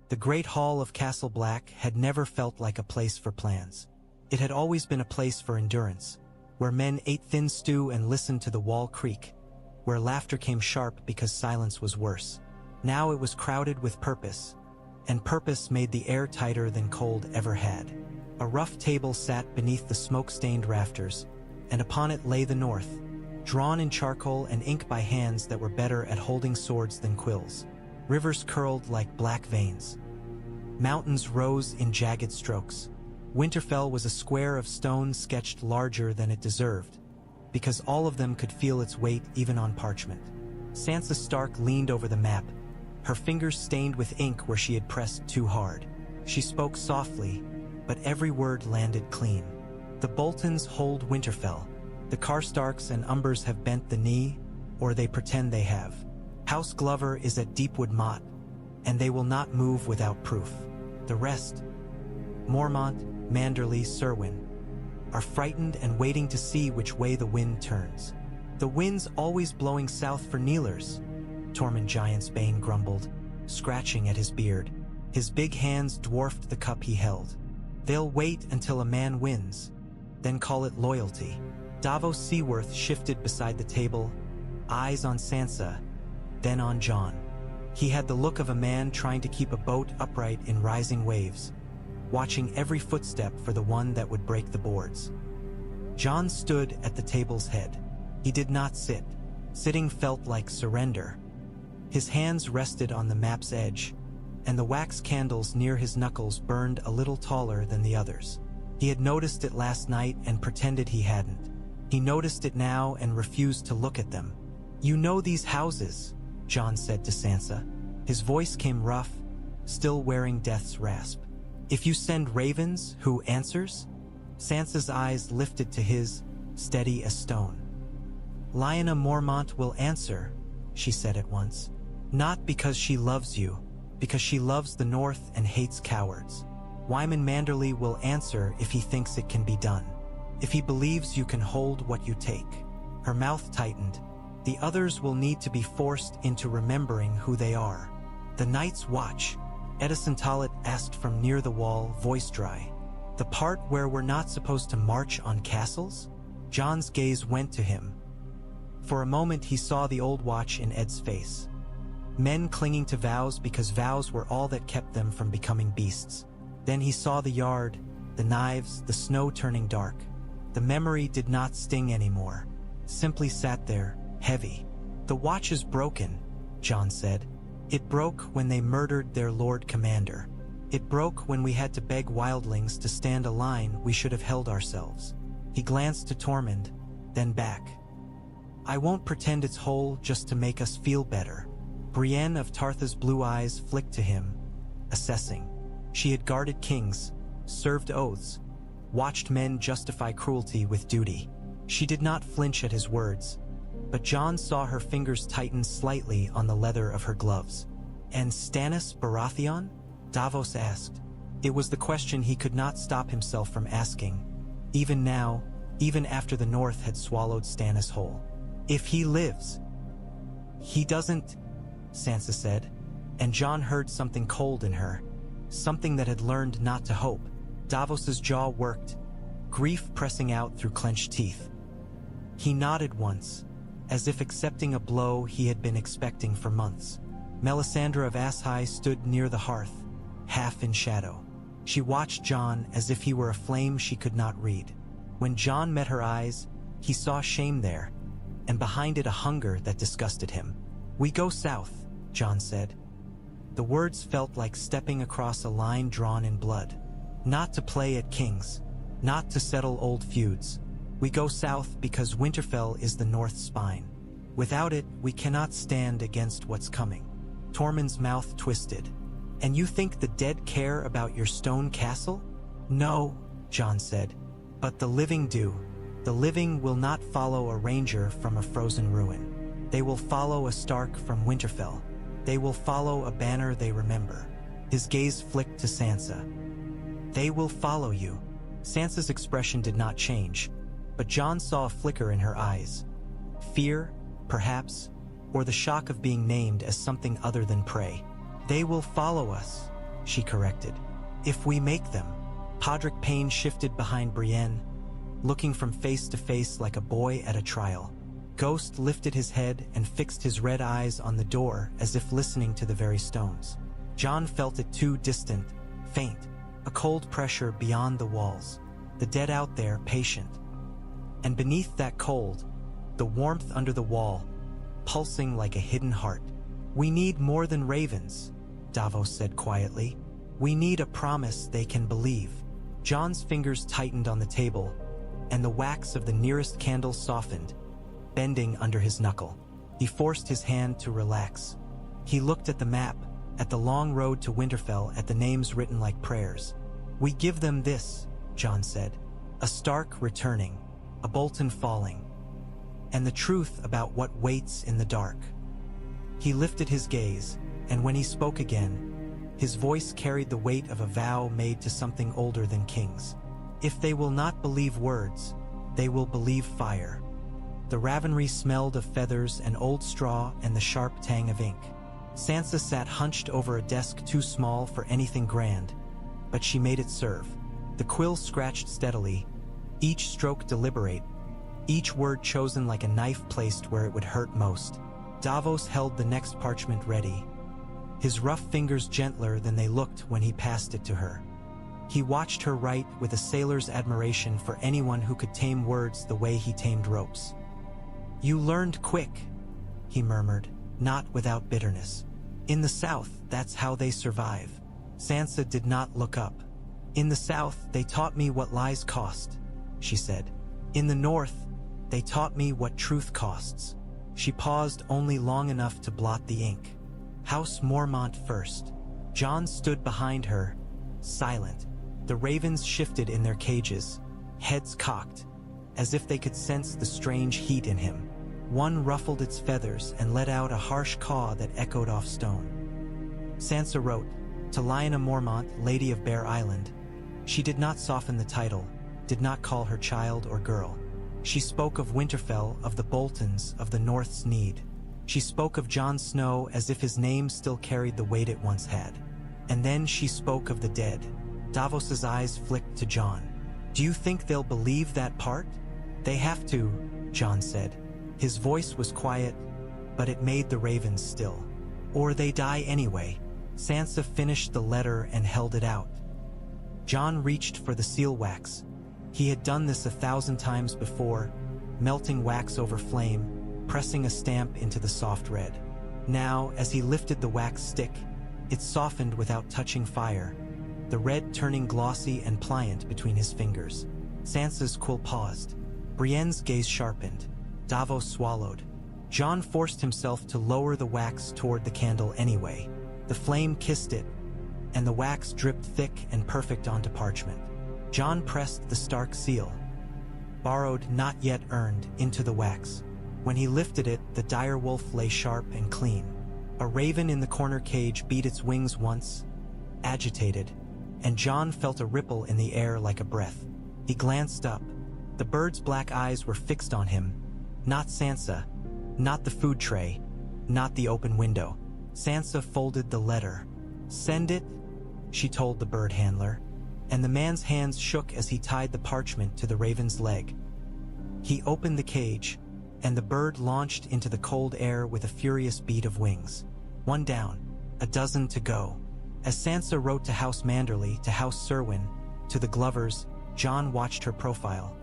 The Great Hall of Castle Black had never felt like a place for plans. It had always been a place for endurance, where men ate thin stew and listened to the wall creak, where laughter came sharp because silence was worse. Now it was crowded with purpose, and purpose made the air tighter than cold ever had. A rough table sat beneath the smoke-stained rafters, and upon it lay the North, drawn in charcoal and ink by hands that were better at holding swords than quills. Rivers curled like black veins. Mountains rose in jagged strokes. Winterfell was a square of stone sketched larger than it deserved, because all of them could feel its weight even on parchment. Sansa Stark leaned over the map, her fingers stained with ink where she had pressed too hard. She spoke softly, but every word landed clean. The Boltons hold Winterfell. The Karstarks and Umbers have bent the knee, or they pretend they have. House Glover is at Deepwood Motte, and they will not move without proof. The rest, Mormont, Manderley, Cerwyn, are frightened and waiting to see which way the wind turns. The wind's always blowing south for Kneelers, Tormund Giantsbane grumbled, scratching at his beard. His big hands dwarfed the cup he held. They'll wait until a man wins, then call it loyalty. Davos Seaworth shifted beside the table, eyes on Sansa, then on Jon. He had the look of a man trying to keep a boat upright in rising waves, watching every footstep for the one that would break the boards. Jon stood at the table's head. He did not sit. Sitting felt like surrender. His hands rested on the map's edge, and the wax candles near his knuckles burned a little taller than the others. He had noticed it last night and pretended he hadn't. He noticed it now and refused to look at them. "You know these houses," Jon said to Sansa. His voice came rough, still wearing death's rasp. "If you send ravens, who answers?" Sansa's eyes lifted to his, steady as stone. "Lyanna Mormont will answer," she said at once. "Not because she loves you, because she loves the North and hates cowards. Wyman Manderley will answer if he thinks it can be done. If he believes you can hold what you take." Her mouth tightened. "The others will need to be forced into remembering who they are." "The Night's Watch?" Edison Tollett asked from near the wall, voice dry. "The part where we're not supposed to march on castles?" Jon's gaze went to him. For a moment he saw the old watch in Ed's face. Men clinging to vows because vows were all that kept them from becoming beasts. Then he saw the yard, the knives, the snow turning dark. The memory did not sting anymore, simply sat there, heavy. "The watch is broken," Jon said. "It broke when they murdered their Lord Commander. It broke when we had to beg wildlings to stand a line we should have held ourselves." He glanced to Tormund, then back. "I won't pretend it's whole just to make us feel better." Brienne of Tartha's blue eyes flicked to him, assessing. She had guarded kings, served oaths, watched men justify cruelty with duty. She did not flinch at his words, but Jon saw her fingers tighten slightly on the leather of her gloves. "And Stannis Baratheon?" Davos asked. It was the question he could not stop himself from asking, even now, even after the North had swallowed Stannis whole. "If he lives." "He doesn't," Sansa said, and Jon heard something cold in her, something that had learned not to hope. Davos's jaw worked, grief pressing out through clenched teeth. He nodded once, as if accepting a blow he had been expecting for months. Melisandre of Asshai stood near the hearth, half in shadow. She watched Jon as if he were a flame she could not read. When Jon met her eyes, he saw shame there, and behind it a hunger that disgusted him. "We go south," Jon said. The words felt like stepping across a line drawn in blood. "Not to play at kings, not to settle old feuds. We go south because Winterfell is the North's spine. Without it, we cannot stand against what's coming." Tormund's mouth twisted. "And you think the dead care about your stone castle?" "No," Jon said, "but the living do. The living will not follow a ranger from a frozen ruin. They will follow a Stark from Winterfell. They will follow a banner they remember." His gaze flicked to Sansa. "They will follow you." Sansa's expression did not change, but Jon saw a flicker in her eyes. Fear, perhaps, or the shock of being named as something other than prey. "They will follow us," she corrected. If we make them. Podrick Payne shifted behind Brienne, looking from face to face like a boy at a trial. Ghost lifted his head and fixed his red eyes on the door as if listening to the very stones. Jon felt it too distant, faint, a cold pressure beyond the walls, the dead out there patient. And beneath that cold, the warmth under the wall, pulsing like a hidden heart. We need more than ravens, Davos said quietly. We need a promise they can believe. Jon's fingers tightened on the table, and the wax of the nearest candle softened, bending under his knuckle. He forced his hand to relax. He looked at the map, at the long road to Winterfell, at the names written like prayers. We give them this, Jon said. A Stark returning, a Bolton falling, and the truth about what waits in the dark. He lifted his gaze, and when he spoke again, his voice carried the weight of a vow made to something older than kings. If they will not believe words, they will believe fire. The Ravenry smelled of feathers and old straw and the sharp tang of ink. Sansa sat hunched over a desk too small for anything grand, but she made it serve. The quill scratched steadily, each stroke deliberate, each word chosen like a knife placed where it would hurt most. Davos held the next parchment ready, his rough fingers gentler than they looked when he passed it to her. He watched her write with a sailor's admiration for anyone who could tame words the way he tamed ropes. You learned quick, he murmured, not without bitterness. In the South, that's how they survive. Sansa did not look up. In the South, they taught me what lies cost, she said. In the North, they taught me what truth costs. She paused only long enough to blot the ink. House Mormont first. Jon stood behind her, silent. The ravens shifted in their cages, heads cocked, as if they could sense the strange heat in him. One ruffled its feathers and let out a harsh caw that echoed off stone. Sansa wrote, to Lyanna Mormont, Lady of Bear Island. She did not soften the title, did not call her child or girl. She spoke of Winterfell, of the Boltons, of the North's need. She spoke of Jon Snow as if his name still carried the weight it once had. And then she spoke of the dead. Davos's eyes flicked to Jon. Do you think they'll believe that part? They have to, Jon said. His voice was quiet, but it made the ravens still. Or they die anyway. Sansa finished the letter and held it out. Jon reached for the seal wax. He had done this 1,000 times before, melting wax over flame, pressing a stamp into the soft red. Now, as he lifted the wax stick, it softened without touching fire, the red turning glossy and pliant between his fingers. Sansa's quill paused. Brienne's gaze sharpened. Davos swallowed. Jon forced himself to lower the wax toward the candle anyway. The flame kissed it, and the wax dripped thick and perfect onto parchment. Jon pressed the Stark seal, borrowed, not yet earned, into the wax. When he lifted it, the dire wolf lay sharp and clean. A raven in the corner cage beat its wings once, agitated, and Jon felt a ripple in the air like a breath. He glanced up. The bird's black eyes were fixed on him. Not Sansa, not the food tray, not the open window. Sansa folded the letter. Send it, she told the bird handler, and the man's hands shook as he tied the parchment to the raven's leg. He opened the cage, and the bird launched into the cold air with a furious beat of wings. One down, a dozen to go. As Sansa wrote to House Manderly, to House Serwyn, to the Glovers, Jon watched her profile,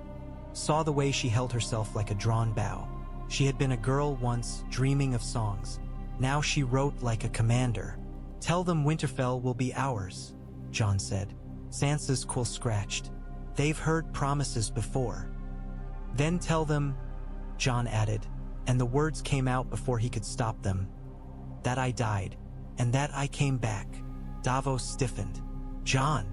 saw the way she held herself like a drawn bow. She had been a girl once, dreaming of songs. Now she wrote like a commander. Tell them Winterfell will be ours, Jon said. Sansa's quill scratched. They've heard promises before. Then tell them, Jon added, and the words came out before he could stop them, that I died, and that I came back. Davos stiffened. Jon.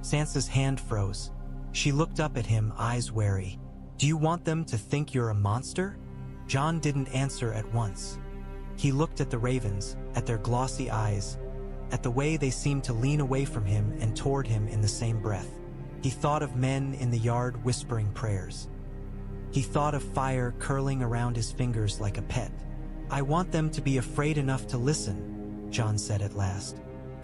Sansa's hand froze. She looked up at him, eyes wary. Do you want them to think you're a monster? Jon didn't answer at once. He looked at the ravens, at their glossy eyes, at the way they seemed to lean away from him and toward him in the same breath. He thought of men in the yard whispering prayers. He thought of fire curling around his fingers like a pet. I want them to be afraid enough to listen, Jon said at last.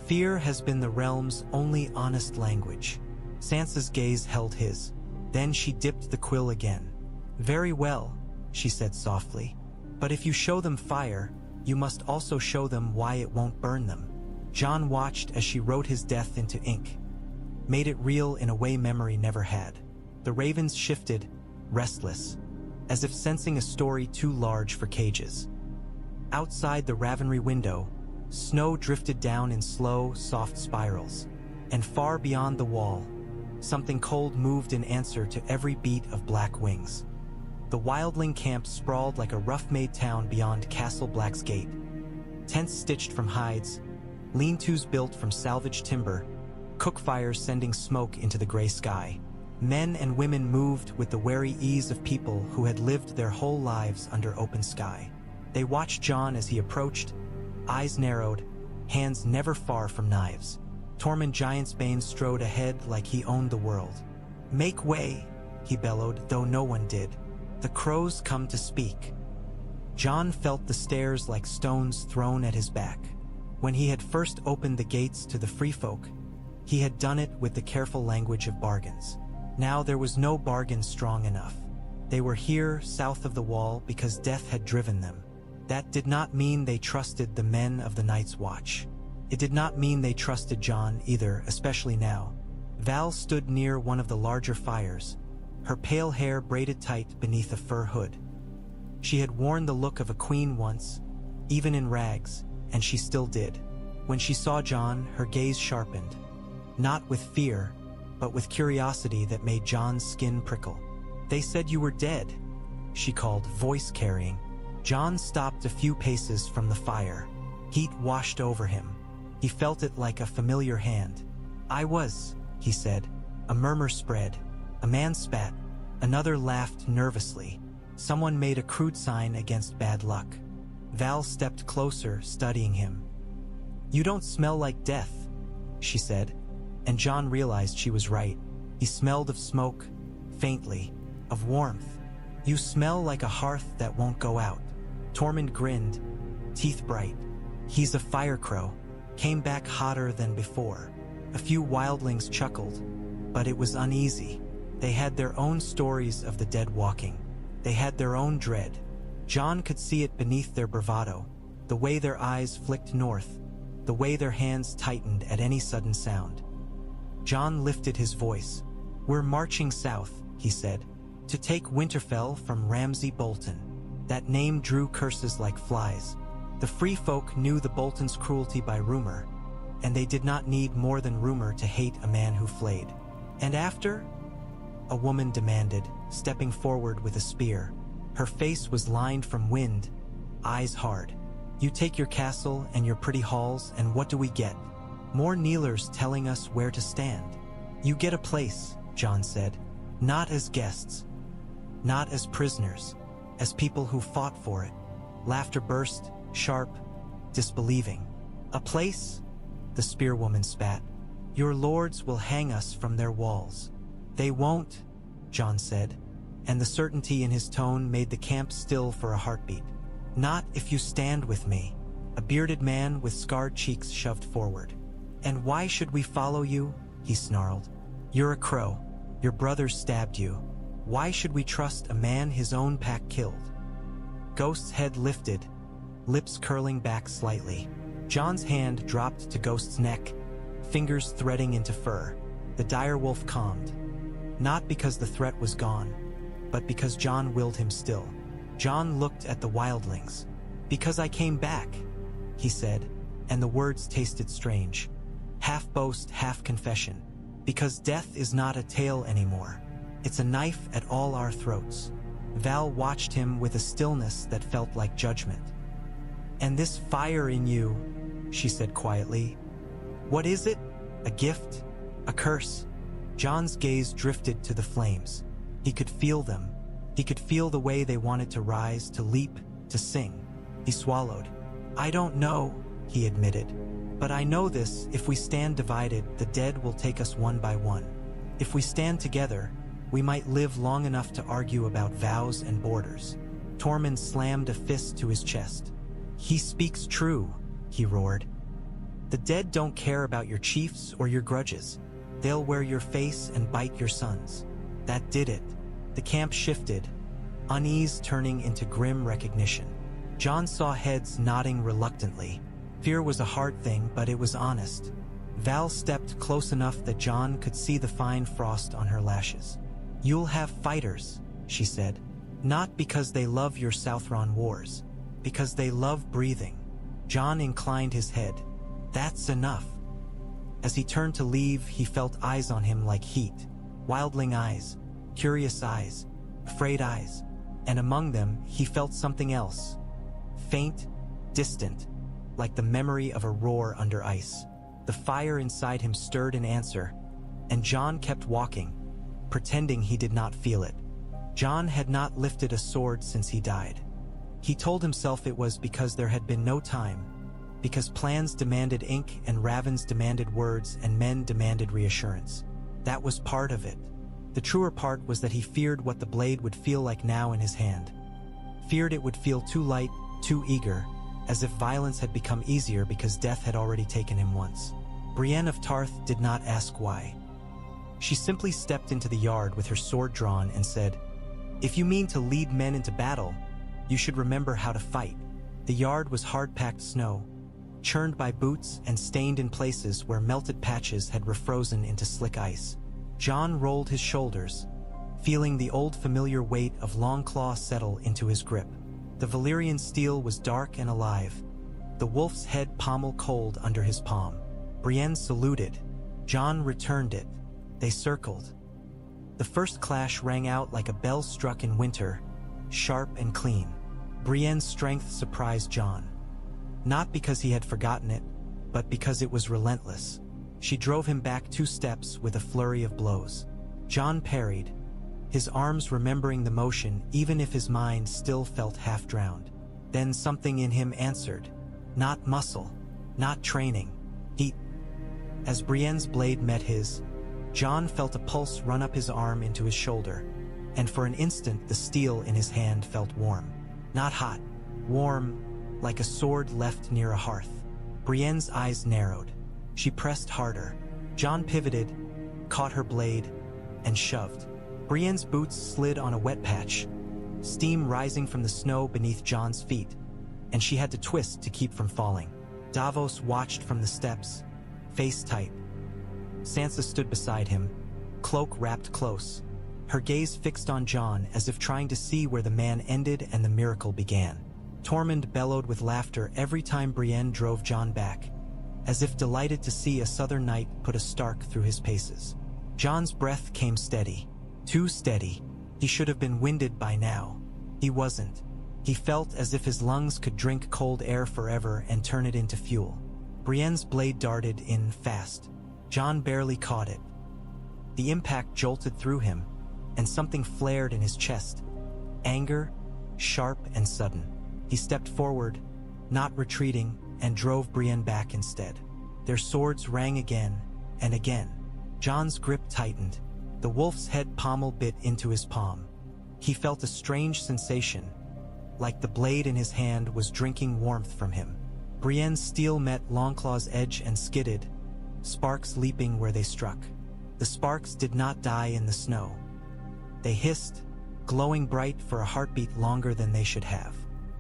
Fear has been the realm's only honest language. Sansa's gaze held his. Then she dipped the quill again. Very well, she said softly. But if you show them fire, you must also show them why it won't burn them. Jon watched as she wrote his death into ink. Made it real in a way memory never had. The ravens shifted, restless, as if sensing a story too large for cages. Outside the Ravenry window, snow drifted down in slow, soft spirals. And far beyond the wall, something cold moved in answer to every beat of black wings. The wildling camp sprawled like a rough-made town beyond Castle Black's gate. Tents stitched from hides, lean-tos built from salvaged timber, cook fires sending smoke into the gray sky. Men and women moved with the wary ease of people who had lived their whole lives under open sky. They watched Jon as he approached, eyes narrowed, hands never far from knives. Tormund Giantsbane strode ahead like he owned the world. "Make way," he bellowed, though no one did. "The crows come to speak." Jon felt the stairs like stones thrown at his back. When he had first opened the gates to the free folk, he had done it with the careful language of bargains. Now there was no bargain strong enough. They were here, south of the wall, because death had driven them. That did not mean they trusted the men of the Night's Watch. It did not mean they trusted Jon either, especially now. Vale stood near one of the larger fires, her pale hair braided tight beneath a fur hood. She had worn the look of a queen once, even in rags, and she still did. When she saw Jon, her gaze sharpened, not with fear, but with curiosity that made Jon's skin prickle. "They said you were dead," she called, voice carrying. Jon stopped a few paces from the fire. Heat washed over him. He felt it like a familiar hand. "I was," he said. A murmur spread. A man spat. Another laughed nervously. Someone made a crude sign against bad luck. Val stepped closer, studying him. "You don't smell like death," she said, and Jon realized she was right. He smelled of smoke, faintly, of warmth. "You smell like a hearth that won't go out." Tormund grinned, teeth bright. "He's a fire crow. Came back hotter than before." A few wildlings chuckled, but it was uneasy. They had their own stories of the dead walking. They had their own dread. Jon could see it beneath their bravado, the way their eyes flicked north, the way their hands tightened at any sudden sound. Jon lifted his voice. "We're marching south," he said, "to take Winterfell from Ramsay Bolton." That name drew curses like flies. The free folk knew the Boltons' cruelty by rumor, and they did not need more than rumor to hate a man who flayed. "And after?" a woman demanded, stepping forward with a spear. Her face was lined from wind, eyes hard. "You take your castle and your pretty halls, and what do we get? More kneelers telling us where to stand." "You get a place," Jon said. "Not as guests. Not as prisoners. As people who fought for it." Laughter burst, sharp, disbelieving. "A place?" the spearwoman spat. "Your lords will hang us from their walls." "They won't," Jon said, and the certainty in his tone made the camp still for a heartbeat. "Not if you stand with me." A bearded man with scarred cheeks shoved forward. "And why should we follow you?" he snarled. "You're a crow. Your brothers stabbed you. Why should we trust a man his own pack killed?" Ghost's head lifted, lips curling back slightly. Jon's hand dropped to Ghost's neck, fingers threading into fur. The direwolf calmed. Not because the threat was gone, but because Jon willed him still. Jon looked at the wildlings. "Because I came back," he said, and the words tasted strange. Half boast, half confession. "Because death is not a tale anymore. It's a knife at all our throats." Val watched him with a stillness that felt like judgment. "And this fire in you," she said quietly. "What is it? A gift? A curse?" Jon's gaze drifted to the flames. He could feel them. He could feel the way they wanted to rise, to leap, to sing. He swallowed. "I don't know," he admitted. "But I know this: if we stand divided, the dead will take us one by one. If we stand together, we might live long enough to argue about vows and borders." Tormund slammed a fist to his chest. "He speaks true," he roared. The dead don't care about your chiefs or your grudges. They'll wear your face and bite your sons. That did it. The camp shifted, unease turning into grim recognition. Jon saw heads nodding reluctantly. Fear was a hard thing, but it was honest. Vale stepped close enough that Jon could see the fine frost on her lashes. "You'll have fighters," she said. "Not because they love your Southron wars, because they love breathing." Jon inclined his head. "That's enough." As he turned to leave, he felt eyes on him like heat. Wildling eyes, curious eyes, afraid eyes. And among them, he felt something else. Faint, distant, like the memory of a roar under ice. The fire inside him stirred in answer, and Jon kept walking, pretending he did not feel it. Jon had not lifted a sword since he died. He told himself it was because there had been no time, because plans demanded ink and ravens demanded words and men demanded reassurance. That was part of it. The truer part was that he feared what the blade would feel like now in his hand. Feared it would feel too light, too eager, as if violence had become easier because death had already taken him once. Brienne of Tarth did not ask why. She simply stepped into the yard with her sword drawn and said, "If you mean to lead men into battle, you should remember how to fight." The yard was hard-packed snow, churned by boots and stained in places where melted patches had refrozen into slick ice. Jon rolled his shoulders, feeling the old familiar weight of Longclaw settle into his grip. The Valyrian steel was dark and alive, the wolf's head pommel cold under his palm. Brienne saluted. Jon returned it. They circled. The first clash rang out like a bell struck in winter, sharp and clean. Brienne's strength surprised Jon. Not because he had forgotten it, but because it was relentless. She drove him back 2 steps with a flurry of blows. Jon parried, his arms remembering the motion even if his mind still felt half-drowned. Then something in him answered. Not muscle, not training, heat. As Brienne's blade met his, Jon felt a pulse run up his arm into his shoulder, and for an instant the steel in his hand felt warm. Not hot, warm, like a sword left near a hearth. Brienne's eyes narrowed. She pressed harder. Jon pivoted, caught her blade, and shoved. Brienne's boots slid on a wet patch, steam rising from the snow beneath Jon's feet, and she had to twist to keep from falling. Davos watched from the steps, face tight. Sansa stood beside him, cloak wrapped close, her gaze fixed on Jon as if trying to see where the man ended and the miracle began. Tormund bellowed with laughter every time Brienne drove Jon back, as if delighted to see a southern knight put a Stark through his paces. Jon's breath came steady, too steady. He should have been winded by now. He wasn't. He felt as if his lungs could drink cold air forever and turn it into fuel. Brienne's blade darted in fast. Jon barely caught it. The impact jolted through him, and something flared in his chest. Anger, sharp and sudden. He stepped forward, not retreating, and drove Brienne back instead. Their swords rang again and again. Jon's grip tightened. The wolf's head pommel bit into his palm. He felt a strange sensation, like the blade in his hand was drinking warmth from him. Brienne's steel met Longclaw's edge and skidded, sparks leaping where they struck. The sparks did not die in the snow. They hissed, glowing bright for a heartbeat longer than they should have.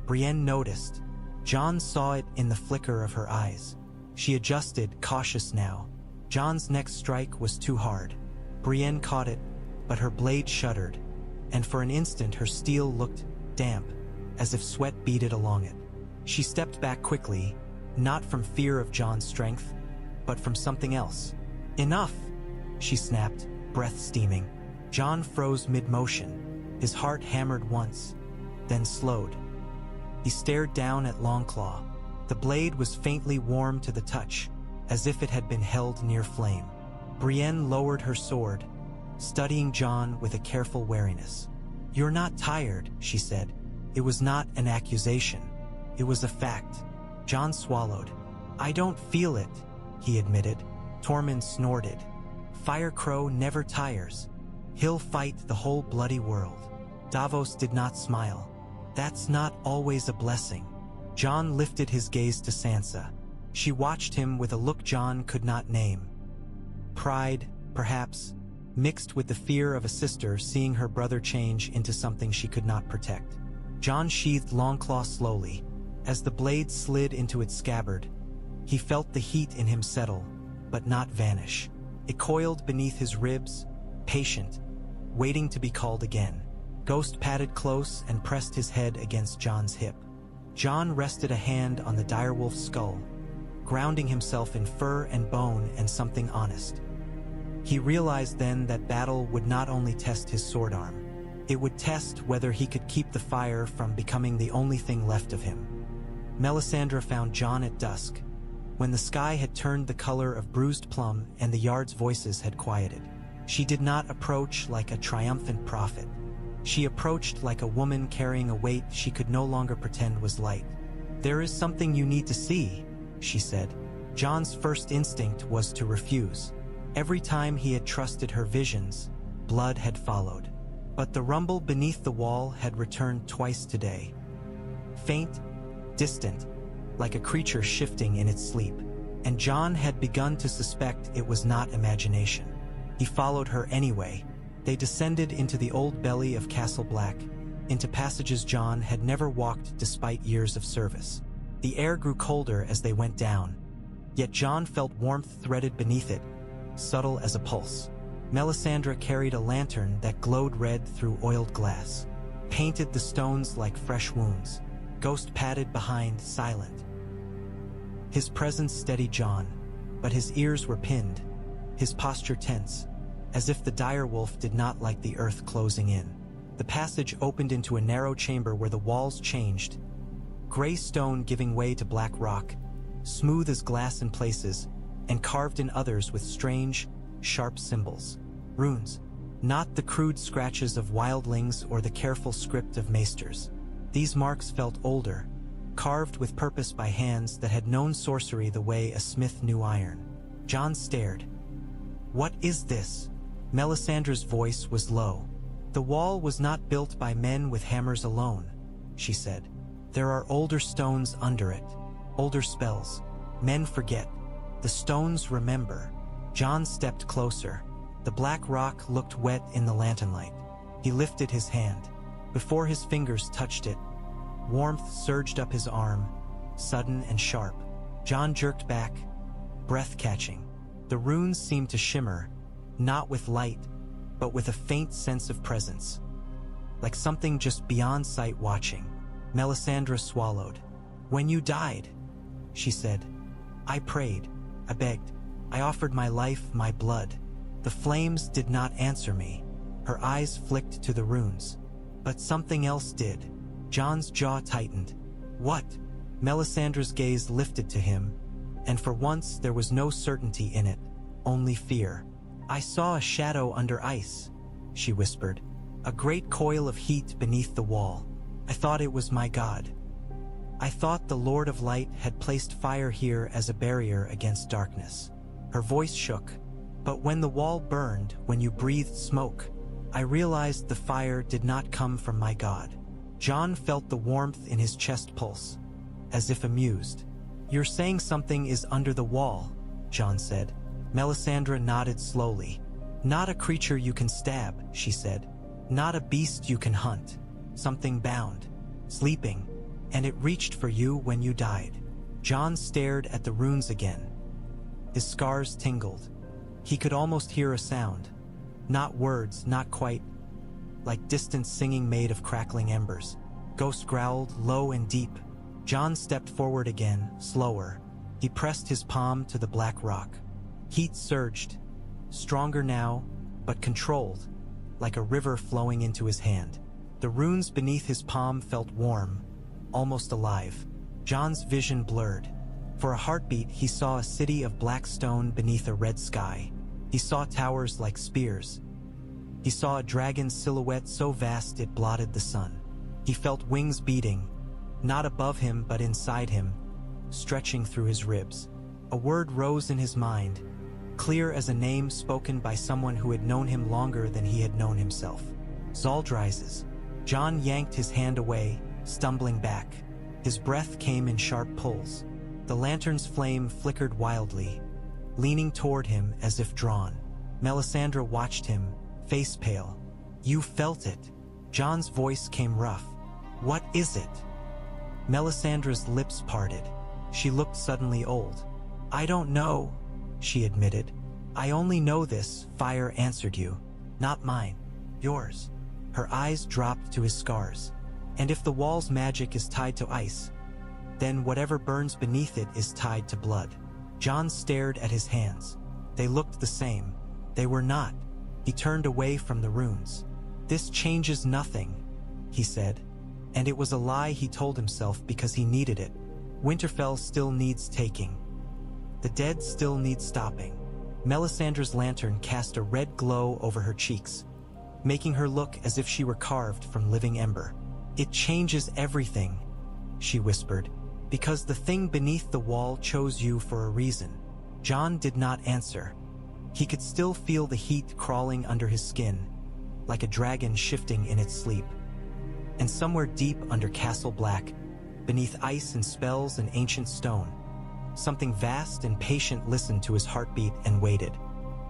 Brienne noticed. Jon saw it in the flicker of her eyes. She adjusted, cautious now. Jon's next strike was too hard. Brienne caught it, but her blade shuddered, and for an instant her steel looked damp, as if sweat beaded along it. She stepped back quickly, not from fear of Jon's strength, but from something else. "Enough!" she snapped, breath steaming. Jon froze mid-motion. His heart hammered once, then slowed. He stared down at Longclaw. The blade was faintly warm to the touch, as if it had been held near flame. Brienne lowered her sword, studying Jon with a careful wariness. "You're not tired," she said. It was not an accusation. It was a fact. Jon swallowed. "I don't feel it," he admitted. Tormund snorted. "Firecrow never tires. He'll fight the whole bloody world." Davos did not smile. "That's not always a blessing." Jon lifted his gaze to Sansa. She watched him with a look Jon could not name. Pride, perhaps, mixed with the fear of a sister seeing her brother change into something she could not protect. Jon sheathed Longclaw slowly. As the blade slid into its scabbard, he felt the heat in him settle, but not vanish. It coiled beneath his ribs, patient, waiting to be called again. Ghost padded close and pressed his head against Jon's hip. Jon rested a hand on the direwolf's skull, grounding himself in fur and bone and something honest. He realized then that battle would not only test his sword arm, it would test whether he could keep the fire from becoming the only thing left of him. Melisandre found Jon at dusk, when the sky had turned the color of bruised plum and the yard's voices had quieted. She did not approach like a triumphant prophet. She approached like a woman carrying a weight she could no longer pretend was light. "There is something you need to see," she said. Jon's first instinct was to refuse. Every time he had trusted her visions, blood had followed. But the rumble beneath the wall had returned twice today. Faint, distant, like a creature shifting in its sleep. And Jon had begun to suspect it was not imagination. He followed her anyway. They descended into the old belly of Castle Black, into passages Jon had never walked despite years of service. The air grew colder as they went down, yet Jon felt warmth threaded beneath it, subtle as a pulse. Melisandre carried a lantern that glowed red through oiled glass, painted the stones like fresh wounds. Ghost padded behind, silent. His presence steadied Jon, but his ears were pinned, his posture tense, as if the direwolf did not like the earth closing in. The passage opened into a narrow chamber where the walls changed, gray stone giving way to black rock, smooth as glass in places, and carved in others with strange, sharp symbols. Runes, not the crude scratches of wildlings or the careful script of maesters. These marks felt older, carved with purpose by hands that had known sorcery the way a smith knew iron. Jon stared. "What is this?" Melisandre's voice was low. "The wall was not built by men with hammers alone," she said. "There are older stones under it, older spells. Men forget. The stones remember." Jon stepped closer. The black rock looked wet in the lanternlight. He lifted his hand. Before his fingers touched it, warmth surged up his arm, sudden and sharp. Jon jerked back, breath catching. The runes seemed to shimmer, not with light, but with a faint sense of presence, like something just beyond sight watching. Melisandre swallowed. "When you died," she said, "I prayed, I begged, I offered my life, my blood. The flames did not answer me." Her eyes flicked to the runes. But something else did. Jon's jaw tightened. "What?" Melisandre's gaze lifted to him, and for once there was no certainty in it, only fear. "I saw a shadow under ice," she whispered. "A great coil of heat beneath the wall. I thought it was my god. I thought the Lord of Light had placed fire here as a barrier against darkness." Her voice shook. "But when the wall burned, when you breathed smoke, I realized the fire did not come from my god." Jon felt the warmth in his chest pulse, as if amused. "You're saying something is under the wall," Jon said. Melisandre nodded slowly. "Not a creature you can stab," she said. "Not a beast you can hunt. Something bound, sleeping, and it reached for you when you died." Jon stared at the runes again. His scars tingled. He could almost hear a sound. Not words, not quite, like distant singing made of crackling embers. Ghost growled, low and deep. Jon stepped forward again, slower. He pressed his palm to the black rock. Heat surged, stronger now, but controlled, like a river flowing into his hand. The runes beneath his palm felt warm, almost alive. Jon's vision blurred. For a heartbeat, he saw a city of black stone beneath a red sky. He saw towers like spears. He saw a dragon's silhouette so vast it blotted the sun. He felt wings beating, not above him but inside him, stretching through his ribs. A word rose in his mind, clear as a name spoken by someone who had known him longer than he had known himself. Zaldrises. Jon yanked his hand away, stumbling back. His breath came in sharp pulls. The lantern's flame flickered wildly, leaning toward him as if drawn. Melisandre watched him, face pale. "You felt it." Jon's voice came rough. "What is it?" Melisandre's lips parted. She looked suddenly old. "I don't know," she admitted. "I only know this fire answered you. Not mine. Yours." Her eyes dropped to his scars. "And if the wall's magic is tied to ice, then whatever burns beneath it is tied to blood." Jon stared at his hands. They looked the same. They were not. He turned away from the runes. "This changes nothing," he said. And it was a lie he told himself because he needed it. Winterfell still needs taking. The dead still need stopping. Melisandre's lantern cast a red glow over her cheeks, making her look as if she were carved from living ember. "It changes everything," she whispered, "because the thing beneath the wall chose you for a reason." Jon did not answer. He could still feel the heat crawling under his skin, like a dragon shifting in its sleep. And somewhere deep under Castle Black, beneath ice and spells and ancient stone, something vast and patient listened to his heartbeat and waited.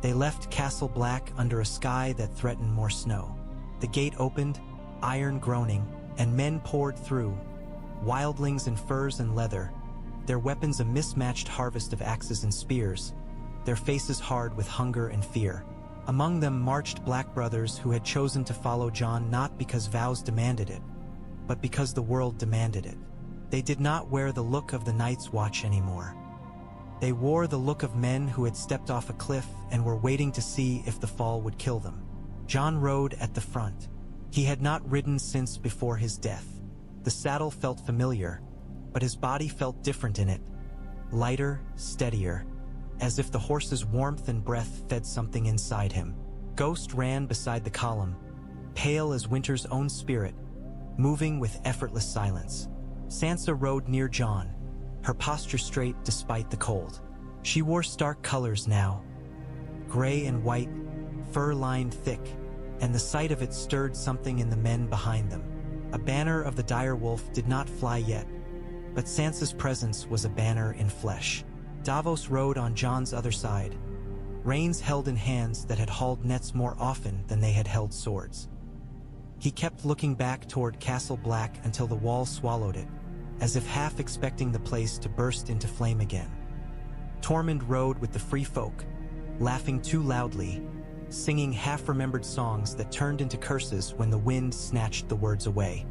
They left Castle Black under a sky that threatened more snow. The gate opened, iron groaning, and men poured through, wildlings in furs and leather, their weapons a mismatched harvest of axes and spears, their faces hard with hunger and fear. Among them marched black brothers who had chosen to follow Jon not because vows demanded it, but because the world demanded it. They did not wear the look of the Night's Watch anymore. They wore the look of men who had stepped off a cliff and were waiting to see if the fall would kill them. Jon rode at the front. He had not ridden since before his death. The saddle felt familiar, but his body felt different in it. Lighter, steadier, as if the horse's warmth and breath fed something inside him. Ghost ran beside the column, pale as winter's own spirit, moving with effortless silence. Sansa rode near Jon, her posture straight despite the cold. She wore stark colors now, gray and white, fur lined thick, and the sight of it stirred something in the men behind them. A banner of the direwolf did not fly yet, but Sansa's presence was a banner in flesh. Davos rode on Jon's other side, reins held in hands that had hauled nets more often than they had held swords. He kept looking back toward Castle Black until the wall swallowed it, as if half expecting the place to burst into flame again. Tormund rode with the free folk, laughing too loudly, singing half-remembered songs that turned into curses when the wind snatched the words away.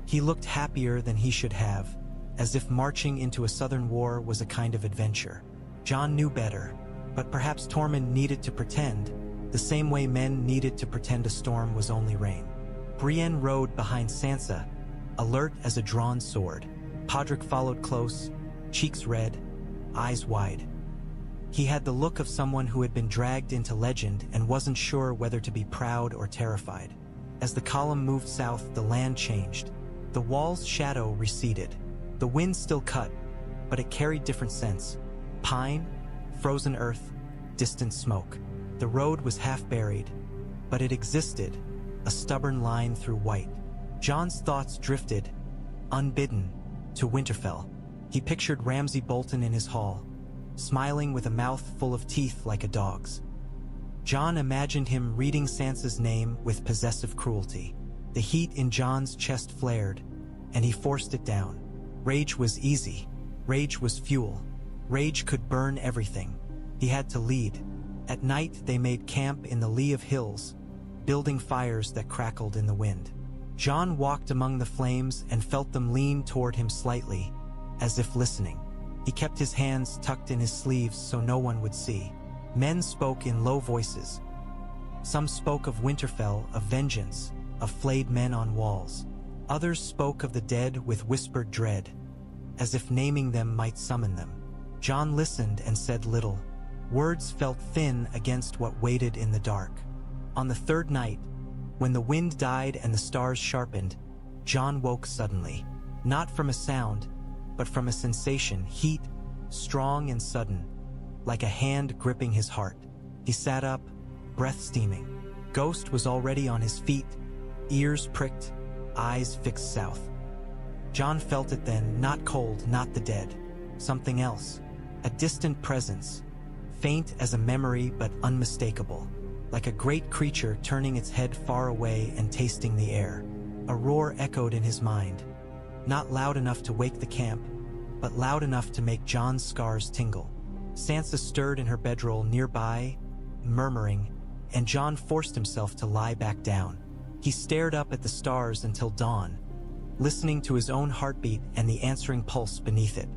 He looked happier than he should have, as if marching into a southern war was a kind of adventure. Jon knew better, but perhaps Tormund needed to pretend, the same way men needed to pretend a storm was only rain. Brienne rode behind Sansa, alert as a drawn sword. Podrick followed close, cheeks red, eyes wide. He had the look of someone who had been dragged into legend and wasn't sure whether to be proud or terrified. As the column moved south, the land changed. The wall's shadow receded. The wind still cut, but it carried different scents. Pine, frozen earth, distant smoke. The road was half buried, but it existed, a stubborn line through Wight. Jon's thoughts drifted, unbidden, to Winterfell. He pictured Ramsay Bolton in his hall, smiling with a mouth full of teeth like a dog's. Jon imagined him reading Sansa's name with possessive cruelty. The heat in Jon's chest flared, and he forced it down. Rage was easy. Rage was fuel. Rage could burn everything. He had to lead. At night, they made camp in the lee of hills, building fires that crackled in the wind. Jon walked among the flames and felt them lean toward him slightly, as if listening. He kept his hands tucked in his sleeves so no one would see. Men spoke in low voices. Some spoke of Winterfell, of vengeance, of flayed men on walls. Others spoke of the dead with whispered dread, as if naming them might summon them. Jon listened and said little. Words felt thin against what waited in the dark. On the third night, when the wind died and the stars sharpened, Jon woke suddenly. Not from a sound, but from a sensation, heat, strong and sudden, like a hand gripping his heart. He sat up, breath steaming. Ghost was already on his feet, ears pricked, eyes fixed south. Jon felt it then, not cold, not the dead. something else. A distant presence, faint as a memory but unmistakable, like a great creature turning its head far away and tasting the air. A roar echoed in his mind, not loud enough to wake the camp, but loud enough to make Jon's scars tingle. Sansa stirred in her bedroll nearby, murmuring, and Jon forced himself to lie back down. He stared up at the stars until dawn, listening to his own heartbeat and the answering pulse beneath it.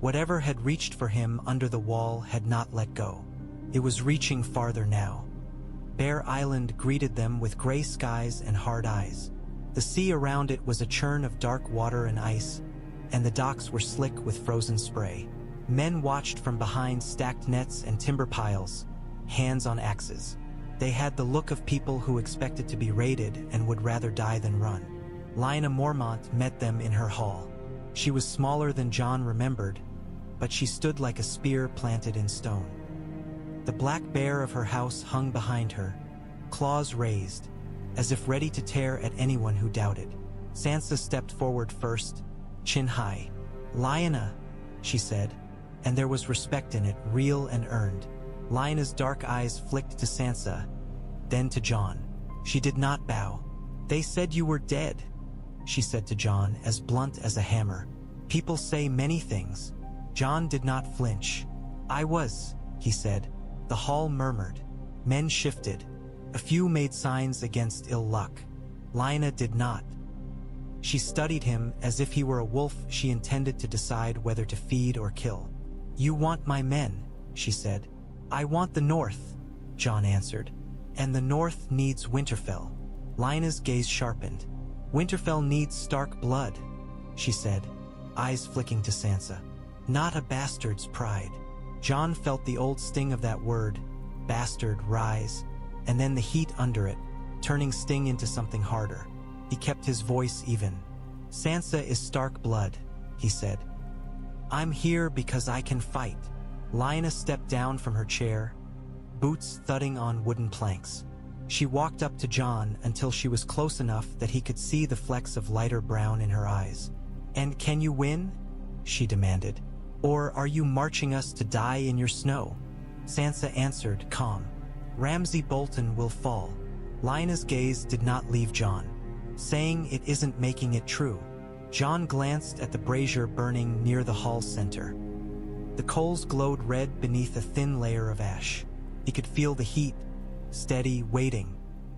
Whatever had reached for him under the wall had not let go. It was reaching farther now. Bear Island greeted them with gray skies and hard eyes. The sea around it was a churn of dark water and ice, and the docks were slick with frozen spray. Men watched from behind stacked nets and timber piles, hands on axes. They had the look of people who expected to be raided and would rather die than run. Lyanna Mormont met them in her hall. She was smaller than Jon remembered, but she stood like a spear planted in stone. The black bear of her house hung behind her, claws raised, as if ready to tear at anyone who doubted. Sansa stepped forward first, chin high. "Lyanna," she said, and there was respect in it, real and earned. Lyanna's dark eyes flicked to Sansa, then to Jon. She did not bow. "They said you were dead," she said to Jon, as blunt as a hammer. "People say many things." Jon did not flinch. "I was," he said. The hall murmured. Men shifted. A few made signs against ill luck. Lyanna did not. She studied him as if he were a wolf she intended to decide whether to feed or kill. "You want my men," she said. "I want the North," Jon answered. "And the North needs Winterfell." Lyanna's gaze sharpened. "Winterfell needs Stark blood," she said, eyes flicking to Sansa. "Not a bastard's pride." Jon felt the old sting of that word, bastard, rise, and then the heat under it, turning sting into something harder. He kept his voice even. "Sansa is Stark blood," he said. "I'm here because I can fight." Lyanna stepped down from her chair, boots thudding on wooden planks. She walked up to Jon until she was close enough that he could see the flecks of lighter brown in her eyes. "And can you win?" she demanded. "Or are you marching us to die in your snow?" Sansa answered, calm. "Ramsay Bolton will fall." Lyanna's gaze did not leave Jon. "Saying it isn't making it true." Jon glanced at the brazier burning near the hall's center. The coals glowed red beneath a thin layer of ash. He could feel the heat, steady, waiting.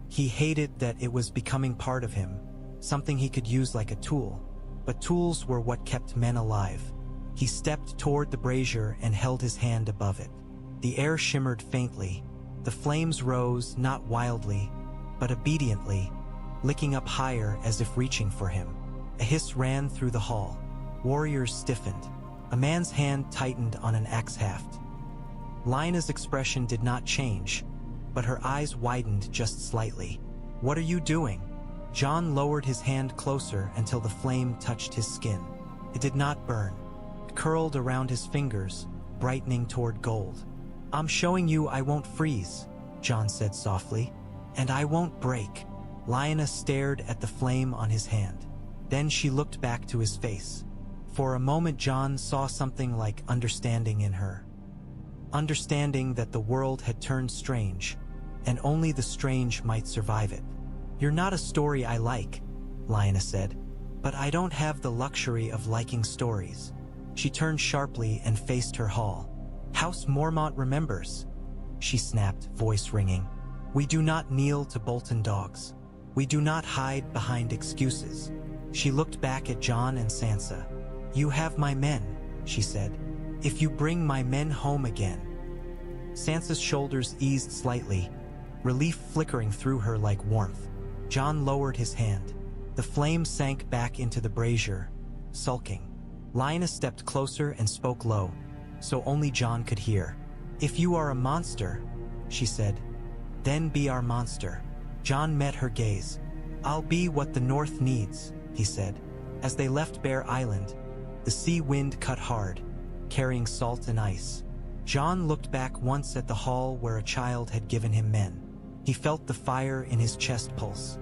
He hated that it was becoming part of him, something he could use like a tool. But tools were what kept men alive. He stepped toward the brazier and held his hand above it. The air shimmered faintly. The flames rose, not wildly, but obediently, licking up higher as if reaching for him. A hiss ran through the hall. Warriors stiffened. A man's hand tightened on an axe haft. Lyanna's expression did not change, but her eyes widened just slightly. "What are you doing?" Jon lowered his hand closer until the flame touched his skin. It did not burn. It curled around his fingers, brightening toward gold. "I'm showing you I won't freeze," Jon said softly. "And I won't break." Lyanna stared at the flame on his hand. Then she looked back to his face. For a moment Jon saw something like understanding in her. Understanding that the world had turned strange, and only the strange might survive it. "You're not a story I like," Lyanna said, "but I don't have the luxury of liking stories." She turned sharply and faced her hall. "House Mormont remembers," she snapped, voice ringing. "We do not kneel to Bolton dogs. We do not hide behind excuses." She looked back at Jon and Sansa. "You have my men," she said. "If you bring my men home again." Sansa's shoulders eased slightly, relief flickering through her like warmth. Jon lowered his hand. The flame sank back into the brazier, sulking. Lyanna stepped closer and spoke low, so only Jon could hear. "If you are a monster," she said, "then be our monster." Jon met her gaze. "I'll be what the North needs," he said. As they left Bear Island, the sea wind cut hard, carrying salt and ice. Jon looked back once at the hall where a child had given him men. He felt the fire in his chest pulse.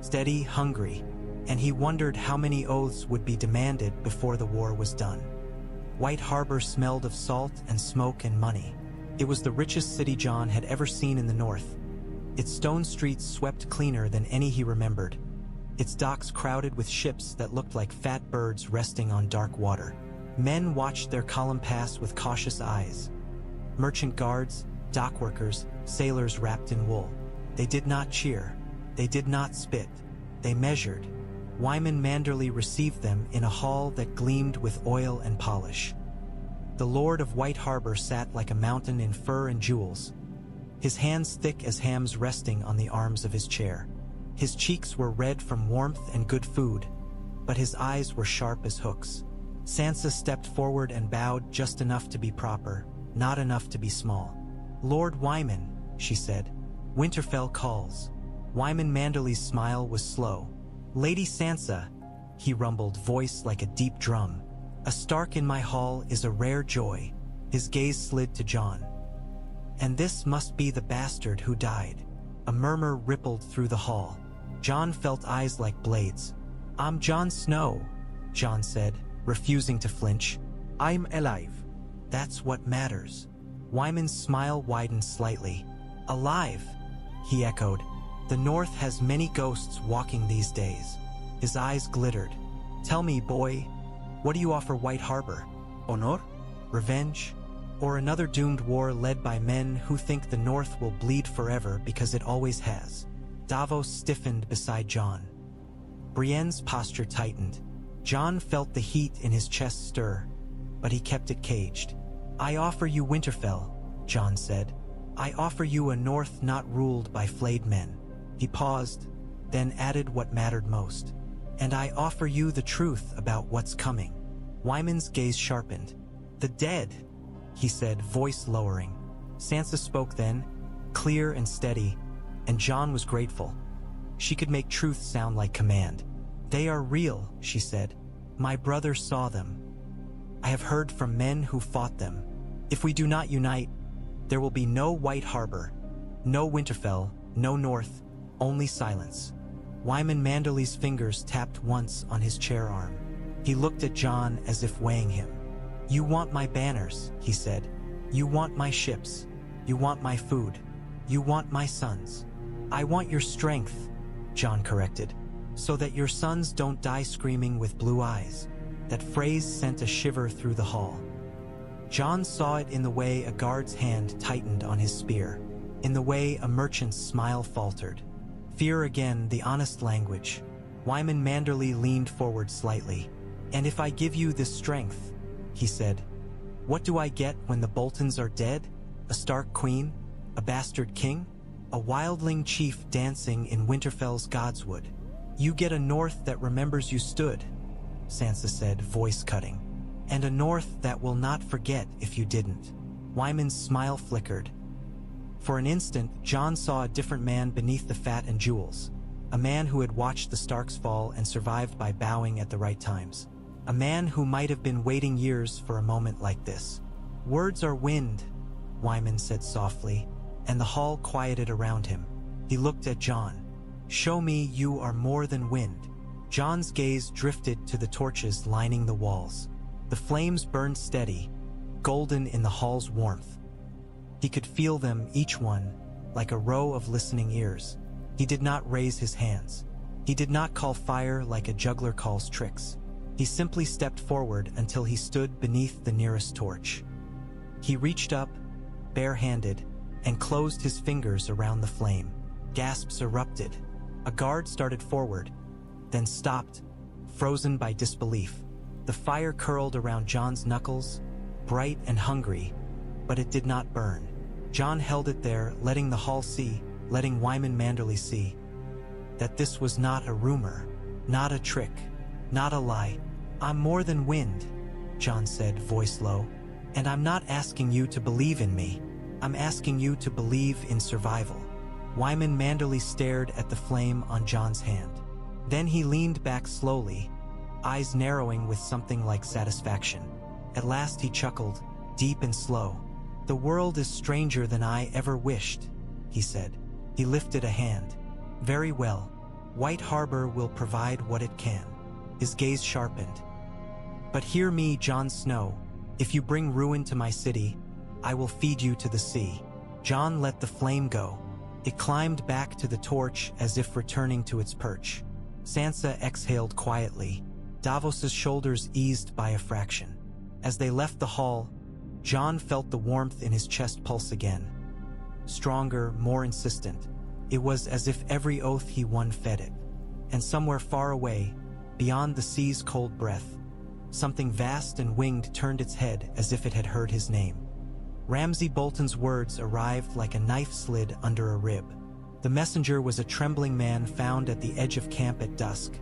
Steady, hungry, and he wondered how many oaths would be demanded before the war was done. White Harbor smelled of salt and smoke and money. It was the richest city Jon had ever seen in the north. Its stone streets swept cleaner than any he remembered. Its docks crowded with ships that looked like fat birds resting on dark water. Men watched their column pass with cautious eyes. Merchant guards, dock workers, sailors wrapped in wool. They did not cheer. They did not spit. They measured. Wyman Manderly received them in a hall that gleamed with oil and polish. The Lord of White Harbor sat like a mountain in fur and jewels, his hands thick as hams resting on the arms of his chair. His cheeks were red from warmth and good food, but his eyes were sharp as hooks. Sansa stepped forward and bowed just enough to be proper, not enough to be small. "Lord Wyman," she said, "Winterfell calls." Wyman Manderly's smile was slow. "Lady Sansa," he rumbled, voice like a deep drum. "A Stark in my hall is a rare joy." His gaze slid to Jon. "And this must be the bastard who died." A murmur rippled through the hall. Jon felt eyes like blades. "I'm Jon Snow," Jon said, refusing to flinch. "I'm alive." "That's what matters." Wyman's smile widened slightly. "Alive," he echoed. "The North has many ghosts walking these days." His eyes glittered. "Tell me, boy, what do you offer White Harbor? Honor? Revenge? Or another doomed war led by men who think the North will bleed forever because it always has?" Davos stiffened beside Jon. Brienne's posture tightened. Jon felt the heat in his chest stir, but he kept it caged. "I offer you Winterfell," Jon said. "I offer you a North not ruled by flayed men." He paused, then added what mattered most. "And I offer you the truth about what's coming." Wyman's gaze sharpened. "The dead," he said, voice lowering. Sansa spoke then, clear and steady, and Jon was grateful. She could make truth sound like command. "They are real," she said. "My brother saw them. I have heard from men who fought them. If we do not unite, there will be no White Harbor, no Winterfell, no North, only silence." Wyman Manderly's fingers tapped once on his chair arm. He looked at Jon as if weighing him. "You want my banners," he said. "You want my ships. You want my food. You want my sons." "I want your strength," Jon corrected, "so that your sons don't die screaming with blue eyes." That phrase sent a shiver through the hall. Jon saw it in the way a guard's hand tightened on his spear, in the way a merchant's smile faltered. Fear again, the honest language. Wyman Manderly leaned forward slightly. "And if I give you this strength," he said, "what do I get when the Boltons are dead? A Stark queen? A bastard king? A wildling chief dancing in Winterfell's godswood? You get a North that remembers you stood," Sansa said, voice cutting. "And a North that will not forget if you didn't." Wyman's smile flickered. For an instant, Jon saw a different man beneath the fat and jewels. A man who had watched the Starks fall and survived by bowing at the right times. A man who might have been waiting years for a moment like this. "Words are wind," Wyman said softly, and the hall quieted around him. He looked at Jon. "Show me you are more than wind." Jon's gaze drifted to the torches lining the walls. The flames burned steady, golden in the hall's warmth. He could feel them, each one, like a row of listening ears. He did not raise his hands. He did not call fire like a juggler calls tricks. He simply stepped forward until he stood beneath the nearest torch. He reached up, bare-handed, and closed his fingers around the flame. Gasps erupted. A guard started forward, then stopped, frozen by disbelief. The fire curled around Jon's knuckles, bright and hungry, but it did not burn. Jon held it there, letting the hall see, letting Wyman Manderly see, that this was not a rumor, not a trick, not a lie. "I'm more than wind," Jon said, voice low. "And I'm not asking you to believe in me. I'm asking you to believe in survival." Wyman Manderly stared at the flame on Jon's hand. Then he leaned back slowly, eyes narrowing with something like satisfaction. At last he chuckled, deep and slow. "The world is stranger than I ever wished," he said. He lifted a hand. "Very well. White Harbor will provide what it can." His gaze sharpened. "But hear me, Jon Snow. If you bring ruin to my city, I will feed you to the sea." Jon let the flame go. It climbed back to the torch as if returning to its perch. Sansa exhaled quietly. Davos's shoulders eased by a fraction. As they left the hall, Jon felt the warmth in his chest pulse again. Stronger, more insistent. It was as if every oath he won fed it. And somewhere far away, beyond the sea's cold breath, something vast and winged turned its head as if it had heard his name. Ramsay Bolton's words arrived like a knife slid under a rib. The messenger was a trembling man found at the edge of camp at dusk,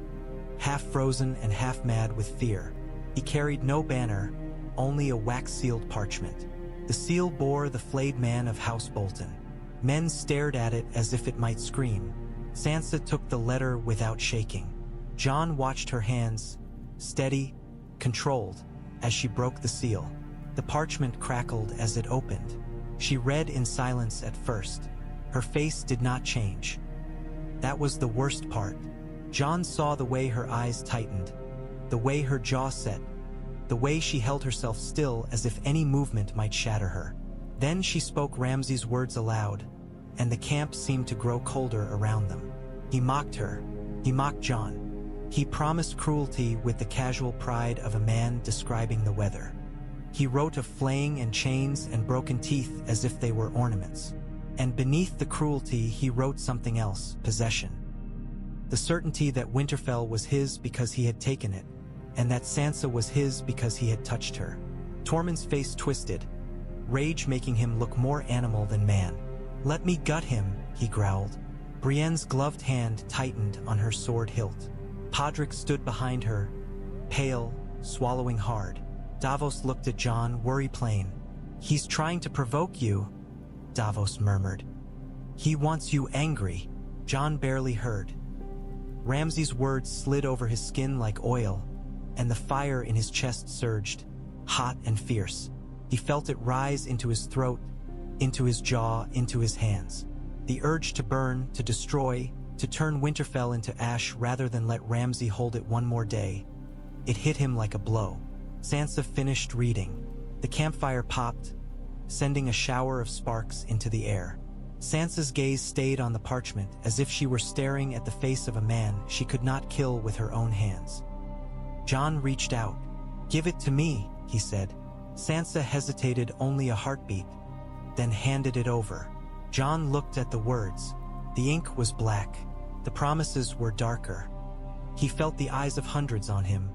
half frozen and half mad with fear. He carried no banner, only a wax-sealed parchment. The seal bore the flayed man of House Bolton. Men stared at it as if it might scream. Sansa took the letter without shaking. Jon watched her hands, steady, controlled, as she broke the seal. The parchment crackled as it opened. She read in silence at first. Her face did not change. That was the worst part. Jon saw the way her eyes tightened, the way her jaw set, the way she held herself still as if any movement might shatter her. Then she spoke Ramsay's words aloud, and the camp seemed to grow colder around them. He mocked her. He mocked Jon. He promised cruelty with the casual pride of a man describing the weather. He wrote of flaying and chains and broken teeth as if they were ornaments. And beneath the cruelty he wrote something else, possession. The certainty that Winterfell was his because he had taken it, and that Sansa was his because he had touched her. Tormund's face twisted, rage making him look more animal than man. "Let me gut him," he growled. Brienne's gloved hand tightened on her sword hilt. Podrick stood behind her, pale, swallowing hard. Davos looked at Jon, worry plain. "He's trying to provoke you," Davos murmured. "He wants you angry." Jon barely heard. Ramsay's words slid over his skin like oil, and the fire in his chest surged, hot and fierce. He felt it rise into his throat, into his jaw, into his hands. The urge to burn, to destroy, to turn Winterfell into ash rather than let Ramsay hold it one more day. It hit him like a blow. Sansa finished reading. The campfire popped, sending a shower of sparks into the air. Sansa's gaze stayed on the parchment as if she were staring at the face of a man she could not kill with her own hands. Jon reached out. "Give it to me," he said. Sansa hesitated only a heartbeat, then handed it over. Jon looked at the words. The ink was black. The promises were darker. He felt the eyes of hundreds on him.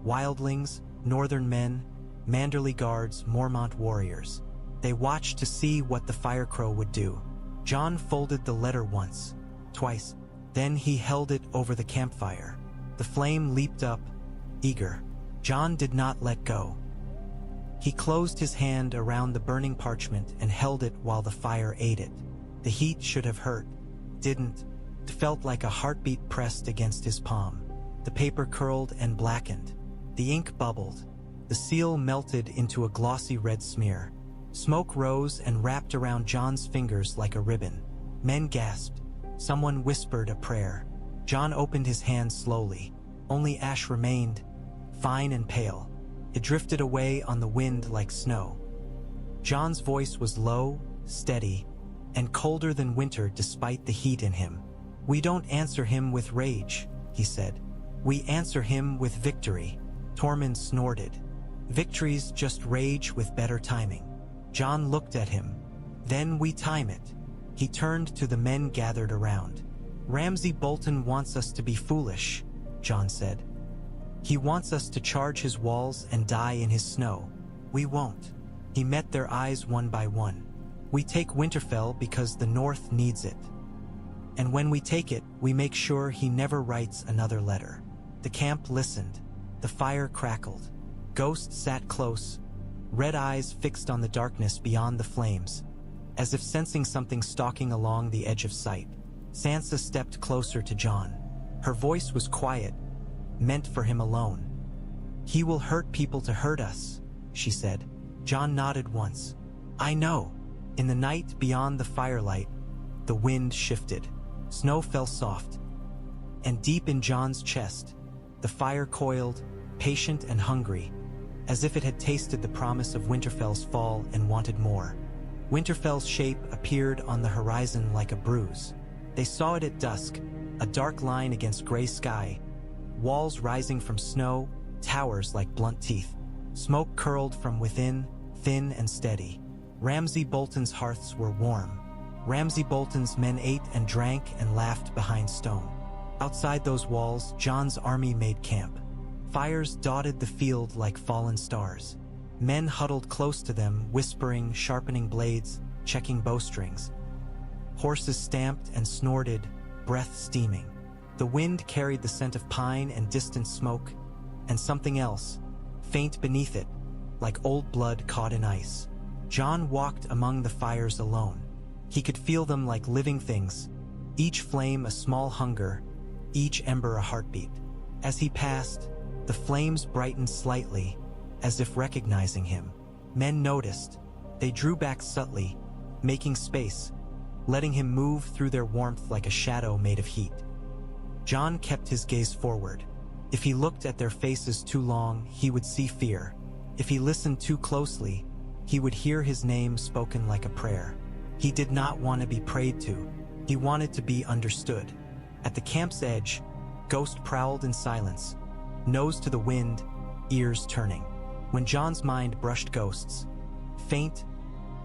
Wildlings, northern men, Manderly guards, Mormont warriors. They watched to see what the Firecrow would do. Jon folded the letter once, twice. Then he held it over the campfire. The flame leaped up, eager. Jon did not let go. He closed his hand around the burning parchment and held it while the fire ate it. The heat should have hurt. Didn't. It felt like a heartbeat pressed against his palm. The paper curled and blackened. The ink bubbled. The seal melted into a glossy red smear. Smoke rose and wrapped around Jon's fingers like a ribbon. Men gasped. Someone whispered a prayer. Jon opened his hand slowly. Only ash remained, fine and pale. It drifted away on the wind like snow. Jon's voice was low, steady, and colder than winter despite the heat in him. "We don't answer him with rage," he said. "We answer him with victory." Tormund snorted. "Victory's just rage with better timing." Jon looked at him. "Then we time it." He turned to the men gathered around. "Ramsay Bolton wants us to be foolish," Jon said. "He wants us to charge his walls and die in his snow. We won't." He met their eyes one by one. "We take Winterfell because the North needs it. And when we take it, we make sure he never writes another letter." The camp listened. The fire crackled. Ghosts sat close, red eyes fixed on the darkness beyond the flames, as if sensing something stalking along the edge of sight. Sansa stepped closer to Jon. Her voice was quiet, meant for him alone. "He will hurt people to hurt us," she said. Jon nodded once. "I know." In the night beyond the firelight, the wind shifted. Snow fell soft. And deep in Jon's chest, the fire coiled, patient and hungry. as if it had tasted the promise of Winterfell's fall and wanted more. Winterfell's shape appeared on the horizon like a bruise. They saw it at dusk, a dark line against gray sky, walls rising from snow, towers like blunt teeth. Smoke curled from within, thin and steady. Ramsay Bolton's hearths were warm. Ramsay Bolton's men ate and drank and laughed behind stone. Outside those walls, Jon's army made camp. Fires dotted the field like fallen stars. Men huddled close to them, whispering, sharpening blades, checking bowstrings. Horses stamped and snorted, breath steaming. The wind carried the scent of pine and distant smoke, and something else, faint beneath it, like old blood caught in ice. Jon walked among the fires alone. He could feel them like living things, each flame a small hunger, each ember a heartbeat. As he passed, the flames brightened slightly, as if recognizing him. Men noticed. They drew back subtly, making space, letting him move through their warmth like a shadow made of heat. Jon kept his gaze forward. If he looked at their faces too long, he would see fear. If he listened too closely, he would hear his name spoken like a prayer. He did not want to be prayed to. He wanted to be understood. At the camp's edge, Ghost prowled in silence, nose to the wind, ears turning. When Jon's mind brushed ghosts, faint,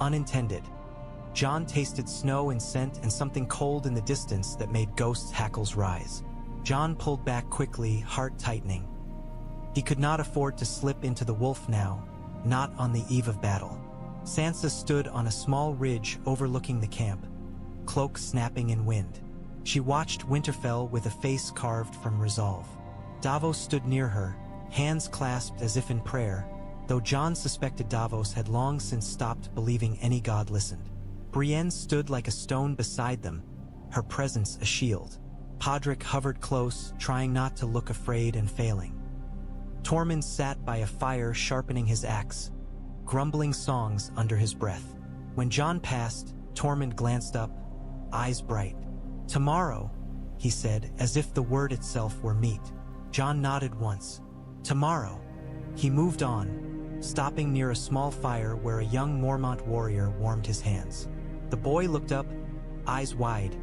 unintended, Jon tasted snow and scent and something cold in the distance that made Ghost's hackles rise. Jon pulled back quickly, heart tightening. He could not afford to slip into the wolf now, not on the eve of battle. Sansa stood on a small ridge overlooking the camp, cloak snapping in wind. She watched Winterfell with a face carved from resolve. Davos stood near her, hands clasped as if in prayer, though Jon suspected Davos had long since stopped believing any god listened. Brienne stood like a stone beside them, her presence a shield. Podrick hovered close, trying not to look afraid and failing. Tormund sat by a fire sharpening his axe, grumbling songs under his breath. When Jon passed, Tormund glanced up, eyes bright. "Tomorrow," he said, as if the word itself were meat. Jon nodded once. "Tomorrow." He moved on, stopping near a small fire where a young Mormont warrior warmed his hands. The boy looked up, eyes wide,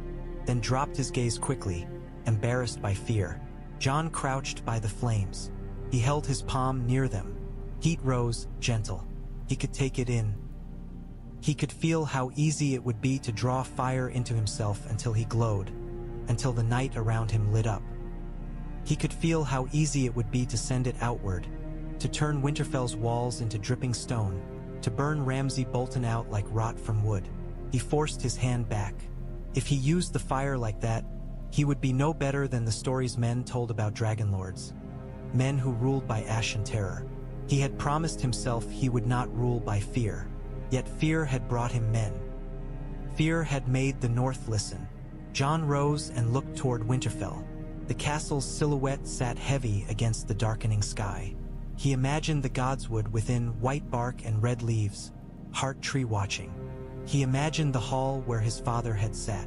then dropped his gaze quickly, embarrassed by fear. Jon crouched by the flames. He held his palm near them. Heat rose, gentle. He could take it in. He could feel how easy it would be to draw fire into himself until he glowed, until the night around him lit up. He could feel how easy it would be to send it outward, to turn Winterfell's walls into dripping stone, to burn Ramsay Bolton out like rot from wood. He forced his hand back. If he used the fire like that, he would be no better than the stories men told about Dragonlords, men who ruled by ash and terror. He had promised himself he would not rule by fear, yet fear had brought him men. Fear had made the North listen. Jon rose and looked toward Winterfell. The castle's silhouette sat heavy against the darkening sky. He imagined the godswood within, white bark and red leaves, heart tree watching. He imagined the hall where his father had sat.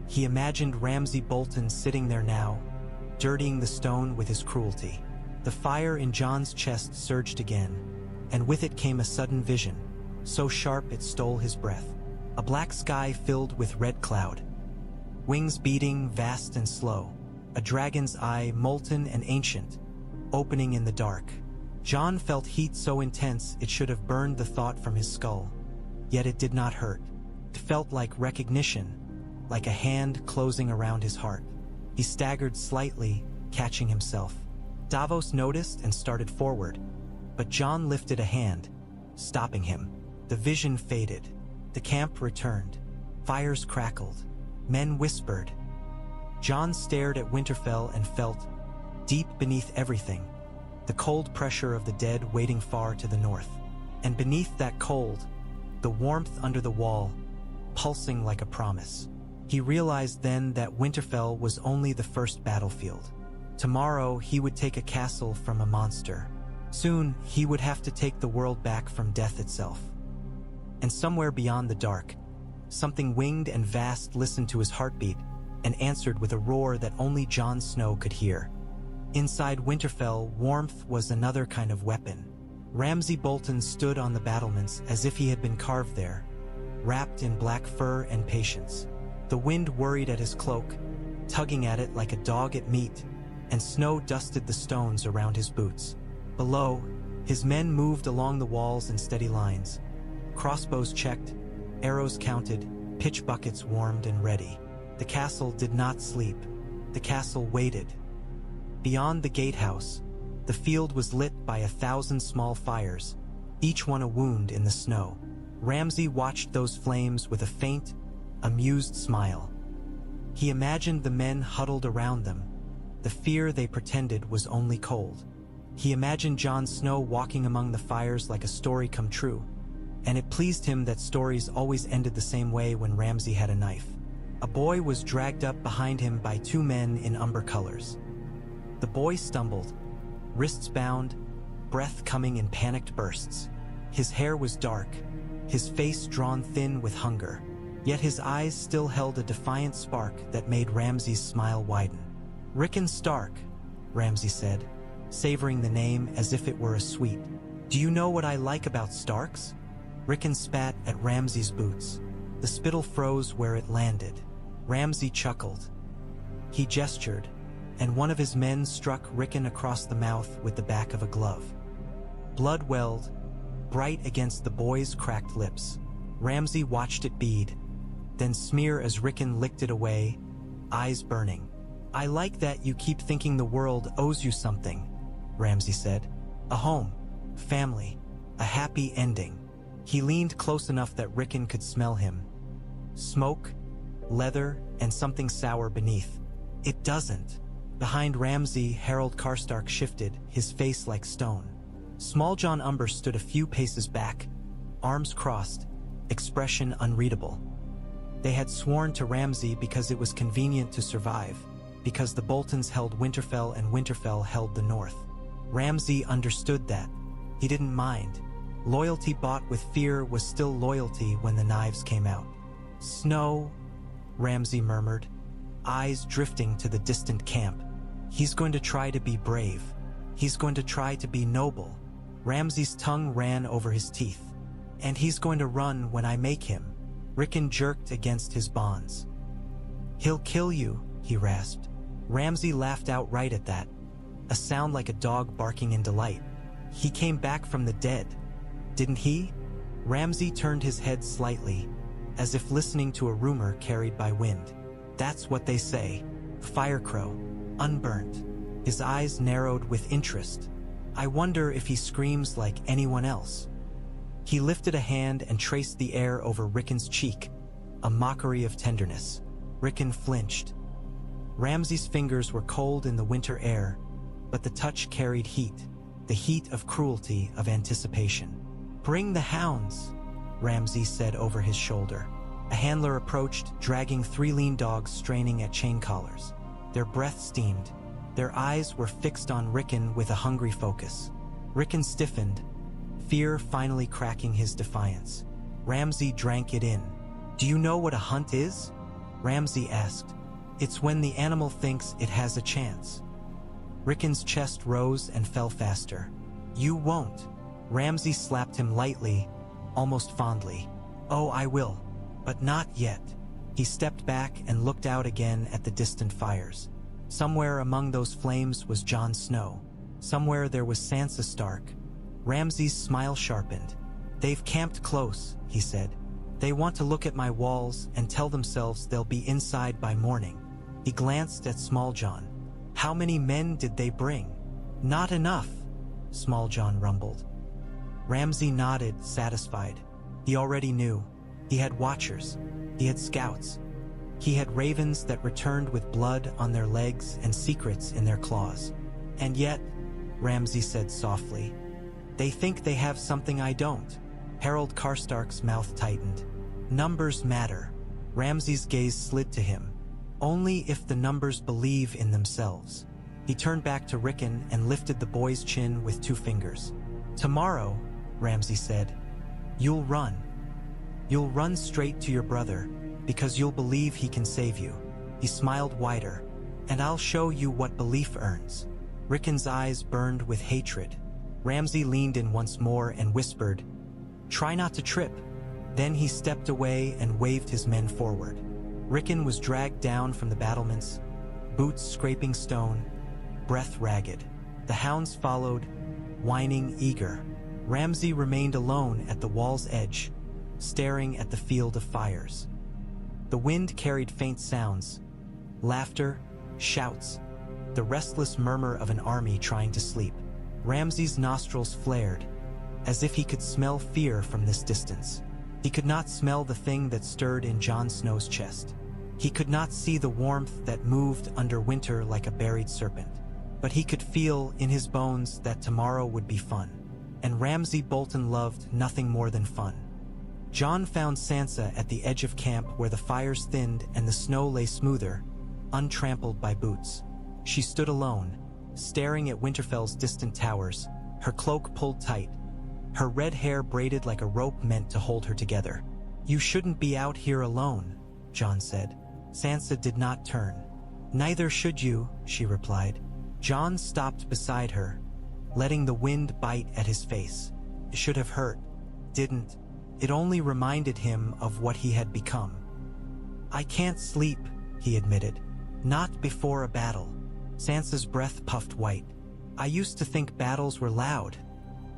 He imagined Ramsay Bolton sitting there now, dirtying the stone with his cruelty. The fire in Jon's chest surged again, and with it came a sudden vision, so sharp it stole his breath. A black sky filled with red cloud. Wings beating, vast and slow. A dragon's eye, molten and ancient, opening in the dark. Jon felt heat so intense it should have burned the thought from his skull. Yet it did not hurt. It felt like recognition, like a hand closing around his heart. He staggered slightly, catching himself. Davos noticed and started forward, but Jon lifted a hand, stopping him. The vision faded. The camp returned. Fires crackled. Men whispered. Jon stared at Winterfell and felt, deep beneath everything, the cold pressure of the dead waiting far to the north. And beneath that cold, the warmth under the wall, pulsing like a promise. He realized then that Winterfell was only the first battlefield. Tomorrow he would take a castle from a monster. Soon he would have to take the world back from death itself. And somewhere beyond the dark, something winged and vast listened to his heartbeat and answered with a roar that only Jon Snow could hear. Inside Winterfell, warmth was another kind of weapon. Ramsay Bolton stood on the battlements as if he had been carved there, wrapped in black fur and patience. The wind worried at his cloak, tugging at it like a dog at meat, and snow dusted the stones around his boots. Below, his men moved along the walls in steady lines. Crossbows checked, arrows counted, pitch buckets warmed and ready. The castle did not sleep. The castle waited. Beyond the gatehouse, the field was lit by 1,000 small fires, each one a wound in the snow. Ramsay watched those flames with a faint, amused smile. He imagined the men huddled around them. The fear they pretended was only cold. He imagined Jon Snow walking among the fires like a story come true, and it pleased him that stories always ended the same way when Ramsay had a knife. A boy was dragged up behind him by 2 men in umber colors. The boy stumbled, wrists bound, breath coming in panicked bursts. His hair was dark, his face drawn thin with hunger, yet his eyes still held a defiant spark that made Ramsay's smile widen. "Rickon Stark," Ramsay said, savoring the name as if it were a sweet. "Do you know what I like about Starks?" Rickon spat at Ramsay's boots. The spittle froze where it landed. Ramsay chuckled. He gestured, and one of his men struck Rickon across the mouth with the back of a glove. Blood welled, bright against the boy's cracked lips. Ramsay watched it bead, then smear as Rickon licked it away, eyes burning. "I like that you keep thinking the world owes you something," Ramsay said. "A home, family, a happy ending." He leaned close enough that Rickon could smell him. Smoke, leather, and something sour beneath. "It doesn't." Behind Ramsay, Harold Karstark shifted, his face like stone. Small John Umber stood a few paces back, arms crossed, expression unreadable. They had sworn to Ramsay because it was convenient to survive, because the Boltons held Winterfell and Winterfell held the North. Ramsay understood that. He didn't mind. Loyalty bought with fear was still loyalty when the knives came out. "Snow," Ramsay murmured, eyes drifting to the distant camp. "He's going to try to be brave. He's going to try to be noble." Ramsay's tongue ran over his teeth. "And he's going to run when I make him." Rickon jerked against his bonds. "He'll kill you," he rasped. Ramsay laughed outright at that, a sound like a dog barking in delight. "He came back from the dead, didn't he?" Ramsay turned his head slightly, as if listening to a rumor carried by wind. "That's what they say. Firecrow, unburnt." His eyes narrowed with interest. "I wonder if he screams like anyone else." He lifted a hand and traced the air over Rickon's cheek, a mockery of tenderness. Rickon flinched. Ramsay's fingers were cold in the winter air, but the touch carried heat, the heat of cruelty, of anticipation. "Bring the hounds," Ramsay said over his shoulder. A handler approached, dragging 3 lean dogs straining at chain collars. Their breath steamed. Their eyes were fixed on Rickon with a hungry focus. Rickon stiffened, fear finally cracking his defiance. Ramsay drank it in. "Do you know what a hunt is?" Ramsay asked. "It's when the animal thinks it has a chance." Rickon's chest rose and fell faster. "You won't." Ramsay slapped him lightly, almost fondly. "Oh, I will. But not yet." He stepped back and looked out again at the distant fires. Somewhere among those flames was Jon Snow. Somewhere there was Sansa Stark. Ramsay's smile sharpened. "They've camped close," he said. "They want to look at my walls and tell themselves they'll be inside by morning." He glanced at Small John. "How many men did they bring?" "Not enough," Small John rumbled. Ramsay nodded, satisfied. He already knew. He had watchers. He had scouts. He had ravens that returned with blood on their legs and secrets in their claws. "And yet," Ramsay said softly, "they think they have something I don't." Harold Karstark's mouth tightened. "Numbers matter." Ramsay's gaze slid to him. "Only if the numbers believe in themselves." He turned back to Rickon and lifted the boy's chin with 2 fingers. "Tomorrow," Ramsay said, "you'll run. You'll run straight to your brother, because you'll believe he can save you." He smiled wider. "And I'll show you what belief earns." Rickon's eyes burned with hatred. Ramsay leaned in once more and whispered, "Try not to trip." Then he stepped away and waved his men forward. Rickon was dragged down from the battlements, boots scraping stone, breath ragged. The hounds followed, whining eager. Ramsay remained alone at the wall's edge, staring at the field of fires. The wind carried faint sounds, laughter, shouts, the restless murmur of an army trying to sleep. Ramsay's nostrils flared, as if he could smell fear from this distance. He could not smell the thing that stirred in Jon Snow's chest. He could not see the warmth that moved under winter like a buried serpent. But he could feel in his bones that tomorrow would be fun. And Ramsay Bolton loved nothing more than fun. Jon found Sansa at the edge of camp where the fires thinned and the snow lay smoother, untrampled by boots. She stood alone, staring at Winterfell's distant towers, her cloak pulled tight, her red hair braided like a rope meant to hold her together. "You shouldn't be out here alone," Jon said. Sansa did not turn. "Neither should you," she replied. Jon stopped beside her, letting the wind bite at his face. It should have hurt, didn't. It only reminded him of what he had become. "I can't sleep," he admitted. "Not before a battle." Sansa's breath puffed white. "I used to think battles were loud,"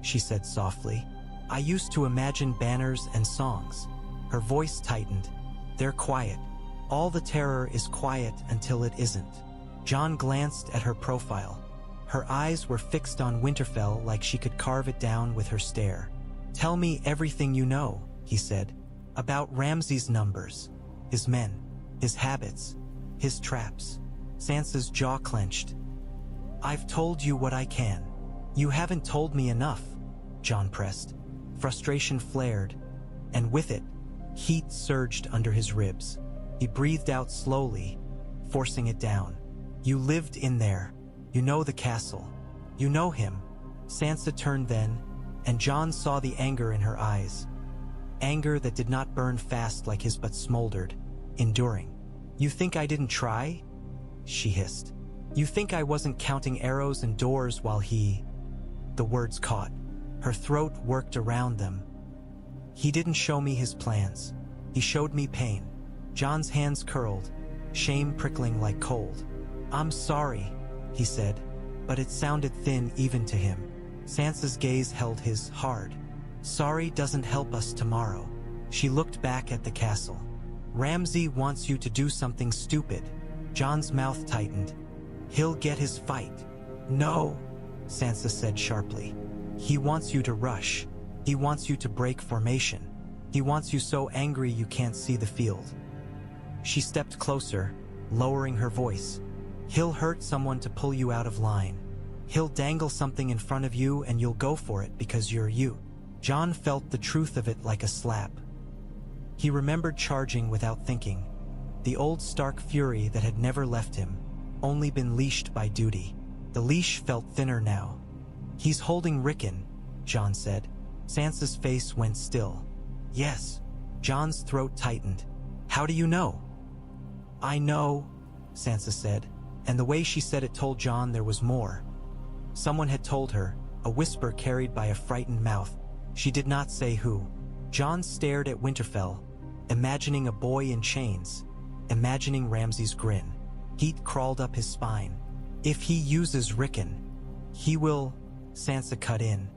she said softly. "I used to imagine banners and songs." Her voice tightened. "They're quiet. All the terror is quiet until it isn't." Jon glanced at her profile. Her eyes were fixed on Winterfell like she could carve it down with her stare. "Tell me everything you know," he said, "about Ramsay's numbers, his men, his habits, his traps." Sansa's jaw clenched. "I've told you what I can." "You haven't told me enough," Jon pressed. Frustration flared, and with it, heat surged under his ribs. He breathed out slowly, forcing it down. "You lived in there. You know the castle. You know him." Sansa turned then, and Jon saw the anger in her eyes. Anger that did not burn fast like his but smoldered, enduring. "You think I didn't try?" she hissed. "You think I wasn't counting arrows and doors while he—" The words caught. Her throat worked around them. "He didn't show me his plans. He showed me pain." Jon's hands curled, shame prickling like cold. "I'm sorry," he said, but it sounded thin even to him. Sansa's gaze held his hard. "Sorry doesn't help us tomorrow." She looked back at the castle. "Ramsay wants you to do something stupid." Jon's mouth tightened. "He'll get his fight." "No," Sansa said sharply. "He wants you to rush. He wants you to break formation. He wants you so angry you can't see the field." She stepped closer, lowering her voice. "He'll hurt someone to pull you out of line. He'll dangle something in front of you and you'll go for it because you're you." Jon felt the truth of it like a slap. He remembered charging without thinking, the old stark fury that had never left him, only been leashed by duty. The leash felt thinner now. "He's holding Rickon," Jon said. Sansa's face went still. "Yes." Jon's throat tightened. "How do you know?" "I know," Sansa said, and the way she said it told Jon there was more. Someone had told her, a whisper carried by a frightened mouth. She did not say who. Jon stared at Winterfell, imagining a boy in chains, imagining Ramsay's grin. Heat crawled up his spine. "If he uses Rickon, he will," Sansa cut in.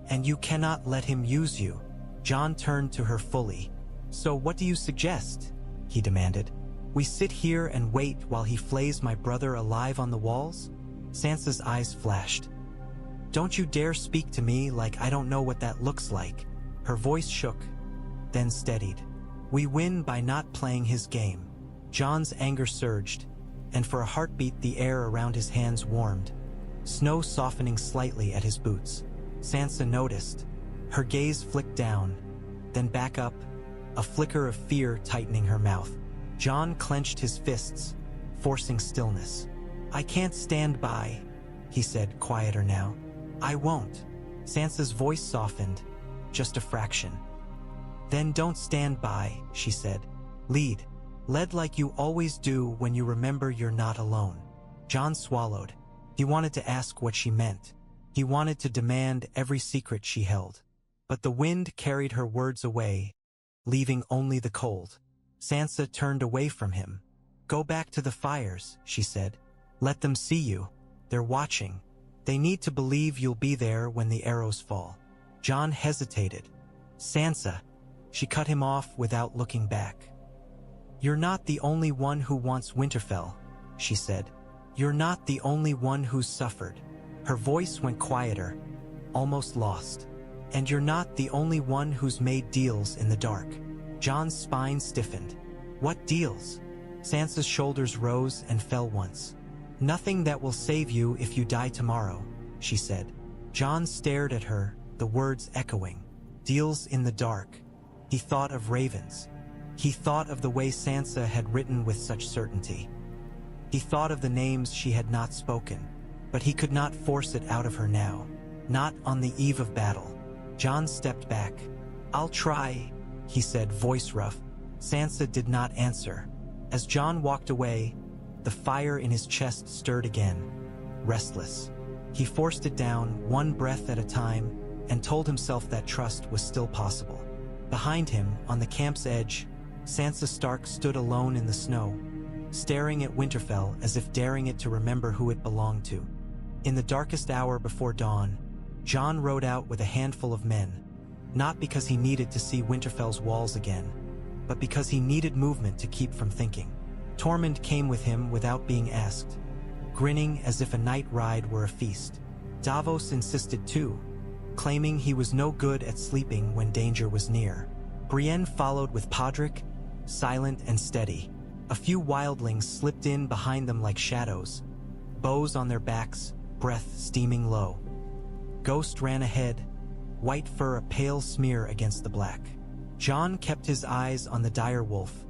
"And you cannot let him use you." Jon turned to her fully. "So what do you suggest?" he demanded. "We sit here and wait while he flays my brother alive on the walls?" Sansa's eyes flashed. "Don't you dare speak to me like I don't know what that looks like." Her voice shook, then steadied. "We win by not playing his game." Jon's anger surged, and for a heartbeat the air around his hands warmed, snow softening slightly at his boots. Sansa noticed. Her gaze flicked down, then back up, a flicker of fear tightening her mouth. Jon clenched his fists, forcing stillness. "I can't stand by," he said, quieter now. "I won't." Sansa's voice softened, just a fraction. "Then don't stand by," she said. "Lead. Lead like you always do when you remember you're not alone." Jon swallowed. He wanted to ask what she meant. He wanted to demand every secret she held. But the wind carried her words away, leaving only the cold. Sansa turned away from him. "Go back to the fires," she said. "Let them see you. They're watching. They need to believe you'll be there when the arrows fall." Jon hesitated. "Sansa," she cut him off without looking back. "You're not the only one who wants Winterfell," she said. "You're not the only one who's suffered." Her voice went quieter, almost lost. "And you're not the only one who's made deals in the dark." Jon's spine stiffened. "What deals?" Sansa's shoulders rose and fell once. "Nothing that will save you if you die tomorrow," she said. Jon stared at her, the words echoing. Deals in the dark. He thought of ravens. He thought of the way Sansa had written with such certainty. He thought of the names she had not spoken, but he could not force it out of her now. Not on the eve of battle. Jon stepped back. "I'll try," he said, voice rough. Sansa did not answer. As Jon walked away, the fire in his chest stirred again, restless. He forced it down, one breath at a time, and told himself that trust was still possible. Behind him, on the camp's edge, Sansa Stark stood alone in the snow, staring at Winterfell as if daring it to remember who it belonged to. In the darkest hour before dawn, Jon rode out with a handful of men, not because he needed to see Winterfell's walls again, but because he needed movement to keep from thinking. Tormund came with him without being asked, grinning as if a night ride were a feast. Davos insisted too, claiming he was no good at sleeping when danger was near. Brienne followed with Podrick, silent and steady. A few wildlings slipped in behind them like shadows, bows on their backs, breath steaming low. Ghost ran ahead, white fur a pale smear against the black. Jon kept his eyes on the dire wolf,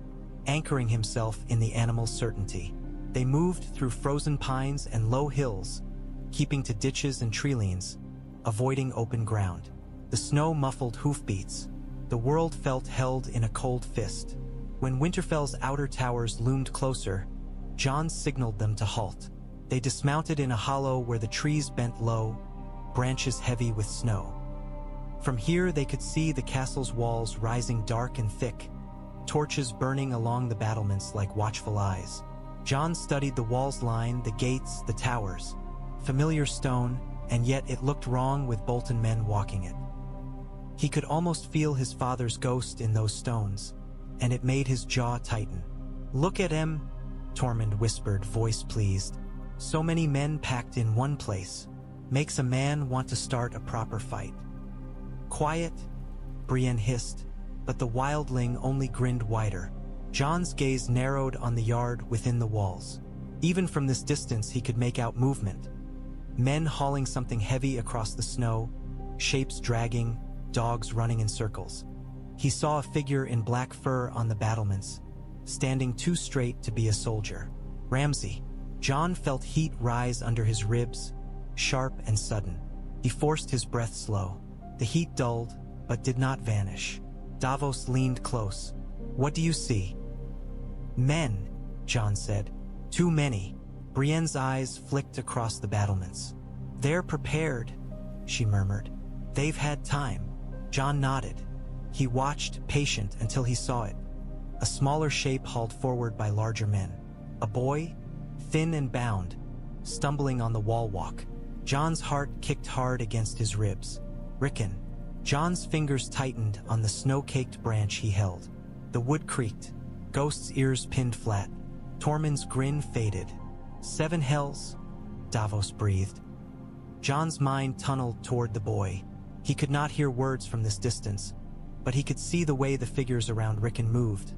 anchoring himself in the animal's certainty. They moved through frozen pines and low hills, keeping to ditches and treelines, avoiding open ground. The snow muffled hoofbeats. The world felt held in a cold fist. When Winterfell's outer towers loomed closer, Jon signaled them to halt. They dismounted in a hollow where the trees bent low, branches heavy with snow. From here they could see the castle's walls rising dark and thick, torches burning along the battlements like watchful eyes. Jon studied the walls line, the gates, the towers. Familiar stone, and yet it looked wrong with Bolton men walking it. He could almost feel his father's ghost in those stones, and it made his jaw tighten. "Look at him," Tormund whispered, voice pleased. "So many men packed in one place. Makes a man want to start a proper fight." "Quiet," Brienne hissed, but the wildling only grinned wider. Jon's gaze narrowed on the yard within the walls. Even from this distance he could make out movement. Men hauling something heavy across the snow, shapes dragging, dogs running in circles. He saw a figure in black fur on the battlements, standing too straight to be a soldier. Ramsay. Jon felt heat rise under his ribs, sharp and sudden. He forced his breath slow. The heat dulled, but did not vanish. Davos leaned close. "What do you see?" "Men," Jon said. "Too many." Brienne's eyes flicked across the battlements. "They're prepared," she murmured. "They've had time." Jon nodded. He watched, patient, until he saw it. A smaller shape hauled forward by larger men. A boy, thin and bound, stumbling on the wall walk. Jon's heart kicked hard against his ribs. Rickon. Jon's fingers tightened on the snow-caked branch he held. The wood creaked. Ghost's ears pinned flat. Tormund's grin faded. "7 hells," Davos breathed. Jon's mind tunneled toward the boy. He could not hear words from this distance, but he could see the way the figures around Rickon moved,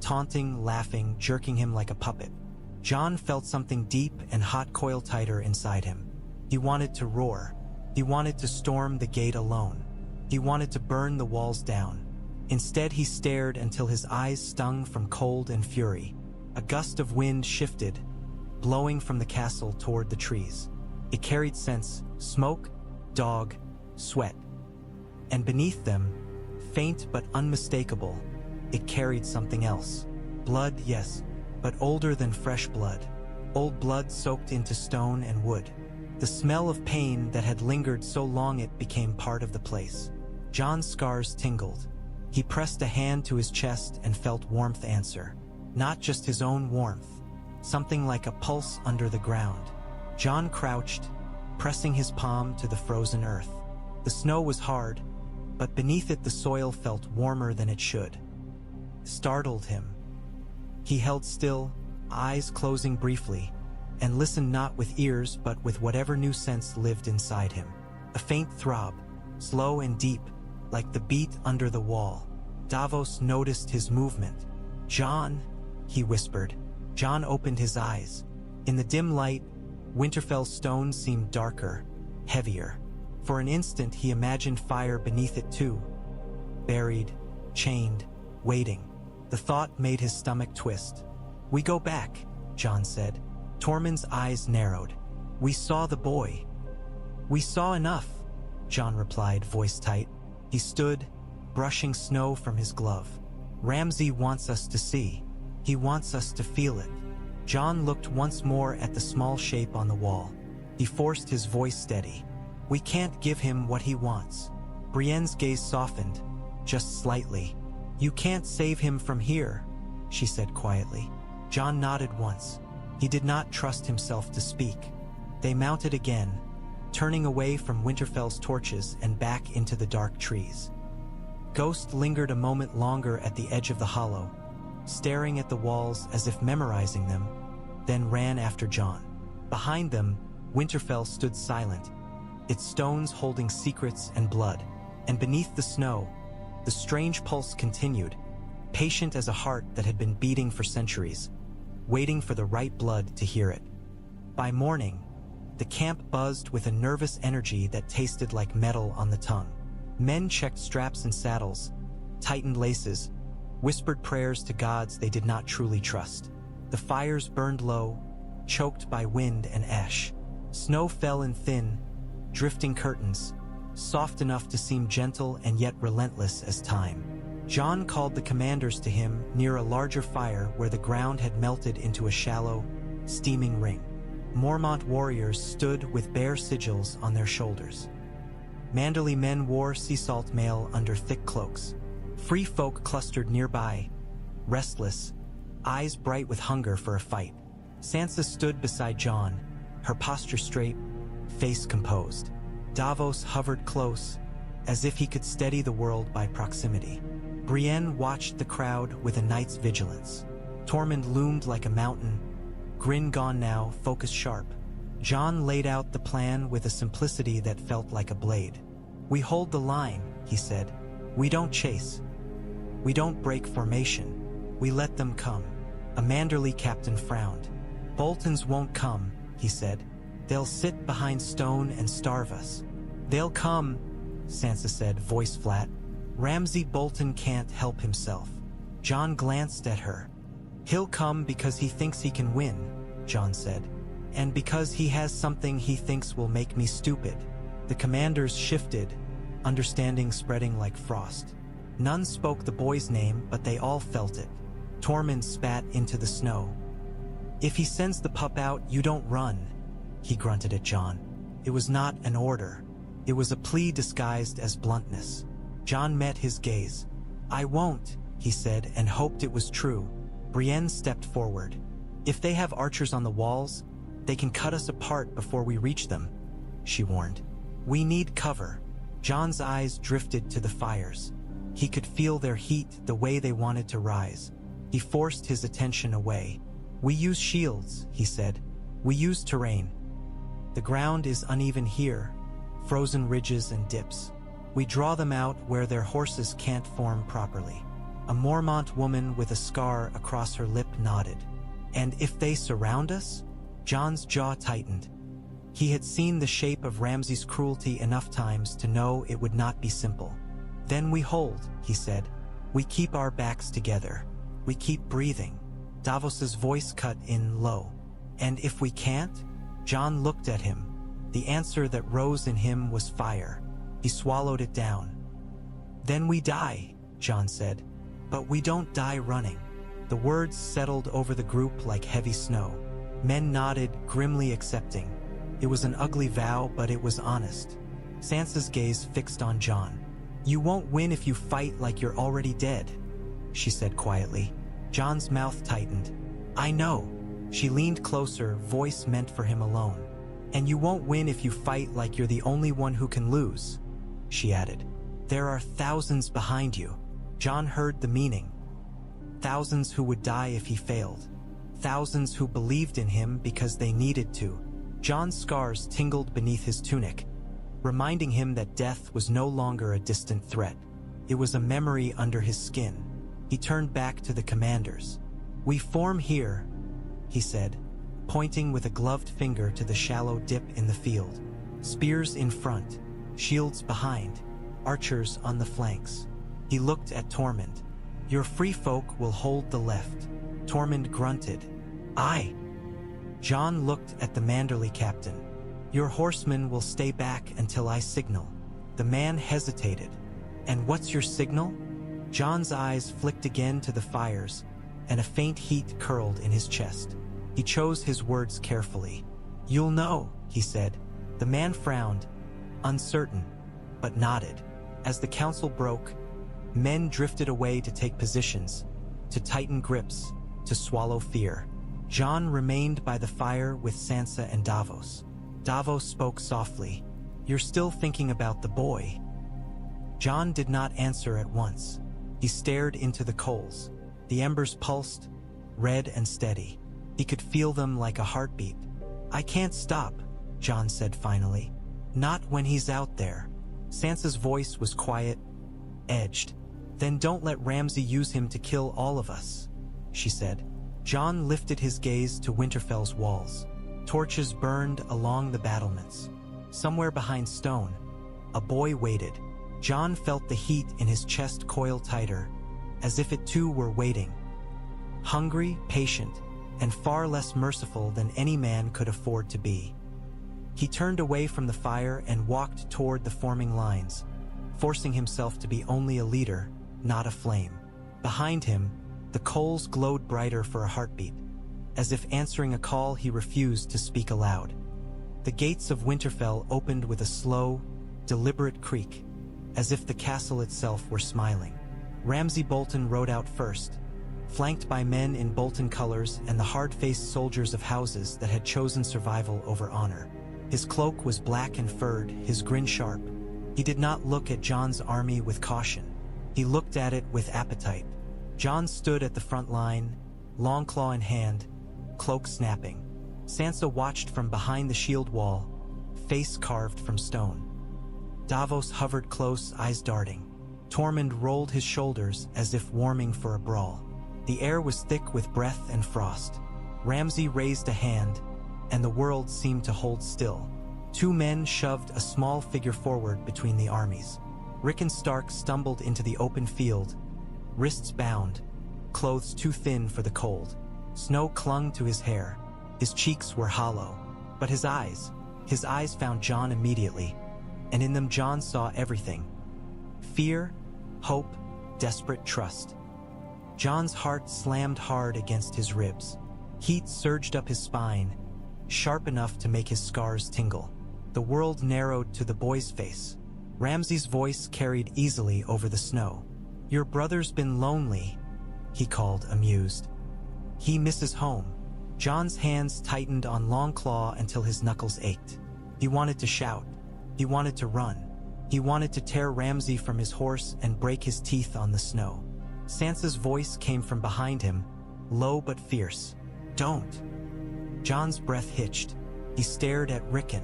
taunting, laughing, jerking him like a puppet. Jon felt something deep and hot coil tighter inside him. He wanted to roar. He wanted to storm the gate alone. He wanted to burn the walls down. Instead, he stared until his eyes stung from cold and fury. A gust of wind shifted, blowing from the castle toward the trees. It carried scents: smoke, dog, sweat. And beneath them, faint but unmistakable, it carried something else. Blood, yes, but older than fresh blood. Old blood soaked into stone and wood. The smell of pain that had lingered so long it became part of the place. Jon's scars tingled. He pressed a hand to his chest and felt warmth answer. Not just his own warmth. Something like a pulse under the ground. Jon crouched, pressing his palm to the frozen earth. The snow was hard, but beneath it the soil felt warmer than it should. Startled him. He held still, eyes closing briefly, and listened not with ears but with whatever new sense lived inside him. A faint throb, slow and deep, like the beat under the wall. Davos noticed his movement. "Jon," he whispered. Jon opened his eyes. In the dim light, Winterfell's stone seemed darker, heavier. For an instant he imagined fire beneath it too. Buried, chained, waiting. The thought made his stomach twist. "We go back," Jon said. Tormund's eyes narrowed. "We saw the boy." "We saw enough," Jon replied, voice tight. He stood, brushing snow from his glove. "Ramsay wants us to see. He wants us to feel it." Jon looked once more at the small shape on the wall. He forced his voice steady. "We can't give him what he wants." Brienne's gaze softened, just slightly. "You can't save him from here," she said quietly. Jon nodded once. He did not trust himself to speak. They mounted again, turning away from Winterfell's torches and back into the dark trees. Ghost lingered a moment longer at the edge of the hollow, staring at the walls as if memorizing them, then ran after Jon. Behind them, Winterfell stood silent, its stones holding secrets and blood, and beneath the snow, the strange pulse continued, patient as a heart that had been beating for centuries, waiting for the right blood to hear it. By morning, the camp buzzed with a nervous energy that tasted like metal on the tongue. Men checked straps and saddles, tightened laces, whispered prayers to gods they did not truly trust. The fires burned low, choked by wind and ash. Snow fell in thin, drifting curtains, soft enough to seem gentle and yet relentless as time. Jon called the commanders to him near a larger fire where the ground had melted into a shallow, steaming ring. Mormont warriors stood with bare sigils on their shoulders. Manderly men wore sea salt mail under thick cloaks. Free folk clustered nearby, restless, eyes bright with hunger for a fight. Sansa stood beside Jon, her posture straight, face composed. Davos hovered close, as if he could steady the world by proximity. Brienne watched the crowd with a knight's vigilance. Tormund loomed like a mountain, grin gone now, focus sharp. Jon laid out the plan with a simplicity that felt like a blade. "We hold the line," he said. "We don't chase. We don't break formation. We let them come." A Manderly captain frowned. "Boltons won't come," he said. "They'll sit behind stone and starve us." "They'll come," Sansa said, voice flat. "Ramsay Bolton can't help himself." Jon glanced at her. "He'll come because he thinks he can win," Jon said. "And because he has something he thinks will make me stupid." The commanders shifted, understanding spreading like frost. None spoke the boy's name, but they all felt it. Tormund spat into the snow. "If he sends the pup out, you don't run," he grunted at Jon. It was not an order. It was a plea disguised as bluntness. Jon met his gaze. "I won't," he said, and hoped it was true. Brienne stepped forward. "If they have archers on the walls, they can cut us apart before we reach them," she warned. "We need cover." Jon's eyes drifted to the fires. He could feel their heat, the way they wanted to rise. He forced his attention away. "We use shields," he said. "We use terrain. The ground is uneven here, frozen ridges and dips. We draw them out where their horses can't form properly." A Mormont woman with a scar across her lip nodded. "And if they surround us?" Jon's jaw tightened. He had seen the shape of Ramsay's cruelty enough times to know it would not be simple. "Then we hold," he said. "We keep our backs together. We keep breathing." Davos's voice cut in low. "And if we can't?" Jon looked at him. The answer that rose in him was fire. He swallowed it down. "Then we die," Jon said. "But we don't die running." The words settled over the group like heavy snow. Men nodded, grimly accepting. It was an ugly vow, but it was honest. Sansa's gaze fixed on Jon. "You won't win if you fight like you're already dead," she said quietly. Jon's mouth tightened. "I know." She leaned closer, voice meant for him alone. "And you won't win if you fight like you're the only one who can lose," she added. "There are thousands behind you." Jon heard the meaning. Thousands who would die if he failed. Thousands who believed in him because they needed to. Jon's scars tingled beneath his tunic, reminding him that death was no longer a distant threat. It was a memory under his skin. He turned back to the commanders. "We form here," he said, pointing with a gloved finger to the shallow dip in the field. "Spears in front, shields behind, archers on the flanks." He looked at Tormund. "Your free folk will hold the left." Tormund grunted. "Aye." Jon looked at the Manderly captain. "Your horsemen will stay back until I signal." The man hesitated. "And what's your signal?" Jon's eyes flicked again to the fires, and a faint heat curled in his chest. He chose his words carefully. "You'll know," he said. The man frowned, uncertain, but nodded. As the council broke, men drifted away to take positions, to tighten grips, to swallow fear. Jon remained by the fire with Sansa and Davos. Davos spoke softly. "You're still thinking about the boy." Jon did not answer at once. He stared into the coals. The embers pulsed, red and steady. He could feel them like a heartbeat. "I can't stop," Jon said finally. "Not when he's out there." Sansa's voice was quiet, edged. "Then don't let Ramsay use him to kill all of us," she said. Jon lifted his gaze to Winterfell's walls. Torches burned along the battlements. Somewhere behind stone, a boy waited. Jon felt the heat in his chest coil tighter, as if it too were waiting. Hungry, patient, and far less merciful than any man could afford to be. He turned away from the fire and walked toward the forming lines, forcing himself to be only a leader, not a flame. Behind him, the coals glowed brighter for a heartbeat. As if answering a call he refused to speak aloud. The gates of Winterfell opened with a slow, deliberate creak, as if the castle itself were smiling. Ramsay Bolton rode out first, flanked by men in Bolton colors and the hard-faced soldiers of houses that had chosen survival over honor. His cloak was black and furred, his grin sharp. He did not look at Jon's army with caution. He looked at it with appetite. Jon stood at the front line, longclaw in hand, cloak snapping. Sansa watched from behind the shield wall, face carved from stone. Davos hovered close, eyes darting. Tormund rolled his shoulders as if warming for a brawl. The air was thick with breath and frost. Ramsay raised a hand, and the world seemed to hold still. Two men shoved a small figure forward between the armies. Rickon Stark stumbled into the open field, wrists bound, clothes too thin for the cold. Snow clung to his hair. His cheeks were hollow. But his eyes found Jon immediately, and in them Jon saw everything. Fear, hope, desperate trust. Jon's heart slammed hard against his ribs. Heat surged up his spine, sharp enough to make his scars tingle. The world narrowed to the boy's face. Ramsay's voice carried easily over the snow. "Your brother's been lonely," he called, amused. "He misses home." Jon's hands tightened on Longclaw until his knuckles ached. He wanted to shout. He wanted to run. He wanted to tear Ramsay from his horse and break his teeth on the snow. Sansa's voice came from behind him, low but fierce. "Don't." Jon's breath hitched. He stared at Rickon.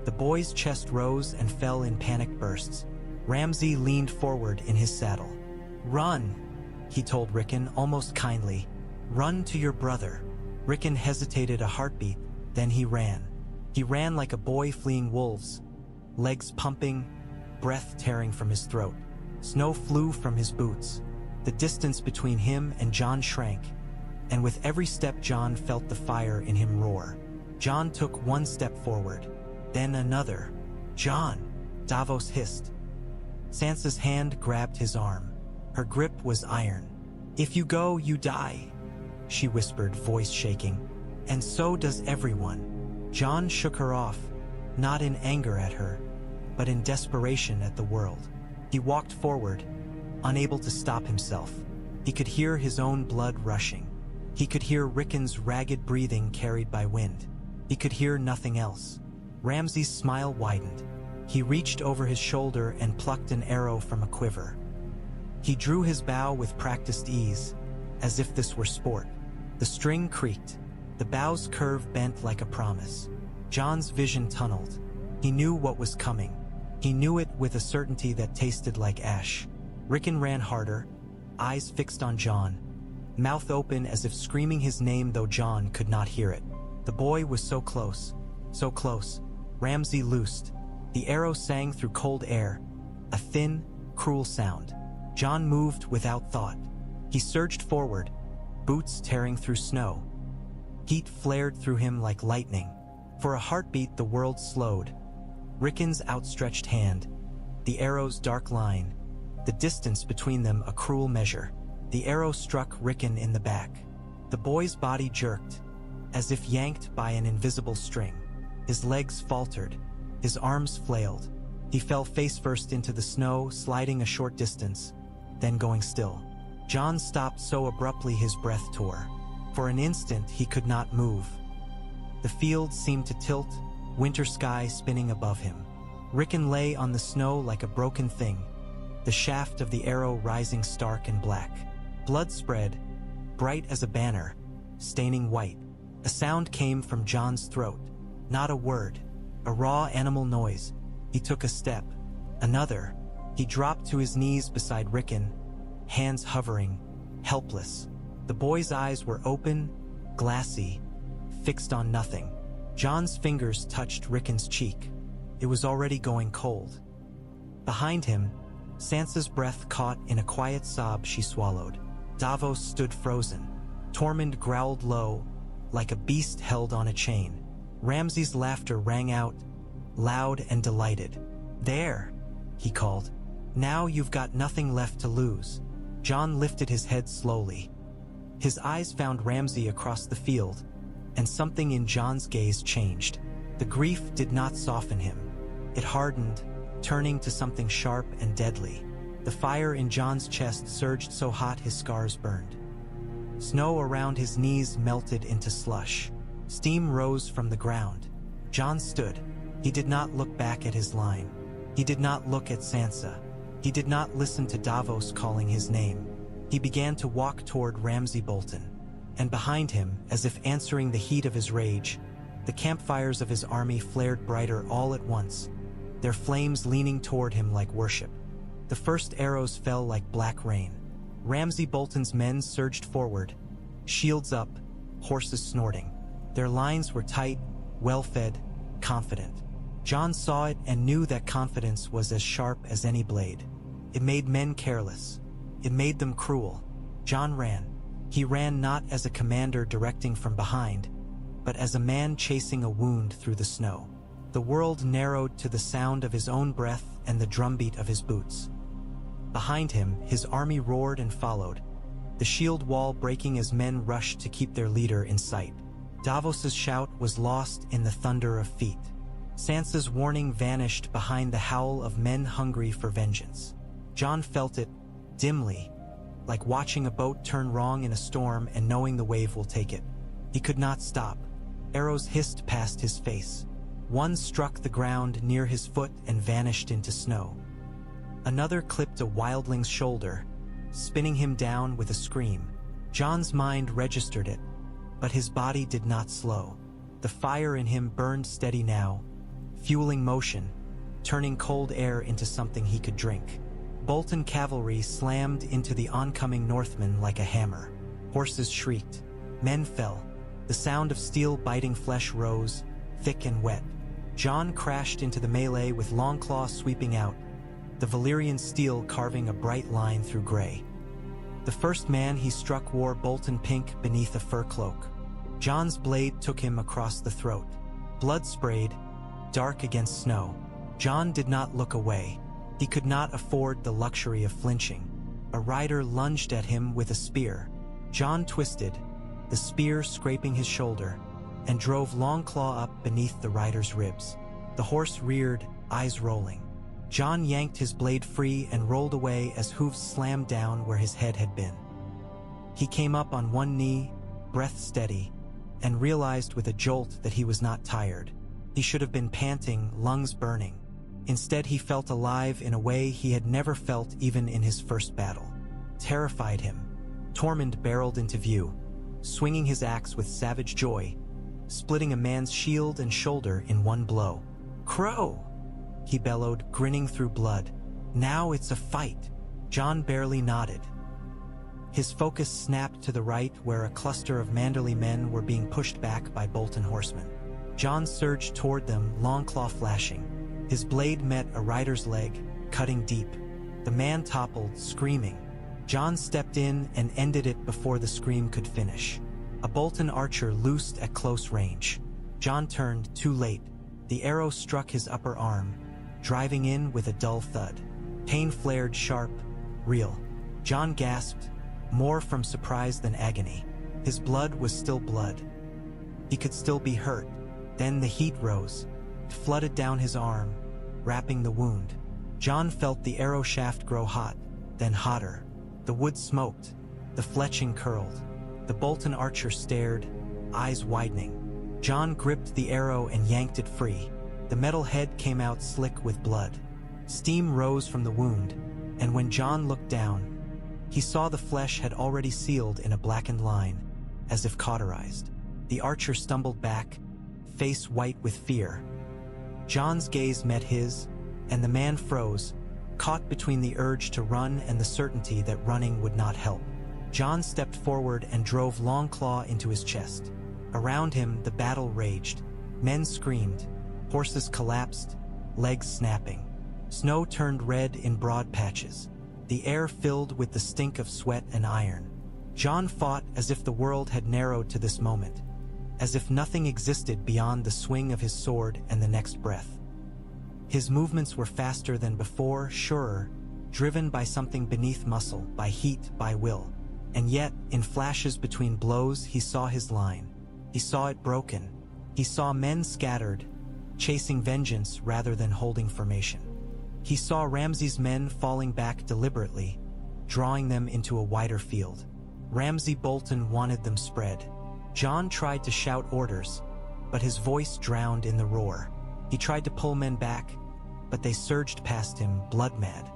The boy's chest rose and fell in panic bursts. Ramsay leaned forward in his saddle. "Run," he told Rickon almost kindly. "Run to your brother." Rickon hesitated a heartbeat, then he ran. He ran like a boy fleeing wolves, legs pumping, breath tearing from his throat. Snow flew from his boots. The distance between him and Jon shrank, and with every step Jon felt the fire in him roar. Jon took one step forward, then another. "Jon!" Davos hissed. Sansa's hand grabbed his arm. Her grip was iron. "If you go, you die," she whispered, voice shaking. "And so does everyone." Jon shook her off, not in anger at her, but in desperation at the world. He walked forward, unable to stop himself. He could hear his own blood rushing. He could hear Rickon's ragged breathing carried by wind. He could hear nothing else. Ramsay's smile widened. He reached over his shoulder and plucked an arrow from a quiver. He drew his bow with practiced ease, as if this were sport. The string creaked. The bow's curve bent like a promise. Jon's vision tunneled. He knew what was coming. He knew it with a certainty that tasted like ash. Rickon ran harder, eyes fixed on Jon, mouth open as if screaming his name though Jon could not hear it. The boy was so close, so close. Ramsay loosed. The arrow sang through cold air, a thin, cruel sound. Jon moved without thought. He surged forward, boots tearing through snow. Heat flared through him like lightning. For a heartbeat the world slowed. Rickon's outstretched hand, the arrow's dark line, the distance between them a cruel measure. The arrow struck Rickon in the back. The boy's body jerked, as if yanked by an invisible string. His legs faltered, his arms flailed. He fell face first into the snow, sliding a short distance, then going still. Jon stopped so abruptly his breath tore. For an instant he could not move. The field seemed to tilt, winter sky spinning above him. Rickon lay on the snow like a broken thing, the shaft of the arrow rising stark and black. Blood spread, bright as a banner, staining white. A sound came from Jon's throat, not a word, a raw animal noise. He took a step, another. He dropped to his knees beside Rickon, hands hovering, helpless. The boy's eyes were open, glassy, fixed on nothing. Jon's fingers touched Rickon's cheek. It was already going cold. Behind him, Sansa's breath caught in a quiet sob she swallowed. Davos stood frozen. Tormund growled low, like a beast held on a chain. Ramsay's laughter rang out, loud and delighted. "There," he called. "Now you've got nothing left to lose." Jon lifted his head slowly. His eyes found Ramsay across the field, and something in Jon's gaze changed. The grief did not soften him. It hardened, turning to something sharp and deadly. The fire in Jon's chest surged so hot his scars burned. Snow around his knees melted into slush. Steam rose from the ground. Jon stood. He did not look back at his line. He did not look at Sansa. He did not listen to Davos calling his name. He began to walk toward Ramsay Bolton. And behind him, as if answering the heat of his rage, the campfires of his army flared brighter all at once, their flames leaning toward him like worship. The first arrows fell like black rain. Ramsay Bolton's men surged forward, shields up, horses snorting. Their lines were tight, well-fed, confident. Jon saw it and knew that confidence was as sharp as any blade. It made men careless. It made them cruel. Jon ran. He ran not as a commander directing from behind, but as a man chasing a wound through the snow. The world narrowed to the sound of his own breath and the drumbeat of his boots. Behind him, his army roared and followed, the shield wall breaking as men rushed to keep their leader in sight. Davos's shout was lost in the thunder of feet. Sansa's warning vanished behind the howl of men hungry for vengeance. Jon felt it, dimly, like watching a boat turn wrong in a storm and knowing the wave will take it. He could not stop. Arrows hissed past his face. One struck the ground near his foot and vanished into snow. Another clipped a wildling's shoulder, spinning him down with a scream. Jon's mind registered it, but his body did not slow. The fire in him burned steady now, fueling motion, turning cold air into something he could drink. Bolton cavalry slammed into the oncoming Northmen like a hammer. Horses shrieked. Men fell. The sound of steel biting flesh rose, thick and wet. Jon crashed into the melee with Longclaw sweeping out, the Valyrian steel carving a bright line through gray. The first man he struck wore Bolton pink beneath a fur cloak. Jon's blade took him across the throat. Blood sprayed, dark against snow. Jon did not look away. He could not afford the luxury of flinching. A rider lunged at him with a spear. Jon twisted, the spear scraping his shoulder, and drove Longclaw up beneath the rider's ribs. The horse reared, eyes rolling. Jon yanked his blade free and rolled away as hooves slammed down where his head had been. He came up on one knee, breath steady, and realized with a jolt that he was not tired. He should have been panting, lungs burning. Instead, he felt alive in a way he had never felt even in his first battle. Terrified him. Tormund barreled into view, swinging his axe with savage joy, splitting a man's shield and shoulder in one blow. "Crow!" he bellowed, grinning through blood. "Now it's a fight." Jon barely nodded. His focus snapped to the right where a cluster of Manderly men were being pushed back by Bolton horsemen. Jon surged toward them, longclaw flashing. His blade met a rider's leg, cutting deep. The man toppled, screaming. Jon stepped in and ended it before the scream could finish. A Bolton archer loosed at close range. Jon turned, too late. The arrow struck his upper arm, driving in with a dull thud. Pain flared sharp, real. Jon gasped, more from surprise than agony. His blood was still blood. He could still be hurt. Then the heat rose, flooded down his arm, wrapping the wound. Jon felt the arrow shaft grow hot, then hotter. The wood smoked, the fletching curled. The Bolton archer stared, eyes widening. Jon gripped the arrow and yanked it free. The metal head came out slick with blood. Steam rose from the wound, and when Jon looked down, he saw the flesh had already sealed in a blackened line, as if cauterized. The archer stumbled back, face white with fear. Jon's gaze met his, and the man froze, caught between the urge to run and the certainty that running would not help. Jon stepped forward and drove Longclaw into his chest. Around him, the battle raged. Men screamed, horses collapsed, legs snapping. Snow turned red in broad patches. The air filled with the stink of sweat and iron. Jon fought as if the world had narrowed to this moment, as if nothing existed beyond the swing of his sword and the next breath. His movements were faster than before, surer, driven by something beneath muscle, by heat, by will. And yet, in flashes between blows, he saw his line. He saw it broken. He saw men scattered, chasing vengeance rather than holding formation. He saw Ramsay's men falling back deliberately, drawing them into a wider field. Ramsay Bolton wanted them spread. Jon tried to shout orders, but his voice drowned in the roar. He tried to pull men back, but they surged past him, blood-mad.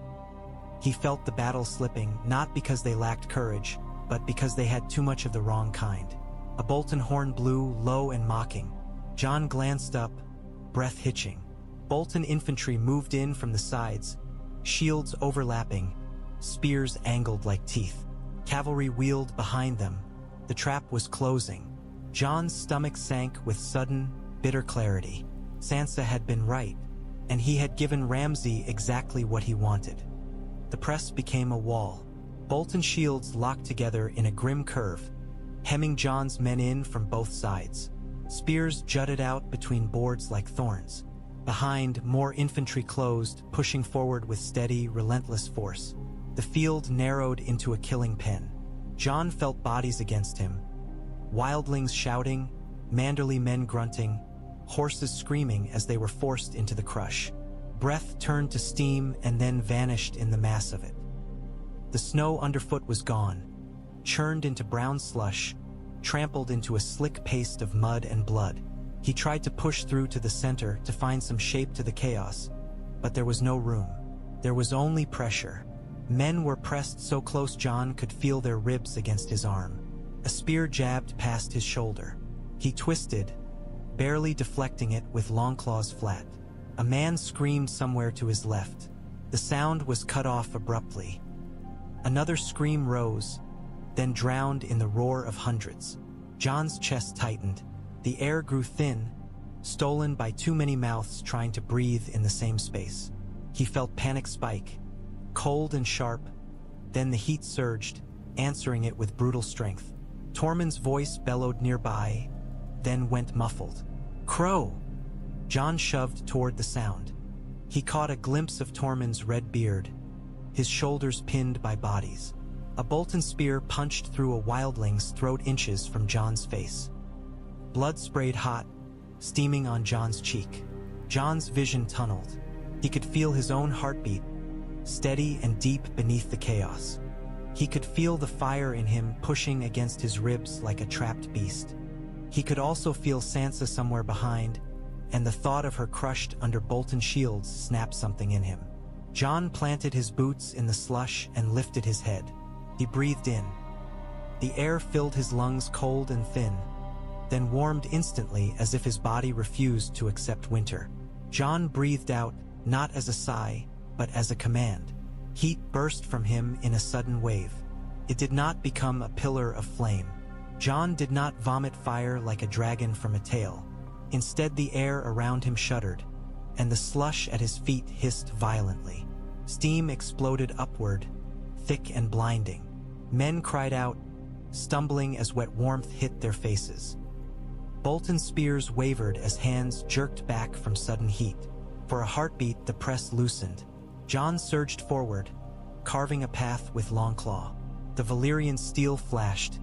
He felt the battle slipping, not because they lacked courage, but because they had too much of the wrong kind. A Bolton horn blew, low and mocking. Jon glanced up, breath hitching. Bolton infantry moved in from the sides, shields overlapping, spears angled like teeth. Cavalry wheeled behind them. The trap was closing. Jon's stomach sank with sudden, bitter clarity. Sansa had been right, and he had given Ramsay exactly what he wanted. The press became a wall. Bolton shields locked together in a grim curve, hemming Jon's men in from both sides. Spears jutted out between boards like thorns. Behind, more infantry closed, pushing forward with steady, relentless force. The field narrowed into a killing pen. Jon felt bodies against him. Wildlings shouting, Manderly men grunting, horses screaming as they were forced into the crush. Breath turned to steam and then vanished in the mass of it. The snow underfoot was gone, churned into brown slush, trampled into a slick paste of mud and blood. He tried to push through to the center to find some shape to the chaos, but there was no room. There was only pressure. Men were pressed so close Jon could feel their ribs against his arm. A spear jabbed past his shoulder. He twisted, barely deflecting it with Longclaw's flat. A man screamed somewhere to his left. The sound was cut off abruptly. Another scream rose, then drowned in the roar of hundreds. Jon's chest tightened. The air grew thin, stolen by too many mouths trying to breathe in the same space. He felt panic spike, cold and sharp, then the heat surged, answering it with brutal strength. Tormund's voice bellowed nearby, then went muffled. "Crow!" Jon shoved toward the sound. He caught a glimpse of Tormund's red beard, his shoulders pinned by bodies. A Bolton spear punched through a wildling's throat inches from Jon's face. Blood sprayed hot, steaming on Jon's cheek. Jon's vision tunneled. He could feel his own heartbeat, steady and deep beneath the chaos. He could feel the fire in him pushing against his ribs like a trapped beast. He could also feel Sansa somewhere behind, and the thought of her crushed under Bolton shields snapped something in him. Jon planted his boots in the slush and lifted his head. He breathed in. The air filled his lungs cold and thin, then warmed instantly as if his body refused to accept winter. Jon breathed out, not as a sigh, but as a command. Heat burst from him in a sudden wave. It did not become a pillar of flame. Jon did not vomit fire like a dragon from a tail. Instead, the air around him shuddered, and the slush at his feet hissed violently. Steam exploded upward, thick and blinding. Men cried out, stumbling as wet warmth hit their faces. Bolton's spears wavered as hands jerked back from sudden heat. For a heartbeat, the press loosened. Jon surged forward, carving a path with Longclaw. The Valyrian steel flashed,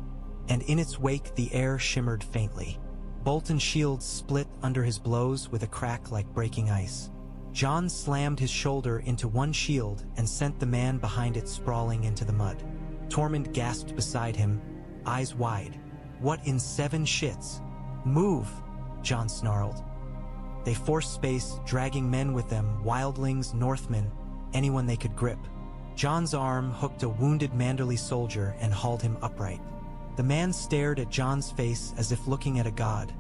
and in its wake the air shimmered faintly. Bolton's shield split under his blows with a crack like breaking ice. Jon slammed his shoulder into one shield and sent the man behind it sprawling into the mud. Tormund gasped beside him, eyes wide. "What in seven shits? Move!" Jon snarled. They forced space, dragging men with them, wildlings, Northmen, anyone they could grip. Jon's arm hooked a wounded Manderly soldier and hauled him upright. The man stared at Jon's face as if looking at a god,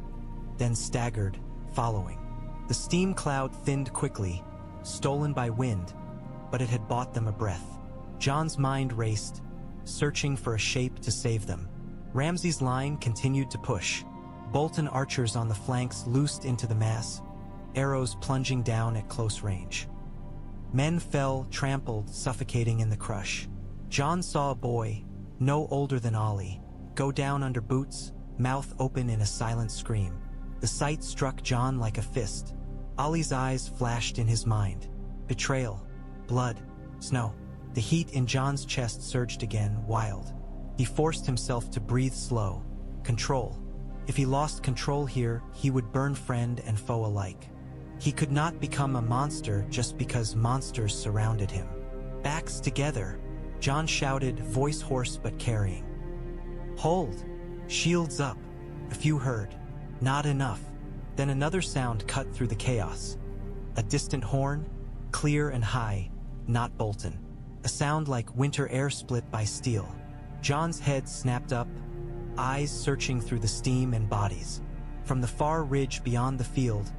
then staggered, following. The steam cloud thinned quickly, stolen by wind, but it had bought them a breath. Jon's mind raced, searching for a shape to save them. Ramsay's line continued to push. Bolton archers on the flanks loosed into the mass, arrows plunging down at close range. Men fell, trampled, suffocating in the crush. Jon saw a boy, no older than Ollie, go down under boots, mouth open in a silent scream. The sight struck Jon like a fist. Ollie's eyes flashed in his mind. Betrayal, blood, snow. The heat in Jon's chest surged again, wild. He forced himself to breathe slow. Control. If he lost control here, he would burn friend and foe alike. He could not become a monster just because monsters surrounded him. Backs together, Jon shouted, voice hoarse but carrying. Hold! Shields up! A few heard. Not enough. Then another sound cut through the chaos. A distant horn, clear and high, not Bolton. A sound like winter air split by steel. Jon's head snapped up, eyes searching through the steam and bodies. From the far ridge beyond the field,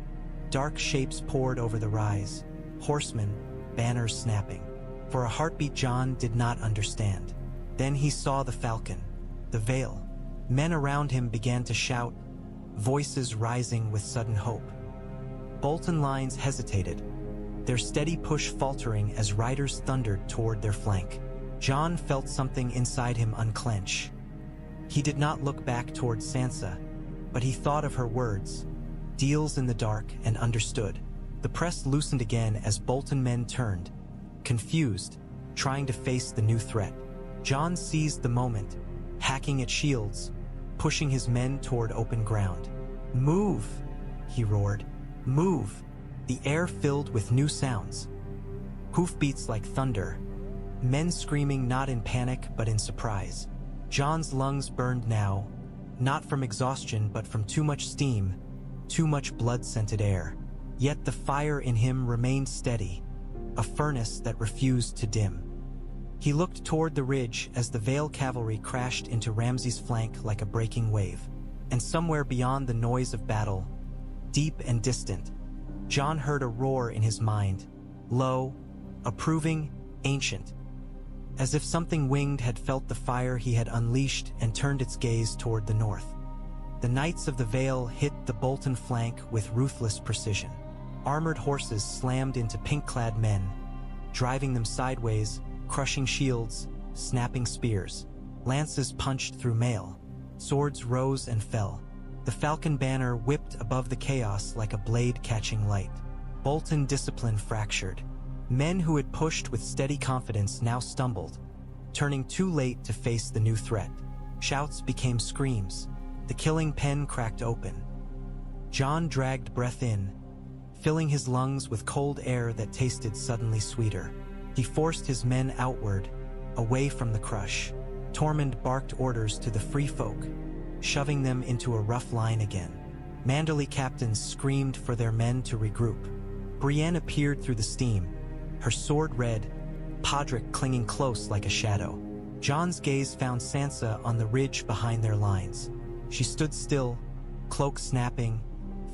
dark shapes poured over the rise, horsemen, banners snapping. For a heartbeat Jon did not understand. Then he saw the falcon, the Vale. Men around him began to shout, voices rising with sudden hope. Bolton lines hesitated, their steady push faltering as riders thundered toward their flank. Jon felt something inside him unclench. He did not look back toward Sansa, but he thought of her words, deals in the dark, and understood. The press loosened again as Bolton men turned, confused, trying to face the new threat. Jon seized the moment, hacking at shields, pushing his men toward open ground. Move! He roared. Move! The air filled with new sounds. Hoofbeats like thunder. Men screaming not in panic but in surprise. Jon's lungs burned now, not from exhaustion but from too much steam, too much blood-scented air. Yet the fire in him remained steady, a furnace that refused to dim. He looked toward the ridge as the Vale cavalry crashed into Ramsay's flank like a breaking wave. And somewhere beyond the noise of battle, deep and distant, Jon heard a roar in his mind, low, approving, ancient, as if something winged had felt the fire he had unleashed and turned its gaze toward the north. The knights of the Vale hit the Bolton flank with ruthless precision. Armored horses slammed into pink-clad men, driving them sideways, crushing shields, snapping spears. Lances punched through mail. Swords rose and fell. The falcon banner whipped above the chaos like a blade catching light. Bolton discipline fractured. Men who had pushed with steady confidence now stumbled, turning too late to face the new threat. Shouts became screams. The killing pen cracked open. Jon dragged breath in, filling his lungs with cold air that tasted suddenly sweeter. He forced his men outward, away from the crush. Tormund barked orders to the free folk, shoving them into a rough line again. Manderly captains screamed for their men to regroup. Brienne appeared through the steam, her sword red, Podrick clinging close like a shadow. Jon's gaze found Sansa on the ridge behind their lines. She stood still, cloak snapping,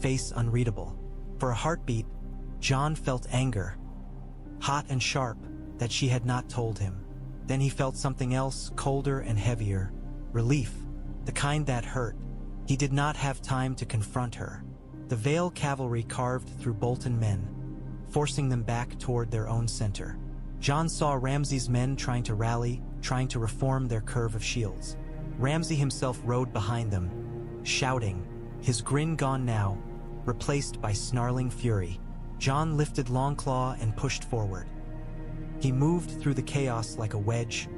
face unreadable. For a heartbeat, Jon felt anger, hot and sharp, that she had not told him. Then he felt something else, colder and heavier, relief, the kind that hurt. He did not have time to confront her. The Vale cavalry carved through Bolton men, forcing them back toward their own center. Jon saw Ramsay's men trying to rally, trying to reform their curve of shields. Ramsay himself rode behind them, shouting, his grin gone now, replaced by snarling fury. Jon lifted Longclaw and pushed forward. He moved through the chaos like a wedge,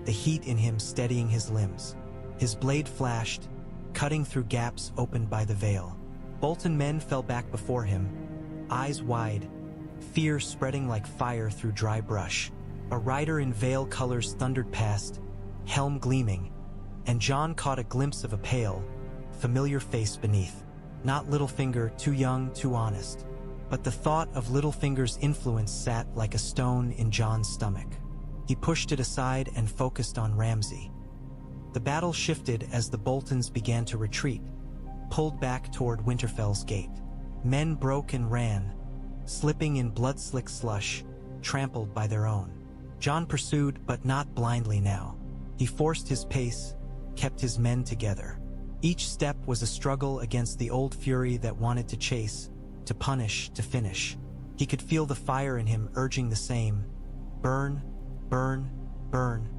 the heat in him steadying his limbs. His blade flashed, cutting through gaps opened by the Vale. Bolton men fell back before him, eyes wide, fear spreading like fire through dry brush. A rider in Vale colors thundered past, helm gleaming, and Jon caught a glimpse of a pale, familiar face beneath. Not Littlefinger, too young, too honest. But the thought of Littlefinger's influence sat like a stone in Jon's stomach. He pushed it aside and focused on Ramsay. The battle shifted as the Boltons began to retreat, pulled back toward Winterfell's gate. Men broke and ran, slipping in blood-slick slush, trampled by their own. Jon pursued, but not blindly now. He forced his pace, kept his men together. Each step was a struggle against the old fury that wanted to chase, to punish, to finish. He could feel the fire in him urging the same, burn, burn, burn,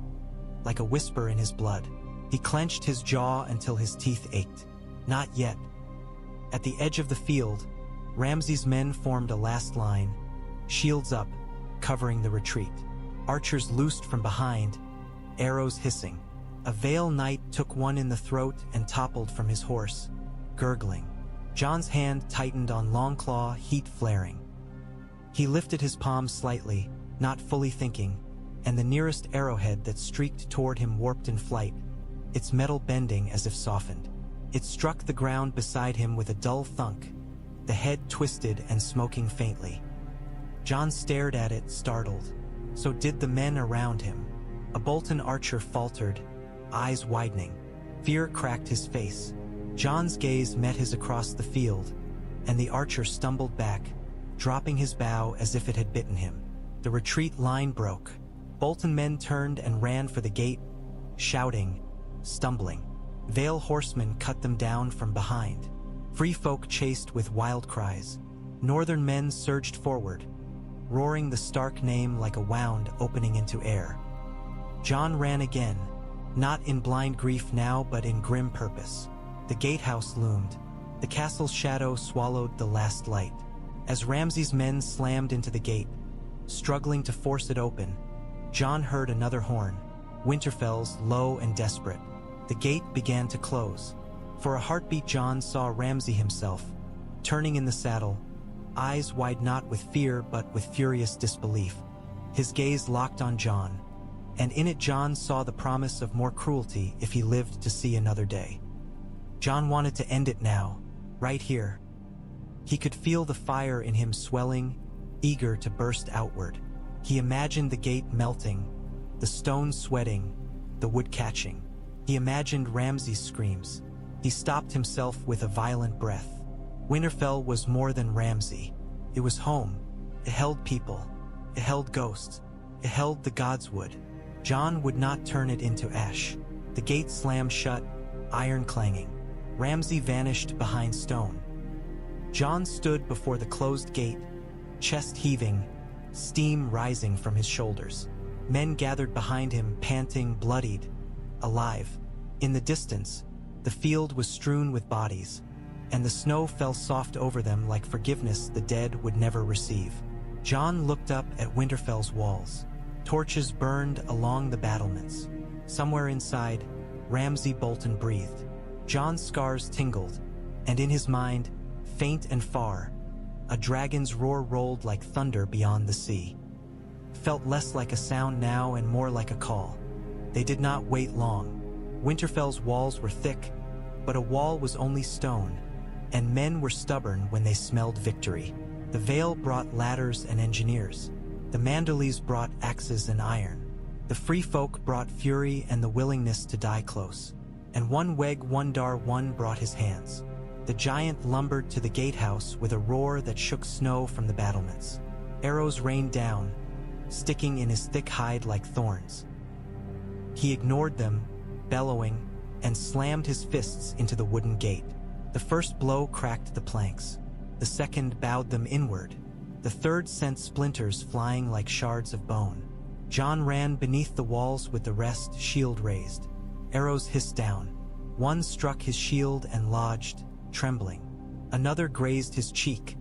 like a whisper in his blood. He clenched his jaw until his teeth ached. Not yet. At the edge of the field, Ramsay's men formed a last line, shields up, covering the retreat. Archers loosed from behind, arrows hissing. A Vale knight took one in the throat and toppled from his horse, gurgling. Jon's hand tightened on Longclaw, heat flaring. He lifted his palm slightly, not fully thinking, and the nearest arrowhead that streaked toward him warped in flight, its metal bending as if softened. It struck the ground beside him with a dull thunk, the head twisted and smoking faintly. Jon stared at it, startled. So did the men around him. A Bolton archer faltered, eyes widening. Fear cracked his face. Jon's gaze met his across the field, and the archer stumbled back, dropping his bow as if it had bitten him. The retreat line broke. Bolton men turned and ran for the gate, shouting, stumbling. Vale horsemen cut them down from behind. Free folk chased with wild cries. Northern men surged forward, roaring the Stark name like a wound opening into air. Jon ran again, not in blind grief now but in grim purpose. The gatehouse loomed. The castle's shadow swallowed the last light. As Ramsay's men slammed into the gate, struggling to force it open, Jon heard another horn, Winterfell's, low and desperate. The gate began to close. For a heartbeat Jon saw Ramsay himself, turning in the saddle, eyes wide not with fear but with furious disbelief. His gaze locked on Jon, and in it Jon saw the promise of more cruelty if he lived to see another day. Jon wanted to end it now, right here. He could feel the fire in him swelling, eager to burst outward. He imagined the gate melting, the stone sweating, the wood catching. He imagined Ramsay's screams. He stopped himself with a violent breath. Winterfell was more than Ramsay. It was home. It held people. It held ghosts. It held the godswood. Jon would not turn it into ash. The gate slammed shut, iron clanging. Ramsay vanished behind stone. Jon stood before the closed gate, chest heaving, steam rising from his shoulders. Men gathered behind him, panting, bloodied, alive. In the distance, the field was strewn with bodies, and the snow fell soft over them like forgiveness the dead would never receive. Jon looked up at Winterfell's walls. Torches burned along the battlements. Somewhere inside, Ramsay Bolton breathed. Jon's scars tingled, and in his mind, faint and far, a dragon's roar rolled like thunder beyond the sea. Felt less like a sound now and more like a call. They did not wait long. Winterfell's walls were thick, but a wall was only stone, and men were stubborn when they smelled victory. The Vale brought ladders and engineers. The Manderleys brought axes and iron. The free folk brought fury and the willingness to die close. And one Weg Wundar one brought his hands. The giant lumbered to the gatehouse with a roar that shook snow from the battlements. Arrows rained down, sticking in his thick hide like thorns. He ignored them, bellowing, and slammed his fists into the wooden gate. The first blow cracked the planks. The second bowed them inward. The third sent splinters flying like shards of bone. Jon ran beneath the walls with the rest, shield raised. Arrows hissed down. One struck his shield and lodged, trembling. Another grazed his cheek,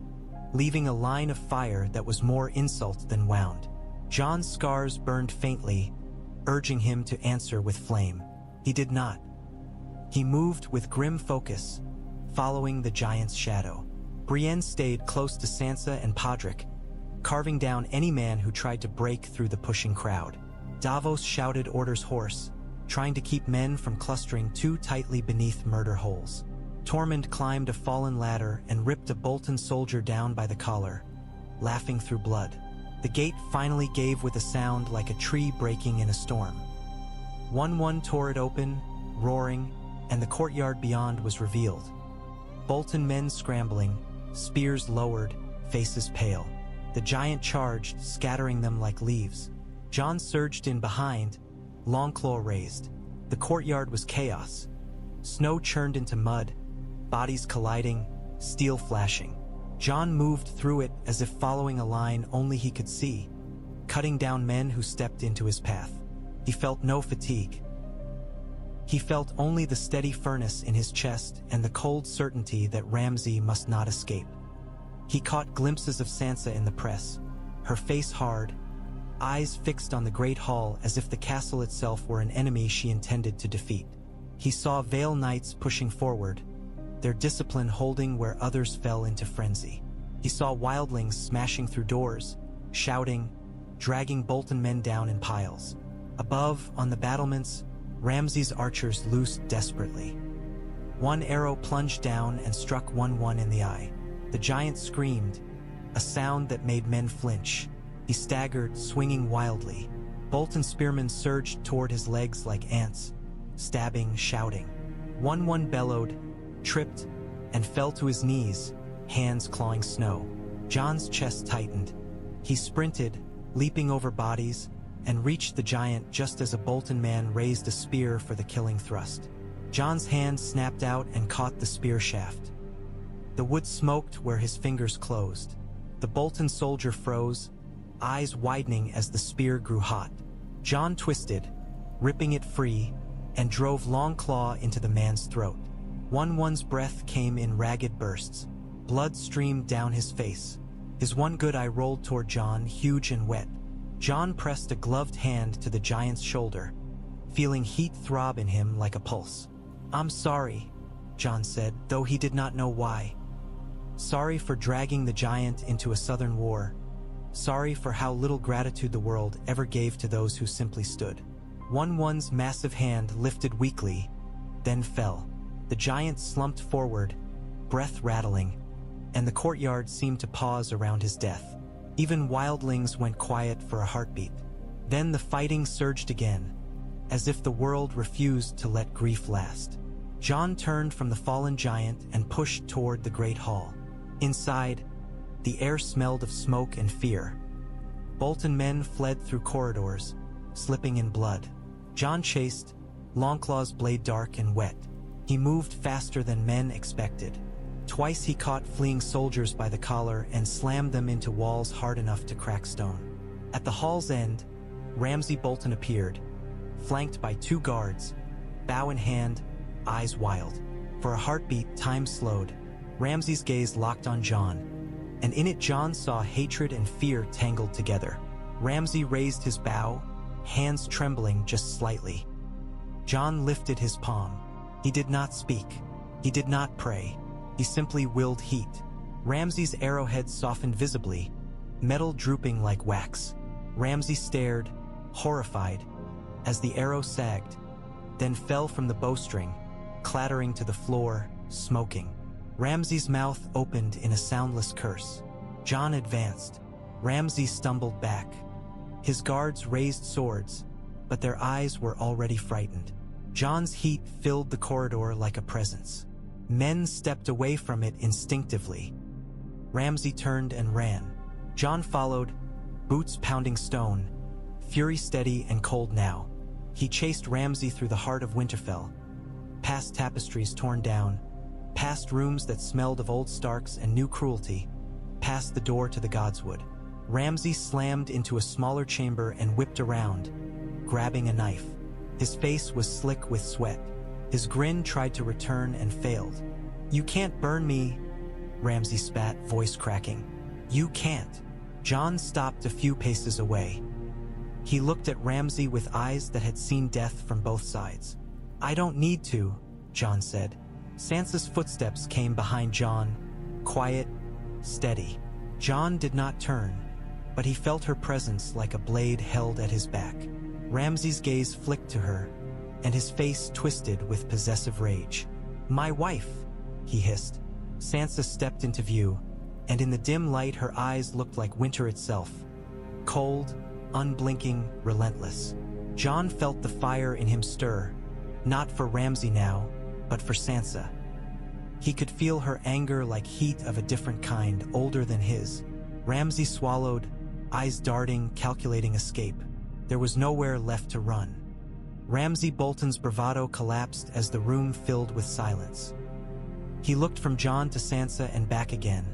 leaving a line of fire that was more insult than wound. Jon's scars burned faintly, urging him to answer with flame. He did not. He moved with grim focus, following the giant's shadow. Brienne stayed close to Sansa and Podrick, carving down any man who tried to break through the pushing crowd. Davos shouted orders hoarse, trying to keep men from clustering too tightly beneath murder holes. Tormund climbed a fallen ladder and ripped a Bolton soldier down by the collar, laughing through blood. The gate finally gave with a sound like a tree breaking in a storm. One tore it open, roaring, and the courtyard beyond was revealed. Bolton men scrambling, spears lowered, faces pale. The giant charged, scattering them like leaves. Jon surged in behind, Longclaw raised. The courtyard was chaos. Snow churned into mud, bodies colliding, steel flashing. Jon moved through it as if following a line only he could see, cutting down men who stepped into his path. He felt no fatigue. He felt only the steady furnace in his chest and the cold certainty that Ramsay must not escape. He caught glimpses of Sansa in the press, her face hard, eyes fixed on the Great Hall as if the castle itself were an enemy she intended to defeat. He saw Vale Knights pushing forward, their discipline holding where others fell into frenzy. He saw wildlings smashing through doors, shouting, dragging Bolton men down in piles. Above, on the battlements, Ramsay's archers loosed desperately. One arrow plunged down and struck one in the eye. The giant screamed, a sound that made men flinch. He staggered, swinging wildly. Bolton spearmen surged toward his legs like ants, stabbing, shouting. One bellowed, tripped, and fell to his knees, hands clawing snow. Jon's chest tightened. He sprinted, leaping over bodies, and reached the giant just as a Bolton man raised a spear for the killing thrust. Jon's hand snapped out and caught the spear shaft. The wood smoked where his fingers closed. The Bolton soldier froze, eyes widening as the spear grew hot. Jon twisted, ripping it free, and drove Longclaw into the man's throat. One's breath came in ragged bursts. Blood streamed down his face. His one good eye rolled toward Jon, huge and wet. Jon pressed a gloved hand to the giant's shoulder, feeling heat throb in him like a pulse. "I'm sorry," Jon said, though he did not know why. Sorry for dragging the giant into a southern war. Sorry for how little gratitude the world ever gave to those who simply stood. One's massive hand lifted weakly, then fell. The giant slumped forward, breath rattling, and the courtyard seemed to pause around his death. Even wildlings went quiet for a heartbeat. Then the fighting surged again, as if the world refused to let grief last. Jon turned from the fallen giant and pushed toward the Great Hall. Inside, the air smelled of smoke and fear. Bolton men fled through corridors, slipping in blood. Jon chased, Longclaw's blade dark and wet. He moved faster than men expected. Twice he caught fleeing soldiers by the collar and slammed them into walls hard enough to crack stone. At the hall's end, Ramsay Bolton appeared, flanked by 2 guards, bow in hand, eyes wild. For a heartbeat, time slowed. Ramsay's gaze locked on Jon, and in it Jon saw hatred and fear tangled together. Ramsay raised his bow, hands trembling just slightly. Jon lifted his palm. He did not speak. He did not pray. He simply willed heat. Ramsay's arrowhead softened visibly, metal drooping like wax. Ramsay stared, horrified, as the arrow sagged, then fell from the bowstring, clattering to the floor, smoking. Ramsay's mouth opened in a soundless curse. Jon advanced. Ramsay stumbled back. His guards raised swords, but their eyes were already frightened. Jon's heat filled the corridor like a presence. Men stepped away from it instinctively. Ramsay turned and ran. Jon followed, boots pounding stone, fury steady and cold now. He chased Ramsay through the heart of Winterfell, past tapestries torn down, past rooms that smelled of old Starks and new cruelty, past the door to the Godswood. Ramsay slammed into a smaller chamber and whipped around, grabbing a knife. His face was slick with sweat. His grin tried to return and failed. "You can't burn me," Ramsay spat, voice cracking. "You can't." Jon stopped a few paces away. He looked at Ramsay with eyes that had seen death from both sides. "I don't need to," Jon said. Sansa's footsteps came behind Jon, quiet, steady. Jon did not turn, but he felt her presence like a blade held at his back. Ramsay's gaze flicked to her, and his face twisted with possessive rage. "My wife," he hissed. Sansa stepped into view, and in the dim light her eyes looked like winter itself. Cold, unblinking, relentless. Jon felt the fire in him stir, not for Ramsay now, but for Sansa. He could feel her anger like heat of a different kind, older than his. Ramsay swallowed, eyes darting, calculating escape. There was nowhere left to run. Ramsay Bolton's bravado collapsed as the room filled with silence. He looked from Jon to Sansa and back again,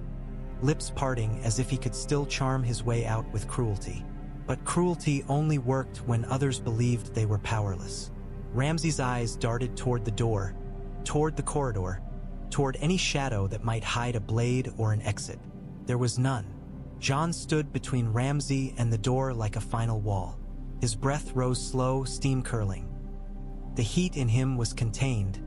lips parting as if he could still charm his way out with cruelty. But cruelty only worked when others believed they were powerless. Ramsay's eyes darted toward the door, toward the corridor, toward any shadow that might hide a blade or an exit. There was none. Jon stood between Ramsay and the door like a final wall. His breath rose slow, steam curling. The heat in him was contained,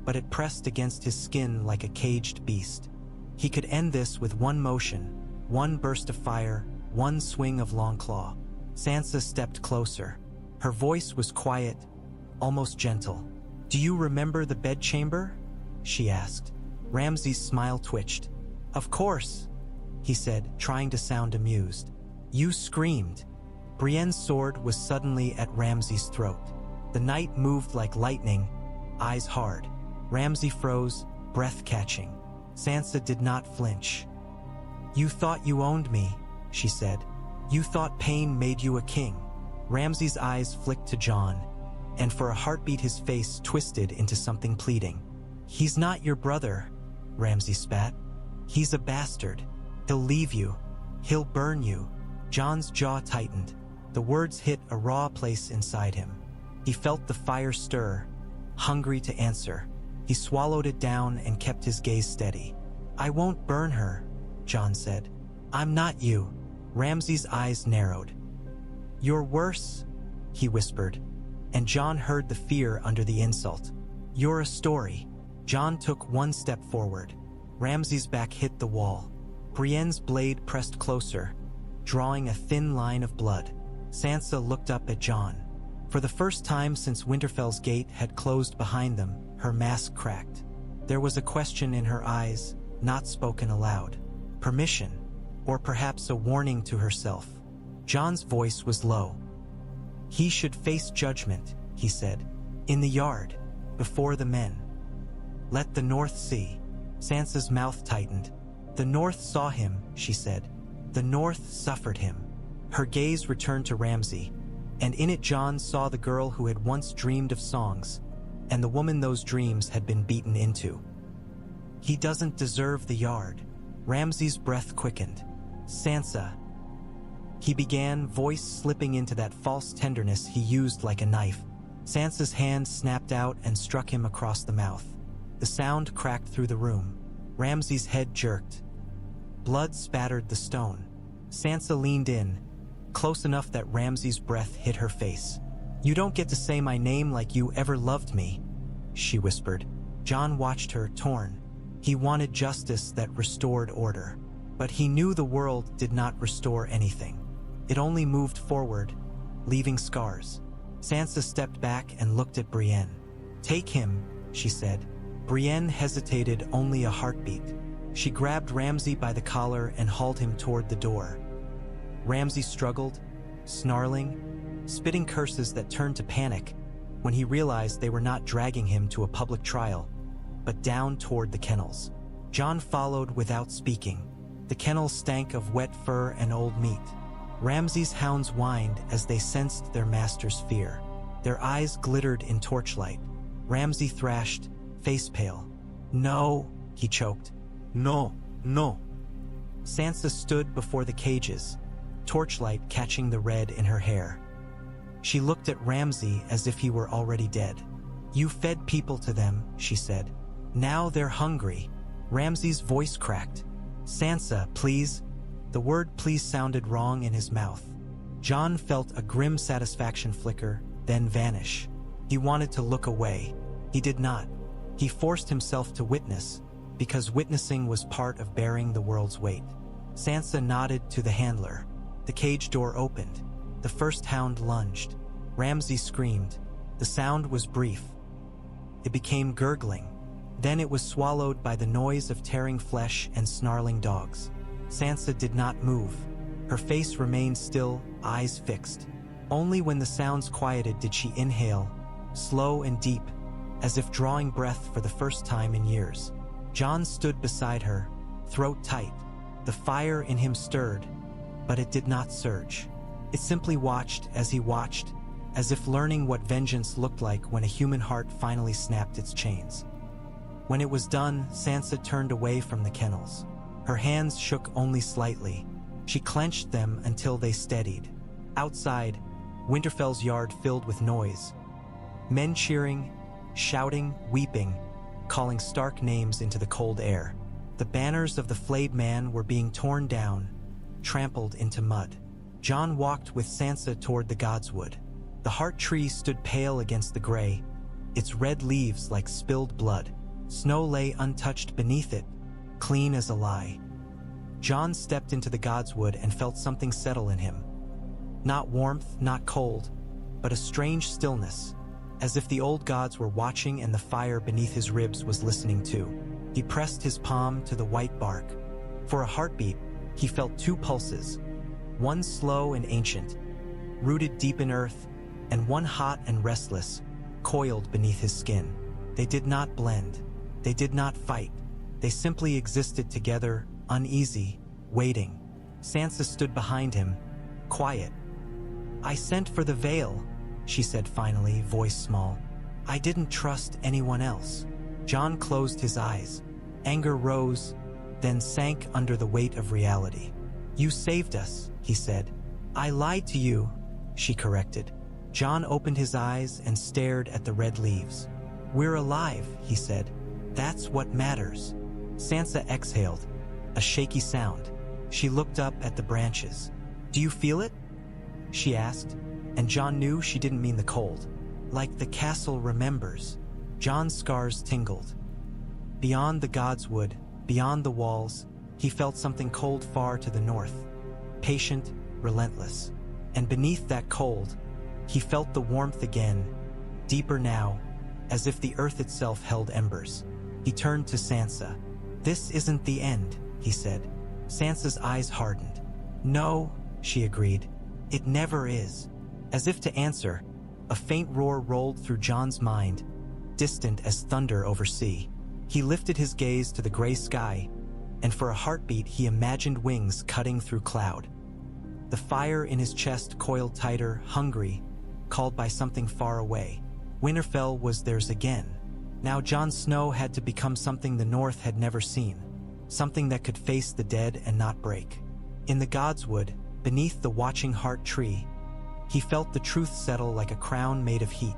but it pressed against his skin like a caged beast. He could end this with one motion, one burst of fire, one swing of long claw. Sansa stepped closer. Her voice was quiet, almost gentle. "Do you remember the bedchamber?" she asked. Ramsay's smile twitched. "Of course," he said, trying to sound amused. "You screamed." Brienne's sword was suddenly at Ramsay's throat. The knight moved like lightning, eyes hard. Ramsay froze, breath catching. Sansa did not flinch. "You thought you owned me," she said. "You thought pain made you a king." Ramsay's eyes flicked to Jon, and for a heartbeat his face twisted into something pleading. "He's not your brother," Ramsay spat. "He's a bastard. He'll leave you. He'll burn you." Jon's jaw tightened. The words hit a raw place inside him. He felt the fire stir, hungry to answer. He swallowed it down and kept his gaze steady. "I won't burn her," Jon said. "I'm not you." Ramsay's eyes narrowed. "You're worse," he whispered, and Jon heard the fear under the insult. "You're a story." Jon took one step forward. Ramsay's back hit the wall. Brienne's blade pressed closer, drawing a thin line of blood. Sansa looked up at Jon. For the first time since Winterfell's gate had closed behind them, her mask cracked. There was a question in her eyes, not spoken aloud. Permission, or perhaps a warning to herself. Jon's voice was low. "He should face judgment," he said. "In the yard, before the men. Let the North see." Sansa's mouth tightened. "The North saw him," she said. "The North suffered him." Her gaze returned to Ramsay, and in it Jon saw the girl who had once dreamed of songs, and the woman those dreams had been beaten into. "He doesn't deserve the yard." Ramsay's breath quickened. "Sansa," he began, voice slipping into that false tenderness he used like a knife. Sansa's hand snapped out and struck him across the mouth. The sound cracked through the room. Ramsay's head jerked. Blood spattered the stone. Sansa leaned in, close enough that Ramsay's breath hit her face. "You don't get to say my name like you ever loved me," she whispered. Jon watched her, torn. He wanted justice that restored order. But he knew the world did not restore anything. It only moved forward, leaving scars. Sansa stepped back and looked at Brienne. "Take him," she said. Brienne hesitated only a heartbeat. She grabbed Ramsay by the collar and hauled him toward the door. Ramsay struggled, snarling, spitting curses that turned to panic when he realized they were not dragging him to a public trial, but down toward the kennels. Jon followed without speaking. The kennels stank of wet fur and old meat. Ramsay's hounds whined as they sensed their master's fear. Their eyes glittered in torchlight. Ramsay thrashed, face pale. "No," he choked. "No, no." Sansa stood before the cages, torchlight catching the red in her hair. She looked at Ramsay as if he were already dead. "You fed people to them," she said. "Now they're hungry." Ramsay's voice cracked. "Sansa, please." The word "please" sounded wrong in his mouth. Jon felt a grim satisfaction flicker, then vanish. He wanted to look away. He did not. He forced himself to witness, because witnessing was part of bearing the world's weight. Sansa nodded to the handler. The cage door opened. The first hound lunged. Ramsay screamed. The sound was brief. It became gurgling. Then it was swallowed by the noise of tearing flesh and snarling dogs. Sansa did not move. Her face remained still, eyes fixed. Only when the sounds quieted did she inhale, slow and deep, as if drawing breath for the first time in years. Jon stood beside her, throat tight. The fire in him stirred, but it did not surge. It simply watched, as if learning what vengeance looked like when a human heart finally snapped its chains. When it was done, Sansa turned away from the kennels. Her hands shook only slightly. She clenched them until they steadied. Outside, Winterfell's yard filled with noise. Men cheering, shouting, weeping, calling stark names into the cold air. The banners of the flayed man were being torn down, trampled into mud. Jon walked with Sansa toward the godswood. The heart tree stood pale against the gray, its red leaves like spilled blood. Snow lay untouched beneath it, clean as a lie. Jon stepped into the godswood and felt something settle in him. Not warmth, not cold, but a strange stillness, as if the old gods were watching and the fire beneath his ribs was listening too. He pressed his palm to the white bark. For a heartbeat, he felt two pulses, one slow and ancient, rooted deep in earth, and one hot and restless, coiled beneath his skin. They did not blend. They did not fight. They simply existed together, uneasy, waiting. Sansa stood behind him, quiet. "I sent for the Vale," she said finally, voice small. "I didn't trust anyone else." Jon closed his eyes. Anger rose, then sank under the weight of reality. "You saved us," he said. "I lied to you," she corrected. Jon opened his eyes and stared at the red leaves. "We're alive," he said. "That's what matters." Sansa exhaled, a shaky sound. She looked up at the branches. "Do you feel it?" she asked, and Jon knew she didn't mean the cold. "Like the castle remembers." Jon's scars tingled. Beyond the godswood, beyond the walls, he felt something cold far to the north, patient, relentless. And beneath that cold, he felt the warmth again, deeper now, as if the earth itself held embers. He turned to Sansa. "This isn't the end," he said. Sansa's eyes hardened. "No," she agreed. "It never is." As if to answer, a faint roar rolled through Jon's mind, distant as thunder over sea. He lifted his gaze to the gray sky, and for a heartbeat he imagined wings cutting through cloud. The fire in his chest coiled tighter, hungry, called by something far away. Winterfell was theirs again. Now Jon Snow had to become something the North had never seen, something that could face the dead and not break. In the godswood, beneath the watching heart tree, he felt the truth settle like a crown made of heat.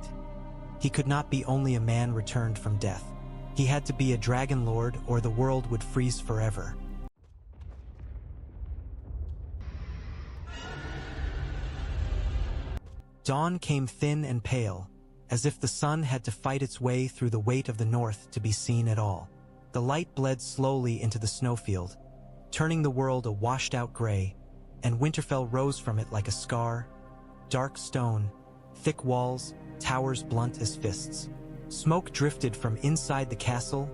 He could not be only a man returned from death. He had to be a Dragonlord or the world would freeze forever. Dawn came thin and pale, as if the sun had to fight its way through the weight of the north to be seen at all. The light bled slowly into the snowfield, turning the world a washed-out gray, and Winterfell rose from it like a scar, dark stone, thick walls, towers blunt as fists. Smoke drifted from inside the castle,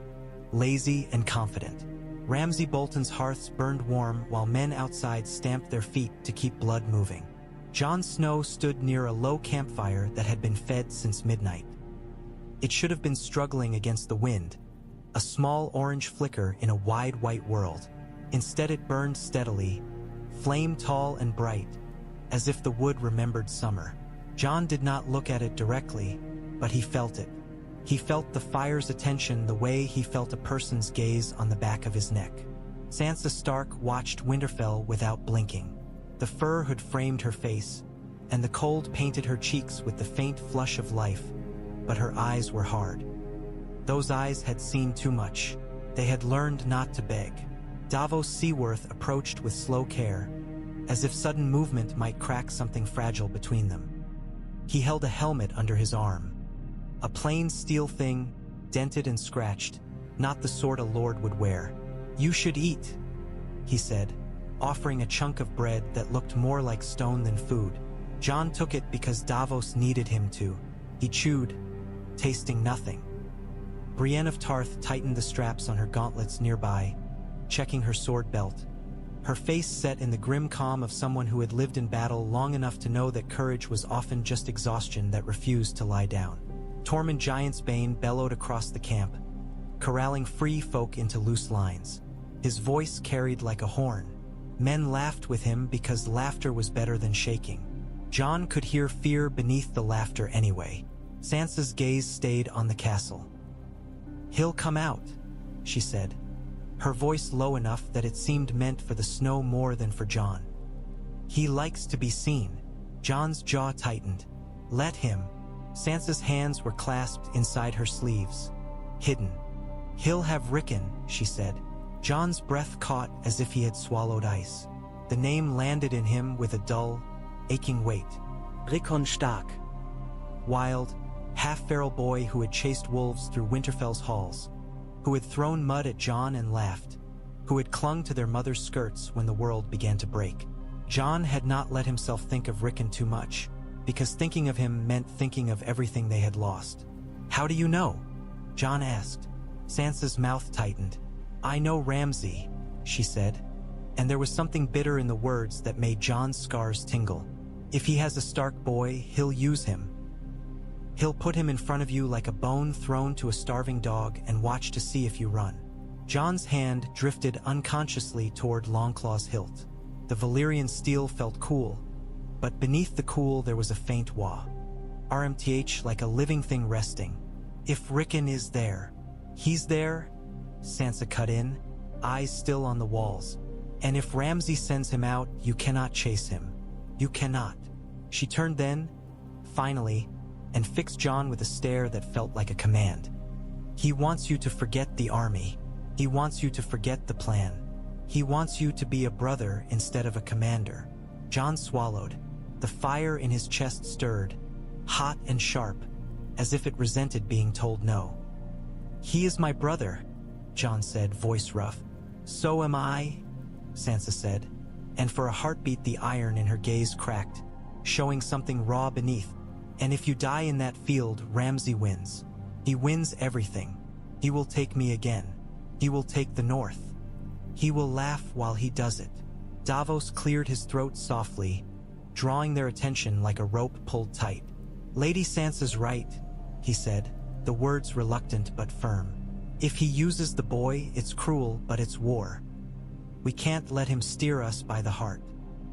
lazy and confident. Ramsay Bolton's hearths burned warm while men outside stamped their feet to keep blood moving. Jon Snow stood near a low campfire that had been fed since midnight. It should have been struggling against the wind, a small orange flicker in a wide white world. Instead it burned steadily, flame tall and bright, as if the wood remembered summer. Jon did not look at it directly, but he felt it. He felt the fire's attention the way he felt a person's gaze on the back of his neck. Sansa Stark watched Winterfell without blinking. The fur hood framed her face, and the cold painted her cheeks with the faint flush of life, but her eyes were hard. Those eyes had seen too much. They had learned not to beg. Davos Seaworth approached with slow care, as if sudden movement might crack something fragile between them. He held a helmet under his arm. A plain steel thing, dented and scratched, not the sort a lord would wear. "You should eat," he said, offering a chunk of bread that looked more like stone than food. Jon took it because Davos needed him to. He chewed, tasting nothing. Brienne of Tarth tightened the straps on her gauntlets nearby, checking her sword belt. Her face set in the grim calm of someone who had lived in battle long enough to know that courage was often just exhaustion that refused to lie down. Tormund Giantsbane bellowed across the camp, corralling free folk into loose lines. His voice carried like a horn. Men laughed with him because laughter was better than shaking. Jon could hear fear beneath the laughter anyway. Sansa's gaze stayed on the castle. "He'll come out," she said, her voice low enough that it seemed meant for the snow more than for Jon. "He likes to be seen." Jon's jaw tightened. "Let him." Sansa's hands were clasped inside her sleeves, hidden. "He'll have Rickon," she said. Jon's breath caught as if he had swallowed ice. The name landed in him with a dull, aching weight. Rickon Stark. Wild, half-feral boy who had chased wolves through Winterfell's halls, who had thrown mud at Jon and laughed, who had clung to their mother's skirts when the world began to break. Jon had not let himself think of Rickon too much, because thinking of him meant thinking of everything they had lost. "How do you know?" Jon asked. Sansa's mouth tightened. "I know Ramsay," she said, and there was something bitter in the words that made Jon's scars tingle. "If he has a Stark boy, he'll use him. He'll put him in front of you like a bone thrown to a starving dog and watch to see if you run." Jon's hand drifted unconsciously toward Longclaw's hilt. The Valyrian steel felt cool, but beneath the cool there was a faint wah. RMTH, like a living thing resting. "If Rickon is there." "He's there," Sansa cut in, eyes still on the walls. "And if Ramsay sends him out, you cannot chase him. You cannot." She turned then, finally, and fixed Jon with a stare that felt like a command. "He wants you to forget the army. He wants you to forget the plan. He wants you to be a brother instead of a commander." Jon swallowed. The fire in his chest stirred, hot and sharp, as if it resented being told no. "He is my brother," Jon said, voice rough. "So am I," Sansa said, and for a heartbeat the iron in her gaze cracked, showing something raw beneath. "And if you die in that field, Ramsay wins. He wins everything. He will take me again. He will take the north. He will laugh while he does it." Davos cleared his throat softly, drawing their attention like a rope pulled tight. "Lady Sansa's right," he said, the words reluctant but firm. "If he uses the boy, it's cruel, but it's war. We can't let him steer us by the heart."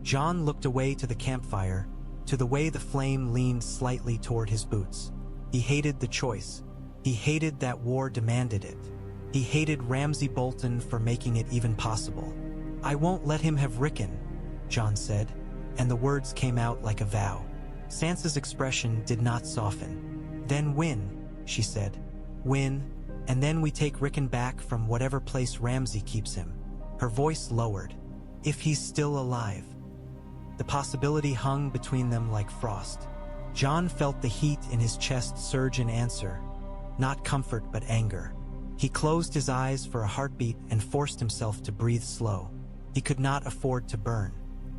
Jon looked away to the campfire, to the way the flame leaned slightly toward his boots. He hated the choice. He hated that war demanded it. He hated Ramsay Bolton for making it even possible. "I won't let him have Rickon," Jon said, and the words came out like a vow. Sansa's expression did not soften. "Then win," she said. "Win, and then we take Rickon back from whatever place Ramsay keeps him." Her voice lowered. "If he's still alive." The possibility hung between them like frost. Jon felt the heat in his chest surge in answer, not comfort but anger. He closed his eyes for a heartbeat and forced himself to breathe slow. He could not afford to burn.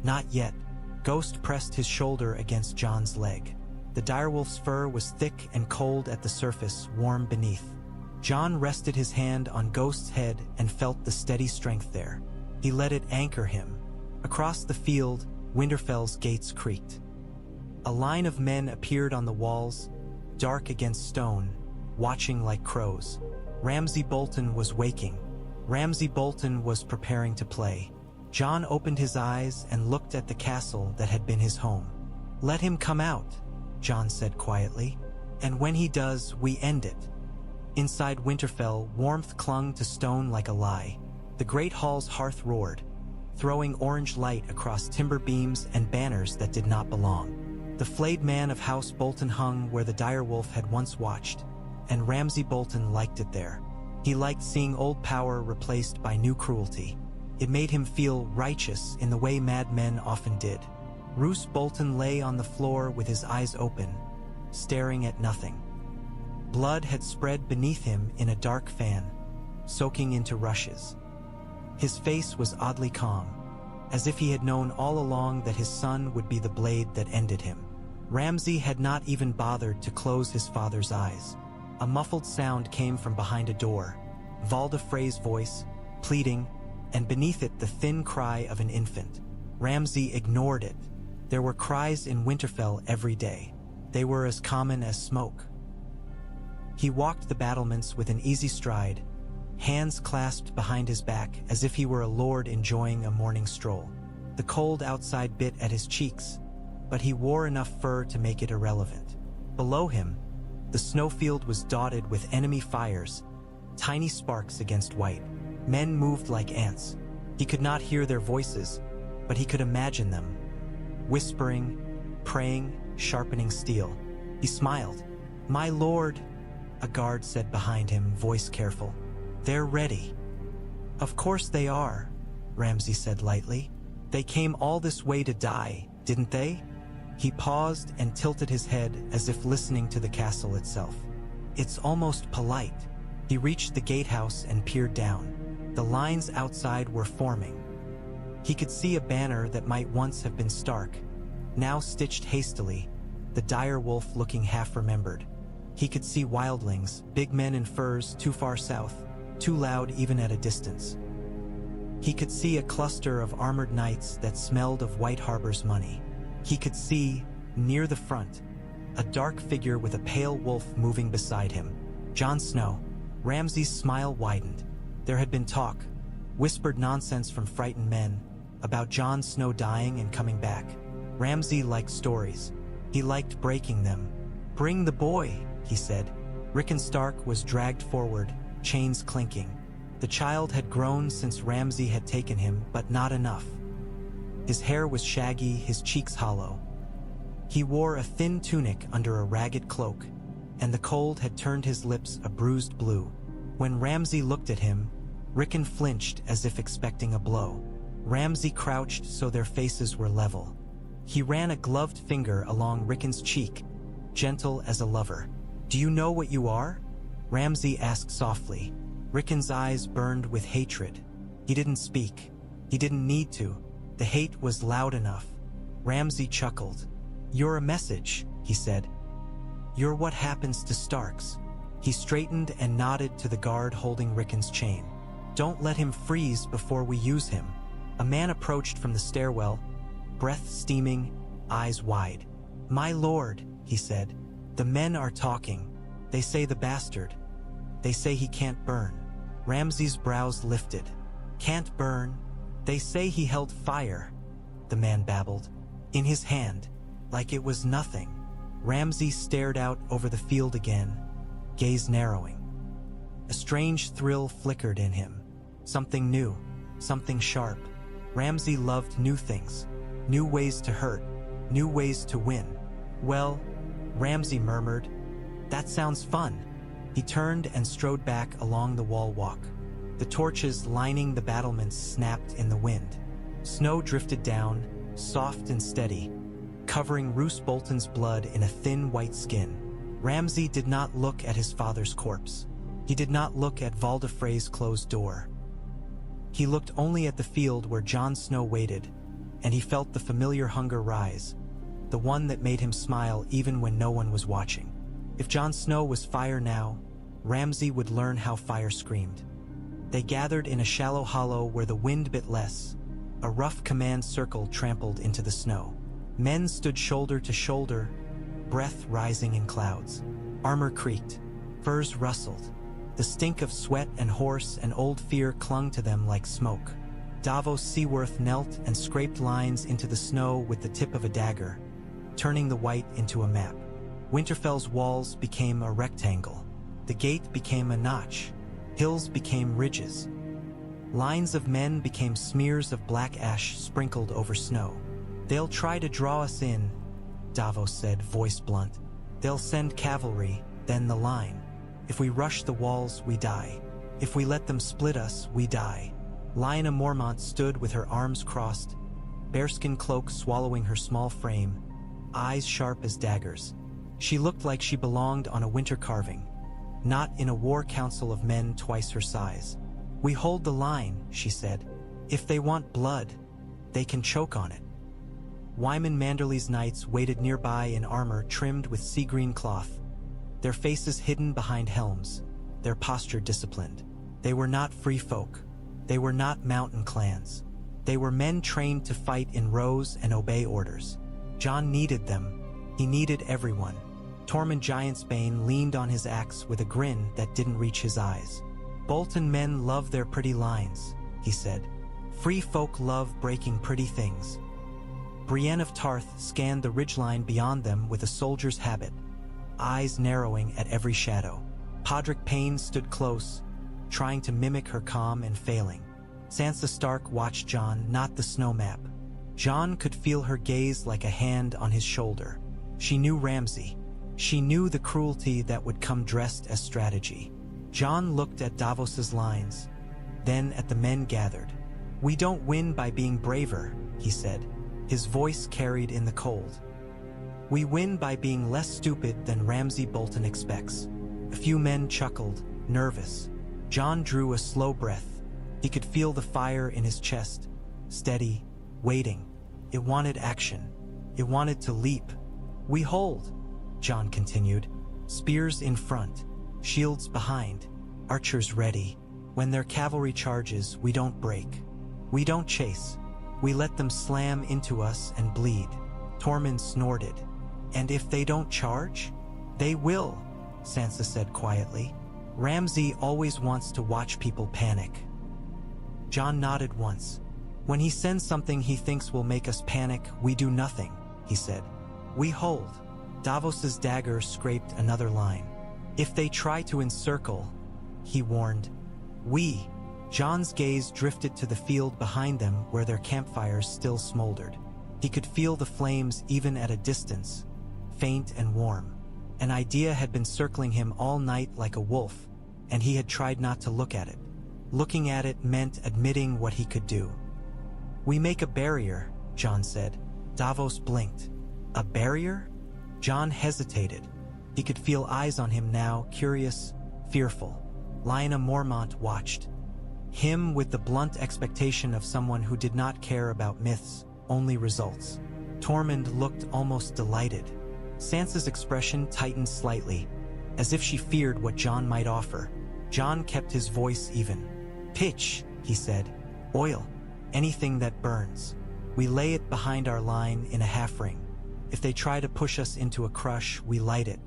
Not yet. Ghost pressed his shoulder against Jon's leg. The direwolf's fur was thick and cold at the surface, warm beneath. Jon rested his hand on Ghost's head and felt the steady strength there. He let it anchor him. Across the field, Winterfell's gates creaked. A line of men appeared on the walls, dark against stone, watching like crows. Ramsay Bolton was waking. Ramsay Bolton was preparing to play. Jon opened his eyes and looked at the castle that had been his home. "Let him come out," Jon said quietly. "And when he does, we end it." Inside Winterfell, warmth clung to stone like a lie. The great hall's hearth roared, throwing orange light across timber beams and banners that did not belong. The flayed man of House Bolton hung where the direwolf had once watched, and Ramsay Bolton liked it there. He liked seeing old power replaced by new cruelty. It made him feel righteous in the way mad men often did. Roose Bolton lay on the floor with his eyes open, staring at nothing. Blood had spread beneath him in a dark fan, soaking into rushes. His face was oddly calm, as if he had known all along that his son would be the blade that ended him. Ramsay had not even bothered to close his father's eyes. A muffled sound came from behind a door, Valda Frey's voice, pleading, and beneath it the thin cry of an infant. Ramsay ignored it. There were cries in Winterfell every day. They were as common as smoke. He walked the battlements with an easy stride, hands clasped behind his back as if he were a lord enjoying a morning stroll. The cold outside bit at his cheeks, but he wore enough fur to make it irrelevant. Below him, the snowfield was dotted with enemy fires, tiny sparks against Wight. Men moved like ants. He could not hear their voices, but he could imagine them, whispering, praying, sharpening steel. He smiled. "My lord," a guard said behind him, voice careful. "They're ready." "Of course they are," Ramsay said lightly. "They came all this way to die, didn't they?" He paused and tilted his head as if listening to the castle itself. "It's almost polite." He reached the gatehouse and peered down. The lines outside were forming. He could see a banner that might once have been Stark, now stitched hastily, the dire wolf looking half-remembered. He could see wildlings, big men in furs too far south, too loud even at a distance. He could see a cluster of armored knights that smelled of White Harbor's money. He could see, near the front, a dark figure with a pale wolf moving beside him. Jon Snow. Ramsay's smile widened. There had been talk, whispered nonsense from frightened men, about Jon Snow dying and coming back. Ramsay liked stories. He liked breaking them. "Bring the boy," he said. Rickon Stark was dragged forward, chains clinking. The child had grown since Ramsay had taken him, but not enough. His hair was shaggy, his cheeks hollow. He wore a thin tunic under a ragged cloak, and the cold had turned his lips a bruised blue. When Ramsay looked at him, Rickon flinched as if expecting a blow. Ramsay crouched so their faces were level. He ran a gloved finger along Rickon's cheek, gentle as a lover. "Do you know what you are?" Ramsay asked softly. Rickon's eyes burned with hatred. He didn't speak. He didn't need to. The hate was loud enough. Ramsay chuckled. "You're a message," he said. "You're what happens to Starks." He straightened and nodded to the guard holding Rickon's chain. "Don't let him freeze before we use him." A man approached from the stairwell, breath steaming, eyes wide. "My lord," he said, "the men are talking. They say the bastard. They say he can't burn." Ramsay's brows lifted. "Can't burn? They say he held fire," the man babbled, "in his hand, like it was nothing." Ramsay stared out over the field again, gaze narrowing. A strange thrill flickered in him. Something new, something sharp. Ramsay loved new things, new ways to hurt, new ways to win. "Well," Ramsay murmured, "that sounds fun." He turned and strode back along the wall walk. The torches lining the battlements snapped in the wind. Snow drifted down, soft and steady, covering Roose Bolton's blood in a thin white skin. Ramsay did not look at his father's corpse. He did not look at Valdefrey's closed door. He looked only at the field where Jon Snow waited, and he felt the familiar hunger rise, the one that made him smile even when no one was watching. If Jon Snow was fire now, Ramsay would learn how fire screamed. They gathered in a shallow hollow where the wind bit less. A rough command circle trampled into the snow. Men stood shoulder to shoulder, breath rising in clouds. Armor creaked, furs rustled. The stink of sweat and horse and old fear clung to them like smoke. Davos Seaworth knelt and scraped lines into the snow with the tip of a dagger, turning the white into a map. Winterfell's walls became a rectangle. The gate became a notch. Hills became ridges. Lines of men became smears of black ash sprinkled over snow. "They'll try to draw us in," Davos said, voice blunt. "They'll send cavalry, then the line. If we rush the walls, we die. If we let them split us, we die." Lyanna Mormont stood with her arms crossed, bearskin cloak swallowing her small frame, eyes sharp as daggers. She looked like she belonged on a winter carving, not in a war council of men twice her size. "We hold the line," she said. "If they want blood, they can choke on it." Wyman Manderly's knights waited nearby in armor trimmed with sea-green cloth, their faces hidden behind helms, their posture disciplined. They were not free folk. They were not mountain clans. They were men trained to fight in rows and obey orders. Jon needed them. He needed everyone. Tormund Giantsbane leaned on his axe with a grin that didn't reach his eyes. "Bolton men love their pretty lines," he said. "Free folk love breaking pretty things." Brienne of Tarth scanned the ridgeline beyond them with a soldier's habit, eyes narrowing at every shadow. Podrick Payne stood close, trying to mimic her calm and failing. Sansa Stark watched Jon, not the snow map. Jon could feel her gaze like a hand on his shoulder. She knew Ramsay. She knew the cruelty that would come dressed as strategy. Jon looked at Davos's lines, then at the men gathered. "We don't win by being braver," he said, his voice carried in the cold. "We win by being less stupid than Ramsay Bolton expects." A few men chuckled, nervous. Jon drew a slow breath. He could feel the fire in his chest, steady, waiting. It wanted action. It wanted to leap. "We hold," Jon continued. "Spears in front, shields behind, archers ready. When their cavalry charges, we don't break. We don't chase. We let them slam into us and bleed." Tormund snorted. "And if they don't charge?" "They will," Sansa said quietly. "Ramsay always wants to watch people panic." Jon nodded once. "When he sends something he thinks will make us panic, we do nothing," he said. "We hold." Davos's dagger scraped another line. "If they try to encircle," he warned. "We." Jon's gaze drifted to the field behind them where their campfires still smoldered. He could feel the flames even at a distance, faint and warm. An idea had been circling him all night like a wolf, and he had tried not to look at it. Looking at it meant admitting what he could do. "We make a barrier," Jon said. Davos blinked. "A barrier?" Jon hesitated. He could feel eyes on him now, curious, fearful. Lyanna Mormont watched. Him with the blunt expectation of someone who did not care about myths, only results. Tormund looked almost delighted. Sansa's expression tightened slightly, as if she feared what Jon might offer. Jon kept his voice even. "Pitch," he said. "Oil. Anything that burns. We lay it behind our line in a half ring. If they try to push us into a crush, we light it.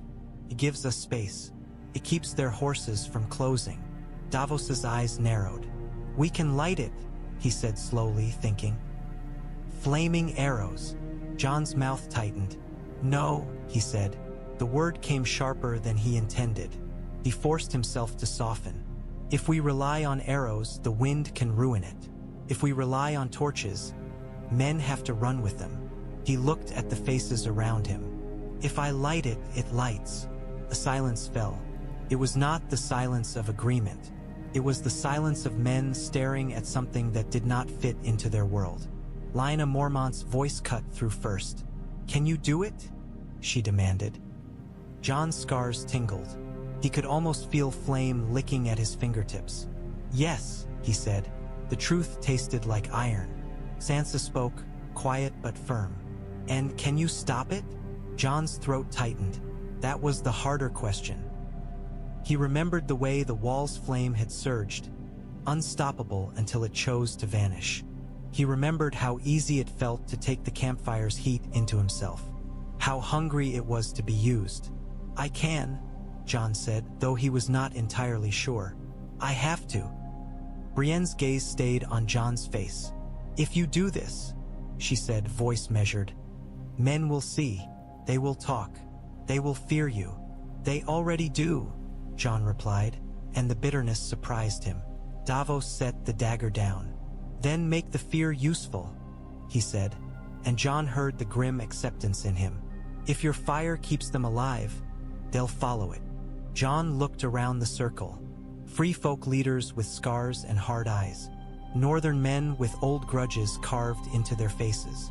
It gives us space. It keeps their horses from closing." Davos's eyes narrowed. "We can light it," he said slowly, thinking. "Flaming arrows." Jon's mouth tightened. "No," he said. The word came sharper than he intended. He forced himself to soften. "If we rely on arrows, the wind can ruin it. If we rely on torches, men have to run with them." He looked at the faces around him. "If I light it, it lights." A silence fell. It was not the silence of agreement. It was the silence of men staring at something that did not fit into their world. Lyanna Mormont's voice cut through first. "Can you do it?" she demanded. Jon's scars tingled. He could almost feel flame licking at his fingertips. "Yes," he said. The truth tasted like iron. Sansa spoke, quiet but firm. "And can you stop it?" Jon's throat tightened. That was the harder question. He remembered the way the wall's flame had surged, unstoppable until it chose to vanish. He remembered how easy it felt to take the campfire's heat into himself, how hungry it was to be used. "I can," Jon said, though he was not entirely sure. "I have to." Brienne's gaze stayed on Jon's face. "If you do this," she said, voice measured, "men will see, they will talk, they will fear you." "They already do," Jon replied, and the bitterness surprised him. Davos set the dagger down. "Then make the fear useful," he said, and Jon heard the grim acceptance in him. "If your fire keeps them alive, they'll follow it." Jon looked around the circle. Free folk leaders with scars and hard eyes. Northern men with old grudges carved into their faces.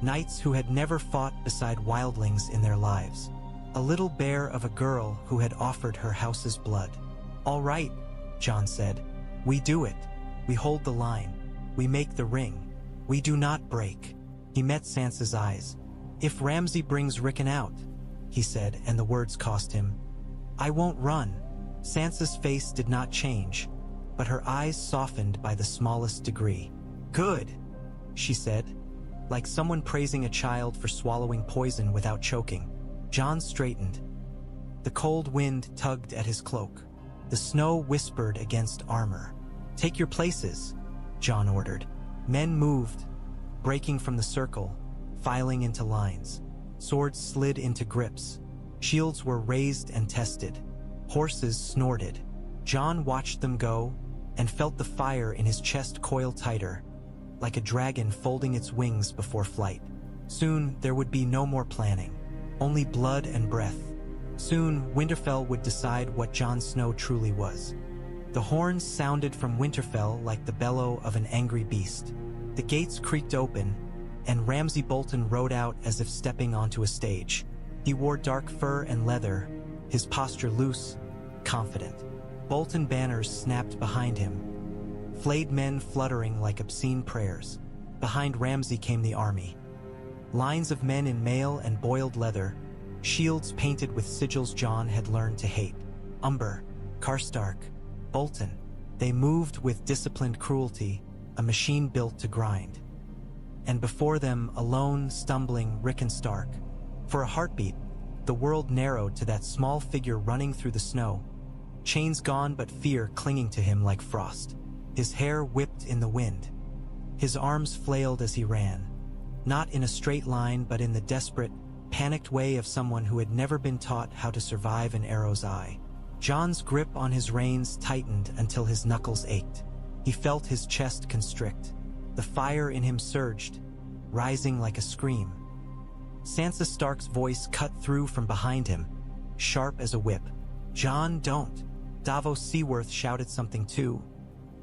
Knights who had never fought beside wildlings in their lives. A little bear of a girl who had offered her house's blood. "All right," Jon said. "We do it. We hold the line. We make the ring. We do not break." He met Sansa's eyes. "If Ramsay brings Rickon out," he said, and the words cost him. "I won't run." Sansa's face did not change, but her eyes softened by the smallest degree. "Good," she said, like someone praising a child for swallowing poison without choking. Jon straightened. The cold wind tugged at his cloak. The snow whispered against armor. "Take your places," Jon ordered. Men moved, breaking from the circle, filing into lines. Swords slid into grips. Shields were raised and tested. Horses snorted. Jon watched them go and felt the fire in his chest coil tighter, like a dragon folding its wings before flight. Soon there would be no more planning, only blood and breath. Soon Winterfell would decide what Jon Snow truly was. The horns sounded from Winterfell like the bellow of an angry beast. The gates creaked open, and Ramsay Bolton rode out as if stepping onto a stage. He wore dark fur and leather, his posture loose, confident. Bolton banners snapped behind him, flayed men fluttering like obscene prayers. Behind Ramsay came the army. Lines of men in mail and boiled leather, shields painted with sigils Jon had learned to hate. Umber, Karstark, Bolton. They moved with disciplined cruelty, a machine built to grind. And before them, alone, stumbling, Rickon Stark. For a heartbeat, the world narrowed to that small figure running through the snow, chains gone but fear clinging to him like frost. His hair whipped in the wind. His arms flailed as he ran, not in a straight line but in the desperate, panicked way of someone who had never been taught how to survive an arrow's eye. Jon's grip on his reins tightened until his knuckles ached. He felt his chest constrict. The fire in him surged, rising like a scream. Sansa Stark's voice cut through from behind him, sharp as a whip. "Jon, don't." Davos Seaworth shouted something too,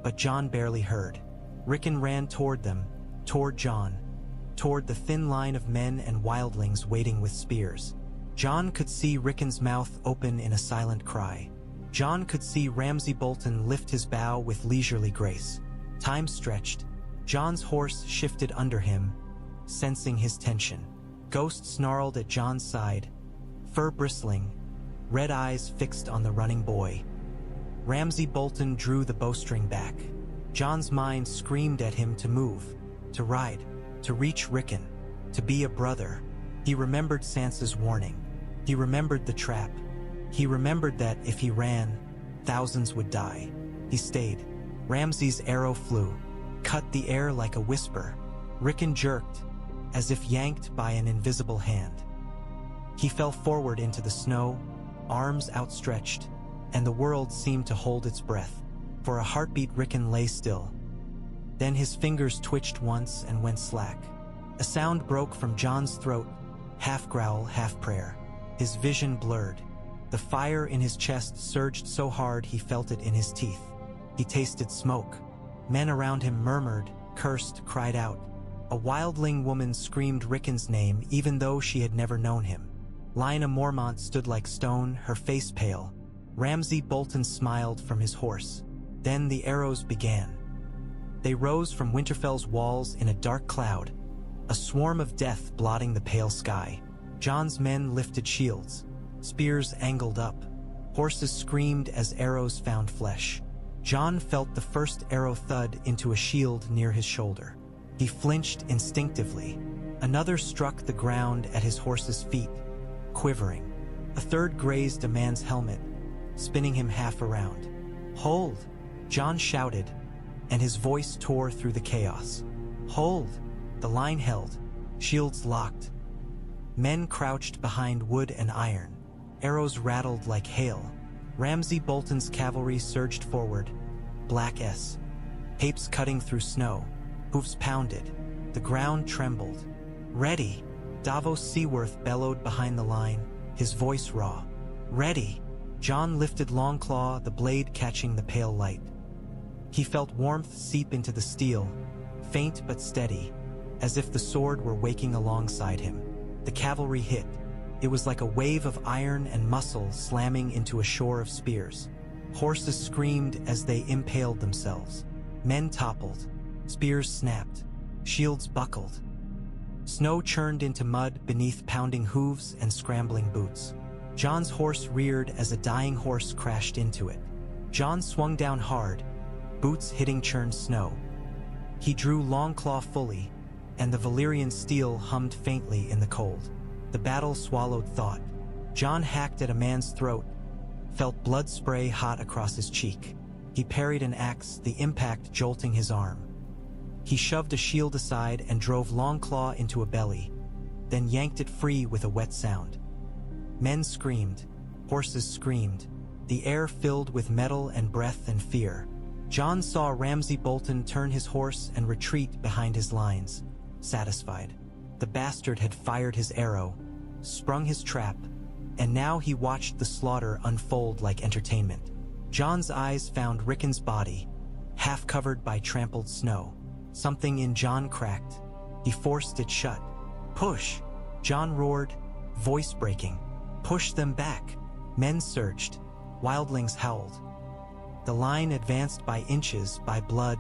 but Jon barely heard. Rickon ran toward them, toward Jon, toward the thin line of men and wildlings waiting with spears. Jon could see Rickon's mouth open in a silent cry. Jon could see Ramsay Bolton lift his bow with leisurely grace. Time stretched. Jon's horse shifted under him, sensing his tension. Ghost snarled at Jon's side, fur bristling, red eyes fixed on the running boy. Ramsay Bolton drew the bowstring back. Jon's mind screamed at him to move, to ride, to reach Rickon, to be a brother. He remembered Sansa's warning. He remembered the trap. He remembered that if he ran, thousands would die. He stayed. Ramsay's arrow flew, cut the air like a whisper. Rickon jerked, as if yanked by an invisible hand. He fell forward into the snow, arms outstretched, and the world seemed to hold its breath. For a heartbeat, Rickon lay still. Then his fingers twitched once and went slack. A sound broke from Jon's throat, half growl, half prayer. His vision blurred. The fire in his chest surged so hard he felt it in his teeth. He tasted smoke. Men around him murmured, cursed, cried out. A wildling woman screamed Rickon's name even though she had never known him. Lyanna Mormont stood like stone, her face pale, Ramsay Bolton smiled from his horse. Then the arrows began. They rose from Winterfell's walls in a dark cloud, a swarm of death blotting the pale sky. Jon's men lifted shields. Spears angled up. Horses screamed as arrows found flesh. Jon felt the first arrow thud into a shield near his shoulder. He flinched instinctively. Another struck the ground at his horse's feet, quivering. A third grazed a man's helmet, spinning him half around. "Hold!" Jon shouted, and his voice tore through the chaos. "Hold!" The line held, shields locked. Men crouched behind wood and iron. Arrows rattled like hail. Ramsay Bolton's cavalry surged forward, black S. Apes cutting through snow. Hoofs pounded. The ground trembled. "Ready!" Davos Seaworth bellowed behind the line, his voice raw. "Ready!" Jon lifted Longclaw, the blade catching the pale light. He felt warmth seep into the steel, faint but steady, as if the sword were waking alongside him. The cavalry hit. It was like a wave of iron and muscle slamming into a shore of spears. Horses screamed as they impaled themselves. Men toppled. Spears snapped. Shields buckled. Snow churned into mud beneath pounding hooves and scrambling boots. Jon's horse reared as a dying horse crashed into it. Jon swung down hard, boots hitting churned snow. He drew Longclaw fully, and the Valyrian steel hummed faintly in the cold. The battle swallowed thought. Jon hacked at a man's throat, felt blood spray hot across his cheek. He parried an axe, the impact jolting his arm. He shoved a shield aside and drove Longclaw into a belly, then yanked it free with a wet sound. Men screamed. Horses screamed. The air filled with metal and breath and fear. Jon saw Ramsay Bolton turn his horse and retreat behind his lines, satisfied. The bastard had fired his arrow, sprung his trap, and now he watched the slaughter unfold like entertainment. Jon's eyes found Rickon's body, half covered by trampled snow. Something in Jon cracked. He forced it shut. "Push!" Jon roared, voice breaking. "Push them back!" Men surged. Wildlings howled. The line advanced by inches, by blood,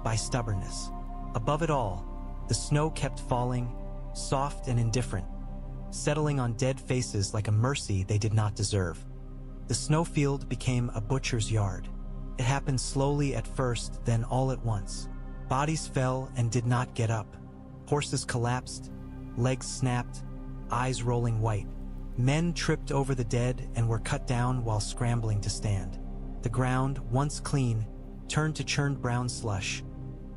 by stubbornness. Above it all, the snow kept falling, soft and indifferent, settling on dead faces like a mercy they did not deserve. The snowfield became a butcher's yard. It happened slowly at first, then all at once. Bodies fell and did not get up. Horses collapsed, legs snapped, eyes rolling white. Men tripped over the dead and were cut down while scrambling to stand. The ground, once clean, turned to churned brown slush,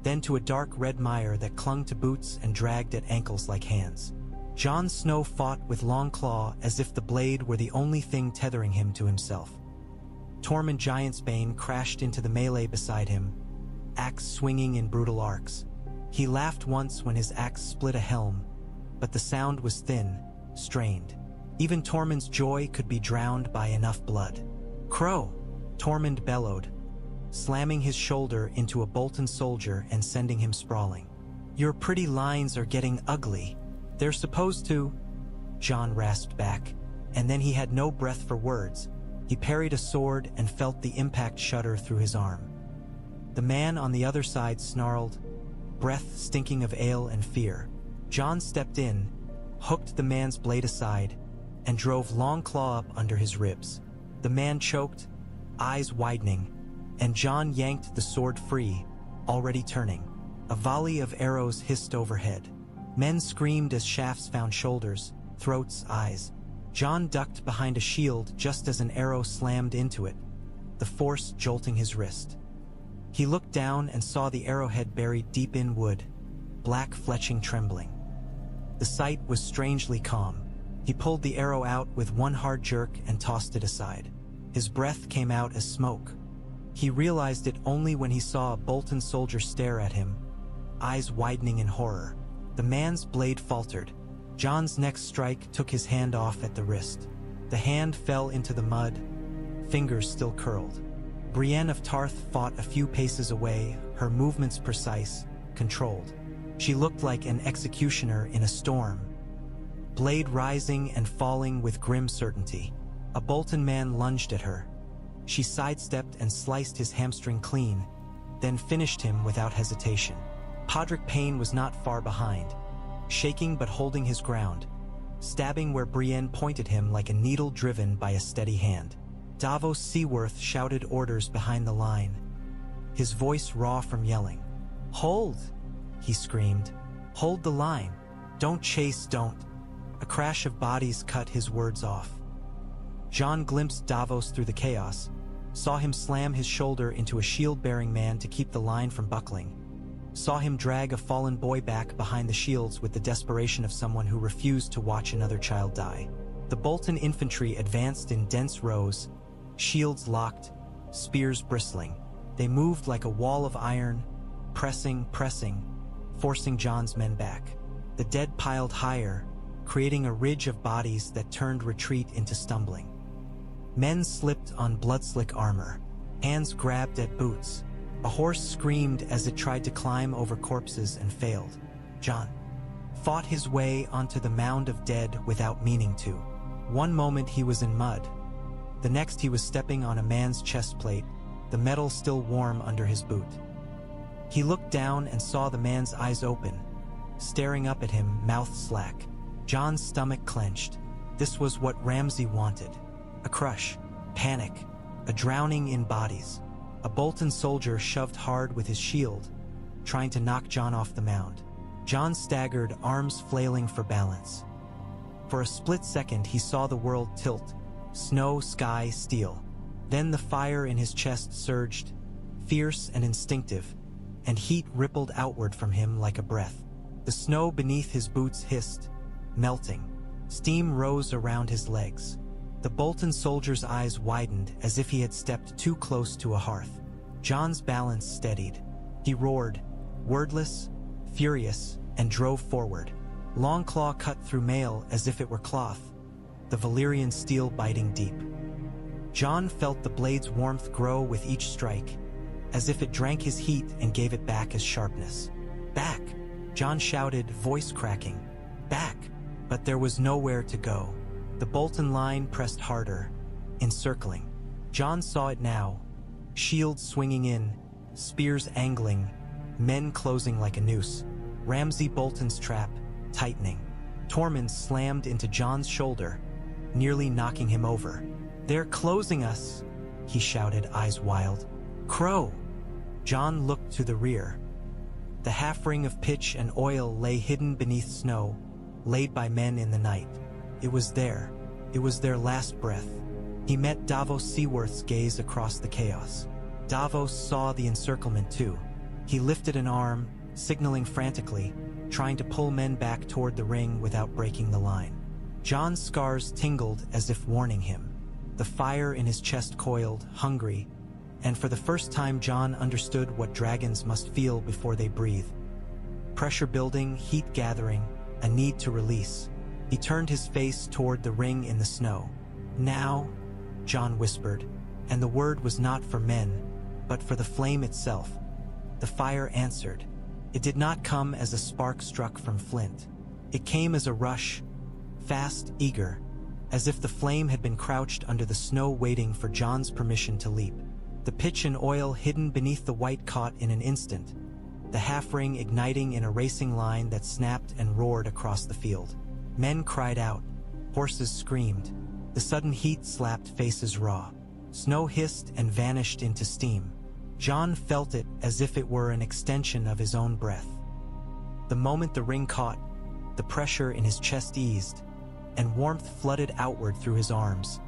then to a dark red mire that clung to boots and dragged at ankles like hands. Jon Snow fought with Longclaw as if the blade were the only thing tethering him to himself. Tormund Giantsbane crashed into the melee beside him, axe swinging in brutal arcs. He laughed once when his axe split a helm, but the sound was thin, strained. Even Tormund's joy could be drowned by enough blood. "Crow!" Tormund bellowed, slamming his shoulder into a Bolton soldier and sending him sprawling. "Your pretty lines are getting ugly. They're supposed to..." Jon rasped back, and then he had no breath for words. He parried a sword and felt the impact shudder through his arm. The man on the other side snarled, breath stinking of ale and fear. Jon stepped in, hooked the man's blade aside, and drove Longclaw up under his ribs. The man choked, eyes widening, and Jon yanked the sword free, already turning. A volley of arrows hissed overhead. Men screamed as shafts found shoulders, throats, eyes. Jon ducked behind a shield just as an arrow slammed into it, the force jolting his wrist. He looked down and saw the arrowhead buried deep in wood, black fletching trembling. The sight was strangely calm. He pulled the arrow out with one hard jerk and tossed it aside. His breath came out as smoke. He realized it only when he saw a Bolton soldier stare at him, eyes widening in horror. The man's blade faltered. Jon's next strike took his hand off at the wrist. The hand fell into the mud, fingers still curled. Brienne of Tarth fought a few paces away, her movements precise, controlled. She looked like an executioner in a storm, blade rising and falling with grim certainty. A Bolton man lunged at her, She sidestepped and sliced his hamstring clean, then finished him without hesitation. Podrick Payne was not far behind, shaking but holding his ground, stabbing where Brienne pointed him like a needle driven by a steady hand. Davos Seaworth shouted orders behind the line, his voice raw from yelling. "Hold!" he screamed. "Hold the line! Don't chase, don't!" A crash of bodies cut his words off. Jon glimpsed Davos through the chaos, saw him slam his shoulder into a shield-bearing man to keep the line from buckling, saw him drag a fallen boy back behind the shields with the desperation of someone who refused to watch another child die. The Bolton infantry advanced in dense rows, shields locked, spears bristling. They moved like a wall of iron, pressing, forcing Jon's men back. The dead piled higher, creating a ridge of bodies that turned retreat into stumbling. Men slipped on blood-slick armor, hands grabbed at boots. A horse screamed as it tried to climb over corpses and failed. Jon fought his way onto the mound of dead without meaning to. One moment he was in mud. The next he was stepping on a man's chest plate, the metal still warm under his boot. He looked down and saw the man's eyes open, staring up at him, mouth slack. Jon's stomach clenched. This was what Ramsay wanted. A crush, panic, a drowning in bodies. A Bolton soldier shoved hard with his shield, trying to knock Jon off the mound. Jon staggered, arms flailing for balance. For a split second he saw the world tilt, snow, sky, steel. Then the fire in his chest surged, fierce and instinctive, and heat rippled outward from him like a breath. The snow beneath his boots hissed, melting. Steam rose around his legs. The Bolton soldier's eyes widened as if he had stepped too close to a hearth. Jon's balance steadied. He roared, wordless, furious, and drove forward. Longclaw cut through mail as if it were cloth, the Valyrian steel biting deep. Jon felt the blade's warmth grow with each strike, as if it drank his heat and gave it back as sharpness. "Back!" Jon shouted, voice cracking. "Back!" But there was nowhere to go. The Bolton line pressed harder, encircling. Jon saw it now. Shields swinging in, spears angling, men closing like a noose. Ramsay Bolton's trap, tightening. Tormund slammed into Jon's shoulder, nearly knocking him over. "They're closing us," he shouted, eyes wild. "Crow!" Jon looked to the rear. The half-ring of pitch and oil lay hidden beneath snow, laid by men in the night. It was there. It was their last breath. He met Davos Seaworth's gaze across the chaos. Davos saw the encirclement too. He lifted an arm, signaling frantically, trying to pull men back toward the ring without breaking the line. Jon's scars tingled as if warning him. The fire in his chest coiled, hungry, and for the first time Jon understood what dragons must feel before they breathe. Pressure building, heat gathering, a need to release. He turned his face toward the ring in the snow. "Now," Jon whispered, and the word was not for men, but for the flame itself. The fire answered. It did not come as a spark struck from flint. It came as a rush, fast, eager, as if the flame had been crouched under the snow waiting for Jon's permission to leap. The pitch and oil hidden beneath the white caught in an instant, the half-ring igniting in a racing line that snapped and roared across the field. Men cried out. Horses screamed. The sudden heat slapped faces raw. Snow hissed and vanished into steam. Jon felt it as if it were an extension of his own breath. The moment the ring caught, the pressure in his chest eased, and warmth flooded outward through his arms,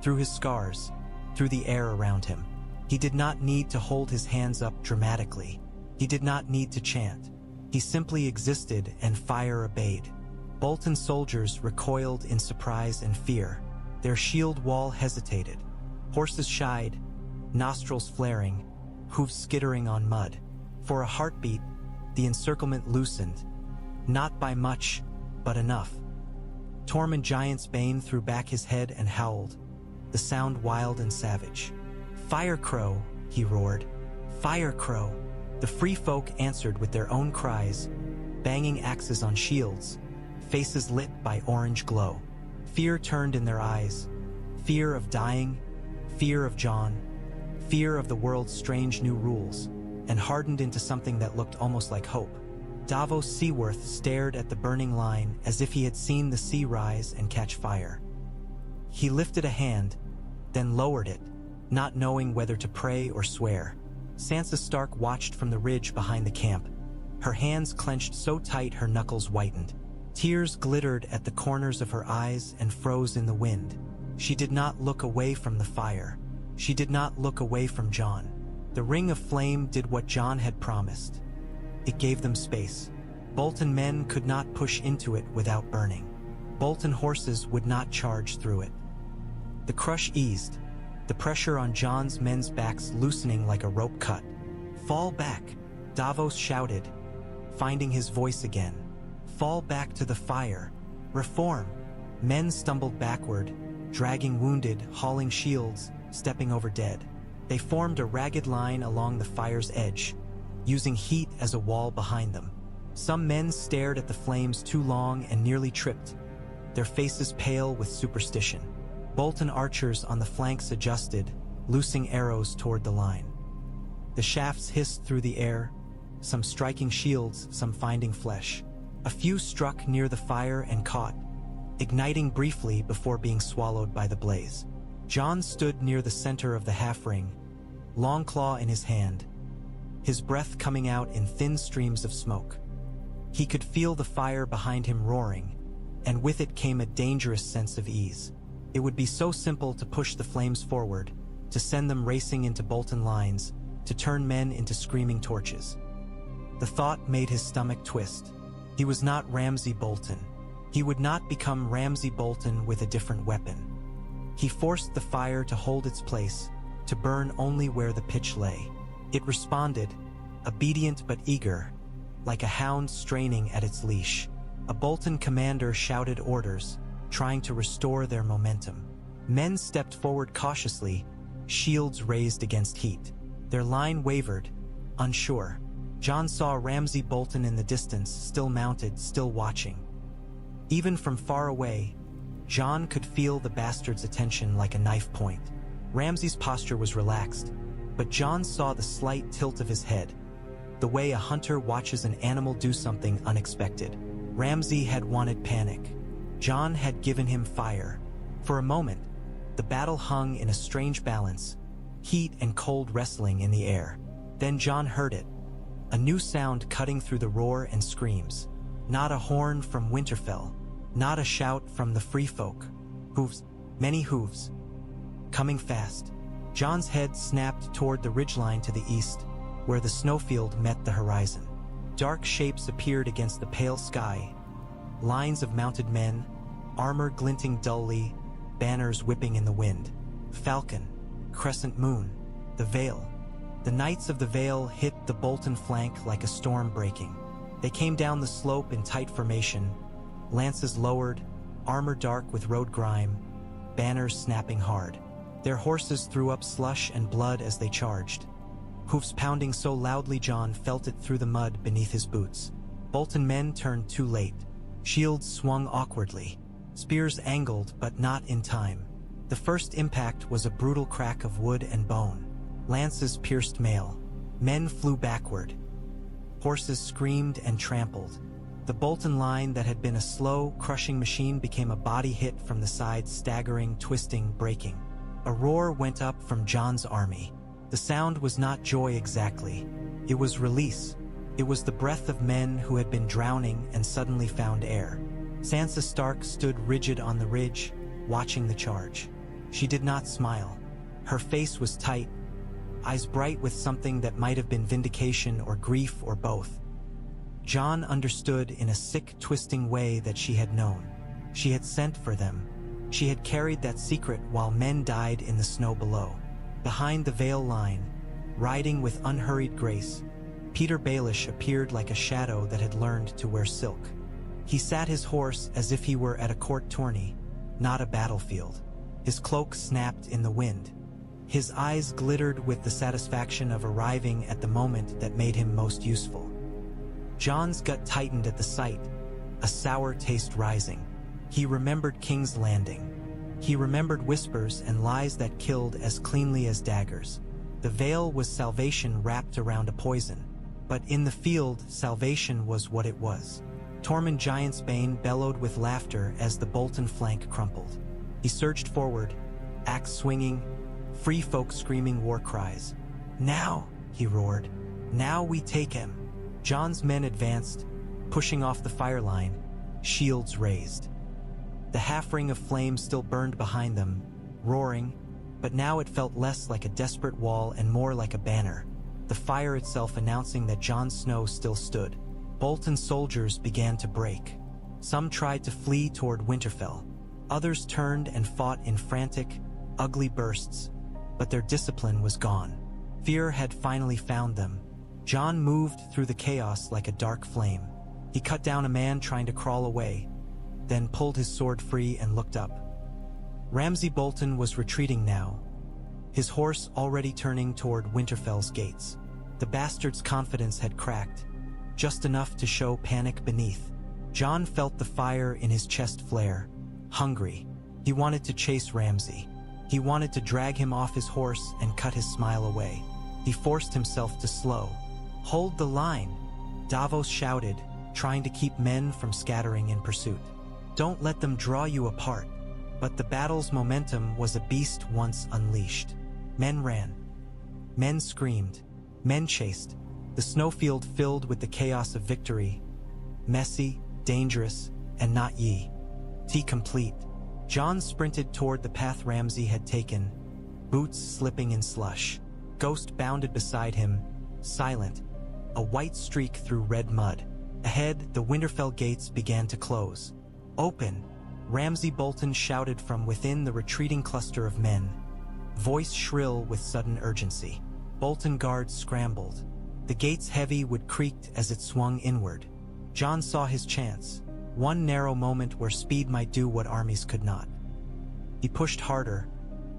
through his scars, through the air around him. He did not need to hold his hands up dramatically. He did not need to chant. He simply existed, and fire obeyed. Bolton soldiers recoiled in surprise and fear. Their shield wall hesitated. Horses shied, nostrils flaring, hooves skittering on mud. For a heartbeat, the encirclement loosened. Not by much, but enough. Tormund Giantsbane threw back his head and howled, the sound wild and savage. "Fire Crow!" he roared. "Fire Crow!" The free folk answered with their own cries, banging axes on shields, faces lit by orange glow. Fear turned in their eyes. Fear of dying, fear of Jon, fear of the world's strange new rules, and hardened into something that looked almost like hope. Davos Seaworth stared at the burning line as if he had seen the sea rise and catch fire. He lifted a hand, then lowered it, not knowing whether to pray or swear. Sansa Stark watched from the ridge behind the camp, her hands clenched so tight her knuckles whitened. Tears glittered at the corners of her eyes and froze in the wind. She did not look away from the fire. She did not look away from Jon. The ring of flame did what Jon had promised. It gave them space. Bolton men could not push into it without burning. Bolton horses would not charge through it. The crush eased, the pressure on Jon's men's backs loosening like a rope cut. "Fall back," Davos shouted, finding his voice again. "Fall back to the fire. Reform." Men stumbled backward, dragging wounded, hauling shields, stepping over dead. They formed a ragged line along the fire's edge, using heat as a wall behind them. Some men stared at the flames too long and nearly tripped, their faces pale with superstition. Bolton archers on the flanks adjusted, loosing arrows toward the line. The shafts hissed through the air, some striking shields, some finding flesh. A few struck near the fire and caught, igniting briefly before being swallowed by the blaze. Jon stood near the center of the half-ring, Longclaw in his hand, his breath coming out in thin streams of smoke. He could feel the fire behind him roaring, and with it came a dangerous sense of ease. It would be so simple to push the flames forward, to send them racing into Bolton lines, to turn men into screaming torches. The thought made his stomach twist. He was not Ramsay Bolton. He would not become Ramsay Bolton with a different weapon. He forced the fire to hold its place, to burn only where the pitch lay. It responded, obedient but eager, like a hound straining at its leash. A Bolton commander shouted orders, trying to restore their momentum. Men stepped forward cautiously, shields raised against heat. Their line wavered, unsure. Jon saw Ramsay Bolton in the distance, still mounted, still watching. Even from far away, Jon could feel the bastard's attention like a knife point. Ramsay's posture was relaxed, but Jon saw the slight tilt of his head, the way a hunter watches an animal do something unexpected. Ramsay had wanted panic. Jon had given him fire. For a moment, the battle hung in a strange balance, heat and cold wrestling in the air. Then Jon heard it, a new sound cutting through the roar and screams. Not a horn from Winterfell, not a shout from the free folk. Hooves, many hooves. Coming fast. Jon's head snapped toward the ridgeline to the east, where the snowfield met the horizon. Dark shapes appeared against the pale sky, lines of mounted men, armor glinting dully, banners whipping in the wind. Falcon, crescent moon, the Vale. The knights of the Vale hit the Bolton flank like a storm breaking. They came down the slope in tight formation, lances lowered, armor dark with road grime, banners snapping hard. Their horses threw up slush and blood as they charged, hoofs pounding so loudly Jon felt it through the mud beneath his boots. Bolton men turned too late. Shields swung awkwardly, spears angled but not in time. The first impact was a brutal crack of wood and bone. Lances pierced mail. Men flew backward. Horses screamed and trampled. The Bolton line that had been a slow, crushing machine became a body hit from the sides, staggering, twisting, breaking. A roar went up from Jon's army. The sound was not joy exactly. It was release. It was the breath of men who had been drowning and suddenly found air. Sansa Stark stood rigid on the ridge, watching the charge. She did not smile. Her face was tight, eyes bright with something that might have been vindication or grief or both. Jon understood in a sick, twisting way that she had known. She had sent for them. She had carried that secret while men died in the snow below. Behind the Vale line, riding with unhurried grace, Peter Baelish appeared like a shadow that had learned to wear silk. He sat his horse as if he were at a court tourney, not a battlefield. His cloak snapped in the wind. His eyes glittered with the satisfaction of arriving at the moment that made him most useful. Jon's gut tightened at the sight, a sour taste rising. He remembered King's Landing. He remembered whispers and lies that killed as cleanly as daggers. The Vale was salvation wrapped around a poison. But in the field, salvation was what it was. Tormund Giantsbane bellowed with laughter as the Bolton flank crumpled. He surged forward, axe swinging, free folk screaming war cries. "Now!" he roared. "Now we take him!" Jon's men advanced, pushing off the fire line, shields raised. The half-ring of flame still burned behind them, roaring, but now it felt less like a desperate wall and more like a banner, the fire itself announcing that Jon Snow still stood. Bolton's soldiers began to break. Some tried to flee toward Winterfell. Others turned and fought in frantic, ugly bursts, but their discipline was gone. Fear had finally found them. Jon moved through the chaos like a dark flame. He cut down a man trying to crawl away, then pulled his sword free and looked up. Ramsay Bolton was retreating now, his horse already turning toward Winterfell's gates. The bastard's confidence had cracked, just enough to show panic beneath. Jon felt the fire in his chest flare, hungry. He wanted to chase Ramsay. He wanted to drag him off his horse and cut his smile away. He forced himself to slow. "Hold the line," Davos shouted, trying to keep men from scattering in pursuit. "Don't let them draw you apart." But the battle's momentum was a beast once unleashed. Men ran. Men screamed. Men chased. The snowfield filled with the chaos of victory. Messy, dangerous, and not complete. Jon sprinted toward the path Ramsay had taken, boots slipping in slush. Ghost bounded beside him, silent, a white streak through red mud. Ahead, the Winterfell gates began to close. "Open!" Ramsay Bolton shouted from within the retreating cluster of men, voice shrill with sudden urgency. Bolton guards scrambled. The gate's heavy wood creaked as it swung inward. Jon saw his chance, one narrow moment where speed might do what armies could not. He pushed harder,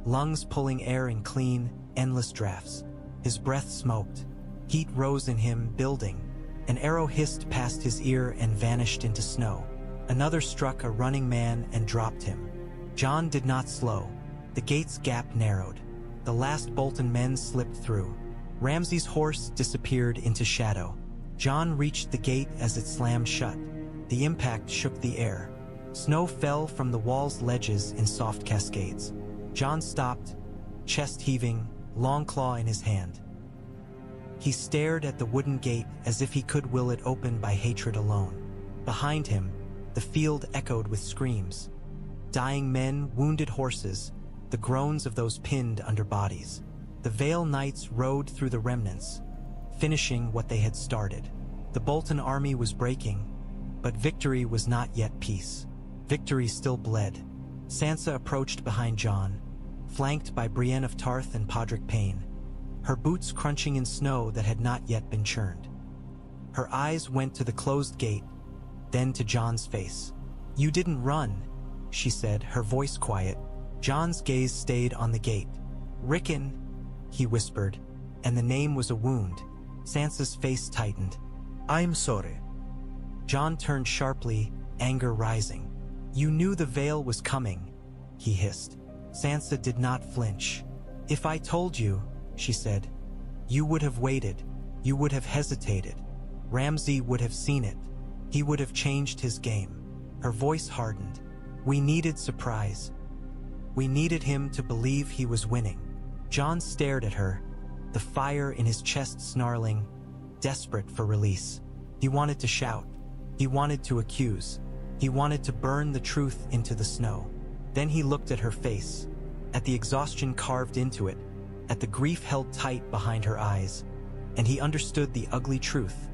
lungs pulling air in clean, endless drafts. His breath smoked. Heat rose in him, building. An arrow hissed past his ear and vanished into snow. Another struck a running man and dropped him. Jon did not slow. The gate's gap narrowed. The last Bolton men slipped through. Ramsay's horse disappeared into shadow. Jon reached the gate as it slammed shut. The impact shook the air. Snow fell from the wall's ledges in soft cascades. Jon stopped, chest heaving, long claw in his hand. He stared at the wooden gate as if he could will it open by hatred alone. Behind him, the field echoed with screams. Dying men, wounded horses, the groans of those pinned under bodies. The Vale Knights rode through the remnants, finishing what they had started. The Bolton army was breaking, but victory was not yet peace. Victory still bled. Sansa approached behind Jon, flanked by Brienne of Tarth and Podrick Payne, her boots crunching in snow that had not yet been churned. Her eyes went to the closed gate, then to Jon's face. "You didn't run," she said, her voice quiet. Jon's gaze stayed on the gate. "Rickon," he whispered, and the name was a wound. Sansa's face tightened. "I'm sorry." Jon turned sharply, anger rising. "You knew the Vale was coming," he hissed. Sansa did not flinch. "If I told you," she said, "you would have waited. You would have hesitated. Ramsay would have seen it. He would have changed his game." Her voice hardened. "We needed surprise. We needed him to believe he was winning." Jon stared at her, the fire in his chest snarling, desperate for release. He wanted to shout. He wanted to accuse. He wanted to burn the truth into the snow. Then he looked at her face, at the exhaustion carved into it, at the grief held tight behind her eyes, and he understood the ugly truth.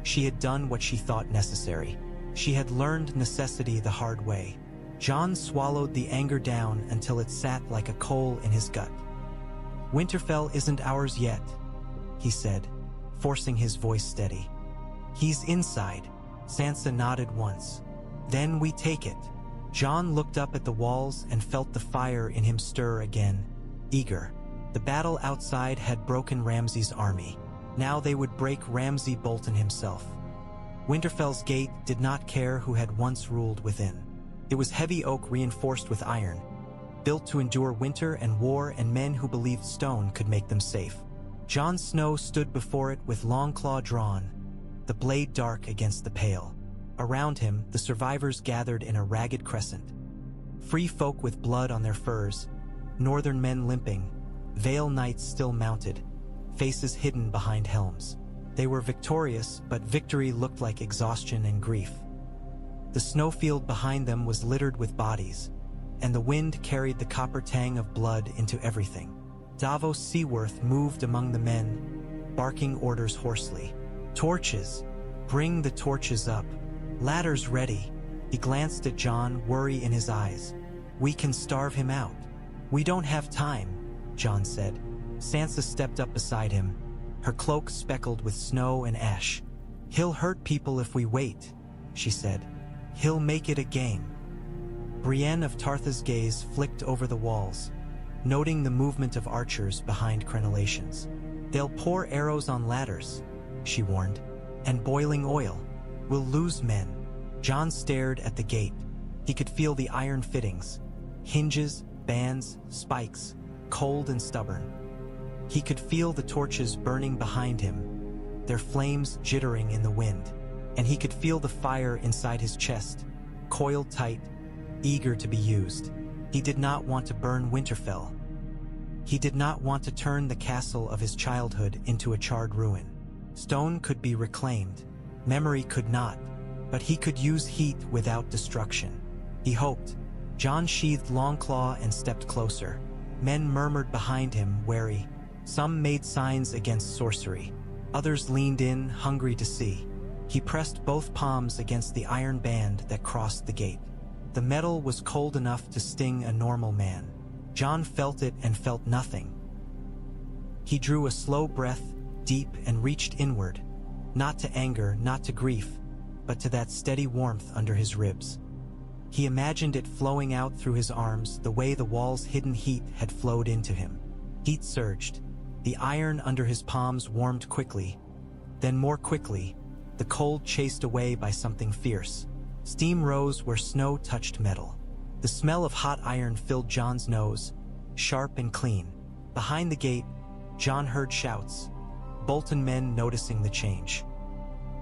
She had done what she thought necessary. She had learned necessity the hard way. Jon swallowed the anger down until it sat like a coal in his gut. "Winterfell isn't ours yet," he said, forcing his voice steady. "He's inside." Sansa nodded once. "Then we take it." Jon looked up at the walls and felt the fire in him stir again, eager. The battle outside had broken Ramsay's army. Now they would break Ramsay Bolton himself. Winterfell's gate did not care who had once ruled within. It was heavy oak reinforced with iron, built to endure winter and war and men who believed stone could make them safe. Jon Snow stood before it with long claw drawn, the blade dark against the pale. Around him, the survivors gathered in a ragged crescent. Free folk with blood on their furs, northern men limping, Vale knights still mounted, faces hidden behind helms. They were victorious, but victory looked like exhaustion and grief. The snowfield behind them was littered with bodies, and the wind carried the copper tang of blood into everything. Davos Seaworth moved among the men, barking orders hoarsely. "Torches! Bring the torches up! Ladders ready!" He glanced at Jon, worry in his eyes. "We can starve him out." "We don't have time," Jon said. Sansa stepped up beside him, her cloak speckled with snow and ash. "He'll hurt people if we wait," she said. "He'll make it a game." Brienne of Tartha's gaze flicked over the walls, noting the movement of archers behind crenellations. "They'll pour arrows on ladders," she warned, "and boiling oil. We'll lose men." Jon stared at the gate. He could feel the iron fittings, hinges, bands, spikes, cold and stubborn. He could feel the torches burning behind him, their flames jittering in the wind, and he could feel the fire inside his chest, coiled tight, eager to be used. He did not want to burn Winterfell. He did not want to turn the castle of his childhood into a charred ruin. Stone could be reclaimed, memory could not, but he could use heat without destruction. He hoped. Jon sheathed Longclaw and stepped closer. Men murmured behind him, wary. Some made signs against sorcery. Others leaned in, hungry to see. He pressed both palms against the iron band that crossed the gate. The metal was cold enough to sting a normal man. Jon felt it and felt nothing. He drew a slow breath, deep, and reached inward, not to anger, not to grief, but to that steady warmth under his ribs. He imagined it flowing out through his arms the way the wall's hidden heat had flowed into him. Heat surged. The iron under his palms warmed quickly. Then more quickly, the cold chased away by something fierce. Steam rose where snow touched metal. The smell of hot iron filled Jon's nose, sharp and clean. Behind the gate, Jon heard shouts, Bolton men noticing the change.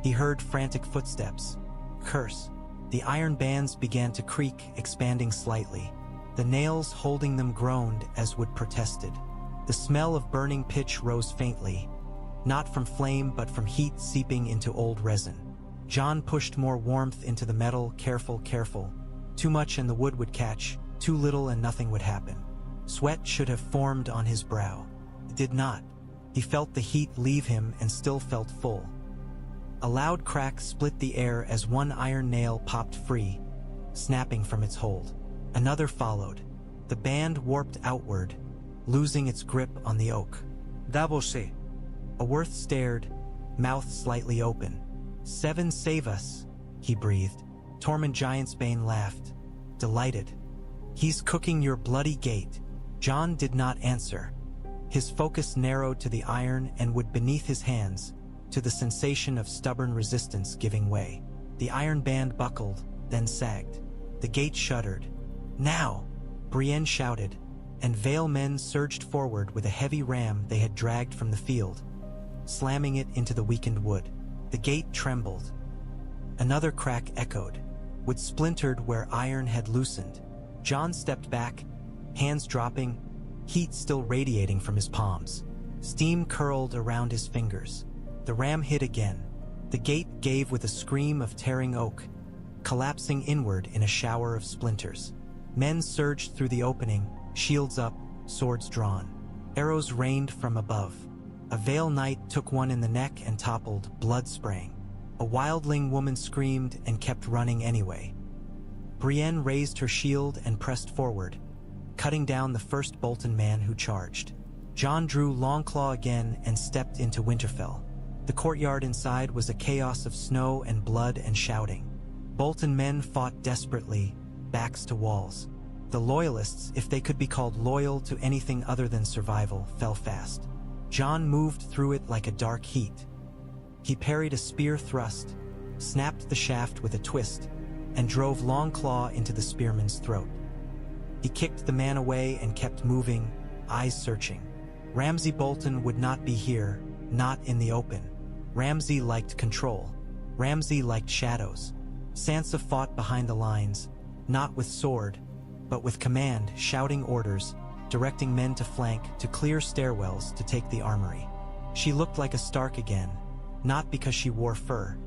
He heard frantic footsteps. Curse. The iron bands began to creak, expanding slightly. The nails holding them groaned as wood protested. The smell of burning pitch rose faintly, not from flame but from heat seeping into old resin. Jon pushed more warmth into the metal, careful. Too much and the wood would catch, too little and nothing would happen. Sweat should have formed on his brow. It did not. He felt the heat leave him and still felt full. A loud crack split the air as one iron nail popped free, snapping from its hold. Another followed. The band warped outward, losing its grip on the oak. "Davos." A Worth stared, mouth slightly open. "Seven save us," he breathed. Tormund Giantsbane laughed, delighted. "He's cooking your bloody gate." Jon did not answer. His focus narrowed to the iron and wood beneath his hands, to the sensation of stubborn resistance giving way. The iron band buckled, then sagged. The gate shuddered. "Now!" Brienne shouted, and Vale men surged forward with a heavy ram they had dragged from the field, slamming it into the weakened wood. The gate trembled. Another crack echoed. Wood splintered where iron had loosened. Jon stepped back, hands dropping, heat still radiating from his palms. Steam curled around his fingers. The ram hit again. The gate gave with a scream of tearing oak, collapsing inward in a shower of splinters. Men surged through the opening, shields up, swords drawn. Arrows rained from above. A Vale knight took one in the neck and toppled, blood spraying. A wildling woman screamed and kept running anyway. Brienne raised her shield and pressed forward, cutting down the first Bolton man who charged. Jon drew Longclaw again and stepped into Winterfell. The courtyard inside was a chaos of snow and blood and shouting. Bolton men fought desperately, backs to walls. The Loyalists, if they could be called loyal to anything other than survival, fell fast. Jon moved through it like a dark heat. He parried a spear thrust, snapped the shaft with a twist, and drove Longclaw into the spearman's throat. He kicked the man away and kept moving, eyes searching. Ramsay Bolton would not be here, not in the open. Ramsay liked control. Ramsay liked shadows. Sansa fought behind the lines, not with sword, but with command, shouting orders, directing men to flank, to clear stairwells, to take the armory. She looked like a Stark again, not because she wore fur,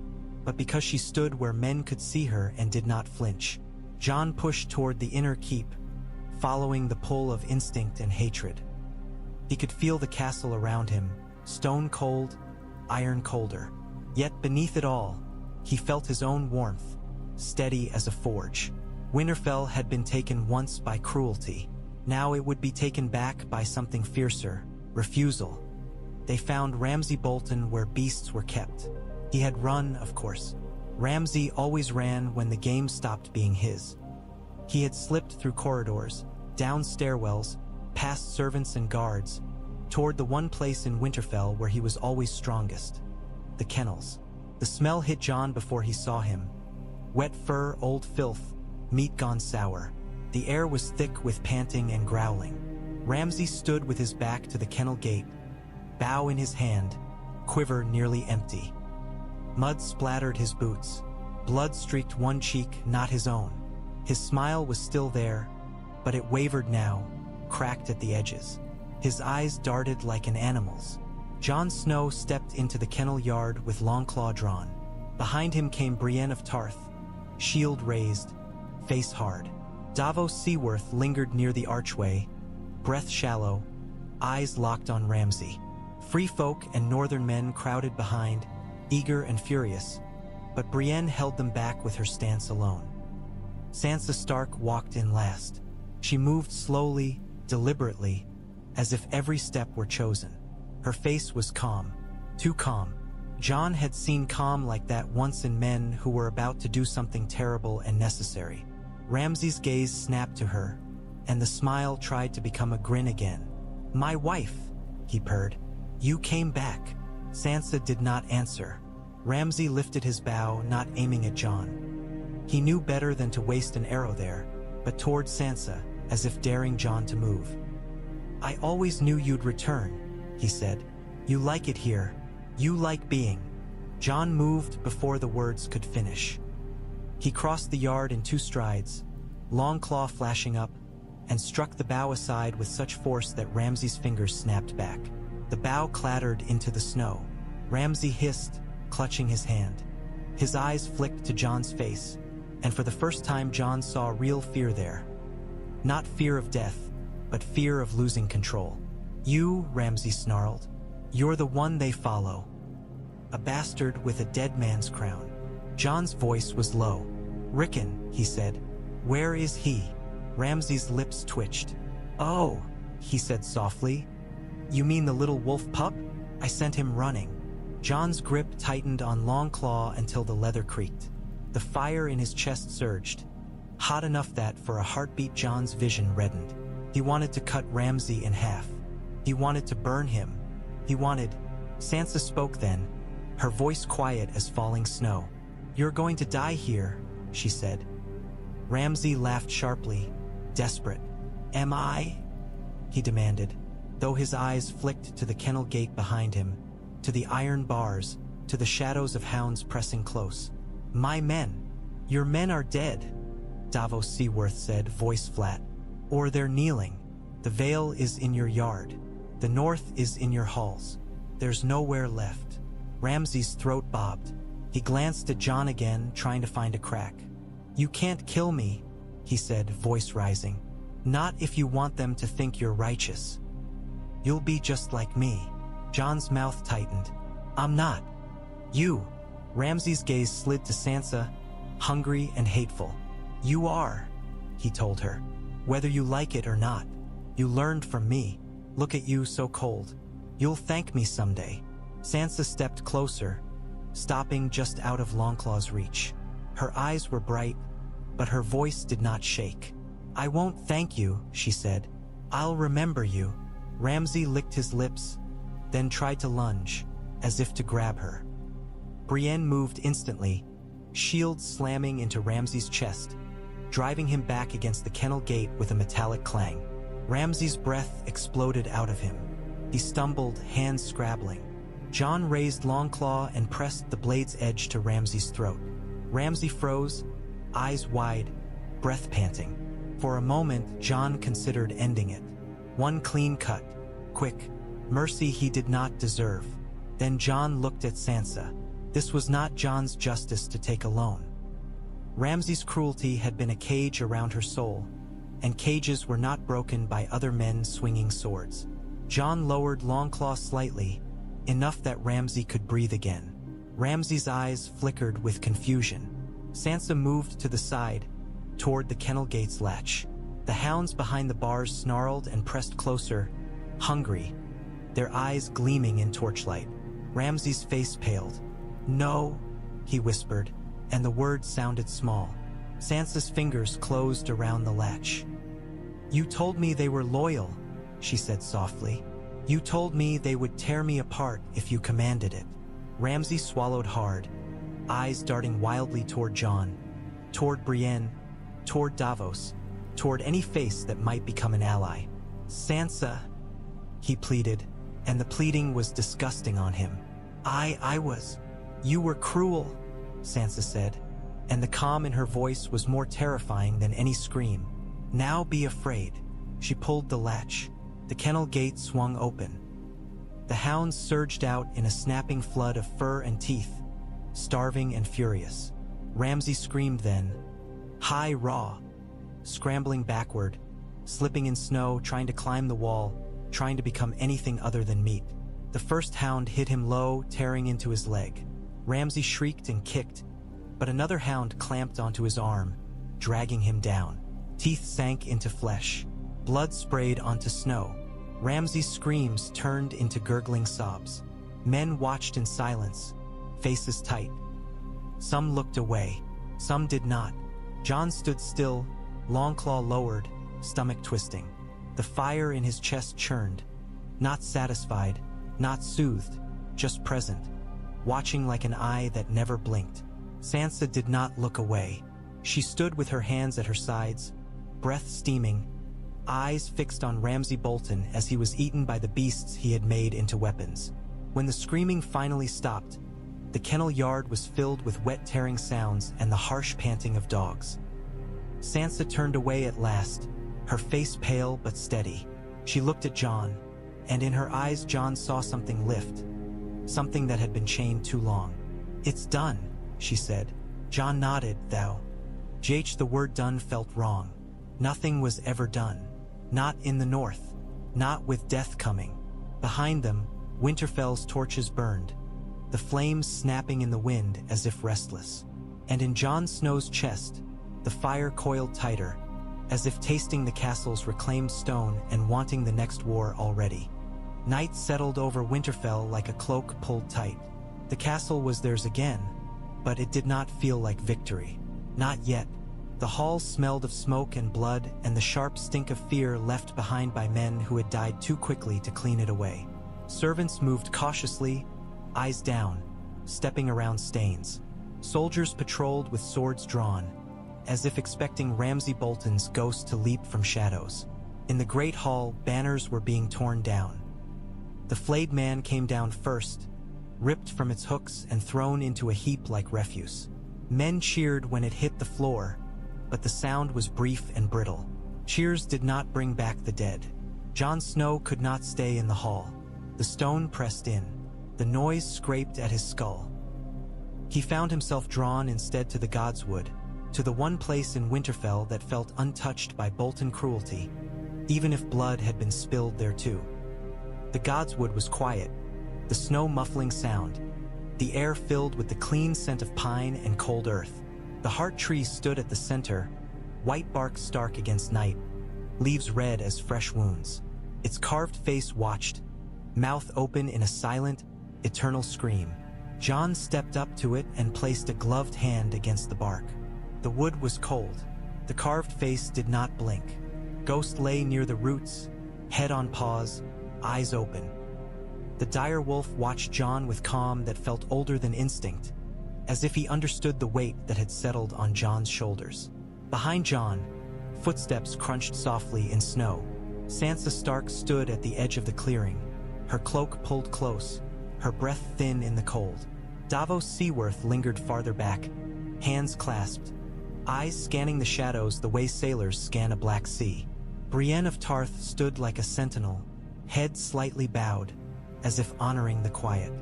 but because she stood where men could see her and did not flinch. Jon pushed toward the inner keep, following the pull of instinct and hatred. He could feel the castle around him, stone cold, iron colder. Yet beneath it all, he felt his own warmth, steady as a forge. Winterfell had been taken once by cruelty. Now it would be taken back by something fiercer, refusal. They found Ramsay Bolton where beasts were kept. He had run, of course. Ramsay always ran when the game stopped being his. He had slipped through corridors, down stairwells, past servants and guards, toward the one place in Winterfell where he was always strongest. The kennels. The smell hit Jon before he saw him. Wet fur, old filth, meat gone sour. The air was thick with panting and growling. Ramsay stood with his back to the kennel gate, bow in his hand, quiver nearly empty. Mud splattered his boots. Blood streaked one cheek, not his own. His smile was still there, but it wavered now, cracked at the edges. His eyes darted like an animal's. Jon Snow stepped into the kennel yard with Longclaw drawn. Behind him came Brienne of Tarth, shield raised, face hard. Davos Seaworth lingered near the archway, breath shallow, eyes locked on Ramsay. Free folk and northern men crowded behind, eager and furious, but Brienne held them back with her stance alone. Sansa Stark walked in last. She moved slowly, deliberately, as if every step were chosen. Her face was calm, too calm. Jon had seen calm like that once in men who were about to do something terrible and necessary. Ramsay's gaze snapped to her, and the smile tried to become a grin again. "My wife," he purred. "You came back." Sansa did not answer. Ramsay lifted his bow, not aiming at Jon. He knew better than to waste an arrow there, but toward Sansa, as if daring Jon to move. "I always knew you'd return," he said. "You like it here. You like being." Jon moved before the words could finish. He crossed the yard in 2 strides, Longclaw flashing up, and struck the bow aside with such force that Ramsay's fingers snapped back. The bow clattered into the snow. Ramsay hissed, clutching his hand. His eyes flicked to Jon's face, and for the first time Jon saw real fear there. Not fear of death, but fear of losing control. "You," Ramsay snarled, "you're the one they follow. A bastard with a dead man's crown." Jon's voice was low. "Rickon," he said. "Where is he?" Ramsay's lips twitched. "Oh," he said softly. "You mean the little wolf pup? I sent him running." Jon's grip tightened on Longclaw until the leather creaked. The fire in his chest surged, hot enough that for a heartbeat Jon's vision reddened. He wanted to cut Ramsay in half. He wanted to burn him. He wanted... Sansa spoke then, her voice quiet as falling snow. "You're going to die here," she said. Ramsay laughed sharply, desperate. "Am I?" he demanded, though his eyes flicked to the kennel gate behind him, to the iron bars, to the shadows of hounds pressing close. "My men. Your men are dead," Davos Seaworth said, voice flat. "Or they're kneeling. The Vale is in your yard. The north is in your halls. There's nowhere left." Ramsay's throat bobbed. He glanced at Jon again, trying to find a crack. "You can't kill me," he said, voice rising. "Not if you want them to think you're righteous. You'll be just like me." Jon's mouth tightened. "I'm not. You." Ramsay's gaze slid to Sansa, hungry and hateful. "You are," he told her. "Whether you like it or not. You learned from me. Look at you, so cold. You'll thank me someday." Sansa stepped closer, stopping just out of Longclaw's reach. Her eyes were bright, but her voice did not shake. "I won't thank you," she said. "I'll remember you." Ramsay licked his lips, then tried to lunge, as if to grab her. Brienne moved instantly, shield slamming into Ramsay's chest, driving him back against the kennel gate with a metallic clang. Ramsay's breath exploded out of him. He stumbled, hands scrabbling. Jon raised Longclaw and pressed the blade's edge to Ramsay's throat. Ramsay froze, eyes wide, breath panting. For a moment, Jon considered ending it. One clean cut, quick, mercy he did not deserve. Then Jon looked at Sansa. This was not Jon's justice to take alone. Ramsay's cruelty had been a cage around her soul, and cages were not broken by other men swinging swords. Jon lowered Longclaw slightly, enough that Ramsay could breathe again. Ramsay's eyes flickered with confusion. Sansa moved to the side, toward the kennel gate's latch. The hounds behind the bars snarled and pressed closer, hungry, their eyes gleaming in torchlight. Ramsay's face paled. "No," he whispered, and the words sounded small. Sansa's fingers closed around the latch. "You told me they were loyal," she said softly. "You told me they would tear me apart if you commanded it." Ramsay swallowed hard, eyes darting wildly toward Jon, toward Brienne, toward Davos, toward any face that might become an ally. "Sansa," he pleaded, and the pleading was disgusting on him. I was. "You were cruel," Sansa said, and the calm in her voice was more terrifying than any scream. "Now be afraid." She pulled the latch. The kennel gate swung open. The hounds surged out in a snapping flood of fur and teeth, starving and furious. Ramsay screamed then, high raw, scrambling backward, slipping in snow, trying to climb the wall, trying to become anything other than meat. The first hound hit him low, tearing into his leg. Ramsay shrieked and kicked, but another hound clamped onto his arm, dragging him down. Teeth sank into flesh. Blood sprayed onto snow. Ramsay's screams turned into gurgling sobs. Men watched in silence, faces tight. Some looked away, some did not. Jon stood still, Longclaw lowered, stomach twisting. The fire in his chest churned, not satisfied, not soothed, just present, watching like an eye that never blinked. Sansa did not look away. She stood with her hands at her sides, breath steaming, eyes fixed on Ramsay Bolton as he was eaten by the beasts he had made into weapons. When the screaming finally stopped, the kennel yard was filled with wet tearing sounds and the harsh panting of dogs. Sansa turned away at last, her face pale but steady. She looked at Jon, and in her eyes Jon saw something lift, something that had been chained too long. "It's done," she said. Jon nodded, "Thou." The word done felt wrong. Nothing was ever done. Not in the north. Not with death coming. Behind them, Winterfell's torches burned, the flames snapping in the wind as if restless. And in Jon Snow's chest, the fire coiled tighter, as if tasting the castle's reclaimed stone and wanting the next war already. Night settled over Winterfell like a cloak pulled tight. The castle was theirs again, but it did not feel like victory. Not yet. The halls smelled of smoke and blood and the sharp stink of fear left behind by men who had died too quickly to clean it away. Servants moved cautiously, eyes down, stepping around stains. Soldiers patrolled with swords drawn, as if expecting Ramsay Bolton's ghost to leap from shadows. In the great hall, banners were being torn down. The flayed man came down first, ripped from its hooks and thrown into a heap like refuse. Men cheered when it hit the floor, but the sound was brief and brittle. Cheers did not bring back the dead. Jon Snow could not stay in the hall. The stone pressed in. The noise scraped at his skull. He found himself drawn instead to the Godswood, to the one place in Winterfell that felt untouched by Bolton cruelty, even if blood had been spilled there too. The Godswood was quiet, the snow muffling sound, the air filled with the clean scent of pine and cold earth. The heart tree stood at the center, white bark stark against night, leaves red as fresh wounds. Its carved face watched, mouth open in a silent, eternal scream. Jon stepped up to it and placed a gloved hand against the bark. The wood was cold. The carved face did not blink. Ghost lay near the roots, head on paws, eyes open. The dire wolf watched Jon with calm that felt older than instinct, as if he understood the weight that had settled on Jon's shoulders. Behind Jon, footsteps crunched softly in snow. Sansa Stark stood at the edge of the clearing, her cloak pulled close, her breath thin in the cold. Davos Seaworth lingered farther back, hands clasped, eyes scanning the shadows the way sailors scan a black sea. Brienne of Tarth stood like a sentinel, head slightly bowed, as if honoring the quiet.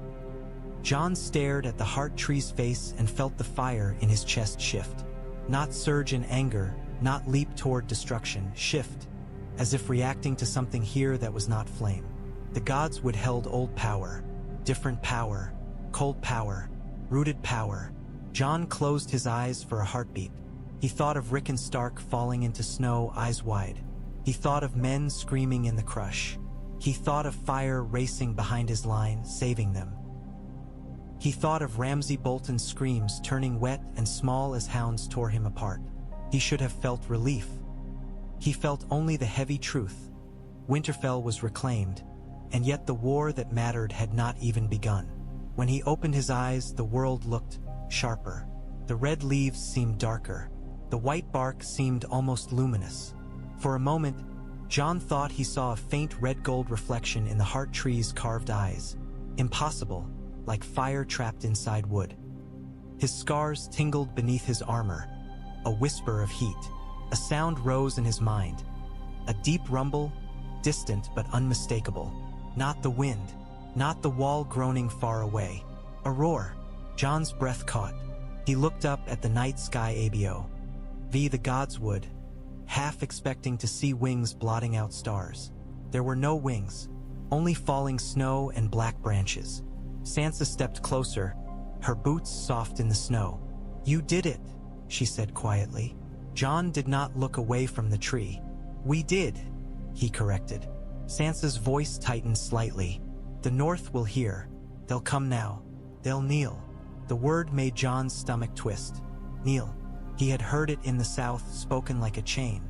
Jon stared at the heart tree's face and felt the fire in his chest shift. Not surge in anger, not leap toward destruction, shift, as if reacting to something here that was not flame. The gods would held old power, different power, cold power, rooted power. Jon closed his eyes for a heartbeat. He thought of Rickon Stark falling into snow, eyes wide. He thought of men screaming in the crush. He thought of fire racing behind his line, saving them. He thought of Ramsay Bolton's screams turning wet and small as hounds tore him apart. He should have felt relief. He felt only the heavy truth. Winterfell was reclaimed, and yet the war that mattered had not even begun. When he opened his eyes, the world looked sharper. The red leaves seemed darker. The white bark seemed almost luminous. For a moment, Jon thought he saw a faint red-gold reflection in the heart tree's carved eyes. Impossible, like fire trapped inside wood. His scars tingled beneath his armor. A whisper of heat. A sound rose in his mind. A deep rumble, distant but unmistakable. Not the wind, not the wall groaning far away. A roar. Jon's breath caught. He looked up at the night sky abio. The gods would, half expecting to see wings blotting out stars. There were no wings, only falling snow and black branches. Sansa stepped closer, her boots soft in the snow. "You did it," she said quietly. Jon did not look away from the tree. "We did," he corrected. Sansa's voice tightened slightly. "The North will hear. They'll come now. They'll kneel." The word made Jon's stomach twist. Kneel. He had heard it in the South, spoken like a chain.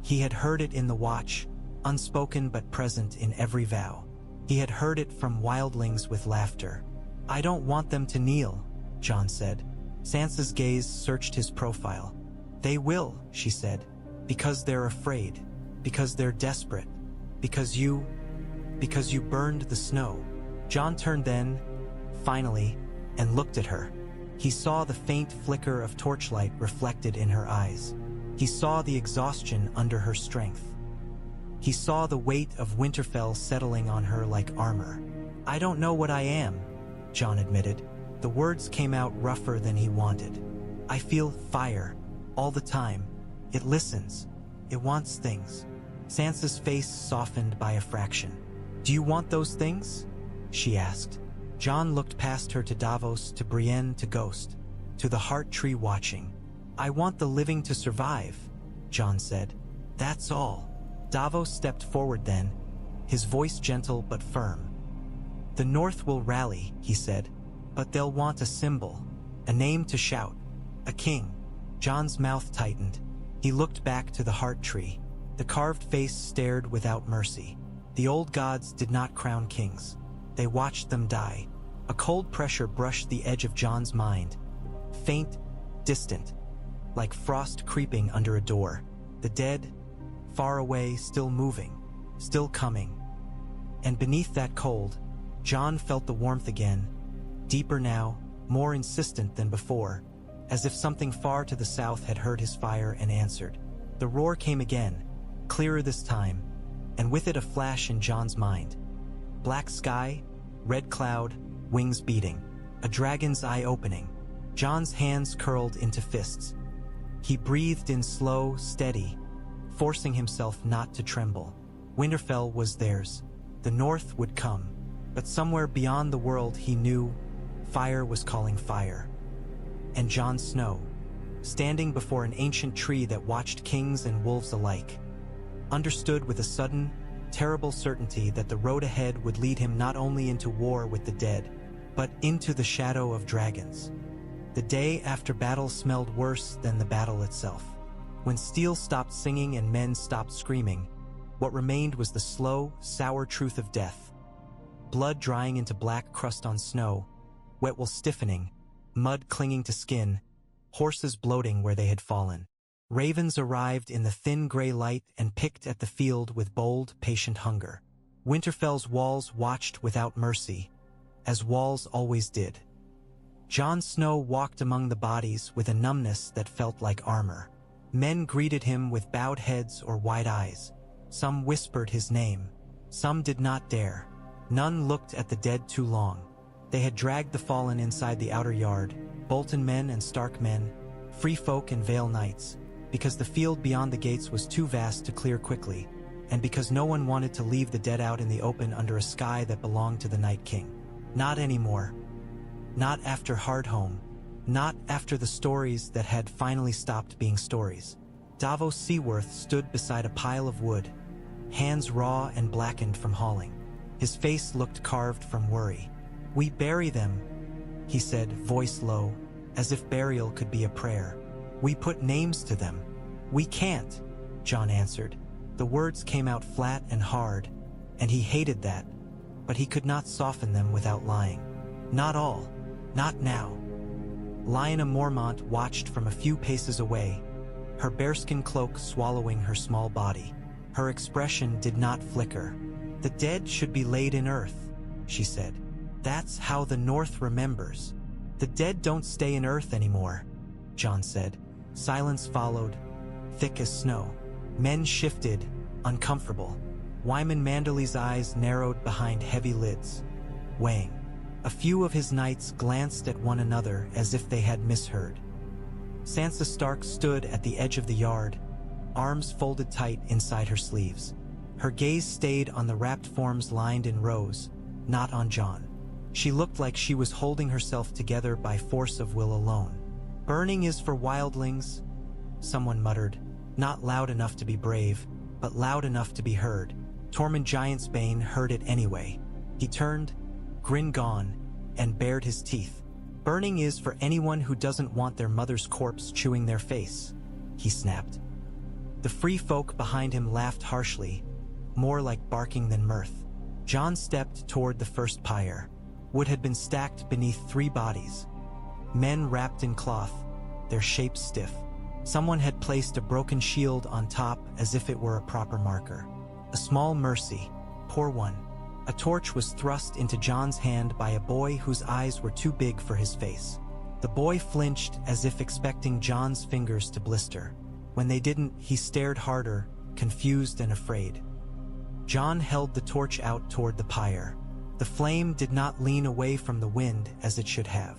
He had heard it in the Watch, unspoken but present in every vow. He had heard it from wildlings with laughter. "I don't want them to kneel," Jon said. Sansa's gaze searched his profile. "They will," she said, "because they're afraid, because they're desperate, because you burned the snow." Jon turned then, finally, and looked at her. He saw the faint flicker of torchlight reflected in her eyes. He saw the exhaustion under her strength. He saw the weight of Winterfell settling on her like armor. "I don't know what I am," Jon admitted. The words came out rougher than he wanted. "I feel fire, all the time. It listens. It wants things." Sansa's face softened by a fraction. "Do you want those things?" she asked. Jon looked past her to Davos, to Brienne, to Ghost, to the heart tree watching. "I want the living to survive," Jon said. "That's all." Davos stepped forward then, his voice gentle but firm. "The North will rally," he said, "but they'll want a symbol, a name to shout, a king." Jon's mouth tightened. He looked back to the heart tree. The carved face stared without mercy. The old gods did not crown kings. They watched them die. A cold pressure brushed the edge of Jon's mind. Faint, distant, like frost creeping under a door. The dead, far away, still moving, still coming. And beneath that cold, Jon felt the warmth again, deeper now, more insistent than before, as if something far to the south had heard his fire and answered. The roar came again, clearer this time, and with it a flash in Jon's mind. Black sky, red cloud, wings beating, a dragon's eye opening. Jon's hands curled into fists. He breathed in slow, steady, forcing himself not to tremble. Winterfell was theirs. The North would come, but somewhere beyond the world he knew, fire was calling fire. And Jon Snow, standing before an ancient tree that watched kings and wolves alike, understood with a sudden, terrible certainty that the road ahead would lead him not only into war with the dead, but into the shadow of dragons. The day after battle smelled worse than the battle itself. When steel stopped singing and men stopped screaming, what remained was the slow, sour truth of death. Blood drying into black crust on snow, wet wool stiffening, mud clinging to skin, horses bloating where they had fallen. Ravens arrived in the thin gray light and picked at the field with bold, patient hunger. Winterfell's walls watched without mercy, as walls always did. Jon Snow walked among the bodies with a numbness that felt like armor. Men greeted him with bowed heads or wide eyes. Some whispered his name. Some did not dare. None looked at the dead too long. They had dragged the fallen inside the outer yard, Bolton men and Stark men, free folk and Vale knights, because the field beyond the gates was too vast to clear quickly, and because no one wanted to leave the dead out in the open under a sky that belonged to the Night King. Not anymore. Not after Hardhome. Not after the stories that had finally stopped being stories. Davos Seaworth stood beside a pile of wood, hands raw and blackened from hauling. His face looked carved from worry. "We bury them," he said, voice low, as if burial could be a prayer. "We put names to them." "We can't," Jon answered. The words came out flat and hard, and he hated that, but he could not soften them without lying. "Not all. Not now." Lyanna Mormont watched from a few paces away, her bearskin cloak swallowing her small body. Her expression did not flicker. "The dead should be laid in earth," she said. "That's how the North remembers." "The dead don't stay in earth anymore," Jon said. Silence followed, thick as snow. Men shifted, uncomfortable. Wyman Manderly's eyes narrowed behind heavy lids, weighing. A few of his knights glanced at one another as if they had misheard. Sansa Stark stood at the edge of the yard, arms folded tight inside her sleeves. Her gaze stayed on the wrapped forms lined in rows, not on Jon. She looked like she was holding herself together by force of will alone. "Burning is for wildlings," someone muttered, not loud enough to be brave, but loud enough to be heard. Tormund Giantsbane heard it anyway. He turned, grin gone, and bared his teeth. "Burning is for anyone who doesn't want their mother's corpse chewing their face," he snapped. The free folk behind him laughed harshly, more like barking than mirth. Jon stepped toward the first pyre. Wood had been stacked beneath 3 bodies. Men wrapped in cloth, their shapes stiff. Someone had placed a broken shield on top as if it were a proper marker. A small mercy, poor one. A torch was thrust into Jon's hand by a boy whose eyes were too big for his face. The boy flinched as if expecting Jon's fingers to blister. When they didn't, he stared harder, confused and afraid. Jon held the torch out toward the pyre. The flame did not lean away from the wind as it should have.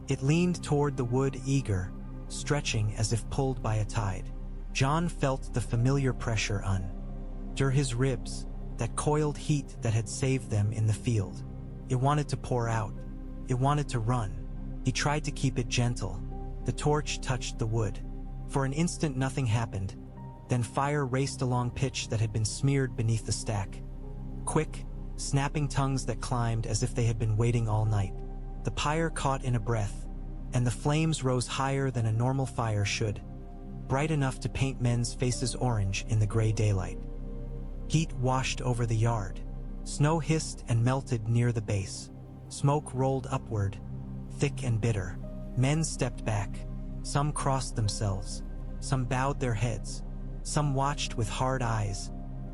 It leaned toward the wood, eager, stretching as if pulled by a tide. Jon felt the familiar pressure under his ribs, that coiled heat that had saved them in the field. It wanted to pour out. It wanted to run. He tried to keep it gentle. The torch touched the wood. For an instant nothing happened. Then fire raced along pitch that had been smeared beneath the stack. Quick, snapping tongues that climbed as if they had been waiting all night. The pyre caught in a breath, and the flames rose higher than a normal fire should, bright enough to paint men's faces orange in the gray daylight. Heat washed over the yard. Snow hissed and melted near the base. Smoke rolled upward, thick and bitter. Men stepped back. Some crossed themselves. Some bowed their heads. Some watched with hard eyes,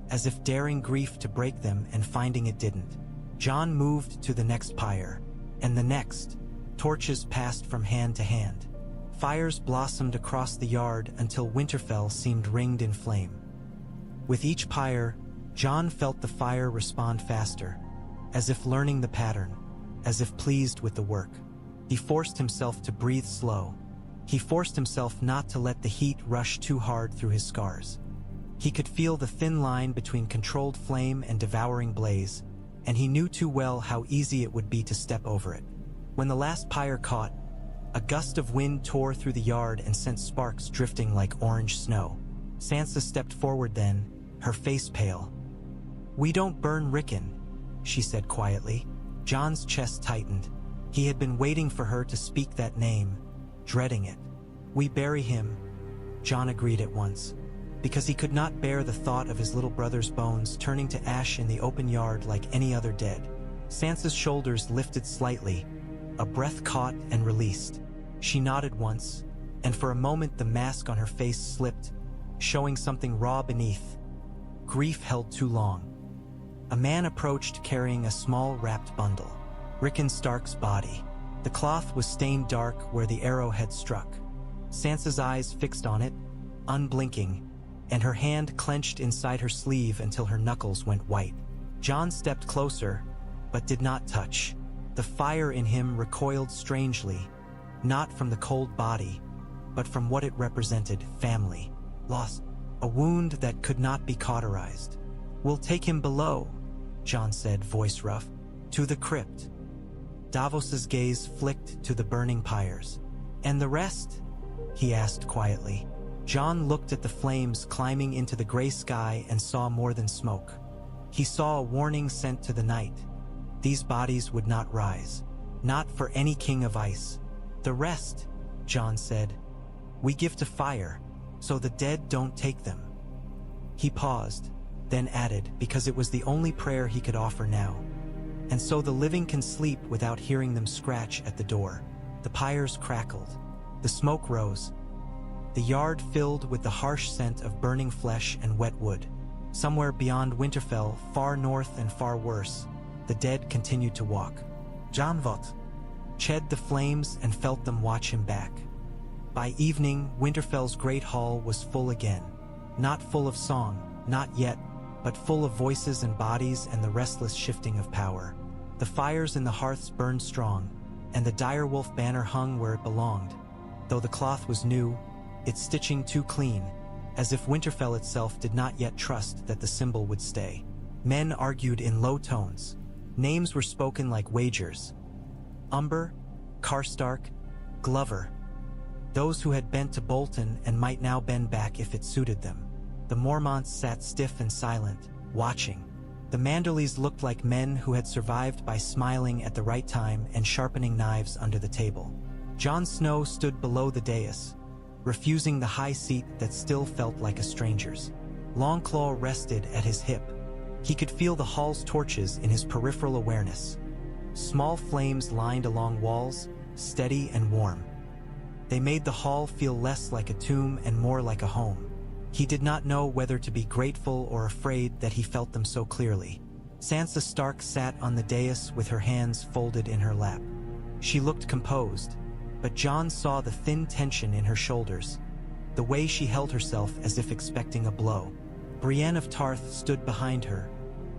as if daring grief to break them and finding it didn't. Jon moved to the next pyre, and the next. Torches passed from hand to hand. Fires blossomed across the yard until Winterfell seemed ringed in flame. With each pyre, Jon felt the fire respond faster, as if learning the pattern, as if pleased with the work. He forced himself to breathe slow. He forced himself not to let the heat rush too hard through his scars. He could feel the thin line between controlled flame and devouring blaze, and he knew too well how easy it would be to step over it. When the last pyre caught, a gust of wind tore through the yard and sent sparks drifting like orange snow. Sansa stepped forward then, her face pale. "We don't burn Rickon," she said quietly. Jon's chest tightened. He had been waiting for her to speak that name, dreading it. "We bury him," Jon agreed at once, because he could not bear the thought of his little brother's bones turning to ash in the open yard like any other dead. Sansa's shoulders lifted slightly, a breath caught and released. She nodded once, and for a moment the mask on her face slipped, showing something raw beneath. Grief held too long. A man approached carrying a small wrapped bundle. Rickon Stark's body. The cloth was stained dark where the arrow had struck. Sansa's eyes fixed on it, unblinking, and her hand clenched inside her sleeve until her knuckles went white. Jon stepped closer, but did not touch. The fire in him recoiled strangely, not from the cold body, but from what it represented: family, loss, a wound that could not be cauterized. "We'll take him below," Jon said, voice rough. "To the crypt." Davos's gaze flicked to the burning pyres. "And the rest?" he asked quietly. Jon looked at the flames climbing into the gray sky and saw more than smoke. He saw a warning sent to the night. These bodies would not rise. Not for any king of ice. "The rest," Jon said, "we give to fire, so the dead don't take them." He paused, then added, because it was the only prayer he could offer now. "And so the living can sleep without hearing them scratch at the door." The pyres crackled. The smoke rose. The yard filled with the harsh scent of burning flesh and wet wood. Somewhere beyond Winterfell, far north and far worse, the dead continued to walk. Jon ched the flames and felt them watch him back. By evening, Winterfell's great hall was full again. Not full of song, not yet, but full of voices and bodies and the restless shifting of power. The fires in the hearths burned strong, and the direwolf banner hung where it belonged. Though the cloth was new, its stitching too clean, as if Winterfell itself did not yet trust that the symbol would stay. Men argued in low tones. Names were spoken like wagers. Umber, Karstark, Glover. Those who had bent to Bolton and might now bend back if it suited them. The Mormonts sat stiff and silent, watching. The Manderleys looked like men who had survived by smiling at the right time and sharpening knives under the table. Jon Snow stood below the dais, refusing the high seat that still felt like a stranger's. Longclaw rested at his hip. He could feel the hall's torches in his peripheral awareness. Small flames lined along walls, steady and warm. They made the hall feel less like a tomb and more like a home. He did not know whether to be grateful or afraid that he felt them so clearly. Sansa Stark sat on the dais with her hands folded in her lap. She looked composed, but Jon saw the thin tension in her shoulders, the way she held herself as if expecting a blow. Brienne of Tarth stood behind her,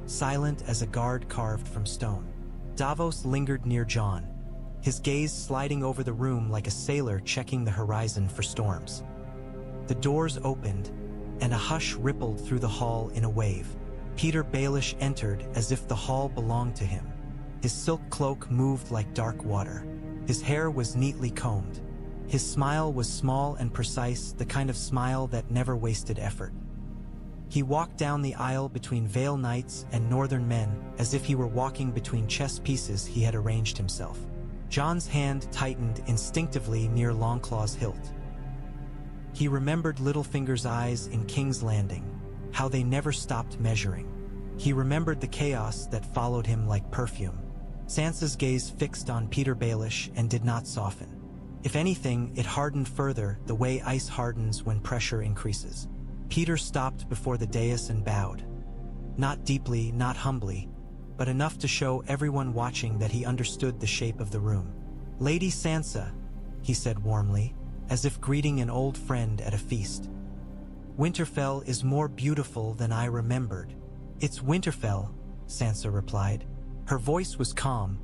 silent as a guard carved from stone. Davos lingered near Jon, his gaze sliding over the room like a sailor checking the horizon for storms. The doors opened, and a hush rippled through the hall in a wave. Petyr Baelish entered as if the hall belonged to him. His silk cloak moved like dark water. His hair was neatly combed. His smile was small and precise, the kind of smile that never wasted effort. He walked down the aisle between Vale knights and northern men as if he were walking between chess pieces he had arranged himself. Jon's hand tightened instinctively near Longclaw's hilt. He remembered Littlefinger's eyes in King's Landing, how they never stopped measuring. He remembered the chaos that followed him like perfume. Sansa's gaze fixed on Petyr Baelish and did not soften. If anything, it hardened further, the way ice hardens when pressure increases. Petyr stopped before the dais and bowed. Not deeply, not humbly, but enough to show everyone watching that he understood the shape of the room. "Lady Sansa," he said warmly, as if greeting an old friend at a feast. "Winterfell is more beautiful than I remembered." "It's Winterfell," Sansa replied. Her voice was calm,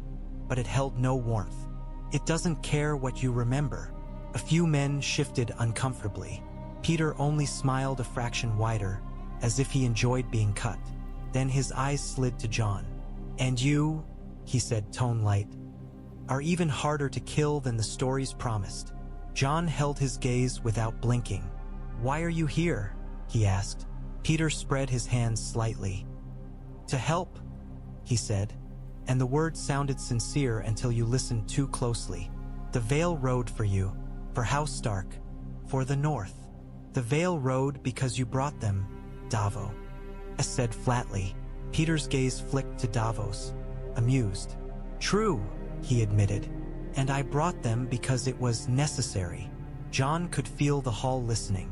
but it held no warmth. "It doesn't care what you remember." A few men shifted uncomfortably. Petyr only smiled a fraction wider, as if he enjoyed being cut. Then his eyes slid to Jon. "And you," he said, tone light, "are even harder to kill than the stories promised." Jon held his gaze without blinking. "Why are you here?" he asked. Petyr spread his hands slightly. "To help," he said, and the words sounded sincere until you listened too closely. "The Vale rode for you, for House Stark, for the North. The Vale rode because you brought them, Davo," said flatly. Petyr's gaze flicked to Davos, amused. "True," he admitted, "and I brought them because it was necessary." Jon could feel the hall listening.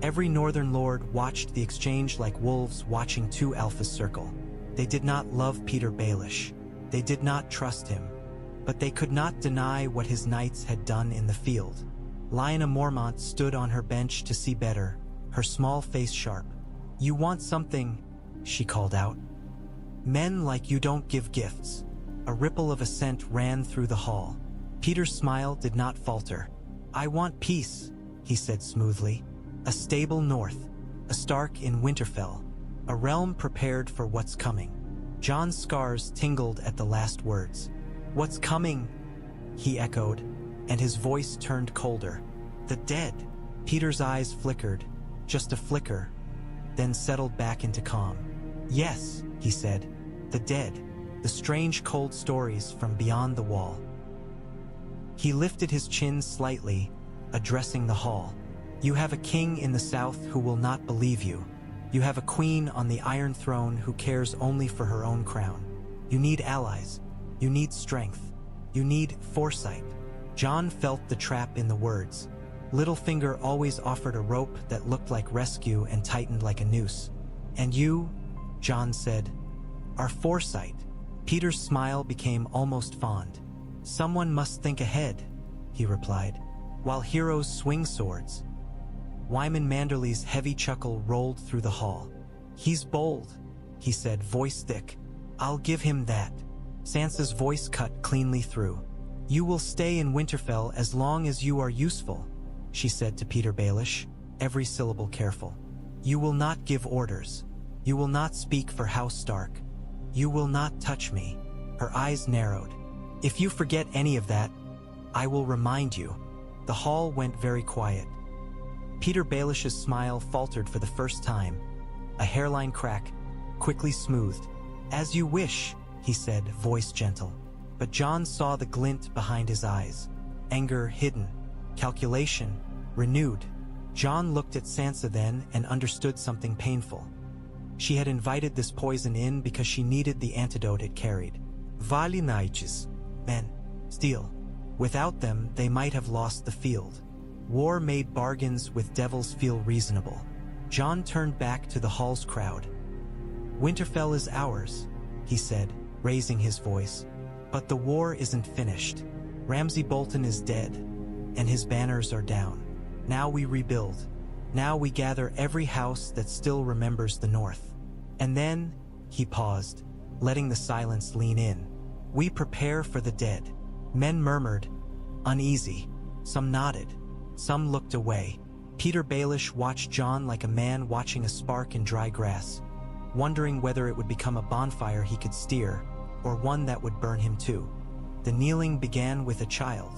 Every northern lord watched the exchange like wolves watching two alphas circle. They did not love Petyr Baelish. They did not trust him. But they could not deny what his knights had done in the field. Lyanna Mormont stood on her bench to see better, her small face sharp. "You want something," she called out. "Men like you don't give gifts." A ripple of assent ran through the hall. Petyr's smile did not falter. "I want peace," he said smoothly. "A stable north, a Stark in Winterfell, a realm prepared for what's coming." Jon's scars tingled at the last words. "What's coming?" he echoed, and his voice turned colder. "The dead." Petyr's eyes flickered, just a flicker, then settled back into calm. "Yes," he said, "the dead, the strange cold stories from beyond the wall." He lifted his chin slightly, addressing the hall. "You have a king in the south who will not believe you. You have a queen on the Iron Throne who cares only for her own crown. You need allies. You need strength. You need foresight." Jon felt the trap in the words. Littlefinger always offered a rope that looked like rescue and tightened like a noose. "And you," Jon said, "are foresight." Petyr's smile became almost fond. "Someone must think ahead," he replied, "while heroes swing swords." Wyman Manderly's heavy chuckle rolled through the hall. "He's bold," he said, voice thick. "I'll give him that." Sansa's voice cut cleanly through. "You will stay in Winterfell as long as you are useful," she said to Petyr Baelish, every syllable careful. "You will not give orders. You will not speak for House Stark. You will not touch me." Her eyes narrowed. "If you forget any of that, I will remind you." The hall went very quiet. Petyr Baelish's smile faltered for the first time, a hairline crack, quickly smoothed. "As you wish," he said, voice gentle. But Jon saw the glint behind his eyes. Anger hidden, calculation renewed. Jon looked at Sansa then and understood something painful. She had invited this poison in because she needed the antidote it carried. Vale Knights, men, steel. Without them, they might have lost the field. War made bargains with devils feel reasonable. Jon turned back to the hall's crowd. "Winterfell is ours," he said, raising his voice. "But the war isn't finished. Ramsay Bolton is dead, and his banners are down. Now we rebuild. Now we gather every house that still remembers the North. And then," he paused, letting the silence lean in, "we prepare for the dead." Men murmured, uneasy. Some nodded. Some looked away. Petyr Baelish watched Jon like a man watching a spark in dry grass, wondering whether it would become a bonfire he could steer, or one that would burn him too. The kneeling began with a child.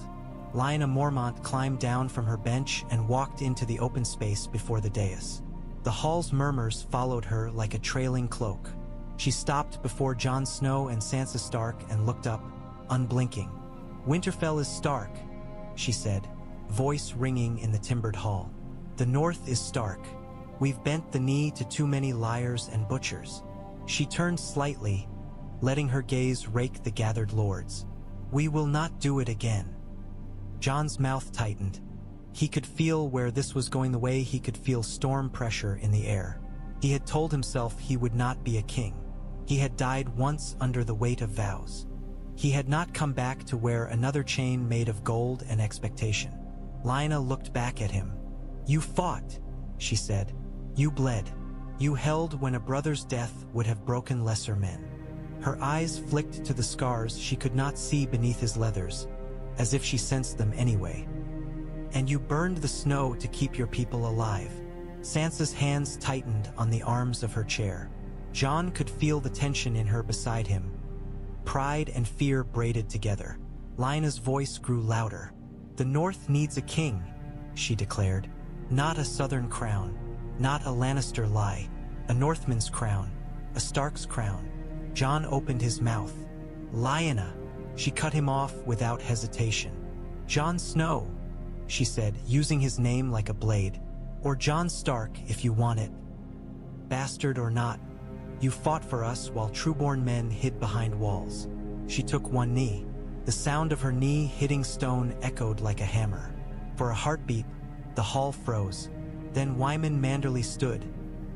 Lyanna Mormont climbed down from her bench and walked into the open space before the dais. The hall's murmurs followed her like a trailing cloak. She stopped before Jon Snow and Sansa Stark and looked up, unblinking. "Winterfell is Stark," she said, voice ringing in the timbered hall. "The North is Stark. We've bent the knee to too many liars and butchers." She turned slightly, letting her gaze rake the gathered lords. "We will not do it again." Jon's mouth tightened. He could feel where this was going the way he could feel storm pressure in the air. He had told himself he would not be a king. He had died once under the weight of vows. He had not come back to wear another chain made of gold and expectation. Lyanna looked back at him. "You fought," she said. "You bled. You held when a brother's death would have broken lesser men." Her eyes flicked to the scars she could not see beneath his leathers, as if she sensed them anyway. "And you burned the snow to keep your people alive." Sansa's hands tightened on the arms of her chair. Jon could feel the tension in her beside him. Pride and fear braided together. Lyanna's voice grew louder. "The North needs a king," she declared. "Not a southern crown, not a Lannister lie, a Northman's crown, a Stark's crown." Jon opened his mouth. "Lyanna," she cut him off without hesitation. "Jon Snow," she said, using his name like a blade. "Or Jon Stark if you want it. Bastard or not, you fought for us while trueborn men hid behind walls." She took one knee. The sound of her knee hitting stone echoed like a hammer. For a heartbeat, the hall froze. Then Wyman Manderly stood,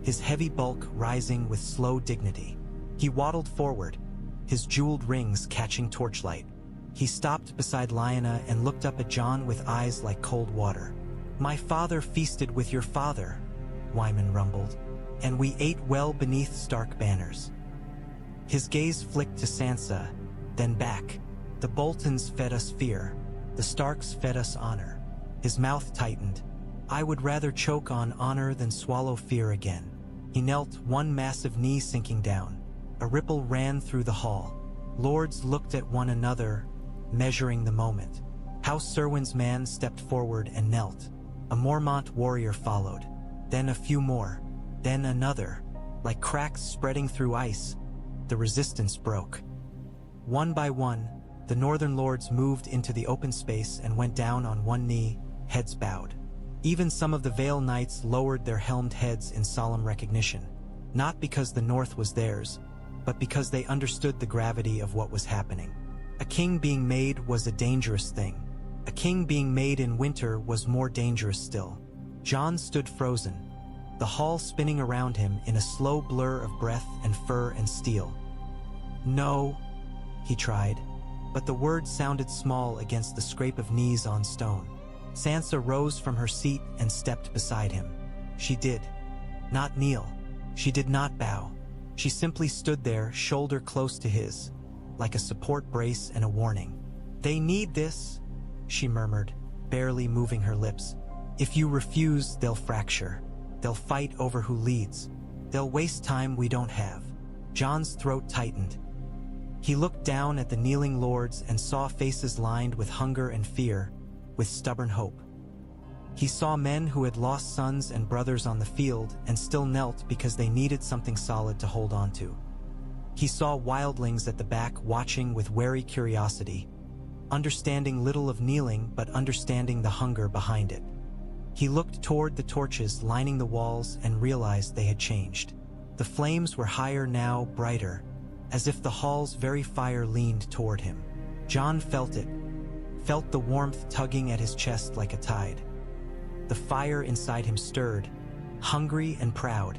his heavy bulk rising with slow dignity. He waddled forward, his jeweled rings catching torchlight. He stopped beside Lyanna and looked up at Jon with eyes like cold water. "My father feasted with your father," Wyman rumbled, "and we ate well beneath Stark banners." His gaze flicked to Sansa, then back. "The Boltons fed us fear. The Starks fed us honor." His mouth tightened. "I would rather choke on honor than swallow fear again." He knelt, one massive knee sinking down. A ripple ran through the hall. Lords looked at one another, measuring the moment. House Serwyn's man stepped forward and knelt. A Mormont warrior followed. Then a few more. Then another. Like cracks spreading through ice, the resistance broke. One by one, the northern lords moved into the open space and went down on one knee, heads bowed. Even some of the Vale knights lowered their helmed heads in solemn recognition, not because the north was theirs, but because they understood the gravity of what was happening. A king being made was a dangerous thing. A king being made in winter was more dangerous still. Jon stood frozen, the hall spinning around him in a slow blur of breath and fur and steel. "No," he tried, but the word sounded small against the scrape of knees on stone. Sansa rose from her seat and stepped beside him. She did not kneel. She did not bow. She simply stood there, shoulder close to his, like a support brace and a warning. "They need this," she murmured, barely moving her lips. "If you refuse, they'll fracture. They'll fight over who leads. They'll waste time we don't have." Jon's throat tightened. He looked down at the kneeling lords and saw faces lined with hunger and fear, with stubborn hope. He saw men who had lost sons and brothers on the field and still knelt because they needed something solid to hold on to. He saw wildlings at the back watching with wary curiosity, understanding little of kneeling but understanding the hunger behind it. He looked toward the torches lining the walls and realized they had changed. The flames were higher now, brighter, as if the hall's very fire leaned toward him. Jon felt it, felt the warmth tugging at his chest like a tide. The fire inside him stirred, hungry and proud,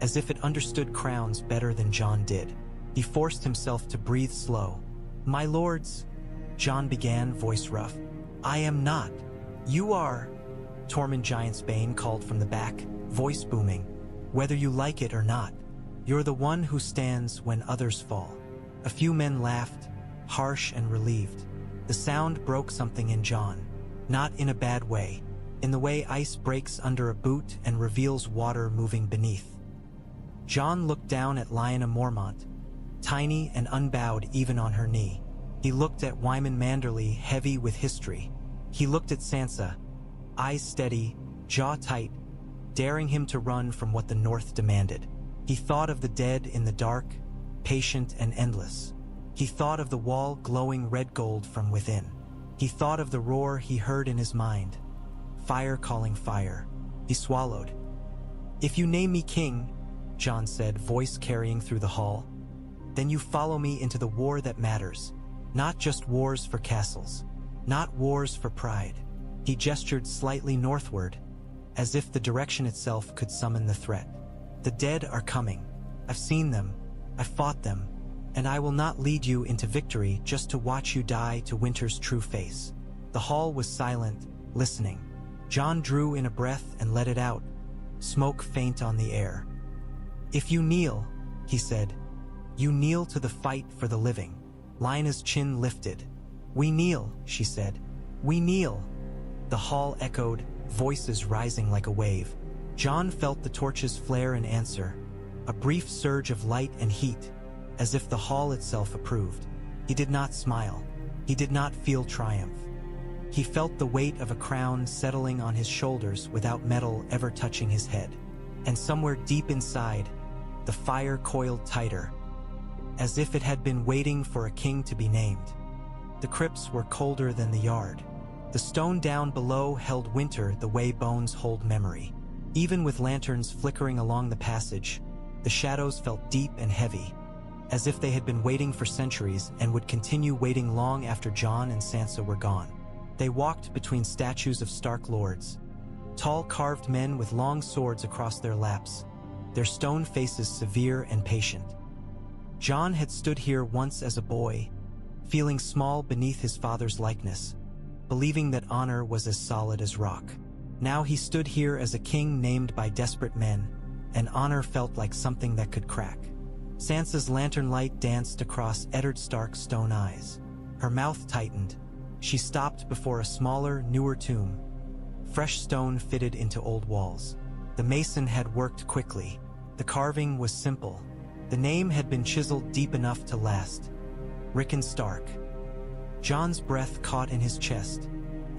as if it understood crowns better than Jon did. He forced himself to breathe slow. "My lords," Jon began, voice rough. "I am not. You are," Tormund Giantsbane called from the back, voice booming. "Whether you like it or not, you're the one who stands when others fall." A few men laughed, harsh and relieved. The sound broke something in Jon, not in a bad way, in the way ice breaks under a boot and reveals water moving beneath. Jon looked down at Lyanna Mormont, tiny and unbowed even on her knee. He looked at Wyman Manderly, heavy with history. He looked at Sansa, eyes steady, jaw tight, daring him to run from what the North demanded. He thought of the dead in the dark, patient and endless. He thought of the wall glowing red gold from within. He thought of the roar he heard in his mind. Fire calling fire. He swallowed. "If you name me king," Jon said, voice carrying through the hall, "then you follow me into the war that matters. Not just wars for castles. Not wars for pride." He gestured slightly northward, as if the direction itself could summon the threat. "The dead are coming. I've seen them. I've fought them. And I will not lead you into victory just to watch you die to winter's true face." The hall was silent, listening. Jon drew in a breath and let it out, smoke faint on the air. "If you kneel," he said, "you kneel to the fight for the living." Lyanna's chin lifted. "We kneel," she said. "We kneel." The hall echoed, voices rising like a wave. Jon felt the torches flare in answer, a brief surge of light and heat, as if the hall itself approved. He did not smile. He did not feel triumph. He felt the weight of a crown settling on his shoulders without metal ever touching his head. And somewhere deep inside, the fire coiled tighter, as if it had been waiting for a king to be named. The crypts were colder than the yard. The stone down below held winter the way bones hold memory. Even with lanterns flickering along the passage, the shadows felt deep and heavy, as if they had been waiting for centuries and would continue waiting long after Jon and Sansa were gone. They walked between statues of Stark lords, tall carved men with long swords across their laps, their stone faces severe and patient. Jon had stood here once as a boy, feeling small beneath his father's likeness, believing that honor was as solid as rock. Now he stood here as a king named by desperate men, and honor felt like something that could crack. Sansa's lantern light danced across Eddard Stark's stone eyes. Her mouth tightened. She stopped before a smaller, newer tomb. Fresh stone fitted into old walls. The mason had worked quickly. The carving was simple. The name had been chiseled deep enough to last. Rickon Stark. Jon's breath caught in his chest,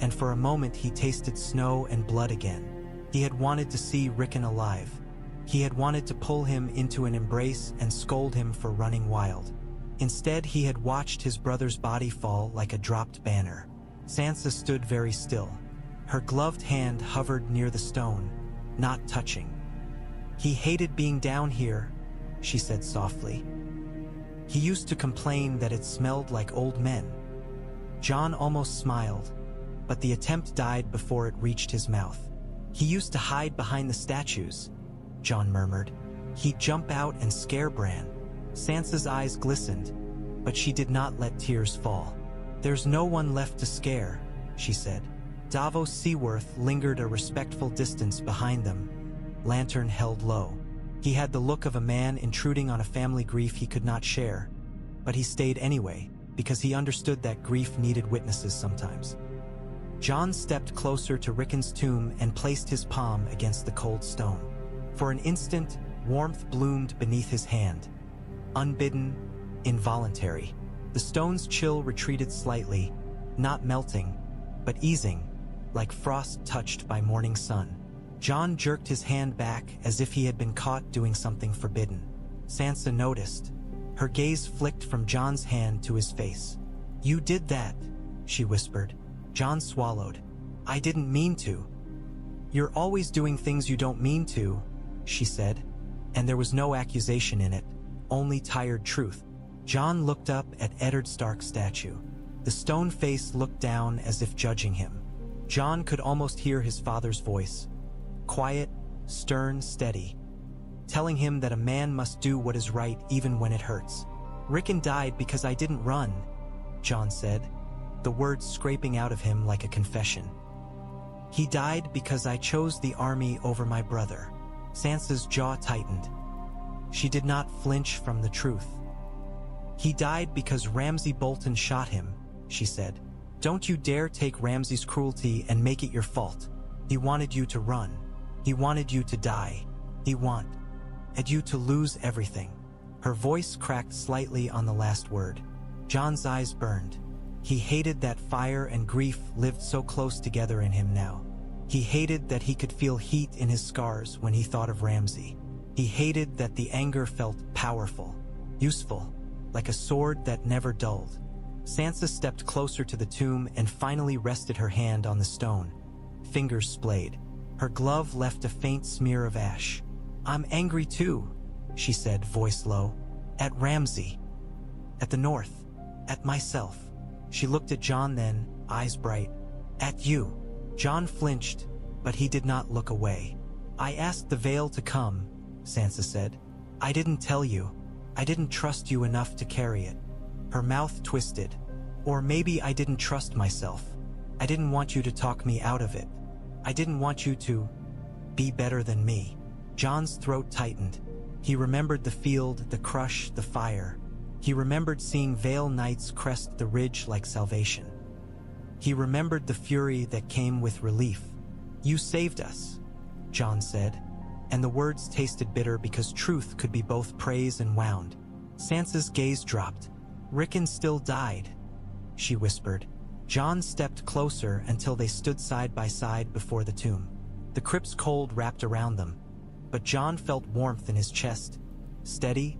and for a moment he tasted snow and blood again. He had wanted to see Rickon alive. He had wanted to pull him into an embrace and scold him for running wild. Instead, he had watched his brother's body fall like a dropped banner. Sansa stood very still. Her gloved hand hovered near the stone, not touching. "He hated being down here," she said softly. "He used to complain that it smelled like old men." Jon almost smiled, but the attempt died before it reached his mouth. "He used to hide behind the statues," Jon murmured. "He'd jump out and scare Bran." Sansa's eyes glistened, but she did not let tears fall. "There's no one left to scare," she said. Davos Seaworth lingered a respectful distance behind them, lantern held low. He had the look of a man intruding on a family grief he could not share, but he stayed anyway, because he understood that grief needed witnesses sometimes. Jon stepped closer to Rickon's tomb and placed his palm against the cold stone. For an instant, warmth bloomed beneath his hand. Unbidden, involuntary. The stone's chill retreated slightly, not melting, but easing, like frost touched by morning sun. Jon jerked his hand back as if he had been caught doing something forbidden. Sansa noticed. Her gaze flicked from Jon's hand to his face. "You did that," she whispered. Jon swallowed. "I didn't mean to." "You're always doing things you don't mean to," she said, and there was no accusation in it, only tired truth. Jon looked up at Eddard Stark's statue. The stone face looked down as if judging him. Jon could almost hear his father's voice. Quiet, stern, steady, telling him that a man must do what is right even when it hurts. "Rickon died because I didn't run," Jon said, the words scraping out of him like a confession. "He died because I chose the army over my brother." Sansa's jaw tightened. She did not flinch from the truth. "He died because Ramsay Bolton shot him," she said. "Don't you dare take Ramsay's cruelty and make it your fault. He wanted you to run. He wanted you to die. He wanted you to lose everything." Her voice cracked slightly on the last word. Jon's eyes burned. He hated that fire and grief lived so close together in him now. He hated that he could feel heat in his scars when he thought of Ramsay. He hated that the anger felt powerful, useful, like a sword that never dulled. Sansa stepped closer to the tomb and finally rested her hand on the stone. Fingers splayed. Her glove left a faint smear of ash. "I'm angry too," she said, voice low. "At Ramsay. At the North. At myself." She looked at Jon then, eyes bright. "At you." Jon flinched, but he did not look away. "I asked the Vale to come," Sansa said. "I didn't tell you. I didn't trust you enough to carry it." Her mouth twisted. "Or maybe I didn't trust myself. I didn't want you to talk me out of it. I didn't want you to be better than me." Jon's throat tightened. He remembered the field, the crush, the fire. He remembered seeing Vale knights crest the ridge like salvation. He remembered the fury that came with relief. "You saved us," Jon said, and the words tasted bitter because truth could be both praise and wound. Sansa's gaze dropped. "Rickon still died," she whispered. Jon stepped closer until they stood side by side before the tomb. The crypt's cold wrapped around them, but Jon felt warmth in his chest, steady,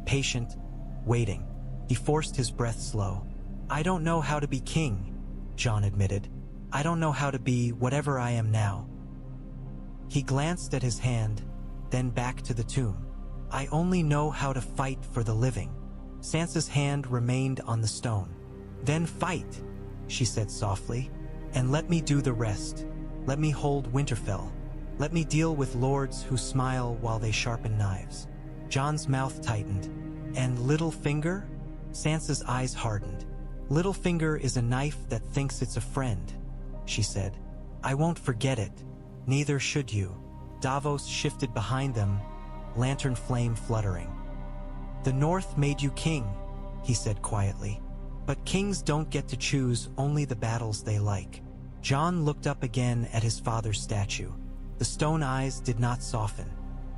patient, waiting. He forced his breath slow. "I don't know how to be king," Jon admitted. "I don't know how to be whatever I am now." He glanced at his hand, then back to the tomb. "I only know how to fight for the living." Sansa's hand remained on the stone. "Then fight," she said softly, "and let me do the rest. Let me hold Winterfell. Let me deal with lords who smile while they sharpen knives." Jon's mouth tightened. And Littlefinger? Sansa's eyes hardened. Littlefinger is a knife that thinks it's a friend, she said. I won't forget it. Neither should you. Davos shifted behind them, lantern flame fluttering. The North made you king, he said quietly. But kings don't get to choose only the battles they like. Jon looked up again at his father's statue. The stone eyes did not soften.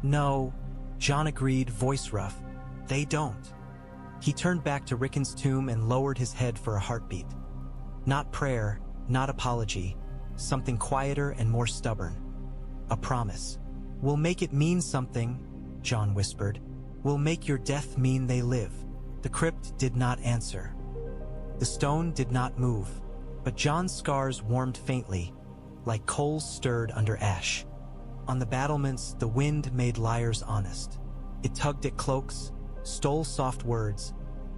No, Jon agreed, voice rough. They don't. He turned back to Rickon's tomb and lowered his head for a heartbeat. Not prayer, not apology, something quieter and more stubborn. A promise. We'll make it mean something, Jon whispered. We'll make your death mean they live. The crypt did not answer. The stone did not move, but Jon's scars warmed faintly, like coals stirred under ash. On the battlements, the wind made liars honest. It tugged at cloaks, stole soft words,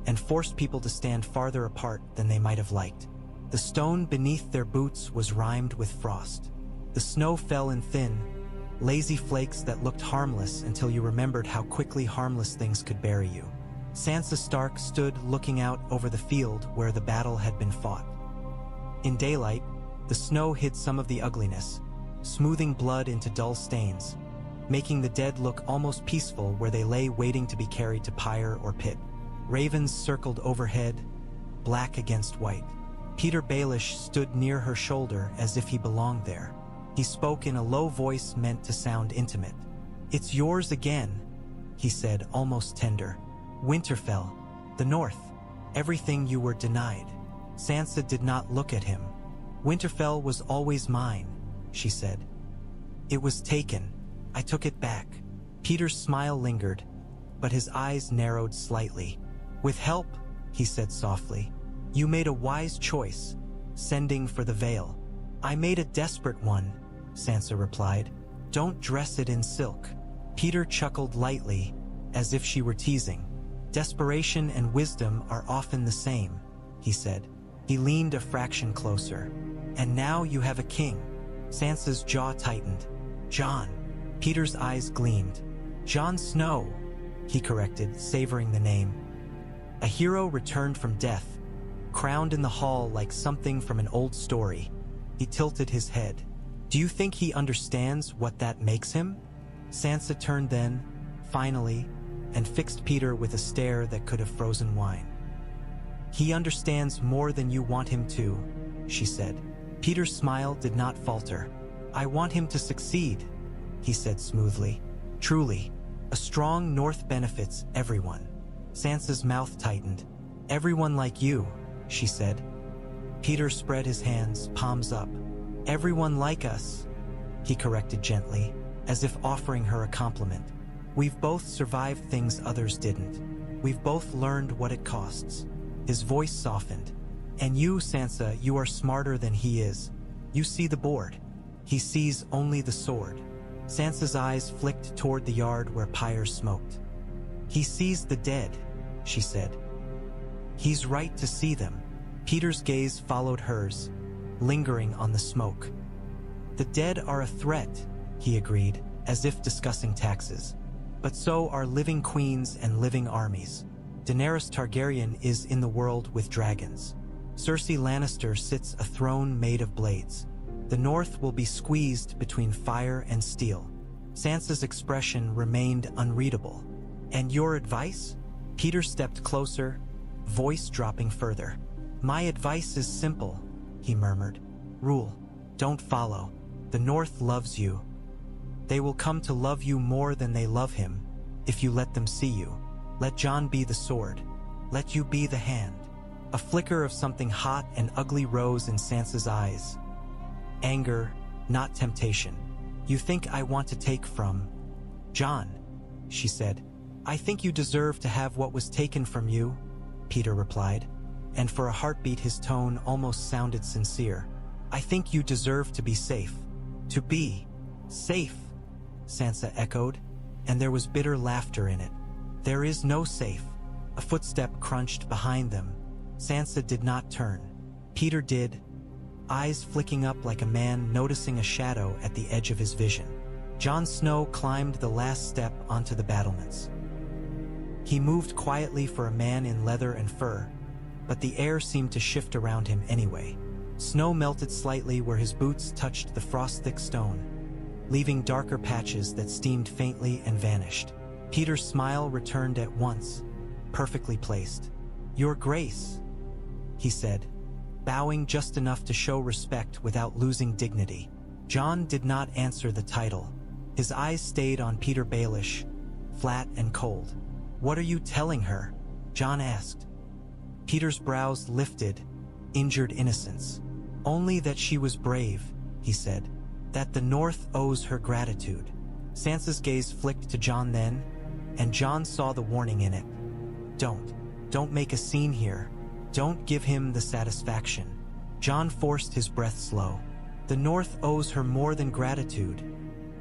and forced people to stand farther apart than they might have liked. The stone beneath their boots was rimed with frost. The snow fell in thin, lazy flakes that looked harmless until you remembered how quickly harmless things could bury you. Sansa Stark stood looking out over the field where the battle had been fought. In daylight, the snow hid some of the ugliness, smoothing blood into dull stains, making the dead look almost peaceful where they lay waiting to be carried to pyre or pit. Ravens circled overhead, black against white. Peter Baelish stood near her shoulder as if he belonged there. He spoke in a low voice meant to sound intimate. It's yours again, he said, almost tender. Winterfell, the North, everything you were denied. Sansa did not look at him. Winterfell was always mine, she said. It was taken. I took it back. Peter's smile lingered, but his eyes narrowed slightly. With help, he said softly. You made a wise choice, sending for the Vale. I made a desperate one, Sansa replied. Don't dress it in silk. Peter chuckled lightly, as if she were teasing. Desperation and wisdom are often the same, he said. He leaned a fraction closer. And now you have a king. Sansa's jaw tightened. Jon. Peter's eyes gleamed. Jon Snow, he corrected, savoring the name. A hero returned from death, crowned in the hall like something from an old story. He tilted his head. Do you think he understands what that makes him? Sansa turned then, finally, and fixed Peter with a stare that could have frozen wine. He understands more than you want him to, she said. Peter's smile did not falter. I want him to succeed, he said smoothly. Truly, a strong North benefits everyone. Sansa's mouth tightened. Everyone like you, she said. Peter spread his hands, palms up. Everyone like us, he corrected gently, as if offering her a compliment. We've both survived things others didn't. We've both learned what it costs. His voice softened. And you, Sansa, you are smarter than he is. You see the board. He sees only the sword. Sansa's eyes flicked toward the yard where Pyres smoked. He sees the dead, she said. He's right to see them. Peter's gaze followed hers, lingering on the smoke. The dead are a threat, he agreed, as if discussing taxes. But so are living queens and living armies. Daenerys Targaryen is in the world with dragons. Cersei Lannister sits a throne made of blades. The North will be squeezed between fire and steel. Sansa's expression remained unreadable. And your advice? Peter stepped closer, voice dropping further. My advice is simple, he murmured. Rule. Don't follow. The North loves you. They will come to love you more than they love him, if you let them see you. Let Jon be the sword. Let you be the hand. A flicker of something hot and ugly rose in Sansa's eyes. Anger, not temptation. You think I want to take from Jon, she said. I think you deserve to have what was taken from you, Peter replied, and for a heartbeat his tone almost sounded sincere. I think you deserve to be safe. To be safe, Sansa echoed, and there was bitter laughter in it. There is no safe. A footstep crunched behind them. Sansa did not turn. Peter did, eyes flicking up like a man noticing a shadow at the edge of his vision. Jon Snow climbed the last step onto the battlements. He moved quietly for a man in leather and fur, but the air seemed to shift around him anyway. Snow melted slightly where his boots touched the frost-thick stone, leaving darker patches that steamed faintly and vanished. Peter's smile returned at once, perfectly placed. "Your Grace," he said, bowing just enough to show respect without losing dignity. Jon did not answer the title. His eyes stayed on Petyr Baelish, flat and cold. "What are you telling her?" Jon asked. Peter's brows lifted, injured innocence. "Only that she was brave," he said. "That the North owes her gratitude." Sansa's gaze flicked to Jon then, and Jon saw the warning in it. Don't make a scene here. Don't give him the satisfaction." Jon forced his breath slow. "The North owes her more than gratitude,"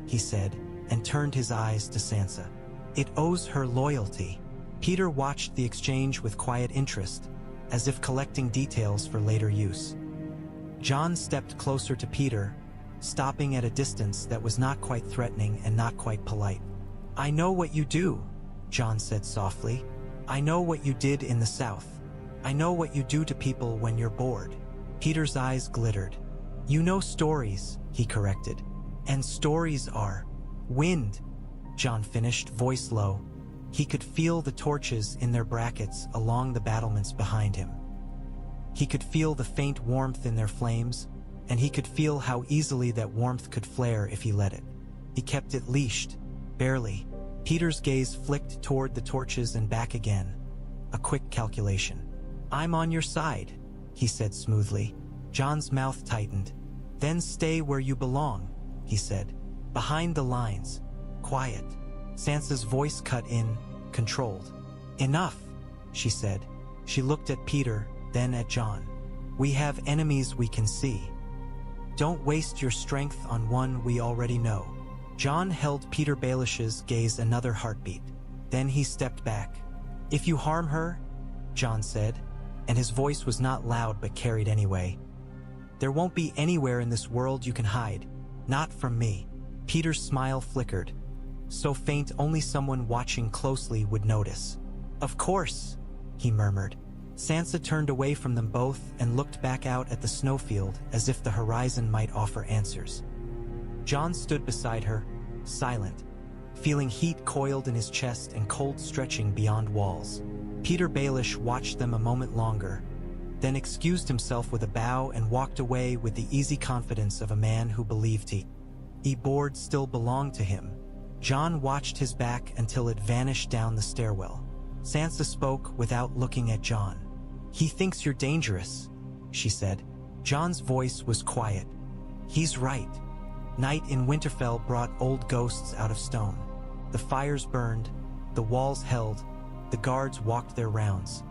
he said, and turned his eyes to Sansa. "It owes her loyalty." Petyr watched the exchange with quiet interest, as if collecting details for later use. Jon stepped closer to Petyr, stopping at a distance that was not quite threatening and not quite polite. "I know what you do," Jon said softly. "I know what you did in the South. I know what you do to people when you're bored." Petyr's eyes glittered. "You know stories," he corrected. "And stories are wind," Jon finished, voice low. He could feel the torches in their brackets along the battlements behind him. He could feel the faint warmth in their flames, and he could feel how easily that warmth could flare if he let it. He kept it leashed, barely. Petyr's gaze flicked toward the torches and back again. A quick calculation. "I'm on your side," he said smoothly. Jon's mouth tightened. "Then stay where you belong," he said. "Behind the lines. Quiet." Sansa's voice cut in, controlled. "Enough," she said. She looked at Petyr, then at Jon. "We have enemies we can see. Don't waste your strength on one we already know." Jon held Petyr Baelish's gaze another heartbeat. Then he stepped back. "If you harm her," Jon said, and his voice was not loud but carried anyway, "there won't be anywhere in this world you can hide. Not from me." Petyr's smile flickered, so faint only someone watching closely would notice. "Of course," he murmured. Sansa turned away from them both and looked back out at the snowfield as if the horizon might offer answers. Jon stood beside her, silent, feeling heat coiled in his chest and cold stretching beyond walls. Petyr Baelish watched them a moment longer, then excused himself with a bow and walked away with the easy confidence of a man who believed he board still belonged to him. Jon watched his back until it vanished down the stairwell. Sansa spoke without looking at Jon. "He thinks you're dangerous," she said. Jon's voice was quiet. "He's right. Night in Winterfell brought old ghosts out of stone. The fires burned, the walls held, the guards walked their rounds.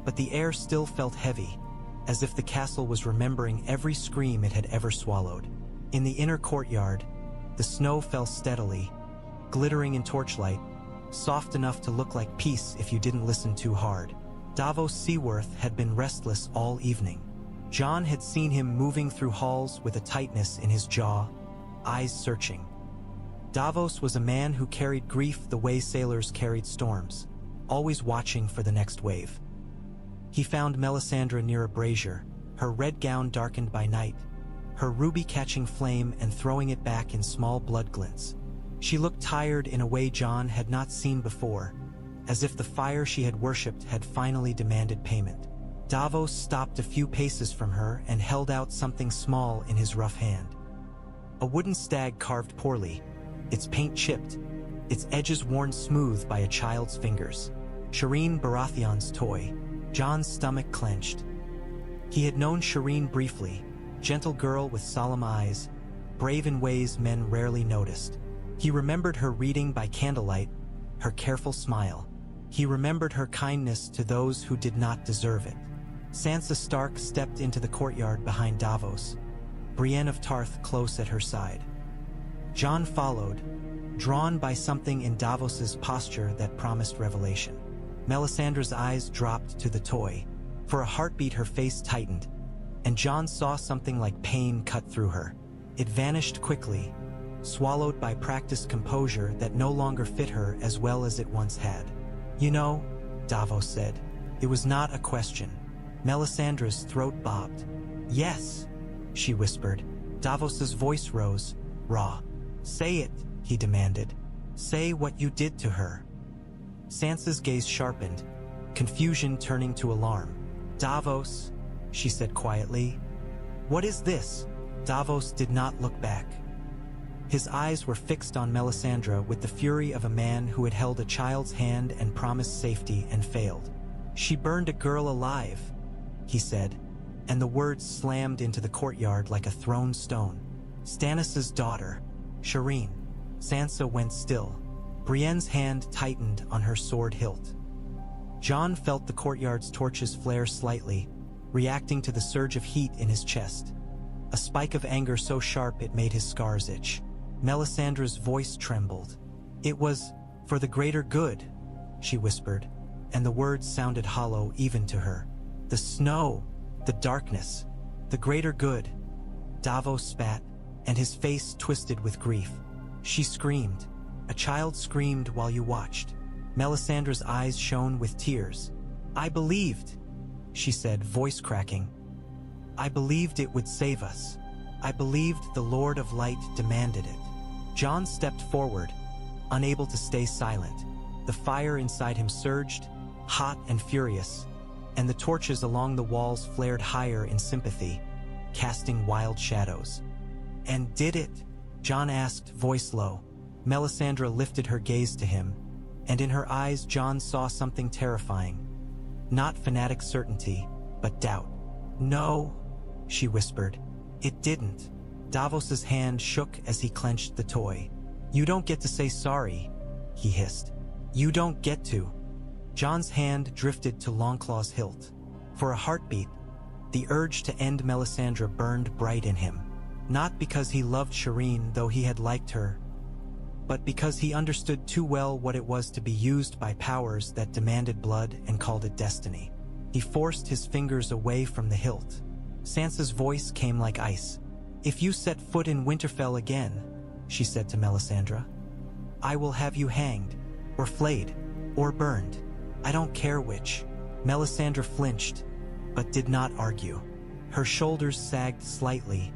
But the air still felt heavy, as if the castle was remembering every scream it had ever swallowed. In the inner courtyard, the snow fell steadily, glittering in torchlight, soft enough to look like peace if you didn't listen too hard. Davos Seaworth had been restless all evening. Jon had seen him moving through halls with a tightness in his jaw, eyes searching. Davos was a man who carried grief the way sailors carried storms, always watching for the next wave. He found Melisandre near a brazier, her red gown darkened by night, her ruby catching flame and throwing it back in small blood glints. She looked tired in a way Jon had not seen before, as if the fire she had worshipped had finally demanded payment. Davos stopped a few paces from her and held out something small in his rough hand. A wooden stag carved poorly, its paint chipped, its edges worn smooth by a child's fingers. Shireen Baratheon's toy. Jon's stomach clenched. He had known Shireen briefly, gentle girl with solemn eyes, brave in ways men rarely noticed. He remembered her reading by candlelight, her careful smile. He remembered her kindness to those who did not deserve it. Sansa Stark stepped into the courtyard behind Davos, Brienne of Tarth close at her side. Jon followed, drawn by something in Davos's posture that promised revelation. Melisandre's eyes dropped to the toy. For a heartbeat her face tightened, and Jon saw something like pain cut through her. It vanished quickly, swallowed by practiced composure that no longer fit her as well as it once had. You know, Davos said. It was not a question. Melisandre's throat bobbed. Yes, she whispered. Davos's voice rose, raw. Say it, he demanded. Say what you did to her. Sansa's gaze sharpened, confusion turning to alarm. Davos, she said quietly. What is this? Davos did not look back. His eyes were fixed on Melisandre with the fury of a man who had held a child's hand and promised safety and failed. She burned a girl alive, he said, and the words slammed into the courtyard like a thrown stone. Stannis's daughter, Shireen. Sansa went still. Brienne's hand tightened on her sword hilt. Jon felt the courtyard's torches flare slightly, reacting to the surge of heat in his chest. A spike of anger so sharp it made his scars itch. Melisandre's voice trembled. It was for the greater good, she whispered, and the words sounded hollow even to her. The snow, the darkness, the greater good. Davos spat, and his face twisted with grief. She screamed. A child screamed while you watched. Melisandre's eyes shone with tears. I believed, she said, voice cracking. I believed it would save us. I believed the Lord of Light demanded it. Jon stepped forward, unable to stay silent. The fire inside him surged, hot and furious, and the torches along the walls flared higher in sympathy, casting wild shadows. And did it? Jon asked, voice low. Melisandre lifted her gaze to him, and in her eyes Jon saw something terrifying. Not fanatic certainty, but doubt. No, she whispered. It didn't. Davos's hand shook as he clenched the toy. You don't get to say sorry, he hissed. You don't get to. Jon's hand drifted to Longclaw's hilt. For a heartbeat, the urge to end Melisandre burned bright in him. Not because he loved Shireen, though he had liked her, but because he understood too well what it was to be used by powers that demanded blood and called it destiny. He forced his fingers away from the hilt. Sansa's voice came like ice. If you set foot in Winterfell again, she said to Melisandre, I will have you hanged, or flayed, or burned. I don't care which. Melisandre flinched, but did not argue. Her shoulders sagged slightly,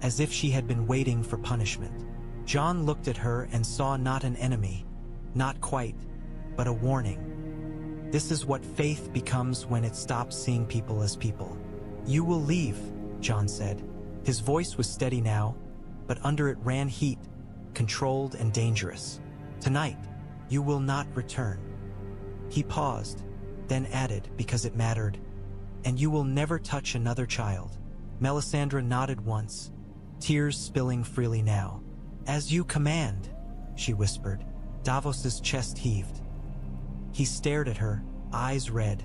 as if she had been waiting for punishment. Jon looked at her and saw not an enemy, not quite, but a warning. This is what faith becomes when it stops seeing people as people. You will leave, Jon said. His voice was steady now, but under it ran heat, controlled and dangerous. Tonight, you will not return. He paused, then added, because it mattered, and you will never touch another child. Melisandre nodded once, tears spilling freely now. As you command, she whispered. Davos's chest heaved. He stared at her, eyes red,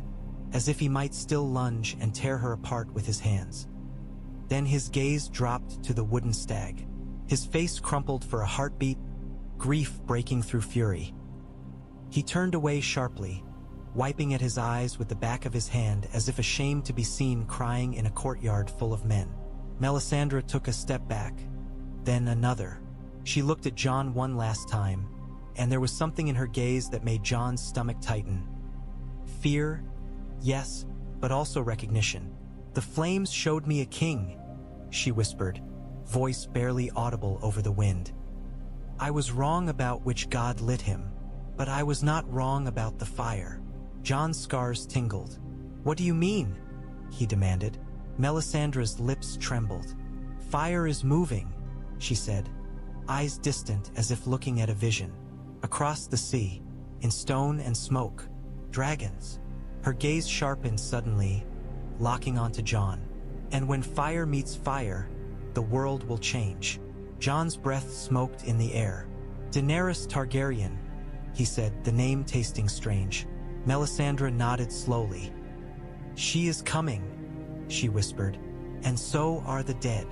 as if he might still lunge and tear her apart with his hands. Then his gaze dropped to the wooden stag. His face crumpled for a heartbeat, grief breaking through fury. He turned away sharply, wiping at his eyes with the back of his hand as if ashamed to be seen crying in a courtyard full of men. Melisandre took a step back, then another. She looked at Jon one last time, and there was something in her gaze that made Jon's stomach tighten. Fear, yes, but also recognition. The flames showed me a king, she whispered, voice barely audible over the wind. I was wrong about which god lit him, but I was not wrong about the fire. Jon's scars tingled. What do you mean? He demanded. Melisandre's lips trembled. Fire is moving, she said, eyes distant as if looking at a vision. Across the sea, in stone and smoke, dragons. Her gaze sharpened suddenly, locking onto Jon. And when fire meets fire, the world will change. Jon's breath smoked in the air. Daenerys Targaryen, he said, the name tasting strange. Melisandre nodded slowly. She is coming, she whispered, and so are the dead.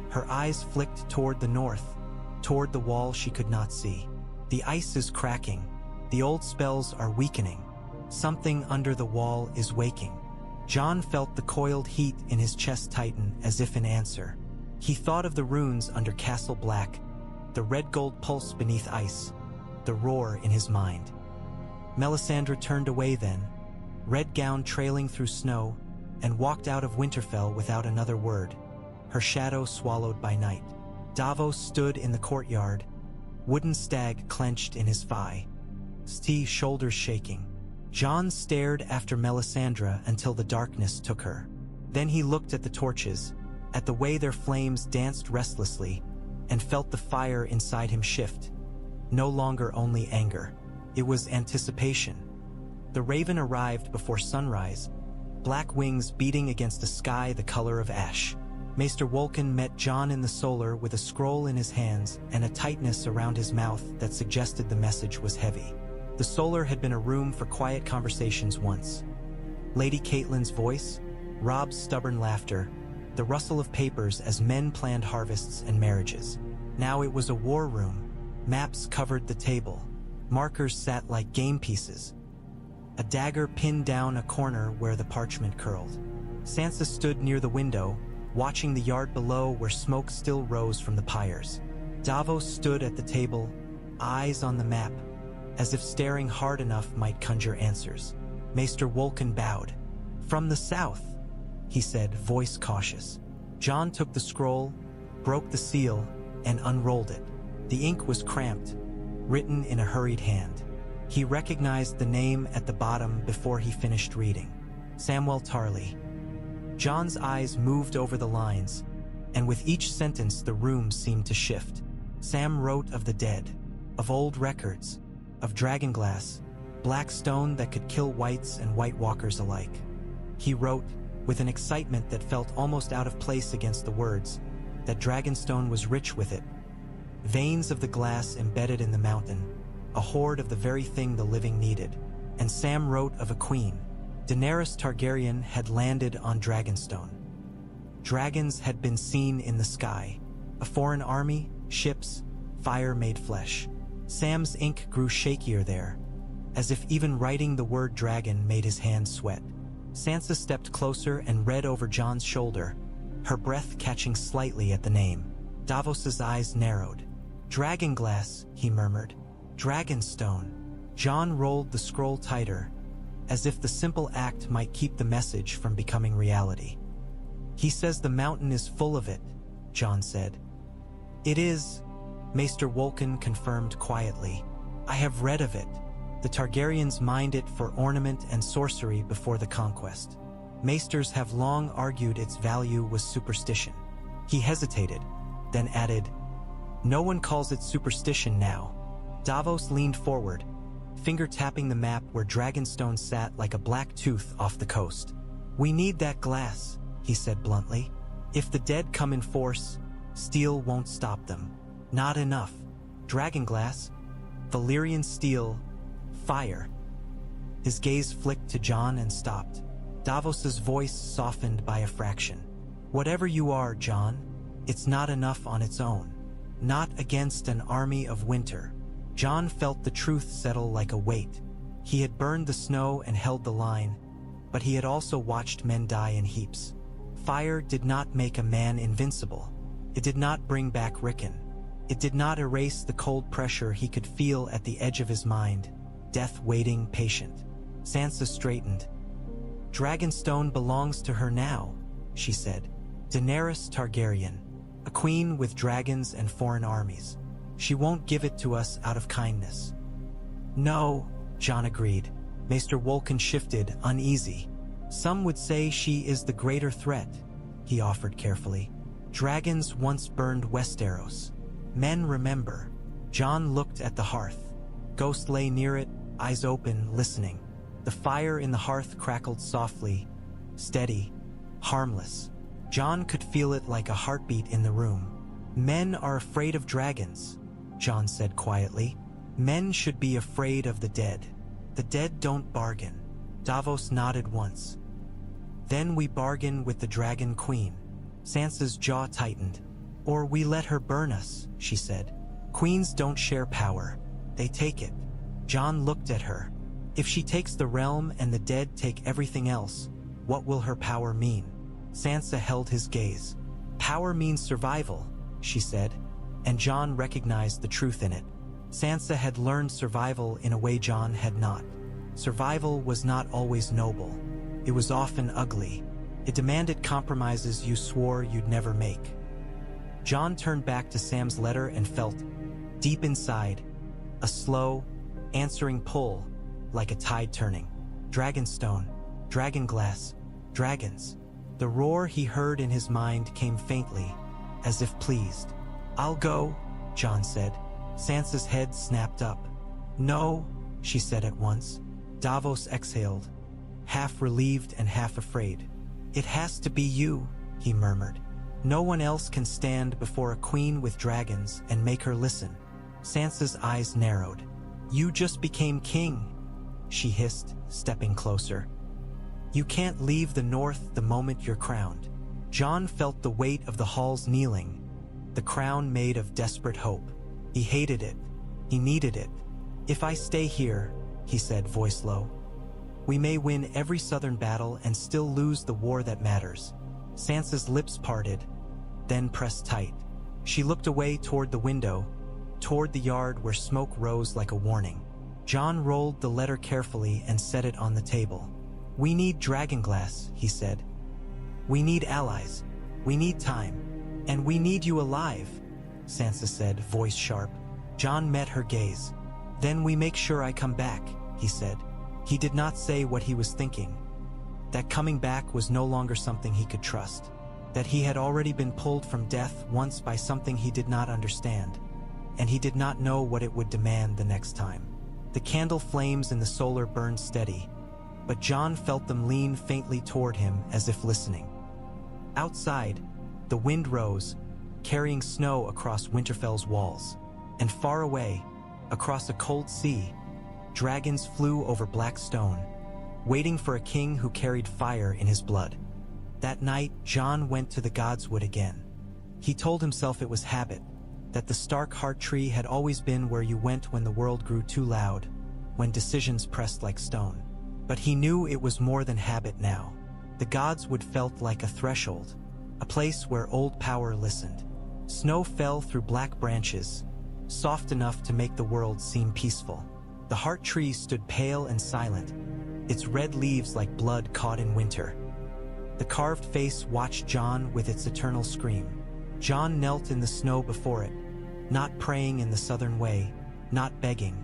Her eyes flicked toward the north, toward the wall she could not see. The ice is cracking. The old spells are weakening. Something under the wall is waking. Jon felt the coiled heat in his chest tighten as if in answer. He thought of the runes under Castle Black, the red gold pulse beneath ice, the roar in his mind. Melisandre turned away then, red gown trailing through snow, and walked out of Winterfell without another word, her shadow swallowed by night. Davos stood in the courtyard, wooden stag clenched in his thigh, shoulders shaking. Jon stared after Melisandre until the darkness took her. Then he looked at the torches, at the way their flames danced restlessly, and felt the fire inside him shift. No longer only anger. It was anticipation. The raven arrived before sunrise, black wings beating against a sky the color of ash. Maester Wolkan met Jon in the solar with a scroll in his hands and a tightness around his mouth that suggested the message was heavy. The solar had been a room for quiet conversations once. Lady Catelyn's voice, Robb's stubborn laughter, the rustle of papers as men planned harvests and marriages. Now it was a war room. Maps covered the table. Markers sat like game pieces. A dagger pinned down a corner where the parchment curled. Sansa stood near the window, watching the yard below where smoke still rose from the pyres. Davos stood at the table, eyes on the map, as if staring hard enough might conjure answers. Maester Wolkan bowed. "From the south," he said, voice cautious. Jon took the scroll, broke the seal, and unrolled it. The ink was cramped, written in a hurried hand. He recognized the name at the bottom before he finished reading. Samwell Tarly. Jon's eyes moved over the lines, and with each sentence the room seemed to shift. Sam wrote of the dead, of old records, of Dragonglass, black stone that could kill whites and White Walkers alike. He wrote, with an excitement that felt almost out of place against the words, that Dragonstone was rich with it. Veins of the glass embedded in the mountain, a hoard of the very thing the living needed. And Sam wrote of a queen. Daenerys Targaryen had landed on Dragonstone. Dragons had been seen in the sky. A foreign army, ships, fire made flesh. Sam's ink grew shakier there, as if even writing the word dragon made his hands sweat. Sansa stepped closer and read over Jon's shoulder, her breath catching slightly at the name. Davos's eyes narrowed. "Dragonglass," he murmured. "Dragonstone." Jon rolled the scroll tighter, as if the simple act might keep the message from becoming reality. "He says the mountain is full of it," Jon said. "It is," Maester Wolkan confirmed quietly. "I have read of it. The Targaryens mined it for ornament and sorcery before the conquest. Maesters have long argued its value was superstition." He hesitated, then added, "No one calls it superstition now." Davos leaned forward, finger tapping the map where Dragonstone sat like a black tooth off the coast. "We need that glass," he said bluntly. "If the dead come in force, steel won't stop them. Not enough. Dragonglass, Valyrian steel, fire." His gaze flicked to Jon and stopped. Davos's voice softened by a fraction. "Whatever you are, Jon, it's not enough on its own. Not against an army of winter." Jon felt the truth settle like a weight. He had burned the snow and held the line, but he had also watched men die in heaps. Fire did not make a man invincible. It did not bring back Rickon. It did not erase the cold pressure he could feel at the edge of his mind, death waiting patient. Sansa straightened. "Dragonstone belongs to her now," she said. "Daenerys Targaryen, a queen with dragons and foreign armies. She won't give it to us out of kindness." "No," Jon agreed. Maester Wolkan shifted, uneasy. "Some would say she is the greater threat," he offered carefully. "Dragons once burned Westeros. Men remember." Jon looked at the hearth. Ghost lay near it, eyes open, listening. The fire in the hearth crackled softly, steady, harmless. Jon could feel it like a heartbeat in the room. "Men are afraid of dragons," Jon said quietly. "Men should be afraid of the dead. The dead don't bargain." Davos nodded once. "Then we bargain with the Dragon Queen." Sansa's jaw tightened. "Or we let her burn us," she said. "Queens don't share power. They take it." Jon looked at her. "If she takes the realm and the dead take everything else, what will her power mean?" Sansa held his gaze. "Power means survival," she said, and Jon recognized the truth in it. Sansa had learned survival in a way Jon had not. Survival was not always noble. It was often ugly. It demanded compromises you swore you'd never make. Jon turned back to Sam's letter and felt, deep inside, a slow, answering pull, like a tide turning. Dragonstone, Dragonglass, dragons. The roar he heard in his mind came faintly, as if pleased. "I'll go," Jon said. Sansa's head snapped up. "No," she said at once. Davos exhaled, half relieved and half afraid. "It has to be you," he murmured. "No one else can stand before a queen with dragons and make her listen." Sansa's eyes narrowed. "You just became king," she hissed, stepping closer. "You can't leave the north the moment you're crowned." Jon felt the weight of the halls kneeling, the crown made of desperate hope. He hated it. He needed it. "If I stay here," he said, voice low, "we may win every southern battle and still lose the war that matters." Sansa's lips parted, then pressed tight. She looked away toward the window, toward the yard where smoke rose like a warning. Jon rolled the letter carefully and set it on the table. "We need Dragonglass," he said. "We need allies. We need time. And we need you alive," Sansa said, voice sharp. Jon met her gaze. "Then we make sure I come back," he said. He did not say what he was thinking. That coming back was no longer something he could trust. That he had already been pulled from death once by something he did not understand. And he did not know what it would demand the next time. The candle flames in the solar burned steady, but Jon felt them lean faintly toward him as if listening. Outside, the wind rose, carrying snow across Winterfell's walls. And far away, across a cold sea, dragons flew over black stone, waiting for a king who carried fire in his blood. That night, Jon went to the Godswood again. He told himself it was habit, that the stark heart tree had always been where you went when the world grew too loud, when decisions pressed like stone. But he knew it was more than habit now. The Godswood felt like a threshold, a place where old power listened. Snow fell through black branches, soft enough to make the world seem peaceful. The heart tree stood pale and silent, its red leaves like blood caught in winter. The carved face watched Jon with its eternal scream. Jon knelt in the snow before it, not praying in the southern way, not begging,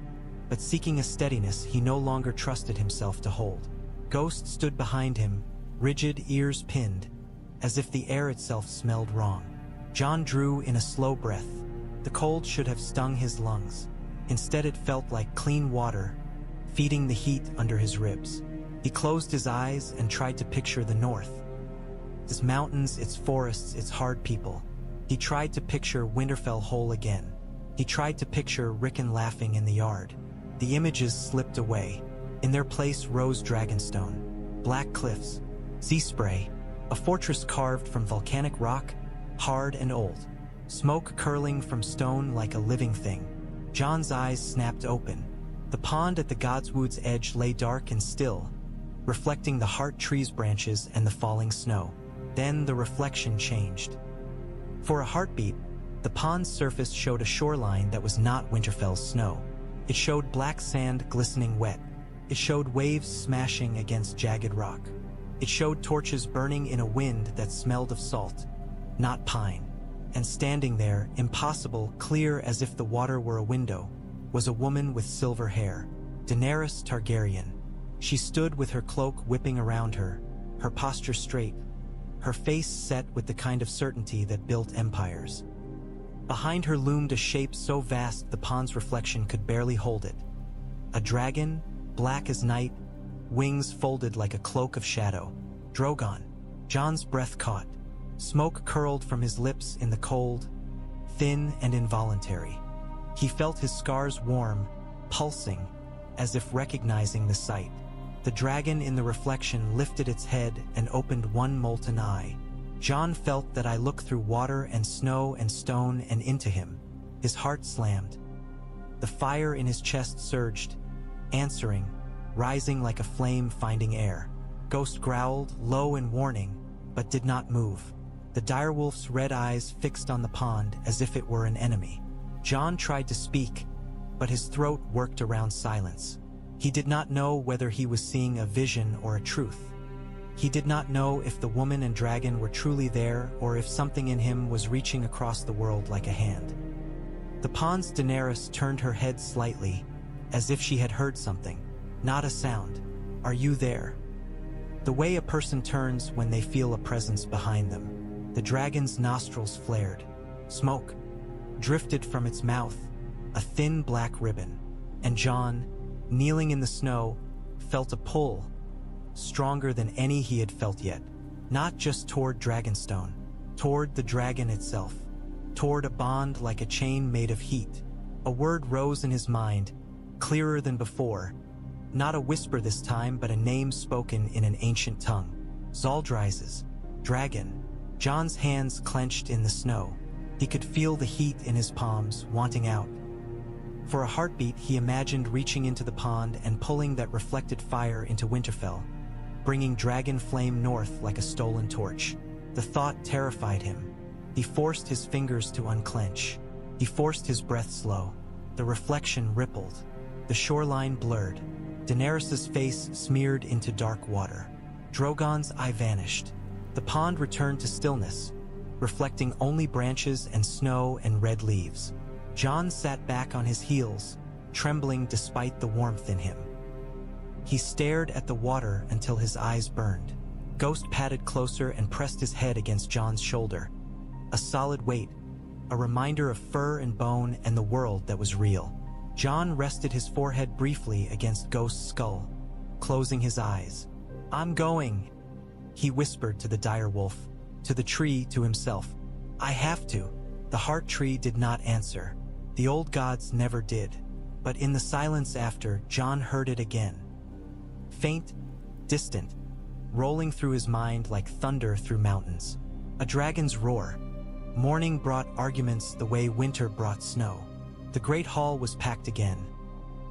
but seeking a steadiness he no longer trusted himself to hold. Ghost stood behind him, rigid, ears pinned, as if the air itself smelled wrong. Jon drew in a slow breath. The cold should have stung his lungs. Instead it felt like clean water, feeding the heat under his ribs. He closed his eyes and tried to picture the north. Its mountains, its forests, its hard people. He tried to picture Winterfell whole again. He tried to picture Rickon laughing in the yard. The images slipped away. In their place rose Dragonstone, black cliffs, sea spray, a fortress carved from volcanic rock, hard and old, smoke curling from stone like a living thing. Jon's eyes snapped open. The pond at the Godswood's edge lay dark and still, reflecting the heart tree's branches and the falling snow. Then the reflection changed. For a heartbeat, the pond's surface showed a shoreline that was not Winterfell's snow. It showed black sand glistening wet. It showed waves smashing against jagged rock. It showed torches burning in a wind that smelled of salt, not pine. And standing there, impossible, clear as if the water were a window, was a woman with silver hair, Daenerys Targaryen. She stood with her cloak whipping around her, her posture straight, her face set with the kind of certainty that built empires. Behind her loomed a shape so vast the pond's reflection could barely hold it. A dragon, black as night, wings folded like a cloak of shadow. Drogon. Jon's breath caught. Smoke curled from his lips in the cold, thin and involuntary. He felt his scars warm, pulsing, as if recognizing the sight. The dragon in the reflection lifted its head and opened one molten eye. Jon felt that eye look through water and snow and stone and into him. His heart slammed. The fire in his chest surged, answering, rising like a flame finding air. Ghost growled, low and warning, but did not move. The direwolf's red eyes fixed on the pond as if it were an enemy. Jon tried to speak, but his throat worked around silence. He did not know whether he was seeing a vision or a truth. He did not know if the woman and dragon were truly there or if something in him was reaching across the world like a hand. The pond's Daenerys turned her head slightly, as if she had heard something. Not a sound. Are you there? The way a person turns when they feel a presence behind them. The dragon's nostrils flared. Smoke drifted from its mouth, a thin black ribbon, and Jon, kneeling in the snow, felt a pull, stronger than any he had felt yet. Not just toward Dragonstone, toward the dragon itself, toward a bond like a chain made of heat. A word rose in his mind, clearer than before. Not a whisper this time, but a name spoken in an ancient tongue. Zaldrizes. Dragon. Jon's hands clenched in the snow. He could feel the heat in his palms, wanting out. For a heartbeat, he imagined reaching into the pond and pulling that reflected fire into Winterfell, bringing dragon flame north like a stolen torch. The thought terrified him. He forced his fingers to unclench. He forced his breath slow. The reflection rippled. The shoreline blurred. Daenerys' face smeared into dark water. Drogon's eye vanished. The pond returned to stillness, reflecting only branches and snow and red leaves. Jon sat back on his heels, trembling despite the warmth in him. He stared at the water until his eyes burned. Ghost padded closer and pressed his head against Jon's shoulder. A solid weight, a reminder of fur and bone and the world that was real. Jon rested his forehead briefly against Ghost's skull, closing his eyes. "I'm going," he whispered to the direwolf, to the tree, to himself. "I have to." The heart tree did not answer. The old gods never did. But in the silence after, Jon heard it again. Faint, distant, rolling through his mind like thunder through mountains. A dragon's roar. Morning brought arguments the way winter brought snow. The great hall was packed again.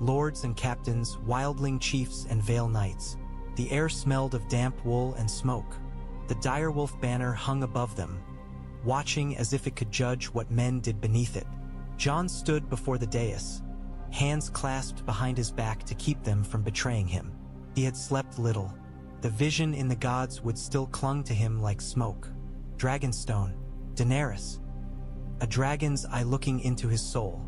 Lords and captains, wildling chiefs and Vale knights. The air smelled of damp wool and smoke. The direwolf banner hung above them, watching as if it could judge what men did beneath it. Jon stood before the dais, hands clasped behind his back to keep them from betraying him. He had slept little. The vision in the gods would still clung to him like smoke. Dragonstone, Daenerys. A dragon's eye looking into his soul.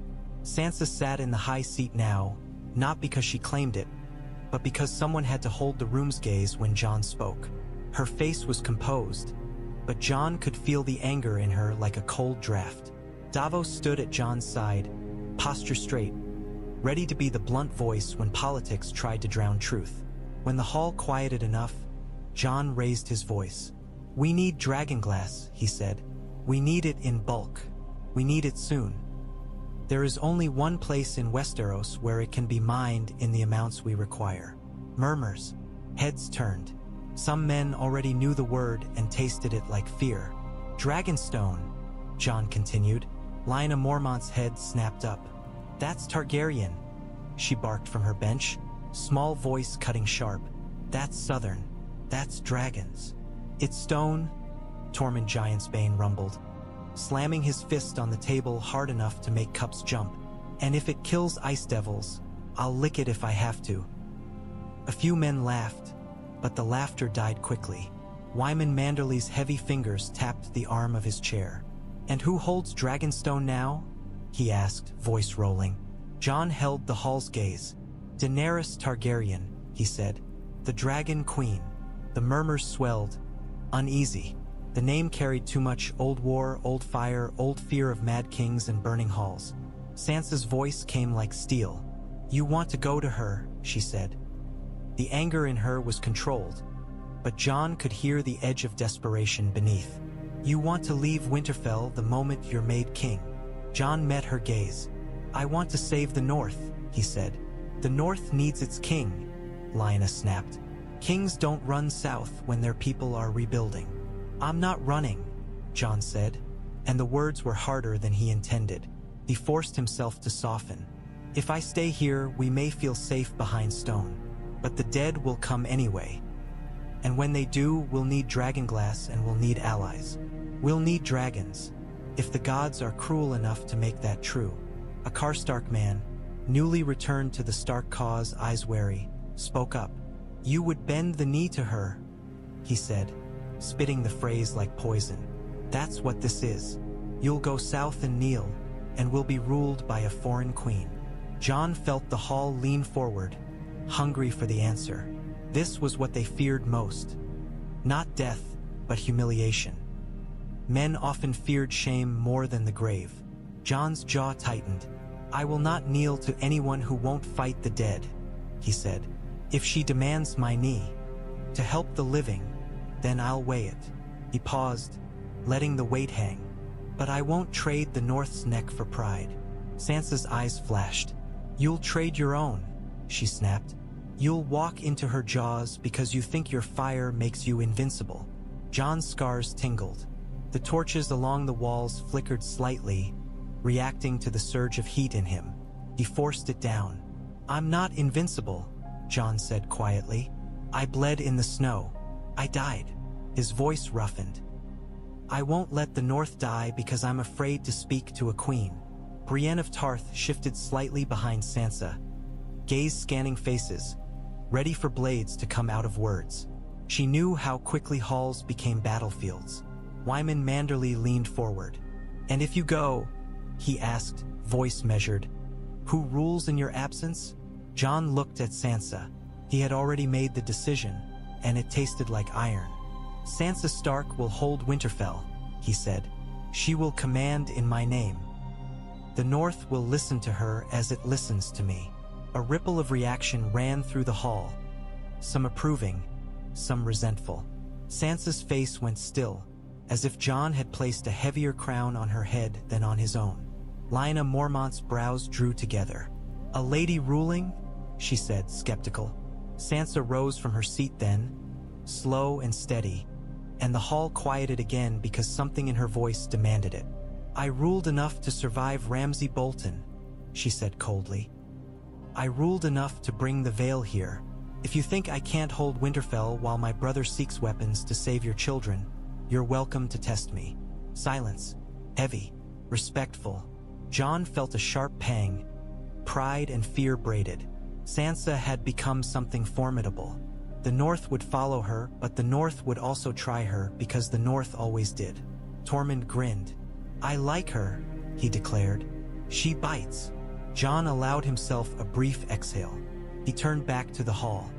Sansa sat in the high seat now, not because she claimed it, but because someone had to hold the room's gaze when Jon spoke. Her face was composed, but Jon could feel the anger in her like a cold draft. Davos stood at Jon's side, posture straight, ready to be the blunt voice when politics tried to drown truth. When the hall quieted enough, Jon raised his voice. "We need Dragonglass," he said. "We need it in bulk. We need it soon. There is only one place in Westeros where it can be mined in the amounts we require." Murmurs. Heads turned. Some men already knew the word and tasted it like fear. "Dragonstone," Jon continued. Lyanna Mormont's head snapped up. "That's Targaryen," she barked from her bench, small voice cutting sharp. "That's Southern. That's dragons." "It's stone," Tormund Giantsbane rumbled, slamming his fist on the table hard enough to make cups jump. "And if it kills ice devils, I'll lick it if I have to." A few men laughed, but the laughter died quickly. Wyman Manderly's heavy fingers tapped the arm of his chair. "And who holds Dragonstone now?" he asked, voice rolling. Jon held the hall's gaze. "Daenerys Targaryen," he said. "The Dragon Queen." The murmurs swelled, uneasy. The name carried too much old war, old fire, old fear of mad kings and burning halls. Sansa's voice came like steel. "You want to go to her," she said. The anger in her was controlled, but Jon could hear the edge of desperation beneath. "You want to leave Winterfell the moment you're made king." Jon met her gaze. "I want to save the North," he said. "The North needs its king," Lyanna snapped. "Kings don't run south when their people are rebuilding." "I'm not running," Jon said, and the words were harder than he intended. He forced himself to soften. "If I stay here, we may feel safe behind stone, but the dead will come anyway. And when they do, we'll need Dragonglass and we'll need allies. We'll need dragons, if the gods are cruel enough to make that true." A Karstark man, newly returned to the Stark cause, eyes wary, spoke up. "You would bend the knee to her," he said, spitting the phrase like poison. "That's what this is. You'll go south and kneel, and we'll be ruled by a foreign queen." Jon felt the hall lean forward, hungry for the answer. This was what they feared most. Not death, but humiliation. Men often feared shame more than the grave. Jon's jaw tightened. "I will not kneel to anyone who won't fight the dead," he said. "If she demands my knee to help the living, then I'll weigh it." He paused, letting the weight hang. "But I won't trade the North's neck for pride." Sansa's eyes flashed. "You'll trade your own," she snapped. "You'll walk into her jaws because you think your fire makes you invincible." Jon's scars tingled. The torches along the walls flickered slightly, reacting to the surge of heat in him. He forced it down. "I'm not invincible," Jon said quietly. "I bled in the snow. I died." His voice roughened. "I won't let the North die because I'm afraid to speak to a queen." Brienne of Tarth shifted slightly behind Sansa, gaze scanning faces, ready for blades to come out of words. She knew how quickly halls became battlefields. Wyman Manderly leaned forward. "And if you go," he asked, voice measured, "who rules in your absence?" Jon looked at Sansa. He had already made the decision, and it tasted like iron. "Sansa Stark will hold Winterfell," he said. "She will command in my name. The North will listen to her as it listens to me." A ripple of reaction ran through the hall, some approving, some resentful. Sansa's face went still, as if Jon had placed a heavier crown on her head than on his own. Lyanna Mormont's brows drew together. "A lady ruling?" she said, skeptical. Sansa rose from her seat then, slow and steady, and the hall quieted again because something in her voice demanded it. "I ruled enough to survive Ramsay Bolton," she said coldly. "I ruled enough to bring the Vale here. If you think I can't hold Winterfell while my brother seeks weapons to save your children, you're welcome to test me." Silence, heavy, respectful. Jon felt a sharp pang. Pride and fear braided. Sansa had become something formidable. The North would follow her, but the North would also try her because the North always did. Tormund grinned. "I like her," he declared. "She bites." Jon allowed himself a brief exhale. He turned back to the hall.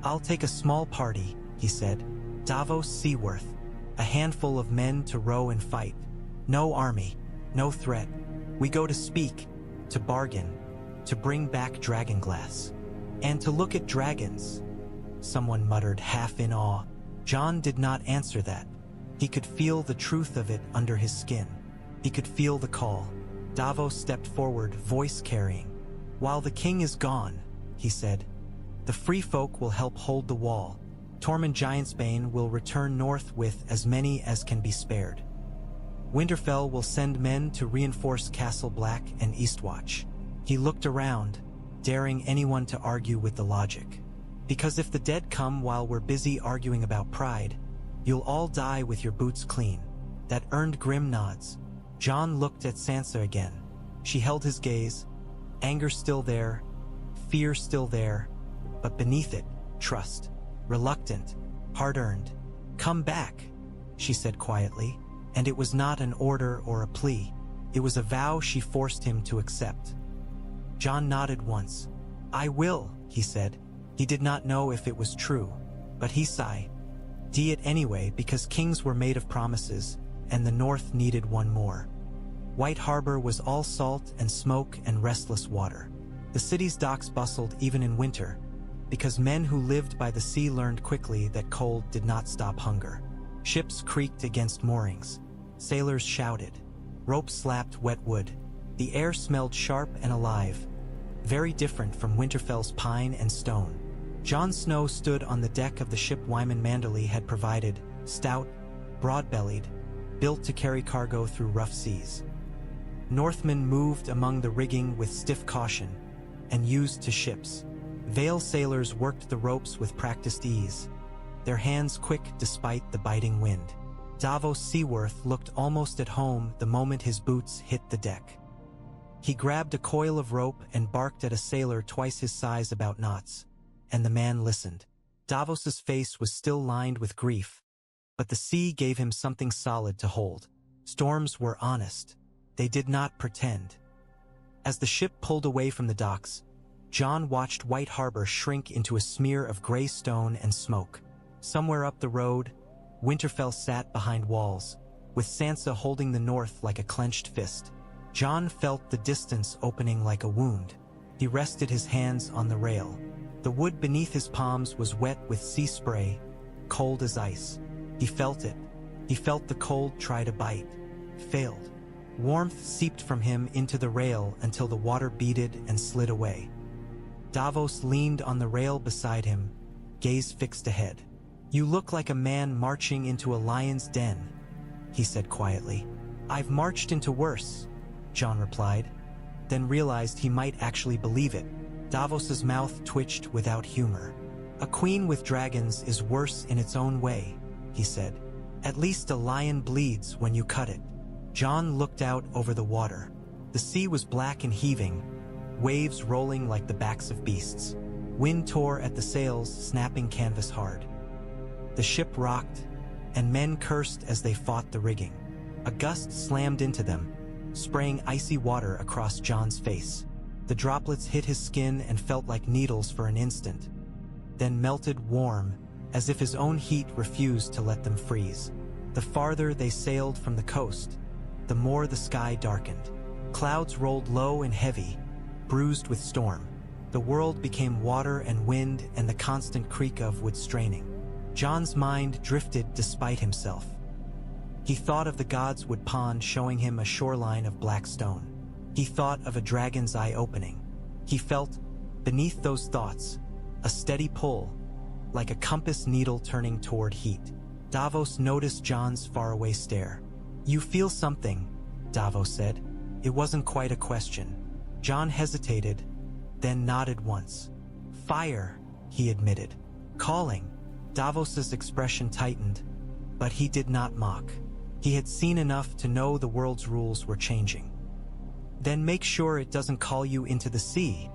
"I'll take a small party," he said. "Davos Seaworth. A handful of men to row and fight. No army, no threat. We go to speak, to bargain, to bring back Dragonglass. And to look at dragons," someone muttered half in awe. Jon did not answer that. He could feel the truth of it under his skin. He could feel the call. Davos stepped forward, voice carrying. "While the king is gone," he said, "the free folk will help hold the wall. Tormund Giantsbane will return north with as many as can be spared. Winterfell will send men to reinforce Castle Black and Eastwatch." He looked around, daring anyone to argue with the logic. "Because if the dead come while we're busy arguing about pride, you'll all die with your boots clean." That earned grim nods. Jon looked at Sansa again. She held his gaze, anger still there, fear still there, but beneath it, trust. Reluctant, hard-earned. "Come back," she said quietly, and it was not an order or a plea. It was a vow she forced him to accept. Jon nodded once. "I will," he said. He did not know if it was true, but he sighed. "Do it anyway because kings were made of promises, and the North needed one more." White Harbor was all salt and smoke and restless water. The city's docks bustled even in winter, because men who lived by the sea learned quickly that cold did not stop hunger. Ships creaked against moorings. Sailors shouted. Ropes slapped wet wood. The air smelled sharp and alive, very different from Winterfell's pine and stone. Jon Snow stood on the deck of the ship Wyman Manderly had provided, stout, broad-bellied, built to carry cargo through rough seas. Northmen moved among the rigging with stiff caution, and used to ships. Vale sailors worked the ropes with practiced ease, their hands quick despite the biting wind. Davos Seaworth looked almost at home the moment his boots hit the deck. He grabbed a coil of rope and barked at a sailor twice his size about knots, and the man listened. Davos's face was still lined with grief, but the sea gave him something solid to hold. Storms were honest. They did not pretend. As the ship pulled away from the docks, Jon watched White Harbor shrink into a smear of gray stone and smoke. Somewhere up the road, Winterfell sat behind walls, with Sansa holding the north like a clenched fist. Jon felt the distance opening like a wound. He rested his hands on the rail. The wood beneath his palms was wet with sea spray, cold as ice. He felt it. He felt the cold try to bite. Failed. Warmth seeped from him into the rail until the water beaded and slid away. Davos leaned on the rail beside him, gaze fixed ahead. "You look like a man marching into a lion's den," he said quietly. "I've marched into worse," Jon replied, then realized he might actually believe it. Davos's mouth twitched without humor. "A queen with dragons is worse in its own way," he said. "At least a lion bleeds when you cut it." Jon looked out over the water. The sea was black and heaving, waves rolling like the backs of beasts. Wind tore at the sails, snapping canvas hard. The ship rocked, and men cursed as they fought the rigging. A gust slammed into them, spraying icy water across Jon's face. The droplets hit his skin and felt like needles for an instant, then melted warm, as if his own heat refused to let them freeze. The farther they sailed from the coast, the more the sky darkened. Clouds rolled low and heavy, bruised with storm. The world became water and wind and the constant creak of wood straining. Jon's mind drifted despite himself. He thought of the Godswood Pond showing him a shoreline of black stone. He thought of a dragon's eye opening. He felt, beneath those thoughts, a steady pull, like a compass needle turning toward heat. Davos noticed Jon's faraway stare. "You feel something," Davos said. It wasn't quite a question. Jon hesitated, then nodded once. "Fire," he admitted. "Calling." Davos's expression tightened, but he did not mock. He had seen enough to know the world's rules were changing. "Then make sure it doesn't call you into the sea,"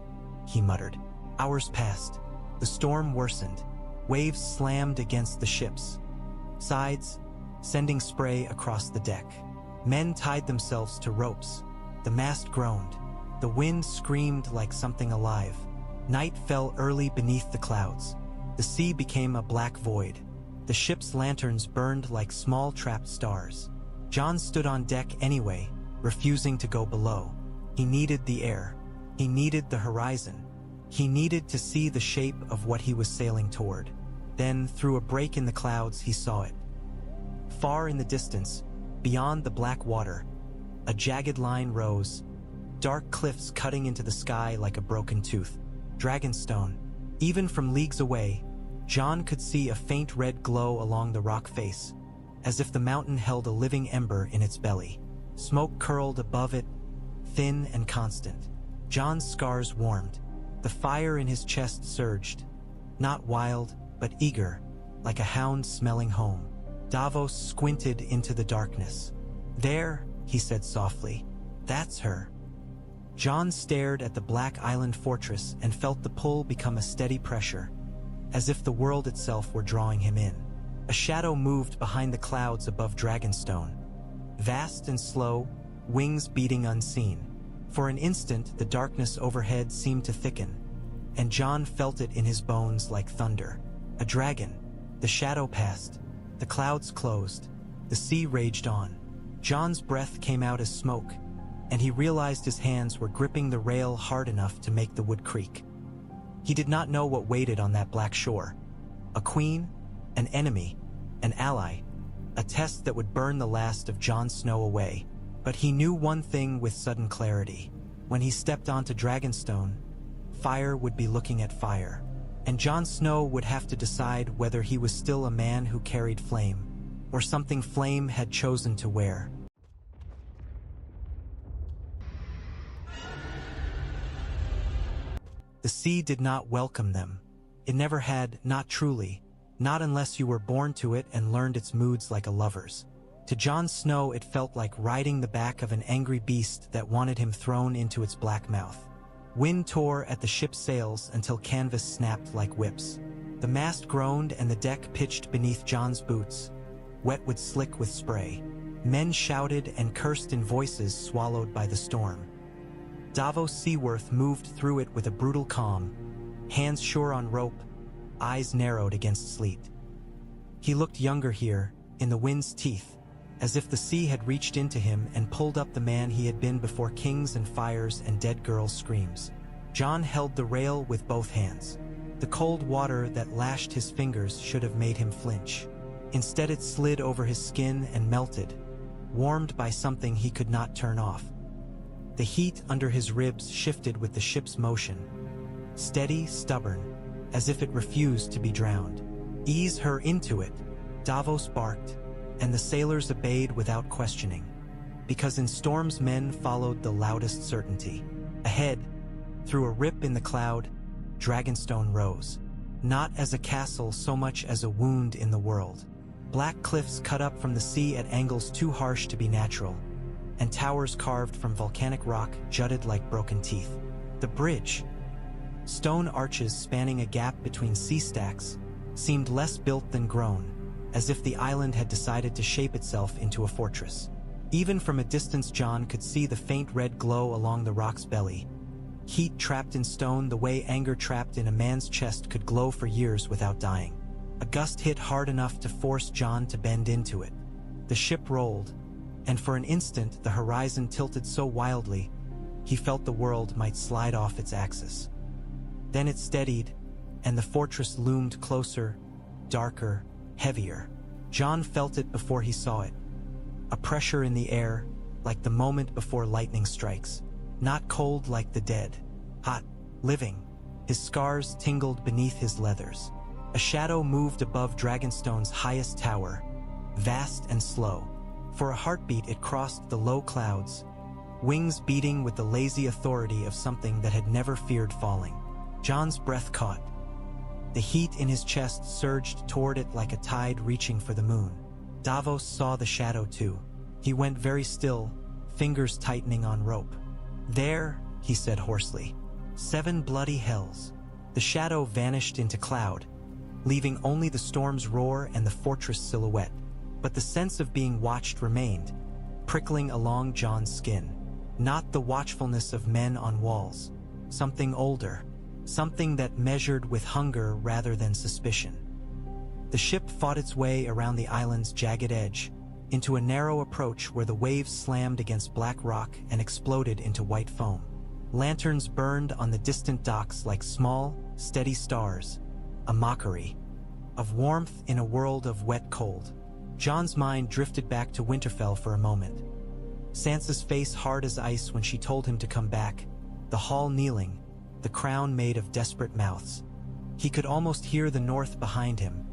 he muttered. Hours passed. The storm worsened. Waves slammed against the ship's sides, sending spray across the deck. Men tied themselves to ropes. The mast groaned. The wind screamed like something alive. Night fell early beneath the clouds. The sea became a black void. The ship's lanterns burned like small trapped stars. Jon stood on deck anyway, refusing to go below. He needed the air. He needed the horizon. He needed to see the shape of what he was sailing toward. Then, through a break in the clouds, he saw it. Far in the distance, beyond the black water, a jagged line rose, dark cliffs cutting into the sky like a broken tooth. Dragonstone. Even from leagues away, Jon could see a faint red glow along the rock face, as if the mountain held a living ember in its belly. Smoke curled above it, thin and constant. Jon's scars warmed. The fire in his chest surged, not wild, but eager, like a hound smelling home. Davos squinted into the darkness. "There," he said softly. "That's her." Jon stared at the black island fortress and felt the pull become a steady pressure, as if the world itself were drawing him in. A shadow moved behind the clouds above Dragonstone. Vast and slow, wings beating unseen. For an instant, the darkness overhead seemed to thicken, and Jon felt it in his bones like thunder. A dragon. The shadow passed. The clouds closed. The sea raged on. Jon's breath came out as smoke, and he realized his hands were gripping the rail hard enough to make the wood creak. He did not know what waited on that black shore. A queen, an enemy, an ally, a test that would burn the last of Jon Snow away. But he knew one thing with sudden clarity. When he stepped onto Dragonstone, fire would be looking at fire, and Jon Snow would have to decide whether he was still a man who carried flame, or something flame had chosen to wear. The sea did not welcome them. It never had, not truly, not unless you were born to it and learned its moods like a lover's. To Jon Snow it felt like riding the back of an angry beast that wanted him thrown into its black mouth. Wind tore at the ship's sails until canvas snapped like whips. The mast groaned and the deck pitched beneath Jon's boots, wet with slick with spray. Men shouted and cursed in voices swallowed by the storm. Davos Seaworth moved through it with a brutal calm, hands sure on rope, eyes narrowed against sleet. He looked younger here, in the wind's teeth, as if the sea had reached into him and pulled up the man he had been before kings and fires and dead girls' screams. Jon held the rail with both hands. The cold water that lashed his fingers should have made him flinch. Instead it slid over his skin and melted, warmed by something he could not turn off. The heat under his ribs shifted with the ship's motion. Steady, stubborn, as if it refused to be drowned. "Ease her into it," Davos barked, and the sailors obeyed without questioning, because in storms men followed the loudest certainty. Ahead, through a rip in the cloud, Dragonstone rose, not as a castle so much as a wound in the world. Black cliffs cut up from the sea at angles too harsh to be natural, and towers carved from volcanic rock jutted like broken teeth. The bridge, stone arches spanning a gap between sea stacks, seemed less built than grown, as if the island had decided to shape itself into a fortress. Even from a distance Jon could see the faint red glow along the rock's belly. Heat trapped in stone the way anger trapped in a man's chest could glow for years without dying. A gust hit hard enough to force Jon to bend into it. The ship rolled, and for an instant the horizon tilted so wildly, he felt the world might slide off its axis. Then it steadied, and the fortress loomed closer, darker, heavier. Jon felt it before he saw it. A pressure in the air, like the moment before lightning strikes. Not cold like the dead. Hot, living. His scars tingled beneath his leathers. A shadow moved above Dragonstone's highest tower, vast and slow. For a heartbeat it crossed the low clouds, wings beating with the lazy authority of something that had never feared falling. Jon's breath caught. The heat in his chest surged toward it like a tide reaching for the moon. Davos saw the shadow too. He went very still, fingers tightening on rope. "There," he said hoarsely. "7 bloody hells." The shadow vanished into cloud, leaving only the storm's roar and the fortress silhouette. But the sense of being watched remained, prickling along Jon's skin. Not the watchfulness of men on walls. Something older. Something that measured with hunger rather than suspicion. The ship fought its way around the island's jagged edge, into a narrow approach where the waves slammed against black rock and exploded into white foam. Lanterns burned on the distant docks like small, steady stars, a mockery of warmth in a world of wet cold. Jon's mind drifted back to Winterfell for a moment. Sansa's face hard as ice when she told him to come back, the hall kneeling, the crown made of desperate mouths. He could almost hear the north behind him,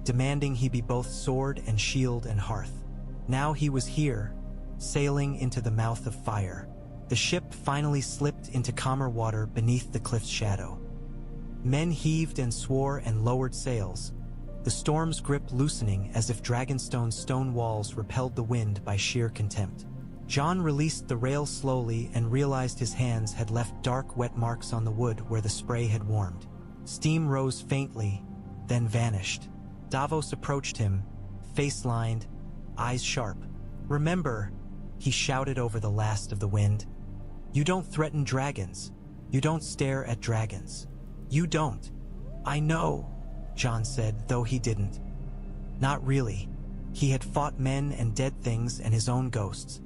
demanding he be both sword and shield and hearth. Now he was here, sailing into the mouth of fire. The ship finally slipped into calmer water beneath the cliff's shadow. Men heaved and swore and lowered sails, the storm's grip loosening as if Dragonstone's stone walls repelled the wind by sheer contempt. Jon released the rail slowly and realized his hands had left dark, wet marks on the wood where the spray had warmed. Steam rose faintly, then vanished. Davos approached him, face-lined, eyes sharp. "Remember," he shouted over the last of the wind, "you don't threaten dragons. You don't stare at dragons. You don't." "I know," Jon said, though he didn't. Not really. He had fought men and dead things and his own ghosts.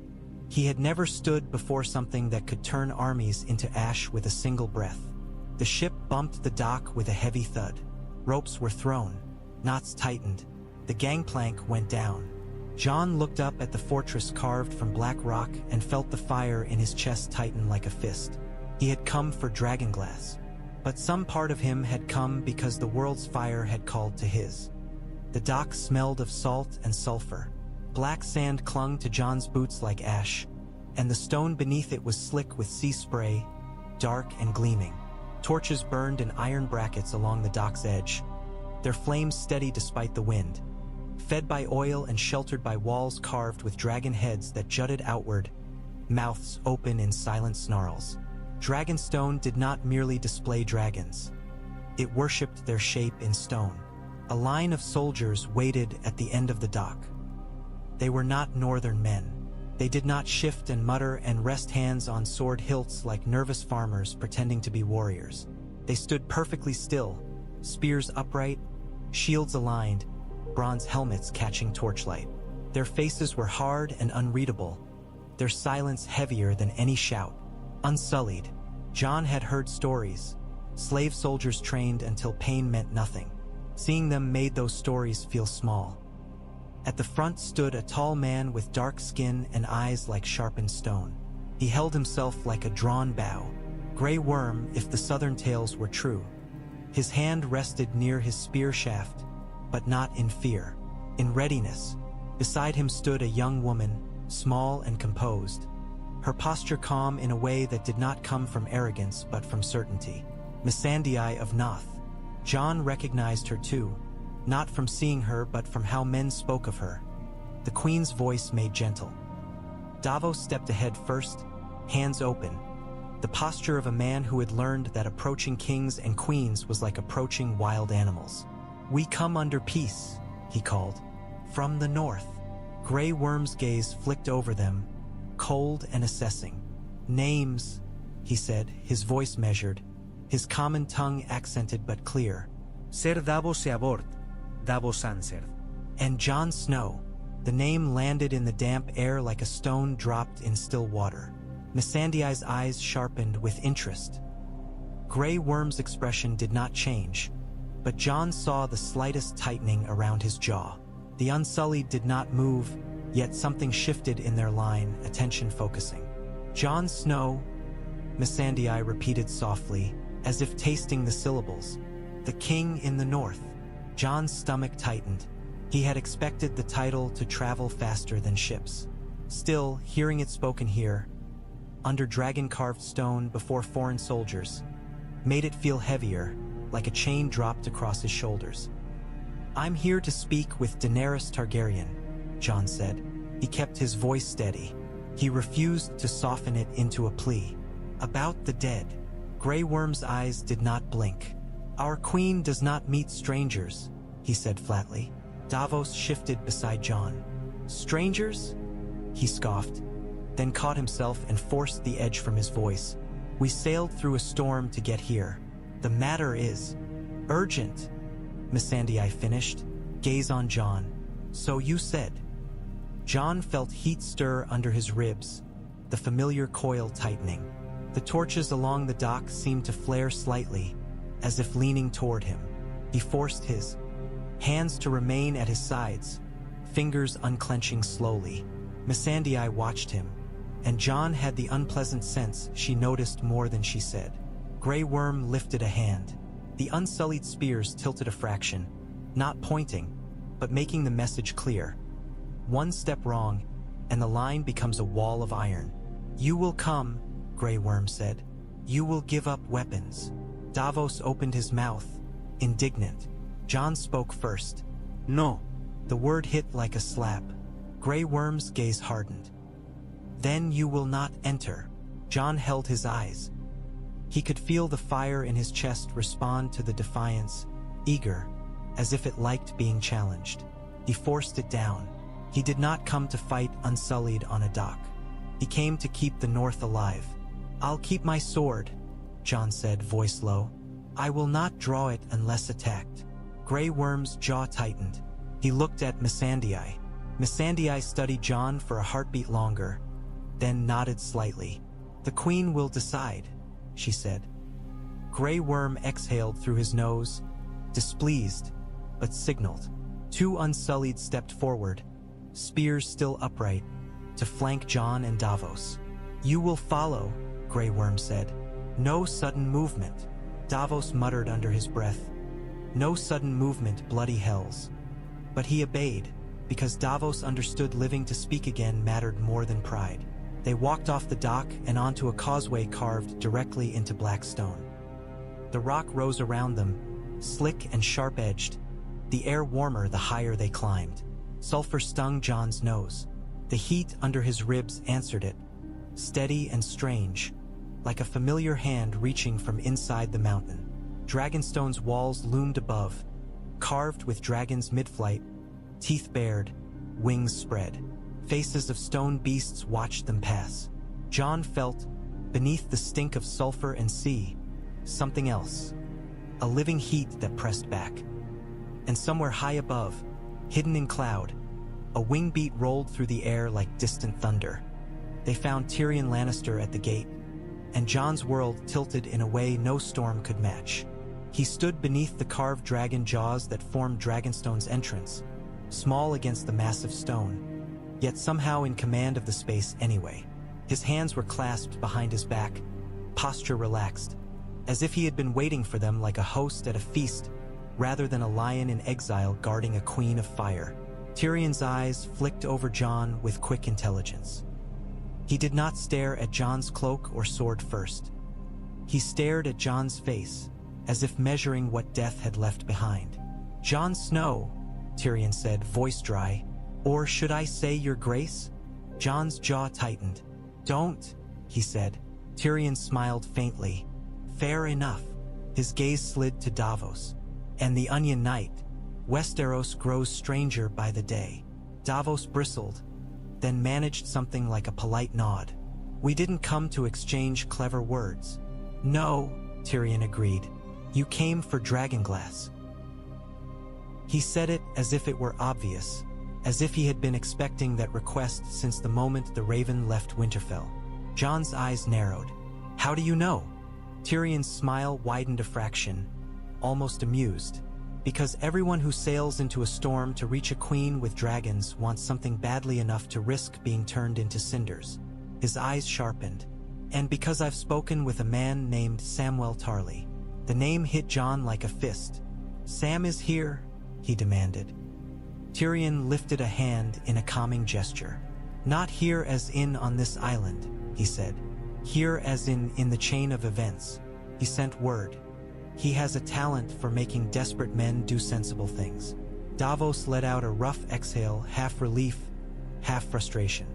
He had never stood before something that could turn armies into ash with a single breath. The ship bumped the dock with a heavy thud. Ropes were thrown. Knots tightened. The gangplank went down. Jon looked up at the fortress carved from black rock and felt the fire in his chest tighten like a fist. He had come for Dragonglass. But some part of him had come because the world's fire had called to his. The dock smelled of salt and sulfur. Black sand clung to Jon's boots like ash, and the stone beneath it was slick with sea spray, dark and gleaming. Torches burned in iron brackets along the dock's edge, their flames steady despite the wind. fed by oil and sheltered by walls carved with dragon heads that jutted outward, mouths open in silent snarls. Dragonstone did not merely display dragons. It worshipped their shape in stone. A line of soldiers waited at the end of the dock. They were not northern men. They did not shift and mutter and rest hands on sword hilts like nervous farmers pretending to be warriors. They stood perfectly still, spears upright, shields aligned, bronze helmets catching torchlight. Their faces were hard and unreadable, their silence heavier than any shout. Unsullied, Jon had heard stories, slave soldiers trained until pain meant nothing. Seeing them made those stories feel small. At the front stood a tall man with dark skin and eyes like sharpened stone. He held himself like a drawn bow, Grey Worm if the southern tales were true. His hand rested near his spear shaft, but not in fear. In readiness, beside him stood a young woman, small and composed, her posture calm in a way that did not come from arrogance but from certainty. Missandei of Noth. Jon recognized her too, not from seeing her but from how men spoke of her. The queen's voice made gentle. Davos stepped ahead first, hands open, the posture of a man who had learned that approaching kings and queens was like approaching wild animals. "We come under peace," he called. "From the north." Grey Worm's gaze flicked over them, cold and assessing. "Names," he said, his voice measured, his common tongue accented but clear. "Ser Davos Seabort, Davos answered." "And Jon Snow." The name landed in the damp air like a stone dropped in still water. Missandei's eyes sharpened with interest. Grey Worm's expression did not change, but Jon saw the slightest tightening around his jaw. The Unsullied did not move, yet something shifted in their line, attention focusing. "Jon Snow," Missandei repeated softly, as if tasting the syllables. "The king in the north." Jon's stomach tightened. He had expected the title to travel faster than ships. Still, hearing it spoken here, under dragon-carved stone before foreign soldiers, made it feel heavier, like a chain dropped across his shoulders. "I'm here to speak with Daenerys Targaryen," Jon said. He kept his voice steady. He refused to soften it into a plea. "About the dead." Grey Worm's eyes did not blink. "Our queen does not meet strangers," he said flatly. Davos shifted beside Jon. "Strangers?" he scoffed, then caught himself and forced the edge from his voice. "We sailed through a storm to get here. The matter is urgent," Missandei finished, gaze on Jon. "So you said." Jon felt heat stir under his ribs, the familiar coil tightening. The torches along the dock seemed to flare slightly, as if leaning toward him. He forced his hands to remain at his sides, fingers unclenching slowly. Missandei watched him, and Jon had the unpleasant sense she noticed more than she said. Grey Worm lifted a hand. The Unsullied spears tilted a fraction, not pointing, but making the message clear. One step wrong, and the line becomes a wall of iron. "You will come," Grey Worm said. "You will give up weapons." Davos opened his mouth, indignant. Jon spoke first. "No." The word hit like a slap. Grey Worm's gaze hardened. "Then you will not enter." Jon held his eyes. He could feel the fire in his chest respond to the defiance, eager, as if it liked being challenged. He forced it down. He did not come to fight Unsullied on a dock. He came to keep the North alive. "I'll keep my sword," Jon said, voice low. "I will not draw it unless attacked." Grey Worm's jaw tightened. He looked at Missandei. Missandei studied Jon for a heartbeat longer, then nodded slightly. "The queen will decide," she said. Grey Worm exhaled through his nose, displeased, but signaled. Two Unsullied stepped forward, spears still upright, to flank Jon and Davos. "You will follow," Grey Worm said. "No sudden movement." Davos muttered under his breath. "No sudden movement, bloody hells." But he obeyed, because Davos understood living to speak again mattered more than pride. They walked off the dock and onto a causeway carved directly into black stone. The rock rose around them, slick and sharp-edged, the air warmer the higher they climbed. Sulfur stung Jon's nose. The heat under his ribs answered it, steady and strange, like a familiar hand reaching from inside the mountain. Dragonstone's walls loomed above, carved with dragons mid-flight, teeth bared, wings spread. Faces of stone beasts watched them pass. Jon felt, beneath the stink of sulfur and sea, something else. A living heat that pressed back. And somewhere high above, hidden in cloud, a wing beat rolled through the air like distant thunder. They found Tyrion Lannister at the gate, and Jon's world tilted in a way no storm could match. He stood beneath the carved dragon jaws that formed Dragonstone's entrance, small against the massive stone, yet somehow in command of the space anyway. His hands were clasped behind his back, posture relaxed, as if he had been waiting for them like a host at a feast, rather than a lion in exile guarding a queen of fire. Tyrion's eyes flicked over Jon with quick intelligence. He did not stare at Jon's cloak or sword first. He stared at Jon's face, as if measuring what death had left behind. "Jon Snow," Tyrion said, voice dry. "Or should I say your grace?" Jon's jaw tightened. "Don't," he said. Tyrion smiled faintly. "Fair enough." His gaze slid to Davos. "And the Onion Knight. Westeros grows stranger by the day." Davos bristled, then managed something like a polite nod. "We didn't come to exchange clever words." "No," Tyrion agreed. "You came for Dragonglass." He said it as if it were obvious, as if he had been expecting that request since the moment the Raven left Winterfell. Jon's eyes narrowed. "How do you know?" Tyrion's smile widened a fraction, almost amused. "Because everyone who sails into a storm to reach a queen with dragons wants something badly enough to risk being turned into cinders." His eyes sharpened. "And because I've spoken with a man named Samwell Tarly." The name hit Jon like a fist. "Sam is here?" he demanded. Tyrion lifted a hand in a calming gesture. "Not here as in on this island," he said. "Here as in the chain of events. He sent word. He has a talent for making desperate men do sensible things." Davos let out a rough exhale, half relief, half frustration.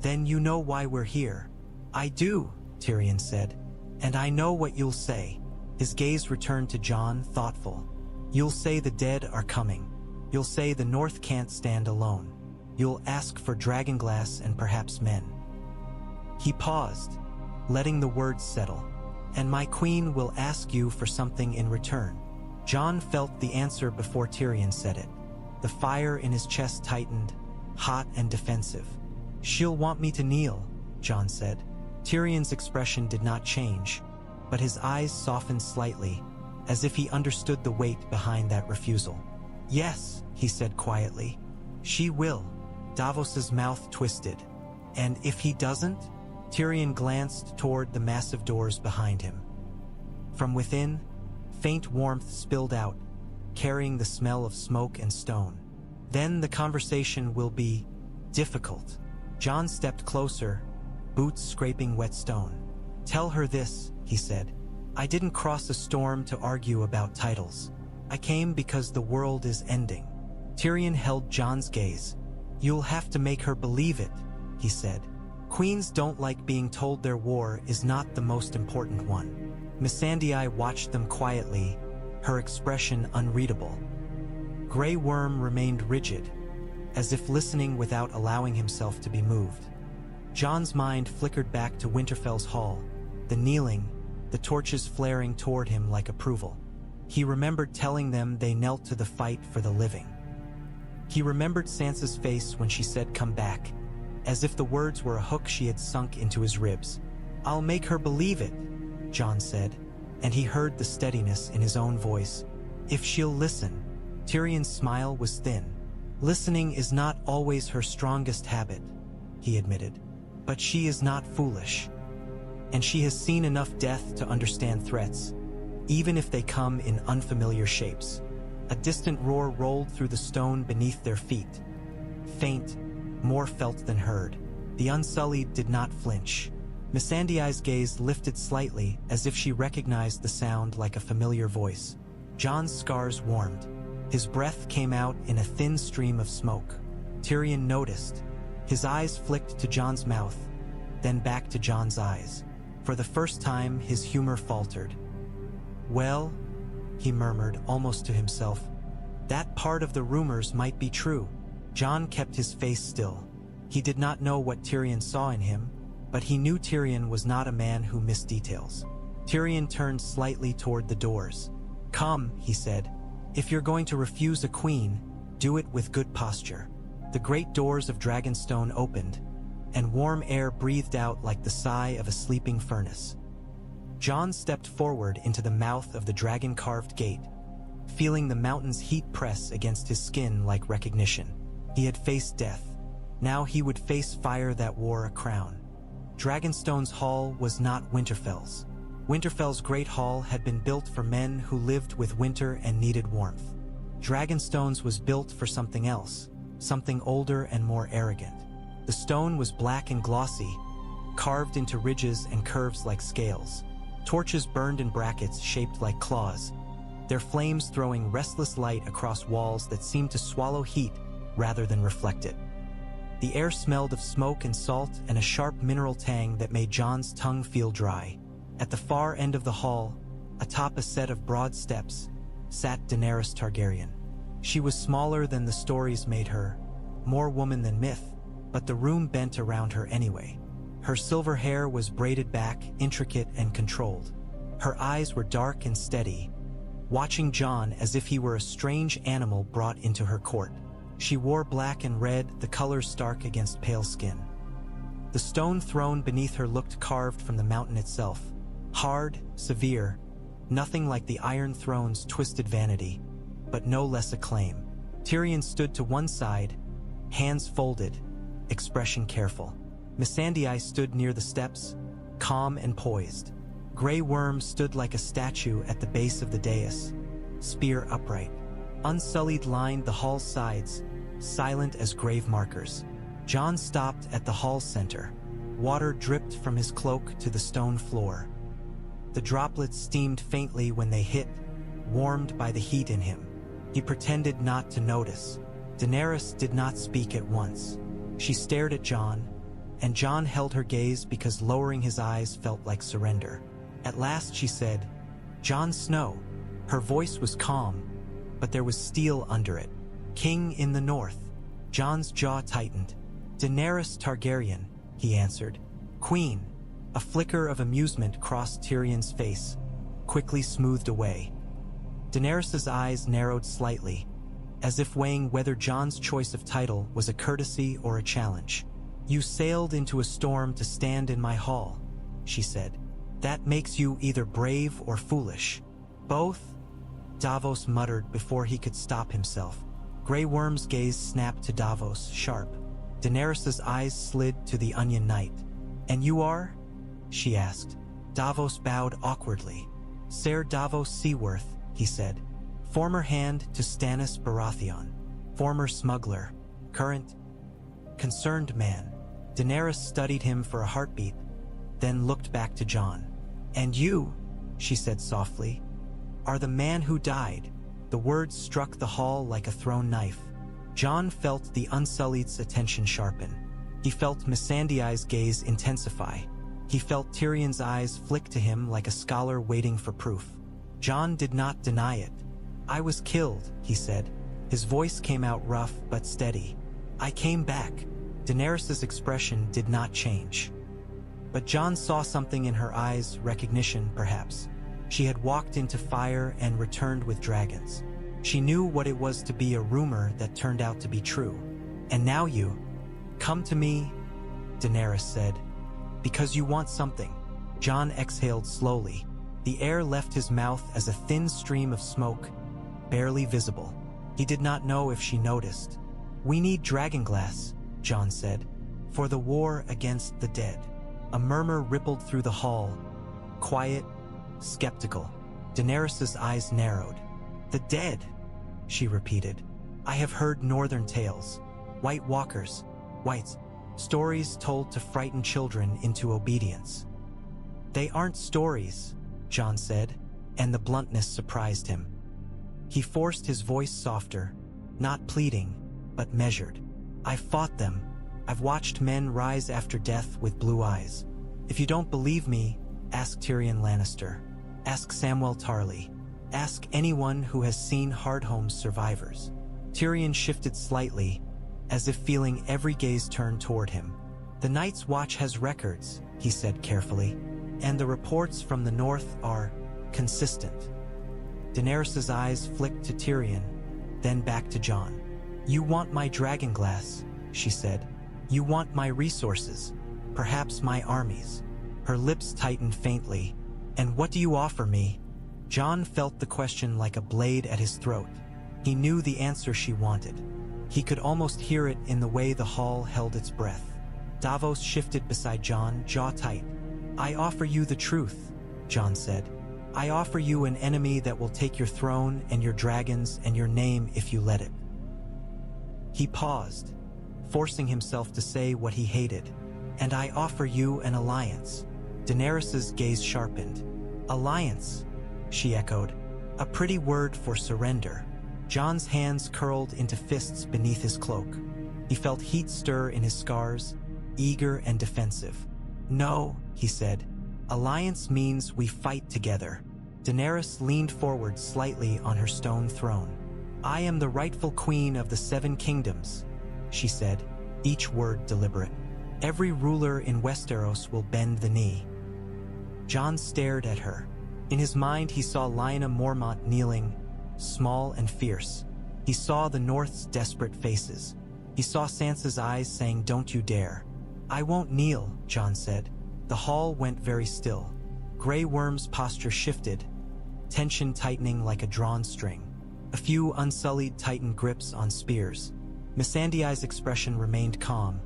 "Then you know why we're here." "I do," Tyrion said. "And I know what you'll say." His gaze returned to Jon, thoughtful. "You'll say the dead are coming. You'll say the North can't stand alone. You'll ask for Dragonglass and perhaps men." He paused, letting the words settle. "And my queen will ask you for something in return." Jon felt the answer before Tyrion said it. The fire in his chest tightened, hot and defensive. "She'll want me to kneel," Jon said. Tyrion's expression did not change, but his eyes softened slightly, as if he understood the weight behind that refusal. "Yes," he said quietly. "She will." Davos's mouth twisted. "And if he doesn't?" Tyrion glanced toward the massive doors behind him. From within, faint warmth spilled out, carrying the smell of smoke and stone. "Then the conversation will be difficult." Jon stepped closer, boots scraping wet stone. "Tell her this," he said. "I didn't cross a storm to argue about titles. I came because the world is ending." Tyrion held Jon's gaze. "You'll have to make her believe it," he said. "Queens don't like being told their war is not the most important one." Missandei watched them quietly, her expression unreadable. Grey Worm remained rigid, as if listening without allowing himself to be moved. Jon's mind flickered back to Winterfell's hall, the kneeling, the torches flaring toward him like approval. He remembered telling them they knelt to the fight for the living. He remembered Sansa's face when she said, "Come back," as if the words were a hook she had sunk into his ribs. "I'll make her believe it," Jon said, and he heard the steadiness in his own voice. "If she'll listen." Tyrion's smile was thin. "Listening is not always her strongest habit," he admitted. "But she is not foolish. And she has seen enough death to understand threats, even if they come in unfamiliar shapes." A distant roar rolled through the stone beneath their feet. Faint, more felt than heard. The Unsullied did not flinch. Missandei's gaze lifted slightly, as if she recognized the sound like a familiar voice. Jon's scars warmed. His breath came out in a thin stream of smoke. Tyrion noticed. His eyes flicked to Jon's mouth, then back to Jon's eyes. For the first time, his humor faltered. "Well," he murmured, almost to himself, "that part of the rumors might be true." Jon kept his face still. He did not know what Tyrion saw in him, but he knew Tyrion was not a man who missed details. Tyrion turned slightly toward the doors. "Come," he said. "If you're going to refuse a queen, do it with good posture." The great doors of Dragonstone opened, and warm air breathed out like the sigh of a sleeping furnace. Jon stepped forward into the mouth of the dragon-carved gate, feeling the mountain's heat press against his skin like recognition. He had faced death. Now he would face fire that wore a crown. Dragonstone's hall was not Winterfell's. Winterfell's great hall had been built for men who lived with winter and needed warmth. Dragonstone's was built for something else, something older and more arrogant. The stone was black and glossy, carved into ridges and curves like scales. Torches burned in brackets shaped like claws, their flames throwing restless light across walls that seemed to swallow heat rather than reflect it. The air smelled of smoke and salt and a sharp mineral tang that made Jon's tongue feel dry. At the far end of the hall, atop a set of broad steps, sat Daenerys Targaryen. She was smaller than the stories made her, more woman than myth, but the room bent around her anyway. Her silver hair was braided back, intricate and controlled. Her eyes were dark and steady, watching Jon as if he were a strange animal brought into her court. She wore black and red, the colors stark against pale skin. The stone throne beneath her looked carved from the mountain itself, hard, severe, nothing like the Iron Throne's twisted vanity, but no less a claim. Tyrion stood to one side, hands folded, expression careful. Missandei stood near the steps, calm and poised. Grey Worm stood like a statue at the base of the dais, spear upright. Unsullied lined the hall's sides, silent as grave markers. Jon stopped at the hall's center. Water dripped from his cloak to the stone floor. The droplets steamed faintly when they hit, warmed by the heat in him. He pretended not to notice. Daenerys did not speak at once. She stared at Jon, and Jon held her gaze because lowering his eyes felt like surrender. At last she said, "Jon Snow." Her voice was calm, but there was steel under it. "King in the north." Jon's jaw tightened. "Daenerys Targaryen," he answered. "Queen." A flicker of amusement crossed Tyrion's face, quickly smoothed away. Daenerys's eyes narrowed slightly, as if weighing whether Jon's choice of title was a courtesy or a challenge. "You sailed into a storm to stand in my hall," she said. "That makes you either brave or foolish." "Both?" Davos muttered before he could stop himself. Grey Worm's gaze snapped to Davos, sharp. Daenerys's eyes slid to the Onion Knight. "And you are?" she asked. Davos bowed awkwardly. "Ser Davos Seaworth," he said. "Former hand to Stannis Baratheon. Former smuggler. Current concerned man." Daenerys studied him for a heartbeat, then looked back to Jon. "And you," she said softly, "are the man who died." The words struck the hall like a thrown knife. Jon felt the Unsullied's attention sharpen. He felt Missandei's gaze intensify. He felt Tyrion's eyes flick to him like a scholar waiting for proof. Jon did not deny it. "I was killed," he said. His voice came out rough but steady. "I came back." Daenerys's expression did not change. But Jon saw something in her eyes, recognition perhaps. She had walked into fire and returned with dragons. She knew what it was to be a rumor that turned out to be true. "And now you come to me," Daenerys said, "because you want something." Jon exhaled slowly. The air left his mouth as a thin stream of smoke, barely visible. He did not know if she noticed. "We need Dragonglass," Jon said, "for the war against the dead." A murmur rippled through the hall, quiet, skeptical. Daenerys's eyes narrowed. "The dead," she repeated. "I have heard northern tales. White Walkers, Wights, stories told to frighten children into obedience." "They aren't stories," Jon said, and the bluntness surprised him. He forced his voice softer, not pleading, but measured. I've fought them. I've watched men rise after death with blue eyes. If you don't believe me, ask Tyrion Lannister. Ask Samwell Tarly. Ask anyone who has seen Hardhome's survivors. Tyrion shifted slightly, as if feeling every gaze turned toward him. The Night's Watch has records, he said carefully, and the reports from the north are consistent. Daenerys' eyes flicked to Tyrion, then back to Jon. You want my Dragonglass, she said. You want my resources, perhaps my armies. Her lips tightened faintly. And what do you offer me? Jon felt the question like a blade at his throat. He knew the answer she wanted. He could almost hear it in the way the hall held its breath. Davos shifted beside Jon, jaw tight. I offer you the truth, Jon said. I offer you an enemy that will take your throne and your dragons and your name if you let it. He paused, forcing himself to say what he hated. And I offer you an alliance. Daenerys' gaze sharpened. Alliance, she echoed. A pretty word for surrender. Jon's hands curled into fists beneath his cloak. He felt heat stir in his scars, eager and defensive. No, he said. Alliance means we fight together. Daenerys leaned forward slightly on her stone throne. I am the rightful queen of the 7 kingdoms, she said, each word deliberate. Every ruler in Westeros will bend the knee. Jon stared at her. In his mind he saw Lyanna Mormont kneeling, small and fierce. He saw the North's desperate faces. He saw Sansa's eyes saying, don't you dare. I won't kneel, Jon said. The hall went very still. Grey Worm's posture shifted, tension tightening like a drawn string. A few unsullied tightened grips on spears. Missandei's expression remained calm,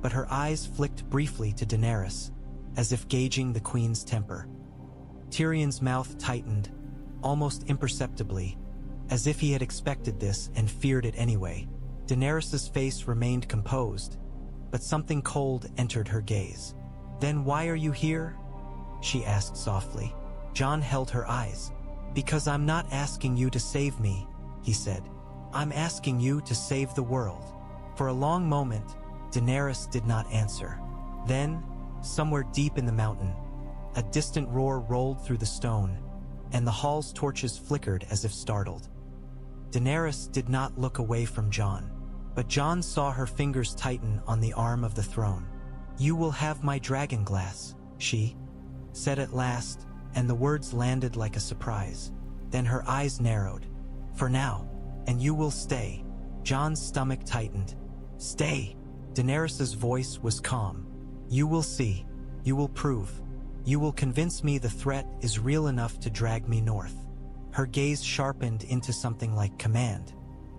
but her eyes flicked briefly to Daenerys, as if gauging the queen's temper. Tyrion's mouth tightened, almost imperceptibly, as if he had expected this and feared it anyway. Daenerys' face remained composed, but something cold entered her gaze. Then why are you here? She asked softly. Jon held her eyes. Because I'm not asking you to save me, he said. I'm asking you to save the world. For a long moment, Daenerys did not answer. Then, somewhere deep in the mountain, a distant roar rolled through the stone, and the hall's torches flickered as if startled. Daenerys did not look away from Jon, but Jon saw her fingers tighten on the arm of the throne. You will have my Dragonglass, she said at last, and the words landed like a surprise. Then her eyes narrowed. For now, and you will stay. Jon's stomach tightened. Stay. Daenerys' voice was calm. You will see. You will prove. You will convince me the threat is real enough to drag me north. Her gaze sharpened into something like command.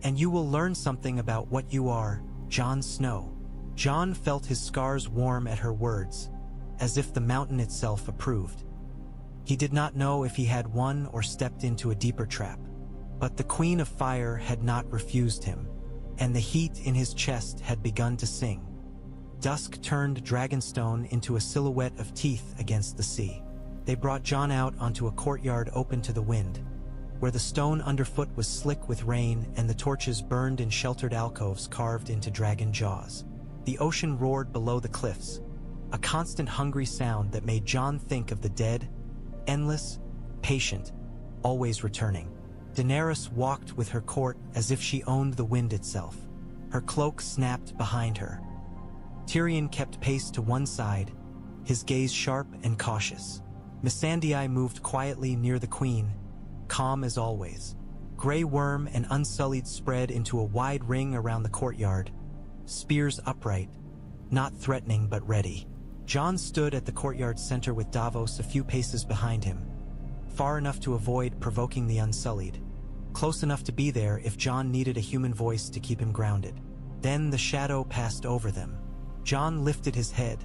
And you will learn something about what you are, Jon Snow. Jon felt his scars warm at her words, as if the mountain itself approved. He did not know if he had won or stepped into a deeper trap. But the Queen of Fire had not refused him, and the heat in his chest had begun to sing. Dusk turned Dragonstone into a silhouette of teeth against the sea. They brought Jon out onto a courtyard open to the wind, where the stone underfoot was slick with rain and the torches burned in sheltered alcoves carved into dragon jaws. The ocean roared below the cliffs, a constant hungry sound that made Jon think of the dead, endless, patient, always returning. Daenerys walked with her court as if she owned the wind itself. Her cloak snapped behind her. Tyrion kept pace to one side, his gaze sharp and cautious. Missandei moved quietly near the queen, calm as always. Grey Worm and Unsullied spread into a wide ring around the courtyard, spears upright, not threatening but ready. Jon stood at the courtyard's center with Davos a few paces behind him, far enough to avoid provoking the Unsullied, close enough to be there if Jon needed a human voice to keep him grounded. Then the shadow passed over them. Jon lifted his head,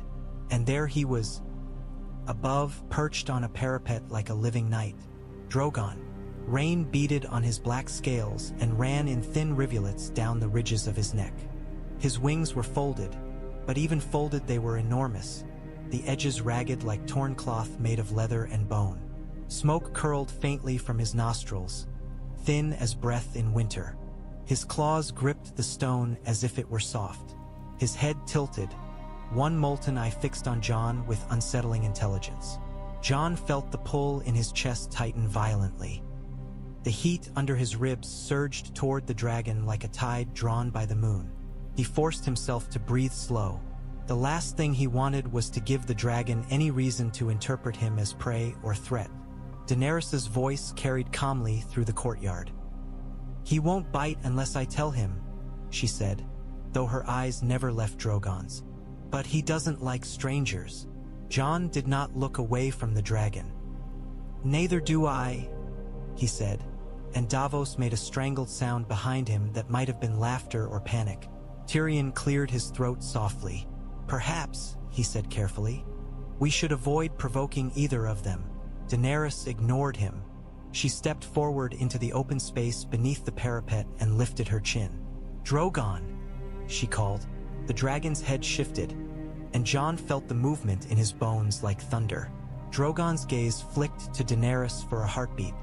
and there he was, above, perched on a parapet like a living knight. Drogon. Rain beaded on his black scales and ran in thin rivulets down the ridges of his neck. His wings were folded, but even folded they were enormous, the edges ragged like torn cloth made of leather and bone. Smoke curled faintly from his nostrils, thin as breath in winter. His claws gripped the stone as if it were soft. His head tilted, one molten eye fixed on Jon with unsettling intelligence. Jon felt the pull in his chest tighten violently. The heat under his ribs surged toward the dragon like a tide drawn by the moon. He forced himself to breathe slow. The last thing he wanted was to give the dragon any reason to interpret him as prey or threat. Daenerys's voice carried calmly through the courtyard. "He won't bite unless I tell him," she said, though her eyes never left Drogon's. "But he doesn't like strangers." Jon did not look away from the dragon. "Neither do I," he said, and Davos made a strangled sound behind him that might have been laughter or panic. Tyrion cleared his throat softly. "Perhaps," he said carefully, "we should avoid provoking either of them." Daenerys ignored him. She stepped forward into the open space beneath the parapet and lifted her chin. "Drogon," she called. The dragon's head shifted, and Jon felt the movement in his bones like thunder. Drogon's gaze flicked to Daenerys for a heartbeat.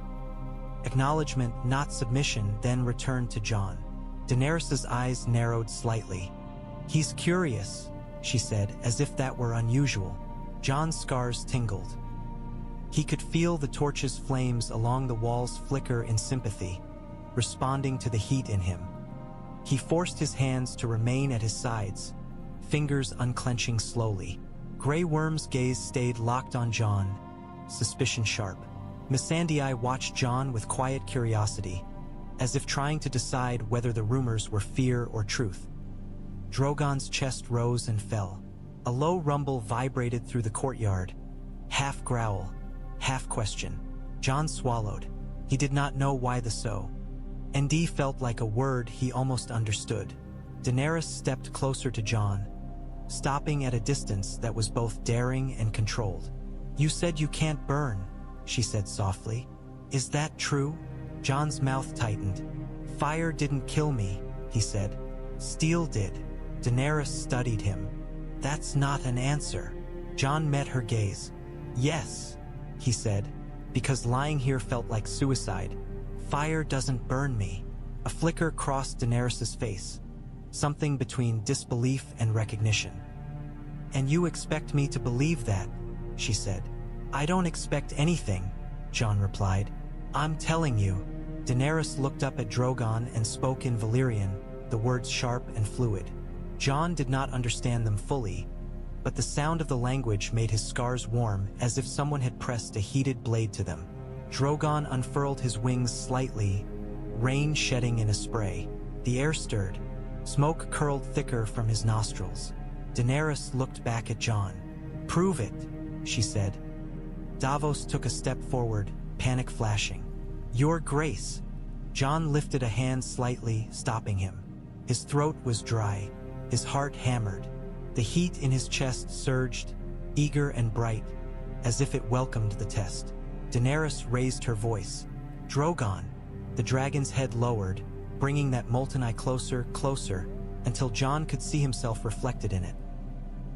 Acknowledgement, not submission, then returned to Jon. Daenerys's eyes narrowed slightly. "He's curious," she said, as if that were unusual. Jon's scars tingled. He could feel the torch's flames along the walls flicker in sympathy, responding to the heat in him. He forced his hands to remain at his sides, fingers unclenching slowly. Grey Worm's gaze stayed locked on Jon, suspicion sharp. Missandei watched Jon with quiet curiosity, as if trying to decide whether the rumors were fear or truth. Drogon's chest rose and fell. A low rumble vibrated through the courtyard, half growl, half question. Jon swallowed. He did not know why the so. "Nd" felt like a word he almost understood. Daenerys stepped closer to Jon, stopping at a distance that was both daring and controlled. "You said you can't burn," she said softly. "Is that true?" Jon's mouth tightened. "Fire didn't kill me," he said. "Steel did." Daenerys studied him. "That's not an answer." Jon met her gaze. "Yes," he said, "because lying here felt like suicide. Fire doesn't burn me." A flicker crossed Daenerys's face, something between disbelief and recognition. "And you expect me to believe that?" she said. "I don't expect anything," Jon replied. "I'm telling you." Daenerys looked up at Drogon and spoke in Valyrian, the words sharp and fluid. Jon did not understand them fully, but the sound of the language made his scars warm as if someone had pressed a heated blade to them. Drogon unfurled his wings slightly, rain shedding in a spray. The air stirred. Smoke curled thicker from his nostrils. Daenerys looked back at Jon. "Prove it," she said. Davos took a step forward, panic flashing. "Your Grace." Jon lifted a hand slightly, stopping him. His throat was dry, his heart hammered. The heat in his chest surged, eager and bright, as if it welcomed the test. Daenerys raised her voice. "Drogon." The dragon's head lowered, bringing that molten eye closer, closer, until Jon could see himself reflected in it.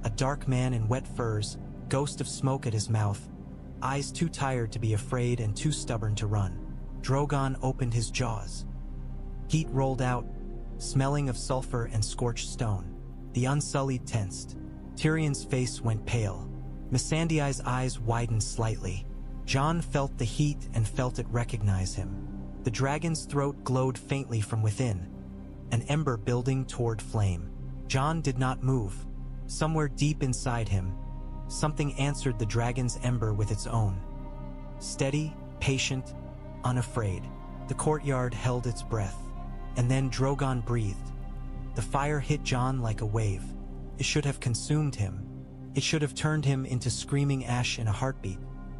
A dark man in wet furs, ghost of smoke at his mouth, eyes too tired to be afraid and too stubborn to run. Drogon opened his jaws. Heat rolled out, smelling of sulfur and scorched stone. The Unsullied tensed. Tyrion's face went pale. Missandei's eyes widened slightly. Jon felt the heat and felt it recognize him. The dragon's throat glowed faintly from within, an ember building toward flame. Jon did not move. Somewhere deep inside him, something answered the dragon's ember with its own. Steady, patient, unafraid. The courtyard held its breath, and then Drogon breathed. The fire hit Jon like a wave. It should have consumed him. It should have turned him into screaming ash in a heartbeat,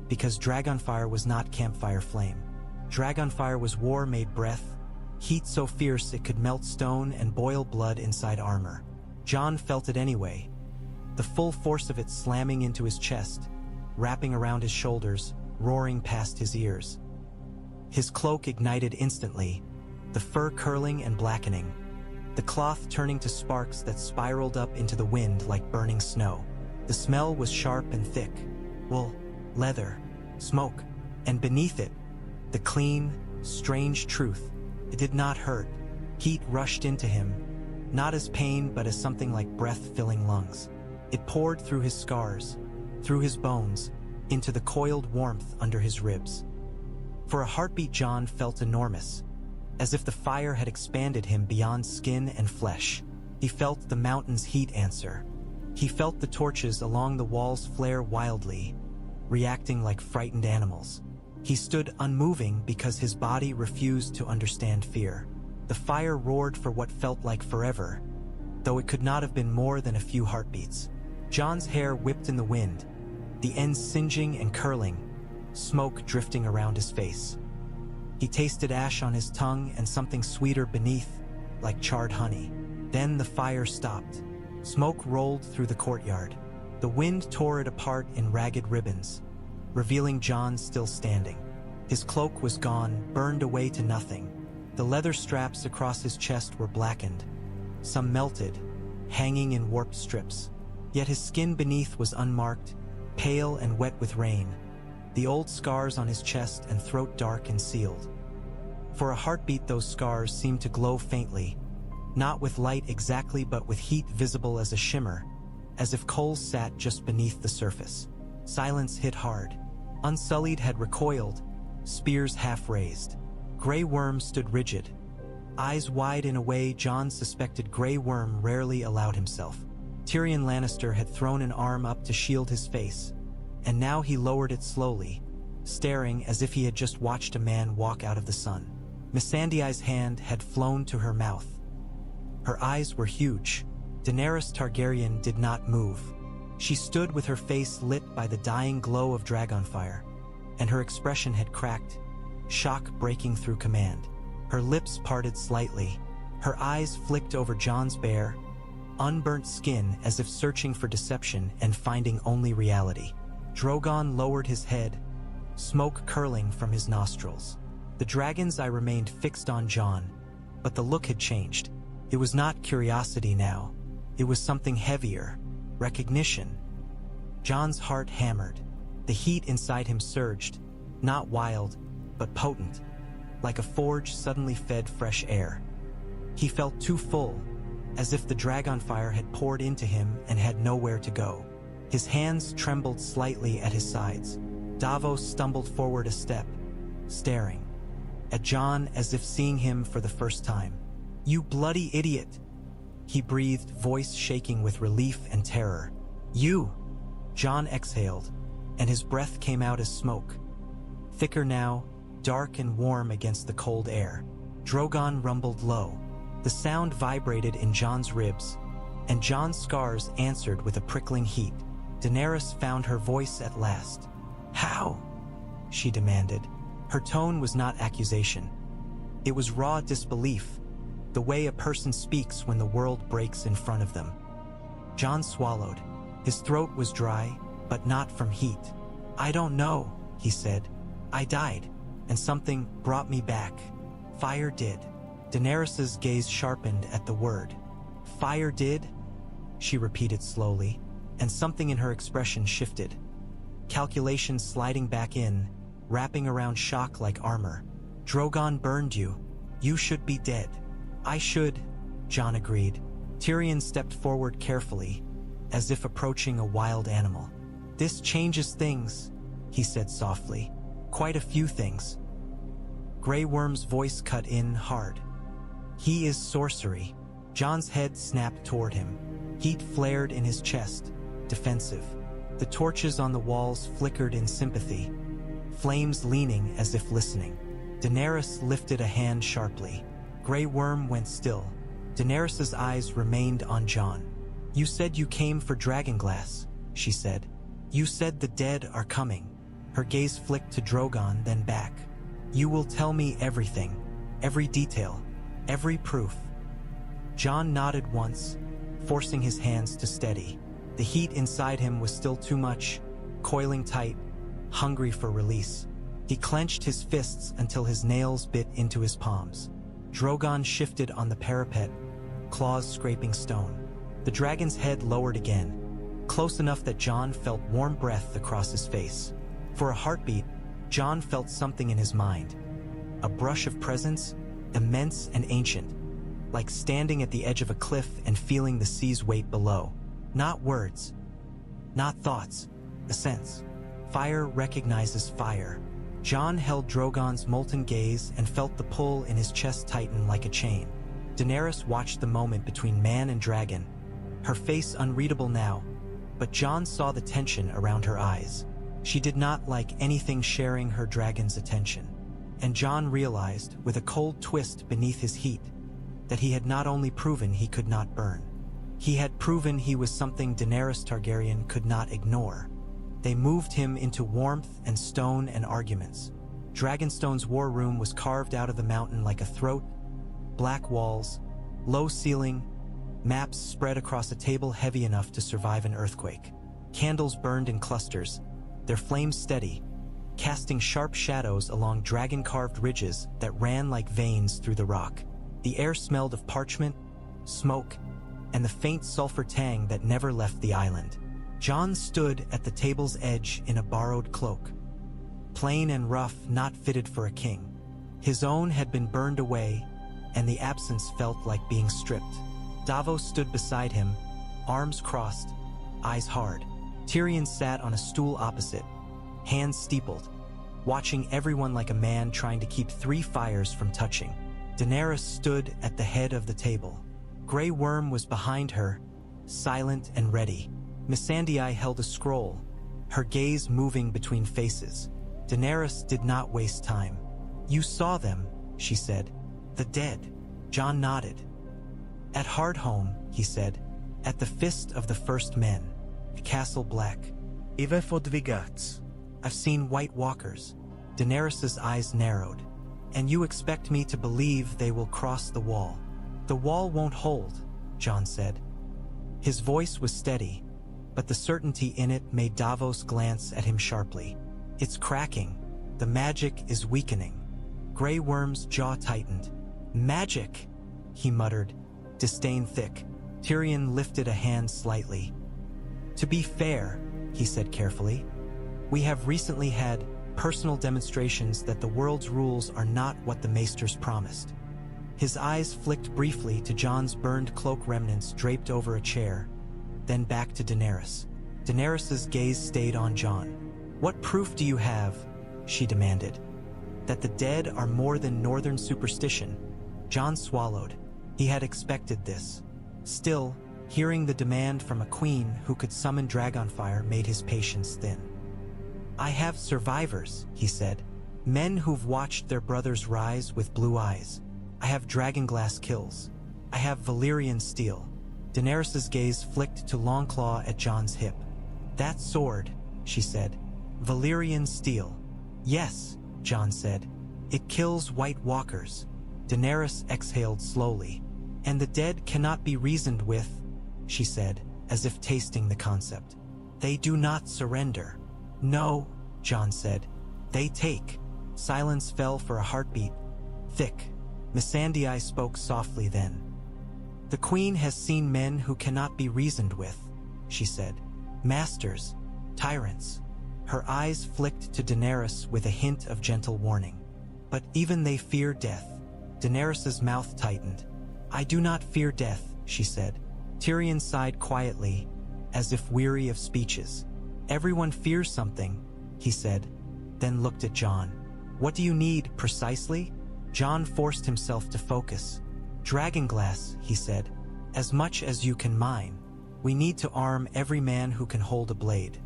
because dragonfire was not campfire flame. Dragonfire was war-made breath, heat so fierce it could melt stone and boil blood inside armor. Jon felt it anyway, the full force of it slamming into his chest, wrapping around his shoulders, roaring past his ears. His cloak ignited instantly, the fur curling and blackening, the cloth turning to sparks that spiraled up into the wind like burning snow. The smell was sharp and thick, wool, leather, smoke, and beneath it, the clean, strange truth. It did not hurt. Heat rushed into him, not as pain but as something like breath filling lungs. It poured through his scars, through his bones, into the coiled warmth under his ribs. For a heartbeat, Jon felt enormous, as if the fire had expanded him beyond skin and flesh. He felt the mountain's heat answer. He felt the torches along the walls flare wildly, reacting like frightened animals. He stood unmoving because his body refused to understand fear. The fire roared for what felt like forever, though it could not have been more than a few heartbeats. Jon's hair whipped in the wind, the ends singeing and curling, smoke drifting around his face. He tasted ash on his tongue and something sweeter beneath, like charred honey. Then the fire stopped. Smoke rolled through the courtyard. The wind tore it apart in ragged ribbons, revealing Jon still standing. His cloak was gone, burned away to nothing. The leather straps across his chest were blackened, some melted, hanging in warped strips. Yet his skin beneath was unmarked, pale and wet with rain, the old scars on his chest and throat dark and sealed. For a heartbeat, those scars seemed to glow faintly, not with light exactly but with heat visible as a shimmer, as if coals sat just beneath the surface. Silence hit hard. Unsullied had recoiled, spears half raised. Grey Worm stood rigid, eyes wide in a way Jon suspected Grey Worm rarely allowed himself. Tyrion Lannister had thrown an arm up to shield his face, and now he lowered it slowly, staring as if he had just watched a man walk out of the sun. Missandei's hand had flown to her mouth. Her eyes were huge. Daenerys Targaryen did not move. She stood with her face lit by the dying glow of dragonfire, and her expression had cracked, shock breaking through command. Her lips parted slightly. Her eyes flicked over Jon's bare, unburnt skin as if searching for deception and finding only reality. Drogon lowered his head, smoke curling from his nostrils. The dragon's eye remained fixed on Jon, but the look had changed. It was not curiosity now. It was something heavier, recognition. Jon's heart hammered. The heat inside him surged, not wild, but potent, like a forge suddenly fed fresh air. He felt too full, as if the dragonfire had poured into him and had nowhere to go. His hands trembled slightly at his sides. Davos stumbled forward a step, staring at Jon as if seeing him for the first time. "You bloody idiot," he breathed, voice shaking with relief and terror. "You!" Jon exhaled, and his breath came out as smoke, thicker now, dark and warm against the cold air. Drogon rumbled low. The sound vibrated in Jon's ribs, and Jon's scars answered with a prickling heat. Daenerys found her voice at last. "How?" she demanded. Her tone was not accusation. It was raw disbelief, the way a person speaks when the world breaks in front of them. Jon swallowed. His throat was dry, but not from heat. "I don't know," he said. "I died, and something brought me back. Fire did." Daenerys's gaze sharpened at the word. "Fire did?" she repeated slowly, and something in her expression shifted. Calculation sliding back in, wrapping around shock like armor. "Drogon burned you. You should be dead." "I should," Jon agreed. Tyrion stepped forward carefully, as if approaching a wild animal. "This changes things," he said softly. "Quite a few things." Grey Worm's voice cut in hard. "He is sorcery." Jon's head snapped toward him. Heat flared in his chest, defensive. The torches on the walls flickered in sympathy, flames leaning as if listening. Daenerys lifted a hand sharply. Grey Worm went still. Daenerys's eyes remained on Jon. "You said you came for Dragonglass," she said. "You said the dead are coming." Her gaze flicked to Drogon, then back. "You will tell me everything, every detail, every proof." Jon nodded once, forcing his hands to steady. The heat inside him was still too much, coiling tight, hungry for release. He clenched his fists until his nails bit into his palms. Drogon shifted on the parapet, claws scraping stone. The dragon's head lowered again, close enough that Jon felt warm breath across his face. For a heartbeat, Jon felt something in his mind. A brush of presence, immense and ancient, like standing at the edge of a cliff and feeling the sea's weight below. Not words, not thoughts, a sense. Fire recognizes fire. Jon held Drogon's molten gaze and felt the pull in his chest tighten like a chain. Daenerys watched the moment between man and dragon, her face unreadable now, but Jon saw the tension around her eyes. She did not like anything sharing her dragon's attention. And Jon realized, with a cold twist beneath his heat, that he had not only proven he could not burn. He had proven he was something Daenerys Targaryen could not ignore. They moved him into warmth and stone and arguments. Dragonstone's war room was carved out of the mountain like a throat, black walls, low ceiling, maps spread across a table heavy enough to survive an earthquake. Candles burned in clusters, their flames steady, casting sharp shadows along dragon-carved ridges that ran like veins through the rock. The air smelled of parchment, smoke, and the faint sulfur tang that never left the island. Jon stood at the table's edge in a borrowed cloak, plain and rough, not fitted for a king. His own had been burned away, and the absence felt like being stripped. Davos stood beside him, arms crossed, eyes hard. Tyrion sat on a stool opposite, hands steepled, watching everyone like a man trying to keep three fires from touching. Daenerys stood at the head of the table. Grey Worm was behind her, silent and ready. Missandei held a scroll, her gaze moving between faces. Daenerys did not waste time. "You saw them," she said. "The dead." Jon nodded. "At Hardhome," he said, "at the Fist of the First Men, Castle Black." Ive fortifications. "I've seen White Walkers." Daenerys's eyes narrowed. "And you expect me to believe they will cross the wall?" "The wall won't hold," Jon said. His voice was steady, but the certainty in it made Davos glance at him sharply. "It's cracking. The magic is weakening." Grey Worm's jaw tightened. "Magic," he muttered, disdain thick. Tyrion lifted a hand slightly. "To be fair," he said carefully, "we have recently had personal demonstrations that the world's rules are not what the maesters promised." His eyes flicked briefly to Jon's burned cloak remnants draped over a chair, then back to Daenerys. Daenerys's gaze stayed on Jon. "What proof do you have?" she demanded. "That the dead are more than northern superstition?" Jon swallowed. He had expected this. Still, hearing the demand from a queen who could summon dragonfire made his patience thin. "I have survivors," he said. "Men who've watched their brothers rise with blue eyes. I have Dragonglass kills. I have Valyrian steel." Daenerys's gaze flicked to Longclaw at Jon's hip. "That sword," she said. "Valyrian steel." "Yes," Jon said. "It kills White Walkers." Daenerys exhaled slowly. "And the dead cannot be reasoned with," she said, as if tasting the concept. "They do not surrender." "No," Jon said. "They take." Silence fell for a heartbeat. Thick. Missandei spoke softly then. "The Queen has seen men who cannot be reasoned with," she said. "Masters, tyrants." Her eyes flicked to Daenerys with a hint of gentle warning. "But even they fear death." Daenerys's mouth tightened. "I do not fear death," she said. Tyrion sighed quietly, as if weary of speeches. "Everyone fears something," he said, then looked at Jon. "What do you need, precisely?" Jon forced himself to focus. "Dragonglass," he said. "As much as you can mine. We need to arm every man who can hold a blade.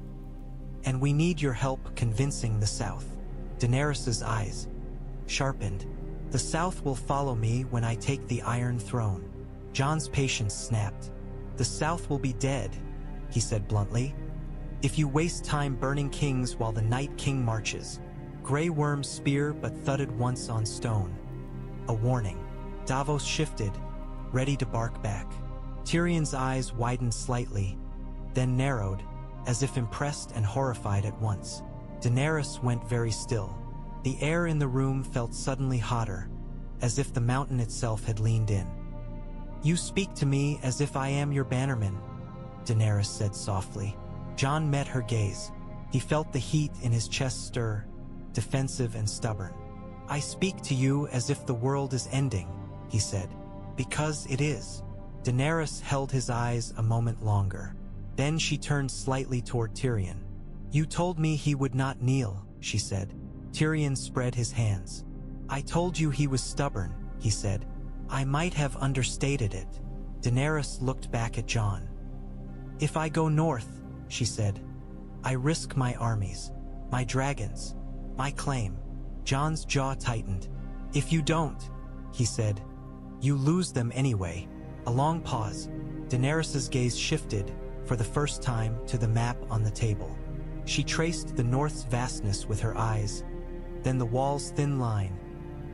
And we need your help convincing the South." Daenerys's eyes sharpened. "The South will follow me when I take the Iron Throne." Jon's patience snapped. "The South will be dead," he said bluntly, "if you waste time burning kings while the Night King marches." Grey Worm's spear but thudded once on stone. A warning. Davos shifted, ready to bark back. Tyrion's eyes widened slightly, then narrowed, as if impressed and horrified at once. Daenerys went very still. The air in the room felt suddenly hotter, as if the mountain itself had leaned in. "You speak to me as if I am your bannerman," Daenerys said softly. Jon met her gaze. He felt the heat in his chest stir, defensive and stubborn. "I speak to you as if the world is ending," he said. Because it is. Daenerys held his eyes a moment longer. Then she turned slightly toward Tyrion. You told me he would not kneel, she said. Tyrion spread his hands. I told you he was stubborn, he said. I might have understated it. Daenerys looked back at Jon. If I go north, she said, I risk my armies, my dragons, my claim. Jon's jaw tightened. If you don't, he said, you lose them anyway. A long pause. Daenerys's gaze shifted, for the first time, to the map on the table. She traced the north's vastness with her eyes, then the wall's thin line,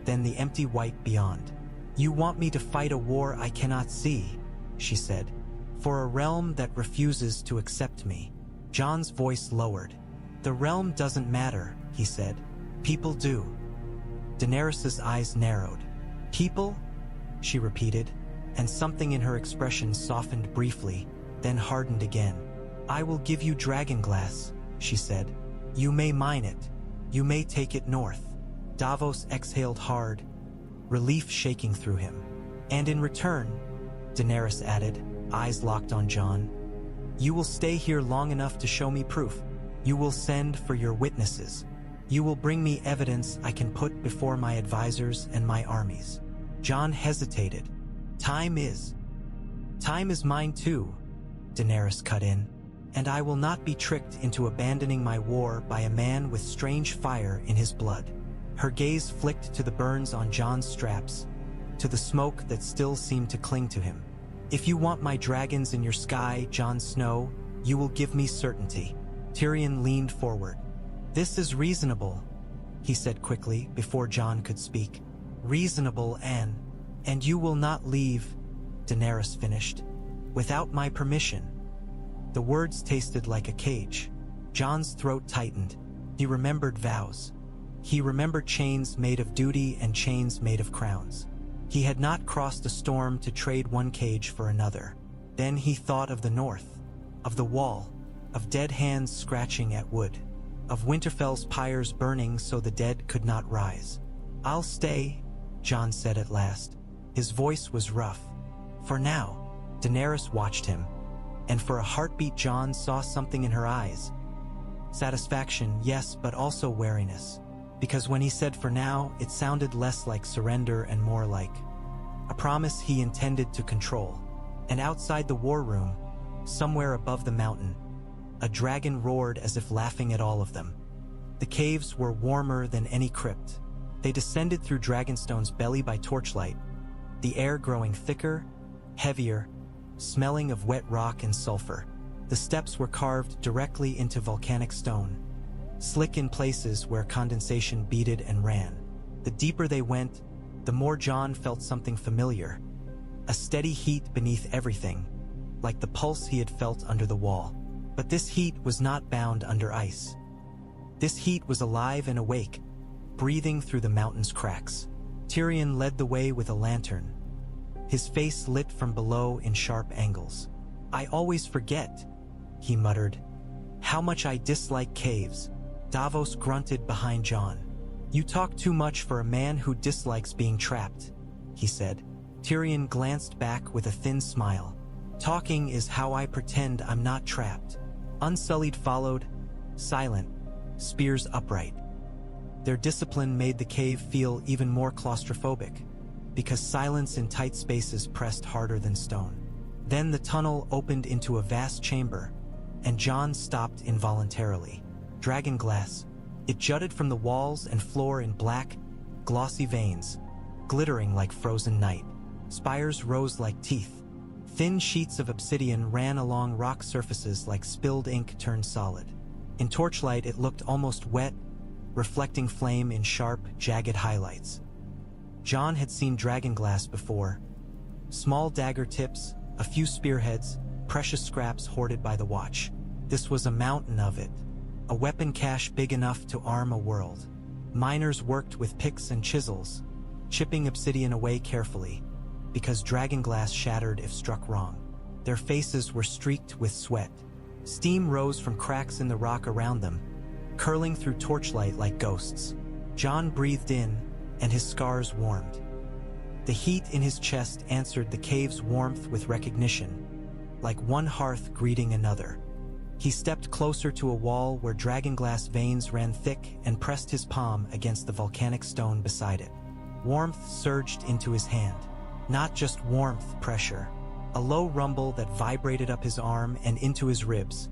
then the empty white beyond. You want me to fight a war I cannot see, she said, for a realm that refuses to accept me. Jon's voice lowered. The realm doesn't matter, he said. People do. Daenerys's eyes narrowed. People? She repeated, and something in her expression softened briefly, then hardened again. I will give you Dragonglass, she said. You may mine it. You may take it north. Davos exhaled hard, relief shaking through him. And in return, Daenerys added, eyes locked on Jon, you will stay here long enough to show me proof. You will send for your witnesses. You will bring me evidence I can put before my advisors and my armies. Jon hesitated. Time is mine too, Daenerys cut in, and I will not be tricked into abandoning my war by a man with strange fire in his blood. Her gaze flicked to the burns on Jon's straps, to the smoke that still seemed to cling to him. If you want my dragons in your sky, Jon Snow, you will give me certainty. Tyrion leaned forward. This is reasonable, he said quickly before Jon could speak. Reasonable, and you will not leave, Daenerys finished, without my permission. The words tasted like a cage. Jon's throat tightened. He remembered vows. He remembered chains made of duty and chains made of crowns. He had not crossed a storm to trade one cage for another. Then he thought of the north, of the wall, of dead hands scratching at wood, of Winterfell's pyres burning so the dead could not rise. I'll stay, Jon said at last. His voice was rough. For now. Daenerys watched him, and for a heartbeat Jon saw something in her eyes. Satisfaction, yes, but also wariness. Because when he said for now, it sounded less like surrender and more like a promise he intended to control. And outside the war room, somewhere above the mountain, a dragon roared as if laughing at all of them. The caves were warmer than any crypt. They descended through Dragonstone's belly by torchlight, the air growing thicker, heavier, smelling of wet rock and sulfur. The steps were carved directly into volcanic stone, slick in places where condensation beaded and ran. The deeper they went, the more Jon felt something familiar, a steady heat beneath everything, like the pulse he had felt under the wall. But this heat was not bound under ice. This heat was alive and awake, breathing through the mountain's cracks. Tyrion led the way with a lantern, his face lit from below in sharp angles. I always forget, he muttered, how much I dislike caves. Davos grunted behind Jon. You talk too much for a man who dislikes being trapped, he said. Tyrion glanced back with a thin smile. Talking is how I pretend I'm not trapped. Unsullied followed, silent, spears upright. Their discipline made the cave feel even more claustrophobic, because silence in tight spaces pressed harder than stone. Then the tunnel opened into a vast chamber, and Jon stopped involuntarily. Dragonglass, it jutted from the walls and floor in black, glossy veins, glittering like frozen night. Spires rose like teeth. Thin sheets of obsidian ran along rock surfaces like spilled ink turned solid. In torchlight it looked almost wet, reflecting flame in sharp, jagged highlights. Jon had seen dragonglass before. Small dagger tips, a few spearheads, precious scraps hoarded by the Watch. This was a mountain of it, a weapon cache big enough to arm a world. Miners worked with picks and chisels, chipping obsidian away carefully, because dragonglass shattered if struck wrong. Their faces were streaked with sweat. Steam rose from cracks in the rock around them, curling through torchlight like ghosts. Jon breathed in, and his scars warmed. The heat in his chest answered the cave's warmth with recognition, like one hearth greeting another. He stepped closer to a wall where dragonglass veins ran thick and pressed his palm against the volcanic stone beside it. Warmth surged into his hand. Not just warmth, pressure. A low rumble that vibrated up his arm and into his ribs,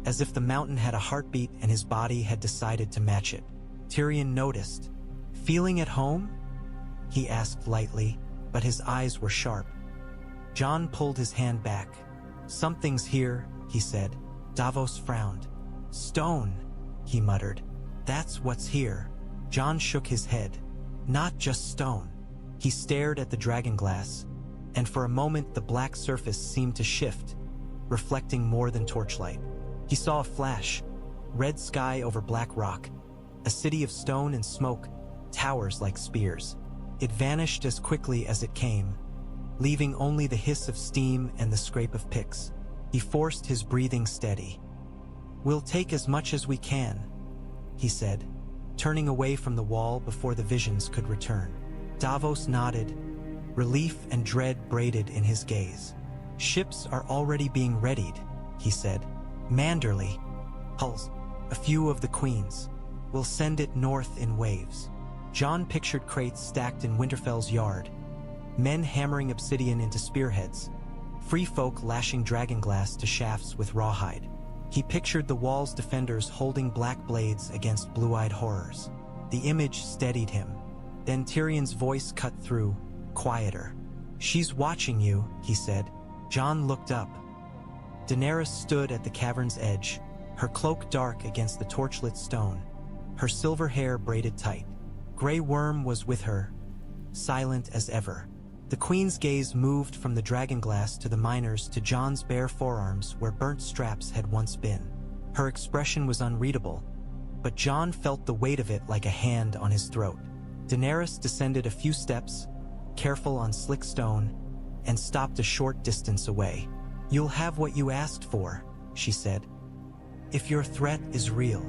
as if the mountain had a heartbeat and his body had decided to match it. Tyrion noticed. "Feeling at home?" he asked lightly, but his eyes were sharp. Jon pulled his hand back. "Something's here," he said. Davos frowned. "Stone," he muttered. "That's what's here." Jon shook his head. "Not just stone." He stared at the dragonglass, and for a moment the black surface seemed to shift, reflecting more than torchlight. He saw a flash, red sky over black rock, a city of stone and smoke, towers like spears. It vanished as quickly as it came, leaving only the hiss of steam and the scrape of picks. He forced his breathing steady. "We'll take as much as we can," he said, turning away from the wall before the visions could return. Davos nodded, relief and dread braided in his gaze. "Ships are already being readied," he said. "Manderley, hulls, a few of the queens. We'll send it north in waves." Jon pictured crates stacked in Winterfell's yard, men hammering obsidian into spearheads, free folk lashing dragonglass to shafts with rawhide. He pictured the wall's defenders holding black blades against blue-eyed horrors. The image steadied him. Then Tyrion's voice cut through, quieter. "She's watching you," he said. Jon looked up. Daenerys stood at the cavern's edge, her cloak dark against the torchlit stone, her silver hair braided tight. Grey Worm was with her, silent as ever. The queen's gaze moved from the dragonglass to the miners to Jon's bare forearms where burnt straps had once been. Her expression was unreadable, but Jon felt the weight of it like a hand on his throat. Daenerys descended a few steps, careful on slick stone, and stopped a short distance away. "You'll have what you asked for," she said. "If your threat is real."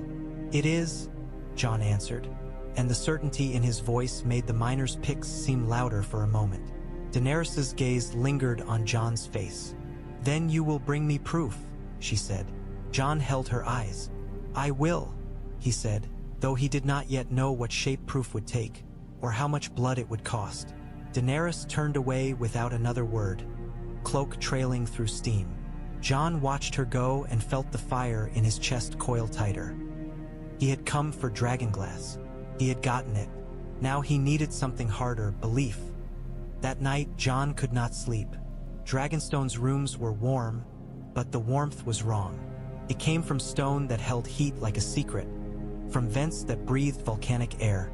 "It is," Jon answered, and the certainty in his voice made the miners' picks seem louder for a moment. Daenerys's gaze lingered on Jon's face. "Then you will bring me proof," she said. Jon held her eyes. "I will," he said, though he did not yet know what shape proof would take, or how much blood it would cost. Daenerys turned away without another word, cloak trailing through steam. Jon watched her go and felt the fire in his chest coil tighter. He had come for dragonglass. He had gotten it. Now he needed something harder, belief. That night, Jon could not sleep. Dragonstone's rooms were warm, but the warmth was wrong. It came from stone that held heat like a secret, from vents that breathed volcanic air,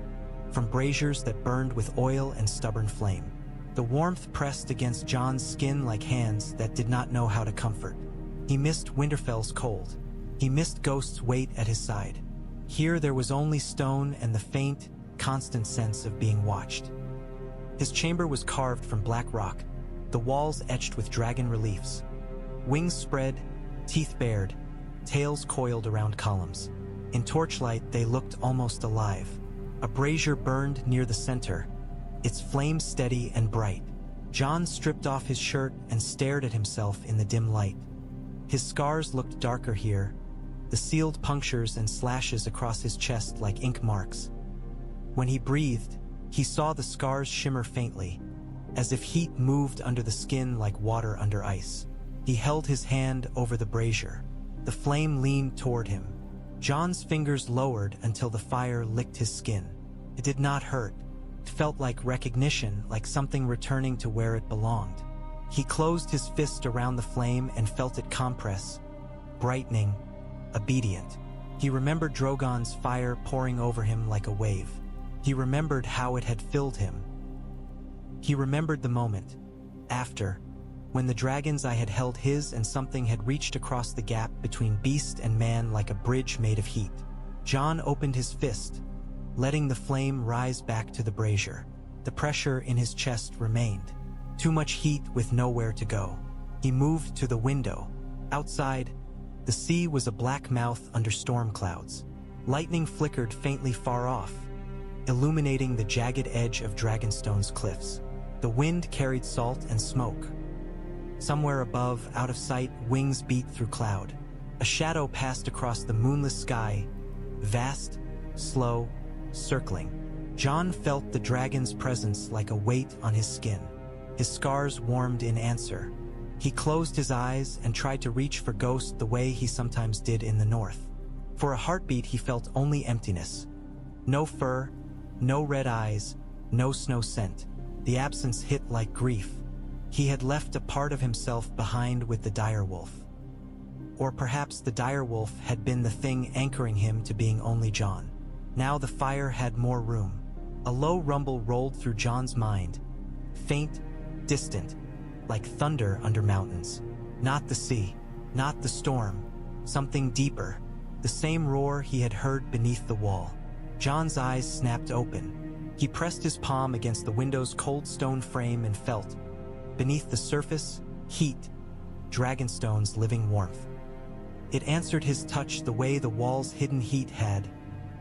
from braziers that burned with oil and stubborn flame. The warmth pressed against Jon's skin like hands that did not know how to comfort. He missed Winterfell's cold. He missed Ghost's weight at his side. Here there was only stone and the faint, constant sense of being watched. His chamber was carved from black rock, the walls etched with dragon reliefs. Wings spread, teeth bared, tails coiled around columns. In torchlight, they looked almost alive. A brazier burned near the center, its flame steady and bright. Jon stripped off his shirt and stared at himself in the dim light. His scars looked darker here, the sealed punctures and slashes across his chest like ink marks. When he breathed, he saw the scars shimmer faintly, as if heat moved under the skin like water under ice. He held his hand over the brazier. The flame leaned toward him. Jon's fingers lowered until the fire licked his skin. It did not hurt. It felt like recognition, like something returning to where it belonged. He closed his fist around the flame and felt it compress, brightening, obedient. He remembered Drogon's fire pouring over him like a wave. He remembered how it had filled him. He remembered the moment, after, when the dragon's eye had held his and something had reached across the gap between beast and man like a bridge made of heat. Jon opened his fist, letting the flame rise back to the brazier. The pressure in his chest remained. Too much heat with nowhere to go. He moved to the window. Outside, the sea was a black mouth under storm clouds. Lightning flickered faintly far off, illuminating the jagged edge of Dragonstone's cliffs. The wind carried salt and smoke. Somewhere above, out of sight, wings beat through cloud. A shadow passed across the moonless sky, vast, slow, circling. Jon felt the dragon's presence like a weight on his skin. His scars warmed in answer. He closed his eyes and tried to reach for Ghost the way he sometimes did in the north. For a heartbeat he felt only emptiness. No fur, no red eyes, no snow scent. The absence hit like grief. He had left a part of himself behind with the direwolf. Or perhaps the direwolf had been the thing anchoring him to being only Jon. Now the fire had more room. A low rumble rolled through Jon's mind. Faint, distant, like thunder under mountains. Not the sea, not the storm, something deeper. The same roar he had heard beneath the wall. Jon's eyes snapped open. He pressed his palm against the window's cold stone frame and felt, beneath the surface, heat, Dragonstone's living warmth. It answered his touch the way the wall's hidden heat had,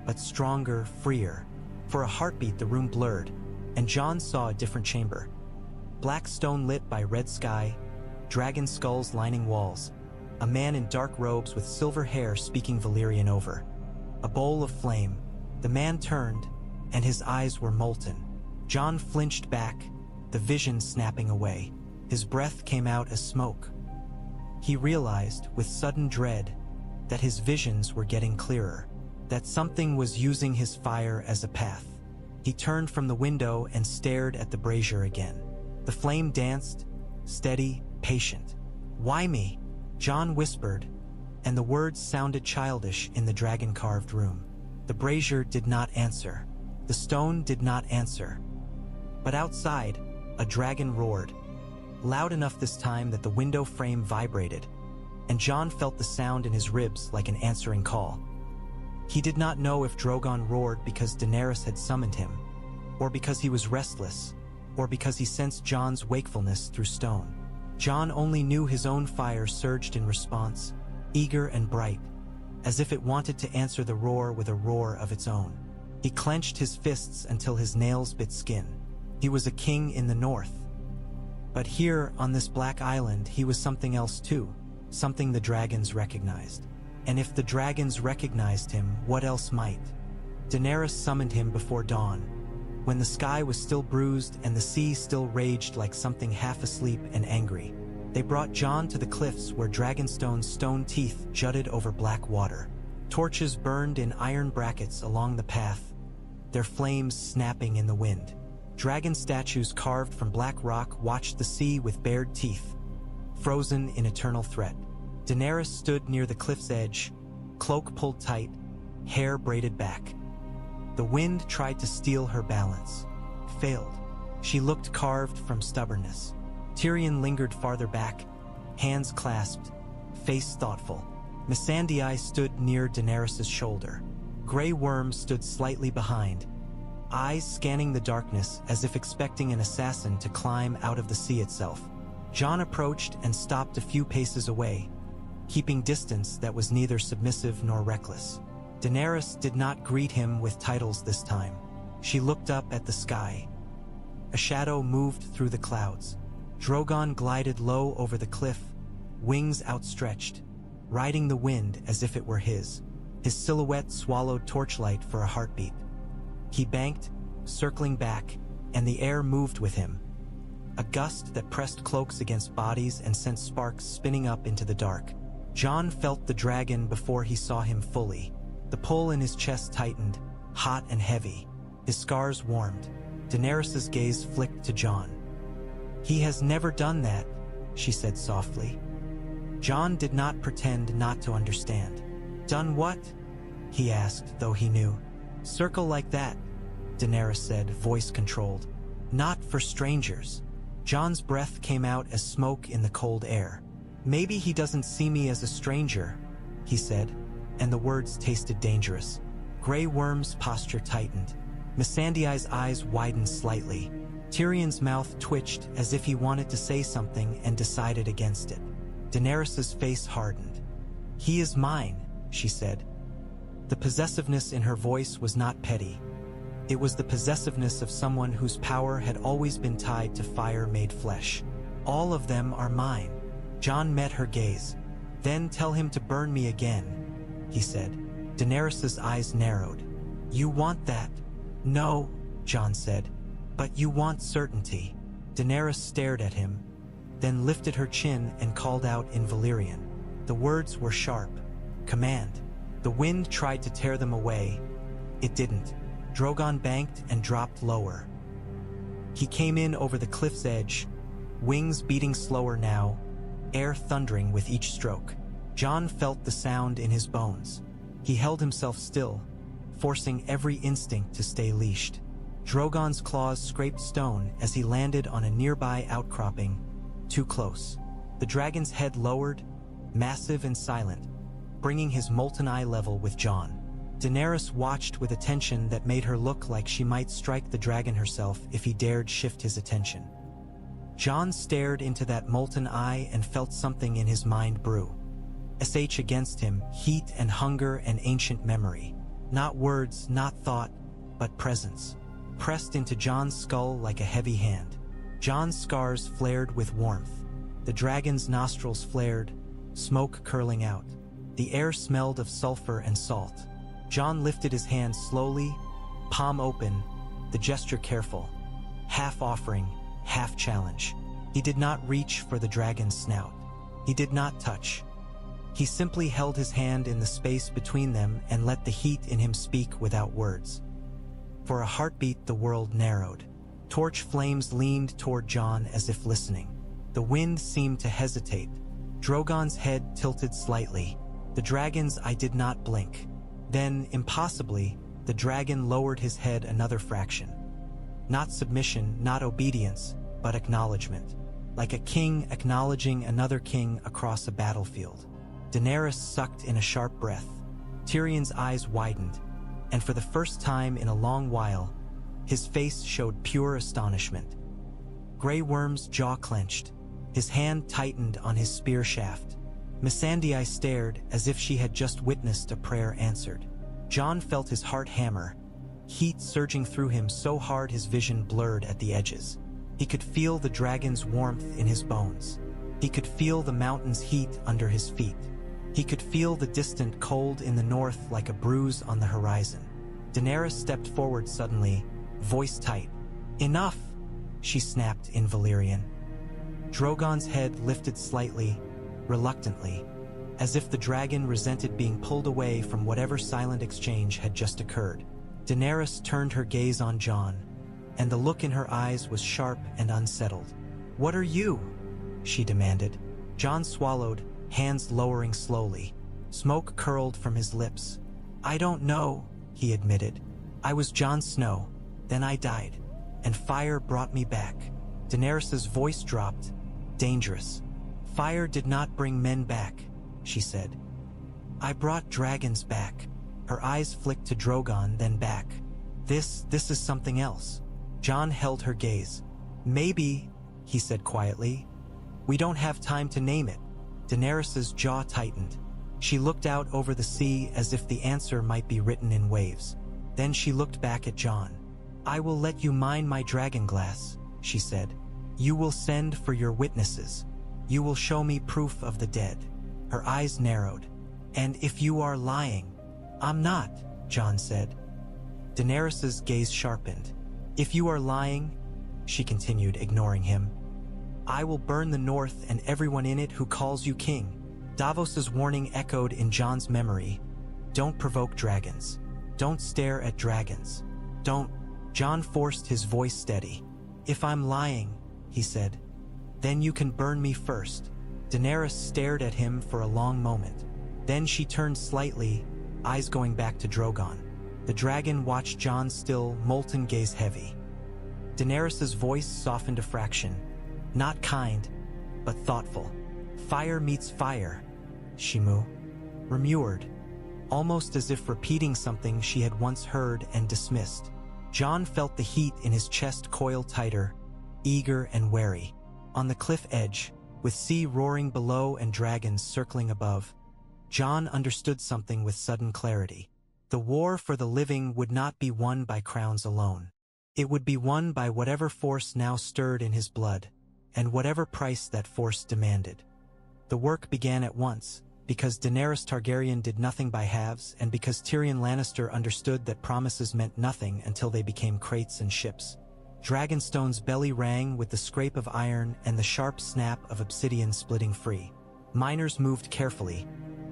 but stronger, freer. For a heartbeat the room blurred, and Jon saw a different chamber. Black stone lit by red sky, dragon skulls lining walls, a man in dark robes with silver hair speaking Valyrian over. A bowl of flame. The man turned, and his eyes were molten. Jon flinched back, the vision snapping away. His breath came out as smoke. He realized, with sudden dread, that his visions were getting clearer, that something was using his fire as a path. He turned from the window and stared at the brazier again. The flame danced, steady, patient. "Why me?" Jon whispered, and the words sounded childish in the dragon-carved room. The brazier did not answer. The stone did not answer. But outside, a dragon roared, loud enough this time that the window frame vibrated, and Jon felt the sound in his ribs like an answering call. He did not know if Drogon roared because Daenerys had summoned him, or because he was restless, or because he sensed Jon's wakefulness through stone. Jon only knew his own fire surged in response, eager and bright, as if it wanted to answer the roar with a roar of its own. He clenched his fists until his nails bit skin. He was a king in the north. But here, on this black island, he was something else too, something the dragons recognized. And if the dragons recognized him, what else might? Daenerys summoned him before dawn, when the sky was still bruised and the sea still raged like something half asleep and angry. They brought Jon to the cliffs where Dragonstone's stone teeth jutted over black water. Torches burned in iron brackets along the path, their flames snapping in the wind. Dragon statues carved from black rock watched the sea with bared teeth, frozen in eternal threat. Daenerys stood near the cliff's edge, cloak pulled tight, hair braided back. The wind tried to steal her balance, failed. She looked carved from stubbornness. Tyrion lingered farther back, hands clasped, face thoughtful. Missandei stood near Daenerys' shoulder. Grey Worm stood slightly behind, eyes scanning the darkness as if expecting an assassin to climb out of the sea itself. Jon approached and stopped a few paces away, keeping distance that was neither submissive nor reckless. Daenerys did not greet him with titles this time. She looked up at the sky. A shadow moved through the clouds. Drogon glided low over the cliff, wings outstretched, riding the wind as if it were his. His silhouette swallowed torchlight for a heartbeat. He banked, circling back, and the air moved with him. A gust that pressed cloaks against bodies and sent sparks spinning up into the dark. Jon felt the dragon before he saw him fully. The pull in his chest tightened, hot and heavy. His scars warmed. Daenerys' gaze flicked to Jon. "He has never done that," she said softly. Jon did not pretend not to understand. "Done what?" he asked, though he knew. "Circle like that," Daenerys said, voice controlled. "Not for strangers." Jon's breath came out as smoke in the cold air. "Maybe he doesn't see me as a stranger," he said, and the words tasted dangerous. Grey Worm's posture tightened. Missandei's eyes widened slightly. Tyrion's mouth twitched as if he wanted to say something and decided against it. Daenerys' face hardened. "He is mine," she said. The possessiveness in her voice was not petty. It was the possessiveness of someone whose power had always been tied to fire made flesh. "All of them are mine." Jon met her gaze. "Then tell him to burn me again," he said. Daenerys's eyes narrowed. "You want that?" "No," Jon said. "But you want certainty." Daenerys stared at him, then lifted her chin and called out in Valyrian. The words were sharp. Command. The wind tried to tear them away. It didn't. Drogon banked and dropped lower. He came in over the cliff's edge, wings beating slower now, air thundering with each stroke. Jon felt the sound in his bones. He held himself still, forcing every instinct to stay leashed. Drogon's claws scraped stone as he landed on a nearby outcropping, too close. The dragon's head lowered, massive and silent, bringing his molten eye level with Jon. Daenerys watched with attention that made her look like she might strike the dragon herself if he dared shift his attention. Jon stared into that molten eye and felt something in his mind brew. Against him, heat and hunger and ancient memory. Not words, not thought, but presence. Pressed into Jon's skull like a heavy hand. Jon's scars flared with warmth. The dragon's nostrils flared, smoke curling out. The air smelled of sulfur and salt. Jon lifted his hand slowly, palm open, the gesture careful. Half offering, half challenge. He did not reach for the dragon's snout. He did not touch. He simply held his hand in the space between them and let the heat in him speak without words. For a heartbeat the world narrowed. Torch flames leaned toward Jon as if listening. The wind seemed to hesitate. Drogon's head tilted slightly. The dragon's eye did not blink. Then, impossibly, the dragon lowered his head another fraction. Not submission, not obedience, but acknowledgement. Like a king acknowledging another king across a battlefield. Daenerys sucked in a sharp breath. Tyrion's eyes widened, and for the first time in a long while, his face showed pure astonishment. Grey Worm's jaw clenched. His hand tightened on his spear shaft. Missandei stared as if she had just witnessed a prayer answered. Jon felt his heart hammer, heat surging through him so hard his vision blurred at the edges. He could feel the dragon's warmth in his bones. He could feel the mountain's heat under his feet. He could feel the distant cold in the north like a bruise on the horizon. Daenerys stepped forward suddenly, voice tight. "Enough!" she snapped in Valyrian. Drogon's head lifted slightly, reluctantly, as if the dragon resented being pulled away from whatever silent exchange had just occurred. Daenerys turned her gaze on Jon, and the look in her eyes was sharp and unsettled. "What are you?" she demanded. Jon swallowed, hands lowering slowly. Smoke curled from his lips. "I don't know," he admitted. "I was Jon Snow, then I died, and fire brought me back." Daenerys's voice dropped. "Dangerous. Fire did not bring men back," she said. "I brought dragons back." Her eyes flicked to Drogon, then back. This is something else." Jon held her gaze. "Maybe," he said quietly. "We don't have time to name it." Daenerys's jaw tightened. She looked out over the sea as if the answer might be written in waves. Then she looked back at Jon. "I will let you mine my Dragonglass," she said. "You will send for your witnesses. You will show me proof of the dead." Her eyes narrowed. "And if you are lying—" "I'm not," Jon said. Daenerys's gaze sharpened. "If you are lying," she continued, ignoring him, "I will burn the north and everyone in it who calls you king." Davos's warning echoed in Jon's memory. "Don't provoke dragons. Don't stare at dragons. Don't—" Jon forced his voice steady. "If I'm lying," he said, "then you can burn me first." Daenerys stared at him for a long moment. Then she turned slightly, eyes going back to Drogon. The dragon watched Jon's still, molten gaze heavy. Daenerys's voice softened a fraction. Not kind, but thoughtful. "Fire meets fire," she remured, almost as if repeating something she had once heard and dismissed. Jon felt the heat in his chest coil tighter, eager and wary. On the cliff edge, with sea roaring below and dragons circling above, Jon understood something with sudden clarity. The war for the living would not be won by crowns alone. It would be won by whatever force now stirred in his blood, and whatever price that force demanded. The work began at once, because Daenerys Targaryen did nothing by halves, and because Tyrion Lannister understood that promises meant nothing until they became crates and ships. Dragonstone's belly rang with the scrape of iron and the sharp snap of obsidian splitting free. Miners moved carefully,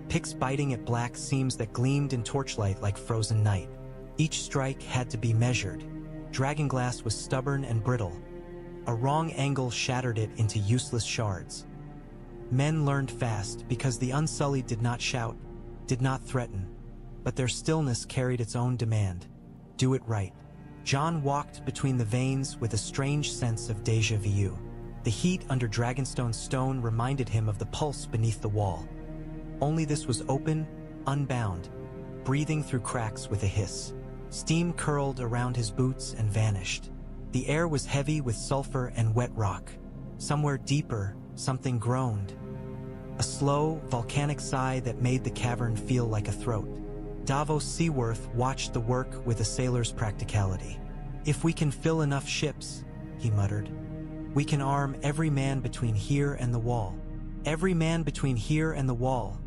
picks biting at black seams that gleamed in torchlight like frozen night. Each strike had to be measured. Dragonglass was stubborn and brittle. A wrong angle shattered it into useless shards. Men learned fast because the Unsullied did not shout, did not threaten, but their stillness carried its own demand. Do it right. Jon walked between the veins with a strange sense of déjà vu. The heat under Dragonstone's stone reminded him of the pulse beneath the wall. Only this was open, unbound, breathing through cracks with a hiss. Steam curled around his boots and vanished. The air was heavy with sulfur and wet rock. Somewhere deeper, something groaned. A slow, volcanic sigh that made the cavern feel like a throat. Davos Seaworth watched the work with a sailor's practicality. If we can fill enough ships, he muttered, we can arm every man between here and the wall. Every man between here and the wall,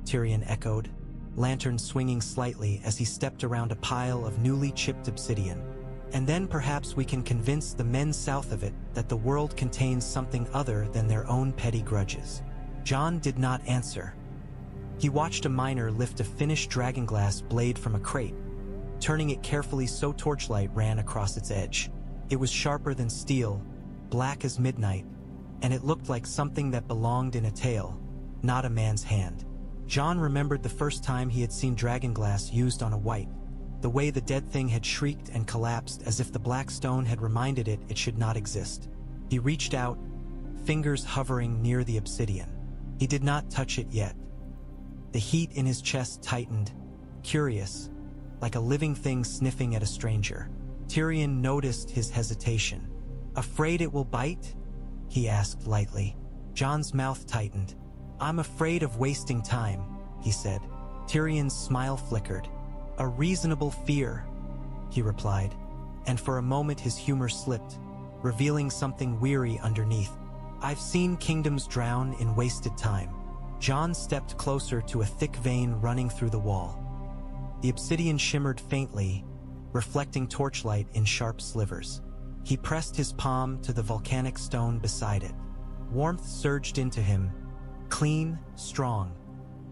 Tyrion echoed, lantern swinging slightly as he stepped around a pile of newly chipped obsidian. And then perhaps we can convince the men south of it that the world contains something other than their own petty grudges. Jon did not answer. He watched a miner lift a finished dragonglass blade from a crate, turning it carefully so torchlight ran across its edge. It was sharper than steel, black as midnight, and it looked like something that belonged in a tale, not a man's hand. Jon remembered the first time he had seen dragonglass used on a Wight, the way the dead thing had shrieked and collapsed as if the black stone had reminded it it should not exist. He reached out, fingers hovering near the obsidian. He did not touch it yet. The heat in his chest tightened, curious, like a living thing sniffing at a stranger. Tyrion noticed his hesitation. "Afraid it will bite?" he asked lightly. Jon's mouth tightened. "I'm afraid of wasting time," he said. Tyrion's smile flickered. "A reasonable fear," he replied, and for a moment his humor slipped, revealing something weary underneath. "I've seen kingdoms drown in wasted time." Jon stepped closer to a thick vein running through the wall. The obsidian shimmered faintly, reflecting torchlight in sharp slivers. He pressed his palm to the volcanic stone beside it. Warmth surged into him, clean, strong,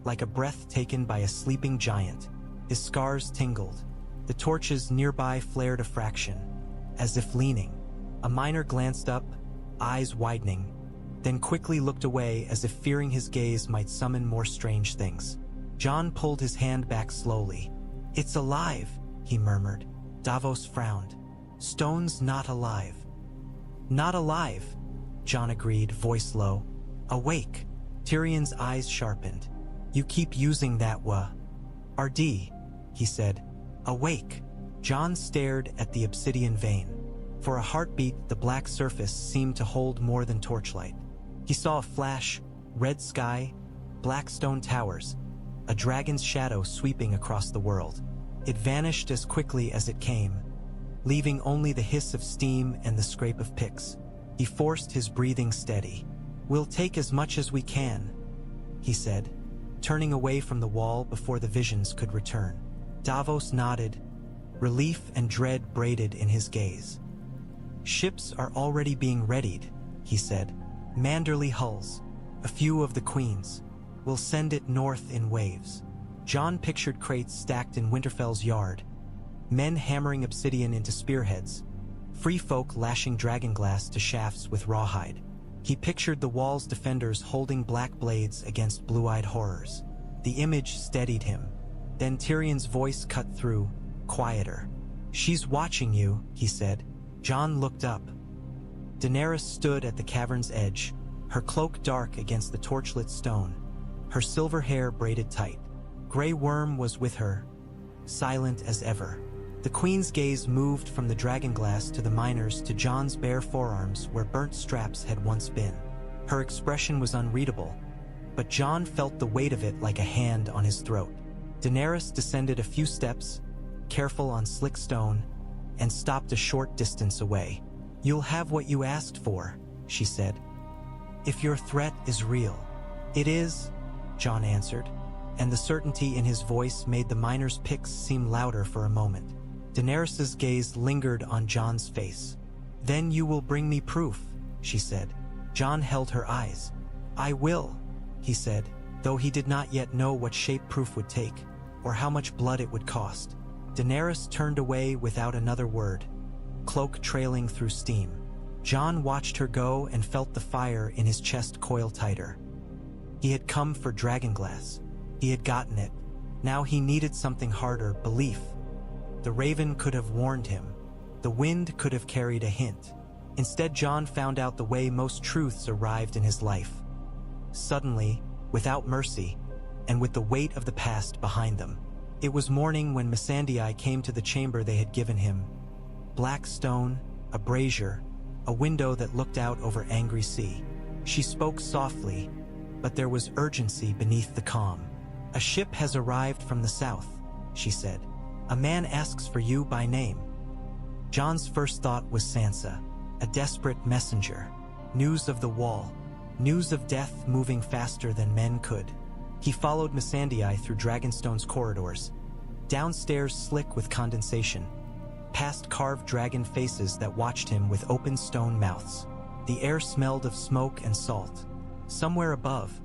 like a breath taken by a sleeping giant. His scars tingled. The torches nearby flared a fraction, as if leaning. A miner glanced up, eyes widening, then quickly looked away as if fearing his gaze might summon more strange things. Jon pulled his hand back slowly. "It's alive," he murmured. Davos frowned. "Stone's not alive." "Not alive," Jon agreed, voice low. "Awake." Tyrion's eyes sharpened. "You keep using that RD, he said. "Awake." Jon stared at the obsidian vein. For a heartbeat, the black surface seemed to hold more than torchlight. He saw a flash, red sky, black stone towers, a dragon's shadow sweeping across the world. It vanished as quickly as it came, leaving only the hiss of steam and the scrape of picks. He forced his breathing steady. "We'll take as much as we can," he said, turning away from the wall before the visions could return. Davos nodded, relief and dread braided in his gaze. "Ships are already being readied," he said. "Manderly hulls, a few of the queen's. We'll send it north in waves." Jon pictured crates stacked in Winterfell's yard, men hammering obsidian into spearheads, free folk lashing dragonglass to shafts with rawhide. He pictured the wall's defenders holding black blades against blue-eyed horrors. The image steadied him. Then Tyrion's voice cut through, quieter. "She's watching you," he said. Jon looked up. Daenerys stood at the cavern's edge, her cloak dark against the torchlit stone, her silver hair braided tight. Grey Worm was with her, silent as ever. The queen's gaze moved from the dragonglass to the miners to Jon's bare forearms where burnt straps had once been. Her expression was unreadable, but Jon felt the weight of it like a hand on his throat. Daenerys descended a few steps, careful on slick stone, and stopped a short distance away. "You'll have what you asked for," she said. "If your threat is real." "It is," Jon answered, and the certainty in his voice made the miner's picks seem louder for a moment. Daenerys's gaze lingered on Jon's face. "Then you will bring me proof," she said. Jon held her eyes. "I will," he said, though he did not yet know what shape proof would take, or how much blood it would cost. Daenerys turned away without another word, cloak trailing through steam. Jon watched her go and felt the fire in his chest coil tighter. He had come for Dragonglass. He had gotten it. Now he needed something harder, belief. The raven could have warned him. The wind could have carried a hint. Instead, Jon found out the way most truths arrived in his life. Suddenly, without mercy, and with the weight of the past behind them. It was morning when Missandei came to the chamber they had given him. Black stone, a brazier, a window that looked out over angry sea. She spoke softly, but there was urgency beneath the calm. "A ship has arrived from the south," she said. "A man asks for you by name." Jon's first thought was Sansa, a desperate messenger. News of the wall, news of death moving faster than men could. He followed Missandei through Dragonstone's corridors, downstairs slick with condensation, past carved dragon faces that watched him with open stone mouths. The air smelled of smoke and salt. Somewhere above,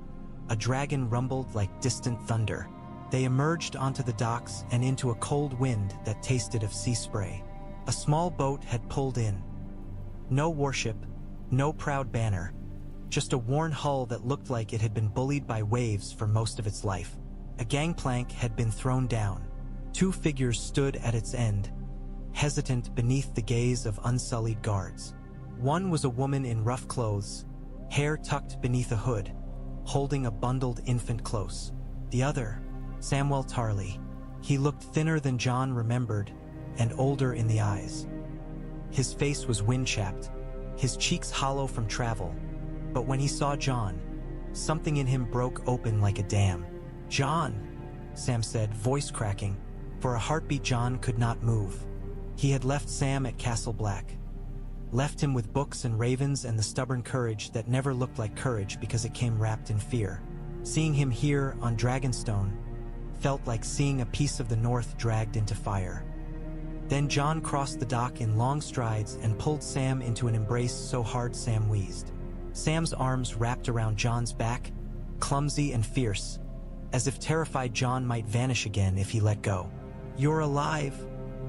a dragon rumbled like distant thunder. They emerged onto the docks and into a cold wind that tasted of sea spray. A small boat had pulled in. No warship, no proud banner, just a worn hull that looked like it had been bullied by waves for most of its life. A gangplank had been thrown down. Two figures stood at its end, hesitant beneath the gaze of unsullied guards. One was a woman in rough clothes, hair tucked beneath a hood, holding a bundled infant close. The other, Samwell Tarly. He looked thinner than Jon remembered, and older in the eyes. His face was wind-chapped, his cheeks hollow from travel, but when he saw Jon, something in him broke open like a dam. "Jon," Sam said, voice cracking. For a heartbeat, Jon could not move. He had left Sam at Castle Black. Left him with books and ravens and the stubborn courage that never looked like courage because it came wrapped in fear. Seeing him here on Dragonstone felt like seeing a piece of the North dragged into fire. Then Jon crossed the dock in long strides and pulled Sam into an embrace so hard Sam wheezed. Sam's arms wrapped around Jon's back, clumsy and fierce, as if terrified Jon might vanish again if he let go. "You're alive,"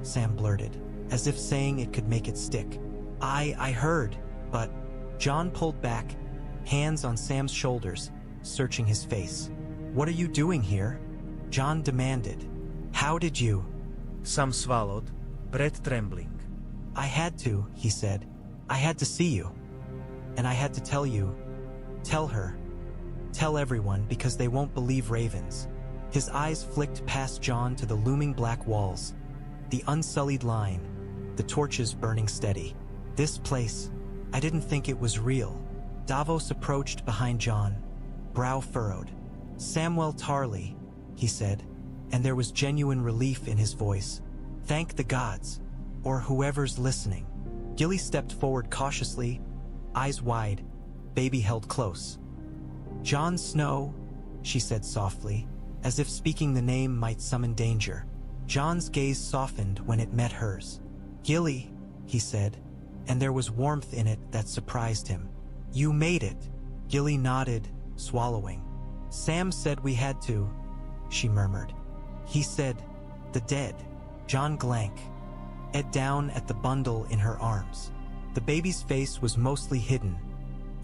Sam blurted, as if saying it could make it stick. I heard, but..." Jon pulled back, hands on Sam's shoulders, searching his face. "What are you doing here?" Jon demanded. "How did you..." Sam swallowed, breath trembling. "I had to," he said. "I had to see you. And I had to tell you. Tell her. Tell everyone, because they won't believe ravens." His eyes flicked past Jon to the looming black walls, the unsullied line, the torches burning steady. "This place, I didn't think it was real." Davos approached behind Jon, brow furrowed. "Samwell Tarly," he said, and there was genuine relief in his voice. "Thank the gods, or whoever's listening." Gilly stepped forward cautiously, eyes wide, baby held close. "Jon Snow," she said softly, as if speaking the name might summon danger. Jon's gaze softened when it met hers. "Gilly," he said, and there was warmth in it that surprised him. "You made it." Gilly nodded, swallowing. "Sam said we had to," she murmured. "He said, the dead." Jon glanced down at the bundle in her arms. The baby's face was mostly hidden,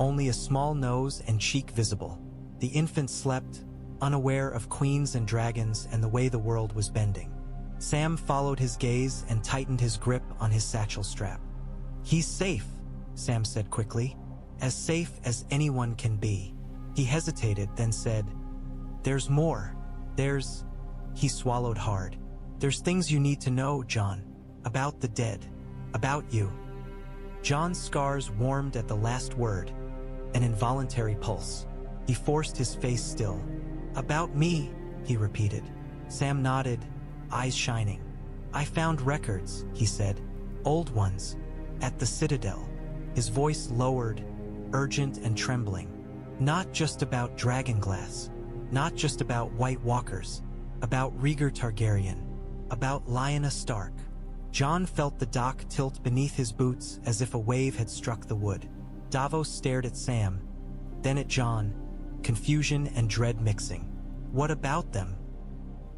only a small nose and cheek visible. The infant slept, unaware of queens and dragons and the way the world was bending. Sam followed his gaze and tightened his grip on his satchel strap. "He's safe," Sam said quickly, "as safe as anyone can be." He hesitated, then said, "There's more. There's..." He swallowed hard. "There's things you need to know, Jon. About the dead. About you." Jon's scars warmed at the last word, an involuntary pulse. He forced his face still. "About me," he repeated. Sam nodded, eyes shining. I found records, he said. Old ones. At the Citadel. His voice lowered, urgent and trembling. Not just about Dragonglass. Not just about White Walkers. About Rhaegar Targaryen. About Lyanna Stark. Jon felt the dock tilt beneath his boots as if a wave had struck the wood. Davos stared at Sam, then at Jon, confusion and dread mixing. What about them?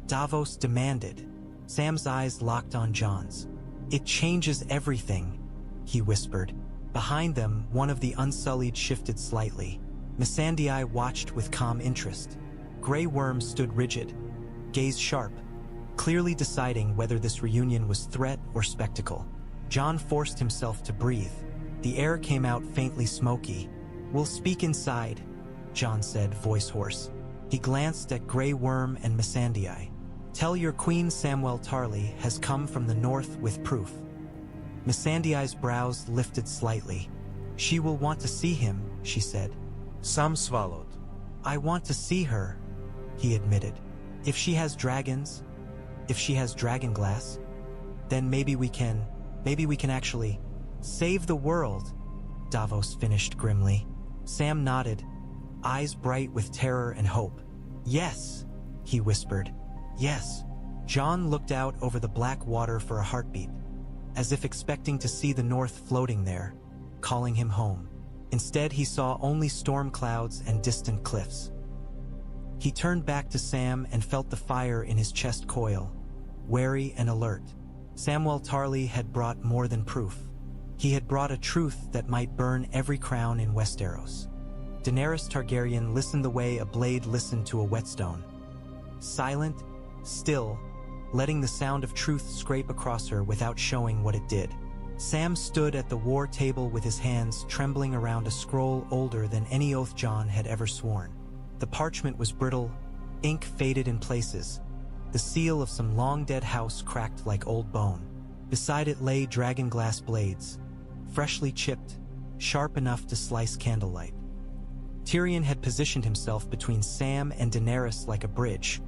Davos demanded. Sam's eyes locked on Jon's. It changes everything, he whispered. Behind them, one of the Unsullied shifted slightly. Missandei watched with calm interest. Grey Worm stood rigid, gaze sharp, clearly deciding whether this reunion was threat or spectacle. Jon forced himself to breathe. The air came out faintly smoky. We'll speak inside, Jon said, voice hoarse. He glanced at Grey Worm and Missandei. Tell your queen Samwell Tarly has come from the north with proof. Missandei's brows lifted slightly. She will want to see him, she said. Sam swallowed. I want to see her, he admitted. If she has dragons, if she has Dragonglass, then maybe we can actually save the world, Davos finished grimly. Sam nodded, eyes bright with terror and hope. Yes, he whispered. Yes. Jon looked out over the black water for a heartbeat, as if expecting to see the north floating there, calling him home. Instead, he saw only storm clouds and distant cliffs. He turned back to Sam and felt the fire in his chest coil, wary and alert. Samwell Tarly had brought more than proof. He had brought a truth that might burn every crown in Westeros. Daenerys Targaryen listened the way a blade listened to a whetstone. Silent, still, letting the sound of truth scrape across her without showing what it did. Sam stood at the war table with his hands trembling around a scroll older than any oath Jon had ever sworn. The parchment was brittle, ink faded in places. The seal of some long-dead house cracked like old bone. Beside it lay dragonglass blades, freshly chipped, sharp enough to slice candlelight. Tyrion had positioned himself between Sam and Daenerys like a bridge,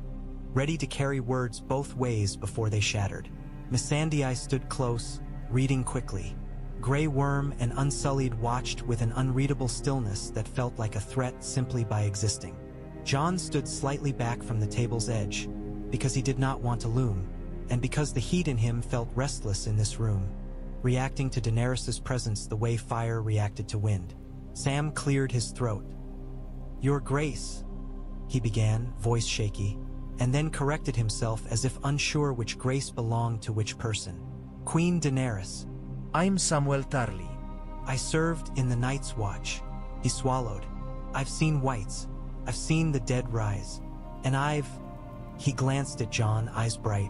ready to carry words both ways before they shattered. Missandei stood close, reading quickly. Grey Worm and Unsullied watched with an unreadable stillness that felt like a threat simply by existing. Jon stood slightly back from the table's edge, because he did not want to loom, and because the heat in him felt restless in this room, reacting to Daenerys' presence the way fire reacted to wind. Sam cleared his throat. Your Grace, he began, voice shaky, and then corrected himself as if unsure which grace belonged to which person. Queen Daenerys. I'm Samwell Tarly. I served in the Night's Watch. He swallowed. I've seen whites. I've seen the dead rise. And he glanced at Jon, eyes bright.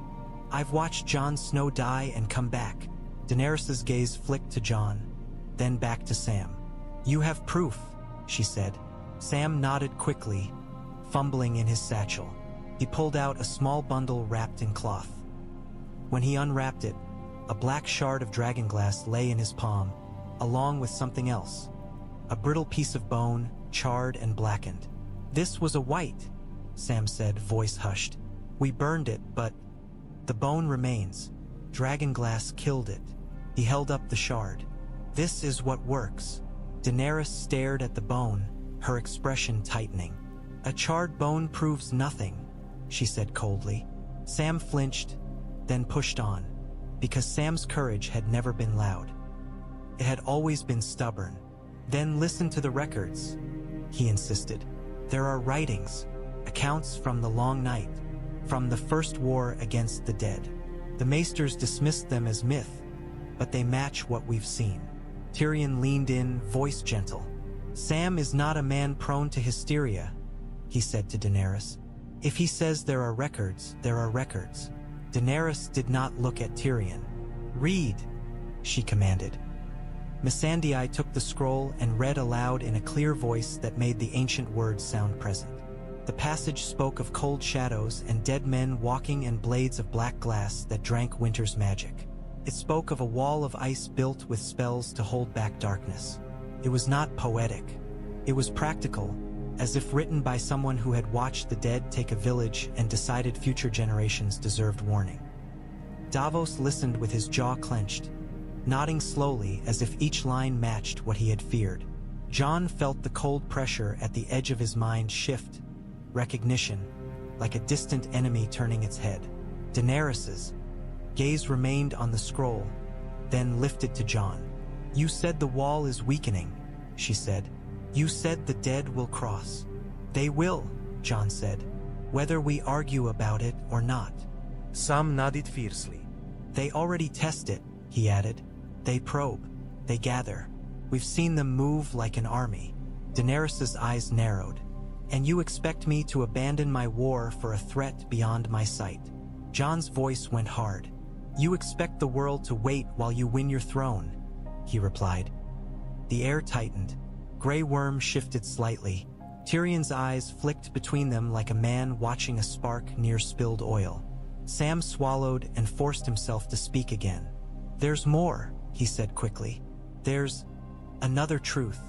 I've watched Jon Snow die and come back. Daenerys' gaze flicked to Jon, then back to Sam. You have proof, she said. Sam nodded quickly, fumbling in his satchel. He pulled out a small bundle wrapped in cloth. When he unwrapped it, a black shard of dragonglass lay in his palm, along with something else. A brittle piece of bone, charred and blackened. This was a Wight, Sam said, voice hushed. We burned it, but the bone remains. Dragonglass killed it. He held up the shard. This is what works. Daenerys stared at the bone, her expression tightening. A charred bone proves nothing, she said coldly. Sam flinched, then pushed on, because Sam's courage had never been loud. It had always been stubborn. Then listen to the records, he insisted. There are writings, accounts from the Long Night, from the First War against the Dead. The Maesters dismissed them as myth, but they match what we've seen. Tyrion leaned in, voice gentle. Sam is not a man prone to hysteria, he said to Daenerys. If he says there are records, there are records. Daenerys did not look at Tyrion. Read, she commanded. Missandei took the scroll and read aloud in a clear voice that made the ancient words sound present. The passage spoke of cold shadows and dead men walking and blades of black glass that drank winter's magic. It spoke of a wall of ice built with spells to hold back darkness. It was not poetic. It was practical, as if written by someone who had watched the dead take a village and decided future generations deserved warning. Davos listened with his jaw clenched, nodding slowly as if each line matched what he had feared. Jon felt the cold pressure at the edge of his mind shift, recognition, like a distant enemy turning its head. Daenerys's gaze remained on the scroll, then lifted to Jon. "You said the wall is weakening," she said. "You said the dead will cross." "They will," Jon said, "whether we argue about it or not." Sam nodded fiercely. "They already test it," he added. "They probe. They gather. We've seen them move like an army." Daenerys's eyes narrowed. "And you expect me to abandon my war for a threat beyond my sight?" Jon's voice went hard. "You expect the world to wait while you win your throne," he replied. The air tightened. Grey Worm shifted slightly. Tyrion's eyes flicked between them like a man watching a spark near spilled oil. Sam swallowed and forced himself to speak again. "There's more," he said quickly. "There's another truth."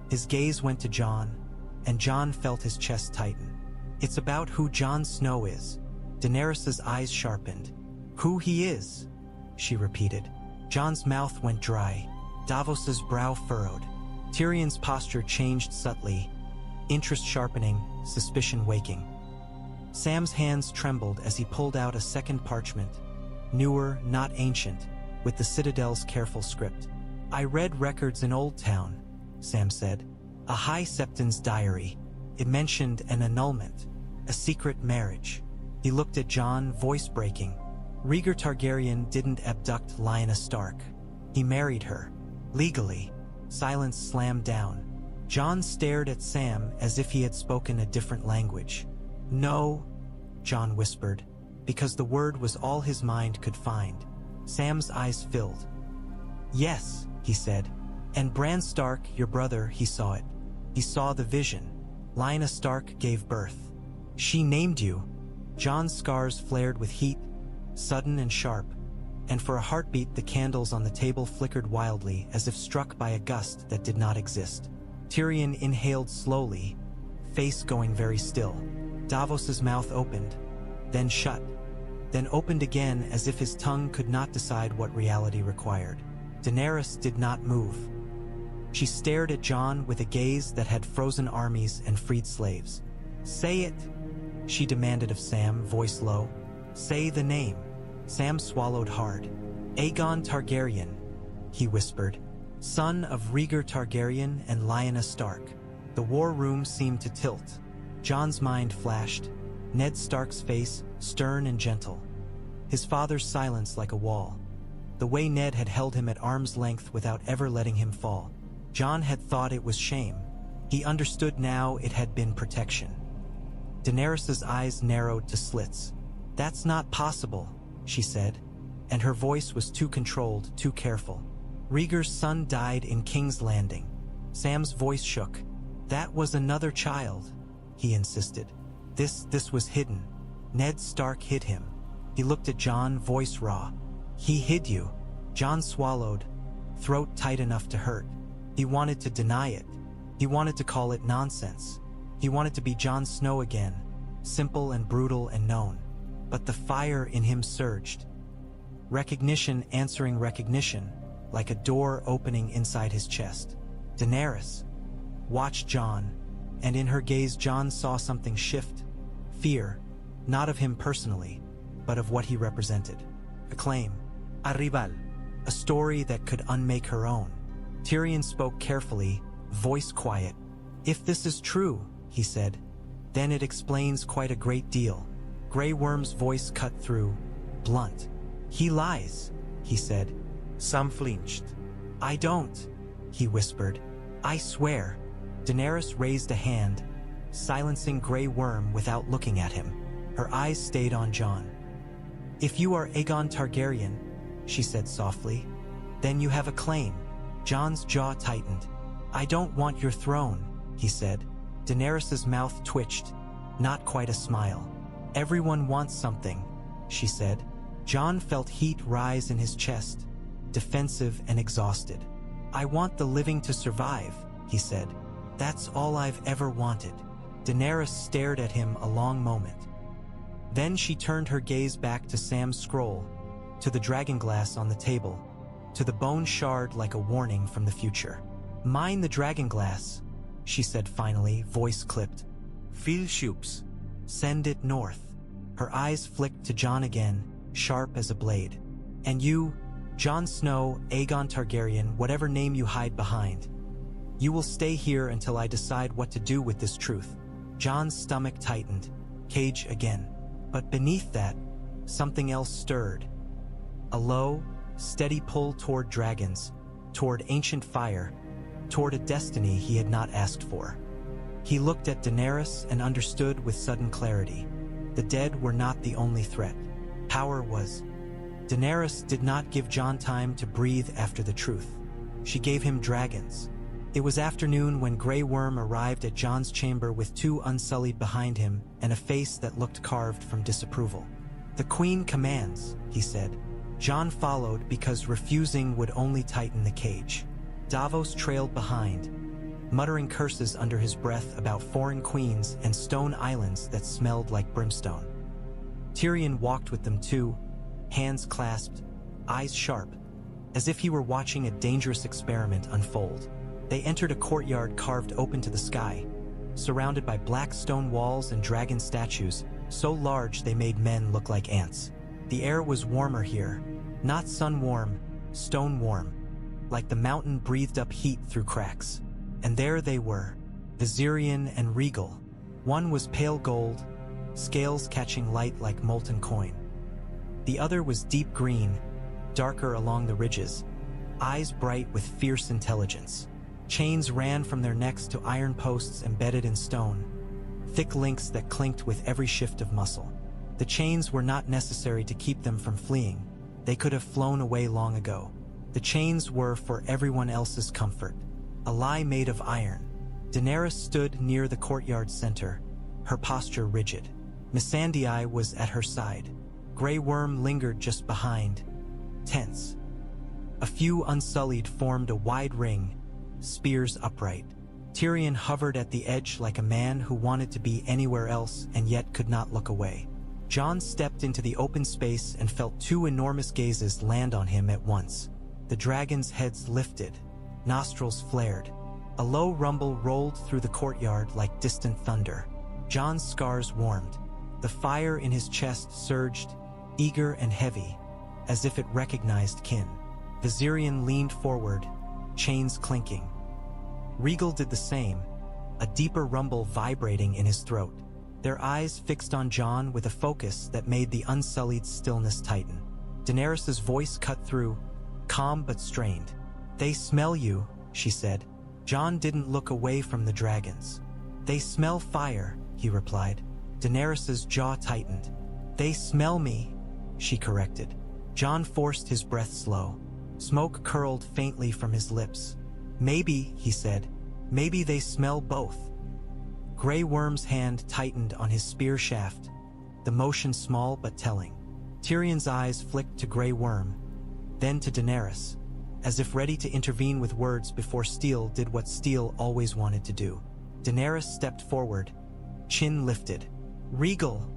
His gaze went to Jon, and Jon felt his chest tighten. "It's about who Jon Snow is." Daenerys's eyes sharpened. "Who he is," she repeated. Jon's mouth went dry. Davos's brow furrowed. Tyrion's posture changed subtly, interest sharpening, suspicion waking. Sam's hands trembled as he pulled out a second parchment, newer, not ancient, with the Citadel's careful script. "I read records in Old Town," Sam said. "A High Septon's diary. It mentioned an annulment, a secret marriage." He looked at Jon, voice breaking. "Rhaegar Targaryen didn't abduct Lyanna Stark. He married her. Legally." Silence slammed down. Jon stared at Sam as if he had spoken a different language. "No," Jon whispered, because the word was all his mind could find. Sam's eyes filled. "Yes," he said. "And Bran Stark, your brother, he saw it. He saw the vision. Lyanna Stark gave birth. She named you." Jon's scars flared with heat, sudden and sharp, and for a heartbeat the candles on the table flickered wildly as if struck by a gust that did not exist. Tyrion inhaled slowly, face going very still. Davos's mouth opened, then shut, then opened again as if his tongue could not decide what reality required. Daenerys did not move. She stared at Jon with a gaze that had frozen armies and freed slaves. "Say it," she demanded of Sam, voice low. "Say the name." Sam swallowed hard. "Aegon Targaryen," he whispered, "son of Rhaegar Targaryen and Lyanna Stark." The war room seemed to tilt. Jon's mind flashed. Ned Stark's face, stern and gentle. His father's silence like a wall. The way Ned had held him at arm's length without ever letting him fall. Jon had thought it was shame. He understood now it had been protection. Daenerys's eyes narrowed to slits. "That's not possible," she said, and her voice was too controlled, too careful. "Rhaegar's son died in King's Landing." Sam's voice shook. "That was another child," he insisted. This was hidden. Ned Stark hid him." He looked at Jon, voice raw. "He hid you." Jon swallowed, throat tight enough to hurt. He wanted to deny it. He wanted to call it nonsense. He wanted to be Jon Snow again, simple and brutal and known. But the fire in him surged. Recognition answering recognition, like a door opening inside his chest. Daenerys watched Jon, and in her gaze Jon saw something shift. Fear, not of him personally, but of what he represented. A claim. A rival. A story that could unmake her own. Tyrion spoke carefully, voice quiet. "If this is true," he said, "then it explains quite a great deal." Grey Worm's voice cut through, blunt. "He lies," he said. Sam flinched. "I don't," he whispered. "I swear." Daenerys raised a hand, silencing Grey Worm without looking at him. Her eyes stayed on Jon. "If you are Aegon Targaryen," she said softly, "then you have a claim." Jon's jaw tightened. "I don't want your throne," he said. Daenerys's mouth twitched, not quite a smile. "Everyone wants something," she said. Jon felt heat rise in his chest, defensive and exhausted. "I want the living to survive," he said. "That's all I've ever wanted." Daenerys stared at him a long moment. Then she turned her gaze back to Sam's scroll, to the dragonglass on the table, to the bone shard like a warning from the future. "Mine the dragonglass," she said finally, voice clipped. Phil Shoops. "Send it north." Her eyes flicked to Jon again, sharp as a blade. "And you, Jon Snow, Aegon Targaryen, whatever name you hide behind, you will stay here until I decide what to do with this truth." Jon's stomach tightened, cage again. But beneath that, something else stirred. A low, steady pull toward dragons, toward ancient fire, toward a destiny he had not asked for. He looked at Daenerys and understood with sudden clarity. The dead were not the only threat. Power was. Daenerys did not give Jon time to breathe after the truth. She gave him dragons. It was afternoon when Grey Worm arrived at Jon's chamber with 2 Unsullied behind him and a face that looked carved from disapproval. "The Queen commands," he said. Jon followed because refusing would only tighten the cage. Davos trailed behind, muttering curses under his breath about foreign queens and stone islands that smelled like brimstone. Tyrion walked with them too, hands clasped, eyes sharp, as if he were watching a dangerous experiment unfold. They entered a courtyard carved open to the sky, surrounded by black stone walls and dragon statues, so large they made men look like ants. The air was warmer here, not sun warm, stone warm, like the mountain breathed up heat through cracks. And there they were, Viserion and Regal. One was pale gold, scales catching light like molten coin. The other was deep green, darker along the ridges, eyes bright with fierce intelligence. Chains ran from their necks to iron posts embedded in stone, thick links that clinked with every shift of muscle. The chains were not necessary to keep them from fleeing. They could have flown away long ago. The chains were for everyone else's comfort. A lie made of iron. Daenerys stood near the courtyard center, her posture rigid. Missandei was at her side. Grey Worm lingered just behind, tense. A few Unsullied formed a wide ring, spears upright. Tyrion hovered at the edge like a man who wanted to be anywhere else and yet could not look away. Jon stepped into the open space and felt 2 enormous gazes land on him at once. The dragons' heads lifted, nostrils flared. A low rumble rolled through the courtyard like distant thunder. Jon's scars warmed. The fire in his chest surged, eager and heavy, as if it recognized kin. Viserion leaned forward, chains clinking. Regal did the same, a deeper rumble vibrating in his throat. Their eyes fixed on Jon with a focus that made the Unsullied stillness tighten. Daenerys' voice cut through, calm but strained. "They smell you," she said. Jon didn't look away from the dragons. "They smell fire," he replied. Daenerys' jaw tightened. "They smell me," she corrected. Jon forced his breath slow. Smoke curled faintly from his lips. "Maybe," he said, "maybe they smell both." Grey Worm's hand tightened on his spear shaft, the motion small but telling. Tyrion's eyes flicked to Grey Worm, then to Daenerys, as if ready to intervene with words before steel did what steel always wanted to do. Daenerys stepped forward, chin lifted. "Regal,"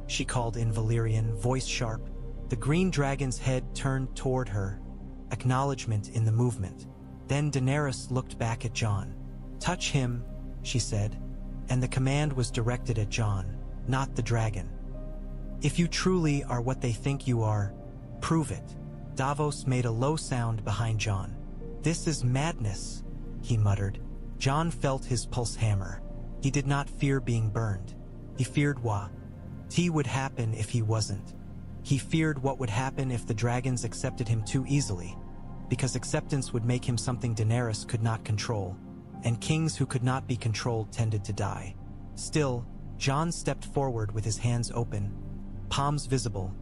she called in Valyrian, voice sharp. The green dragon's head turned toward her, acknowledgement in the movement. Then Daenerys looked back at Jon. "Touch him," she said, and the command was directed at Jon, not the dragon. "If you truly are what they think you are, prove it." Davos made a low sound behind Jon. "This is madness," he muttered. Jon felt his pulse hammer. He did not fear being burned. He feared what would happen if he wasn't. He feared what would happen if the dragons accepted him too easily, because acceptance would make him something Daenerys could not control, and kings who could not be controlled tended to die. Still, Jon stepped forward with his hands open, palms visible,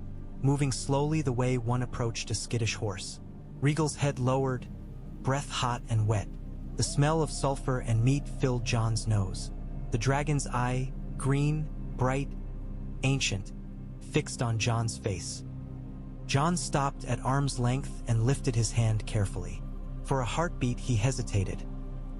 moving slowly the way one approached a skittish horse. Regal's head lowered, breath hot and wet. The smell of sulfur and meat filled Jon's nose. The dragon's eye, green, bright, ancient, fixed on Jon's face. Jon stopped at arm's length and lifted his hand carefully. For a heartbeat he hesitated,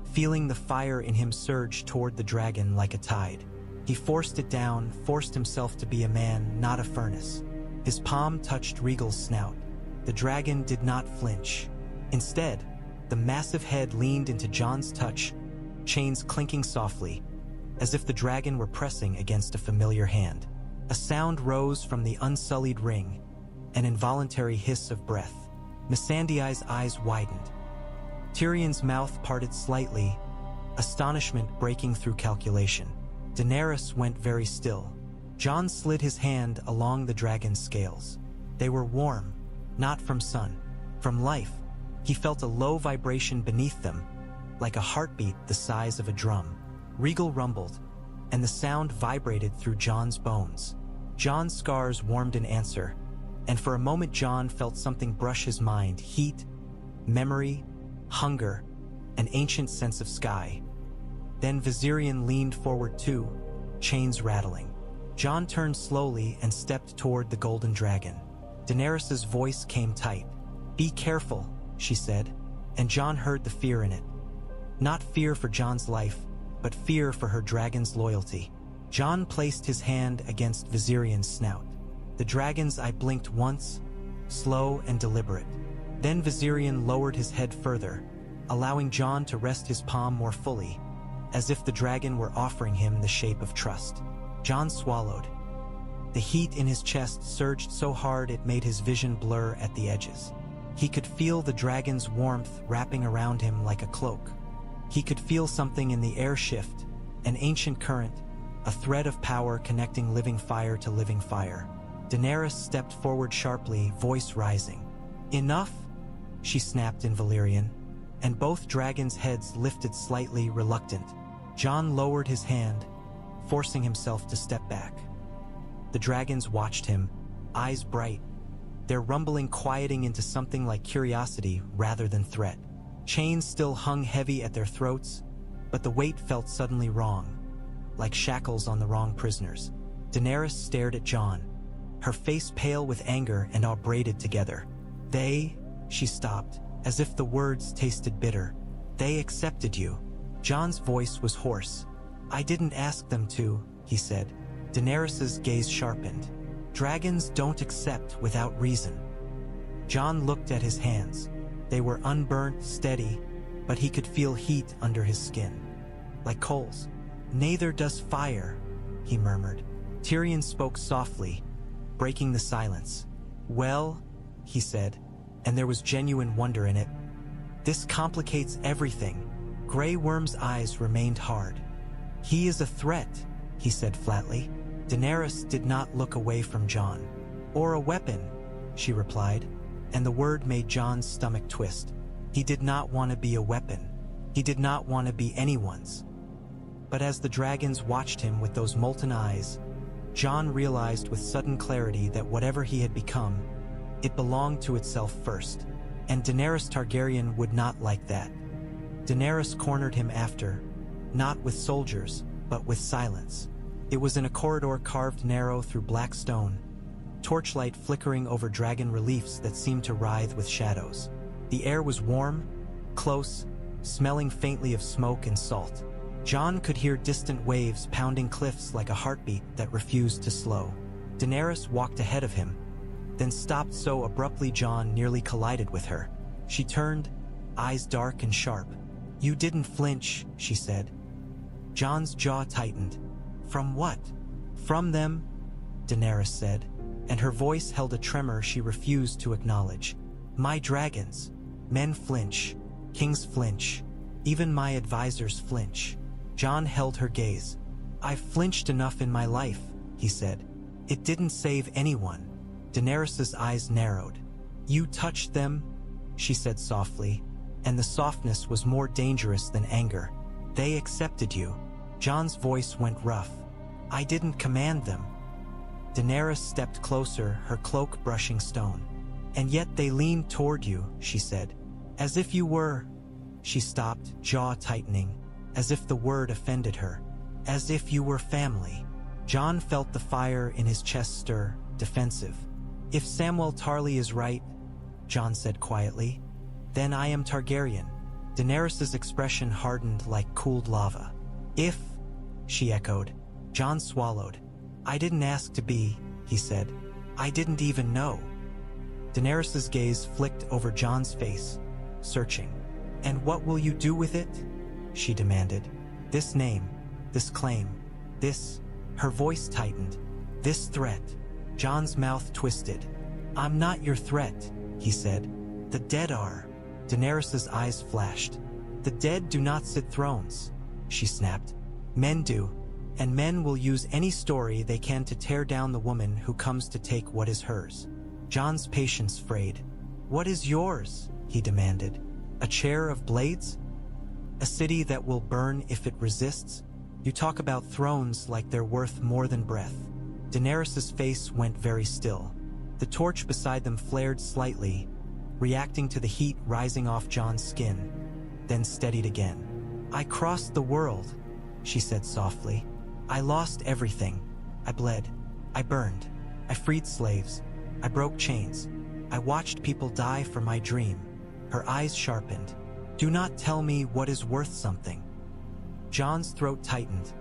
feeling the fire in him surge toward the dragon like a tide. He forced it down, forced himself to be a man, not a furnace. His palm touched Regal's snout. The dragon did not flinch. Instead, the massive head leaned into Jon's touch, chains clinking softly, as if the dragon were pressing against a familiar hand. A sound rose from the unsullied ring, an involuntary hiss of breath. Missandei's eyes widened. Tyrion's mouth parted slightly, astonishment breaking through calculation. Daenerys went very still. Jon slid his hand along the dragon's scales. They were warm, not from sun, from life. He felt a low vibration beneath them, like a heartbeat the size of a drum. Regal rumbled, and the sound vibrated through Jon's bones. Jon's scars warmed in answer, and for a moment Jon felt something brush his mind: heat, memory, hunger, an ancient sense of sky. Then Viserion leaned forward too, chains rattling. Jon turned slowly and stepped toward the golden dragon. Daenerys's voice came tight. "Be careful," she said, and Jon heard the fear in it. Not fear for Jon's life, but fear for her dragon's loyalty. Jon placed his hand against Viserion's snout. The dragon's eye blinked once, slow and deliberate. Then Viserion lowered his head further, allowing Jon to rest his palm more fully, as if the dragon were offering him the shape of trust. Jon swallowed. The heat in his chest surged so hard it made his vision blur at the edges. He could feel the dragon's warmth wrapping around him like a cloak. He could feel something in the air shift, an ancient current, a thread of power connecting living fire to living fire. Daenerys stepped forward sharply, voice rising. "Enough," she snapped in Valyrian, and both dragons' heads lifted slightly, reluctant. Jon lowered his hand, forcing himself to step back. The dragons watched him, eyes bright, their rumbling quieting into something like curiosity rather than threat. Chains still hung heavy at their throats, but the weight felt suddenly wrong, like shackles on the wrong prisoners. Daenerys stared at Jon, her face pale with anger and all braided together. She stopped, as if the words tasted bitter. "They accepted you." Jon's voice was hoarse. "I didn't ask them to," he said. Daenerys's gaze sharpened. "Dragons don't accept without reason." Jon looked at his hands. They were unburnt, steady, but he could feel heat under his skin, like coals. "Neither does fire," he murmured. Tyrion spoke softly, breaking the silence. "Well," he said, and there was genuine wonder in it, "this complicates everything." Grey Worm's eyes remained hard. "He is a threat," he said flatly. Daenerys did not look away from Jon. "Or a weapon," she replied, and the word made Jon's stomach twist. He did not want to be a weapon. He did not want to be anyone's. But as the dragons watched him with those molten eyes, Jon realized with sudden clarity that whatever he had become, it belonged to itself first, and Daenerys Targaryen would not like that. Daenerys cornered him after, not with soldiers, but with silence. It was in a corridor carved narrow through black stone, torchlight flickering over dragon reliefs that seemed to writhe with shadows. The air was warm, close, smelling faintly of smoke and salt. Jon could hear distant waves pounding cliffs like a heartbeat that refused to slow. Daenerys walked ahead of him, then stopped so abruptly Jon nearly collided with her. She turned, eyes dark and sharp. "You didn't flinch," she said. Jon's jaw tightened. "From what?" "From them," Daenerys said, and her voice held a tremor she refused to acknowledge. "My dragons. Men flinch. Kings flinch. Even my advisors flinch." Jon held her gaze. "I've flinched enough in my life," he said. "It didn't save anyone." Daenerys's eyes narrowed. "You touched them," she said softly, and the softness was more dangerous than anger. "They accepted you." Jon's voice went rough. "I didn't command them." Daenerys stepped closer, her cloak brushing stone. "And yet they leaned toward you," she said. "As if you were..." She stopped, jaw tightening, as if the word offended her. "As if you were family." Jon felt the fire in his chest stir, defensive. "If Samwell Tarly is right," Jon said quietly, "then I am Targaryen." Daenerys's expression hardened like cooled lava. "If," she echoed, Jon swallowed. "I didn't ask to be," he said. "I didn't even know." Daenerys's gaze flicked over Jon's face, searching. "And what will you do with it?" she demanded. "This name, this claim, this..." Her voice tightened. "This threat." Jon's mouth twisted. "I'm not your threat," he said. "The dead are." Daenerys's eyes flashed. "The dead do not sit thrones," she snapped. "Men do, and men will use any story they can to tear down the woman who comes to take what is hers." Jon's patience frayed. "What is yours?" he demanded. "A chair of blades? A city that will burn if it resists? You talk about thrones like they're worth more than breath." Daenerys's face went very still. The torch beside them flared slightly, reacting to the heat rising off Jon's skin, then steadied again. "I crossed the world," she said softly. "I lost everything. I bled. I burned. I freed slaves. I broke chains. I watched people die for my dream." Her eyes sharpened. "Do not tell me what is worth something." Jon's throat tightened,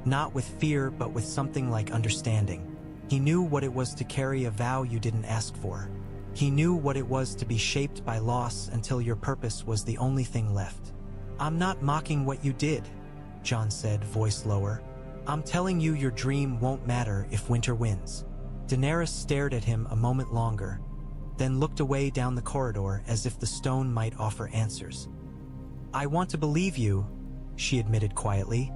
not with fear but with something like understanding. He knew what it was to carry a vow you didn't ask for. He knew what it was to be shaped by loss until your purpose was the only thing left. "I'm not mocking what you did," Jon said, voice lower. "I'm telling you your dream won't matter if winter wins." Daenerys stared at him a moment longer, then looked away down the corridor as if the stone might offer answers. "I want to believe you," she admitted quietly,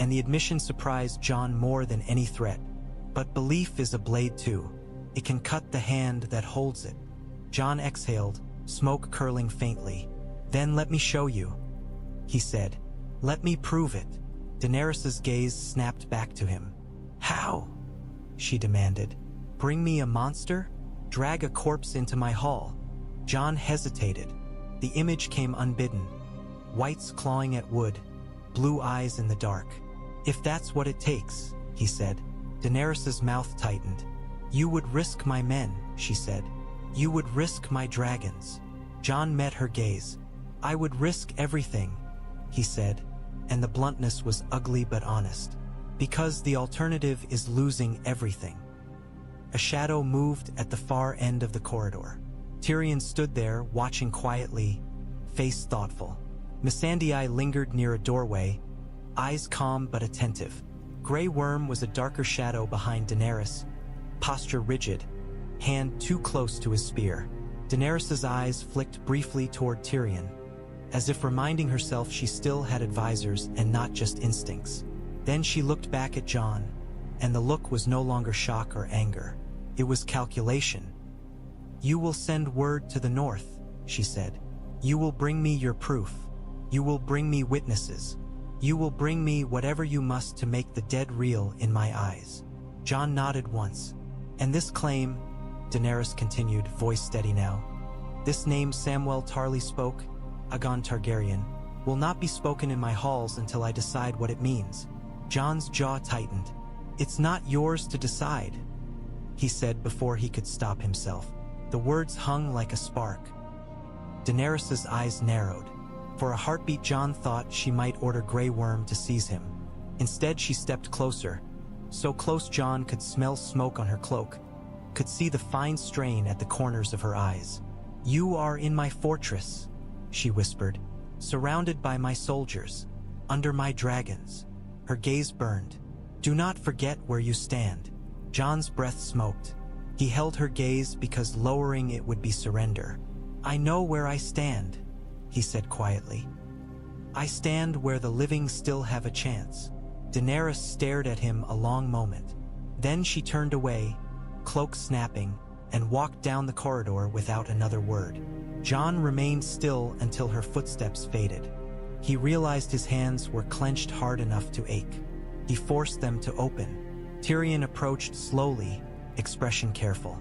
and the admission surprised Jon more than any threat. "But belief is a blade too. It can cut the hand that holds it." Jon exhaled, smoke curling faintly. "Then let me show you," he said. "Let me prove it." Daenerys's gaze snapped back to him. "How?" she demanded. "Bring me a monster? Drag a corpse into my hall?" Jon hesitated. The image came unbidden. Wight's clawing at wood, blue eyes in the dark. "If that's what it takes," he said. Daenerys's mouth tightened. "You would risk my men," she said. "You would risk my dragons." Jon met her gaze. "I would risk everything," he said, and the bluntness was ugly but honest. "Because the alternative is losing everything." A shadow moved at the far end of the corridor. Tyrion stood there, watching quietly, face thoughtful. Missandei lingered near a doorway, eyes calm but attentive. Grey Worm was a darker shadow behind Daenerys, posture rigid, hand too close to his spear. Daenerys's eyes flicked briefly toward Tyrion, as if reminding herself she still had advisors and not just instincts. Then she looked back at Jon, and the look was no longer shock or anger. It was calculation. "You will send word to the north," she said. "You will bring me your proof. You will bring me witnesses. You will bring me whatever you must to make the dead real in my eyes." Jon nodded once. "And this claim," Daenerys continued, voice steady now, "this name Samwell Tarly spoke, Aegon Targaryen, will not be spoken in my halls until I decide what it means." Jon's jaw tightened. "It's not yours to decide," he said before he could stop himself. The words hung like a spark. Daenerys's eyes narrowed. For a heartbeat, Jon thought she might order Grey Worm to seize him. Instead, she stepped closer, so close Jon could smell smoke on her cloak, could see the fine strain at the corners of her eyes. "You are in my fortress," she whispered, "surrounded by my soldiers, under my dragons." Her gaze burned. "Do not forget where you stand." Jon's breath smoked. He held her gaze because lowering it would be surrender. "I know where I stand," he said quietly. "I stand where the living still have a chance." Daenerys stared at him a long moment. Then she turned away, cloak snapping, and walked down the corridor without another word. Jon remained still until her footsteps faded. He realized his hands were clenched hard enough to ache. He forced them to open. Tyrion approached slowly, expression careful.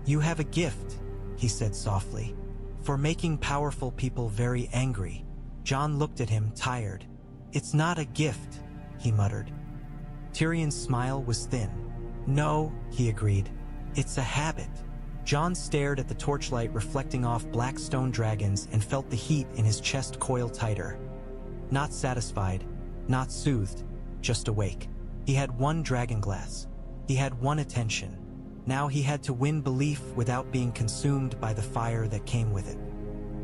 "You have a gift," he said softly, "for making powerful people very angry." Jon looked at him, tired. "It's not a gift," he muttered. Tyrion's smile was thin. "No," he agreed. "It's a habit." Jon stared at the torchlight reflecting off black stone dragons and felt the heat in his chest coil tighter. Not satisfied, not soothed, just awake. He had one Dragonglass. He had one attention. Now he had to win belief without being consumed by the fire that came with it.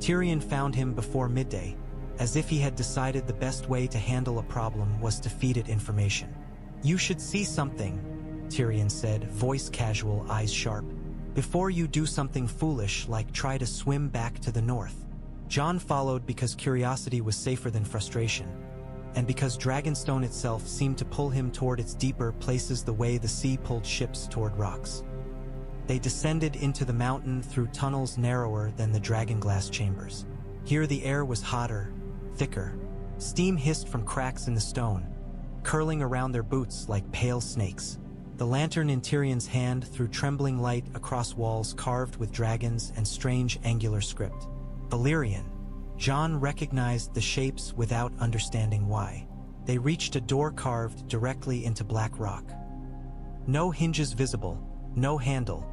Tyrion found him before midday, as if he had decided the best way to handle a problem was to feed it information. "You should see something," Tyrion said, voice casual, eyes sharp, "before you do something foolish like try to swim back to the north." Jon followed because curiosity was safer than frustration, and because Dragonstone itself seemed to pull him toward its deeper places the way the sea pulled ships toward rocks. They descended into the mountain through tunnels narrower than the Dragonglass chambers. Here the air was hotter, thicker. Steam hissed from cracks in the stone, curling around their boots like pale snakes. The lantern in Tyrion's hand threw trembling light across walls carved with dragons and strange angular script. Valyrian. Jon recognized the shapes without understanding why. They reached a door carved directly into black rock. No hinges visible, no handle,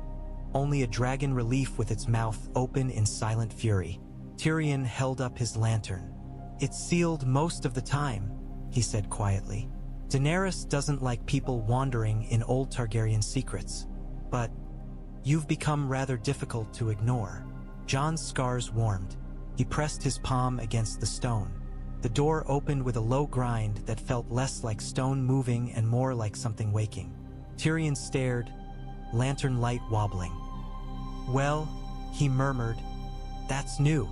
only a dragon relief with its mouth open in silent fury. Tyrion held up his lantern. "It's sealed most of the time," he said quietly. "Daenerys doesn't like people wandering in old Targaryen secrets, but you've become rather difficult to ignore." Jon's scars warmed. He pressed his palm against the stone. The door opened with a low grind that felt less like stone moving and more like something waking. Tyrion stared, lantern light wobbling. "Well," he murmured, "that's new."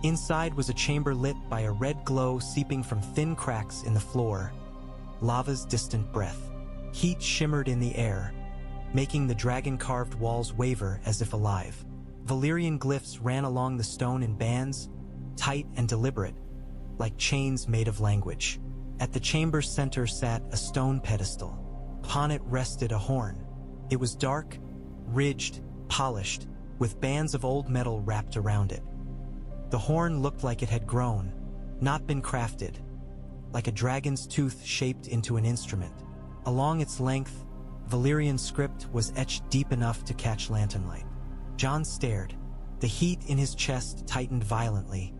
Inside was a chamber lit by a red glow seeping from thin cracks in the floor, lava's distant breath. Heat shimmered in the air, making the dragon-carved walls waver as if alive. Valyrian glyphs ran along the stone in bands, tight and deliberate, like chains made of language. At the chamber's center sat a stone pedestal. Upon it rested a horn. It was dark, ridged, polished, with bands of old metal wrapped around it. The horn looked like it had grown, not been crafted, like a dragon's tooth shaped into an instrument. Along its length, Valyrian script was etched deep enough to catch lantern light. Jon stared. The heat in his chest tightened violently,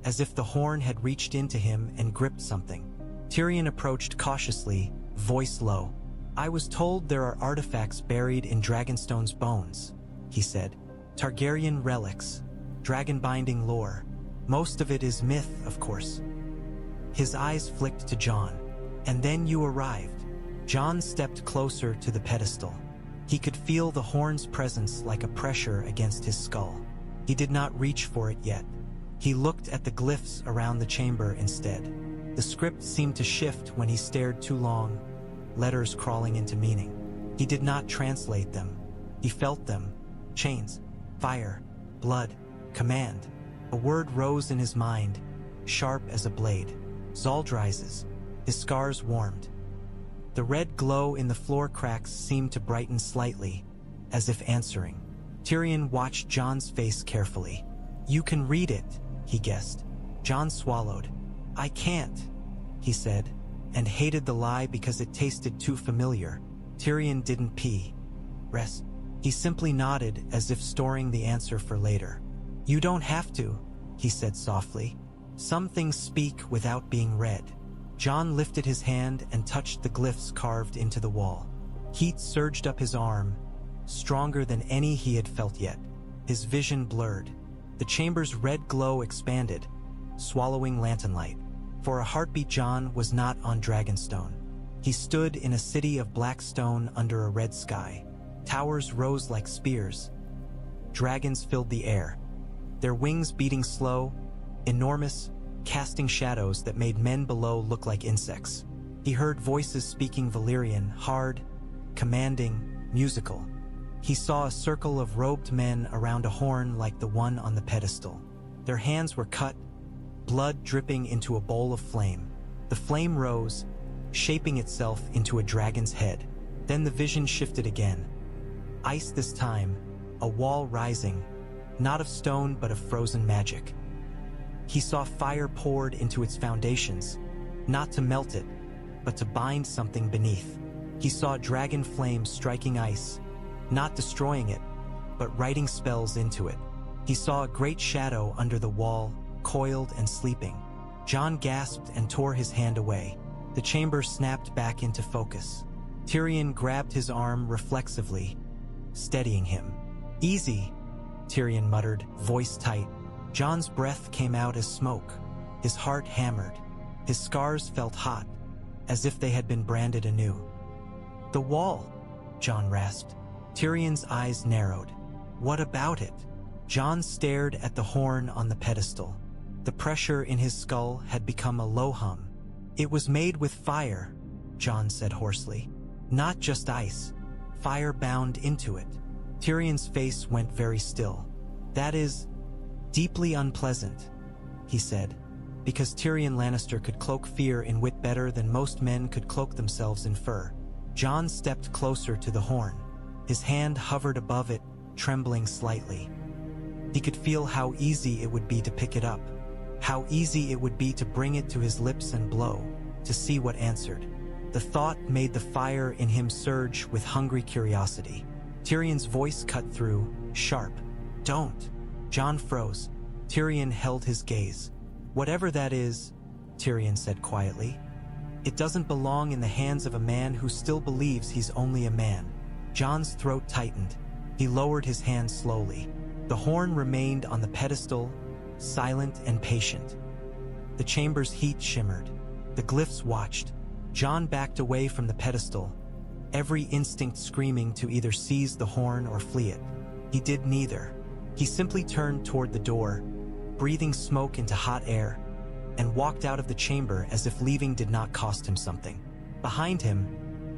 as if the horn had reached into him and gripped something. Tyrion approached cautiously, voice low. "I was told there are artifacts buried in Dragonstone's bones," he said. "Targaryen relics, dragon-binding lore. Most of it is myth, of course." His eyes flicked to Jon. "And then you arrived." Jon stepped closer to the pedestal. He could feel the horn's presence like a pressure against his skull. He did not reach for it yet. He looked at the glyphs around the chamber instead. The script seemed to shift when he stared too long, letters crawling into meaning. He did not translate them. He felt them. Chains, fire, blood, command. A word rose in his mind, sharp as a blade. Zaldrizes. His scars warmed. The red glow in the floor cracks seemed to brighten slightly, as if answering. Tyrion watched Jon's face carefully. "You can read it," he guessed. Jon swallowed. "I can't," he said, and hated the lie because it tasted too familiar. Tyrion didn't pee. Rest. He simply nodded as if storing the answer for later. "You don't have to," he said softly. "Some things speak without being read." Jon lifted his hand and touched the glyphs carved into the wall. Heat surged up his arm, stronger than any he had felt yet. His vision blurred. The chamber's red glow expanded, swallowing lantern light. For a heartbeat, Jon was not on Dragonstone. He stood in a city of black stone under a red sky. Towers rose like spears. Dragons filled the air, their wings beating slow, enormous, casting shadows that made men below look like insects. He heard voices speaking Valyrian, hard, commanding, musical. He saw a circle of robed men around a horn like the one on the pedestal. Their hands were cut, blood dripping into a bowl of flame. The flame rose, shaping itself into a dragon's head. Then the vision shifted again. Ice this time, a wall rising, not of stone but of frozen magic. He saw fire poured into its foundations, not to melt it, but to bind something beneath. He saw dragon flames striking ice, not destroying it, but writing spells into it. He saw a great shadow under the wall, coiled and sleeping. Jon gasped and tore his hand away. The chamber snapped back into focus. Tyrion grabbed his arm reflexively, steadying him. "Easy," Tyrion muttered, voice tight. Jon's breath came out as smoke. His heart hammered. His scars felt hot, as if they had been branded anew. "The wall," Jon rasped. Tyrion's eyes narrowed. "What about it?" Jon stared at the horn on the pedestal. The pressure in his skull had become a low hum. "It was made with fire," Jon said hoarsely. "Not just ice. Fire bound into it." Tyrion's face went very still. "That is deeply unpleasant," he said, because Tyrion Lannister could cloak fear in wit better than most men could cloak themselves in fur. Jon stepped closer to the horn. His hand hovered above it, trembling slightly. He could feel how easy it would be to pick it up, how easy it would be to bring it to his lips and blow, to see what answered. The thought made the fire in him surge with hungry curiosity. Tyrion's voice cut through, sharp. "Don't." Jon froze. Tyrion held his gaze. "Whatever that is," Tyrion said quietly, "it doesn't belong in the hands of a man who still believes he's only a man." Jon's throat tightened. He lowered his hand slowly. The horn remained on the pedestal, silent and patient. The chamber's heat shimmered. The glyphs watched. Jon backed away from the pedestal, every instinct screaming to either seize the horn or flee it. He did neither. He simply turned toward the door, breathing smoke into hot air, and walked out of the chamber as if leaving did not cost him something. Behind him,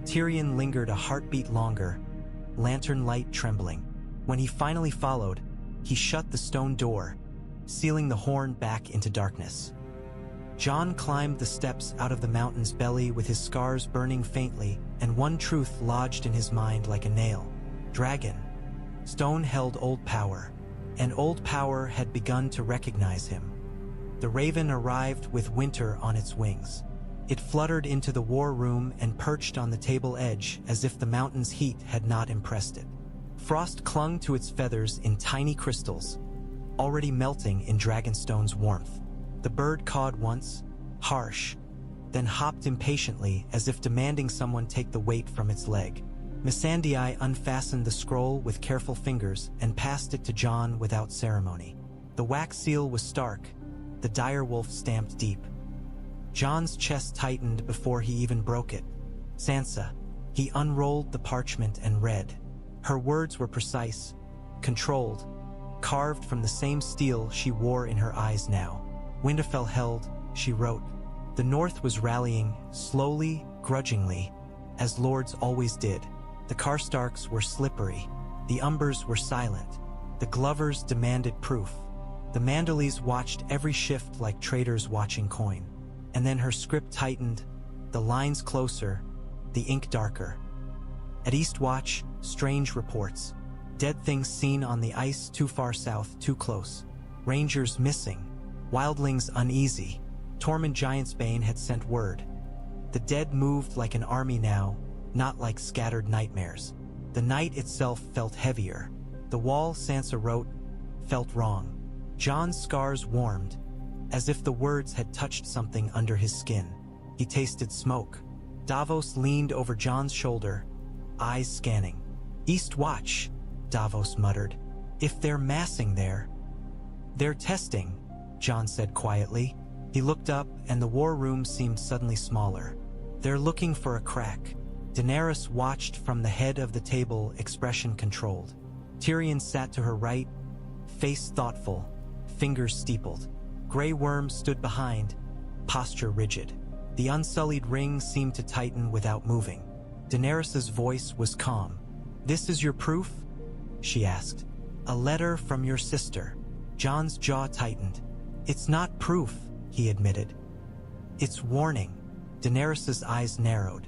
Tyrion lingered a heartbeat longer, lantern light trembling. When he finally followed, he shut the stone door, sealing the horn back into darkness. Jon climbed the steps out of the mountain's belly with his scars burning faintly, and one truth lodged in his mind like a nail. Dragon. Stone held old power, and old power had begun to recognize him. The raven arrived with winter on its wings. It fluttered into the war room and perched on the table edge as if the mountain's heat had not impressed it. Frost clung to its feathers in tiny crystals, already melting in Dragonstone's warmth. The bird cawed once, harsh, then hopped impatiently as if demanding someone take the weight from its leg. Missandei unfastened the scroll with careful fingers and passed it to Jon without ceremony. The wax seal was stark, the direwolf stamped deep. Jon's chest tightened before he even broke it. "Sansa." He unrolled the parchment and read. Her words were precise, controlled, carved from the same steel she wore in her eyes now. Winterfell held, she wrote. The North was rallying, slowly, grudgingly, as lords always did. The Karstarks were slippery. The Umbers were silent. The Glovers demanded proof. The Manderleys watched every shift like traders watching coin. And then her script tightened, the lines closer, the ink darker. At Eastwatch, strange reports. Dead things seen on the ice too far south, too close. Rangers missing. Wildlings uneasy. Tormund Giantsbane had sent word. The dead moved like an army now, not like scattered nightmares. The night itself felt heavier. The wall, Sansa wrote, felt wrong. Jon's scars warmed, as if the words had touched something under his skin. He tasted smoke. Davos leaned over Jon's shoulder, eyes scanning. "Eastwatch," Davos muttered. "If they're massing there." "They're testing," Jon said quietly. He looked up and the war room seemed suddenly smaller. "They're looking for a crack." Daenerys watched from the head of the table, expression controlled. Tyrion sat to her right, face thoughtful, fingers steepled. Grey Worm stood behind, posture rigid. The unsullied ring seemed to tighten without moving. Daenerys's voice was calm. "This is your proof?" she asked. "A letter from your sister." Jon's jaw tightened. "It's not proof," he admitted. "It's warning." Daenerys's eyes narrowed.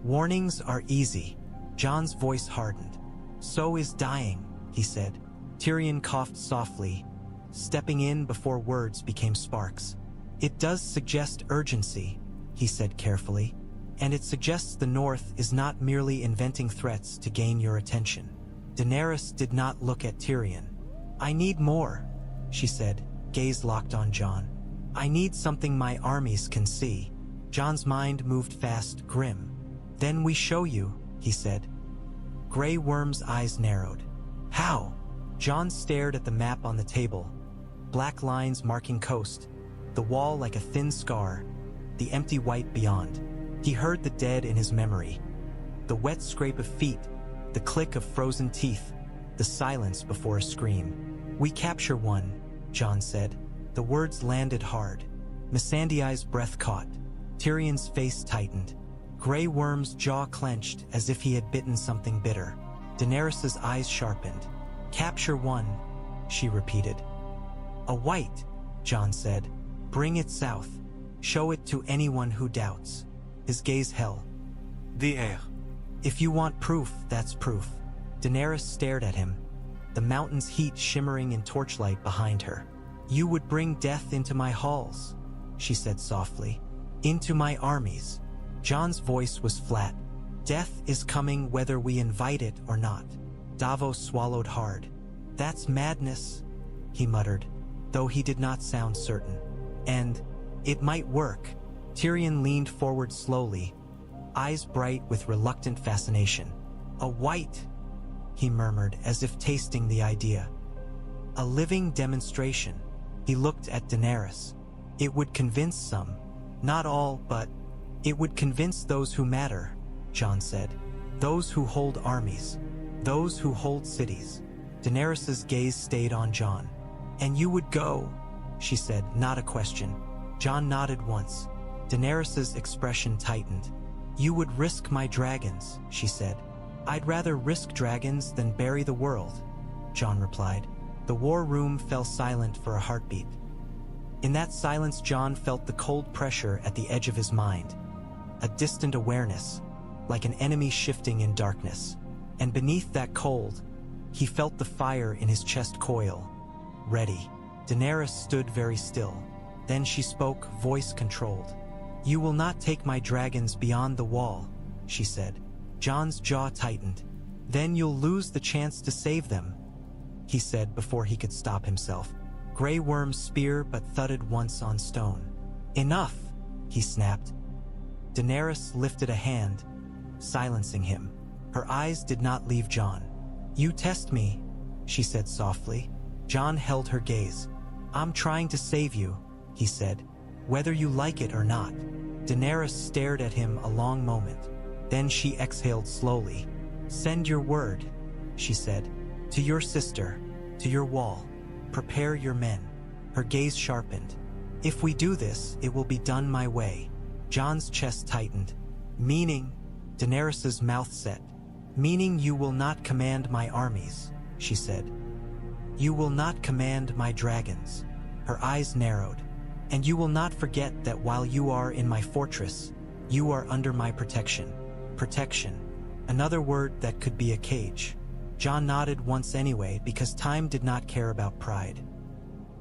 "Warnings are easy." Jon's voice hardened. "So is dying," he said. Tyrion coughed softly, stepping in before words became sparks. "It does suggest urgency," he said carefully, "and it suggests the North is not merely inventing threats to gain your attention." Daenerys did not look at Tyrion. "I need more," she said, gaze locked on Jon. "I need something my armies can see." Jon's mind moved fast, grim. "Then we show you," he said. Grey Worm's eyes narrowed. How? Jon stared at the map on the table. Black lines marking coast, the wall like a thin scar, the empty white beyond. He heard the dead in his memory. The wet scrape of feet, the click of frozen teeth, the silence before a scream. We capture one, Jon said. The words landed hard. Missandei's breath caught. Tyrion's face tightened. Grey Worm's jaw clenched as if he had bitten something bitter. Daenerys's eyes sharpened. Capture one, she repeated. A Wight, Jon said. Bring it south. Show it to anyone who doubts. His gaze held. The heir. If you want proof, that's proof. Daenerys stared at him, the mountain's heat shimmering in torchlight behind her. You would bring death into my halls, she said softly. Into my armies. Jon's voice was flat. Death is coming whether we invite it or not. Davos swallowed hard. That's madness, he muttered, though he did not sound certain. And it might work. Tyrion leaned forward slowly, eyes bright with reluctant fascination. A Wight, he murmured as if tasting the idea. A living demonstration. He looked at Daenerys. It would convince some, not all, but it would convince those who matter, Jon said. Those who hold armies. Those who hold cities. Daenerys's gaze stayed on Jon. And you would go, she said, not a question. Jon nodded once. Daenerys's expression tightened. You would risk my dragons, she said. I'd rather risk dragons than bury the world, Jon replied. The war room fell silent for a heartbeat. In that silence, Jon felt the cold pressure at the edge of his mind. A distant awareness, like an enemy shifting in darkness. And beneath that cold, he felt the fire in his chest coil. Ready. Daenerys stood very still. Then she spoke, voice controlled. You will not take my dragons beyond the wall, she said. Jon's jaw tightened. Then you'll lose the chance to save them, he said before he could stop himself. Grey Worm's spear but thudded once on stone. Enough, he snapped. Daenerys lifted a hand, silencing him. Her eyes did not leave Jon. You test me, she said softly. Jon held her gaze. I'm trying to save you, he said, whether you like it or not. Daenerys stared at him a long moment. Then she exhaled slowly. Send your word, she said, to your sister, to your wall. Prepare your men. Her gaze sharpened. If we do this, it will be done my way. Jon's chest tightened. Meaning, Daenerys's mouth set. Meaning you will not command my armies, she said. You will not command my dragons. Her eyes narrowed. And you will not forget that while you are in my fortress, you are under my protection. Protection. Another word that could be a cage. Jon nodded once anyway because time did not care about pride.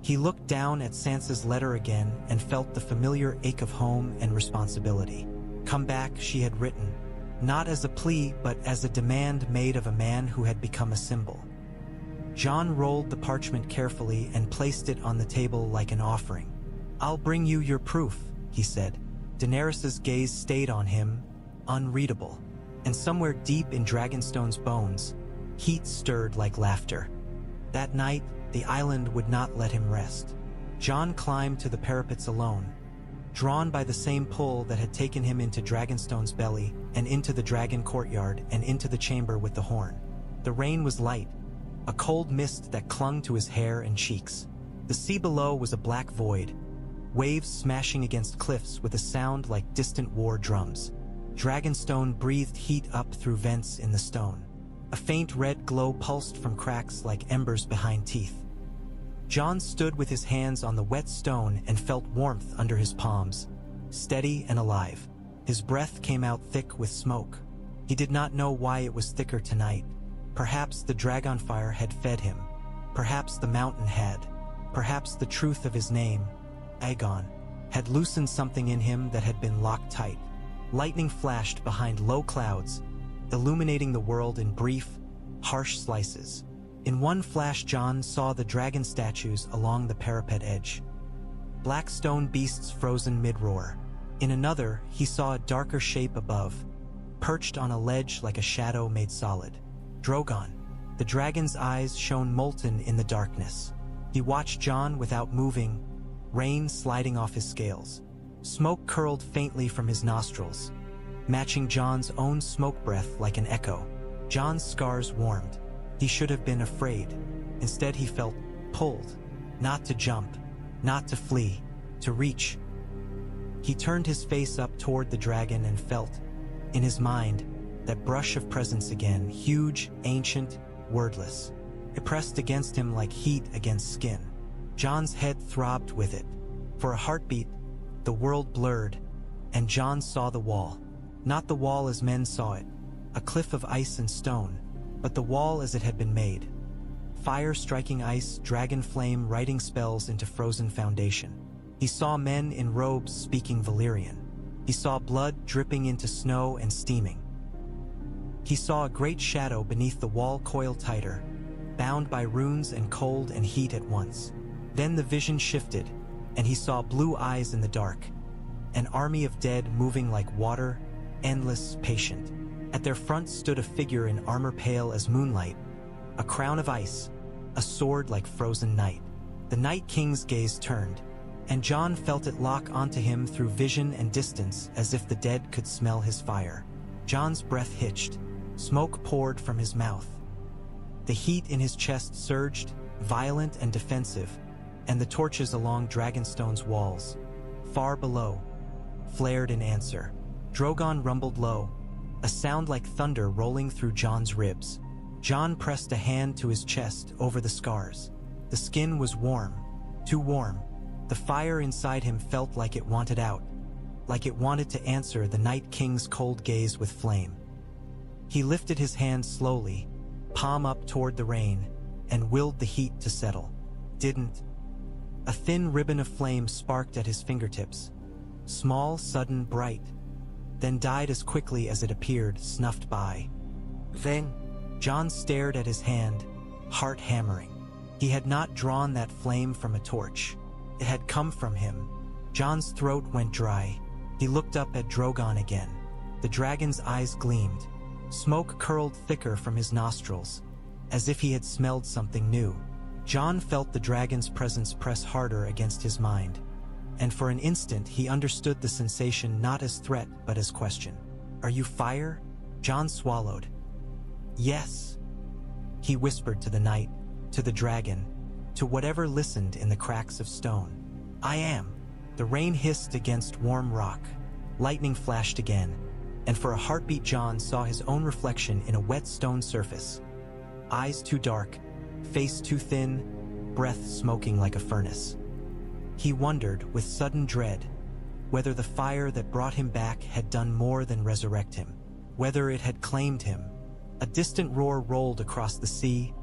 He looked down at Sansa's letter again and felt the familiar ache of home and responsibility. Come back, she had written, not as a plea but as a demand made of a man who had become a symbol. Jon rolled the parchment carefully and placed it on the table like an offering. I'll bring you your proof, he said. Daenerys's gaze stayed on him, unreadable. And somewhere deep in Dragonstone's bones, heat stirred like laughter. That night, the island would not let him rest. Jon climbed to the parapets alone, drawn by the same pull that had taken him into Dragonstone's belly and into the dragon courtyard and into the chamber with the horn. The rain was light, a cold mist that clung to his hair and cheeks. The sea below was a black void, waves smashing against cliffs with a sound like distant war drums. Dragonstone breathed heat up through vents in the stone. A faint red glow pulsed from cracks like embers behind teeth. Jon stood with his hands on the wet stone and felt warmth under his palms, steady and alive. His breath came out thick with smoke. He did not know why it was thicker tonight. Perhaps the Dragonfire had fed him. Perhaps the mountain had. Perhaps the truth of his name, Aegon, had loosened something in him that had been locked tight. Lightning flashed behind low clouds, illuminating the world in brief, harsh slices. In one flash, Jon saw the dragon statues along the parapet edge. Black stone beasts frozen mid-roar. In another, he saw a darker shape above, perched on a ledge like a shadow made solid. Drogon. The dragon's eyes shone molten in the darkness. He watched Jon without moving, rain sliding off his scales. Smoke curled faintly from his nostrils, matching Jon's own smoke breath like an echo. Jon's scars warmed. He should have been afraid. Instead he felt pulled, not to jump, not to flee, to reach. He turned his face up toward the dragon and felt, in his mind, that brush of presence again, huge, ancient, wordless. It pressed against him like heat against skin. Jon's head throbbed with it. For a heartbeat, the world blurred, and Jon saw the wall. Not the wall as men saw it, a cliff of ice and stone, but the wall as it had been made. Fire striking ice, dragon flame writing spells into frozen foundation. He saw men in robes speaking Valyrian. He saw blood dripping into snow and steaming. He saw a great shadow beneath the wall coil tighter, bound by runes and cold and heat at once. Then the vision shifted, and he saw blue eyes in the dark, an army of dead moving like water, endless, patient. At their front stood a figure in armor pale as moonlight, a crown of ice, a sword like frozen night. The Night King's gaze turned, and Jon felt it lock onto him through vision and distance as if the dead could smell his fire. Jon's breath hitched, smoke poured from his mouth. The heat in his chest surged, violent and defensive, and the torches along Dragonstone's walls, far below, flared in answer. Drogon rumbled low, a sound like thunder rolling through Jon's ribs. Jon pressed a hand to his chest over the scars. The skin was warm, too warm. The fire inside him felt like it wanted out, like it wanted to answer the Night King's cold gaze with flame. He lifted his hand slowly, palm up toward the rain, and willed the heat to settle. Didn't. A thin ribbon of flame sparked at his fingertips. Small, sudden, bright. Then died as quickly as it appeared, snuffed by. Then, Jon stared at his hand, heart hammering. He had not drawn that flame from a torch. It had come from him. Jon's throat went dry. He looked up at Drogon again. The dragon's eyes gleamed. Smoke curled thicker from his nostrils, as if he had smelled something new. Jon felt the dragon's presence press harder against his mind, and for an instant he understood the sensation not as threat but as question. "Are you fire?" Jon swallowed. "Yes," he whispered to the night, to the dragon, to whatever listened in the cracks of stone. "I am." The rain hissed against warm rock. Lightning flashed again, and for a heartbeat Jon saw his own reflection in a wet stone surface. Eyes too dark, face too thin, breath smoking like a furnace. He wondered, with sudden dread, whether the fire that brought him back had done more than resurrect him, whether it had claimed him. A distant roar rolled across the sea,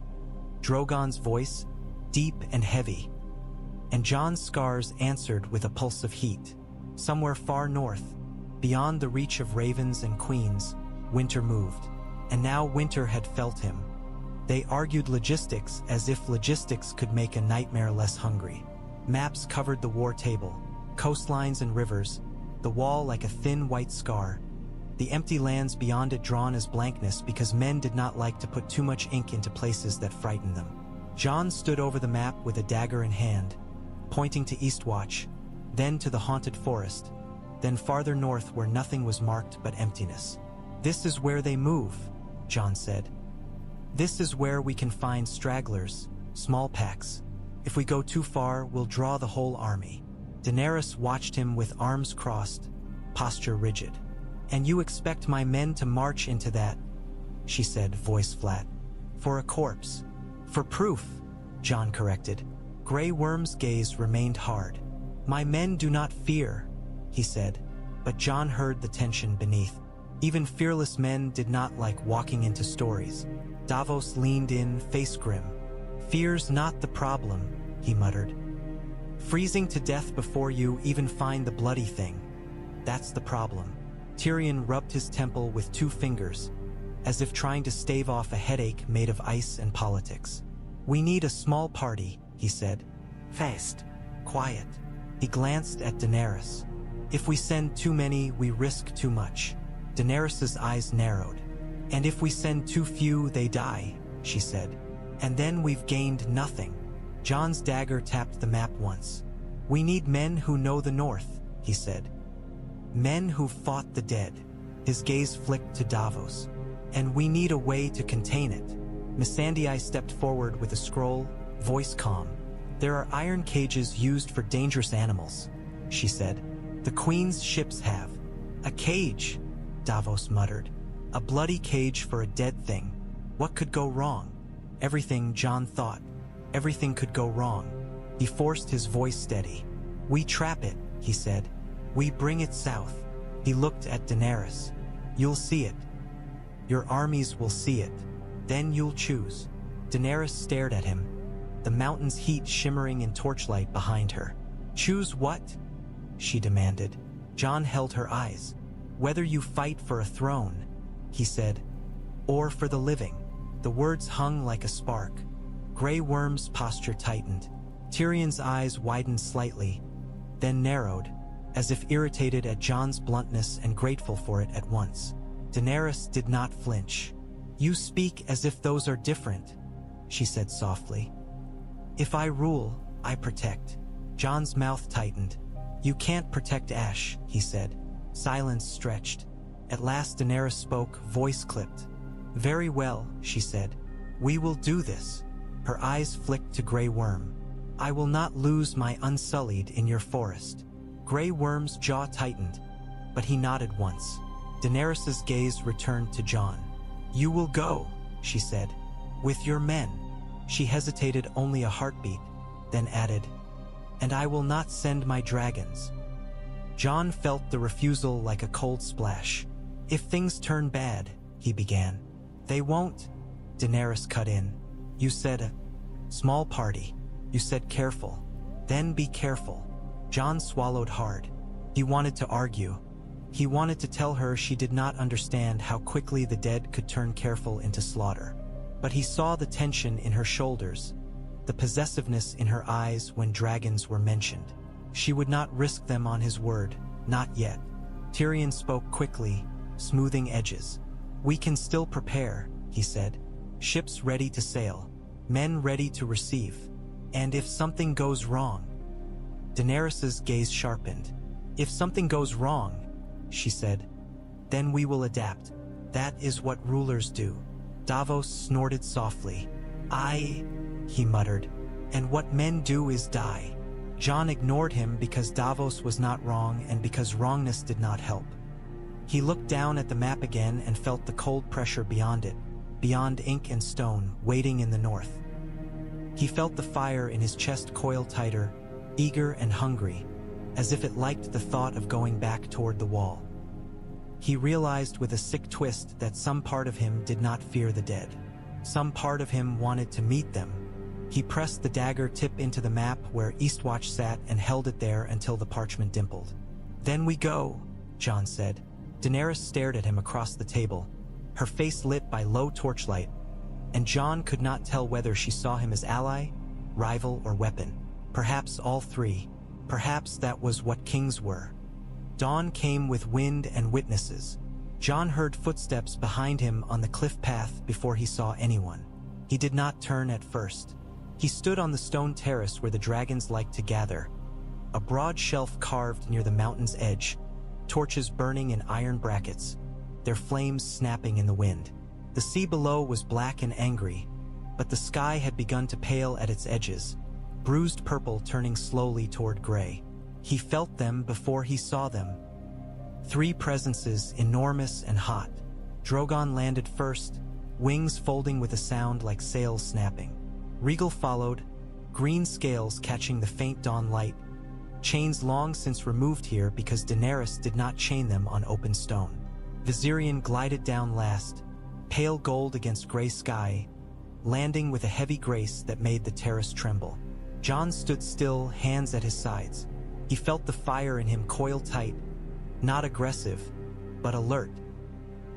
Drogon's voice, deep and heavy, and Jon's scars answered with a pulse of heat. Somewhere far north, beyond the reach of ravens and queens, winter moved, and now winter had felt him. They argued logistics as if logistics could make a nightmare less hungry. Maps covered the war table, coastlines and rivers, the wall like a thin white scar, the empty lands beyond it drawn as blankness because men did not like to put too much ink into places that frightened them. Jon stood over the map with a dagger in hand, pointing to Eastwatch, then to the haunted forest, then farther north where nothing was marked but emptiness. "This is where they move," Jon said. "This is where we can find stragglers, small packs. If we go too far, we'll draw the whole army." Daenerys watched him with arms crossed, posture rigid. "And you expect my men to march into that?" she said, voice flat. "For a corpse." "For proof," Jon corrected. Grey Worm's gaze remained hard. "My men do not fear," he said, but Jon heard the tension beneath. Even fearless men did not like walking into stories. Davos leaned in, face grim. "Fear's not the problem," he muttered. "Freezing to death before you even find the bloody thing. That's the problem." Tyrion rubbed his temple with 2 fingers, as if trying to stave off a headache made of ice and politics. "We need a small party," he said. "Fast. Quiet." He glanced at Daenerys. "If we send too many, we risk too much." Daenerys's eyes narrowed. "And if we send too few, they die," she said. "And then we've gained nothing." Jon's dagger tapped the map once. "We need men who know the north," he said. "Men who fought the dead." His gaze flicked to Davos. "And we need a way to contain it." Missandei stepped forward with a scroll, voice calm. "There are iron cages used for dangerous animals," she said. "The Queen's ships have." "A cage," Davos muttered. "A bloody cage for a dead thing. What could go wrong?" Everything, Jon thought. Everything could go wrong. He forced his voice steady. "We trap it," he said. "We bring it south." He looked at Daenerys. "You'll see it. Your armies will see it. Then you'll choose." Daenerys stared at him, the mountain's heat shimmering in torchlight behind her. "Choose what?" she demanded. Jon held her eyes. "Whether you fight for a throne," he said, "or for the living." The words hung like a spark. Grey Worm's posture tightened. Tyrion's eyes widened slightly, then narrowed, as if irritated at Jon's bluntness and grateful for it at once. Daenerys did not flinch. "You speak as if those are different," she said softly. "If I rule, I protect." Jon's mouth tightened. "You can't protect Ash," he said. Silence stretched. At last Daenerys spoke, voice clipped. "Very well," she said. "We will do this." Her eyes flicked to Grey Worm. "I will not lose my Unsullied in your forest." Grey Worm's jaw tightened, but he nodded once. Daenerys's gaze returned to Jon. "You will go," she said, "with your men." She hesitated only a heartbeat, then added, "And I will not send my dragons." Jon felt the refusal like a cold splash. "If things turn bad," he began. "They won't," Daenerys cut in. "You said a small party. You said careful. Then be careful." Jon swallowed hard. He wanted to argue. He wanted to tell her she did not understand how quickly the dead could turn careful into slaughter. But he saw the tension in her shoulders, the possessiveness in her eyes when dragons were mentioned. She would not risk them on his word, not yet. Tyrion spoke quickly, smoothing edges. "We can still prepare," he said. "Ships ready to sail, men ready to receive. And if something goes wrong..." Daenerys's gaze sharpened. "If something goes wrong," she said, "then we will adapt. That is what rulers do." Davos snorted softly. He muttered. "And what men do is die." Jon ignored him because Davos was not wrong and because wrongness did not help. He looked down at the map again and felt the cold pressure beyond it, beyond ink and stone, waiting in the north. He felt the fire in his chest coil tighter, eager and hungry, as if it liked the thought of going back toward the wall. He realized with a sick twist that some part of him did not fear the dead. Some part of him wanted to meet them. He pressed the dagger tip into the map where Eastwatch sat and held it there until the parchment dimpled. "Then we go," Jon said. Daenerys stared at him across the table, her face lit by low torchlight, and Jon could not tell whether she saw him as ally, rival, or weapon. Perhaps all three. Perhaps that was what kings were. Dawn came with wind and witnesses. Jon heard footsteps behind him on the cliff path before he saw anyone. He did not turn at first. He stood on the stone terrace where the dragons liked to gather, a broad shelf carved near the mountain's edge, torches burning in iron brackets, their flames snapping in the wind. The sea below was black and angry, but the sky had begun to pale at its edges, bruised purple turning slowly toward gray. He felt them before he saw them. Three presences, enormous and hot. Drogon landed first, wings folding with a sound like sails snapping. Regal followed, green scales catching the faint dawn light, chains long since removed here because Daenerys did not chain them on open stone. Viserion glided down last, pale gold against gray sky, landing with a heavy grace that made the terrace tremble. Jon stood still, hands at his sides. He felt the fire in him coil tight, not aggressive, but alert,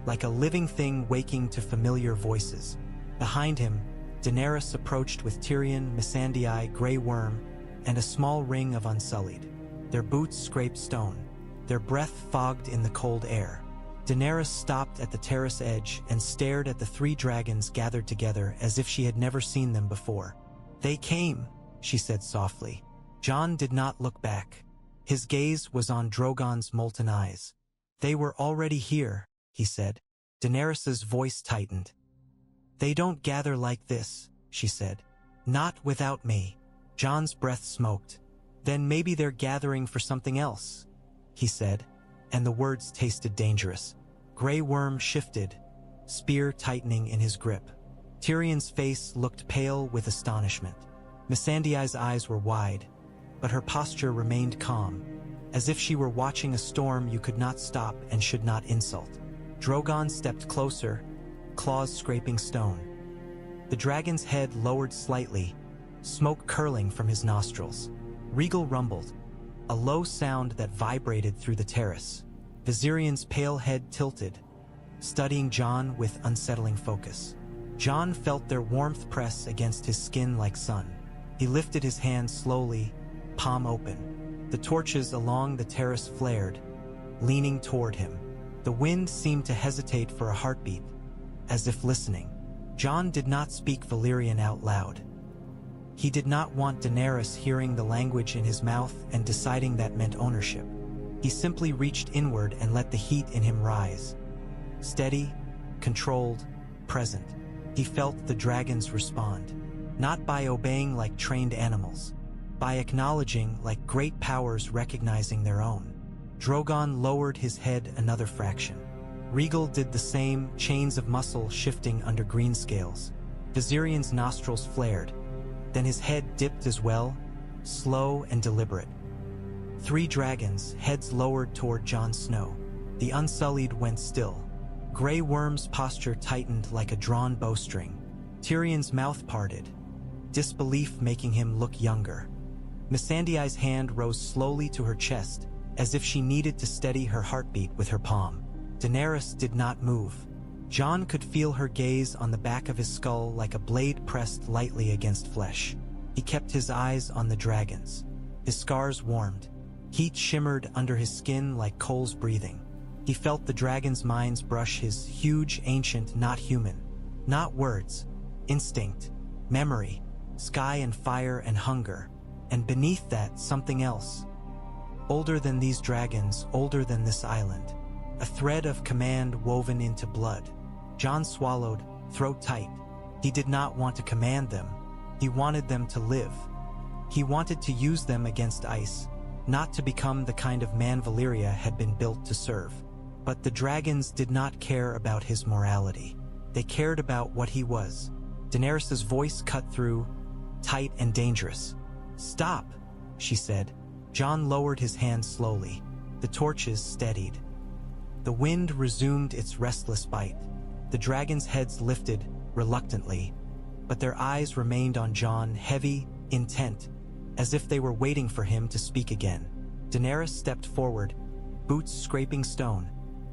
like a living thing waking to familiar voices. Behind him, Daenerys approached with Tyrion, Missandei, Grey Worm, and a small ring of Unsullied. Their boots scraped stone, their breath fogged in the cold air. Daenerys stopped at the terrace edge and stared at the 3 dragons gathered together as if she had never seen them before. "They came," she said softly. Jon did not look back. His gaze was on Drogon's molten eyes. "They were already here," he said. Daenerys's voice tightened. "They don't gather like this," she said. "Not without me." Jon's breath smoked. "Then maybe they're gathering for something else," he said, and the words tasted dangerous. Grey Worm shifted, spear tightening in his grip. Tyrion's face looked pale with astonishment. Missandei's eyes were wide, but her posture remained calm, as if she were watching a storm you could not stop and should not insult. Drogon stepped closer, claws scraping stone. The dragon's head lowered slightly, smoke curling from his nostrils. Regal rumbled, a low sound that vibrated through the terrace. Viserion's pale head tilted, studying Jon with unsettling focus. Jon felt their warmth press against his skin like sun. He lifted his hand slowly, palm open. The torches along the terrace flared, leaning toward him. The wind seemed to hesitate for a heartbeat, as if listening. Jon did not speak Valyrian out loud. He did not want Daenerys hearing the language in his mouth and deciding that meant ownership. He simply reached inward and let the heat in him rise. Steady, controlled, present. He felt the dragons respond, not by obeying like trained animals, by acknowledging like great powers recognizing their own. Drogon lowered his head another fraction. Regal did the same, chains of muscle shifting under green scales. Viserion's nostrils flared, then his head dipped as well, slow and deliberate. 3 dragons, heads lowered toward Jon Snow. The Unsullied went still. Grey Worm's posture tightened like a drawn bowstring. Tyrion's mouth parted, disbelief making him look younger. Missandei's hand rose slowly to her chest, as if she needed to steady her heartbeat with her palm. Daenerys did not move. Jon could feel her gaze on the back of his skull like a blade pressed lightly against flesh. He kept his eyes on the dragons. His scars warmed. Heat shimmered under his skin like coals breathing. He felt the dragon's minds brush his huge, ancient, not human. Not words. Instinct. Memory. Sky and fire and hunger. And beneath that, something else. Older than these dragons, older than this island. A thread of command woven into blood. Jon swallowed, throat tight. He did not want to command them. He wanted them to live. He wanted to use them against ice, not to become the kind of man Valyria had been built to serve. But the dragons did not care about his morality. They cared about what he was. Daenerys' voice cut through, tight and dangerous. "Stop," she said. Jon lowered his hand slowly. The torches steadied. The wind resumed its restless bite. The dragons' heads lifted, reluctantly, but their eyes remained on Jon, heavy, intent, as if they were waiting for him to speak again. Daenerys stepped forward, boots scraping stone,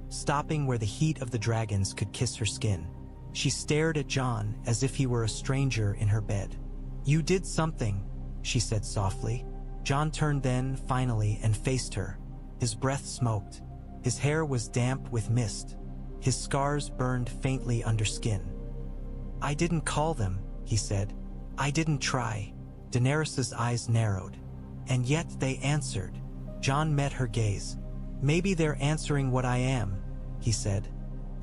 stopping where the heat of the dragons could kiss her skin. She stared at Jon as if he were a stranger in her bed. "You did something," she said softly. Jon turned then, finally, and faced her. His breath smoked. His hair was damp with mist. His scars burned faintly under skin. "I didn't call them," he said. "I didn't try." Daenerys' eyes narrowed. "And yet they answered." Jon met her gaze. "Maybe they're answering what I am," he said.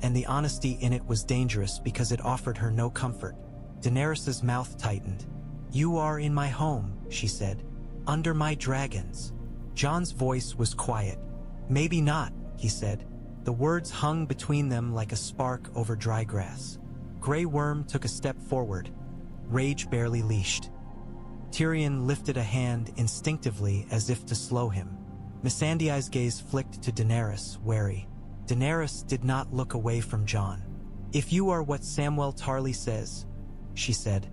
And the honesty in it was dangerous because it offered her no comfort. Daenerys' mouth tightened. "You are in my home," she said. "Under my dragons." Jon's voice was quiet. "Maybe not," he said. The words hung between them like a spark over dry grass. Grey Worm took a step forward, rage barely leashed. Tyrion lifted a hand instinctively as if to slow him. Missandei's gaze flicked to Daenerys, wary. Daenerys did not look away from Jon. "If you are what Samwell Tarly says," she said,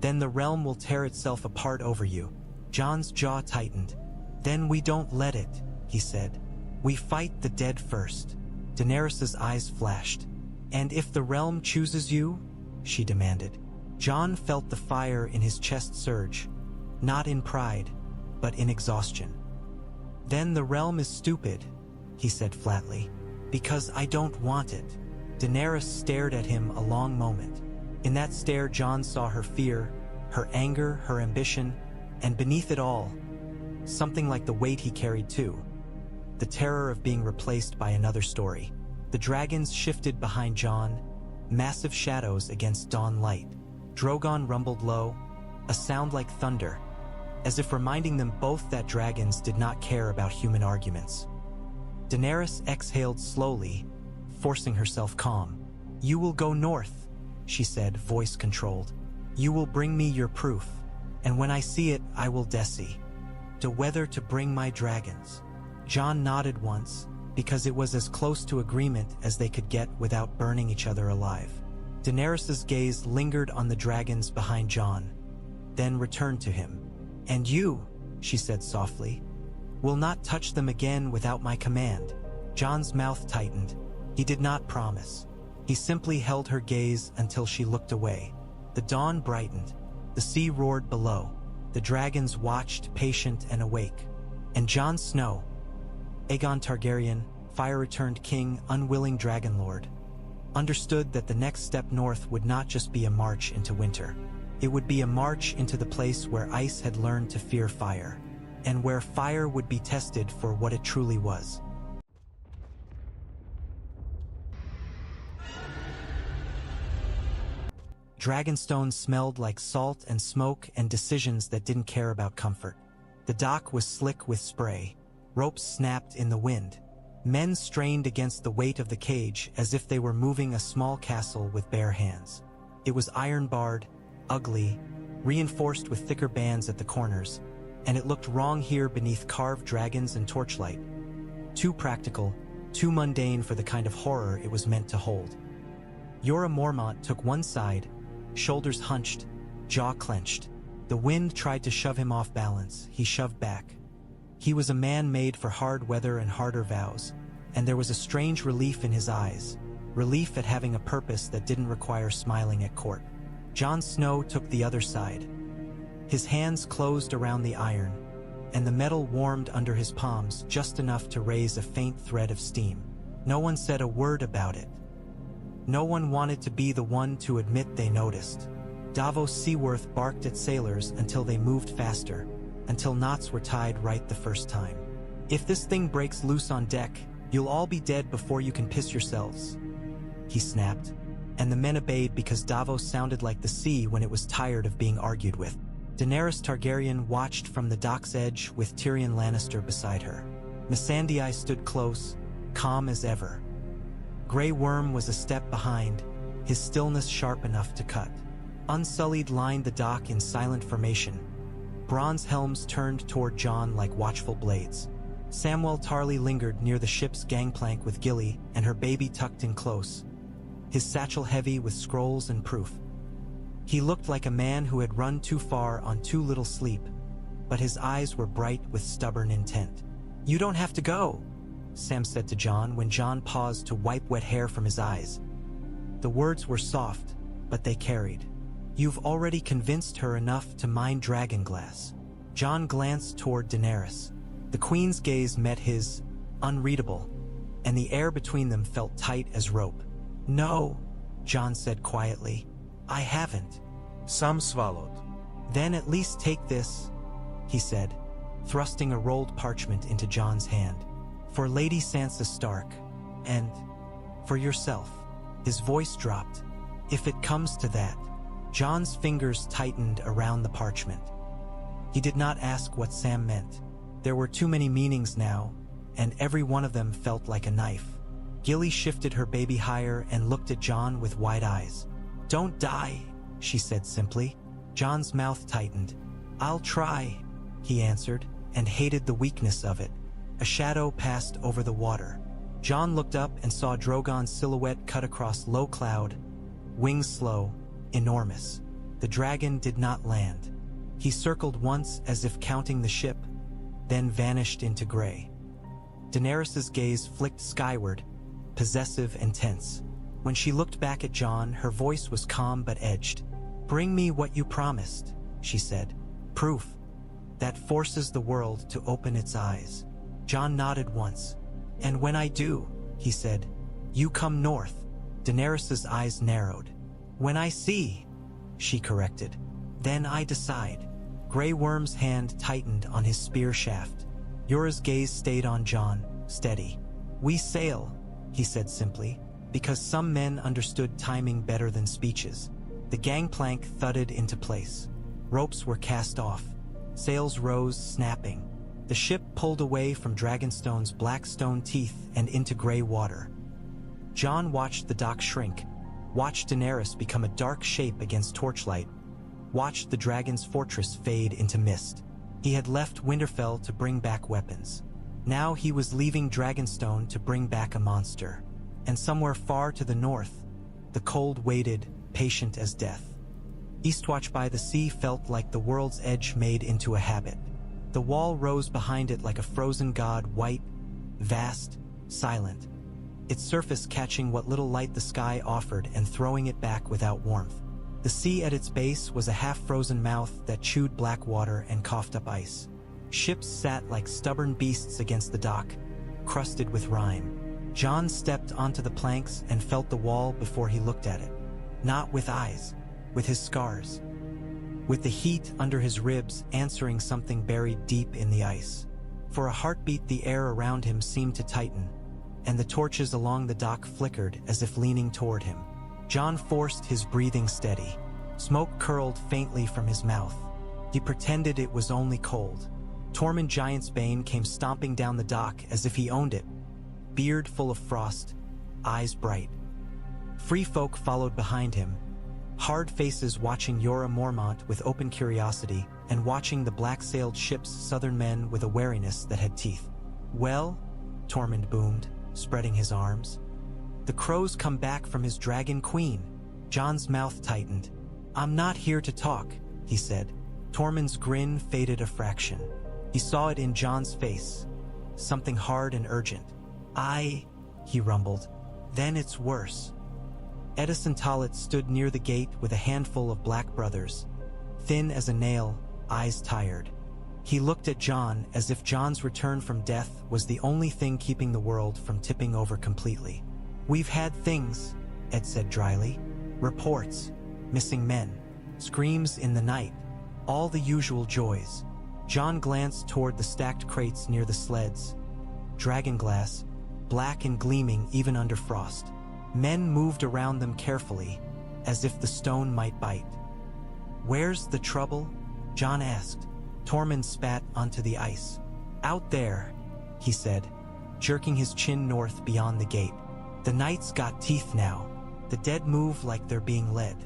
"then the realm will tear itself apart over you." Jon's jaw tightened. "Then we don't let it," he said. "We fight the dead first." Daenerys' eyes flashed. "And if the realm chooses you?" she demanded. Jon felt the fire in his chest surge, not in pride, but in exhaustion. "Then the realm is stupid," he said flatly. Because I don't want it. Daenerys stared at him a long moment. In that stare, Jon saw her fear, her anger, her ambition, and beneath it all, something like the weight he carried too. The terror of being replaced by another story. The dragons shifted behind Jon, massive shadows against dawn light. Drogon rumbled low, a sound like thunder, as if reminding them both that dragons did not care about human arguments. Daenerys exhaled slowly, forcing herself calm. "You will go north," she said, voice controlled. "You will bring me your proof, and when I see it, I will to weather to bring my dragons." Jon nodded once, because it was as close to agreement as they could get without burning each other alive. Daenerys's gaze lingered on the dragons behind Jon, then returned to him. "And you," she said softly, "will not touch them again without my command." Jon's mouth tightened. He did not promise. He simply held her gaze until she looked away. The dawn brightened. The sea roared below. The dragons watched, patient and awake. And Jon Snow, Aegon Targaryen, fire-returned king, unwilling Dragonlord, understood that the next step north would not just be a march into winter. It would be a march into the place where ice had learned to fear fire, and where fire would be tested for what it truly was. Dragonstone smelled like salt and smoke and decisions that didn't care about comfort. The dock was slick with spray. Ropes snapped in the wind. Men strained against the weight of the cage as if they were moving a small castle with bare hands. It was iron-barred, ugly, reinforced with thicker bands at the corners, and it looked wrong here beneath carved dragons and torchlight. Too practical, too mundane for the kind of horror it was meant to hold. Jorah Mormont took one side, shoulders hunched, jaw clenched. The wind tried to shove him off balance. He shoved back. He was a man made for hard weather and harder vows, and there was a strange relief in his eyes, relief at having a purpose that didn't require smiling at court. Jon Snow took the other side. His hands closed around the iron, and the metal warmed under his palms just enough to raise a faint thread of steam. No one said a word about it. No one wanted to be the one to admit they noticed. Davos Seaworth barked at sailors until they moved faster, until knots were tied right the first time. "If this thing breaks loose on deck, you'll all be dead before you can piss yourselves," he snapped, and the men obeyed because Davos sounded like the sea when it was tired of being argued with. Daenerys Targaryen watched from the dock's edge with Tyrion Lannister beside her. Missandei stood close, calm as ever. Grey Worm was a step behind, his stillness sharp enough to cut. Unsullied lined the dock in silent formation. Bronze helms turned toward Jon like watchful blades. Samwell Tarly lingered near the ship's gangplank with Gilly and her baby tucked in close, his satchel heavy with scrolls and proof. He looked like a man who had run too far on too little sleep, but his eyes were bright with stubborn intent. "You don't have to go," Sam said to Jon when Jon paused to wipe wet hair from his eyes. The words were soft, but they carried. "You've already convinced her enough to mine Dragonglass." Jon glanced toward Daenerys. The Queen's gaze met his, unreadable, and the air between them felt tight as rope. "No," Jon said quietly. "I haven't." Sam swallowed. "Then at least take this," he said, thrusting a rolled parchment into Jon's hand. "For Lady Sansa Stark, and for yourself." His voice dropped. "If it comes to that." Jon's fingers tightened around the parchment. He did not ask what Sam meant. There were too many meanings now, and every one of them felt like a knife. Gilly shifted her baby higher and looked at Jon with wide eyes. "Don't die," she said simply. Jon's mouth tightened. "I'll try," he answered, and hated the weakness of it. A shadow passed over the water. Jon looked up and saw Drogon's silhouette cut across low cloud, wings slow, enormous. The dragon did not land. He circled once as if counting the ship, then vanished into gray. Daenerys's gaze flicked skyward, possessive and tense. When she looked back at Jon, her voice was calm but edged. "Bring me what you promised," she said. "Proof that forces the world to open its eyes." Jon nodded once. "And when I do," he said. You come north. Daenerys's eyes narrowed. When I see, she corrected. Then I decide. Grey Worm's hand tightened on his spear shaft. Yora's gaze stayed on Jon, steady. We sail, he said simply, because some men understood timing better than speeches. The gangplank thudded into place. Ropes were cast off. Sails rose, snapping. The ship pulled away from Dragonstone's black stone teeth and into gray water. Jon watched the dock shrink, watched Daenerys become a dark shape against torchlight, watched the dragon's fortress fade into mist. He had left Winterfell to bring back weapons. Now he was leaving Dragonstone to bring back a monster. And somewhere far to the north, the cold waited, patient as death. Eastwatch by the sea felt like the world's edge made into a habit. The wall rose behind it like a frozen god, white, vast, silent, its surface catching what little light the sky offered and throwing it back without warmth. The sea at its base was a half-frozen mouth that chewed black water and coughed up ice. Ships sat like stubborn beasts against the dock, crusted with rime. Jon stepped onto the planks and felt the wall before he looked at it. Not with eyes, with his scars. With the heat under his ribs answering something buried deep in the ice. For a heartbeat the air around him seemed to tighten, and the torches along the dock flickered as if leaning toward him. Jon forced his breathing steady. Smoke curled faintly from his mouth. He pretended it was only cold. Tormund Giantsbane came stomping down the dock as if he owned it, beard full of frost, eyes bright. Free folk followed behind him, hard faces watching Jorah Mormont with open curiosity and watching the black-sailed ship's southern men with a wariness that had teeth. Well, Tormund boomed, spreading his arms. The crows come back from his dragon queen. Jon's mouth tightened. I'm not here to talk, he said. Tormund's grin faded a fraction. He saw it in Jon's face, something hard and urgent. He rumbled. Then it's worse. Edison Tollett stood near the gate with a handful of black brothers, thin as a nail, eyes tired. He looked at Jon as if Jon's return from death was the only thing keeping the world from tipping over completely. We've had things, Ed said dryly. Reports, missing men, screams in the night, all the usual joys. Jon glanced toward the stacked crates near the sleds. Dragonglass, black and gleaming even under frost. Men moved around them carefully, as if the stone might bite. Where's the trouble? Jon asked. Tormund spat onto the ice. Out there, he said, jerking his chin north beyond the gate. The night's got teeth now. The dead move like they're being led.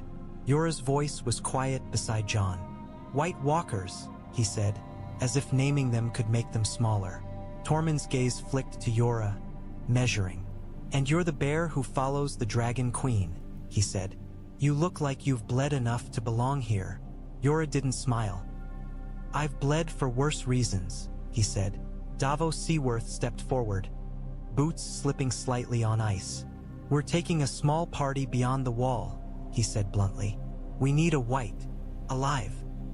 Jorah's voice was quiet beside Jon. White walkers, he said, as if naming them could make them smaller. Tormund's gaze flicked to Jorah, measuring. And you're the bear who follows the dragon queen, he said. You look like you've bled enough to belong here. Jorah didn't smile. I've bled for worse reasons, he said. Davos Seaworth stepped forward, boots slipping slightly on ice. We're taking a small party beyond the wall, he said bluntly. We need a Wight, alive.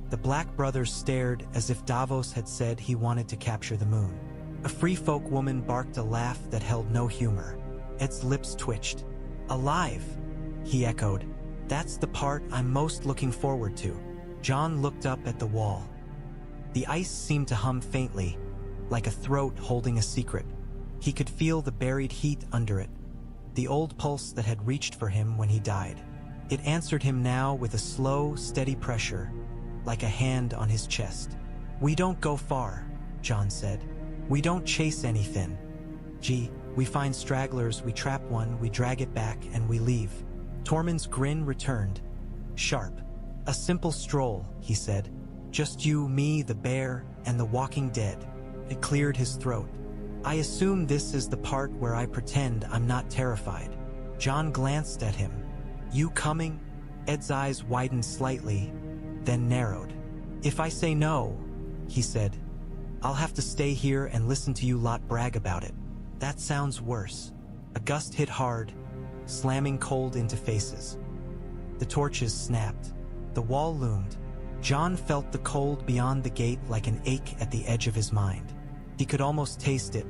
The Black brothers stared as if Davos had said he wanted to capture the moon. A free folk woman barked a laugh that held no humor. Ed's lips twitched. Alive, he echoed. That's the part I'm most looking forward to. Jon looked up at the wall. The ice seemed to hum faintly, like a throat holding a secret. He could feel the buried heat under it, the old pulse that had reached for him when he died. It answered him now with a slow, steady pressure, like a hand on his chest. We don't go far, Jon said. We don't chase anything. We find stragglers, we trap one, we drag it back, and we leave. Tormund's grin returned, sharp. A simple stroll, he said. Just you, me, the bear, and the walking dead. It cleared his throat. I assume this is the part where I pretend I'm not terrified. Jon glanced at him. You coming? Ed's eyes widened slightly, then narrowed. If I say no, he said, I'll have to stay here and listen to you lot brag about it. That sounds worse. A gust hit hard, slamming cold into faces. The torches snapped. The wall loomed. Jon felt the cold beyond the gate like an ache at the edge of his mind. He could almost taste it.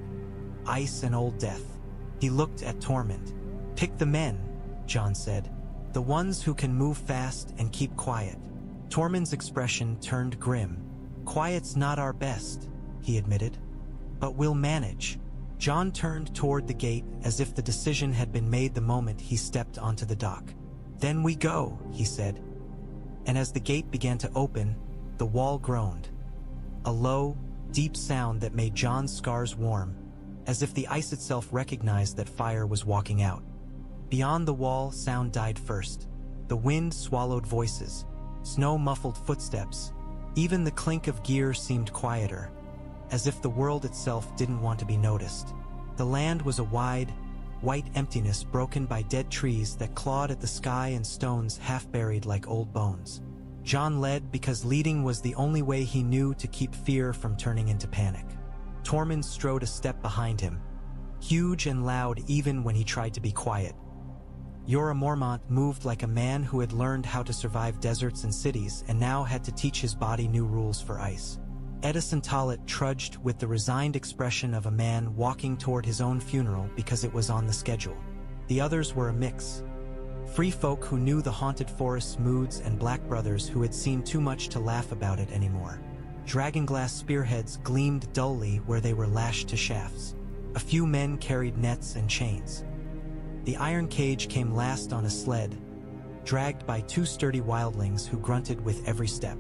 Ice and old death. He looked at Tormund. "Pick the men," Jon said. "The ones who can move fast and keep quiet." Tormund's expression turned grim. "Quiet's not our best," he admitted. "But we'll manage." Jon turned toward the gate as if the decision had been made the moment he stepped onto the dock. "Then we go," he said. And as the gate began to open, the wall groaned. A low, deep sound that made Jon's scars warm, as if the ice itself recognized that fire was walking out. Beyond the wall, sound died first. The wind swallowed voices. Snow muffled footsteps. Even the clink of gear seemed quieter, as if the world itself didn't want to be noticed. The land was a wide, white emptiness broken by dead trees that clawed at the sky and stones half buried like old bones. Jon led because leading was the only way he knew to keep fear from turning into panic. Tormund strode a step behind him, huge and loud even when he tried to be quiet. Jorah Mormont moved like a man who had learned how to survive deserts and cities and now had to teach his body new rules for ice. Edison Tollett trudged with the resigned expression of a man walking toward his own funeral because it was on the schedule. The others were a mix. Free folk who knew the haunted forest's moods and black brothers who had seen too much to laugh about it anymore. Dragonglass spearheads gleamed dully where they were lashed to shafts. A few men carried nets and chains. The iron cage came last on a sled, dragged by two sturdy wildlings who grunted with every step.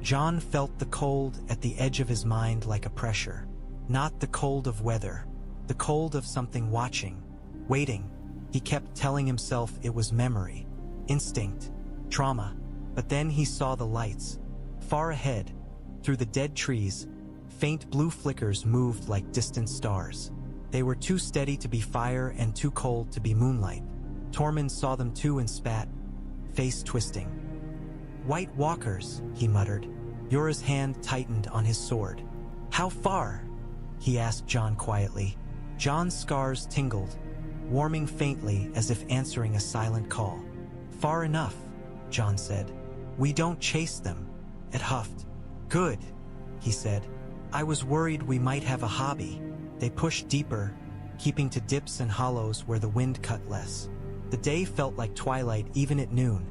Jon felt the cold at the edge of his mind like a pressure. Not the cold of weather, the cold of something watching, waiting. He kept telling himself it was memory, instinct, trauma. But then he saw the lights. Far ahead, through the dead trees, faint blue flickers moved like distant stars. They were too steady to be fire and too cold to be moonlight. Tormund saw them too and spat, face twisting. "White walkers," he muttered. Jorah's hand tightened on his sword. "How far?" he asked Jon quietly. Jon's scars tingled, warming faintly as if answering a silent call. "Far enough," Jon said. "We don't chase them." It huffed. "Good," he said. "I was worried we might have a hobby." They pushed deeper, keeping to dips and hollows where the wind cut less. The day felt like twilight even at noon.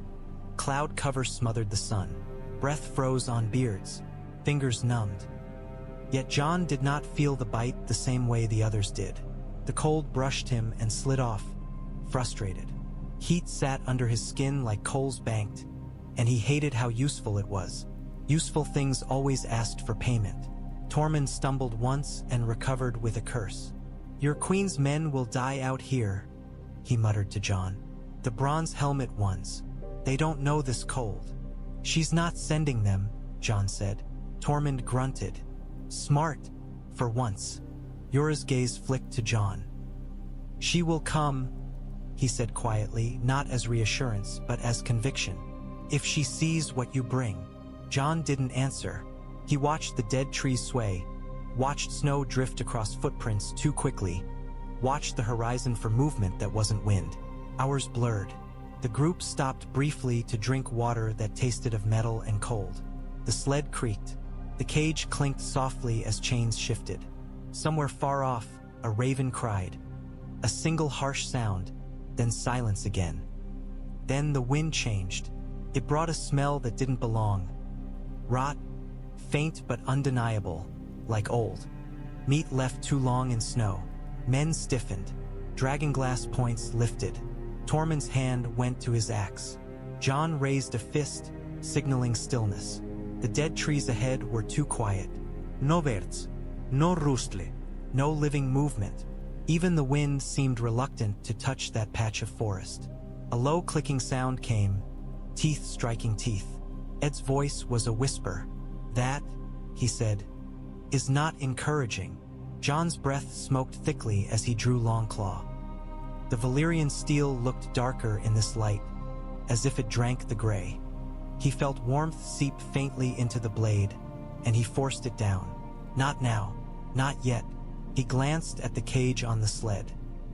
Cloud cover smothered the sun. Breath froze on beards, fingers numbed. Yet Jon did not feel the bite the same way the others did. The cold brushed him and slid off, frustrated. Heat sat under his skin like coals banked, and he hated how useful it was. Useful things always asked for payment. Tormund stumbled once and recovered with a curse. "Your queen's men will die out here," he muttered to Jon. "The bronze helmet ones. They don't know this cold." "She's not sending them," Jon said. Tormund grunted. "Smart, for once." Jorah's gaze flicked to Jon. "She will come," he said quietly, not as reassurance, but as conviction. "If she sees what you bring." Jon didn't answer. He watched the dead trees sway, watched snow drift across footprints too quickly, watched the horizon for movement that wasn't wind. Hours blurred. The group stopped briefly to drink water that tasted of metal and cold. The sled creaked. The cage clinked softly as chains shifted. Somewhere far off, a raven cried. A single harsh sound, then silence again. Then the wind changed. It brought a smell that didn't belong. Rot, faint but undeniable, like old. Meat left too long in snow. Men stiffened. Dragonglass points lifted. Tormund's hand went to his axe. Jon raised a fist, signaling stillness. The dead trees ahead were too quiet. No birds, no rustle, no living movement. Even the wind seemed reluctant to touch that patch of forest. A low clicking sound came, teeth striking teeth. Ed's voice was a whisper. "That," he said, "is not encouraging." Jon's breath smoked thickly as he drew Longclaw. The Valyrian steel looked darker in this light, as if it drank the gray. He felt warmth seep faintly into the blade, and he forced it down. "Not now, not yet." He glanced at the cage on the sled.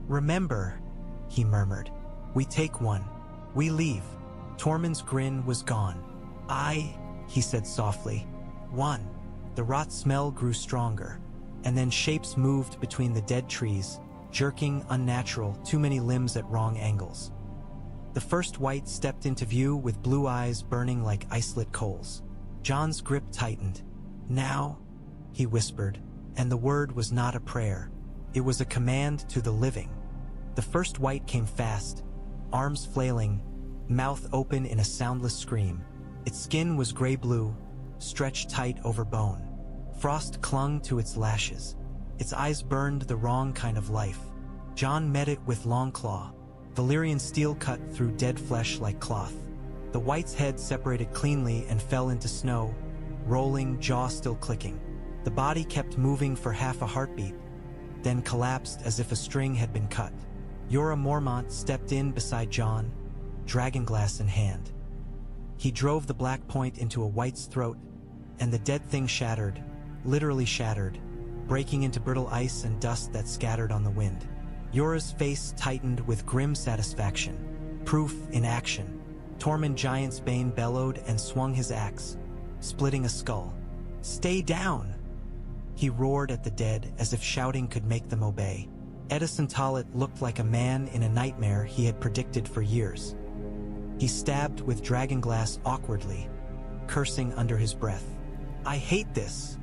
"Remember," he murmured, "we take one. We leave." Tormund's grin was gone. He said softly. "One." The rot smell grew stronger, and then shapes moved between the dead trees, jerking, unnatural, too many limbs at wrong angles. The first Wight stepped into view with blue eyes burning like ice-lit coals. Jon's grip tightened. "Now," he whispered, and the word was not a prayer. It was a command to the living. The first Wight came fast, arms flailing, mouth open in a soundless scream. Its skin was gray-blue, stretched tight over bone. Frost clung to its lashes. Its eyes burned the wrong kind of life. Jon met it with long claw. Valyrian steel cut through dead flesh like cloth. The Wight's head separated cleanly and fell into snow, rolling, jaw still clicking. The body kept moving for half a heartbeat, then collapsed as if a string had been cut. Jorah Mormont stepped in beside Jon, Dragonglass in hand. He drove the black point into a Wight's throat, and the dead thing shattered, literally shattered, breaking into brittle ice and dust that scattered on the wind. Jorah's face tightened with grim satisfaction. Proof in action. Tormund Giant's Bane bellowed and swung his axe, splitting a skull. "Stay down!" He roared at the dead as if shouting could make them obey. Edison Tollett looked like a man in a nightmare he had predicted for years. He stabbed with Dragonglass awkwardly, cursing under his breath. "I hate this,"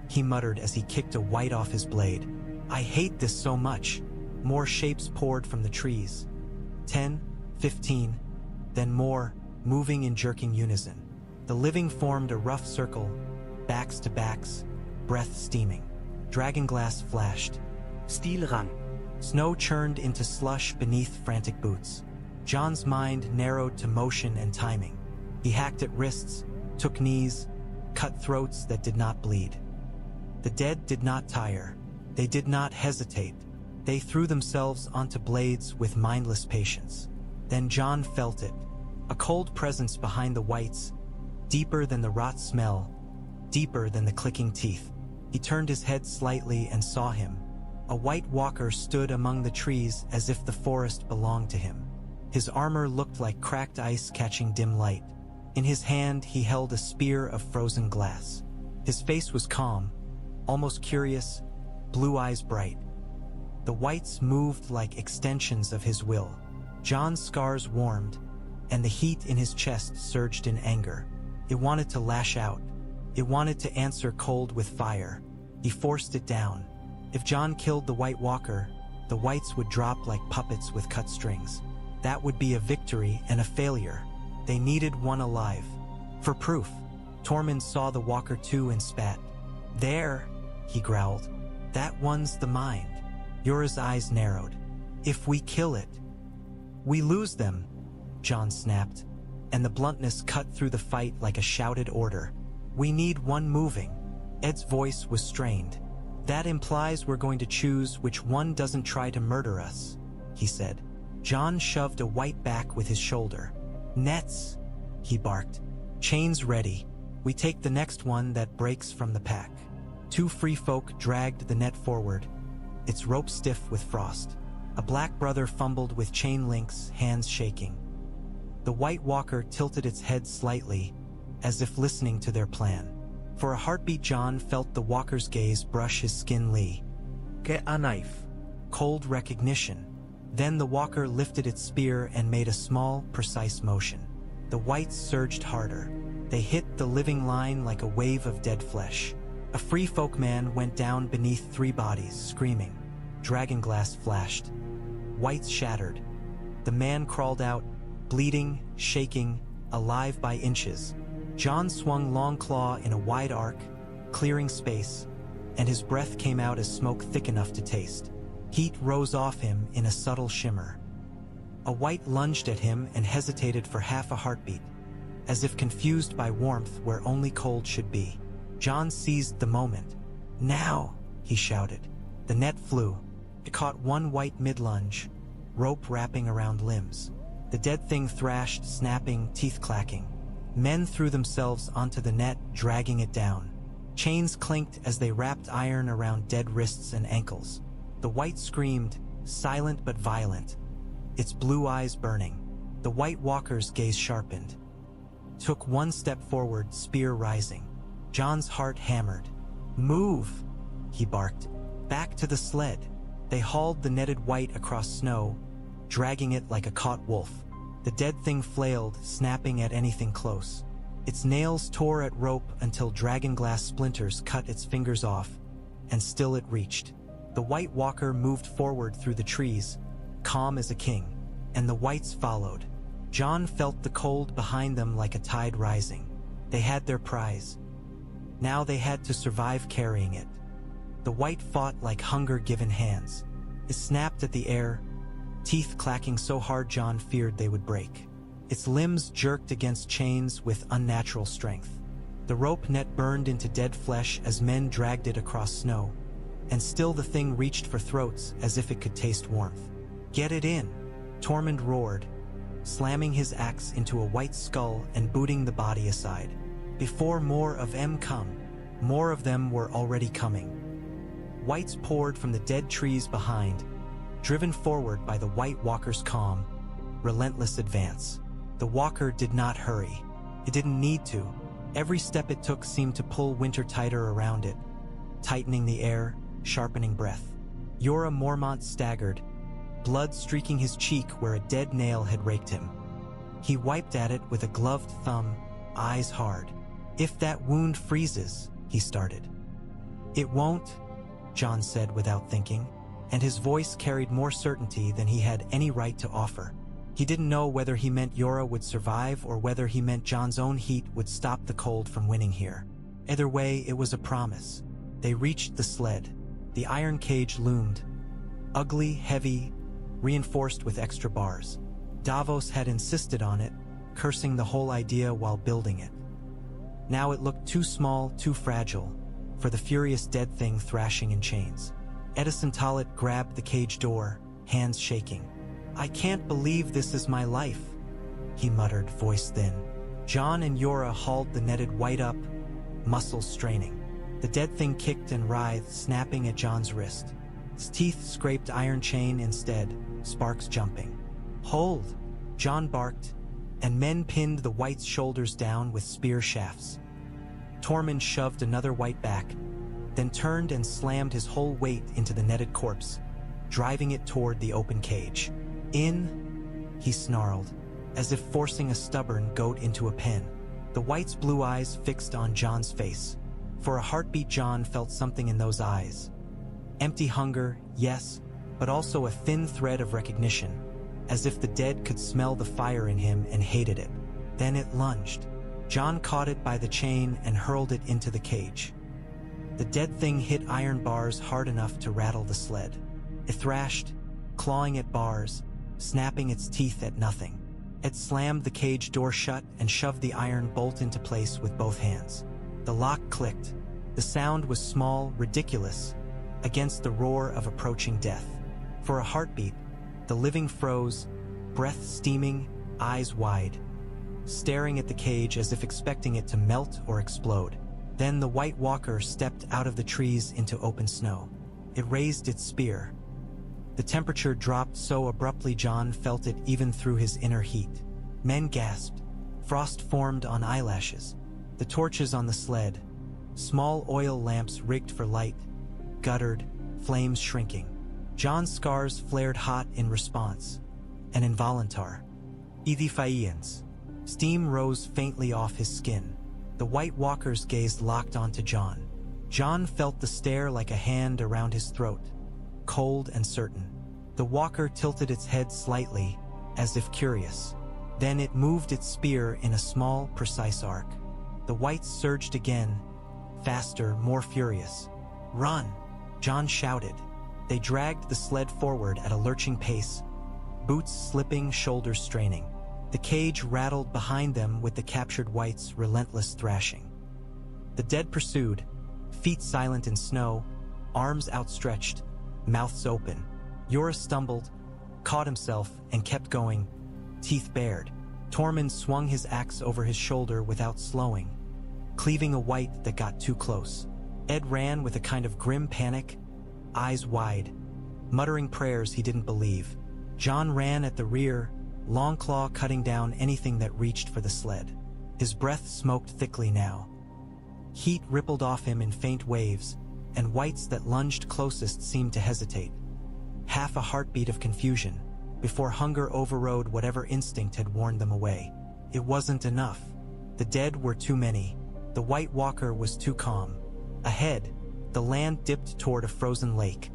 he muttered as he kicked a Wight off his blade. "I hate this so much." More shapes poured from the trees. 10, 15, then more, moving in jerking unison. The living formed a rough circle, backs to backs, breath steaming. Dragonglass flashed. Stilrang. Snow churned into slush beneath frantic boots. Jon's mind narrowed to motion and timing. He hacked at wrists, took knees, cut throats that did not bleed. The dead did not tire. They did not hesitate. They threw themselves onto blades with mindless patience. Then Jon felt it. A cold presence behind the Wights, deeper than the rot smell, deeper than the clicking teeth. He turned his head slightly and saw him. A White Walker stood among the trees as if the forest belonged to him. His armor looked like cracked ice catching dim light. In his hand he held a spear of frozen glass. His face was calm, almost curious, blue eyes bright. The Wights moved like extensions of his will. Jon's scars warmed, and the heat in his chest surged in anger. It wanted to lash out. It wanted to answer cold with fire. He forced it down. If Jon killed the White Walker, the Wights would drop like puppets with cut strings. That would be a victory and a failure. They needed one alive. For proof, Tormund saw the Walker too and spat. "There," he growled. "That one's the mind." Jorah's eyes narrowed. "If we kill it, we lose them," Jon snapped, and the bluntness cut through the fight like a shouted order. "We need one moving." Ed's voice was strained. "That implies we're going to choose which one doesn't try to murder us," he said. Jon shoved a Wight back with his shoulder. "Nets," he barked. "Chains ready. We take the next one that breaks from the pack." Two free folk dragged the net forward, its rope stiff with frost. A black brother fumbled with chain links, hands shaking. The White Walker tilted its head slightly, as if listening to their plan. For a heartbeat, Jon felt the Walker's gaze brush his skin. Get a knife. Cold recognition. Then the Walker lifted its spear and made a small, precise motion. The Wights surged harder. They hit the living line like a wave of dead flesh. A free folk man went down beneath three bodies, screaming. Dragonglass flashed. Wights shattered. The man crawled out, bleeding, shaking, alive by inches. Jon swung long claw in a wide arc, clearing space, and his breath came out as smoke thick enough to taste. Heat rose off him in a subtle shimmer. A Wight lunged at him and hesitated for half a heartbeat, as if confused by warmth where only cold should be. Jon seized the moment. "Now!" he shouted. The net flew. It caught one Wight mid-lunge, rope wrapping around limbs. The dead thing thrashed, snapping, teeth clacking. Men threw themselves onto the net, dragging it down. Chains clinked as they wrapped iron around dead wrists and ankles. The Wight screamed, silent but violent, its blue eyes burning. The White Walker's gaze sharpened. Took one step forward, spear rising. Jon's heart hammered. "Move!" he barked. "Back to the sled." They hauled the netted Wight across snow, dragging it like a caught wolf. The dead thing flailed, snapping at anything close. Its nails tore at rope until dragonglass splinters cut its fingers off, and still it reached. The White Walker moved forward through the trees, calm as a king, and the Whites followed. Jon felt the cold behind them like a tide rising. They had their prize. Now they had to survive carrying it. The Wight fought like hunger given hands. It snapped at the air, teeth clacking so hard Jon feared they would break. Its limbs jerked against chains with unnatural strength. The rope net burned into dead flesh as men dragged it across snow, and still the thing reached for throats as if it could taste warmth. "Get it in," Tormund roared, slamming his axe into a white skull and booting the body aside. Before more of them come, more of them were already coming. Whites poured from the dead trees behind, driven forward by the White Walker's calm, relentless advance. The Walker did not hurry. It didn't need to. Every step it took seemed to pull winter tighter around it, tightening the air, sharpening breath. Jorah Mormont staggered, blood streaking his cheek where a dead nail had raked him. He wiped at it with a gloved thumb, eyes hard. "If that wound freezes," he started. "It won't," Jon said without thinking, and his voice carried more certainty than he had any right to offer. He didn't know whether he meant Jorah would survive or whether he meant Jon's own heat would stop the cold from winning here. Either way, it was a promise. They reached the sled. The iron cage loomed. Ugly, heavy, reinforced with extra bars. Davos had insisted on it, cursing the whole idea while building it. Now it looked too small, too fragile, for the furious dead thing thrashing in chains. Edison Tollett grabbed the cage door, hands shaking. "I can't believe this is my life," he muttered, voice thin. Jon and Jorah hauled the netted Wight up, muscles straining. The dead thing kicked and writhed, snapping at Jon's wrist. Its teeth scraped iron chain instead, sparks jumping. "Hold!" Jon barked, and men pinned the Wight's shoulders down with spear shafts. Tormund shoved another Wight back, then turned and slammed his whole weight into the netted corpse, driving it toward the open cage. "In," he snarled, as if forcing a stubborn goat into a pen. The Wight's blue eyes fixed on Jon's face. For a heartbeat, Jon felt something in those eyes. Empty hunger, yes, but also a thin thread of recognition, as if the dead could smell the fire in him and hated it. Then it lunged. Jon caught it by the chain and hurled it into the cage. The dead thing hit iron bars hard enough to rattle the sled. It thrashed, clawing at bars, snapping its teeth at nothing. It slammed the cage door shut and shoved the iron bolt into place with both hands. The lock clicked. The sound was small, ridiculous, against the roar of approaching death. For a heartbeat, the living froze, breath steaming, eyes wide, staring at the cage as if expecting it to melt or explode. Then the White Walker stepped out of the trees into open snow. It raised its spear. The temperature dropped so abruptly Jon felt it even through his inner heat. Men gasped. Frost formed on eyelashes. The torches on the sled, small oil lamps rigged for light, guttered, flames shrinking. Jon's scars flared hot in response, an involuntar. Ediphians. Steam rose faintly off his skin. The White Walker's gaze locked onto Jon. Jon felt the stare like a hand around his throat, cold and certain. The Walker tilted its head slightly, as if curious. Then it moved its spear in a small, precise arc. The Whites surged again, faster, more furious. "Run!" Jon shouted. They dragged the sled forward at a lurching pace, boots slipping, shoulders straining. The cage rattled behind them with the captured Whites' relentless thrashing. The dead pursued, feet silent in snow, arms outstretched, mouths open. Jorah stumbled, caught himself, and kept going, teeth bared. Tormund swung his axe over his shoulder without slowing, cleaving a Wight that got too close. Ed ran with a kind of grim panic, eyes wide, muttering prayers he didn't believe. Jon ran at the rear, Longclaw cutting down anything that reached for the sled. His breath smoked thickly now. Heat rippled off him in faint waves, and Whites that lunged closest seemed to hesitate. half a heartbeat of confusion, before hunger overrode whatever instinct had warned them away. It wasn't enough. The dead were too many. The White Walker was too calm. Ahead, the land dipped toward a frozen lake,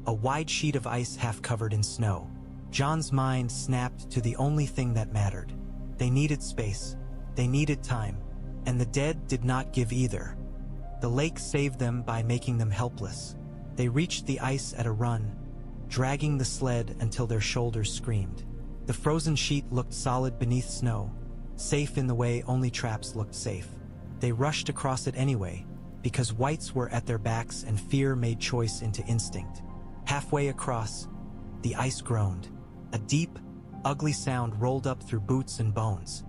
a wide sheet of ice half covered in snow. Jon's mind snapped to the only thing that mattered. They needed space. They needed time. And the dead did not give either. The lake saved them by making them helpless. They reached the ice at a run, dragging the sled until their shoulders screamed. The frozen sheet looked solid beneath snow, safe in the way only traps looked safe. They rushed across it anyway, because Wights were at their backs and fear made choice into instinct. Halfway across, the ice groaned. A deep, ugly sound rolled up through boots and bones.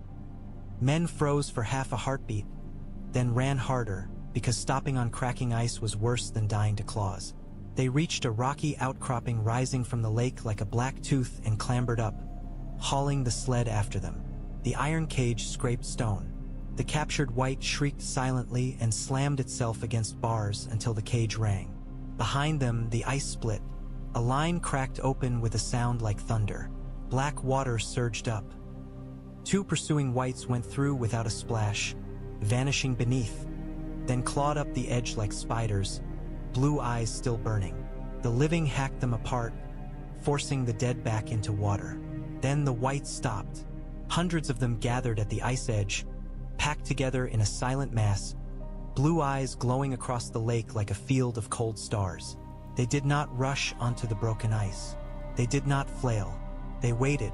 Men froze for half a heartbeat, then ran harder, because stopping on cracking ice was worse than dying to claws. They reached a rocky outcropping rising from the lake like a black tooth and clambered up, hauling the sled after them. The iron cage scraped stone. The captured Wight shrieked silently and slammed itself against bars until the cage rang. Behind them, the ice split. A line cracked open with a sound like thunder. Black water surged up. Two pursuing Wights went through without a splash, vanishing beneath, then clawed up the edge like spiders, blue eyes still burning. The living hacked them apart, forcing the dead back into water. Then the Wights stopped. Hundreds of them gathered at the ice edge, packed together in a silent mass, blue eyes glowing across the lake like a field of cold stars. They did not rush onto the broken ice. They did not flail. They waited.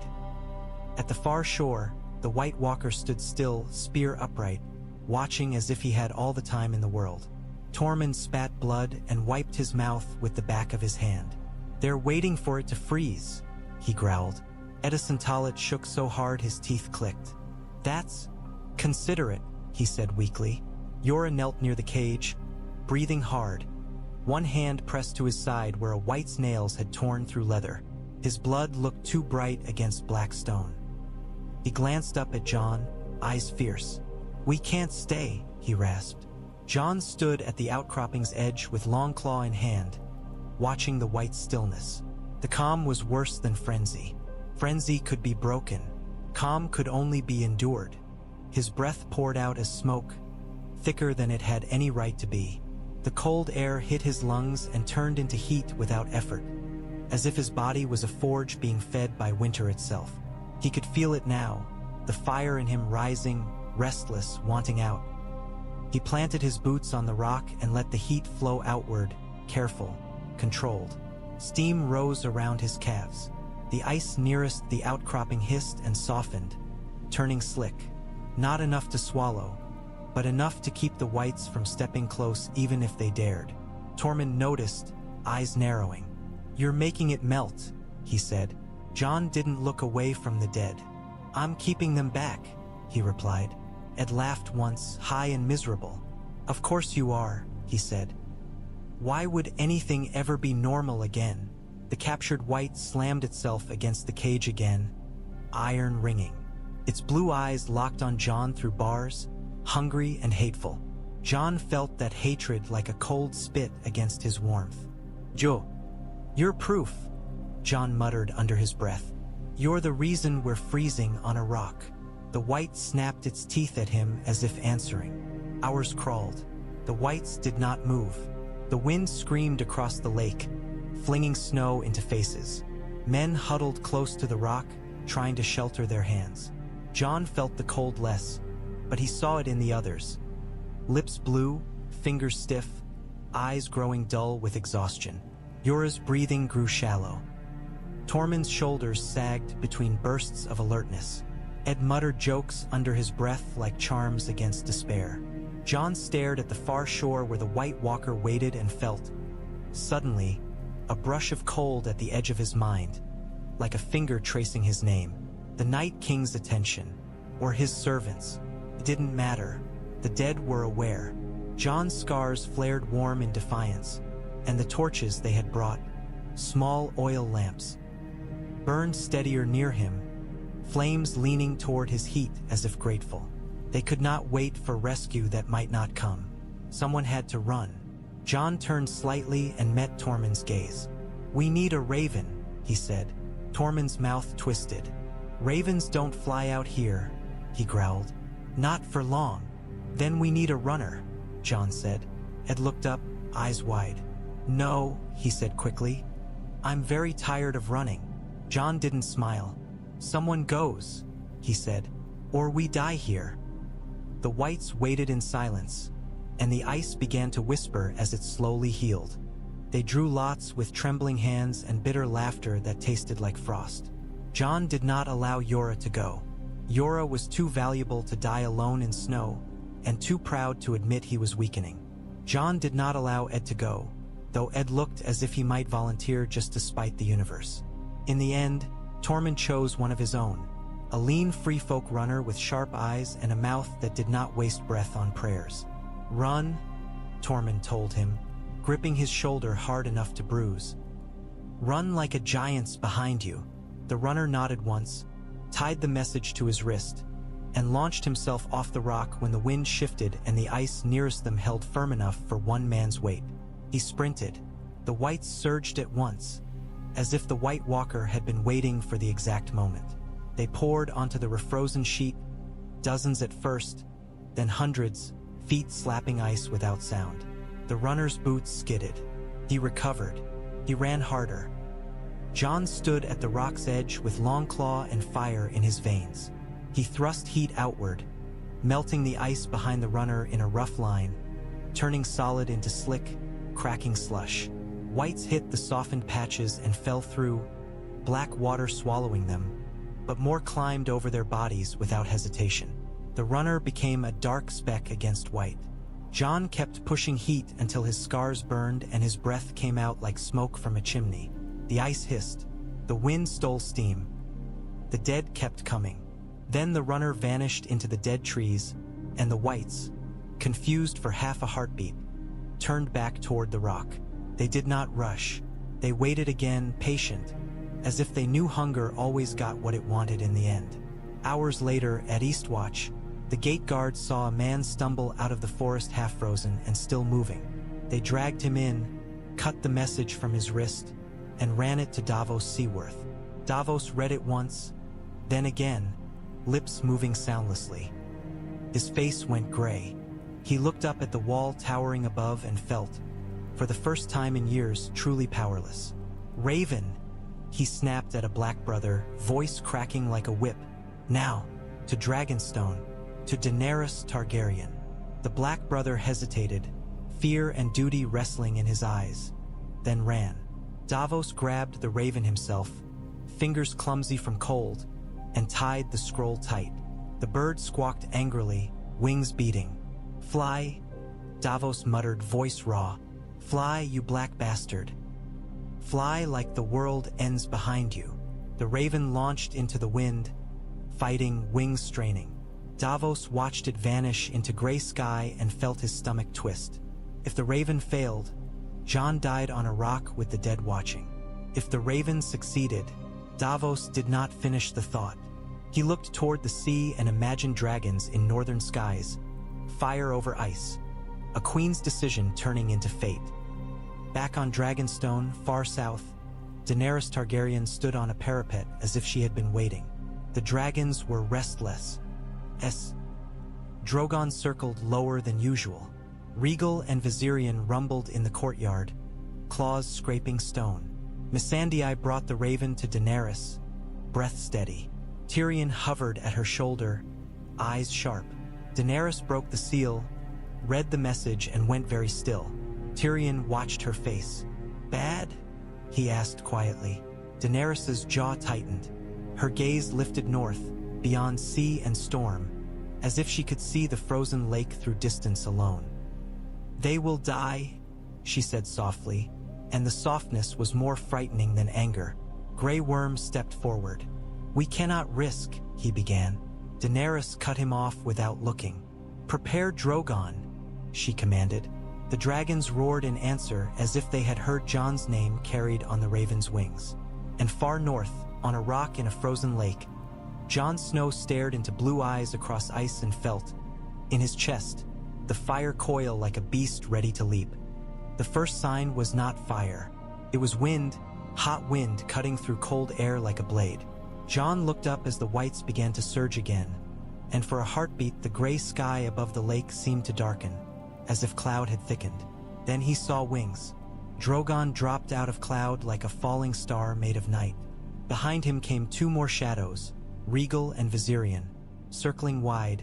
At the far shore, the White Walker stood still, spear upright, watching as if he had all the time in the world. Tormund spat blood and wiped his mouth with the back of his hand. "They're waiting for it to freeze," he growled. Edison Tollett shook so hard his teeth clicked. "That's considerate," he said weakly. Yora knelt near the cage, breathing hard, one hand pressed to his side where a Wight's nails had torn through leather. His blood looked too bright against black stone. He glanced up at Jon, eyes fierce. "We can't stay," he rasped. Jon stood at the outcropping's edge with long claw in hand, watching the white stillness. The calm was worse than frenzy. Frenzy could be broken. Calm could only be endured. His breath poured out as smoke, thicker than it had any right to be. The cold air hit his lungs and turned into heat without effort, as if his body was a forge being fed by winter itself. He could feel it now, the fire in him rising, restless, wanting out. He planted his boots on the rock and let the heat flow outward, careful, controlled. Steam rose around his calves. The ice nearest the outcropping hissed and softened, turning slick. Not enough to swallow, but enough to keep the Wights from stepping close even if they dared. Tormund noticed, eyes narrowing. "You're making it melt," he said. Jon didn't look away from the dead. "I'm keeping them back," he replied. Ed laughed once, high and miserable. "Of course you are," he said. "Why would anything ever be normal again?" The captured Wight slammed itself against the cage again, iron ringing. Its blue eyes locked on Jon through bars, hungry and hateful. Jon felt that hatred like a cold spit against his warmth. "Jo, you're proof," Jon muttered under his breath. "You're the reason we're freezing on a rock." The Wight snapped its teeth at him as if answering. Hours crawled. The Wights did not move. The wind screamed across the lake, flinging snow into faces. Men huddled close to the rock, trying to shelter their hands. Jon felt the cold less, but he saw it in the others. Lips blue, fingers stiff, eyes growing dull with exhaustion. Yora's breathing grew shallow. Tormund's shoulders sagged between bursts of alertness. Ed muttered jokes under his breath like charms against despair. Jon stared at the far shore where the White Walker waited and felt. Suddenly, a brush of cold at the edge of his mind, like a finger tracing his name. The Night King's attention, or his servants. It didn't matter. The dead were aware. Jon's scars flared warm in defiance, and the torches they had brought, small oil lamps, burned steadier near him, flames leaning toward his heat as if grateful. They could not wait for rescue that might not come. Someone had to run. Jon turned slightly and met Tormund's gaze. "We need a raven," he said. Tormund's mouth twisted. "Ravens don't fly out here," he growled. "Not for long." "Then we need a runner," Jon said. Ed looked up, eyes wide. "No," he said quickly. "I'm very tired of running." Jon didn't smile. "Someone goes," he said, "or we die here." The Wights waited in silence, and the ice began to whisper as it slowly healed. They drew lots with trembling hands and bitter laughter that tasted like frost. Jon did not allow Jorah to go. Jorah was too valuable to die alone in snow, and too proud to admit he was weakening. Jon did not allow Ed to go, though Ed looked as if he might volunteer just to spite the universe. In the end, Tormund chose one of his own, a lean free-folk runner with sharp eyes and a mouth that did not waste breath on prayers. "Run," Tormund told him, gripping his shoulder hard enough to bruise. "Run like a giant's behind you." The runner nodded once, tied the message to his wrist, and launched himself off the rock when the wind shifted and the ice nearest them held firm enough for one man's weight. He sprinted. The Wights surged at once, as if the White Walker had been waiting for the exact moment. They poured onto the refrozen sheet, dozens at first, then hundreds, feet slapping ice without sound. The runner's boots skidded. He recovered. He ran harder. Jon stood at the rock's edge with Longclaw and fire in his veins. He thrust heat outward, melting the ice behind the runner in a rough line, turning solid into slick, cracking slush. Wights hit the softened patches and fell through, black water swallowing them, but more climbed over their bodies without hesitation. The runner became a dark speck against Wight. Jon kept pushing heat until his scars burned and his breath came out like smoke from a chimney. The ice hissed. The wind stole steam. The dead kept coming. Then the runner vanished into the dead trees, and the Wights, confused for half a heartbeat, turned back toward the rock. They did not rush. They waited again, patient, as if they knew hunger always got what it wanted in the end. Hours later, at Eastwatch, the gate guards saw a man stumble out of the forest half-frozen and still moving. They dragged him in, cut the message from his wrist, and ran it to Davos Seaworth. Davos read it once, then again, lips moving soundlessly. His face went gray. He looked up at the wall towering above and felt, for the first time in years, truly powerless. "Raven," he snapped at a black brother, voice cracking like a whip. "Now, to Dragonstone, to Daenerys Targaryen." The black brother hesitated, fear and duty wrestling in his eyes, then ran. Davos grabbed the raven himself, fingers clumsy from cold, and tied the scroll tight. The bird squawked angrily, wings beating. "Fly," Davos muttered, voice raw. "Fly, you black bastard. Fly like the world ends behind you." The raven launched into the wind, fighting, wings straining. Davos watched it vanish into gray sky and felt his stomach twist. If the raven failed, Jon died on a rock with the dead watching. If the raven succeeded, Davos did not finish the thought. He looked toward the sea and imagined dragons in northern skies, fire over ice, a queen's decision turning into fate. Back on Dragonstone, far south, Daenerys Targaryen stood on a parapet as if she had been waiting. The dragons were restless. Drogon circled lower than usual. Regal and Viserion rumbled in the courtyard, claws scraping stone. Missandei brought the raven to Daenerys, breath steady. Tyrion hovered at her shoulder, eyes sharp. Daenerys broke the seal, read the message, and went very still. Tyrion watched her face. "Bad?" he asked quietly. Daenerys's jaw tightened. Her gaze lifted north, beyond sea and storm, as if she could see the frozen lake through distance alone. "They will die," she said softly, and the softness was more frightening than anger. Grey Worm stepped forward. "We cannot risk," he began. Daenerys cut him off without looking. "Prepare Drogon," she commanded. The dragons roared in answer as if they had heard Jon's name carried on the raven's wings. And far north, on a rock in a frozen lake, Jon Snow stared into blue eyes across ice and felt, in his chest, the fire coil like a beast ready to leap. The first sign was not fire. It was wind, hot wind cutting through cold air like a blade. Jon looked up as the whites began to surge again, and for a heartbeat the gray sky above the lake seemed to darken, as if cloud had thickened. Then he saw wings. Drogon dropped out of cloud like a falling star made of night. Behind him came two more shadows, Regal and Viserion, circling wide,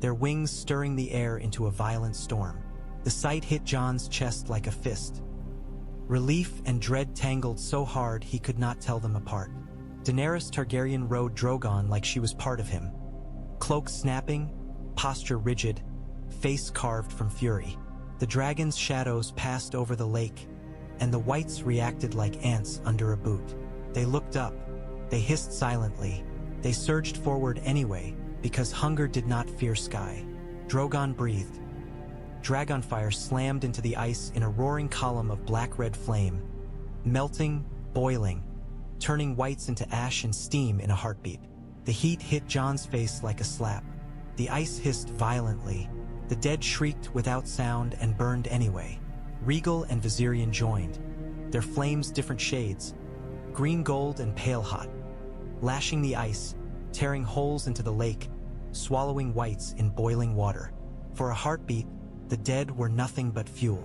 their wings stirring the air into a violent storm. The sight hit Jon's chest like a fist. Relief and dread tangled so hard he could not tell them apart. Daenerys Targaryen rode Drogon like she was part of him. Cloak snapping, posture rigid, face carved from fury. The dragon's shadows passed over the lake, and the whites reacted like ants under a boot. They looked up. They hissed silently. They surged forward anyway, because hunger did not fear sky. Drogon breathed. Dragonfire slammed into the ice in a roaring column of black-red flame, melting, boiling, turning whites into ash and steam in a heartbeat. The heat hit Jon's face like a slap. The ice hissed violently. The dead shrieked without sound and burned anyway. Regal and Viserion joined, their flames different shades, green gold and pale hot, lashing the ice, tearing holes into the lake, swallowing whites in boiling water. For a heartbeat, the dead were nothing but fuel.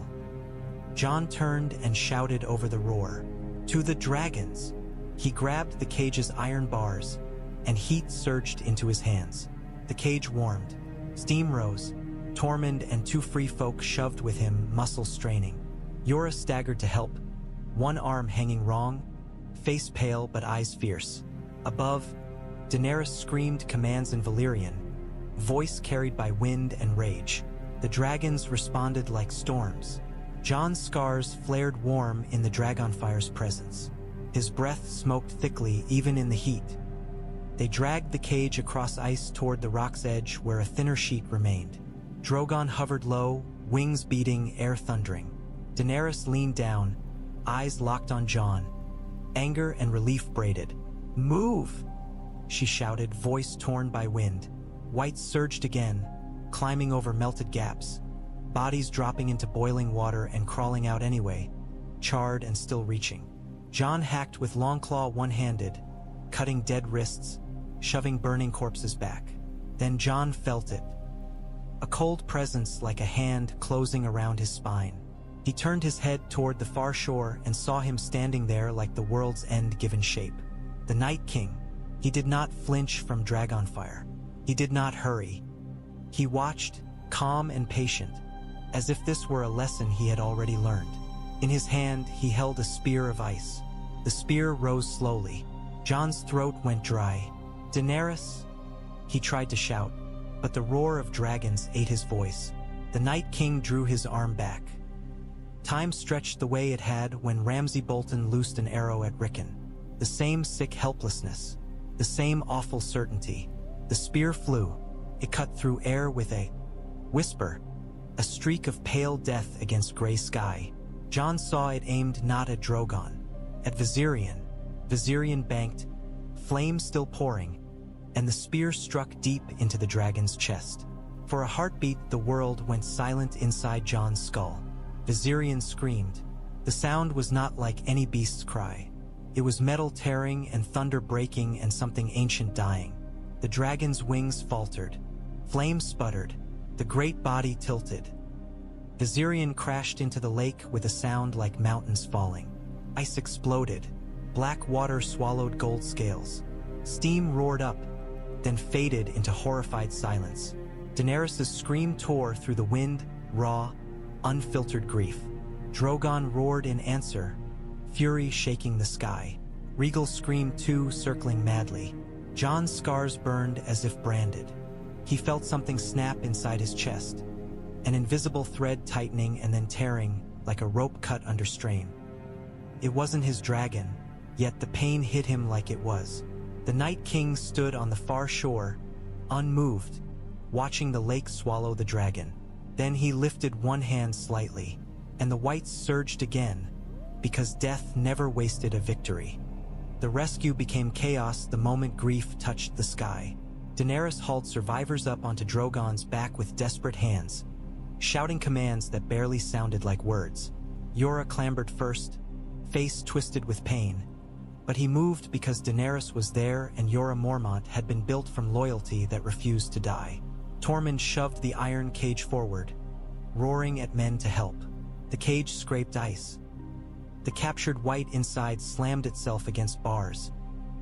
Jon turned and shouted over the roar, "To the dragons!" He grabbed the cage's iron bars, and heat surged into his hands. The cage warmed. Steam rose. Tormund and two free folk shoved with him, muscles straining. Yora staggered to help, one arm hanging wrong, face pale but eyes fierce. Above, Daenerys screamed commands in Valyrian, voice carried by wind and rage. The dragons responded like storms. Jon's scars flared warm in the Dragonfire's presence. His breath smoked thickly even in the heat. They dragged the cage across ice toward the rock's edge where a thinner sheet remained. Drogon hovered low, wings beating, air thundering. Daenerys leaned down, eyes locked on Jon. Anger and relief braided. "Move!" she shouted, voice torn by wind. Whites surged again, climbing over melted gaps, bodies dropping into boiling water and crawling out anyway, charred and still reaching. Jon hacked with Longclaw one-handed, cutting dead wrists, shoving burning corpses back. Then Jon felt it. A cold presence like a hand closing around his spine. He turned his head toward the far shore and saw him standing there like the world's end given shape. The Night King. He did not flinch from Dragonfire. He did not hurry. He watched, calm and patient, as if this were a lesson he had already learned. In his hand, he held a spear of ice. The spear rose slowly. Jon's throat went dry. "Daenerys?" He tried to shout, but the roar of dragons ate his voice. The Night King drew his arm back. Time stretched the way it had when Ramsay Bolton loosed an arrow at Rickon. The same sick helplessness, the same awful certainty. The spear flew. It cut through air with a whisper, a streak of pale death against gray sky. Jon saw it aimed not at Drogon, at Viserion. Viserion banked, flame still pouring, and the spear struck deep into the dragon's chest. For a heartbeat, the world went silent inside Jon's skull. Viserion screamed. The sound was not like any beast's cry. It was metal tearing and thunder breaking and something ancient dying. The dragon's wings faltered. Flame sputtered. The great body tilted. Viserion crashed into the lake with a sound like mountains falling. Ice exploded. Black water swallowed gold scales. Steam roared up, then faded into horrified silence. Daenerys' scream tore through the wind, raw, unfiltered grief. Drogon roared in answer, fury shaking the sky. Regal screamed too, circling madly. Jon's scars burned as if branded. He felt something snap inside his chest, an invisible thread tightening and then tearing like a rope cut under strain. It wasn't his dragon, yet the pain hit him like it was. The Night King stood on the far shore, unmoved, watching the lake swallow the dragon. Then he lifted one hand slightly, and the whites surged again, because death never wasted a victory. The rescue became chaos the moment grief touched the sky. Daenerys hauled survivors up onto Drogon's back with desperate hands, shouting commands that barely sounded like words. Yora clambered first, face twisted with pain. But he moved because Daenerys was there and Jorah Mormont had been built from loyalty that refused to die. Tormund shoved the iron cage forward, roaring at men to help. The cage scraped ice. The captured Wight inside slammed itself against bars,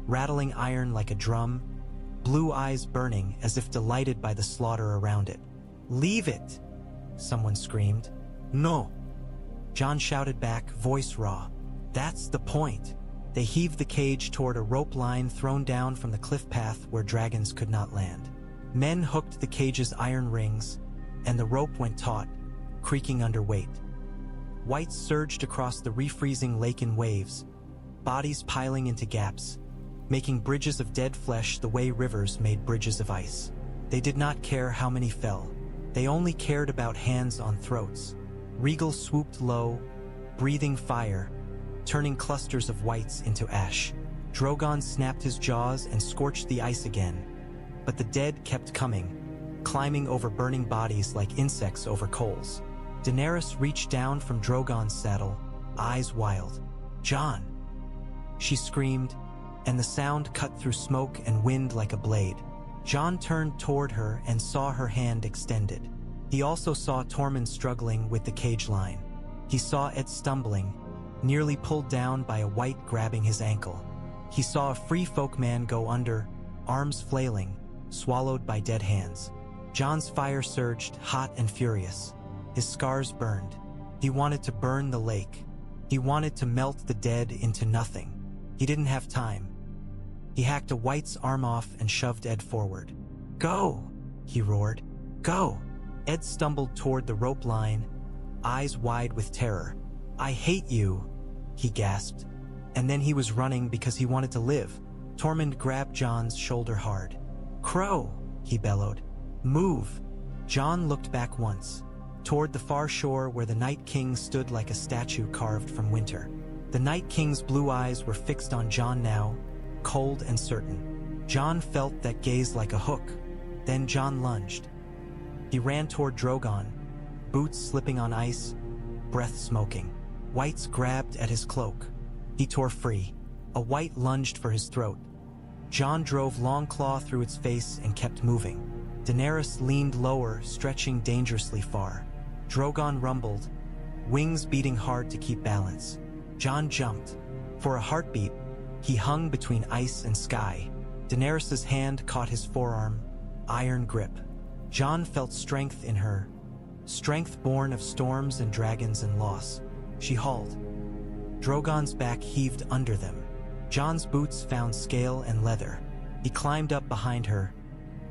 rattling iron like a drum, blue eyes burning as if delighted by the slaughter around it. "Leave it!" someone screamed. "No!" Jon shouted back, voice raw. "That's the point." They heaved the cage toward a rope line thrown down from the cliff path where dragons could not land. Men hooked the cage's iron rings, and the rope went taut, creaking under weight. Wight surged across the refreezing lake in waves, bodies piling into gaps, making bridges of dead flesh the way rivers made bridges of ice. They did not care how many fell. They only cared about hands on throats. Regal swooped low, breathing fire, turning clusters of whites into ash. Drogon snapped his jaws and scorched the ice again, but the dead kept coming, climbing over burning bodies like insects over coals. Daenerys reached down from Drogon's saddle, eyes wild. "Jon!" she screamed, and the sound cut through smoke and wind like a blade. Jon turned toward her and saw her hand extended. He also saw Tormund struggling with the cage line. He saw Ed stumbling, nearly pulled down by a Wight grabbing his ankle. He saw a free folk man go under, arms flailing, swallowed by dead hands. Jon's fire surged, hot and furious. His scars burned. He wanted to burn the lake. He wanted to melt the dead into nothing. He didn't have time. He hacked a Wight's arm off and shoved Ed forward. "Go!" he roared. "Go!" Ed stumbled toward the rope line, eyes wide with terror. "I hate you," he gasped. And then he was running because he wanted to live. Tormund grabbed Jon's shoulder hard. "Crow!" he bellowed. "Move!" Jon looked back once, toward the far shore where the Night King stood like a statue carved from winter. The Night King's blue eyes were fixed on Jon now, cold and certain. Jon felt that gaze like a hook. Then Jon lunged. He ran toward Drogon, boots slipping on ice, breath smoking. Wights grabbed at his cloak. He tore free. A Wight lunged for his throat. Jon drove Longclaw through its face and kept moving. Daenerys leaned lower, stretching dangerously far. Drogon rumbled, wings beating hard to keep balance. Jon jumped. For a heartbeat, he hung between ice and sky. Daenerys' hand caught his forearm, iron grip. Jon felt strength in her, strength born of storms and dragons and loss. She hauled. Drogon's back heaved under them. Jon's boots found scale and leather. He climbed up behind her,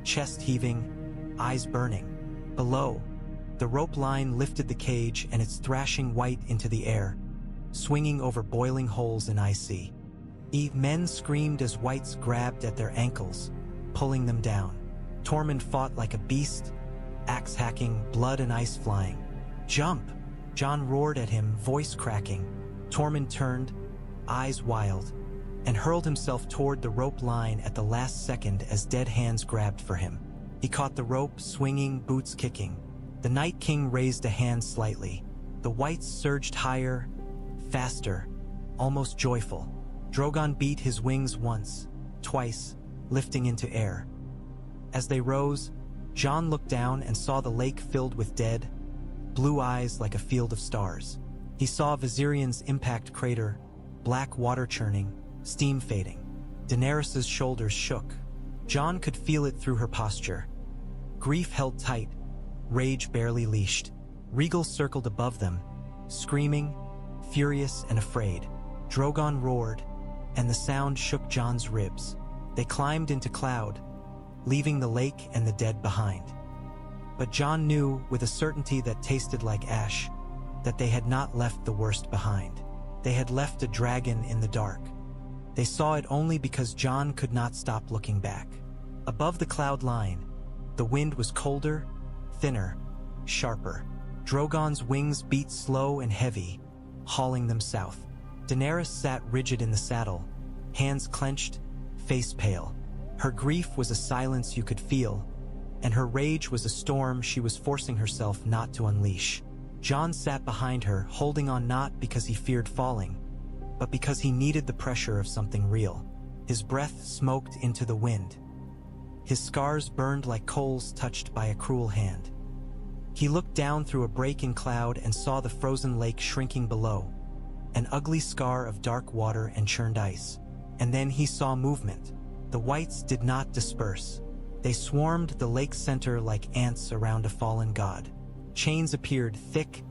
chest heaving, eyes burning. Below, the rope line lifted the cage and its thrashing Wight into the air, swinging over boiling holes in ice sea. Men screamed as Wights grabbed at their ankles, pulling them down. Tormund fought like a beast, axe hacking, blood and ice flying. "Jump!" Jon roared at him, voice cracking. Tormund turned, eyes wild, and hurled himself toward the rope line at the last second as dead hands grabbed for him. He caught the rope, swinging, boots kicking. The Night King raised a hand slightly. The Wights surged higher, faster, almost joyful. Drogon beat his wings once, twice, lifting into air. As they rose, Jon looked down and saw the lake filled with dead, blue eyes like a field of stars. He saw Viserion's impact crater, black water churning, steam fading. Daenerys' shoulders shook. Jon could feel it through her posture. Grief held tight, rage barely leashed. Regal circled above them, screaming, furious and afraid. Drogon roared, and the sound shook Jon's ribs. They climbed into cloud, leaving the lake and the dead behind. But Jon knew, with a certainty that tasted like ash, that they had not left the worst behind. They had left a dragon in the dark. They saw it only because Jon could not stop looking back. Above the cloud line, the wind was colder, thinner, sharper. Drogon's wings beat slow and heavy, hauling them south. Daenerys sat rigid in the saddle, hands clenched, face pale. Her grief was a silence you could feel, and her rage was a storm she was forcing herself not to unleash. Jon sat behind her, holding on not because he feared falling, but because he needed the pressure of something real. His breath smoked into the wind. His scars burned like coals touched by a cruel hand. He looked down through a break in cloud and saw the frozen lake shrinking below, an ugly scar of dark water and churned ice. And then he saw movement. The Wights did not disperse. They swarmed the lake's center like ants around a fallen god. Chains appeared, thick,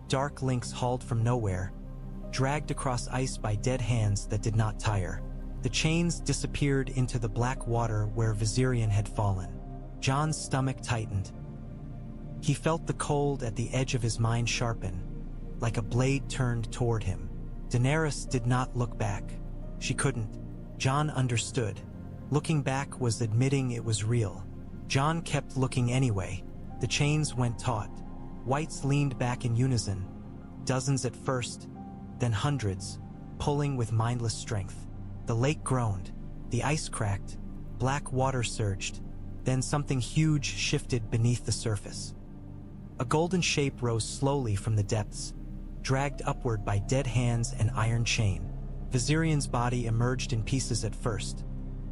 dark links hauled from nowhere, dragged across ice by dead hands that did not tire. The chains disappeared into the black water where Viserion had fallen. Jon's stomach tightened. He felt the cold at the edge of his mind sharpen, like a blade turned toward him. Daenerys did not look back. She couldn't. Jon understood. Looking back was admitting it was real. Jon kept looking anyway. The chains went taut. Wights leaned back in unison, dozens at first, then hundreds, pulling with mindless strength. The lake groaned. The ice cracked. Black water surged. Then something huge shifted beneath the surface. A golden shape rose slowly from the depths, dragged upward by dead hands and iron chain. Viserion's body emerged in pieces at first.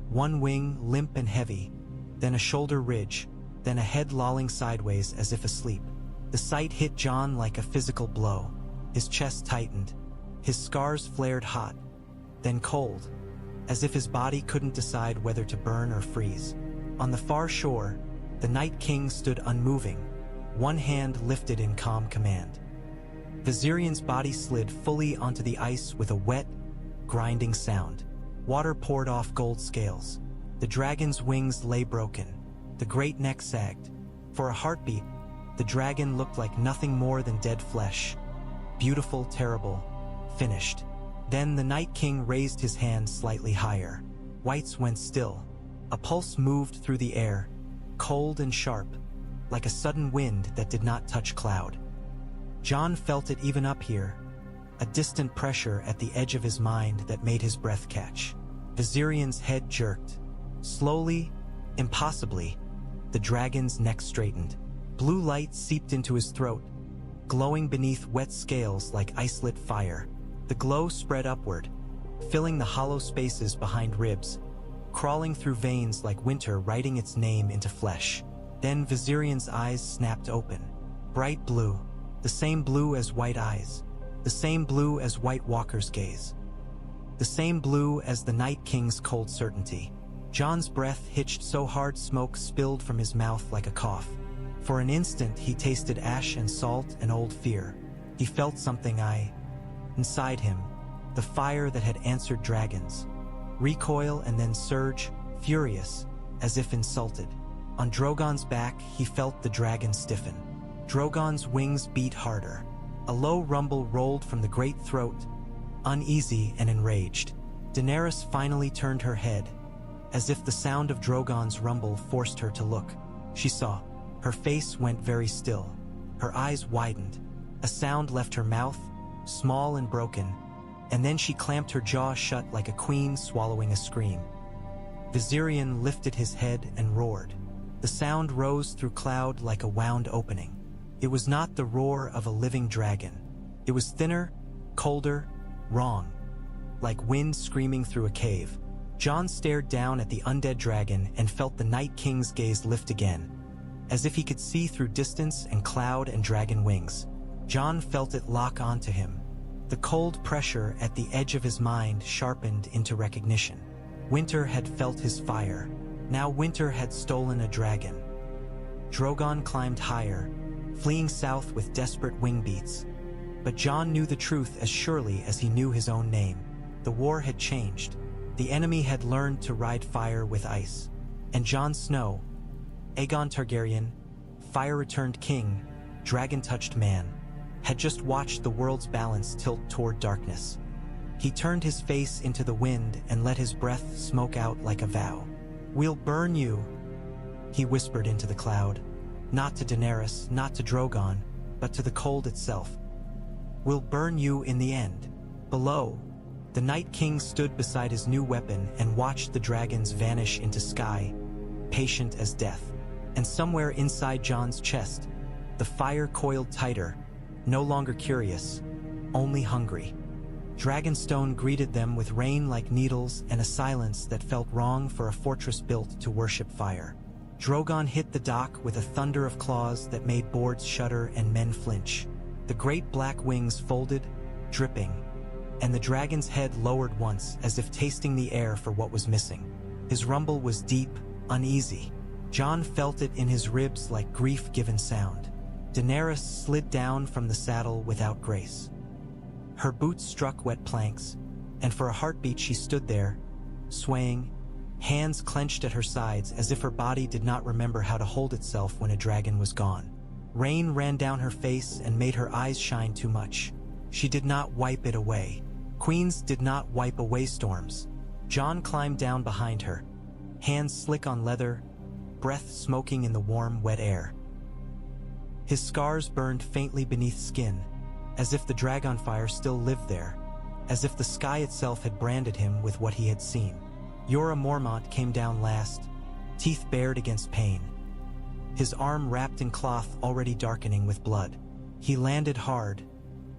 One wing limp and heavy, then a shoulder ridge, then a head lolling sideways as if asleep. The sight hit Jon like a physical blow. His chest tightened. His scars flared hot, then cold, as if his body couldn't decide whether to burn or freeze. On the far shore, the Night King stood unmoving, one hand lifted in calm command. Viserion's body slid fully onto the ice with a wet, grinding sound. Water poured off gold scales. The dragon's wings lay broken. The great neck sagged. For a heartbeat, the dragon looked like nothing more than dead flesh. Beautiful, terrible, finished. Then the Night King raised his hand slightly higher. Wights went still. A pulse moved through the air, cold and sharp, like a sudden wind that did not touch cloud. Jon felt it even up here, a distant pressure at the edge of his mind that made his breath catch. Viserion's head jerked. Slowly, impossibly, the dragon's neck straightened. Blue light seeped into his throat, glowing beneath wet scales like ice-lit fire. The glow spread upward, filling the hollow spaces behind ribs, crawling through veins like winter writing its name into flesh. Then Viserion's eyes snapped open. Bright blue, the same blue as white eyes, the same blue as White Walker's gaze, the same blue as the Night King's cold certainty. Jon's breath hitched so hard smoke spilled from his mouth like a cough. For an instant he tasted ash and salt and old fear. He felt something inside him, the fire that had answered dragons. Recoil and then surge, furious, as if insulted. On Drogon's back he felt the dragon stiffen. Drogon's wings beat harder. A low rumble rolled from the great throat, uneasy and enraged. Daenerys finally turned her head, as if the sound of Drogon's rumble forced her to look. She saw. Her face went very still. Her eyes widened. A sound left her mouth, small and broken, and then she clamped her jaw shut like a queen swallowing a scream. Viserion lifted his head and roared. The sound rose through cloud like a wound opening. It was not the roar of a living dragon. It was thinner, colder, wrong, like wind screaming through a cave. Jon stared down at the undead dragon and felt the Night King's gaze lift again, as if he could see through distance and cloud and dragon wings. Jon felt it lock onto him. The cold pressure at the edge of his mind sharpened into recognition. Winter had felt his fire. Now Winter had stolen a dragon. Drogon climbed higher, fleeing south with desperate wing beats. But Jon knew the truth as surely as he knew his own name. The war had changed. The enemy had learned to ride fire with ice. And Jon Snow, Aegon Targaryen, fire-returned king, dragon-touched man, had just watched the world's balance tilt toward darkness. He turned his face into the wind and let his breath smoke out like a vow. "We'll burn you," he whispered into the cloud. Not to Daenerys, not to Drogon, but to the cold itself. "We'll burn you in the end." Below, the Night King stood beside his new weapon and watched the dragons vanish into sky, patient as death. And somewhere inside Jon's chest, the fire coiled tighter, no longer curious, only hungry. Dragonstone greeted them with rain like needles and a silence that felt wrong for a fortress built to worship fire. Drogon hit the dock with a thunder of claws that made boards shudder and men flinch. The great black wings folded, dripping, and the dragon's head lowered once as if tasting the air for what was missing. His rumble was deep, uneasy. Jon felt it in his ribs like grief-given sound. Daenerys slid down from the saddle without grace. Her boots struck wet planks, and for a heartbeat she stood there, swaying, hands clenched at her sides as if her body did not remember how to hold itself when a dragon was gone. Rain ran down her face and made her eyes shine too much. She did not wipe it away. Queens did not wipe away storms. Jon climbed down behind her, hands slick on leather, breath smoking in the warm, wet air. His scars burned faintly beneath skin, as if the Dragonfire still lived there, as if the sky itself had branded him with what he had seen. Jorah Mormont came down last, teeth bared against pain, his arm wrapped in cloth already darkening with blood. He landed hard,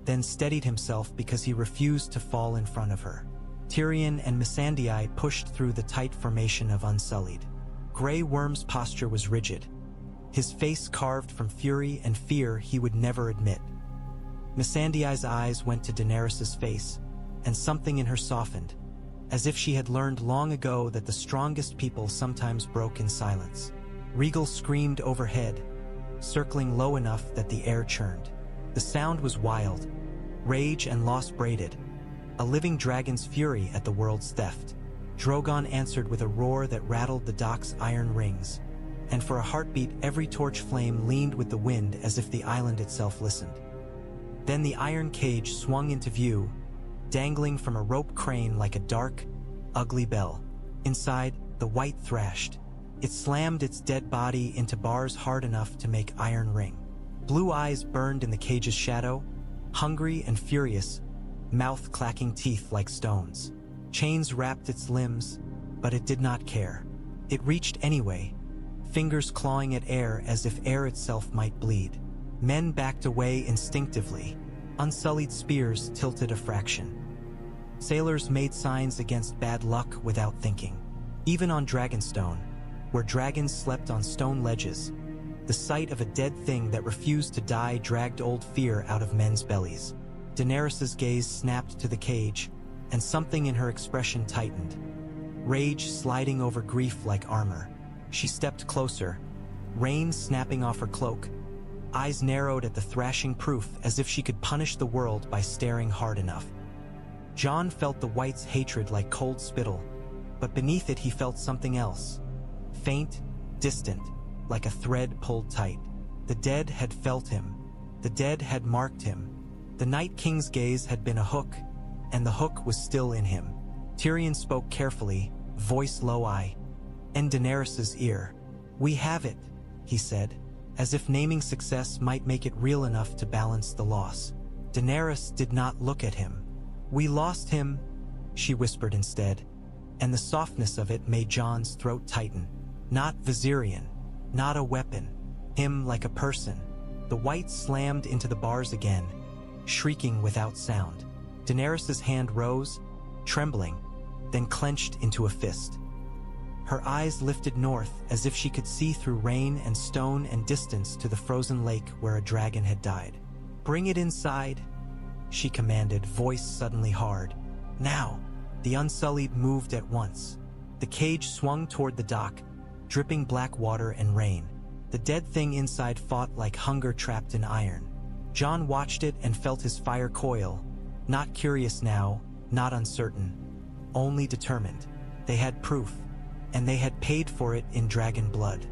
then steadied himself because he refused to fall in front of her. Tyrion and Missandei pushed through the tight formation of Unsullied. Grey Worm's posture was rigid, his face carved from fury and fear he would never admit. Missandei's eyes went to Daenerys's face, and something in her softened, as if she had learned long ago that the strongest people sometimes broke in silence. Rhaegal screamed overhead, circling low enough that the air churned. The sound was wild, rage and loss braided, a living dragon's fury at the world's theft. Drogon answered with a roar that rattled the dock's iron rings, and for a heartbeat every torch flame leaned with the wind as if the island itself listened. Then the iron cage swung into view, dangling from a rope crane like a dark, ugly bell. Inside, the Wight thrashed. It slammed its dead body into bars hard enough to make iron ring. Blue eyes burned in the cage's shadow, hungry and furious, mouth clacking teeth like stones. Chains wrapped its limbs, but it did not care. It reached anyway, fingers clawing at air as if air itself might bleed. Men backed away instinctively, unsullied spears tilted a fraction. Sailors made signs against bad luck without thinking. Even on Dragonstone, where dragons slept on stone ledges, the sight of a dead thing that refused to die dragged old fear out of men's bellies. Daenerys's gaze snapped to the cage, and something in her expression tightened, rage sliding over grief like armor. She stepped closer, rain snapping off her cloak, eyes narrowed at the thrashing proof as if she could punish the world by staring hard enough. Jon felt the Wight's hatred like cold spittle, but beneath it he felt something else. Faint, distant, like a thread pulled tight. The dead had felt him. The dead had marked him. The Night King's gaze had been a hook, and the hook was still in him. Tyrion spoke carefully, voice low-eye, in Daenerys's ear. "We have it," he said, as if naming success might make it real enough to balance the loss. Daenerys did not look at him. "We lost him," she whispered instead, and the softness of it made Jon's throat tighten. Not Viserion, not a weapon, him like a person. The Wight slammed into the bars again, shrieking without sound. Daenerys's hand rose, trembling, then clenched into a fist. Her eyes lifted north as if she could see through rain and stone and distance to the frozen lake where a dragon had died. "Bring it inside," she commanded, voice suddenly hard. "Now!" The Unsullied moved at once. The cage swung toward the dock, dripping black water and rain. The dead thing inside fought like hunger trapped in iron. Jon watched it and felt his fire coil, not curious now, not uncertain, only determined. They had proof, and they had paid for it in dragon blood.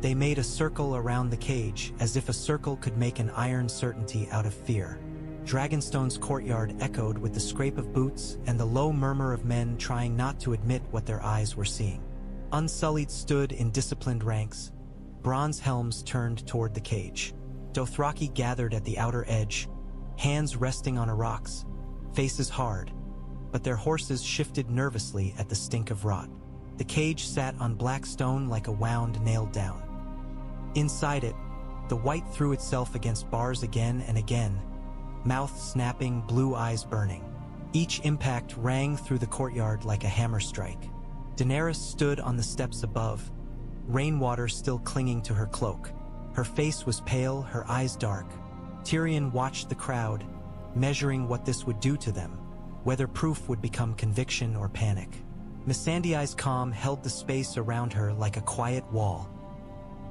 They made a circle around the cage, as if a circle could make an iron certainty out of fear. Dragonstone's courtyard echoed with the scrape of boots and the low murmur of men trying not to admit what their eyes were seeing. Unsullied stood in disciplined ranks, bronze helms turned toward the cage. Dothraki gathered at the outer edge, hands resting on rocks, faces hard, but their horses shifted nervously at the stink of rot. The cage sat on black stone like a wound nailed down. Inside it, the Wight threw itself against bars again and again, mouth snapping, blue eyes burning. Each impact rang through the courtyard like a hammer strike. Daenerys stood on the steps above, rainwater still clinging to her cloak. Her face was pale, her eyes dark. Tyrion watched the crowd, measuring what this would do to them, whether proof would become conviction or panic. Missandei's calm held the space around her like a quiet wall.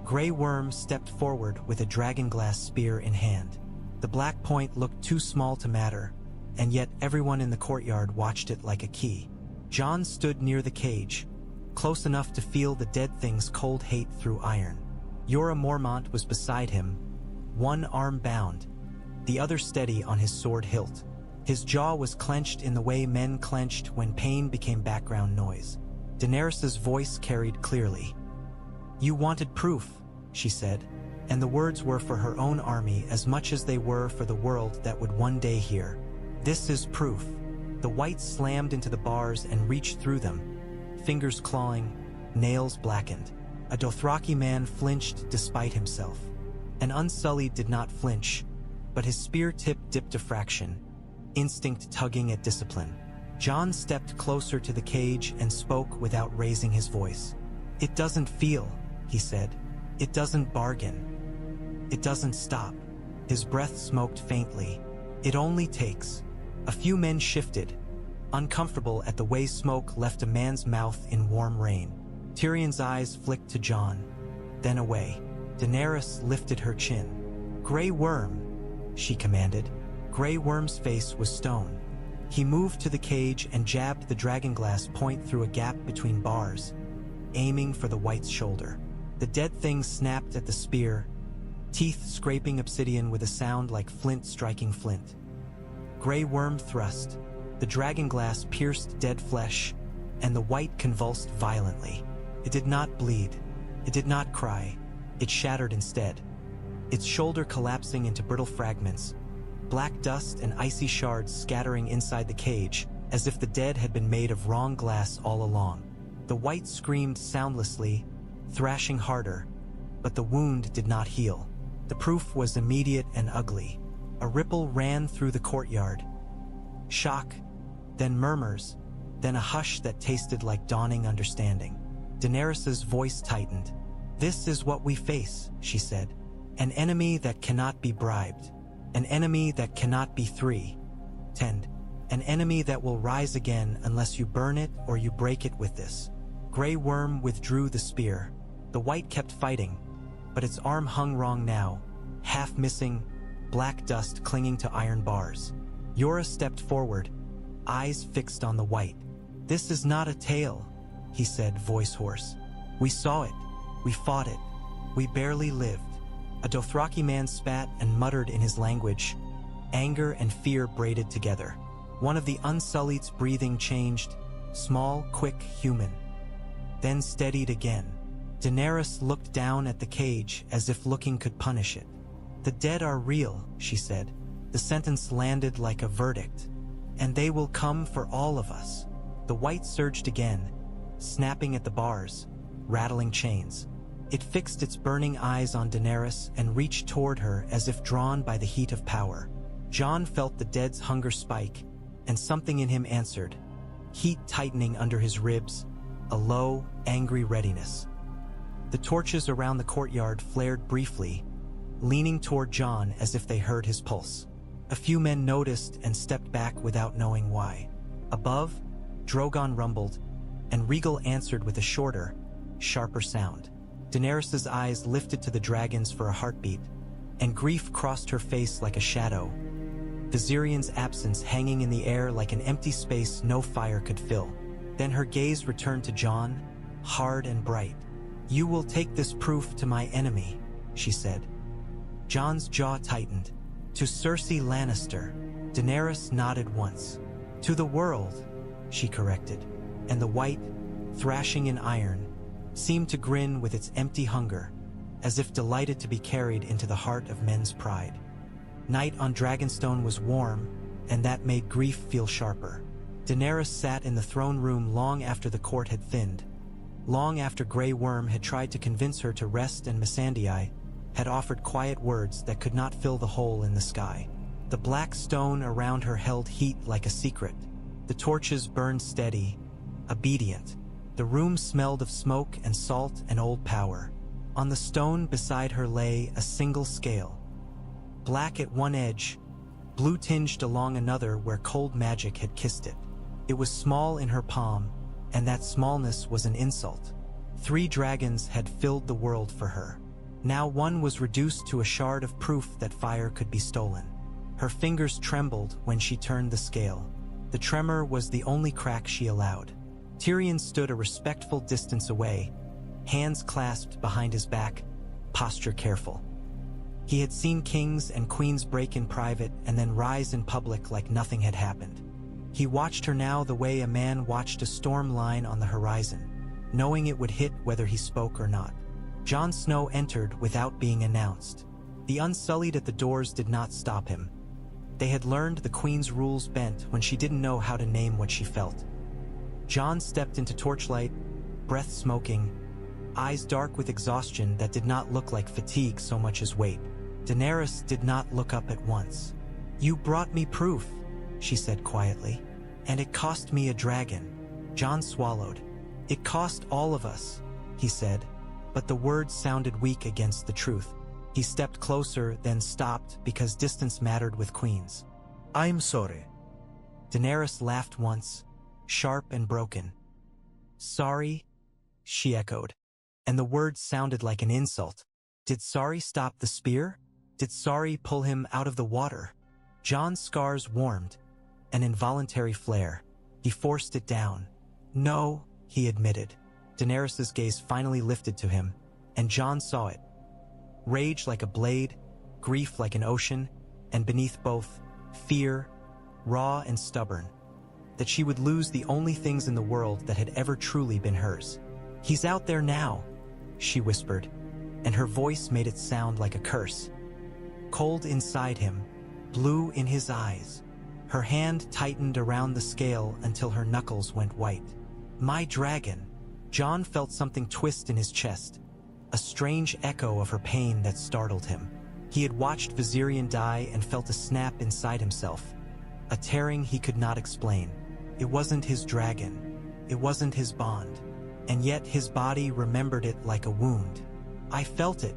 Grey Worm stepped forward with a Dragonglass spear in hand. The black point looked too small to matter, and yet everyone in the courtyard watched it like a key. Jon stood near the cage, close enough to feel the dead thing's cold hate through iron. Jorah Mormont was beside him, one arm bound, the other steady on his sword hilt. His jaw was clenched in the way men clenched when pain became background noise. Daenerys's voice carried clearly. "You wanted proof," she said, and the words were for her own army as much as they were for the world that would one day hear. "This is proof." The Wight slammed into the bars and reached through them, fingers clawing, nails blackened. A Dothraki man flinched despite himself. An Unsullied did not flinch, but his spear tip dipped a fraction, instinct tugging at discipline. Jon stepped closer to the cage and spoke without raising his voice. "It doesn't feel," he said. "It doesn't bargain. It doesn't stop." His breath smoked faintly. "It only takes." A few men shifted, uncomfortable at the way smoke left a man's mouth in warm rain. Tyrion's eyes flicked to Jon, then away. Daenerys lifted her chin. "Grey Worm," she commanded. Grey Worm's face was stone. He moved to the cage and jabbed the Dragonglass point through a gap between bars, aiming for the Wight's shoulder. The dead thing snapped at the spear, teeth scraping obsidian with a sound like flint striking flint. Grey Worm thrust. The Dragonglass pierced dead flesh, and the Wight convulsed violently. It did not bleed. It did not cry. It shattered instead, its shoulder collapsing into brittle fragments, black dust and icy shards scattering inside the cage, as if the dead had been made of wrong glass all along. The Wight screamed soundlessly, thrashing harder, but the wound did not heal. The proof was immediate and ugly. A ripple ran through the courtyard. Shock, then murmurs, then a hush that tasted like dawning understanding. Daenerys's voice tightened. "This is what we face," she said. "An enemy that cannot be bribed. An enemy that cannot be tend. An enemy that will rise again unless you burn it or you break it with this." Grey Worm withdrew the spear. The Wight kept fighting, but its arm hung wrong now, half missing, black dust clinging to iron bars. Jorah stepped forward, eyes fixed on the Wight. "This is not a tale," he said, voice hoarse. "We saw it. We fought it. We barely lived." A Dothraki man spat and muttered in his language, anger and fear braided together. One of the Unsullied's breathing changed, small, quick, human, then steadied again. Daenerys looked down at the cage as if looking could punish it. "The dead are real," she said. The sentence landed like a verdict. "And they will come for all of us." The Wight surged again, snapping at the bars, rattling chains. It fixed its burning eyes on Daenerys and reached toward her as if drawn by the heat of power. Jon felt the dead's hunger spike, and something in him answered, heat tightening under his ribs, a low, angry readiness. The torches around the courtyard flared briefly, leaning toward Jon as if they heard his pulse. A few men noticed and stepped back without knowing why. Above, Drogon rumbled, and Regal answered with a shorter, sharper sound. Daenerys's eyes lifted to the dragons for a heartbeat, and grief crossed her face like a shadow, Viserion's absence hanging in the air like an empty space no fire could fill. Then her gaze returned to Jon, hard and bright. "You will take this proof to my enemy," she said. Jon's jaw tightened. "To Cersei Lannister." Daenerys nodded once. "To the world," she corrected, and the Wight, thrashing in iron, seemed to grin with its empty hunger, as if delighted to be carried into the heart of men's pride. Night on Dragonstone was warm, and that made grief feel sharper. Daenerys sat in the throne room long after the court had thinned, long after Grey Worm had tried to convince her to rest and Missandei had offered quiet words that could not fill the hole in the sky. The black stone around her held heat like a secret, The torches burned steady, obedient. The room smelled of smoke and salt and old power. On the stone beside her lay a single scale. Black at one edge, blue tinged along another where cold magic had kissed it. It was small in her palm, and that smallness was an insult. 3 dragons had filled the world for her. Now one was reduced to a shard of proof that fire could be stolen. Her fingers trembled when she turned the scale. The tremor was the only crack she allowed. Tyrion stood a respectful distance away, hands clasped behind his back, posture careful. He had seen kings and queens break in private and then rise in public like nothing had happened. He watched her now the way a man watched a storm line on the horizon, knowing it would hit whether he spoke or not. Jon Snow entered without being announced. The Unsullied at the doors did not stop him. They had learned the Queen's rules bent when she didn't know how to name what she felt. Jon stepped into torchlight, breath smoking, eyes dark with exhaustion that did not look like fatigue so much as weight. Daenerys did not look up at once. "You brought me proof," she said quietly. "And it cost me a dragon." Jon swallowed. "It cost all of us," he said, but the words sounded weak against the truth. He stepped closer, then stopped because distance mattered with queens. "I'm sorry." Daenerys laughed once, sharp and broken. "Sorry?" she echoed, and the words sounded like an insult. Did sorry stop the spear? Did sorry pull him out of the water? Jon's scars warmed, an involuntary flare. He forced it down. "No," he admitted. Daenerys' gaze finally lifted to him, and Jon saw it. Rage like a blade, grief like an ocean, and beneath both, fear, raw and stubborn. That she would lose the only things in the world that had ever truly been hers. "He's out there now," she whispered, and her voice made it sound like a curse. Cold inside him, blue in his eyes. Her hand tightened around the scale until her knuckles went white. "My dragon." Jon felt something twist in his chest, a strange echo of her pain that startled him. He had watched Viserion die and felt a snap inside himself, a tearing he could not explain. It wasn't his dragon, it wasn't his bond, and yet his body remembered it like a wound. "I felt it,"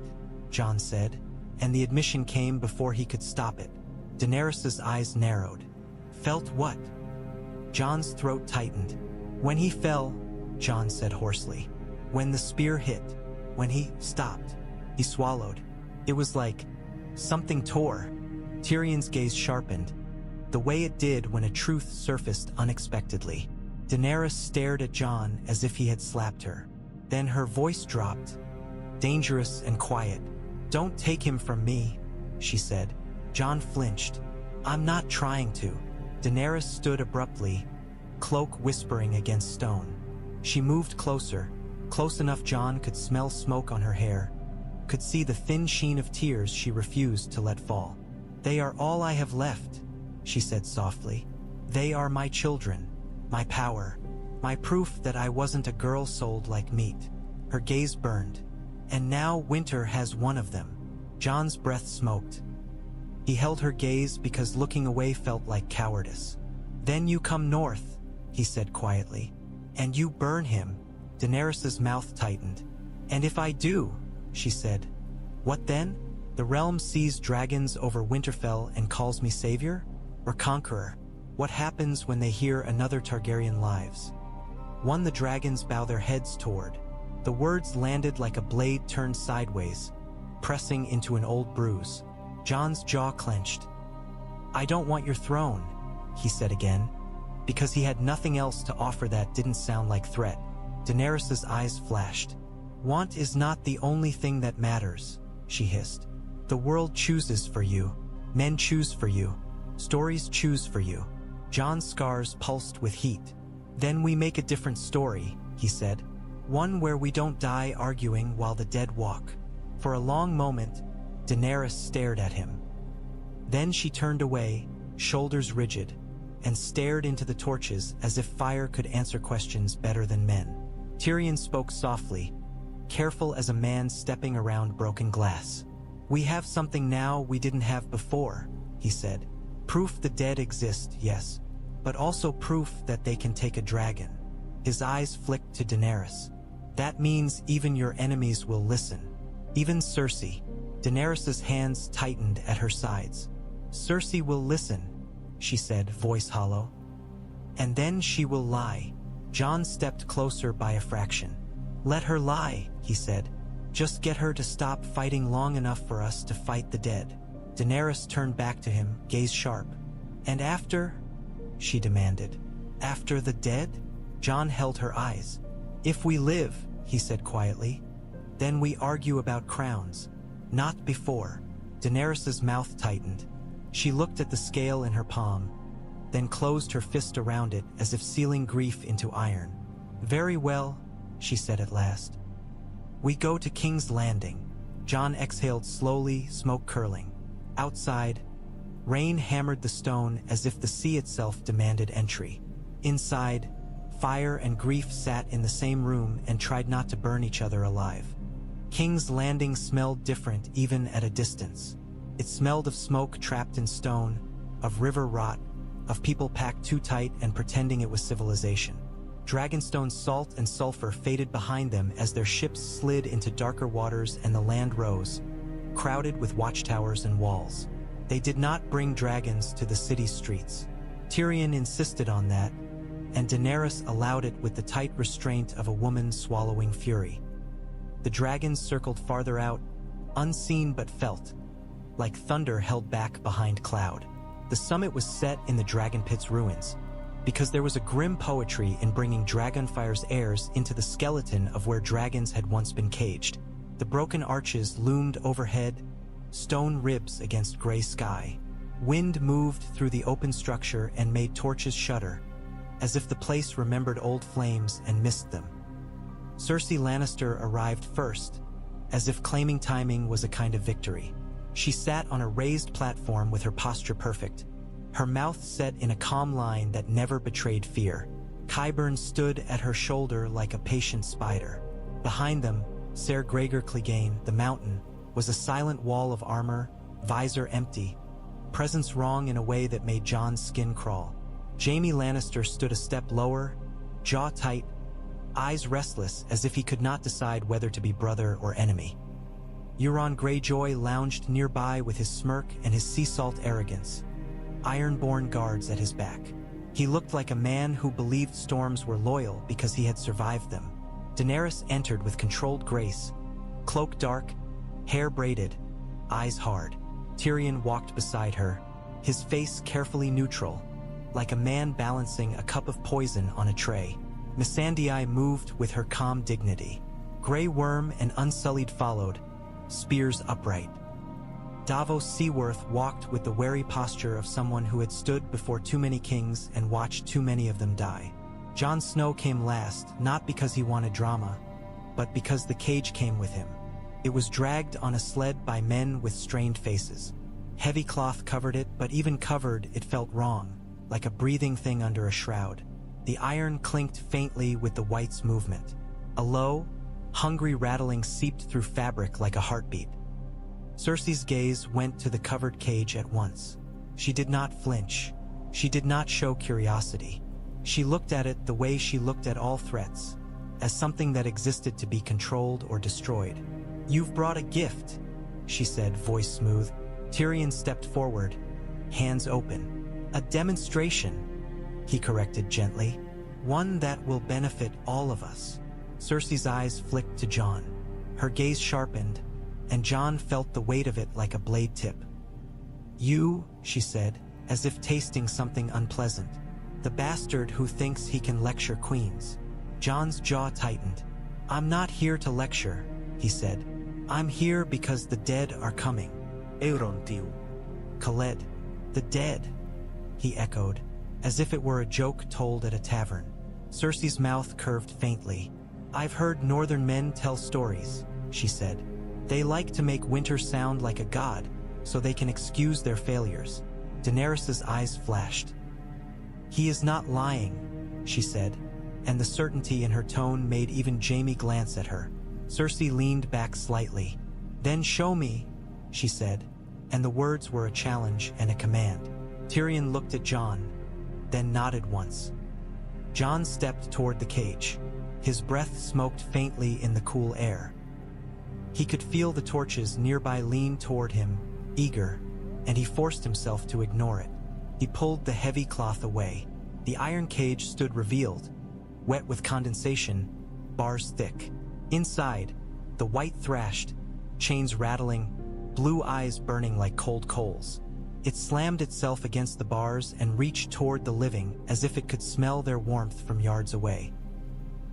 Jon said, and the admission came before he could stop it. Daenerys' eyes narrowed. "Felt what?" Jon's throat tightened. "When he fell," Jon said hoarsely. "When the spear hit. When he stopped." He swallowed. It was like something tore. Tyrion's gaze sharpened, the way it did when a truth surfaced unexpectedly. Daenerys stared at Jon as if he had slapped her. Then her voice dropped, dangerous and quiet. "Don't take him from me," she said. Jon flinched. "I'm not trying to." Daenerys stood abruptly, cloak whispering against stone. She moved closer, close enough Jon could smell smoke on her hair, could see the thin sheen of tears she refused to let fall. "They are all I have left," she said softly. "They are my children, my power, my proof that I wasn't a girl sold like meat." Her gaze burned. "And now Winter has one of them." Jon's breath smoked. He held her gaze because looking away felt like cowardice. "Then you come north," he said quietly, "and you burn him." Daenerys' mouth tightened. "And if I do," she said, "what then? The realm sees dragons over Winterfell and calls me savior? Or conqueror? What happens when they hear another Targaryen lives?" One the dragons bow their heads toward. The words landed like a blade turned sideways, pressing into an old bruise. Jon's jaw clenched. "I don't want your throne," he said again, because he had nothing else to offer that didn't sound like threat. Daenerys' eyes flashed. "Want is not the only thing that matters," she hissed. "The world chooses for you. Men choose for you. Stories choose for you." Jon's scars pulsed with heat. "Then we make a different story," he said. "One where we don't die arguing while the dead walk." For a long moment, Daenerys stared at him. Then she turned away, shoulders rigid, and stared into the torches as if fire could answer questions better than men. Tyrion spoke softly, careful as a man stepping around broken glass. "We have something now we didn't have before," he said. "Proof the dead exist, yes, but also proof that they can take a dragon. His eyes flicked to Daenerys. That means even your enemies will listen. Even Cersei. Daenerys's hands tightened at her sides. Cersei will listen, she said, voice hollow. And then she will lie. Jon stepped closer by a fraction. Let her lie, he said. Just get her to stop fighting long enough for us to fight the dead. Daenerys turned back to him, gaze sharp. And after? She demanded. After the dead? Jon held her eyes. If we live, he said quietly, then we argue about crowns. Not before. Daenerys's mouth tightened. She looked at the scale in her palm, then closed her fist around it as if sealing grief into iron. Very well, she said at last. We go to King's Landing. Jon exhaled slowly, smoke curling. Outside, rain hammered the stone as if the sea itself demanded entry. Inside, fire and grief sat in the same room and tried not to burn each other alive. King's Landing smelled different even at a distance. It smelled of smoke trapped in stone, of river rot, of people packed too tight and pretending it was civilization. Dragonstone's salt and sulfur faded behind them as their ships slid into darker waters and the land rose, crowded with watchtowers and walls. They did not bring dragons to the city's streets. Tyrion insisted on that, and Daenerys allowed it with the tight restraint of a woman swallowing fury. The dragons circled farther out, unseen but felt, like thunder held back behind cloud. The summit was set in the Dragonpit's ruins, because there was a grim poetry in bringing Dragonfire's heirs into the skeleton of where dragons had once been caged. The broken arches loomed overhead, stone ribs against gray sky. Wind moved through the open structure and made torches shudder, as if the place remembered old flames and missed them. Cersei Lannister arrived first, as if claiming timing was a kind of victory. She sat on a raised platform with her posture perfect, her mouth set in a calm line that never betrayed fear. Qyburn stood at her shoulder like a patient spider. Behind them, Ser Gregor Clegane, the mountain, was a silent wall of armor, visor empty, presence wrong in a way that made Jon's skin crawl. Jaime Lannister stood a step lower, jaw tight, eyes restless as if he could not decide whether to be brother or enemy. Euron Greyjoy lounged nearby with his smirk and his sea salt arrogance, iron-born guards at his back. He looked like a man who believed storms were loyal because he had survived them. Daenerys entered with controlled grace, cloak dark, hair braided, eyes hard. Tyrion walked beside her, his face carefully neutral, like a man balancing a cup of poison on a tray. Missandei moved with her calm dignity. Grey Worm and Unsullied followed, spears upright. Davos Seaworth walked with the wary posture of someone who had stood before too many kings and watched too many of them die. Jon Snow came last, not because he wanted drama, but because the cage came with him. It was dragged on a sled by men with strained faces. Heavy cloth covered it, but even covered, it felt wrong, like a breathing thing under a shroud. The iron clinked faintly with the Wight's movement. A low, hungry rattling seeped through fabric like a heartbeat. Cersei's gaze went to the covered cage at once. She did not flinch. She did not show curiosity. She looked at it the way she looked at all threats, as something that existed to be controlled or destroyed. "You've brought a gift," she said, voice smooth. Tyrion stepped forward, hands open. "A demonstration," he corrected gently. "One that will benefit all of us." Cersei's eyes flicked to Jon. Her gaze sharpened, and Jon felt the weight of it like a blade tip. "You," she said, as if tasting something unpleasant. "The bastard who thinks he can lecture queens." Jon's jaw tightened. "I'm not here to lecture," he said. "I'm here because the dead are coming." Euron tiu. Khaled. "The dead," he echoed, as if it were a joke told at a tavern. Cersei's mouth curved faintly. "I've heard northern men tell stories," she said. "They like to make winter sound like a god, so they can excuse their failures." Daenerys's eyes flashed. "He is not lying," she said, and the certainty in her tone made even Jaime glance at her. Cersei leaned back slightly. "Then show me," she said, and the words were a challenge and a command. Tyrion looked at Jon, then nodded once. Jon stepped toward the cage. His breath smoked faintly in the cool air. He could feel the torches nearby lean toward him, eager, and he forced himself to ignore it. He pulled the heavy cloth away. The iron cage stood revealed, wet with condensation, bars thick. Inside, the Wight thrashed, chains rattling, blue eyes burning like cold coals. It slammed itself against the bars and reached toward the living as if it could smell their warmth from yards away.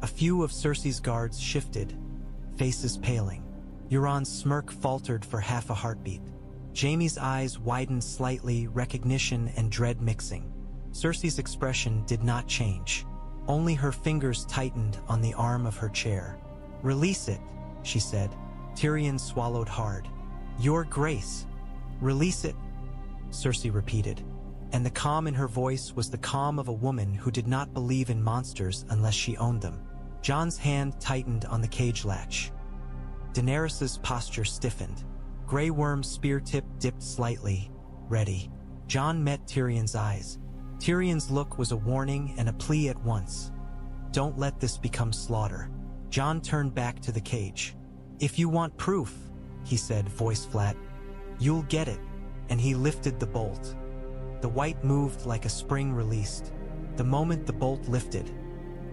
A few of Cersei's guards shifted, faces paling. Euron's smirk faltered for half a heartbeat. Jaime's eyes widened slightly, recognition and dread mixing. Cersei's expression did not change. Only her fingers tightened on the arm of her chair. "Release it," she said. Tyrion swallowed hard. "Your Grace." "Release it," Cersei repeated, and the calm in her voice was the calm of a woman who did not believe in monsters unless she owned them. Jon's hand tightened on the cage latch. Daenerys's posture stiffened. Grey Worm's spear tip dipped slightly, ready. Jon met Tyrion's eyes. Tyrion's look was a warning and a plea at once. "Don't let this become slaughter." Jon turned back to the cage. "If you want proof," he said, voice flat, "you'll get it," and he lifted the bolt. The Wight moved like a spring released. The moment the bolt lifted,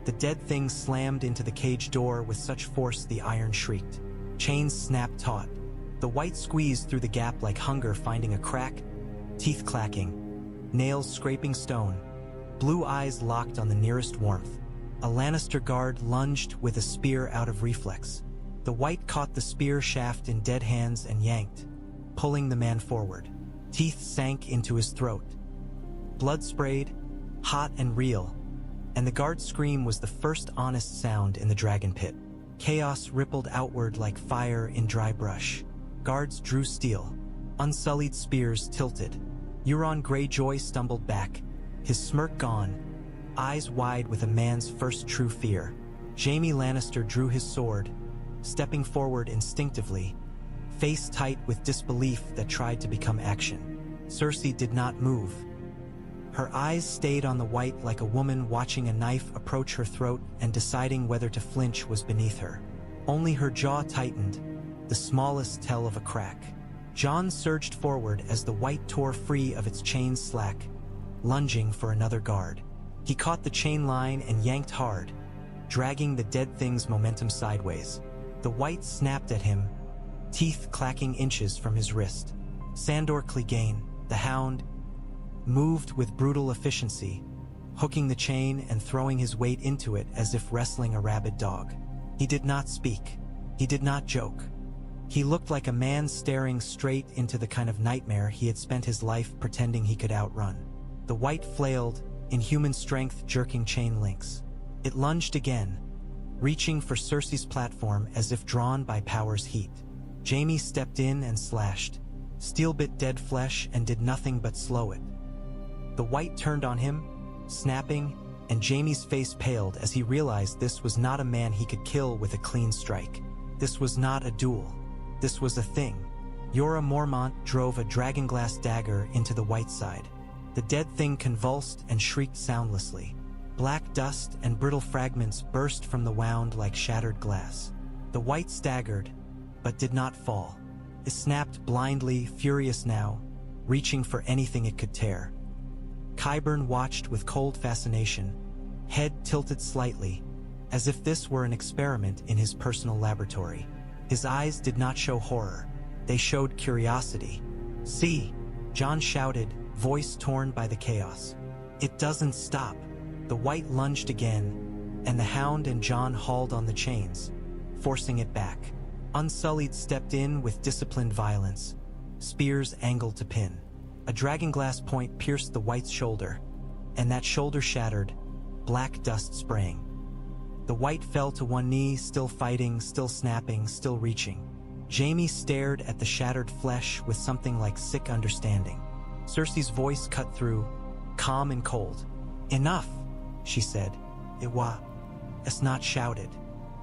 the dead thing slammed into the cage door with such force the iron shrieked. Chains snapped taut. The Wight squeezed through the gap like hunger finding a crack, teeth clacking, nails scraping stone, blue eyes locked on the nearest warmth. A Lannister guard lunged with a spear out of reflex. The Wight caught the spear shaft in dead hands and yanked, pulling the man forward. Teeth sank into his throat. Blood sprayed, hot and real, and the guard's scream was the first honest sound in the dragon pit. Chaos rippled outward like fire in dry brush. Guards drew steel. Unsullied spears tilted. Euron Greyjoy stumbled back, his smirk gone, eyes wide with a man's first true fear. Jaime Lannister drew his sword, stepping forward instinctively, face tight with disbelief that tried to become action. Cersei did not move. Her eyes stayed on the Wight like a woman watching a knife approach her throat and deciding whether to flinch was beneath her. Only her jaw tightened, the smallest tell of a crack. Jon surged forward as the Wight tore free of its chain slack, lunging for another guard. He caught the chain line and yanked hard, dragging the dead thing's momentum sideways. The Wight snapped at him, teeth clacking inches from his wrist. Sandor Clegane, the Hound, moved with brutal efficiency, hooking the chain and throwing his weight into it as if wrestling a rabid dog. He did not speak. He did not joke. He looked like a man staring straight into the kind of nightmare he had spent his life pretending he could outrun. The Wight flailed, inhuman strength jerking chain links. It lunged again, reaching for Cersei's platform as if drawn by power's heat. Jaime stepped in and slashed. Steel bit dead flesh and did nothing but slow it. The Wight turned on him, snapping, and Jaime's face paled as he realized this was not a man he could kill with a clean strike. This was not a duel. This was a thing. Jorah Mormont drove a Dragonglass dagger into the Wight side. The dead thing convulsed and shrieked soundlessly. Black dust and brittle fragments burst from the wound like shattered glass. The Wight staggered, but did not fall. It snapped blindly, furious now, reaching for anything it could tear. Qyburn watched with cold fascination, head tilted slightly, as if this were an experiment in his personal laboratory. His eyes did not show horror. They showed curiosity. "See!" Jon shouted, voice torn by the chaos. "It doesn't stop." The Wight lunged again, and the Hound and Jon hauled on the chains, forcing it back. Unsullied stepped in with disciplined violence, spears angled to pin. A dragonglass point pierced the Wight's shoulder, and that shoulder shattered, black dust spraying. The Wight fell to one knee, still fighting, still snapping, still reaching. Jaime stared at the shattered flesh with something like sick understanding. Cersei's voice cut through, calm and cold. "Enough," she said. "It's not shouted.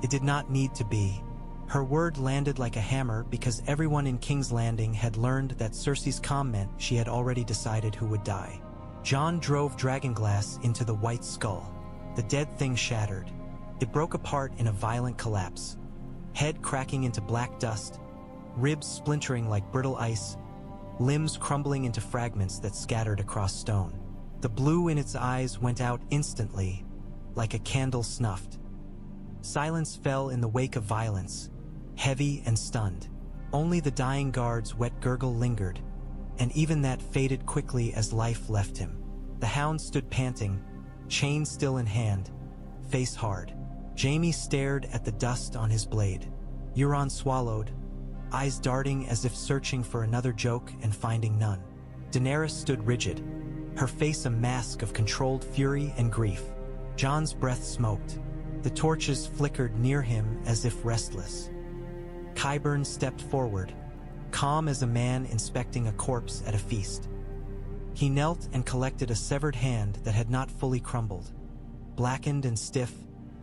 It did not need to be." Her word landed like a hammer because everyone in King's Landing had learned that Cersei's calm meant she had already decided who would die. Jon drove Dragonglass into the Wight skull. The dead thing shattered. It broke apart in a violent collapse. Head cracking into black dust, ribs splintering like brittle ice, limbs crumbling into fragments that scattered across stone. The blue in its eyes went out instantly, like a candle snuffed. Silence fell in the wake of violence, heavy and stunned. Only the dying guard's wet gurgle lingered, and even that faded quickly as life left him. The hound stood panting, chain still in hand, face hard. Jaime stared at the dust on his blade. Euron swallowed, eyes darting as if searching for another joke and finding none. Daenerys stood rigid, her face a mask of controlled fury and grief. Jon's breath smoked. The torches flickered near him as if restless. Qyburn stepped forward, calm as a man inspecting a corpse at a feast. He knelt and collected a severed hand that had not fully crumbled. Blackened and stiff,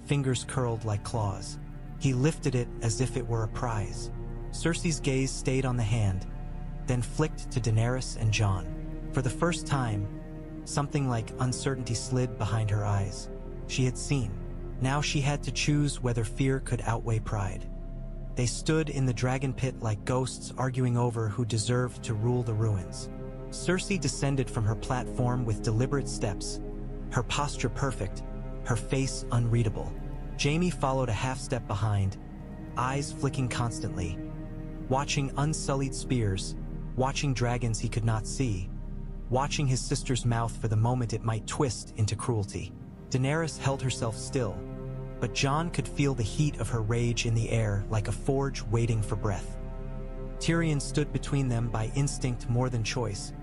fingers curled like claws. He lifted it as if it were a prize. Cersei's gaze stayed on the hand, then flicked to Daenerys and Jon. For the first time, something like uncertainty slid behind her eyes. She had seen. Now she had to choose whether fear could outweigh pride. They stood in the Dragonpit like ghosts arguing over who deserved to rule the ruins. Cersei descended from her platform with deliberate steps, her posture perfect, her face unreadable. Jaime followed a half-step behind, eyes flicking constantly, watching unsullied spears, watching dragons he could not see, watching his sister's mouth for the moment it might twist into cruelty. Daenerys held herself still, but Jon could feel the heat of her rage in the air like a forge waiting for breath. Tyrion stood between them by instinct more than choice,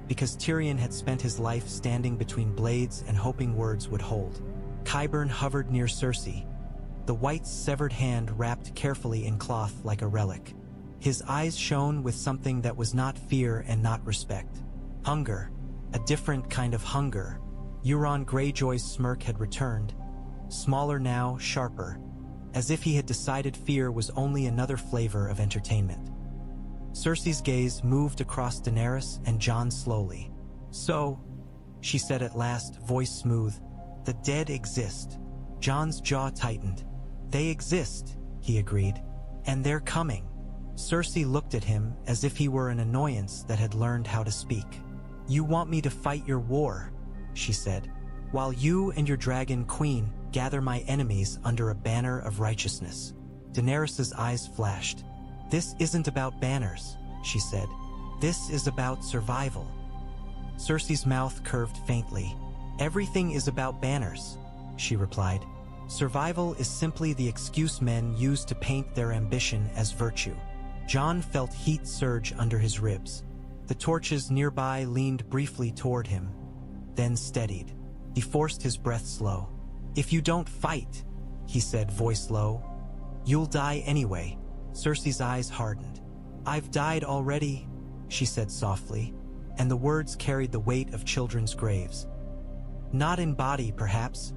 because Tyrion had spent his life standing between blades and hoping words would hold. Qyburn hovered near Cersei, the Wight's severed hand wrapped carefully in cloth like a relic. His eyes shone with something that was not fear and not respect. Hunger, a different kind of hunger. Euron Greyjoy's smirk had returned, smaller now, sharper, as if he had decided fear was only another flavor of entertainment. Cersei's gaze moved across Daenerys and Jon slowly. "So," she said at last, voice smooth, "the dead exist." Jon's jaw tightened. "They exist," he agreed, "and they're coming." Cersei looked at him as if he were an annoyance that had learned how to speak. "You want me to fight your war," she said, "while you and your dragon queen gather my enemies under a banner of righteousness." Daenerys' eyes flashed. "This isn't about banners," she said. "This is about survival." Cersei's mouth curved faintly. "Everything is about banners," she replied. "Survival is simply the excuse men use to paint their ambition as virtue." Jon felt heat surge under his ribs. The torches nearby leaned briefly toward him, then steadied. He forced his breath slow. "If you don't fight," he said, voice low, "you'll die anyway." Cersei's eyes hardened. "I've died already," she said softly, and the words carried the weight of children's graves. "Not in body, perhaps,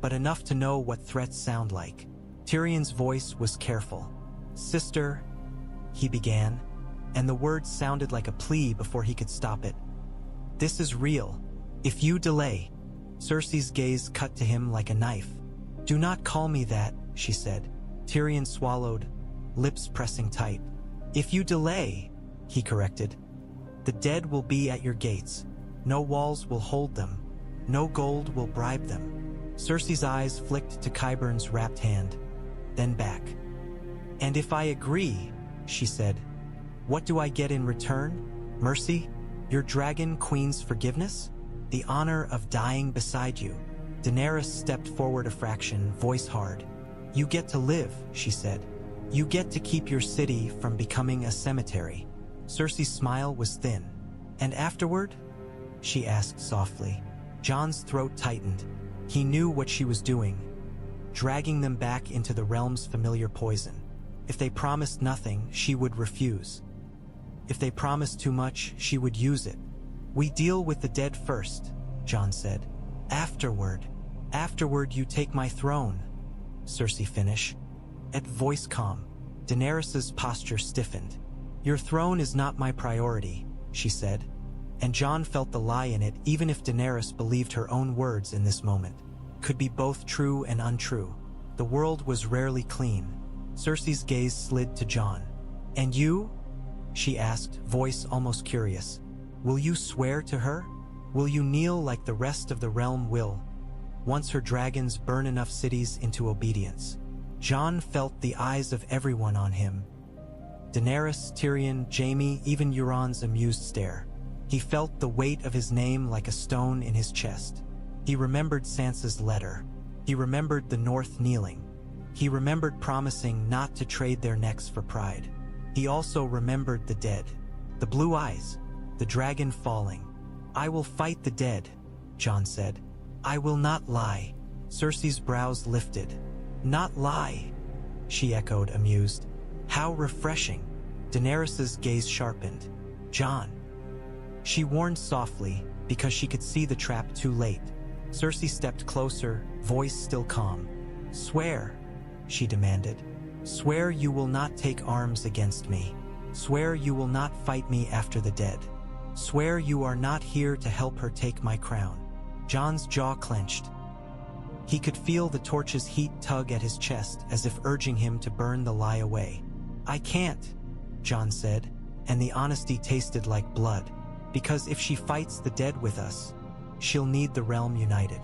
but enough to know what threats sound like." Tyrion's voice was careful. "Sister," he began, and the words sounded like a plea before he could stop it. "This is real. If you delay..." Cersei's gaze cut to him like a knife. "Do not call me that," she said. Tyrion swallowed, lips pressing tight. "If you delay," he corrected, "the dead will be at your gates. No walls will hold them. No gold will bribe them." Cersei's eyes flicked to Qyburn's wrapped hand, then back. "And if I agree," she said, "what do I get in return? Mercy? Your dragon queen's forgiveness? The honor of dying beside you?" Daenerys stepped forward a fraction, voice hard. "You get to live," she said. "You get to keep your city from becoming a cemetery." Cersei's smile was thin. "And afterward?" she asked softly. Jon's throat tightened. He knew what she was doing, dragging them back into the realm's familiar poison. If they promised nothing, she would refuse. If they promised too much, she would use it. "We deal with the dead first," Jon said. Afterward you take my throne," Cersei finished. At voice calm, Daenerys' posture stiffened. "Your throne is not my priority," she said. And Jon felt the lie in it, even if Daenerys believed her own words in this moment. Could be both true and untrue. The world was rarely clean. Cersei's gaze slid to Jon. "And you?" she asked, voice almost curious. "Will you swear to her? Will you kneel like the rest of the realm will, once her dragons burn enough cities into obedience?" Jon felt the eyes of everyone on him. Daenerys, Tyrion, Jaime, even Euron's amused stare. He felt the weight of his name like a stone in his chest. He remembered Sansa's letter. He remembered the North kneeling. He remembered promising not to trade their necks for pride. He also remembered the dead. The blue eyes. The dragon falling. "I will fight the dead," Jon said. "I will not lie." Cersei's brows lifted. "Not lie," she echoed, amused. "How refreshing." Daenerys's gaze sharpened. "Jon." She warned softly, because she could see the trap too late. Cersei stepped closer, voice still calm. "Swear," she demanded. "Swear you will not take arms against me. Swear you will not fight me after the dead. Swear you are not here to help her take my crown." Jon's jaw clenched. He could feel the torch's heat tug at his chest, as if urging him to burn the lie away. "I can't," Jon said, and the honesty tasted like blood. "Because if she fights the dead with us, she'll need the realm united.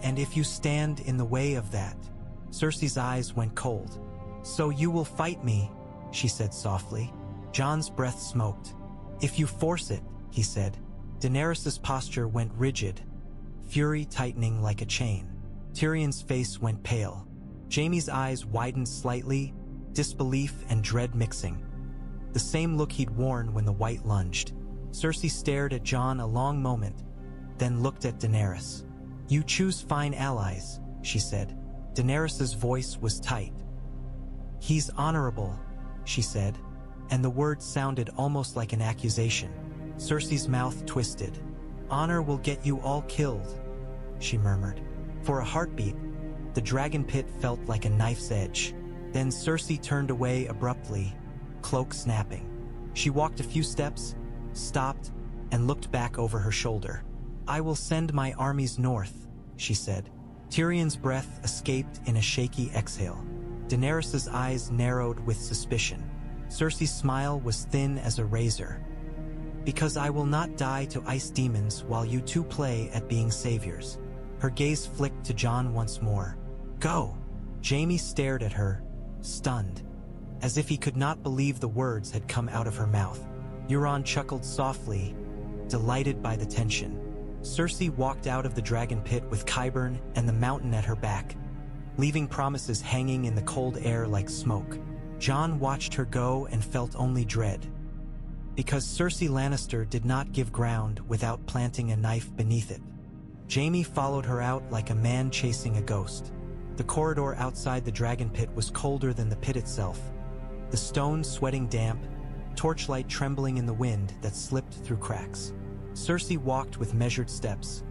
And if you stand in the way of that..." Cersei's eyes went cold. "So you will fight me," she said softly. Jon's breath smoked. "If you force it," he said. Daenerys's posture went rigid, fury tightening like a chain. Tyrion's face went pale. Jaime's eyes widened slightly, disbelief and dread mixing. The same look he'd worn when the Wight lunged. Cersei stared at Jon a long moment, then looked at Daenerys. "You choose fine allies," she said. Daenerys's voice was tight. "He's honorable," she said, and the word sounded almost like an accusation. Cersei's mouth twisted. "Honor will get you all killed," she murmured. For a heartbeat, the Dragonpit felt like a knife's edge. Then Cersei turned away abruptly, cloak snapping. She walked a few steps, stopped, and looked back over her shoulder. "I will send my armies north," she said. Tyrion's breath escaped in a shaky exhale. Daenerys's eyes narrowed with suspicion. Cersei's smile was thin as a razor. "Because I will not die to ice demons while you two play at being saviors." Her gaze flicked to Jon once more. "Go." Jaime stared at her, stunned, as if he could not believe the words had come out of her mouth. Euron chuckled softly, delighted by the tension. Cersei walked out of the dragon pit with Qyburn and the mountain at her back, leaving promises hanging in the cold air like smoke. Jon watched her go and felt only dread. Because Cersei Lannister did not give ground without planting a knife beneath it. Jaime followed her out like a man chasing a ghost. The corridor outside the dragon pit was colder than the pit itself. The stones sweating damp, torchlight trembling in the wind that slipped through cracks. Cersei walked with measured steps,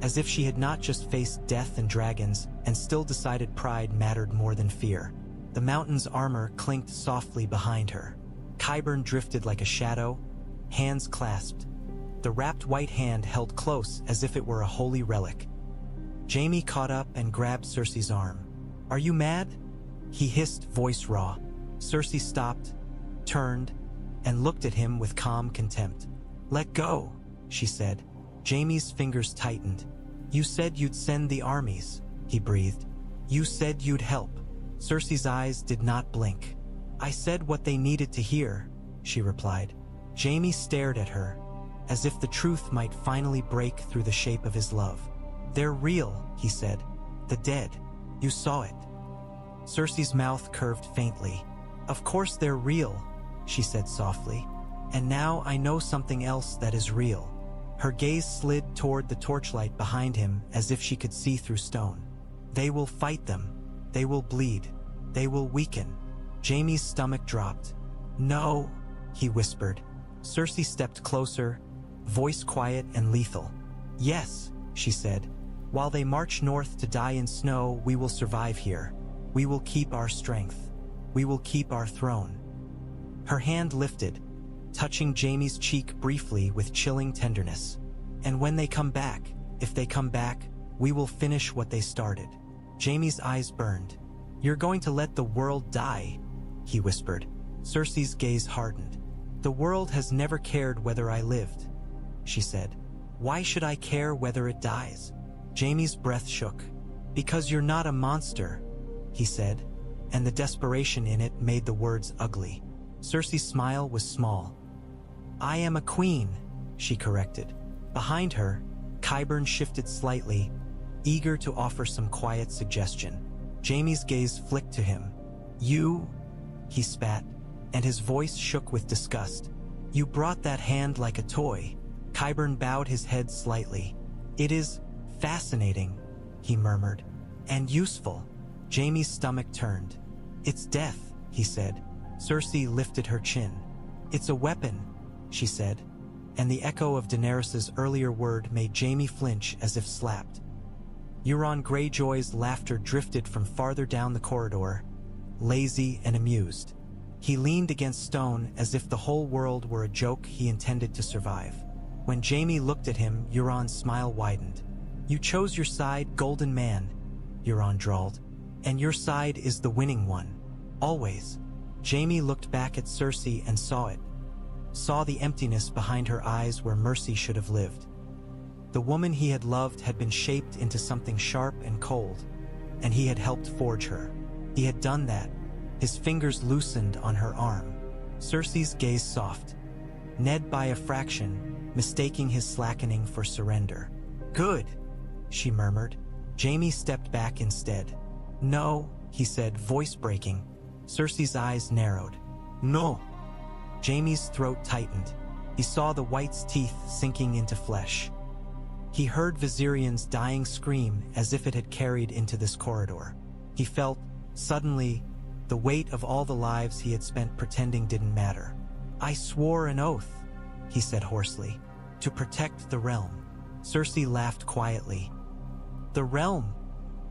as if she had not just faced death and dragons and still decided pride mattered more than fear. The mountain's armor clinked softly behind her. Qyburn drifted like a shadow, hands clasped. The wrapped white hand held close as if it were a holy relic. Jaime caught up and grabbed Cersei's arm. "Are you mad?" he hissed, voice raw. Cersei stopped, turned, and looked at him with calm contempt. "Let go," she said. Jaime's fingers tightened. "You said you'd send the armies," he breathed. "You said you'd help." Cersei's eyes did not blink. "I said what they needed to hear," she replied. Jaime stared at her, as if the truth might finally break through the shape of his love. "They're real," he said. "The dead. You saw it." Cersei's mouth curved faintly. "Of course they're real," she said softly. "And now I know something else that is real." Her gaze slid toward the torchlight behind him as if she could see through stone. "They will fight them. They will bleed. They will weaken." Jaime's stomach dropped. "No," he whispered. Cersei stepped closer, voice quiet and lethal. "Yes," she said. "While they march north to die in snow, we will survive here. We will keep our strength. We will keep our throne." Her hand lifted, touching Jaime's cheek briefly with chilling tenderness. "And when they come back, if they come back, we will finish what they started." Jaime's eyes burned. "You're going to let the world die?" he whispered. Cersei's gaze hardened. "The world has never cared whether I lived," she said. "Why should I care whether it dies?" Jaime's breath shook. "Because you're not a monster," he said, and the desperation in it made the words ugly. Cersei's smile was small. "I am a queen," she corrected. Behind her, Qyburn shifted slightly, eager to offer some quiet suggestion. Jaime's gaze flicked to him. "You," he spat, and his voice shook with disgust. "You brought that hand like a toy." Qyburn bowed his head slightly. "It is fascinating," he murmured, "and useful." Jaime's stomach turned. "It's death," he said. Cersei lifted her chin. "It's a weapon," she said, and the echo of Daenerys's earlier word made Jaime flinch as if slapped. Euron Greyjoy's laughter drifted from farther down the corridor, lazy and amused. He leaned against stone as if the whole world were a joke he intended to survive. When Jaime looked at him, Euron's smile widened. "You chose your side, Golden Man," Euron drawled, "and your side is the winning one. Always." Jaime looked back at Cersei and saw it. Saw the emptiness behind her eyes where mercy should have lived. The woman he had loved had been shaped into something sharp and cold, and he had helped forge her. He had done that. His fingers loosened on her arm. Cersei's gaze soft. Ned by a fraction, mistaking his slackening for surrender. "Good," she murmured. Jaime stepped back instead. "No," he said, voice breaking. Cersei's eyes narrowed. "No." Jaime's throat tightened. He saw the Wight's teeth sinking into flesh. He heard Viserion's dying scream as if it had carried into this corridor. He felt, suddenly, the weight of all the lives he had spent pretending didn't matter. "I swore an oath," he said hoarsely, "to protect the realm." Cersei laughed quietly. "The realm,"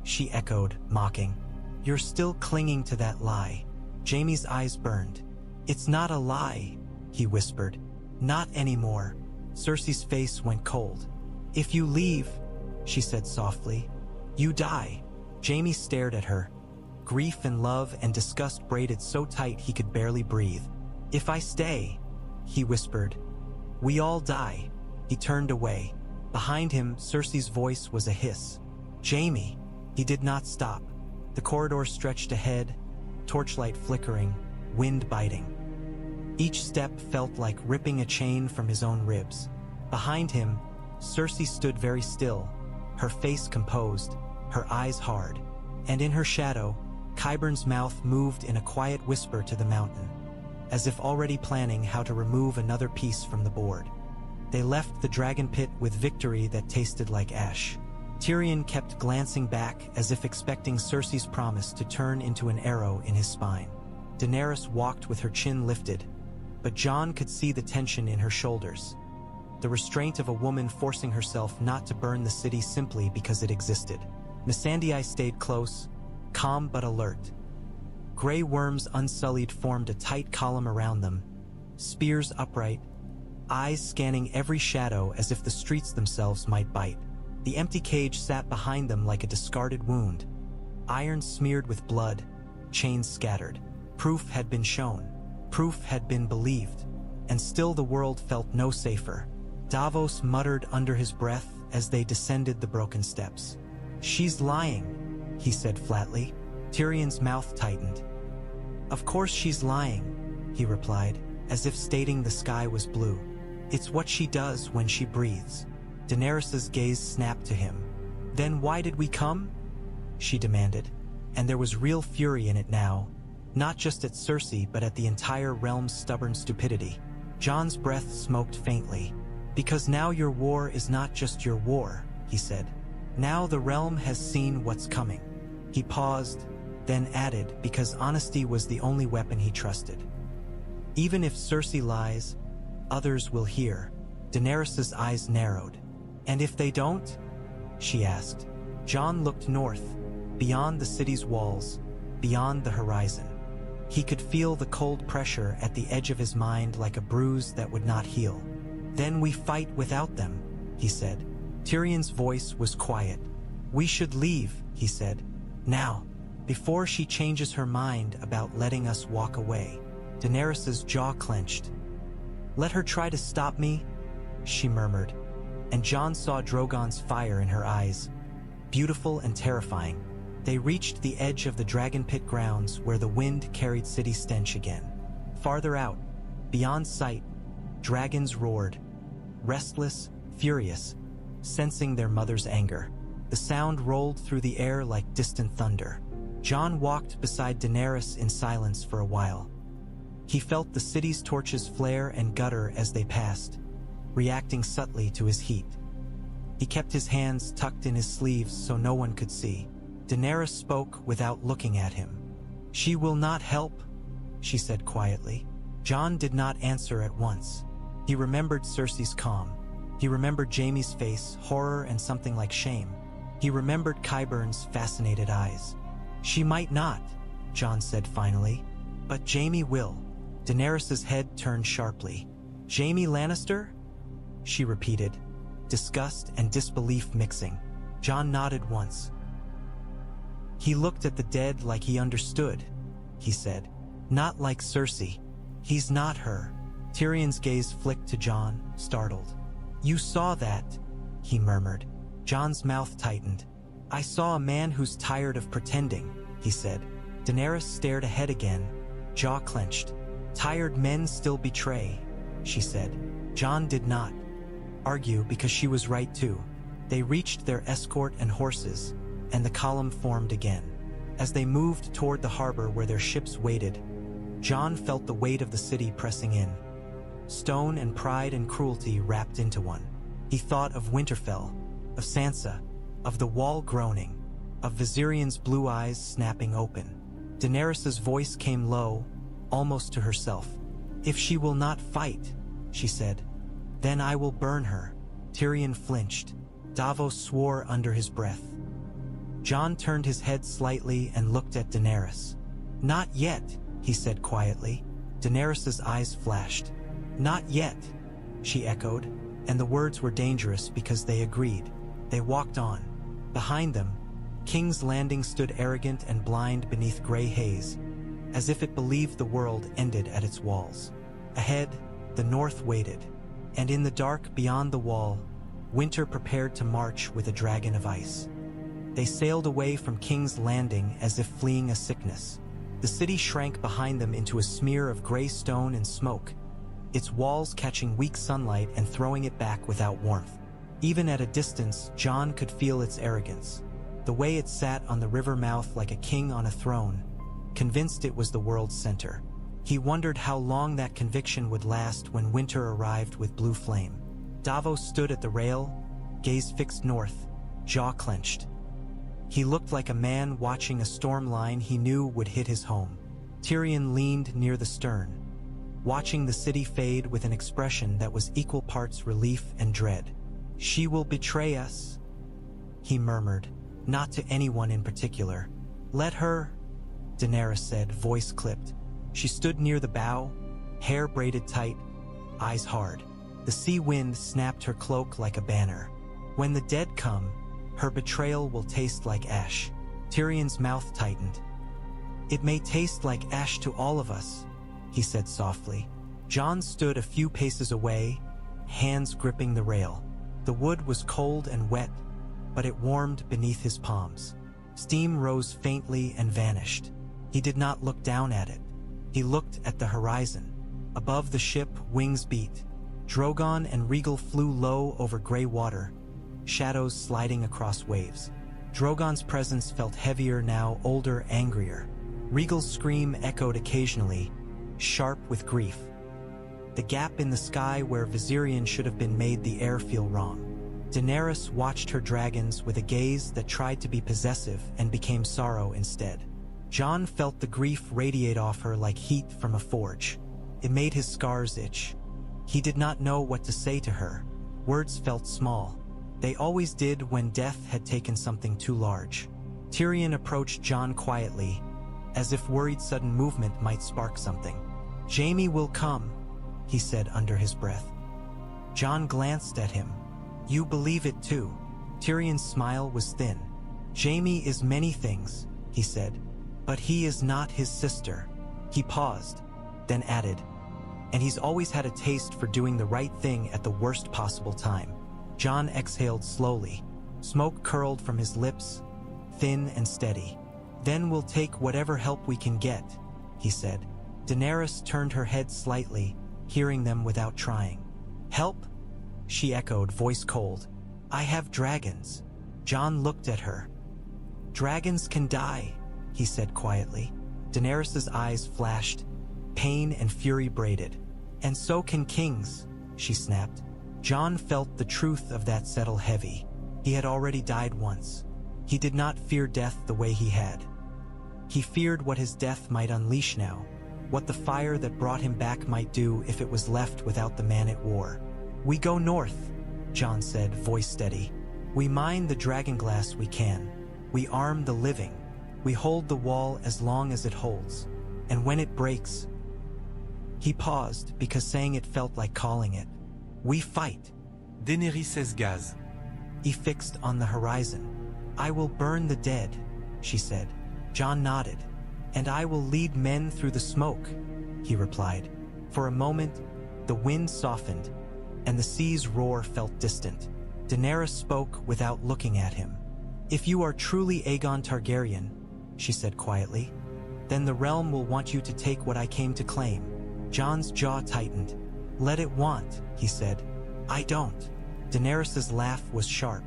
she echoed, mocking. "You're still clinging to that lie." Jaime's eyes burned. "It's not a lie," he whispered. "Not anymore." Cersei's face went cold. "If you leave," she said softly, "you die." Jaime stared at her. Grief and love and disgust braided so tight he could barely breathe. "If I stay," he whispered, "we all die." He turned away. Behind him, Cersei's voice was a hiss. "Jaime!" He did not stop. The corridor stretched ahead, torchlight flickering, wind biting. Each step felt like ripping a chain from his own ribs. Behind him, Cersei stood very still, her face composed, her eyes hard, and in her shadow, Qyburn's mouth moved in a quiet whisper to the mountain, as if already planning how to remove another piece from the board. They left the Dragonpit with victory that tasted like ash. Tyrion kept glancing back as if expecting Cersei's promise to turn into an arrow in his spine. Daenerys walked with her chin lifted, but Jon could see the tension in her shoulders. The restraint of a woman forcing herself not to burn the city simply because it existed. Missandei stayed close, calm but alert. Grey worms unsullied formed a tight column around them, spears upright, eyes scanning every shadow as if the streets themselves might bite. The empty cage sat behind them like a discarded wound. Iron smeared with blood, chains scattered. Proof had been shown. Proof had been believed. And still the world felt no safer. Davos muttered under his breath as they descended the broken steps. "She's lying," he said flatly. Tyrion's mouth tightened. "Of course she's lying," he replied, as if stating the sky was blue. "It's what she does when she breathes." Daenerys's gaze snapped to him. "Then why did we come?" she demanded, and there was real fury in it now, not just at Cersei but at the entire realm's stubborn stupidity. Jon's breath smoked faintly. "Because now your war is not just your war," he said. "Now the realm has seen what's coming." He paused, then added, because honesty was the only weapon he trusted. "Even if Cersei lies, others will hear." Daenerys's eyes narrowed. "And if they don't?" she asked. Jon looked north, beyond the city's walls, beyond the horizon. He could feel the cold pressure at the edge of his mind like a bruise that would not heal. "Then we fight without them," he said. Tyrion's voice was quiet. "We should leave," he said. "Now, before she changes her mind about letting us walk away." Daenerys's jaw clenched. "Let her try to stop me," she murmured, and Jon saw Drogon's fire in her eyes, beautiful and terrifying. They reached the edge of the Dragonpit grounds where the wind carried city stench again. Farther out, beyond sight, dragons roared, restless, furious, sensing their mother's anger. The sound rolled through the air like distant thunder. Jon walked beside Daenerys in silence for a while. He felt the city's torches flare and gutter as they passed, reacting subtly to his heat. He kept his hands tucked in his sleeves so no one could see. Daenerys spoke without looking at him. "She will not help," she said quietly. Jon did not answer at once. He remembered Cersei's calm. He remembered Jaime's face, horror and something like shame. He remembered Qyburn's fascinated eyes. "She might not," Jon said finally, "but Jaime will." Daenerys's head turned sharply. "Jaime Lannister?" she repeated, disgust and disbelief mixing. Jon nodded once. "He looked at the dead like he understood," he said. "Not like Cersei. He's not her." Tyrion's gaze flicked to Jon, startled. "You saw that," he murmured. Jon's mouth tightened. "I saw a man who's tired of pretending," he said. Daenerys stared ahead again, jaw clenched. "Tired men still betray," she said. Jon did not argue because she was right too. They reached their escort and horses, and the column formed again. As they moved toward the harbor where their ships waited, Jon felt the weight of the city pressing in. Stone and pride and cruelty wrapped into one. He thought of Winterfell, of Sansa, of the wall groaning, of Viserion's blue eyes snapping open. Daenerys's voice came low, almost to herself. "If she will not fight," she said, "then I will burn her." Tyrion flinched. Davos swore under his breath. Jon turned his head slightly and looked at Daenerys. "Not yet," he said quietly. Daenerys's eyes flashed. "Not yet," she echoed, and the words were dangerous because they agreed. They walked on. Behind them, King's Landing stood arrogant and blind beneath gray haze, as if it believed the world ended at its walls. Ahead, the north waited, and in the dark beyond the wall, winter prepared to march with a dragon of ice. They sailed away from King's Landing as if fleeing a sickness. The city shrank behind them into a smear of gray stone and smoke, its walls catching weak sunlight and throwing it back without warmth. Even at a distance, Jon could feel its arrogance, the way it sat on the river mouth like a king on a throne, convinced it was the world's center. He wondered how long that conviction would last when winter arrived with blue flame. Davos stood at the rail, gaze fixed north, jaw clenched. He looked like a man watching a storm line he knew would hit his home. Tyrion leaned near the stern, watching the city fade with an expression that was equal parts relief and dread. "She will betray us," he murmured, not to anyone in particular. "Let her," Daenerys said, voice clipped. She stood near the bow, hair braided tight, eyes hard. The sea wind snapped her cloak like a banner. "When the dead come, her betrayal will taste like ash." Tyrion's mouth tightened. "It may taste like ash to all of us," he said softly. Jon stood a few paces away, hands gripping the rail. The wood was cold and wet, but it warmed beneath his palms. Steam rose faintly and vanished. He did not look down at it. He looked at the horizon. Above the ship, wings beat. Drogon and Regal flew low over gray water, shadows sliding across waves. Drogon's presence felt heavier now, older, angrier. Regal's scream echoed occasionally, sharp with grief. The gap in the sky where Viserion should have been made the air feel wrong. Daenerys watched her dragons with a gaze that tried to be possessive and became sorrow instead. Jon felt the grief radiate off her like heat from a forge. It made his scars itch. He did not know what to say to her. Words felt small. They always did when death had taken something too large. Tyrion approached Jon quietly, as if worried sudden movement might spark something. "Jaime will come," he said under his breath. Jon glanced at him. "You believe it too?" Tyrion's smile was thin. "Jaime is many things," he said, "but he is not his sister." He paused, then added, "And he's always had a taste for doing the right thing at the worst possible time." Jon exhaled slowly. Smoke curled from his lips, thin and steady. "Then we'll take whatever help we can get," he said. Daenerys turned her head slightly, hearing them without trying. "Help?" she echoed, voice cold. "I have dragons." Jon looked at her. "Dragons can die," he said quietly. Daenerys' eyes flashed, pain and fury braided. "And so can kings," she snapped. Jon felt the truth of that settle heavy. He had already died once. He did not fear death the way he had. He feared what his death might unleash now, what the fire that brought him back might do if it was left without the man it wore. "We go north," Jon said, voice steady. "We mine the Dragonglass we can. We arm the living. We hold the wall as long as it holds. And when it breaks..." He paused because saying it felt like calling it. "We fight." Daenerys' gaz. He fixed on the horizon. "I will burn the dead," she said. Jon nodded. "And I will lead men through the smoke," he replied. For a moment, the wind softened, and the sea's roar felt distant. Daenerys spoke without looking at him. "If you are truly Aegon Targaryen," she said quietly, "then the realm will want you to take what I came to claim." Jon's jaw tightened. "Let it want," he said. "I don't." Daenerys' laugh was sharp.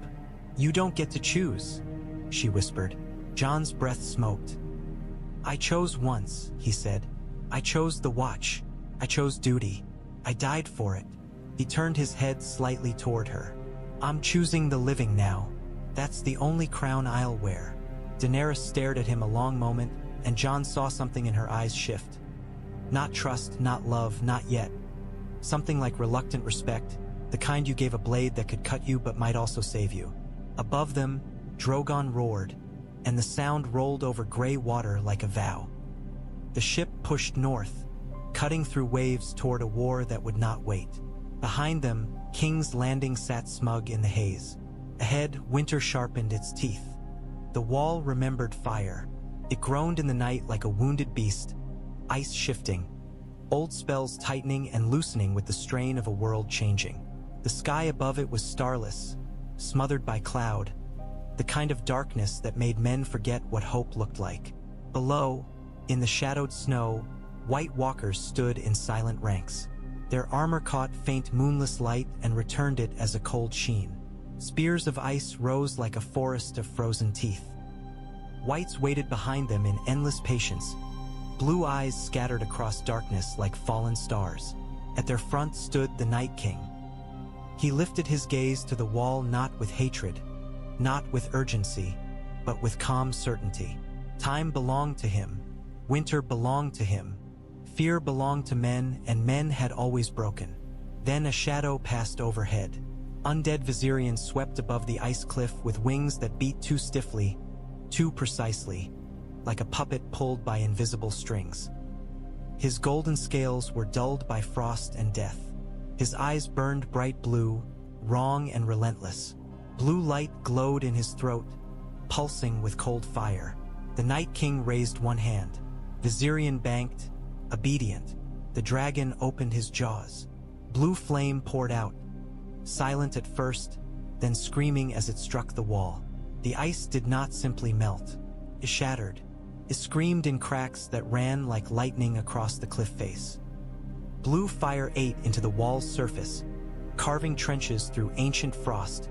"You don't get to choose," she whispered. Jon's breath smoked. "I chose once," he said. "I chose the watch. I chose duty. I died for it." He turned his head slightly toward her. "I'm choosing the living now. That's the only crown I'll wear." Daenerys stared at him a long moment, and Jon saw something in her eyes shift. Not trust, not love, not yet. Something like reluctant respect, the kind you gave a blade that could cut you but might also save you. Above them, Drogon roared, and the sound rolled over gray water like a vow. The ship pushed north, cutting through waves toward a war that would not wait. Behind them, King's Landing sat smug in the haze. Ahead, winter sharpened its teeth. The wall remembered fire. It groaned in the night like a wounded beast, ice shifting, old spells tightening and loosening with the strain of a world changing. The sky above it was starless, smothered by cloud, the kind of darkness that made men forget what hope looked like. Below, in the shadowed snow, white walkers stood in silent ranks. Their armor caught faint moonless light and returned it as a cold sheen. Spears of ice rose like a forest of frozen teeth. Wights waited behind them in endless patience, blue eyes scattered across darkness like fallen stars. At their front stood the Night King. He lifted his gaze to the wall not with hatred, not with urgency, but with calm certainty. Time belonged to him. Winter belonged to him. Fear belonged to men, and men had always broken. Then a shadow passed overhead. Undead Viserion swept above the ice cliff with wings that beat too stiffly, too precisely, like a puppet pulled by invisible strings. His golden scales were dulled by frost and death. His eyes burned bright blue, wrong and relentless. Blue light glowed in his throat, pulsing with cold fire. The Night King raised one hand. Viserion banked, obedient. The dragon opened his jaws. Blue flame poured out, silent at first, then screaming as it struck the wall. The ice did not simply melt. It shattered. It screamed in cracks that ran like lightning across the cliff face. Blue fire ate into the wall's surface, carving trenches through ancient frost,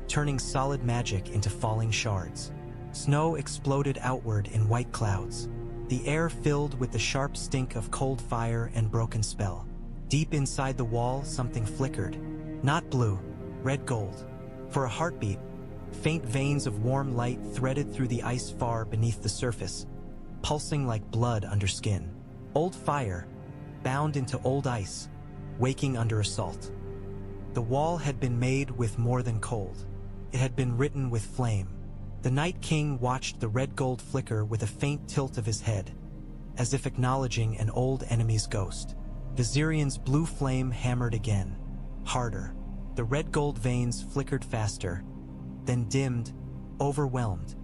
turning solid magic into falling shards. Snow exploded outward in white clouds. The air filled with the sharp stink of cold fire and broken spell. Deep inside the wall, something flickered. Not blue, red gold. For a heartbeat, faint veins of warm light threaded through the ice far beneath the surface, pulsing like blood under skin. Old fire, bound into old ice, waking under assault. The wall had been made with more than cold. It had been written with flame. The Night King watched the red gold flicker with a faint tilt of his head. as if acknowledging an old enemy's ghost. Viserion's blue flame hammered again, harder. The red gold veins flickered faster, then dimmed, overwhelmed,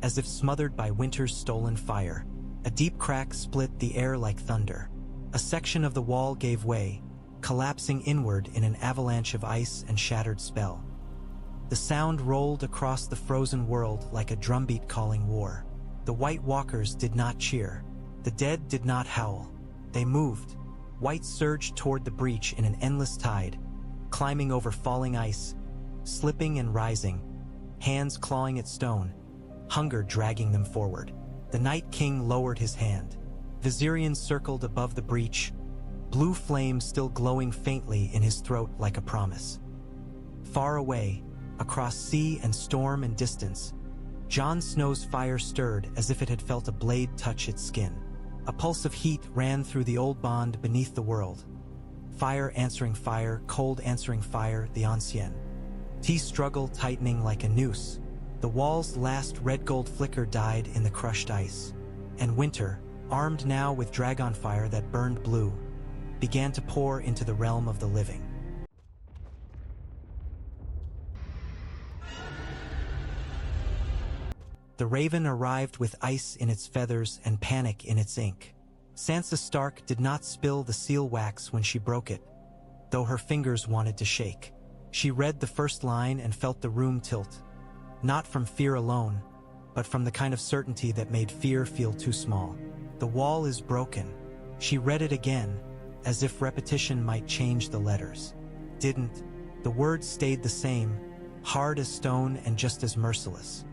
as if smothered by winter's stolen fire. A deep crack split the air like thunder. A section of the wall gave way, collapsing inward in an avalanche of ice and shattered spell. The sound rolled across the frozen world like a drumbeat calling war. The White Walkers did not cheer. The dead did not howl. They moved. Wight surged toward the breach in an endless tide, climbing over falling ice, slipping and rising, hands clawing at stone, hunger dragging them forward. The Night King lowered his hand. Viserion circled above the breach, blue flame still glowing faintly in his throat like a promise. Far away, across sea and storm and distance, Jon Snow's fire stirred as if it had felt a blade touch its skin. A pulse of heat ran through the old bond beneath the world. Fire answering fire, cold answering fire, the ancien. T-struggle tightening like a noose. The wall's last red gold flicker died in the crushed ice. And winter, armed now with dragonfire that burned blue, began to pour into the realm of the living. The raven arrived with ice in its feathers and panic in its ink. Sansa Stark did not spill the seal wax when she broke it, though her fingers wanted to shake. She read the first line and felt the room tilt, not from fear alone, but from the kind of certainty that made fear feel too small. The wall is broken. She read it again, as if repetition might change the letters. Didn't. The words stayed the same, hard as stone and just as merciless.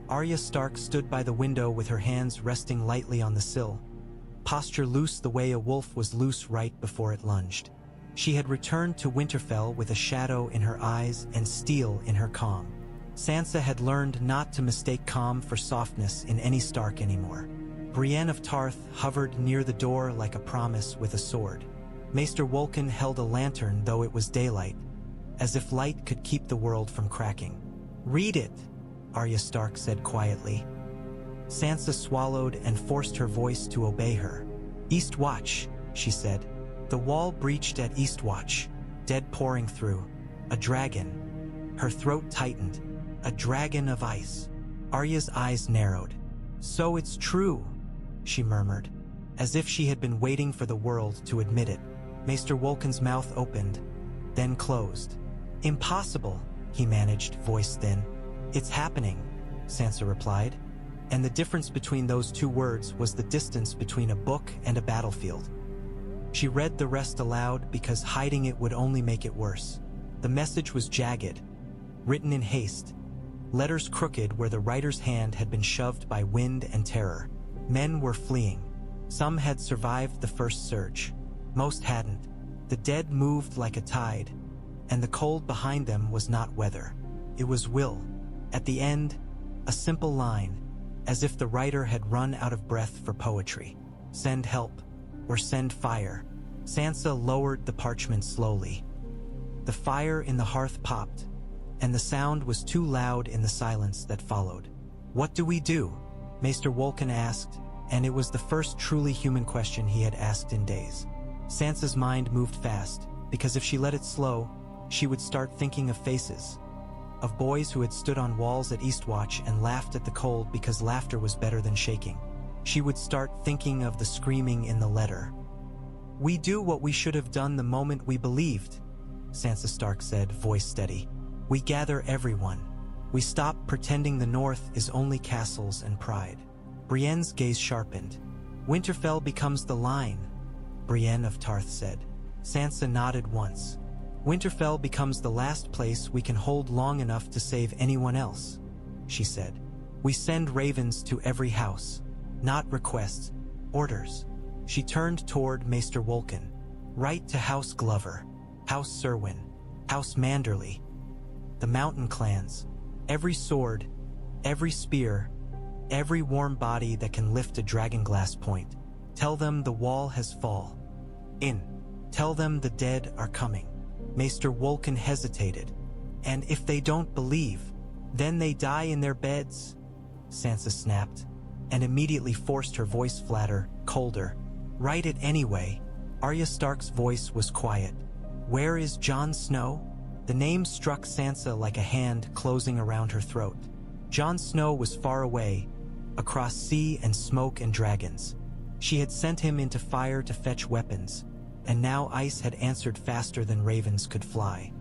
Arya Stark stood by the window with her hands resting lightly on the sill, posture loose the way a wolf was loose right before it lunged. She had returned to Winterfell with a shadow in her eyes and steel in her calm. Sansa had learned not to mistake calm for softness in any Stark anymore. Brienne of Tarth hovered near the door like a promise with a sword. Maester Wolkan held a lantern though it was daylight, as if light could keep the world from cracking. "Read it," Arya Stark said quietly. Sansa swallowed and forced her voice to obey her. "Eastwatch," she said. "The wall breached at Eastwatch, dead pouring through. A dragon." Her throat tightened. "A dragon of ice." Arya's eyes narrowed. "So it's true," she murmured, as if she had been waiting for the world to admit it. Maester Wolkan's mouth opened, then closed. "Impossible," he managed, voice thin. "It's happening," Sansa replied, and the difference between those two words was the distance between a book and a battlefield. She read the rest aloud because hiding it would only make it worse. The message was jagged, written in haste, letters crooked where the writer's hand had been shoved by wind and terror. Men were fleeing. Some had survived the first surge. Most hadn't. The dead moved like a tide, and the cold behind them was not weather. It was will. At the end, a simple line, as if the writer had run out of breath for poetry. "Send help," or "send fire." Sansa lowered the parchment slowly. The fire in the hearth popped, and the sound was too loud in the silence that followed. "What do we do?" Maester Wolkan asked, and it was the first truly human question he had asked in days. Sansa's mind moved fast, because if she let it slow, she would start thinking of faces, of boys who had stood on walls at Eastwatch and laughed at the cold because laughter was better than shaking. She would start thinking of the screaming in the letter. "We do what we should have done the moment we believed," Sansa Stark said, voice steady. "We gather everyone. We stop pretending the North is only castles and pride." Brienne's gaze sharpened. "Winterfell becomes the line," Brienne of Tarth said. Sansa nodded once. "Winterfell becomes the last place we can hold long enough to save anyone else," she said. "We send ravens to every house. Not requests, orders." She turned toward Maester Wolkan. "Write to House Glover, House Serwyn, House Manderly, the mountain clans, every sword, every spear, every warm body that can lift a dragonglass point. Tell them the wall has fallen. Tell them the dead are coming." Maester Wolkan hesitated. "And if they don't believe, then they die in their beds," Sansa snapped. and immediately forced her voice flatter, colder. "Write it anyway." Arya Stark's voice was quiet. "Where is Jon Snow?" The name struck Sansa like a hand closing around her throat. Jon Snow was far away, across sea and smoke and dragons. She had sent him into fire to fetch weapons, and now ice had answered faster than ravens could fly.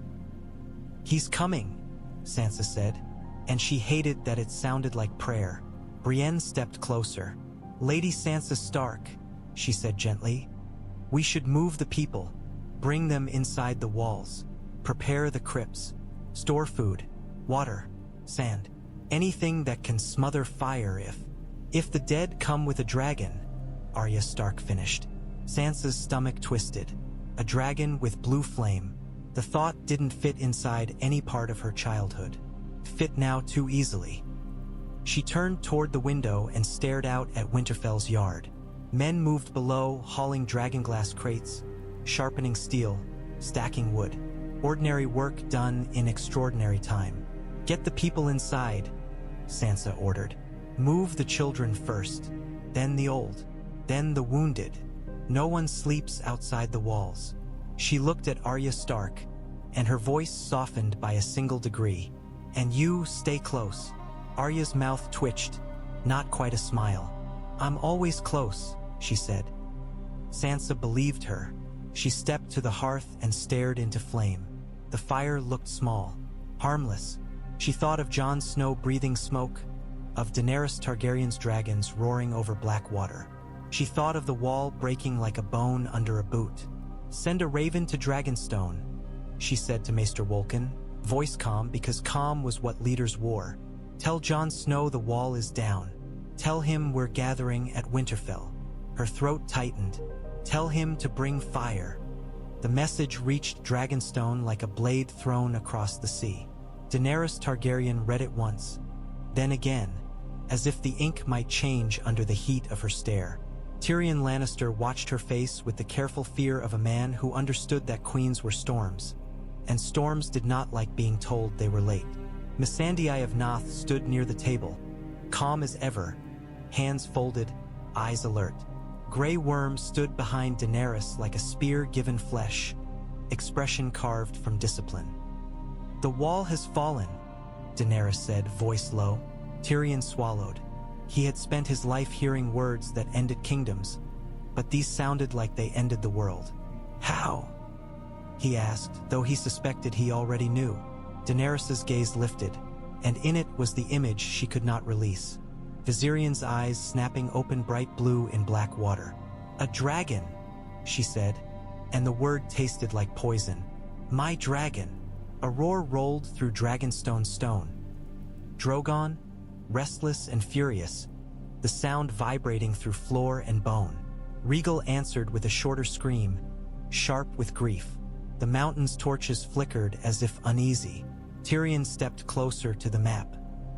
"He's coming," Sansa said, and she hated that it sounded like prayer. Brienne stepped closer. "Lady Sansa Stark," she said gently, "we should move the people, bring them inside the walls, prepare the crypts, store food, water, sand, anything that can smother fire if the dead come with a dragon," Arya Stark finished. Sansa's stomach twisted. A dragon with blue flame. The thought didn't fit inside any part of her childhood. Fit now too easily. She turned toward the window and stared out at Winterfell's yard. Men moved below, hauling dragonglass crates, sharpening steel, stacking wood. Ordinary work done in extraordinary time. "Get the people inside," Sansa ordered. "Move the children first, then the old, then the wounded. No one sleeps outside the walls." She looked at Arya Stark, and her voice softened by a single degree. "And you stay close." Arya's mouth twitched, not quite a smile. "I'm always close," she said. Sansa believed her. She stepped to the hearth and stared into flame. The fire looked small, harmless. She thought of Jon Snow breathing smoke, of Daenerys Targaryen's dragons roaring over black water. She thought of the wall breaking like a bone under a boot. "Send a raven to Dragonstone," she said to Maester Wolkan, voice calm because calm was what leaders wore. "Tell Jon Snow the wall is down. Tell him we're gathering at Winterfell." Her throat tightened. "Tell him to bring fire." The message reached Dragonstone like a blade thrown across the sea. Daenerys Targaryen read it once, then again, as if the ink might change under the heat of her stare. Tyrion Lannister watched her face with the careful fear of a man who understood that queens were storms, and storms did not like being told they were late. Missandei of Noth stood near the table, calm as ever, hands folded, eyes alert. Grey Worm stood behind Daenerys like a spear given flesh, expression carved from discipline. "The wall has fallen," Daenerys said, voice low. Tyrion swallowed. He had spent his life hearing words that ended kingdoms, but these sounded like they ended the world. "How?" he asked, though he suspected he already knew. Daenerys's gaze lifted, and in it was the image she could not release. Viserion's eyes snapping open bright blue in black water. "A dragon," she said, and the word tasted like poison. "My dragon." A roar rolled through Dragonstone stone. Drogon, restless and furious, the sound vibrating through floor and bone. Regal answered with a shorter scream, sharp with grief. The mountain's torches flickered as if uneasy. Tyrion stepped closer to the map.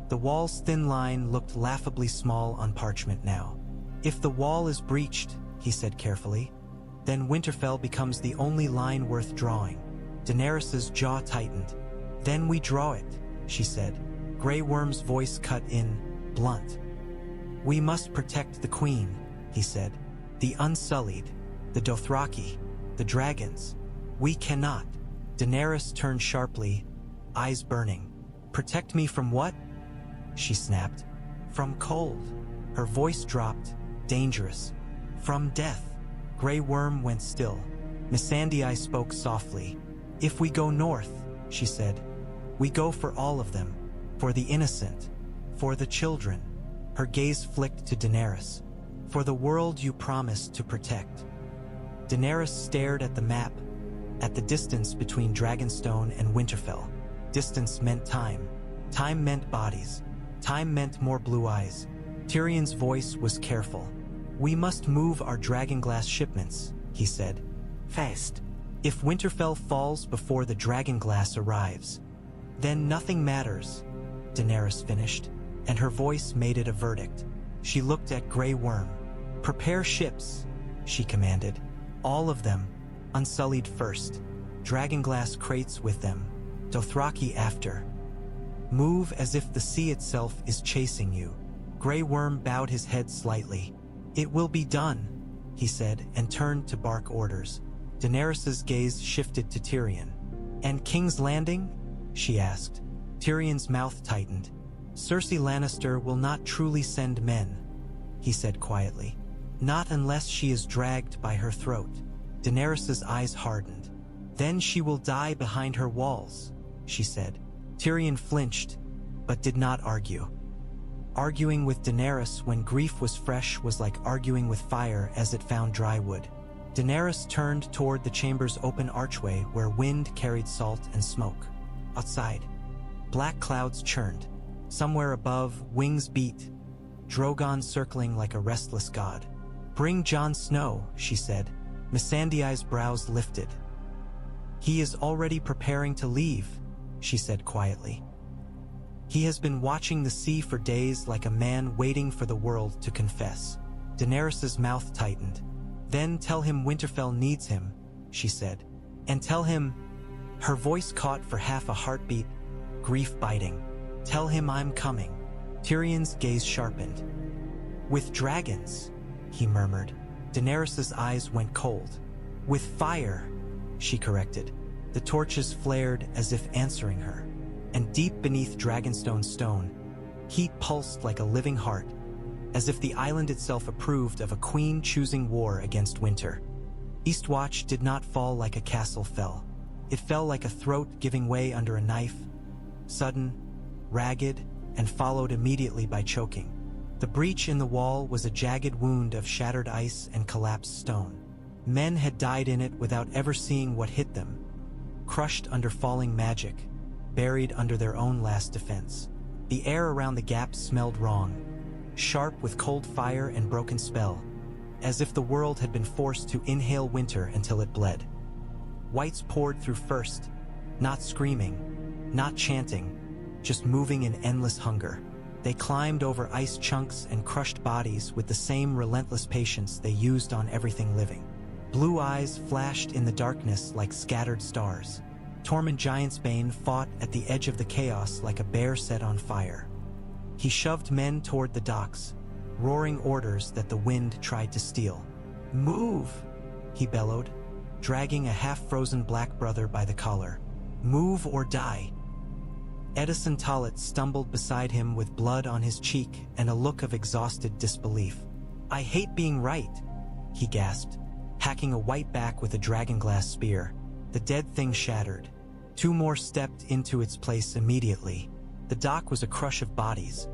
The wall's thin line looked laughably small on parchment now. "If the wall is breached," he said carefully, "then Winterfell becomes the only line worth drawing." Daenerys's jaw tightened. "Then we draw it," she said. Grey Worm's voice cut in, blunt. "We must protect the queen," he said. "The Unsullied, the Dothraki, the dragons. We cannot." Daenerys turned sharply, eyes burning. "Protect me from what?" she snapped. "From cold." Her voice dropped, dangerous. "From death." Grey Worm went still. Missandei spoke softly. "If we go north," she said, "we go for all of them. For the innocent. For the children." Her gaze flicked to Daenerys. "For the world you promised to protect." Daenerys stared at the map, at the distance between Dragonstone and Winterfell. Distance meant time. Time meant bodies. Time meant more blue eyes. Tyrion's voice was careful. "We must move our dragonglass shipments," he said. "Fast. If Winterfell falls before the dragonglass arrives, then nothing matters," Daenerys finished, and her voice made it a verdict. She looked at Grey Worm. "Prepare ships," she commanded. "All of them, Unsullied first, dragonglass crates with them, Dothraki after. Move as if the sea itself is chasing you." Grey Worm bowed his head slightly. "It will be done," he said, and turned to bark orders. Daenerys's gaze shifted to Tyrion. "And King's Landing?" she asked. Tyrion's mouth tightened. "Cersei Lannister will not truly send men," he said quietly. "Not unless she is dragged by her throat." Daenerys's eyes hardened. "Then she will die behind her walls," she said. Tyrion flinched, but did not argue. Arguing with Daenerys when grief was fresh was like arguing with fire as it found dry wood. Daenerys turned toward the chamber's open archway where wind carried salt and smoke. Outside, black clouds churned. Somewhere above, wings beat, Drogon circling like a restless god. "Bring Jon Snow," she said. Missandei's brows lifted. "He is already preparing to leave," she said quietly. "He has been watching the sea for days like a man waiting for the world to confess." Daenerys's mouth tightened. "Then tell him Winterfell needs him," she said. "And tell him—" Her voice caught for half a heartbeat, grief biting. "Tell him I'm coming." Tyrion's gaze sharpened. "With dragons," he murmured. Daenerys's eyes went cold. "With fire," she corrected. The torches flared as if answering her. And deep beneath Dragonstone stone, heat pulsed like a living heart, as if the island itself approved of a queen choosing war against winter. Eastwatch did not fall like a castle fell. It fell like a throat giving way under a knife, sudden, ragged, and followed immediately by choking. The breach in the wall was a jagged wound of shattered ice and collapsed stone. Men had died in it without ever seeing what hit them, crushed under falling magic, buried under their own last defense. The air around the gap smelled wrong, sharp with cold fire and broken spell, as if the world had been forced to inhale winter until it bled. Wights poured through first, not screaming, not chanting, just moving in endless hunger. They climbed over ice chunks and crushed bodies with the same relentless patience they used on everything living. Blue eyes flashed in the darkness like scattered stars. Tormund Giantsbane fought at the edge of the chaos like a bear set on fire. He shoved men toward the docks, roaring orders that the wind tried to steal. "Move!" he bellowed, dragging a half-frozen black brother by the collar. "Move or die!" Edison Tollet stumbled beside him with blood on his cheek and a look of exhausted disbelief. "I hate being right," he gasped, hacking a Wight back with a Dragonglass spear. The dead thing shattered. Two more stepped into its place immediately. The dock was a crush of bodies.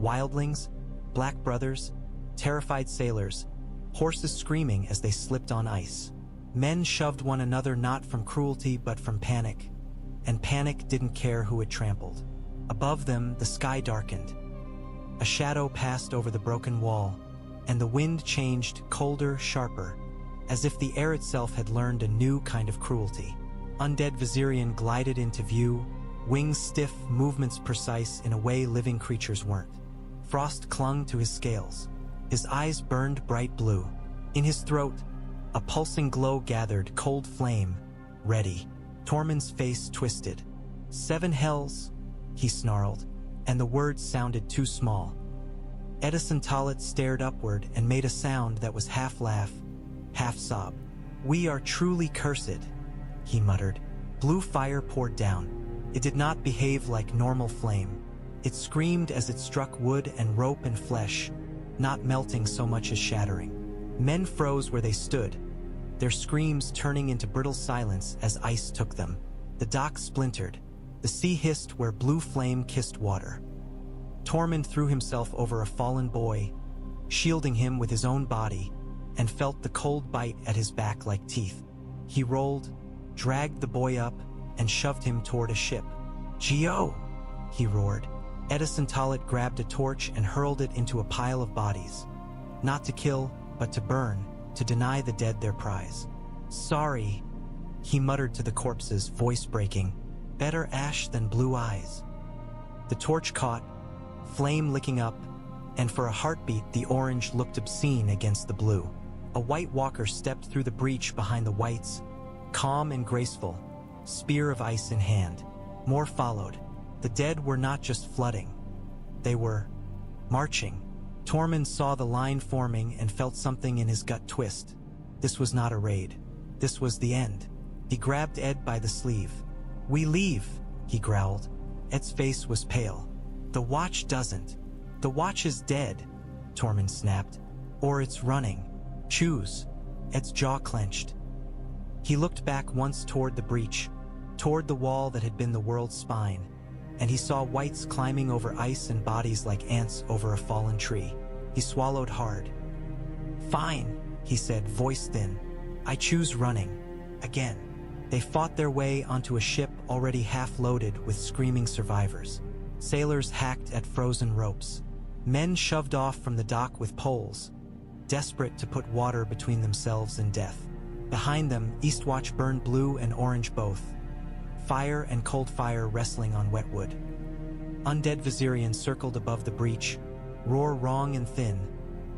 Wildlings, black brothers, terrified sailors, horses screaming as they slipped on ice. Men shoved one another not from cruelty but from panic, and panic didn't care who it trampled. Above them, the sky darkened. A shadow passed over the broken wall, and the wind changed colder, sharper, as if the air itself had learned a new kind of cruelty. Undead Viserion glided into view, wings stiff, movements precise in a way living creatures weren't. Frost clung to his scales. His eyes burned bright blue. In his throat, a pulsing glow gathered, cold flame, ready. Tormund's face twisted. "7 hells," he snarled, and the words sounded too small. Edison Tollet stared upward and made a sound that was half laugh, half sob. "We are truly cursed," he muttered. Blue fire poured down. It did not behave like normal flame. It screamed as it struck wood and rope and flesh, not melting so much as shattering. Men froze where they stood, their screams turning into brittle silence as ice took them. The dock splintered. The sea hissed where blue flame kissed water. Tormund threw himself over a fallen boy, shielding him with his own body, and felt the cold bite at his back like teeth. He rolled, dragged the boy up, and shoved him toward a ship. "Geo!" he roared. Edison Tollet grabbed a torch and hurled it into a pile of bodies. Not to kill, but to burn, to deny the dead their prize. "Sorry," he muttered to the corpses, voice breaking. "Better ash than blue eyes." The torch caught, flame licking up, and for a heartbeat the orange looked obscene against the blue. A White Walker stepped through the breach behind the Whites, calm and graceful, spear of ice in hand. More followed. The dead were not just flooding. They were marching. Tormund saw the line forming and felt something in his gut twist. This was not a raid. This was the end. He grabbed Ed by the sleeve. "We leave," he growled. Ed's face was pale. "The Watch doesn't. The Watch is dead," Tormund snapped. "Or it's running. Choose." Ed's jaw clenched. He looked back once toward the breach, toward the wall that had been the world's spine, and he saw wights climbing over ice and bodies like ants over a fallen tree. He swallowed hard. "Fine," he said, voice thin. "I choose running. Again." They fought their way onto a ship already half-loaded with screaming survivors. Sailors hacked at frozen ropes. Men shoved off from the dock with poles, desperate to put water between themselves and death. Behind them, Eastwatch burned blue and orange both, fire and cold fire wrestling on wet wood. Undead Viserion circled above the breach, roar wrong and thin,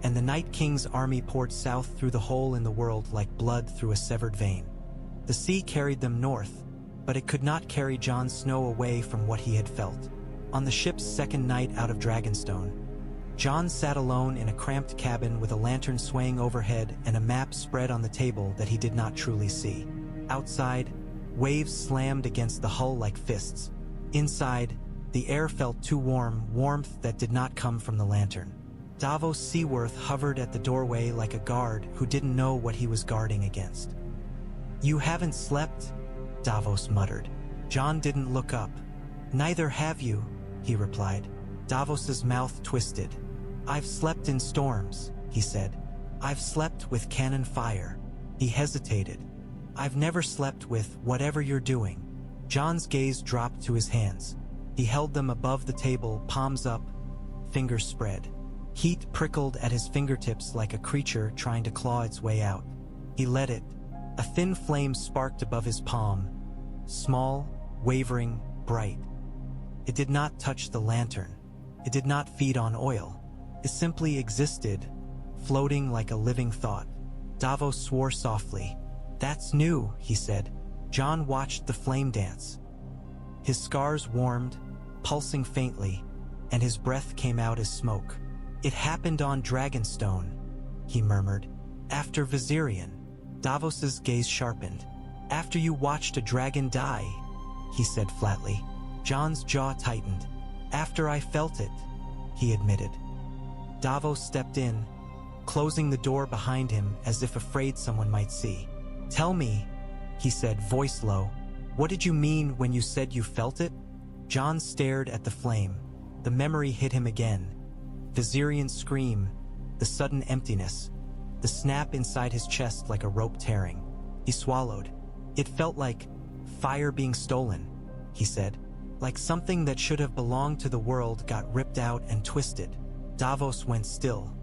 and the Night King's army poured south through the hole in the world like blood through a severed vein. The sea carried them north, but it could not carry Jon Snow away from what he had felt. On the ship's second night out of Dragonstone, Jon sat alone in a cramped cabin with a lantern swaying overhead and a map spread on the table that he did not truly see. Outside, waves slammed against the hull like fists. Inside, the air felt too warm, warmth that did not come from the lantern. Davos Seaworth hovered at the doorway like a guard who didn't know what he was guarding against. "You haven't slept?" Davos muttered. Jon didn't look up. "Neither have you," he replied. Davos's mouth twisted. "I've slept in storms," he said. "I've slept with cannon fire." He hesitated. "I've never slept with whatever you're doing." Jon's gaze dropped to his hands. He held them above the table, palms up, fingers spread. Heat prickled at his fingertips like a creature trying to claw its way out. He let it. A thin flame sparked above his palm, small, wavering, bright. It did not touch the lantern. It did not feed on oil. It simply existed, floating like a living thought. Davos swore softly. "That's new," he said. Jon watched the flame dance. His scars warmed, pulsing faintly, and his breath came out as smoke. "It happened on Dragonstone," he murmured. "After Viserion." Davos's gaze sharpened. "After you watched a dragon die," he said flatly. Jon's jaw tightened. "After I felt it," he admitted. Davos stepped in, closing the door behind him as if afraid someone might see. "Tell me," he said, voice low, "what did you mean when you said you felt it?" Jon stared at the flame. The memory hit him again. Viserion's scream, the sudden emptiness, the snap inside his chest like a rope tearing. He swallowed. "It felt like fire being stolen," he said. "Like something that should have belonged to the world got ripped out and twisted." Davos went still.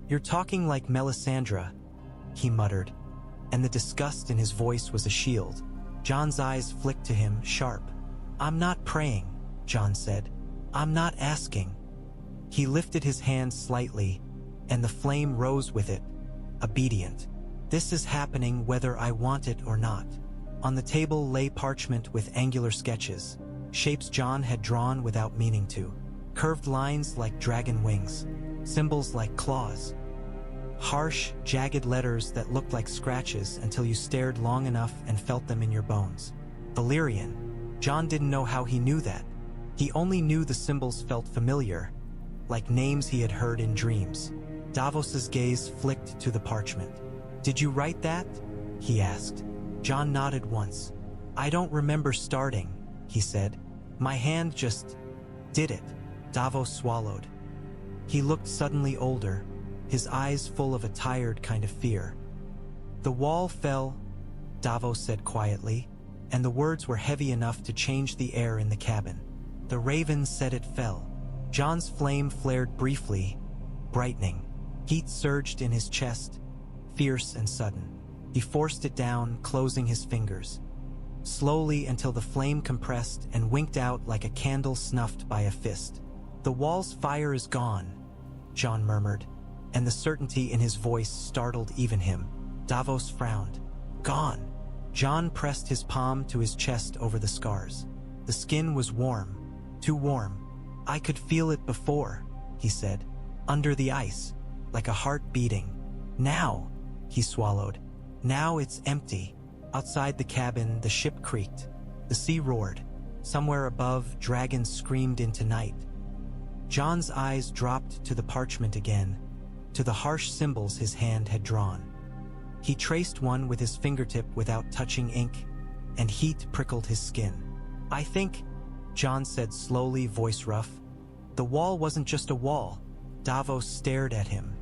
"You're talking like Melisandre," he muttered, and the disgust in his voice was a shield. Jon's eyes flicked to him, sharp. "I'm not praying," Jon said. "I'm not asking." He lifted his hand slightly, and the flame rose with it, obedient. "This is happening whether I want it or not." On the table lay parchment with angular sketches, shapes Jon had drawn without meaning to. Curved lines like dragon wings, symbols like claws. Harsh, jagged letters that looked like scratches until you stared long enough and felt them in your bones. Valyrian. Jon didn't know how he knew that. He only knew the symbols felt familiar, like names he had heard in dreams. Davos's gaze flicked to the parchment. "Did you write that?" he asked. Jon nodded once. "I don't remember starting," he said. "My hand just did it." Davos swallowed. He looked suddenly older, his eyes full of a tired kind of fear. "The wall fell," Davos said quietly, and the words were heavy enough to change the air in the cabin. "The raven said it fell." Jon's flame flared briefly, brightening. Heat surged in his chest, fierce and sudden. He forced it down, closing his fingers. Slowly until the flame compressed and winked out like a candle snuffed by a fist. "The wall's fire is gone," Jon murmured, and the certainty in his voice startled even him. Davos frowned. "Gone." Jon pressed his palm to his chest over the scars. The skin was warm, too warm. "I could feel it before," he said. Under the ice, like a heart beating. Now, he swallowed. Now it's empty. Outside the cabin, the ship creaked. The sea roared. Somewhere above, dragons screamed into night. Jon's eyes dropped to the parchment again, to the harsh symbols his hand had drawn. He traced one with his fingertip without touching ink, and heat prickled his skin. I think, Jon said slowly, voice rough. The wall wasn't just a wall. Davos stared at him.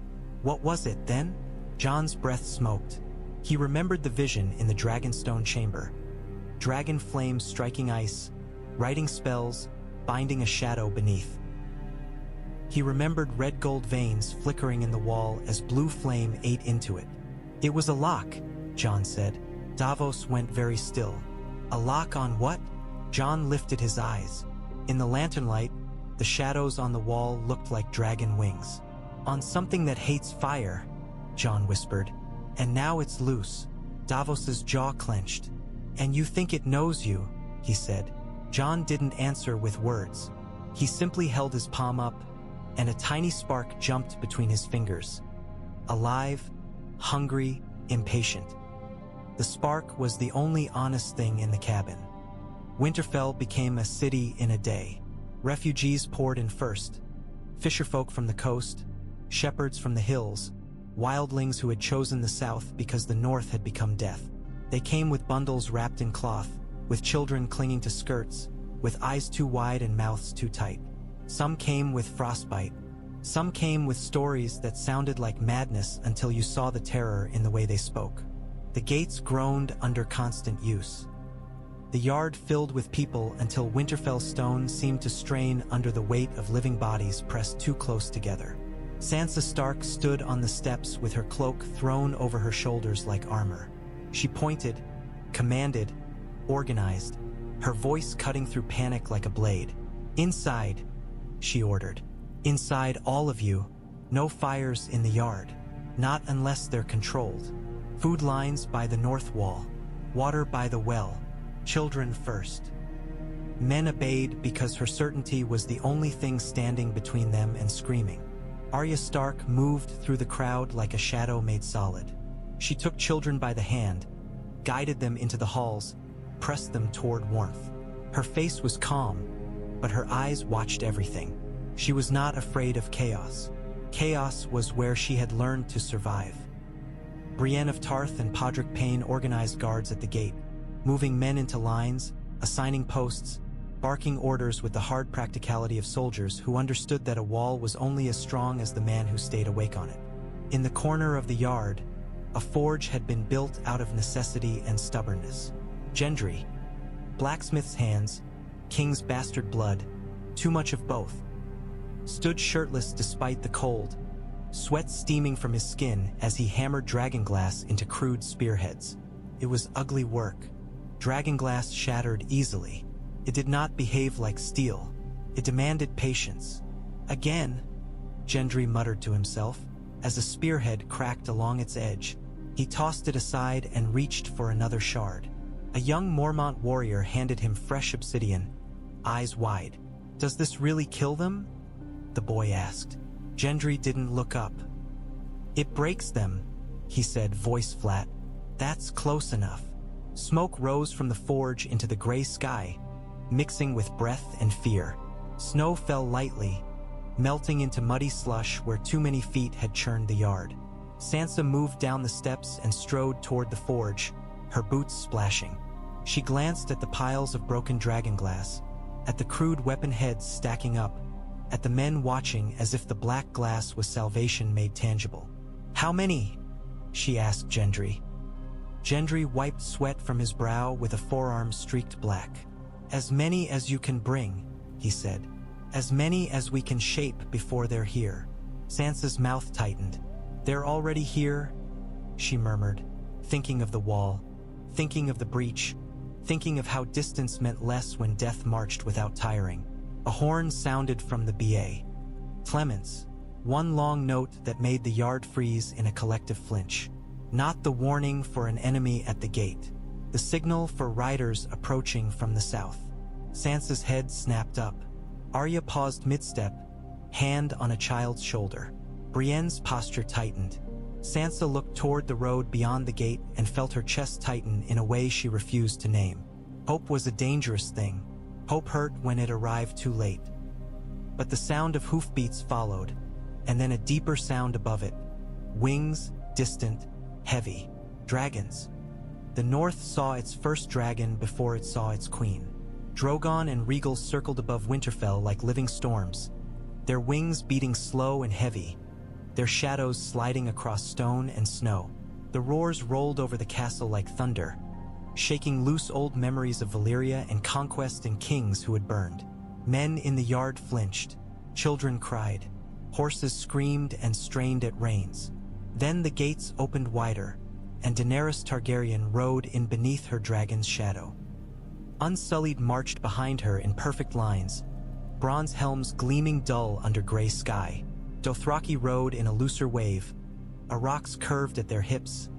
What was it, then? Jon's breath smoked. He remembered the vision in the Dragonstone chamber. Dragon flames striking ice, writing spells, binding a shadow beneath. He remembered red gold veins flickering in the wall as blue flame ate into it. It was a lock, Jon said. Davos went very still. A lock on what? Jon lifted his eyes. In the lantern light, the shadows on the wall looked like dragon wings. On something that hates fire, Jon whispered. And now it's loose. Davos's jaw clenched. And you think it knows you, he said. Jon didn't answer with words. He simply held his palm up, and a tiny spark jumped between his fingers. Alive, hungry, impatient. The spark was the only honest thing in the cabin. Winterfell became a city in a day. Refugees poured in first. Fisherfolk from the coast, shepherds from the hills, wildlings who had chosen the south because the north had become death. They came with bundles wrapped in cloth, with children clinging to skirts, with eyes too wide and mouths too tight. Some came with frostbite. Some came with stories that sounded like madness until you saw the terror in the way they spoke. The gates groaned under constant use. The yard filled with people until Winterfell stone seemed to strain under the weight of living bodies pressed too close together. Sansa Stark stood on the steps with her cloak thrown over her shoulders like armor. She pointed, commanded, organized, her voice cutting through panic like a blade. Inside, she ordered. Inside, all of you. No fires in the yard. Not unless they're controlled. Food lines by the north wall. Water by the well. Children first. Men obeyed because her certainty was the only thing standing between them and screaming. Arya Stark moved through the crowd like a shadow made solid. She took children by the hand, guided them into the halls, pressed them toward warmth. Her face was calm, but her eyes watched everything. She was not afraid of chaos. Chaos was where she had learned to survive. Brienne of Tarth and Podrick Payne organized guards at the gate, moving men into lines, assigning posts, barking orders with the hard practicality of soldiers who understood that a wall was only as strong as the man who stayed awake on it. In the corner of the yard, a forge had been built out of necessity and stubbornness. Gendry, blacksmith's hands, king's bastard blood, too much of both, stood shirtless despite the cold, sweat steaming from his skin as he hammered dragonglass into crude spearheads. It was ugly work. Dragonglass shattered easily. It did not behave like steel. It demanded patience. Again, Gendry muttered to himself, as a spearhead cracked along its edge. He tossed it aside and reached for another shard. A young Mormont warrior handed him fresh obsidian, eyes wide. "Does this really kill them?" the boy asked. Gendry didn't look up. "It breaks them," he said, voice flat. "That's close enough." Smoke rose from the forge into the gray sky, mixing with breath and fear. Snow fell lightly, melting into muddy slush where too many feet had churned the yard. Sansa moved down the steps and strode toward the forge, her boots splashing. She glanced at the piles of broken dragonglass, at the crude weapon heads stacking up, at the men watching as if the black glass was salvation made tangible. "How many?" she asked Gendry. Gendry wiped sweat from his brow with a forearm streaked black. "As many as you can bring," he said. "As many as we can shape before they're here." Sansa's mouth tightened. "They're already here," she murmured, thinking of the wall, thinking of the breach, thinking of how distance meant less when death marched without tiring. A horn sounded from the BA. Clements, one long note that made the yard freeze in a collective flinch. Not the warning for an enemy at the gate. The signal for riders approaching from the south. Sansa's head snapped up. Arya paused mid-step, hand on a child's shoulder. Brienne's posture tightened. Sansa looked toward the road beyond the gate and felt her chest tighten in a way she refused to name. Hope was a dangerous thing. Hope hurt when it arrived too late. But the sound of hoofbeats followed, and then a deeper sound above it. Wings, distant, heavy. Dragons. The North saw its first dragon before it saw its queen. Drogon and Regal circled above Winterfell like living storms, their wings beating slow and heavy, their shadows sliding across stone and snow. The roars rolled over the castle like thunder, shaking loose old memories of Valyria and conquest and kings who had burned. Men in the yard flinched, children cried, horses screamed and strained at reins. Then the gates opened wider, and Daenerys Targaryen rode in beneath her dragon's shadow. Unsullied marched behind her in perfect lines, bronze helms gleaming dull under gray sky. Dothraki rode in a looser wave, rocks curved at their hips,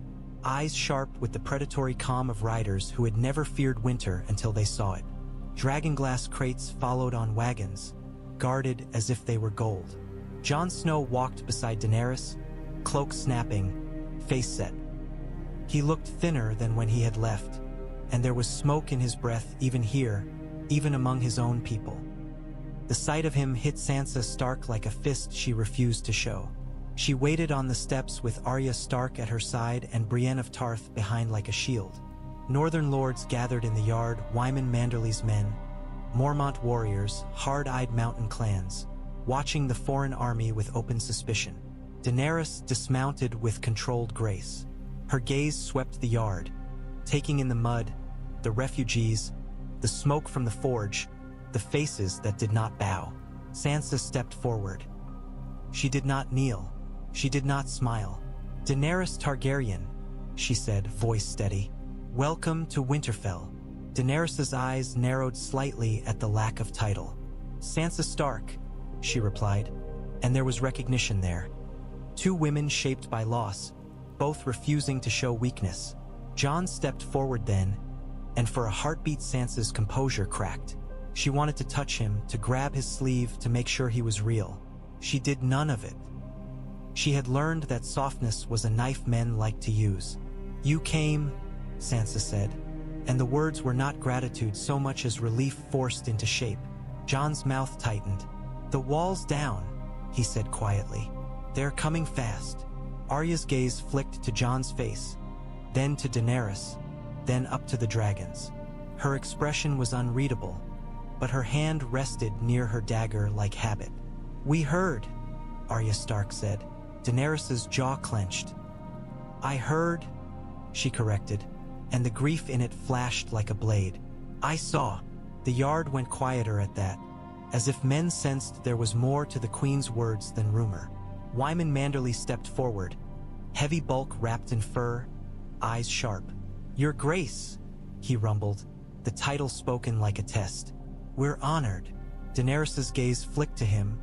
eyes sharp with the predatory calm of riders who had never feared winter until they saw it. Dragonglass crates followed on wagons, guarded as if they were gold. Jon Snow walked beside Daenerys, cloak snapping, face set. He looked thinner than when he had left, and there was smoke in his breath even here, even among his own people. The sight of him hit Sansa Stark like a fist she refused to show. She waited on the steps with Arya Stark at her side and Brienne of Tarth behind like a shield. Northern lords gathered in the yard, Wyman Manderly's men, Mormont warriors, hard-eyed mountain clans, watching the foreign army with open suspicion. Daenerys dismounted with controlled grace. Her gaze swept the yard, taking in the mud, the refugees, the smoke from the forge, the faces that did not bow. Sansa stepped forward. She did not kneel. She did not smile. "Daenerys Targaryen," she said, voice steady. "Welcome to Winterfell." Daenerys's eyes narrowed slightly at the lack of title. "Sansa Stark," she replied, and there was recognition there. Two women shaped by loss, both refusing to show weakness. Jon stepped forward then, and for a heartbeat Sansa's composure cracked. She wanted to touch him, to grab his sleeve, to make sure he was real. She did none of it. She had learned that softness was a knife men liked to use. "You came," Sansa said, and the words were not gratitude so much as relief forced into shape. Jon's mouth tightened. "The wall's down," he said quietly. "They're coming fast." Arya's gaze flicked to Jon's face, then to Daenerys, then up to the dragons. Her expression was unreadable, but her hand rested near her dagger like habit. "We heard," Arya Stark said. Daenerys's jaw clenched. "I heard," she corrected, and the grief in it flashed like a blade. "I saw." The yard went quieter at that, as if men sensed there was more to the Queen's words than rumor. Wyman Manderly stepped forward, heavy bulk wrapped in fur, eyes sharp. "Your Grace," he rumbled, the title spoken like a test. "We're honored." Daenerys's gaze flicked to him,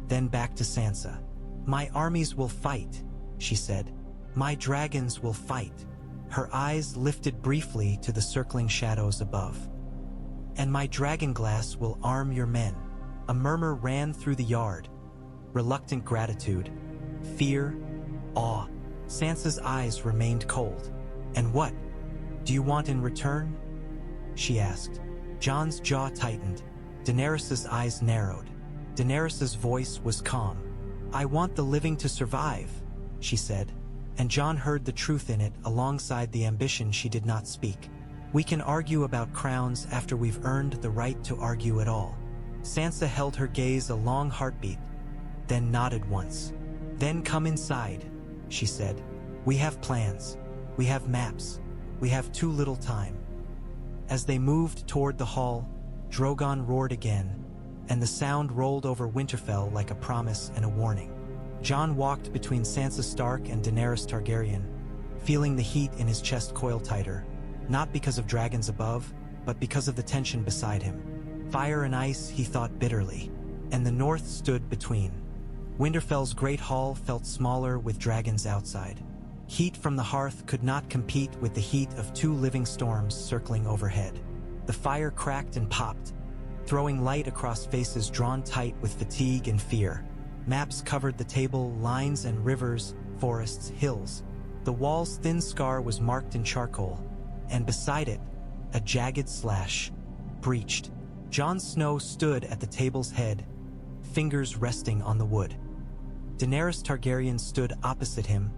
then back to Sansa. "My armies will fight," she said. "My dragons will fight." Her eyes lifted briefly to the circling shadows above. "And my dragonglass will arm your men." A murmur ran through the yard. Reluctant gratitude, fear, awe. Sansa's eyes remained cold. "And what do you want in return?" she asked. Jon's jaw tightened. Daenerys's eyes narrowed. Daenerys's voice was calm. "I want the living to survive," she said, and Jon heard the truth in it alongside the ambition she did not speak. "We can argue about crowns after we've earned the right to argue at all." Sansa held her gaze a long heartbeat, then nodded once. "Then come inside," she said. "We have plans. We have maps. We have too little time." As they moved toward the hall, Drogon roared again, and the sound rolled over Winterfell like a promise and a warning. Jon walked between Sansa Stark and Daenerys Targaryen, feeling the heat in his chest coil tighter, not because of dragons above, but because of the tension beside him. Fire and ice, he thought bitterly, and the north stood between. Winterfell's great hall felt smaller with dragons outside. Heat from the hearth could not compete with the heat of two living storms circling overhead. The fire cracked and popped, throwing light across faces drawn tight with fatigue and fear. Maps covered the table, lines and rivers, forests, hills. The wall's thin scar was marked in charcoal, and beside it, a jagged slash, breached. Jon Snow stood at the table's head, fingers resting on the wood. Daenerys Targaryen stood opposite him,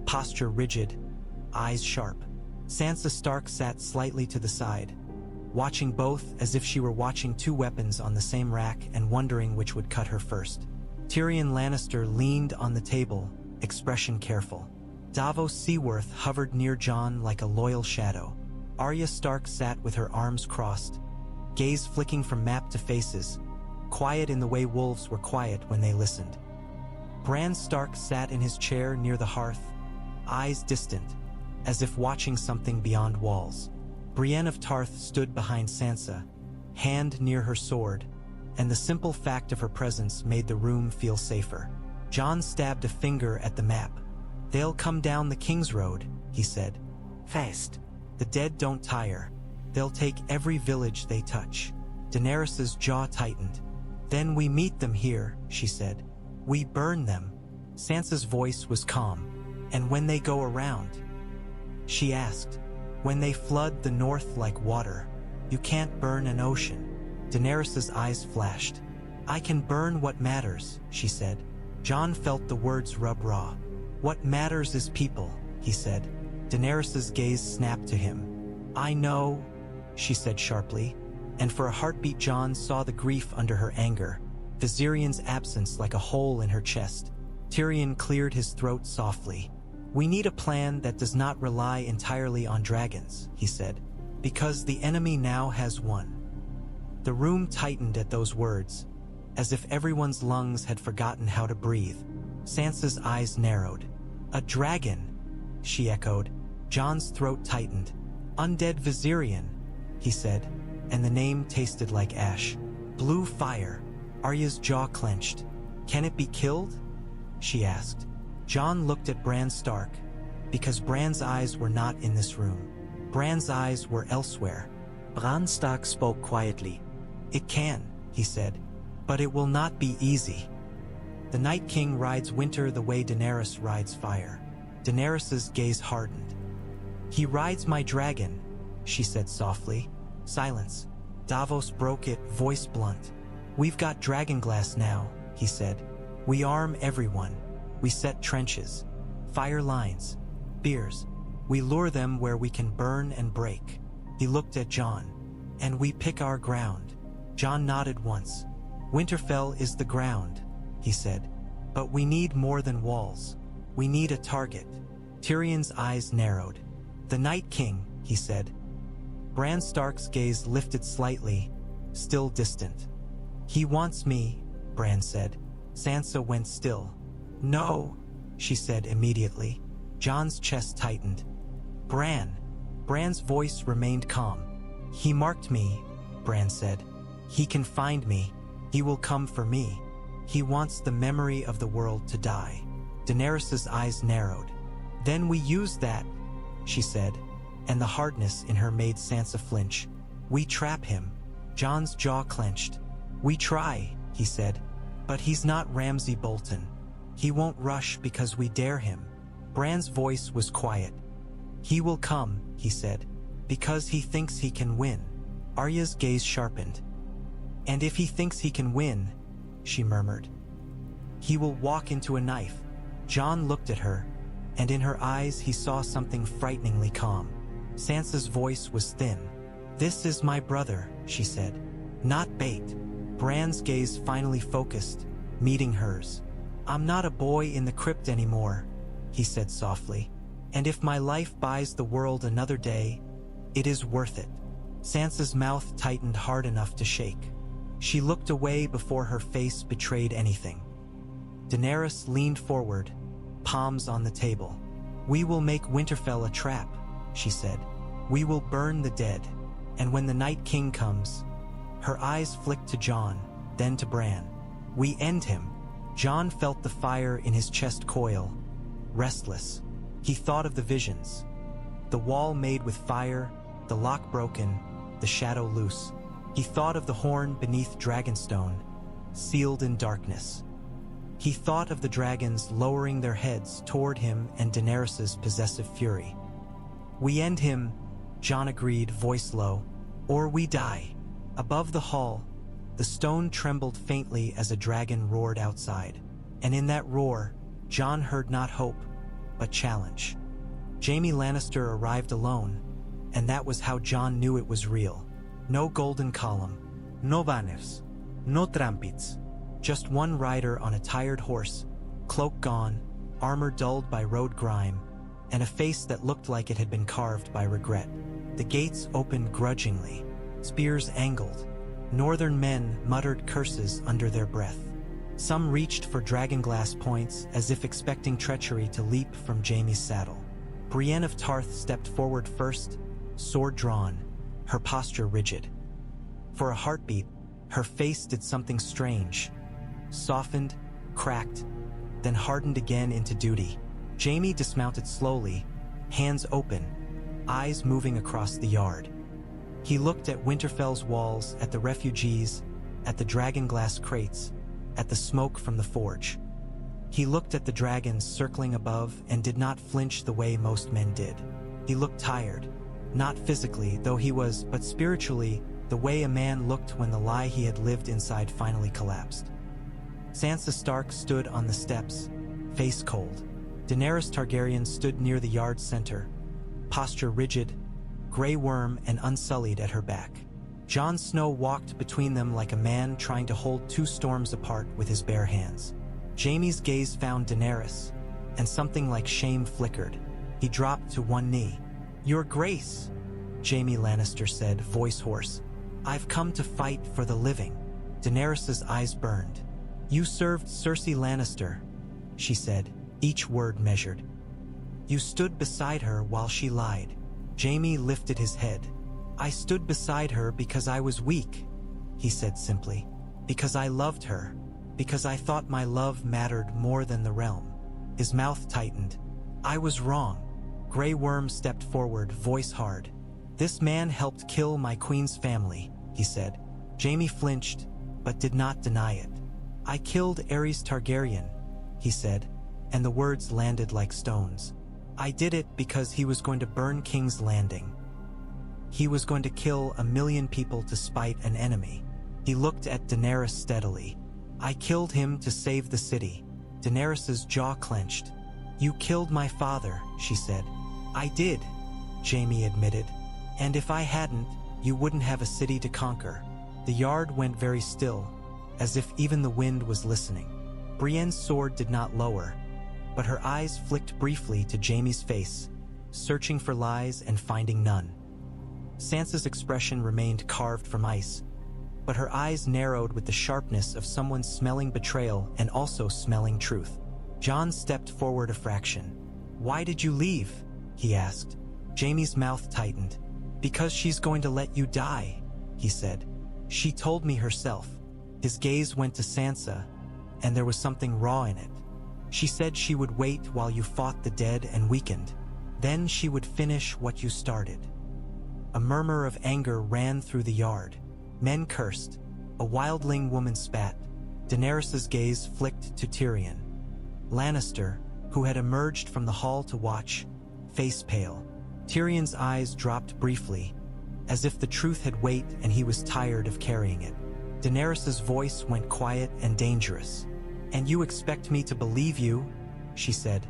posture rigid, eyes sharp. Sansa Stark sat slightly to the side, watching both as if she were watching two weapons on the same rack and wondering which would cut her first. Tyrion Lannister leaned on the table, expression careful. Davos Seaworth hovered near Jon like a loyal shadow. Arya Stark sat with her arms crossed, gaze flicking from map to faces, quiet in the way wolves were quiet when they listened. Bran Stark sat in his chair near the hearth, eyes distant, as if watching something beyond walls. Brienne of Tarth stood behind Sansa, hand near her sword, and the simple fact of her presence made the room feel safer. Jon stabbed a finger at the map. "They'll come down the King's Road," he said. "Fast. The dead don't tire. They'll take every village they touch." Daenerys's jaw tightened. "Then we meet them here," she said. "We burn them." Sansa's voice was calm. "And when they go around?" she asked. "When they flood the north like water. You can't burn an ocean." Daenerys's eyes flashed. "I can burn what matters," she said. Jon felt the words rub raw. "What matters is people," he said. Daenerys's gaze snapped to him. "I know," she said sharply, and for a heartbeat Jon saw the grief under her anger, Viserion's absence like a hole in her chest. Tyrion cleared his throat softly. "We need a plan that does not rely entirely on dragons," he said, "because the enemy now has one." The room tightened at those words, as if everyone's lungs had forgotten how to breathe. Sansa's eyes narrowed. "A dragon," she echoed. Jon's throat tightened. "Undead Viserion," he said, and the name tasted like ash. "Blue fire." Arya's jaw clenched. "Can it be killed?" she asked. Jon looked at Bran Stark, because Bran's eyes were not in this room. Bran's eyes were elsewhere. Bran Stark spoke quietly. "It can," he said, "but it will not be easy. The Night King rides winter the way Daenerys rides fire." Daenerys's gaze hardened. "He rides my dragon," she said softly. Silence. Davos broke it, voice blunt. "We've got Dragonglass now," he said. "We arm everyone. We set trenches, fire lines, spears. We lure them where we can burn and break." He looked at Jon. "And we pick our ground." Jon nodded once. "Winterfell is the ground," he said. "But we need more than walls. We need a target." Tyrion's eyes narrowed. "The Night King," he said. Bran Stark's gaze lifted slightly, still distant. "He wants me," Bran said. Sansa went still. "No," she said immediately. Jon's chest tightened. "Bran." Bran's voice remained calm. "He marked me," Bran said. "He can find me. He will come for me. He wants the memory of the world to die." Daenerys's eyes narrowed. "Then we use that," she said, and the hardness in her made Sansa flinch. "We trap him." Jon's jaw clenched. "We try," he said, "but he's not Ramsay Bolton. He won't rush because we dare him." Bran's voice was quiet. "He will come," he said, "because he thinks he can win." Arya's gaze sharpened. "And if he thinks he can win," she murmured, "he will walk into a knife." Jon looked at her, and in her eyes he saw something frighteningly calm. Sansa's voice was thin. "This is my brother," she said. "Not bait." Bran's gaze finally focused, meeting hers. "I'm not a boy in the crypt anymore," he said softly. "And if my life buys the world another day, it is worth it." Sansa's mouth tightened hard enough to shake. She looked away before her face betrayed anything. Daenerys leaned forward, palms on the table. "We will make Winterfell a trap," she said. "We will burn the dead, and when the Night King comes..." Her eyes flicked to Jon, then to Bran. "We end him." Jon felt the fire in his chest coil, restless. He thought of the visions. The wall made with fire, the lock broken, the shadow loose. He thought of the horn beneath Dragonstone, sealed in darkness. He thought of the dragons lowering their heads toward him and Daenerys' possessive fury. "We end him," Jon agreed, voice low, "or we die." Above the hall, the stone trembled faintly as a dragon roared outside. And in that roar, Jon heard not hope, but challenge. Jaime Lannister arrived alone, and that was how Jon knew it was real. No golden column, No banners, no trumpets. just one rider on a tired horse, cloak gone, armor dulled by road grime, and a face that looked like it had been carved by regret. The gates opened grudgingly, spears angled. Northern men muttered curses under their breath. Some reached for dragonglass points as if expecting treachery to leap from Jaime's saddle. Brienne of Tarth stepped forward first, sword drawn, her posture rigid. For a heartbeat, her face did something strange. Softened, cracked, then hardened again into duty. Jaime dismounted slowly, hands open, eyes moving across the yard. He looked at Winterfell's walls, at the refugees, at the dragonglass crates, at the smoke from the forge. He looked at the dragons circling above and did not flinch the way most men did. He looked tired, not physically, though he was, but spiritually, the way a man looked when the lie he had lived inside finally collapsed. Sansa Stark stood on the steps, face cold. Daenerys Targaryen stood near the yard center, posture rigid, gray worm and unsullied at her back. Jon Snow walked between them like a man trying to hold two storms apart with his bare hands. Jaime's gaze found Daenerys, and something like shame flickered. He dropped to one knee. "Your Grace," Jaime Lannister said, voice hoarse, "I've come to fight for the living." Daenerys' eyes burned. "You served Cersei Lannister," she said, each word measured. "You stood beside her while she lied." Jaime lifted his head. "I stood beside her because I was weak," he said simply. "Because I loved her. Because I thought my love mattered more than the realm." His mouth tightened. "I was wrong." Grey Worm stepped forward, voice hard. "This man helped kill my queen's family," he said. Jaime flinched, but did not deny it. "I killed Aerys Targaryen," he said, and the words landed like stones. "I did it because he was going to burn King's Landing. He was going to kill 1,000,000 people to spite an enemy." He looked at Daenerys steadily. "I killed him to save the city." Daenerys' jaw clenched. "You killed my father," she said. "I did," Jaime admitted. "And if I hadn't, you wouldn't have a city to conquer." The yard went very still, as if even the wind was listening. Brienne's sword did not lower, but her eyes flicked briefly to Jaime's face, searching for lies and finding none. Sansa's expression remained carved from ice, but her eyes narrowed with the sharpness of someone smelling betrayal and also smelling truth. Jon stepped forward a fraction. "Why did you leave?" he asked. Jaime's mouth tightened. "Because she's going to let you die," he said. "She told me herself." His gaze went to Sansa, and there was something raw in it. "She said she would wait while you fought the dead and weakened. Then she would finish what you started." A murmur of anger ran through the yard. Men cursed. A wildling woman spat. Daenerys' gaze flicked to Tyrion Lannister, who had emerged from the hall to watch, face pale. Tyrion's eyes dropped briefly, as if the truth had weight and he was tired of carrying it. Daenerys' voice went quiet and dangerous. "And you expect me to believe you," she said,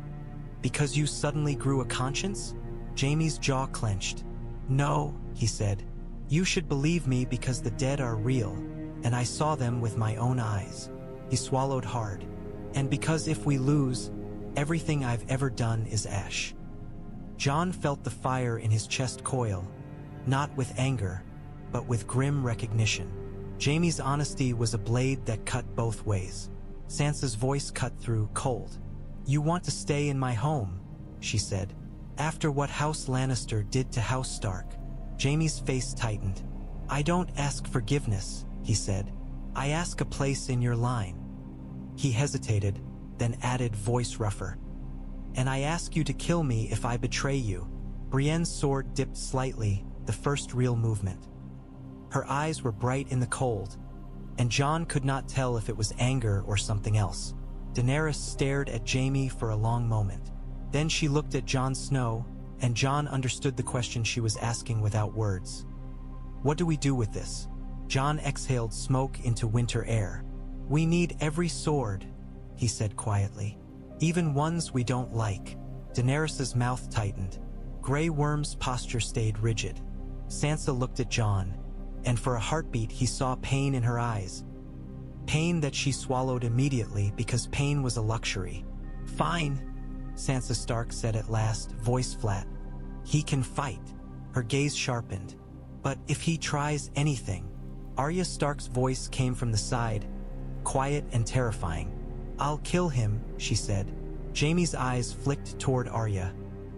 "because you suddenly grew a conscience?" Jaime's jaw clenched. "No," he said. "You should believe me because the dead are real, and I saw them with my own eyes." He swallowed hard. "And because if we lose, everything I've ever done is ash." Jon felt the fire in his chest coil, not with anger, but with grim recognition. Jaime's honesty was a blade that cut both ways. Sansa's voice cut through, cold. "You want to stay in my home," she said, "after what House Lannister did to House Stark." Jaime's face tightened. "I don't ask forgiveness," he said. "I ask a place in your line." He hesitated, then added, voice rougher, "And I ask you to kill me if I betray you." Brienne's sword dipped slightly, the first real movement. Her eyes were bright in the cold, and Jon could not tell if it was anger or something else. Daenerys stared at Jaime for a long moment. Then she looked at Jon Snow, and Jon understood the question she was asking without words. "What do we do with this?" Jon exhaled smoke into winter air. "We need every sword," he said quietly. "Even ones we don't like." Daenerys's mouth tightened. Grey Worm's posture stayed rigid. Sansa looked at Jon, and for a heartbeat he saw pain in her eyes. Pain that she swallowed immediately because pain was a luxury. "Fine," Sansa Stark said at last, voice flat. "He can fight." Her gaze sharpened. "But if he tries anything..." Arya Stark's voice came from the side, quiet and terrifying. "I'll kill him," she said. Jaime's eyes flicked toward Arya,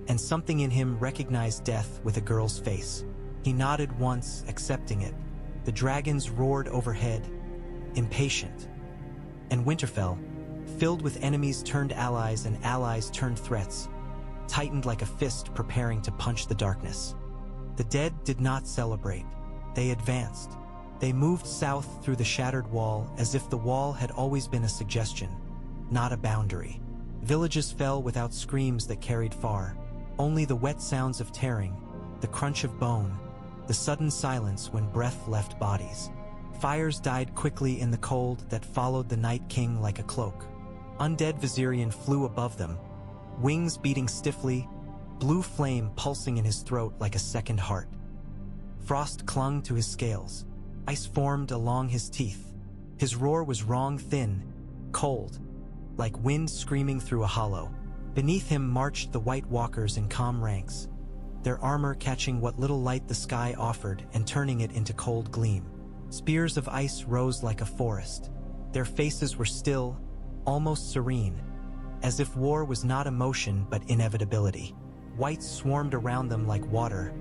and something in him recognized death with a girl's face. He nodded once, accepting it. The dragons roared overhead, impatient. And Winterfell, filled with enemies turned allies and allies turned threats, tightened like a fist preparing to punch the darkness. The dead did not celebrate. They advanced. They moved south through the shattered wall as if the wall had always been a suggestion, not a boundary. Villages fell without screams that carried far, only the wet sounds of tearing, the crunch of bone, the sudden silence when breath left bodies. Fires died quickly in the cold that followed the Night King like a cloak. Undead Viserion flew above them, wings beating stiffly, blue flame pulsing in his throat like a second heart. Frost clung to his scales. Ice formed along his teeth. His roar was wrong, thin, cold, like wind screaming through a hollow. Beneath him marched the White Walkers in calm ranks, their armor catching what little light the sky offered and turning it into cold gleam. Spears of ice rose like a forest. Their faces were still, almost serene, as if war was not emotion but inevitability. Wights swarmed around them like water,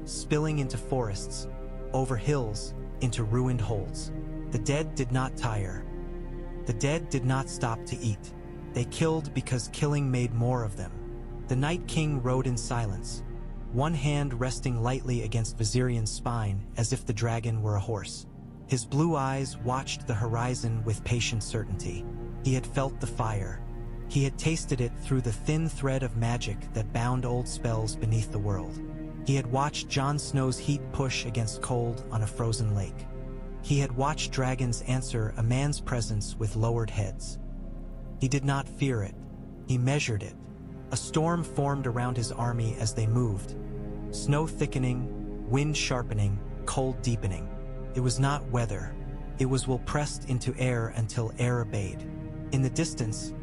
spilling into forests, over hills, into ruined holds. The dead did not tire. The dead did not stop to eat. They killed because killing made more of them. The Night King rode in silence, one hand resting lightly against Viserion's spine as if the dragon were a horse. His blue eyes watched the horizon with patient certainty. He had felt the fire. He had tasted it through the thin thread of magic that bound old spells beneath the world. He had watched Jon Snow's heat push against cold on a frozen lake. He had watched dragons answer a man's presence with lowered heads. He did not fear it. He measured it. A storm formed around his army as they moved. Snow thickening, wind sharpening, cold deepening. It was not weather. It was will pressed into air until air obeyed. In the distance,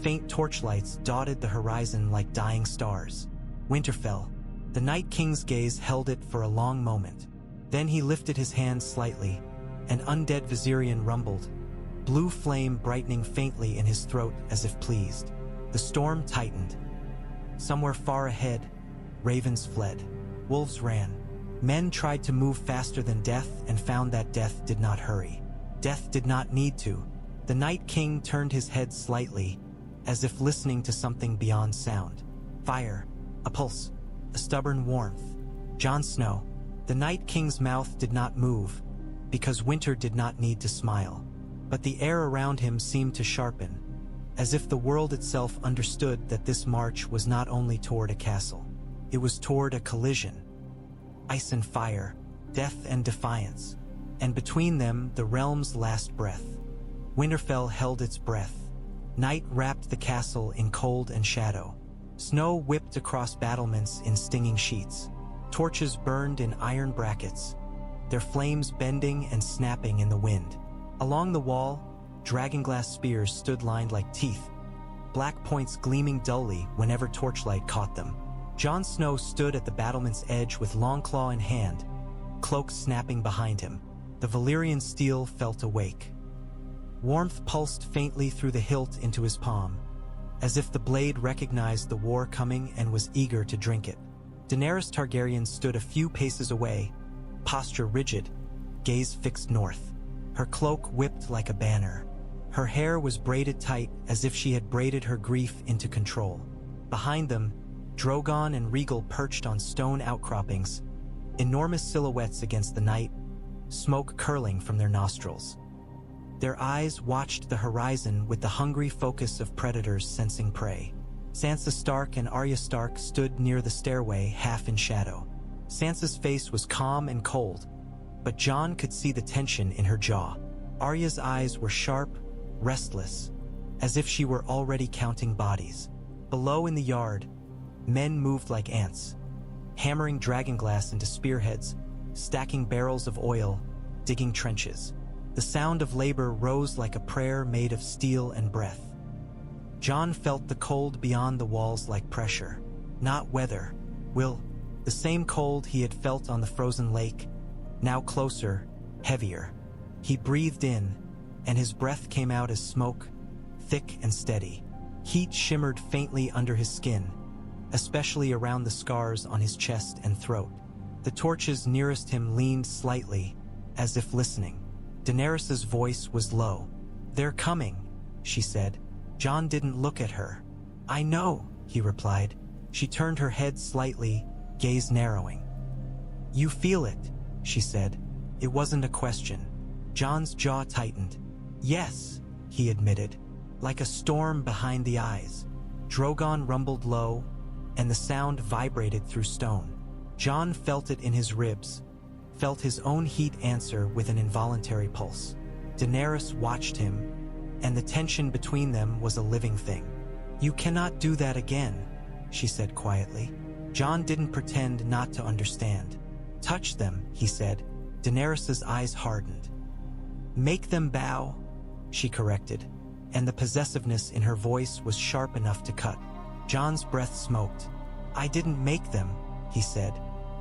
faint torchlights dotted the horizon like dying stars. Winterfell. The Night King's gaze held it for a long moment. Then he lifted his hand slightly, and undead Viserion rumbled, blue flame brightening faintly in his throat as if pleased. The storm tightened. Somewhere far ahead, ravens fled. Wolves ran. Men tried to move faster than death and found that death did not hurry. Death did not need to. The Night King turned his head slightly, as if listening to something beyond sound. Fire, a pulse, a stubborn warmth. Jon Snow. The Night King's mouth did not move, because winter did not need to smile. But the air around him seemed to sharpen, as if the world itself understood that this march was not only toward a castle. It was toward a collision. Ice and fire, death and defiance, and between them the realm's last breath. Winterfell held its breath. Night wrapped the castle in cold and shadow. Snow whipped across battlements in stinging sheets. Torches burned in iron brackets, their flames bending and snapping in the wind. Along the wall, dragonglass spears stood lined like teeth, black points gleaming dully whenever torchlight caught them. Jon Snow stood at the battlement's edge with Longclaw in hand, cloak snapping behind him. The Valyrian steel felt awake. Warmth pulsed faintly through the hilt into his palm, as if the blade recognized the war coming and was eager to drink it. Daenerys Targaryen stood a few paces away, posture rigid, gaze fixed north. Her cloak whipped like a banner. Her hair was braided tight as if she had braided her grief into control. Behind them, Drogon and Regal perched on stone outcroppings, enormous silhouettes against the night, smoke curling from their nostrils. Their eyes watched the horizon with the hungry focus of predators sensing prey. Sansa Stark and Arya Stark stood near the stairway, half in shadow. Sansa's face was calm and cold, but Jon could see the tension in her jaw. Arya's eyes were sharp, restless, as if she were already counting bodies. Below in the yard, men moved like ants, hammering dragonglass into spearheads, stacking barrels of oil, digging trenches. The sound of labor rose like a prayer made of steel and breath. Jon felt the cold beyond the walls like pressure, not weather, the same cold he had felt on the frozen lake, now closer, heavier. He breathed in, and his breath came out as smoke, thick and steady. Heat shimmered faintly under his skin, especially around the scars on his chest and throat. The torches nearest him leaned slightly, as if listening. Daenerys's voice was low. "They're coming," she said. Jon didn't look at her. "I know," he replied. She turned her head slightly, gaze narrowing. "You feel it," she said. It wasn't a question. Jon's jaw tightened. "Yes," he admitted, like a storm behind the eyes. Drogon rumbled low, and the sound vibrated through stone. Jon felt it in his ribs, felt his own heat answer with an involuntary pulse. Daenerys watched him, and the tension between them was a living thing. "You cannot do that again," she said quietly. Jon didn't pretend not to understand. "Touch them," he said. Daenerys's eyes hardened. "Make them bow," she corrected, and the possessiveness in her voice was sharp enough to cut. Jon's breath smoked. "I didn't make them," he said.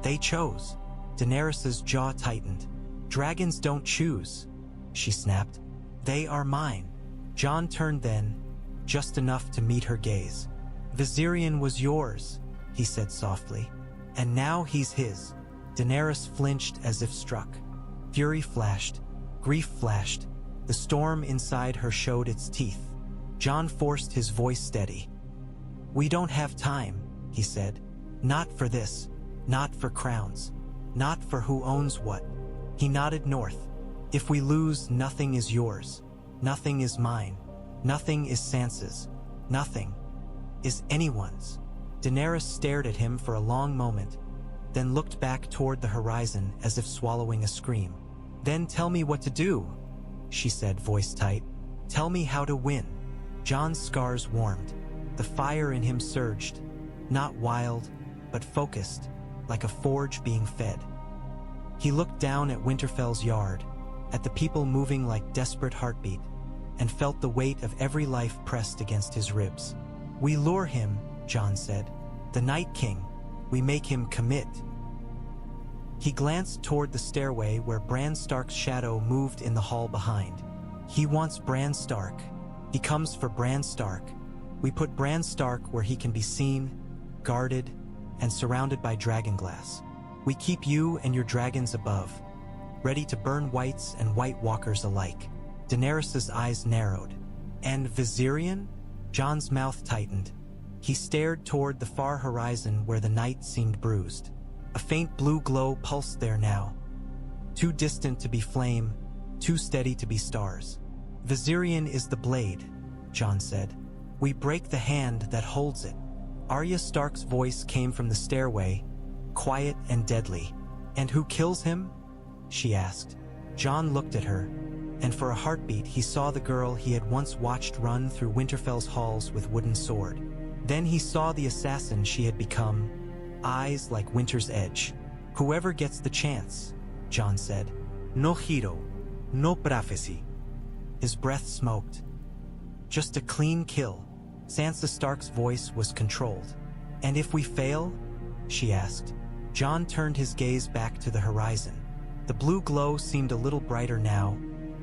"They chose." Daenerys's jaw tightened. "Dragons don't choose," she snapped. "They are mine." Jon turned then, just enough to meet her gaze. "Viserion was yours," he said softly, "and now he's his." Daenerys flinched as if struck. Fury flashed, grief flashed. The storm inside her showed its teeth. Jon forced his voice steady. "We don't have time," he said. "Not for this, not for crowns, not for who owns what." He nodded north. "If we lose, nothing is yours. Nothing is mine. Nothing is Sansa's. Nothing is anyone's." Daenerys stared at him for a long moment, then looked back toward the horizon as if swallowing a scream. "Then tell me what to do," she said, voice tight. "Tell me how to win." Jon's scars warmed. The fire in him surged, not wild, but focused, like a forge being fed. He looked down at Winterfell's yard, at the people moving like desperate heartbeat, and felt the weight of every life pressed against his ribs. "We lure him," Jon said. "The Night King. We make him commit." He glanced toward the stairway where Bran Stark's shadow moved in the hall behind. "He wants Bran Stark. He comes for Bran Stark. We put Bran Stark where he can be seen, guarded, and surrounded by dragonglass. We keep you and your dragons above, ready to burn whites and White Walkers alike." Daenerys's eyes narrowed. "And Viserion?" Jon's mouth tightened. He stared toward the far horizon where the night seemed bruised. A faint blue glow pulsed there now, too distant to be flame, too steady to be stars. "Viserion is the blade," Jon said. "We break the hand that holds it." Arya Stark's voice came from the stairway, quiet and deadly. "And who kills him?" she asked. Jon looked at her, and for a heartbeat he saw the girl he had once watched run through Winterfell's halls with wooden sword. Then he saw the assassin she had become, eyes like winter's edge. "Whoever gets the chance," Jon said. No hero, no prophecy. His breath smoked. "Just a clean kill." Sansa Stark's voice was controlled. "And if we fail?" she asked. Jon turned his gaze back to the horizon. The blue glow seemed a little brighter now,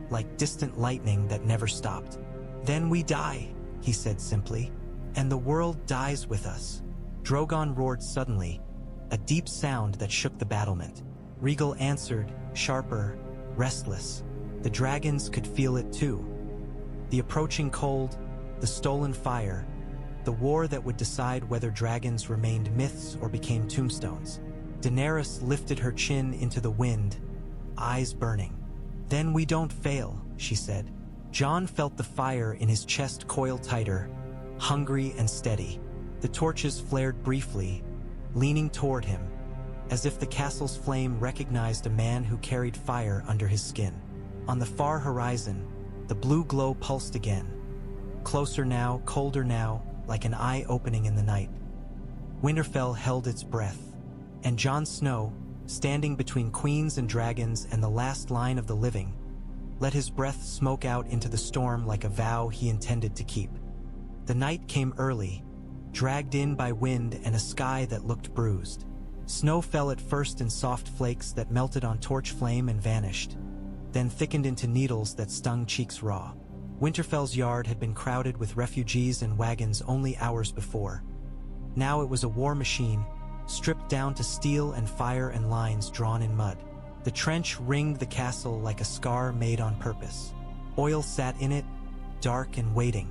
like distant lightning that never stopped. "Then we die," he said simply, "and the world dies with us." Drogon roared suddenly, a deep sound that shook the battlement. Regal answered, sharper, restless. The dragons could feel it too. The approaching cold, the stolen fire, the war that would decide whether dragons remained myths or became tombstones. Daenerys lifted her chin into the wind, eyes burning. "Then we don't fail," she said. Jon felt the fire in his chest coil tighter, hungry and steady. The torches flared briefly, leaning toward him, as if the castle's flame recognized a man who carried fire under his skin. On the far horizon, the blue glow pulsed again. Closer now, colder now, like an eye opening in the night. Winterfell held its breath, and Jon Snow, standing between queens and dragons and the last line of the living, let his breath smoke out into the storm like a vow he intended to keep. The night came early, dragged in by wind and a sky that looked bruised. Snow fell at first in soft flakes that melted on torch flame and vanished, then thickened into needles that stung cheeks raw. Winterfell's yard had been crowded with refugees and wagons only hours before. Now it was a war machine, stripped down to steel and fire and lines drawn in mud. The trench ringed the castle like a scar made on purpose. Oil sat in it, dark and waiting.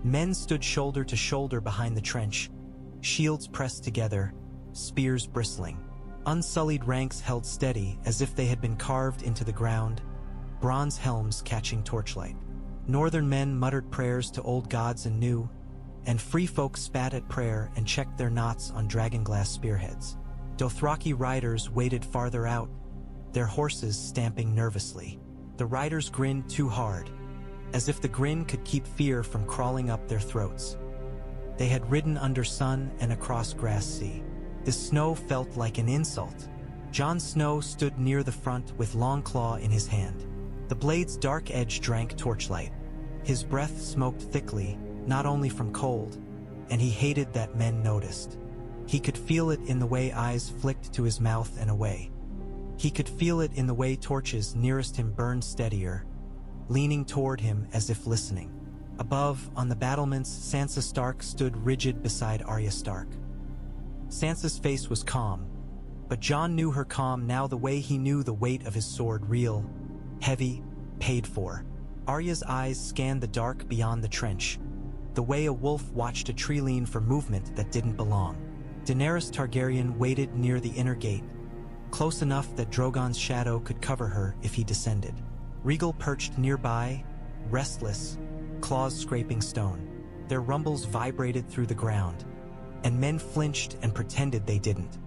Men stood shoulder to shoulder behind the trench, shields pressed together, spears bristling. Unsullied ranks held steady as if they had been carved into the ground, bronze helms catching torchlight. Northern men muttered prayers to old gods and new, and free folk spat at prayer and checked their knots on Dragonglass spearheads. Dothraki riders waited farther out, their horses stamping nervously. The riders grinned too hard, as if the grin could keep fear from crawling up their throats. They had ridden under sun and across grass sea. The snow felt like an insult. Jon Snow stood near the front with Longclaw in his hand. The blade's dark edge drank torchlight. His breath smoked thickly, not only from cold, and he hated that men noticed. He could feel it in the way eyes flicked to his mouth and away. He could feel it in the way torches nearest him burned steadier, leaning toward him as if listening. Above, on the battlements, Sansa Stark stood rigid beside Arya Stark. Sansa's face was calm, but Jon knew her calm now the way he knew the weight of his sword, real, heavy, paid for. Arya's eyes scanned the dark beyond the trench, the way a wolf watched a tree lean for movement that didn't belong. Daenerys Targaryen waited near the inner gate, close enough that Drogon's shadow could cover her if he descended. Regal perched nearby, restless, claws scraping stone. Their rumbles vibrated through the ground, and men flinched and pretended they didn't.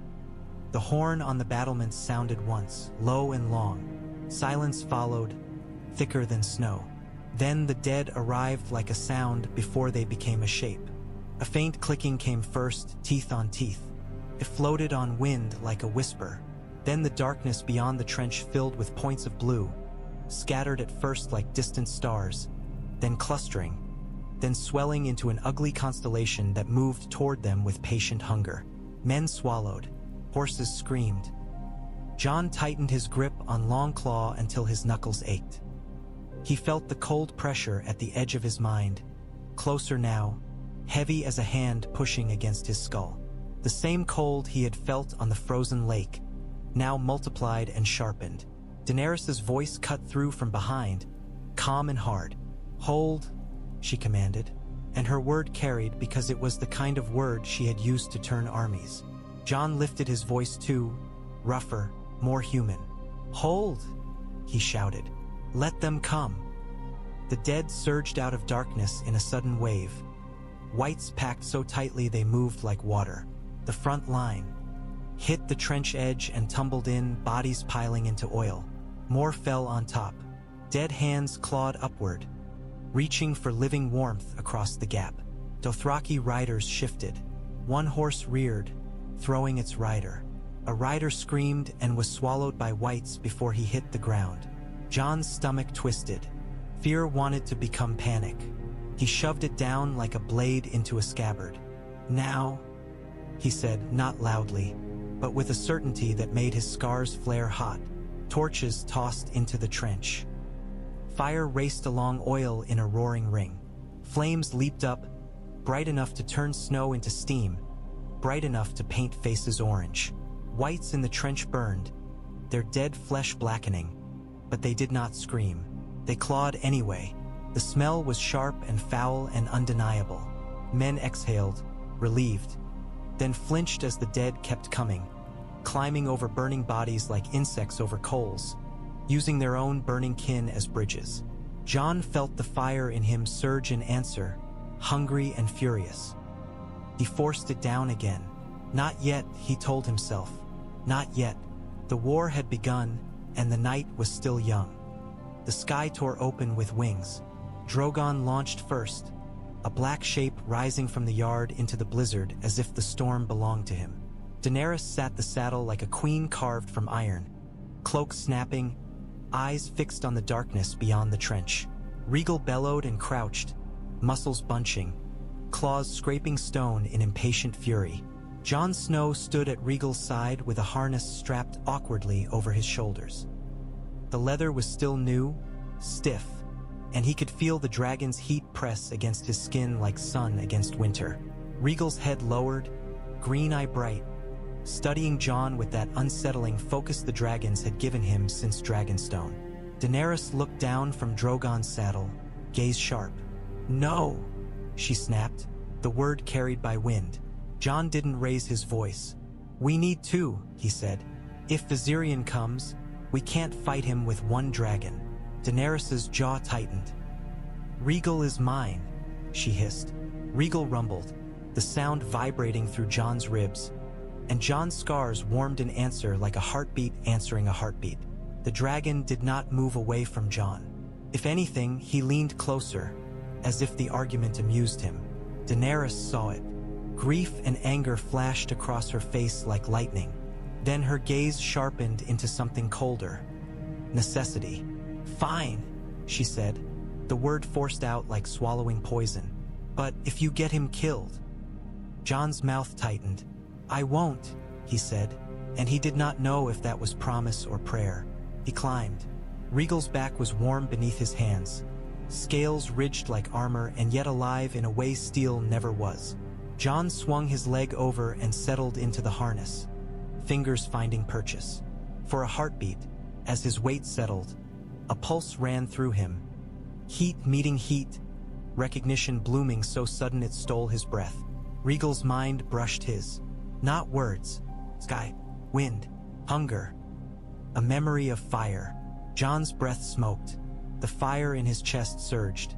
The horn on the battlements sounded once, low and long. Silence followed, thicker than snow. Then the dead arrived like a sound before they became a shape. A faint clicking came first, teeth on teeth. It floated on wind like a whisper. Then the darkness beyond the trench filled with points of blue, scattered at first like distant stars, then clustering, then swelling into an ugly constellation that moved toward them with patient hunger. Men swallowed, horses screamed. Jon tightened his grip on Longclaw until his knuckles ached. He felt the cold pressure at the edge of his mind, closer now, heavy as a hand pushing against his skull. The same cold he had felt on the frozen lake, now multiplied and sharpened. Daenerys' voice cut through from behind, calm and hard. "Hold," she commanded, and her word carried because it was the kind of word she had used to turn armies. Jon lifted his voice too, rougher, more human. "Hold," he shouted. "Let them come." The dead surged out of darkness in a sudden wave. Wights packed so tightly they moved like water. The front line hit the trench edge and tumbled in, bodies piling into oil. More fell on top. Dead hands clawed upward, reaching for living warmth across the gap. Dothraki riders shifted. One horse reared, throwing its rider. A rider screamed and was swallowed by wights before he hit the ground. Jon's stomach twisted. Fear wanted to become panic. He shoved it down like a blade into a scabbard. "Now," he said, not loudly, but with a certainty that made his scars flare hot. Torches tossed into the trench. Fire raced along oil in a roaring ring. Flames leaped up, bright enough to turn snow into steam, bright enough to paint faces orange. Wights in the trench burned, their dead flesh blackening, but they did not scream. They clawed anyway. The smell was sharp and foul and undeniable. Men exhaled, relieved, then flinched as the dead kept coming, climbing over burning bodies like insects over coals, using their own burning kin as bridges. Jon felt the fire in him surge in answer, hungry and furious. He forced it down again. Not yet, he told himself. Not yet. The war had begun, and the night was still young. The sky tore open with wings. Drogon launched first, a black shape rising from the yard into the blizzard as if the storm belonged to him. Daenerys sat the saddle like a queen carved from iron, cloak snapping, eyes fixed on the darkness beyond the trench. Regal bellowed and crouched, muscles bunching, claws scraping stone in impatient fury. Jon Snow stood at Regal's side with a harness strapped awkwardly over his shoulders. The leather was still new, stiff, and he could feel the dragon's heat press against his skin like sun against winter. Regal's head lowered, green eye bright, studying Jon with that unsettling focus the dragons had given him since Dragonstone. Daenerys looked down from Drogon's saddle, gaze sharp. "No!" she snapped, the word carried by wind. Jon didn't raise his voice. "We need two," he said. "If Viserion comes, we can't fight him with one dragon." Daenerys's jaw tightened. "Regal is mine," she hissed. Regal rumbled, the sound vibrating through Jon's ribs, and Jon's scars warmed in answer like a heartbeat answering a heartbeat. The dragon did not move away from Jon. If anything, he leaned closer, as if the argument amused him. Daenerys saw it. Grief and anger flashed across her face like lightning. Then her gaze sharpened into something colder. Necessity. "Fine," she said, the word forced out like swallowing poison. "But if you get him killed?" Jon's mouth tightened. "I won't," he said, and he did not know if that was promise or prayer. He climbed. Regal's back was warm beneath his hands, scales ridged like armor and yet alive in a way steel never was. Jon swung his leg over and settled into the harness, fingers finding purchase. For a heartbeat, as his weight settled, a pulse ran through him. Heat meeting heat, recognition blooming so sudden it stole his breath. Regal's mind brushed his. Not words. Sky, wind, hunger. A memory of fire. Jon's breath smoked. The fire in his chest surged,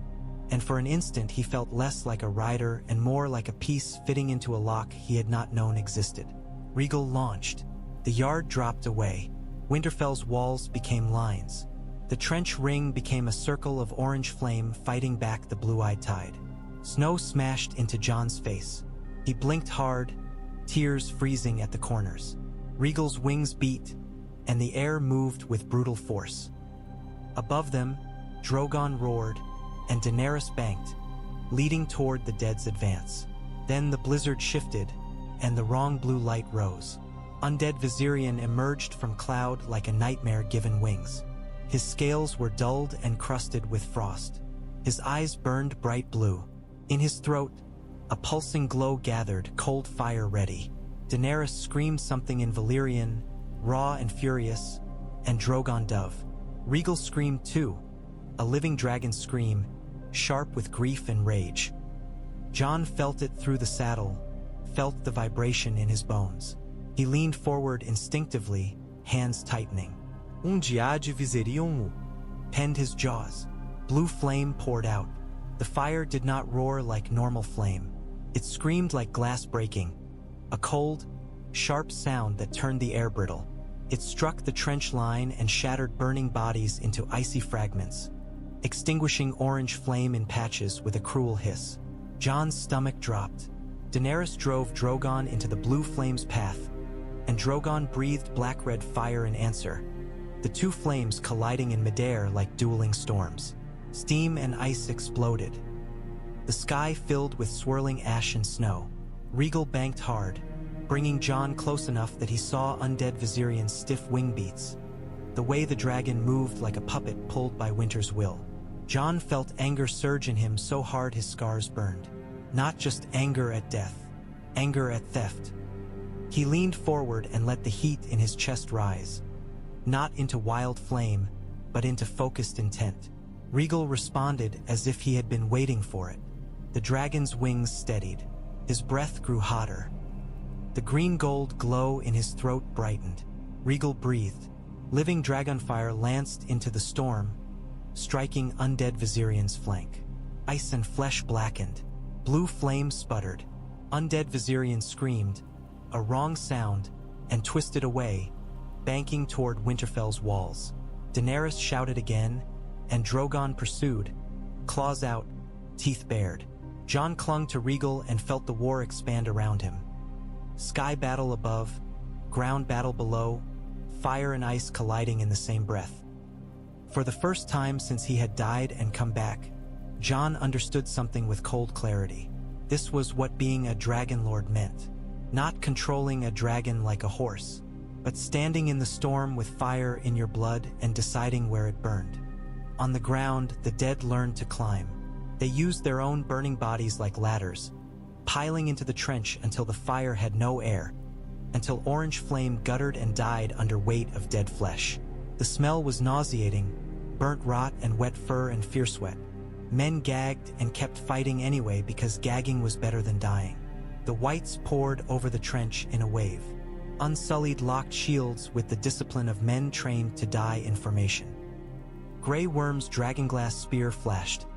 and for an instant he felt less like a rider and more like a piece fitting into a lock he had not known existed. Regal launched. The yard dropped away. Winterfell's walls became lines. The trench ring became a circle of orange flame fighting back the blue-eyed tide. Snow smashed into Jon's face. He blinked hard, tears freezing at the corners. Regal's wings beat, and the air moved with brutal force. Above them, Drogon roared, and Daenerys banked, leading toward the dead's advance. Then the blizzard shifted, and the wrong blue light rose. Undead Viserion emerged from cloud like a nightmare given wings. His scales were dulled and crusted with frost. His eyes burned bright blue. In his throat, a pulsing glow gathered, cold fire ready. Daenerys screamed something in Valyrian, raw and furious, and Drogon dove. Regal screamed too, a living dragon scream, sharp with grief and rage. Jon felt it through the saddle, felt the vibration in his bones. He leaned forward instinctively, hands tightening. Dia de Viserion, penned his jaws. Blue flame poured out. The fire did not roar like normal flame. It screamed like glass breaking, a cold, sharp sound that turned the air brittle. It struck the trench line and shattered burning bodies into icy fragments, extinguishing orange flame in patches with a cruel hiss. Jon's stomach dropped. Daenerys drove Drogon into the blue flame's path, and Drogon breathed black-red fire in answer, the two flames colliding in midair like dueling storms. Steam and ice exploded. The sky filled with swirling ash and snow. Regal banked hard, bringing Jon close enough that he saw undead Viserion's stiff wing beats, the way the dragon moved like a puppet pulled by winter's will. Jon felt anger surge in him so hard his scars burned. Not just anger at death, anger at theft. He leaned forward and let the heat in his chest rise, not into wild flame, but into focused intent. Regal responded as if he had been waiting for it. The dragon's wings steadied. His breath grew hotter. The green-gold glow in his throat brightened. Regal breathed. Living dragonfire lanced into the storm, striking undead Viserion's flank. Ice and flesh blackened. Blue flame sputtered. Undead Viserion screamed, a wrong sound, and twisted away, banking toward Winterfell's walls. Daenerys shouted again, and Drogon pursued, claws out, teeth bared. Jon clung to Regal and felt the war expand around him. Sky battle above, ground battle below, fire and ice colliding in the same breath. For the first time since he had died and come back, Jon understood something with cold clarity. This was what being a Dragonlord meant. Not controlling a dragon like a horse, but standing in the storm with fire in your blood and deciding where it burned. On the ground, the dead learned to climb. They used their own burning bodies like ladders, piling into the trench until the fire had no air, until orange flame guttered and died under weight of dead flesh. The smell was nauseating, burnt rot and wet fur and fierce sweat. Men gagged and kept fighting anyway because gagging was better than dying. The Wights poured over the trench in a wave. Unsullied locked shields with the discipline of men trained to die in formation. Grey Worm's Dragonglass spear flashed,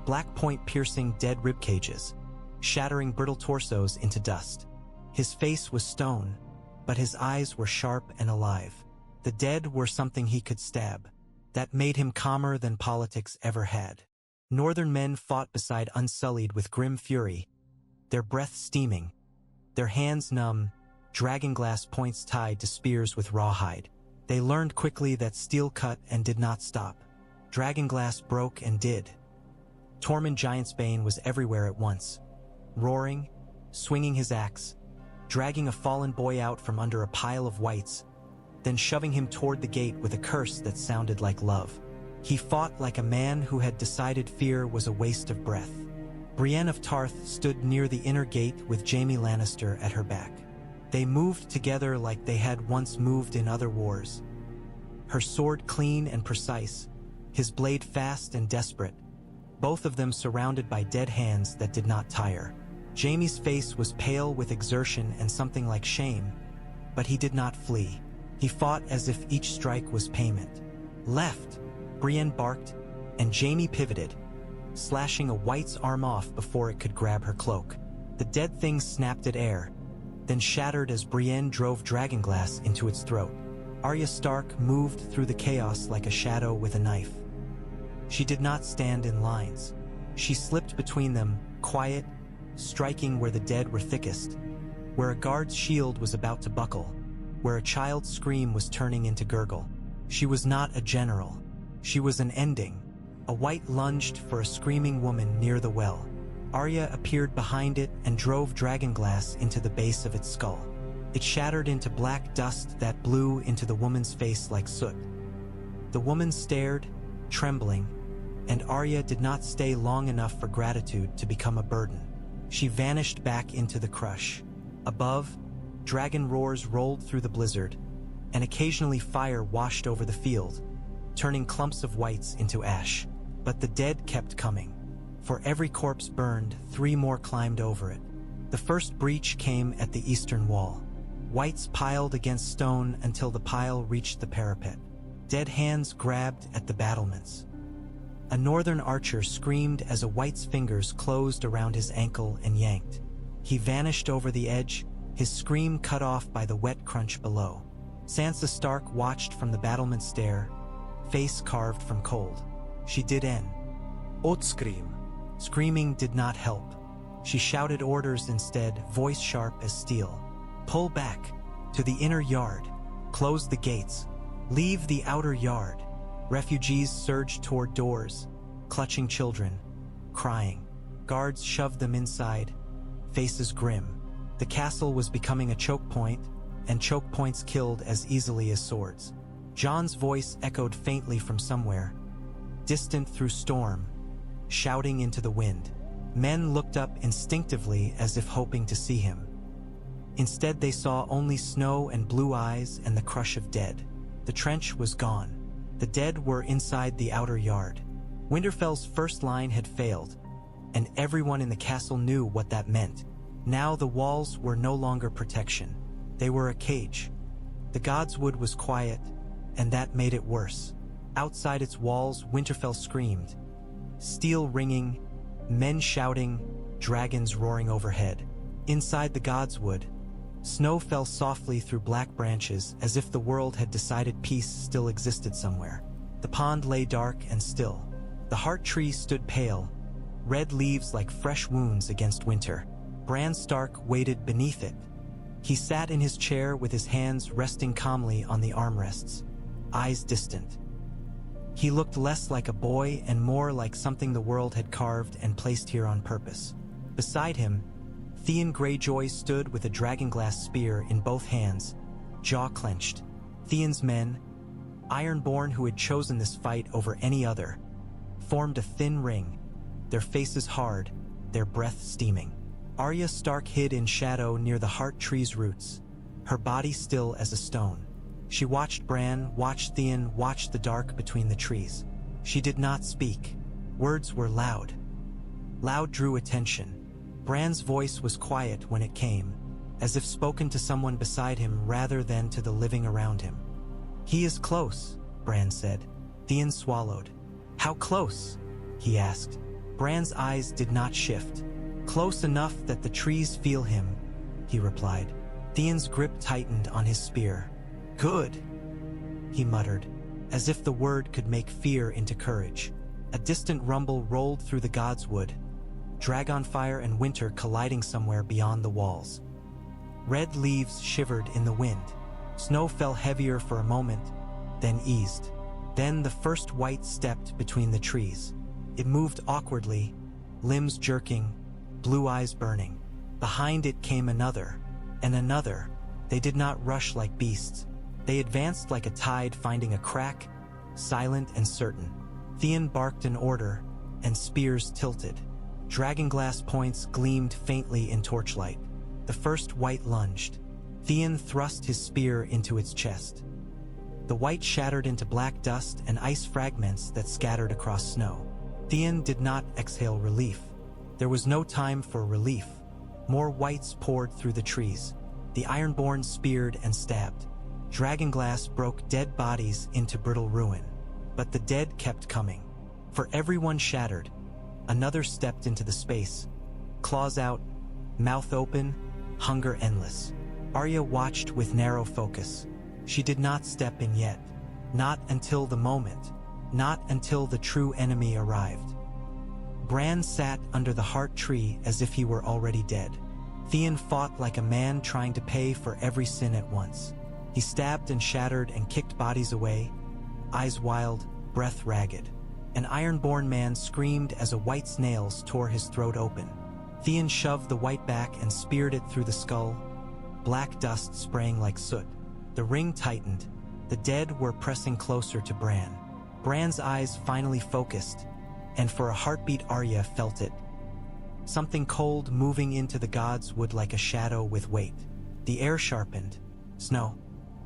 black point piercing dead rib cages, shattering brittle torsos into dust. His face was stone, but his eyes were sharp and alive. The dead were something he could stab. That made him calmer than politics ever had. Northern men fought beside Unsullied with grim fury, their breath steaming, their hands numb, dragonglass points tied to spears with rawhide. They learned quickly that steel cut and did not stop. Dragonglass broke and did. Tormund Giantsbane was everywhere at once, roaring, swinging his axe, dragging a fallen boy out from under a pile of wights, then shoving him toward the gate with a curse that sounded like love. He fought like a man who had decided fear was a waste of breath. Brienne of Tarth stood near the inner gate with Jaime Lannister at her back. They moved together like they had once moved in other wars. Her sword clean and precise, his blade fast and desperate, both of them surrounded by dead hands that did not tire. Jaime's face was pale with exertion and something like shame, but he did not flee. He fought as if each strike was payment. Left, Brienne barked, and Jaime pivoted, slashing a Wight's arm off before it could grab her cloak. The dead thing snapped at air, then shattered as Brienne drove Dragonglass into its throat. Arya Stark moved through the chaos like a shadow with a knife. She did not stand in lines. She slipped between them, quiet, striking where the dead were thickest, where a guard's shield was about to buckle, where a child's scream was turning into gurgle. She was not a general. She was an ending. A Wight lunged for a screaming woman near the well. Arya appeared behind it and drove Dragonglass into the base of its skull. It shattered into black dust that blew into the woman's face like soot. The woman stared, trembling, and Arya did not stay long enough for gratitude to become a burden. She vanished back into the crush. Above, dragon roars rolled through the blizzard, and occasionally fire washed over the field, turning clumps of wights into ash. But the dead kept coming. For every corpse burned, 3 more climbed over it. The first breach came at the eastern wall. Wights piled against stone until the pile reached the parapet. Dead hands grabbed at the battlements. A northern archer screamed as a Wight's fingers closed around his ankle and yanked. He vanished over the edge, his scream cut off by the wet crunch below. Sansa Stark watched from the battlement stair, face carved from cold. She did end. Ot scream. Screaming did not help. She shouted orders instead, voice sharp as steel. Pull back, to the inner yard. Close the gates. Leave the outer yard. Refugees surged toward doors, clutching children, crying. Guards shoved them inside, faces grim. The castle was becoming a choke point, and choke points killed as easily as swords. Jon's voice echoed faintly from somewhere, distant through storm, shouting into the wind. Men looked up instinctively as if hoping to see him. Instead, they saw only snow and blue eyes and the crush of dead. The trench was gone. The dead were inside the outer yard. Winterfell's first line had failed, and everyone in the castle knew what that meant. Now the walls were no longer protection. They were a cage. The Godswood was quiet, and that made it worse. Outside its walls, Winterfell screamed. Steel ringing, men shouting, dragons roaring overhead. Inside the Godswood, snow fell softly through black branches as if the world had decided peace still existed somewhere. The pond lay dark and still. The heart tree stood pale, red leaves like fresh wounds against winter. Bran Stark waited beneath it. He sat in his chair with his hands resting calmly on the armrests, eyes distant. He looked less like a boy and more like something the world had carved and placed here on purpose. Beside him, Theon Greyjoy stood with a Dragonglass spear in both hands, jaw clenched. Theon's men, Ironborn who had chosen this fight over any other, formed a thin ring, their faces hard, their breath steaming. Arya Stark hid in shadow near the heart tree's roots, her body still as a stone. She watched Bran, watched Theon, watched the dark between the trees. She did not speak. Words were loud. Loud drew attention. Bran's voice was quiet when it came, as if spoken to someone beside him rather than to the living around him. "He is close," Bran said. Theon swallowed. "How close?" he asked. Bran's eyes did not shift. "Close enough that the trees feel him," he replied. Theon's grip tightened on his spear. "Good," he muttered, as if the word could make fear into courage. A distant rumble rolled through the Godswood, Dragonfire and winter colliding somewhere beyond the walls. Red leaves shivered in the wind. Snow fell heavier for a moment, then eased. Then the first Wight stepped between the trees. It moved awkwardly, limbs jerking, blue eyes burning. Behind it came another, and another. They did not rush like beasts. They advanced like a tide finding a crack, silent and certain. Theon barked an order, and spears tilted. Dragonglass points gleamed faintly in torchlight. The first Wight lunged. Theon thrust his spear into its chest. The Wight shattered into black dust and ice fragments that scattered across snow. Theon did not exhale relief. There was no time for relief. More Wights poured through the trees. The Ironborn speared and stabbed. Dragonglass broke dead bodies into brittle ruin. But the dead kept coming. For everyone shattered, another stepped into the space. Claws out, mouth open, hunger endless. Arya watched with narrow focus. She did not step in yet. Not until the moment. Not until the true enemy arrived. Bran sat under the heart tree as if he were already dead. Theon fought like a man trying to pay for every sin at once. He stabbed and shattered and kicked bodies away, eyes wild, breath ragged. An Ironborn man screamed as a Wight's nails tore his throat open. Theon shoved the Wight back and speared it through the skull, black dust spraying like soot. The ring tightened. The dead were pressing closer to Bran. Bran's eyes finally focused, and for a heartbeat Arya felt it. Something cold moving into the Godswood like a shadow with weight. The air sharpened. Snow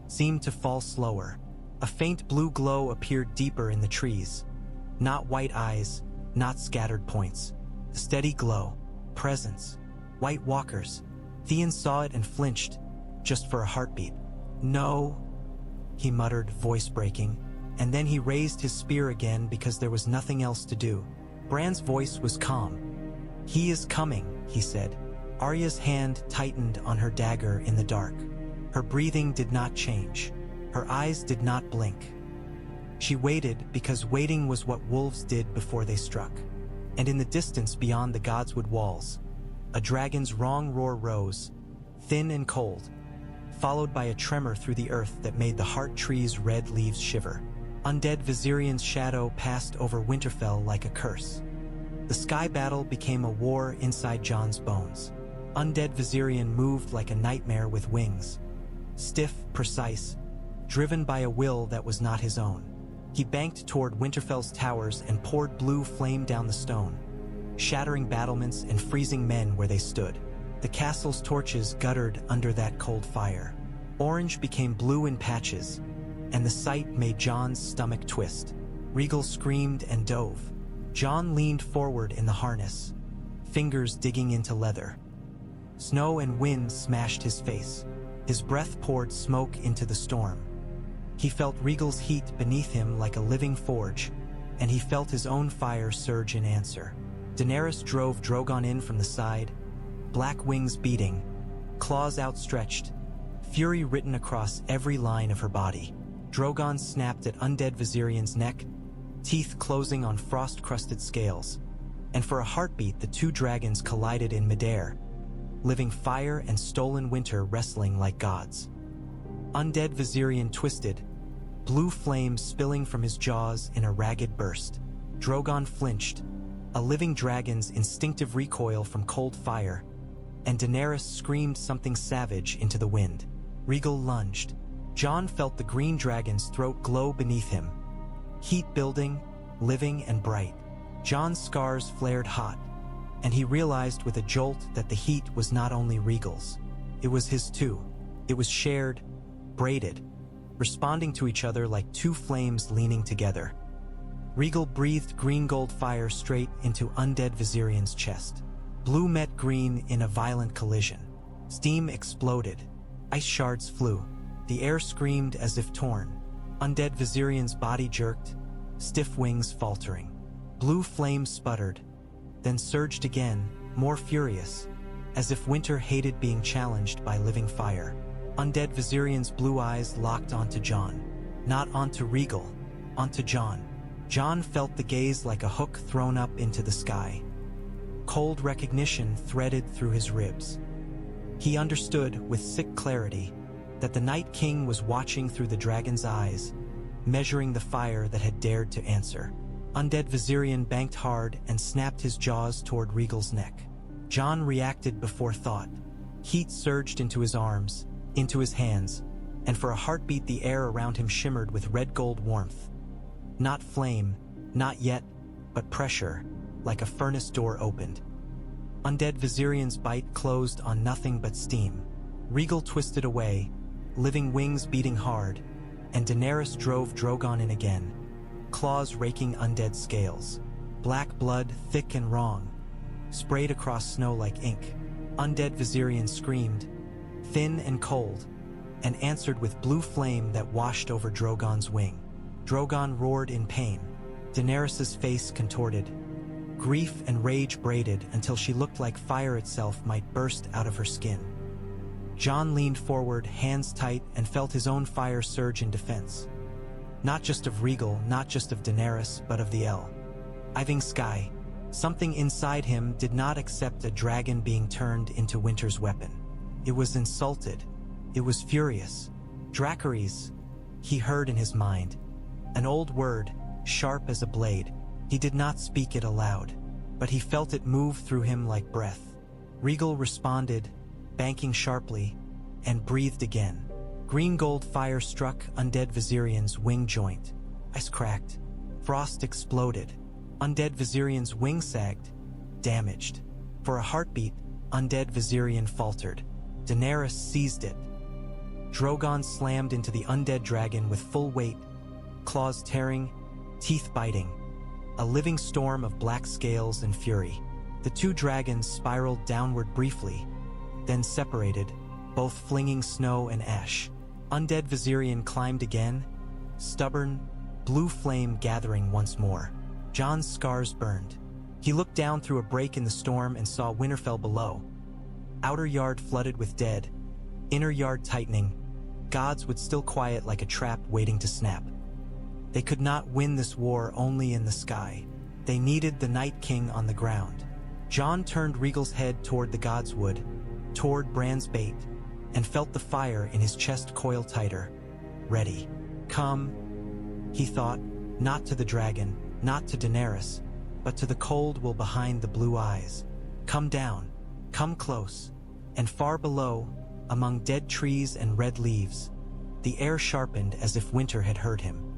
seemed to fall slower. A faint blue glow appeared deeper in the trees. Not white eyes, not scattered points. A steady glow. Presence. White walkers. Theon saw it and flinched, just for a heartbeat. "No," he muttered, voice breaking, and then he raised his spear again because there was nothing else to do. Bran's voice was calm. "He is coming," he said. Arya's hand tightened on her dagger in the dark. Her breathing did not change. Her eyes did not blink. She waited because waiting was what wolves did before they struck. And in the distance beyond the Godswood walls, a dragon's wrong roar rose, thin and cold, followed by a tremor through the earth that made the heart tree's red leaves shiver. Undead Viserion's shadow passed over Winterfell like a curse. The sky battle became a war inside Jon's bones. Undead Viserion moved like a nightmare with wings. Stiff, precise, driven by a will that was not his own. He banked toward Winterfell's towers and poured blue flame down the stone, shattering battlements and freezing men where they stood. The castle's torches guttered under that cold fire. Orange became blue in patches, and the sight made Jon's stomach twist. Regal screamed and dove. Jon leaned forward in the harness, fingers digging into leather. Snow and wind smashed his face. His breath poured smoke into the storm. He felt Regal's heat beneath him like a living forge, and he felt his own fire surge in answer. Daenerys drove Drogon in from the side, black wings beating, claws outstretched, fury written across every line of her body. Drogon snapped at undead Viserion's neck, teeth closing on frost-crusted scales, and for a heartbeat the two dragons collided in midair, living fire and stolen winter wrestling like gods. Undead Viserion twisted, blue flames spilling from his jaws in a ragged burst. Drogon flinched, a living dragon's instinctive recoil from cold fire, and Daenerys screamed something savage into the wind. Regal lunged. Jon felt the green dragon's throat glow beneath him, heat building, living and bright. Jon's scars flared hot, and he realized with a jolt that the heat was not only Regal's. It was his too. It was shared, braided, responding to each other like two flames leaning together. Regal breathed green-gold fire straight into undead Viserion's chest. Blue met green in a violent collision. Steam exploded. Ice shards flew. The air screamed as if torn. Undead Viserion's body jerked, stiff wings faltering. Blue flames sputtered, then surged again, more furious, as if winter hated being challenged by living fire. Undead Viserion's blue eyes locked onto Jon. Not onto Regal, onto Jon. Jon felt the gaze like a hook thrown up into the sky. Cold recognition threaded through his ribs. He understood with sick clarity that the Night King was watching through the dragon's eyes, measuring the fire that had dared to answer. Undead Viserion banked hard and snapped his jaws toward Regal's neck. Jon reacted before thought. Heat surged into his arms, into his hands, and for a heartbeat the air around him shimmered with red-gold warmth. Not flame, not yet, but pressure, like a furnace door opened. Undead Viserion's bite closed on nothing but steam. Regal twisted away, living wings beating hard, and Daenerys drove Drogon in again, claws raking undead scales. Black blood, thick and wrong, sprayed across snow like ink. Undead Viserion screamed, thin and cold, and answered with blue flame that washed over Drogon's wing. Drogon roared in pain. Daenerys' face contorted. Grief and rage braided until she looked like fire itself might burst out of her skin. Jon leaned forward, hands tight, and felt his own fire surge in defense. Not just of Regal, not just of Daenerys, but of the Iving sky. Something inside him did not accept a dragon being turned into winter's weapon. It was insulted. It was furious. Dracarys, he heard in his mind. An old word, sharp as a blade. He did not speak it aloud, but he felt it move through him like breath. Regal responded, banking sharply, and breathed again. Green-gold fire struck undead Viserion's wing joint. Ice cracked. Frost exploded. Undead Viserion's wing sagged, damaged. For a heartbeat, undead Viserion faltered. Daenerys seized it. Drogon slammed into the undead dragon with full weight, claws tearing, teeth biting. A living storm of black scales and fury. The two dragons spiraled downward briefly, then separated, both flinging snow and ash. Undead Viserion climbed again, stubborn, blue flame gathering once more. Jon's scars burned. He looked down through a break in the storm and saw Winterfell below. Outer yard flooded with dead, inner yard tightening. Gods would still quiet like a trap waiting to snap. They could not win this war only in the sky. They needed the Night King on the ground. Jon turned Regal's head toward the Godswood, toward Bran's bait, and felt the fire in his chest coil tighter. Ready. Come, he thought, not to the dragon, not to Daenerys, but to the cold will behind the blue eyes. Come down, come close, and far below, among dead trees and red leaves, the air sharpened as if winter had heard him.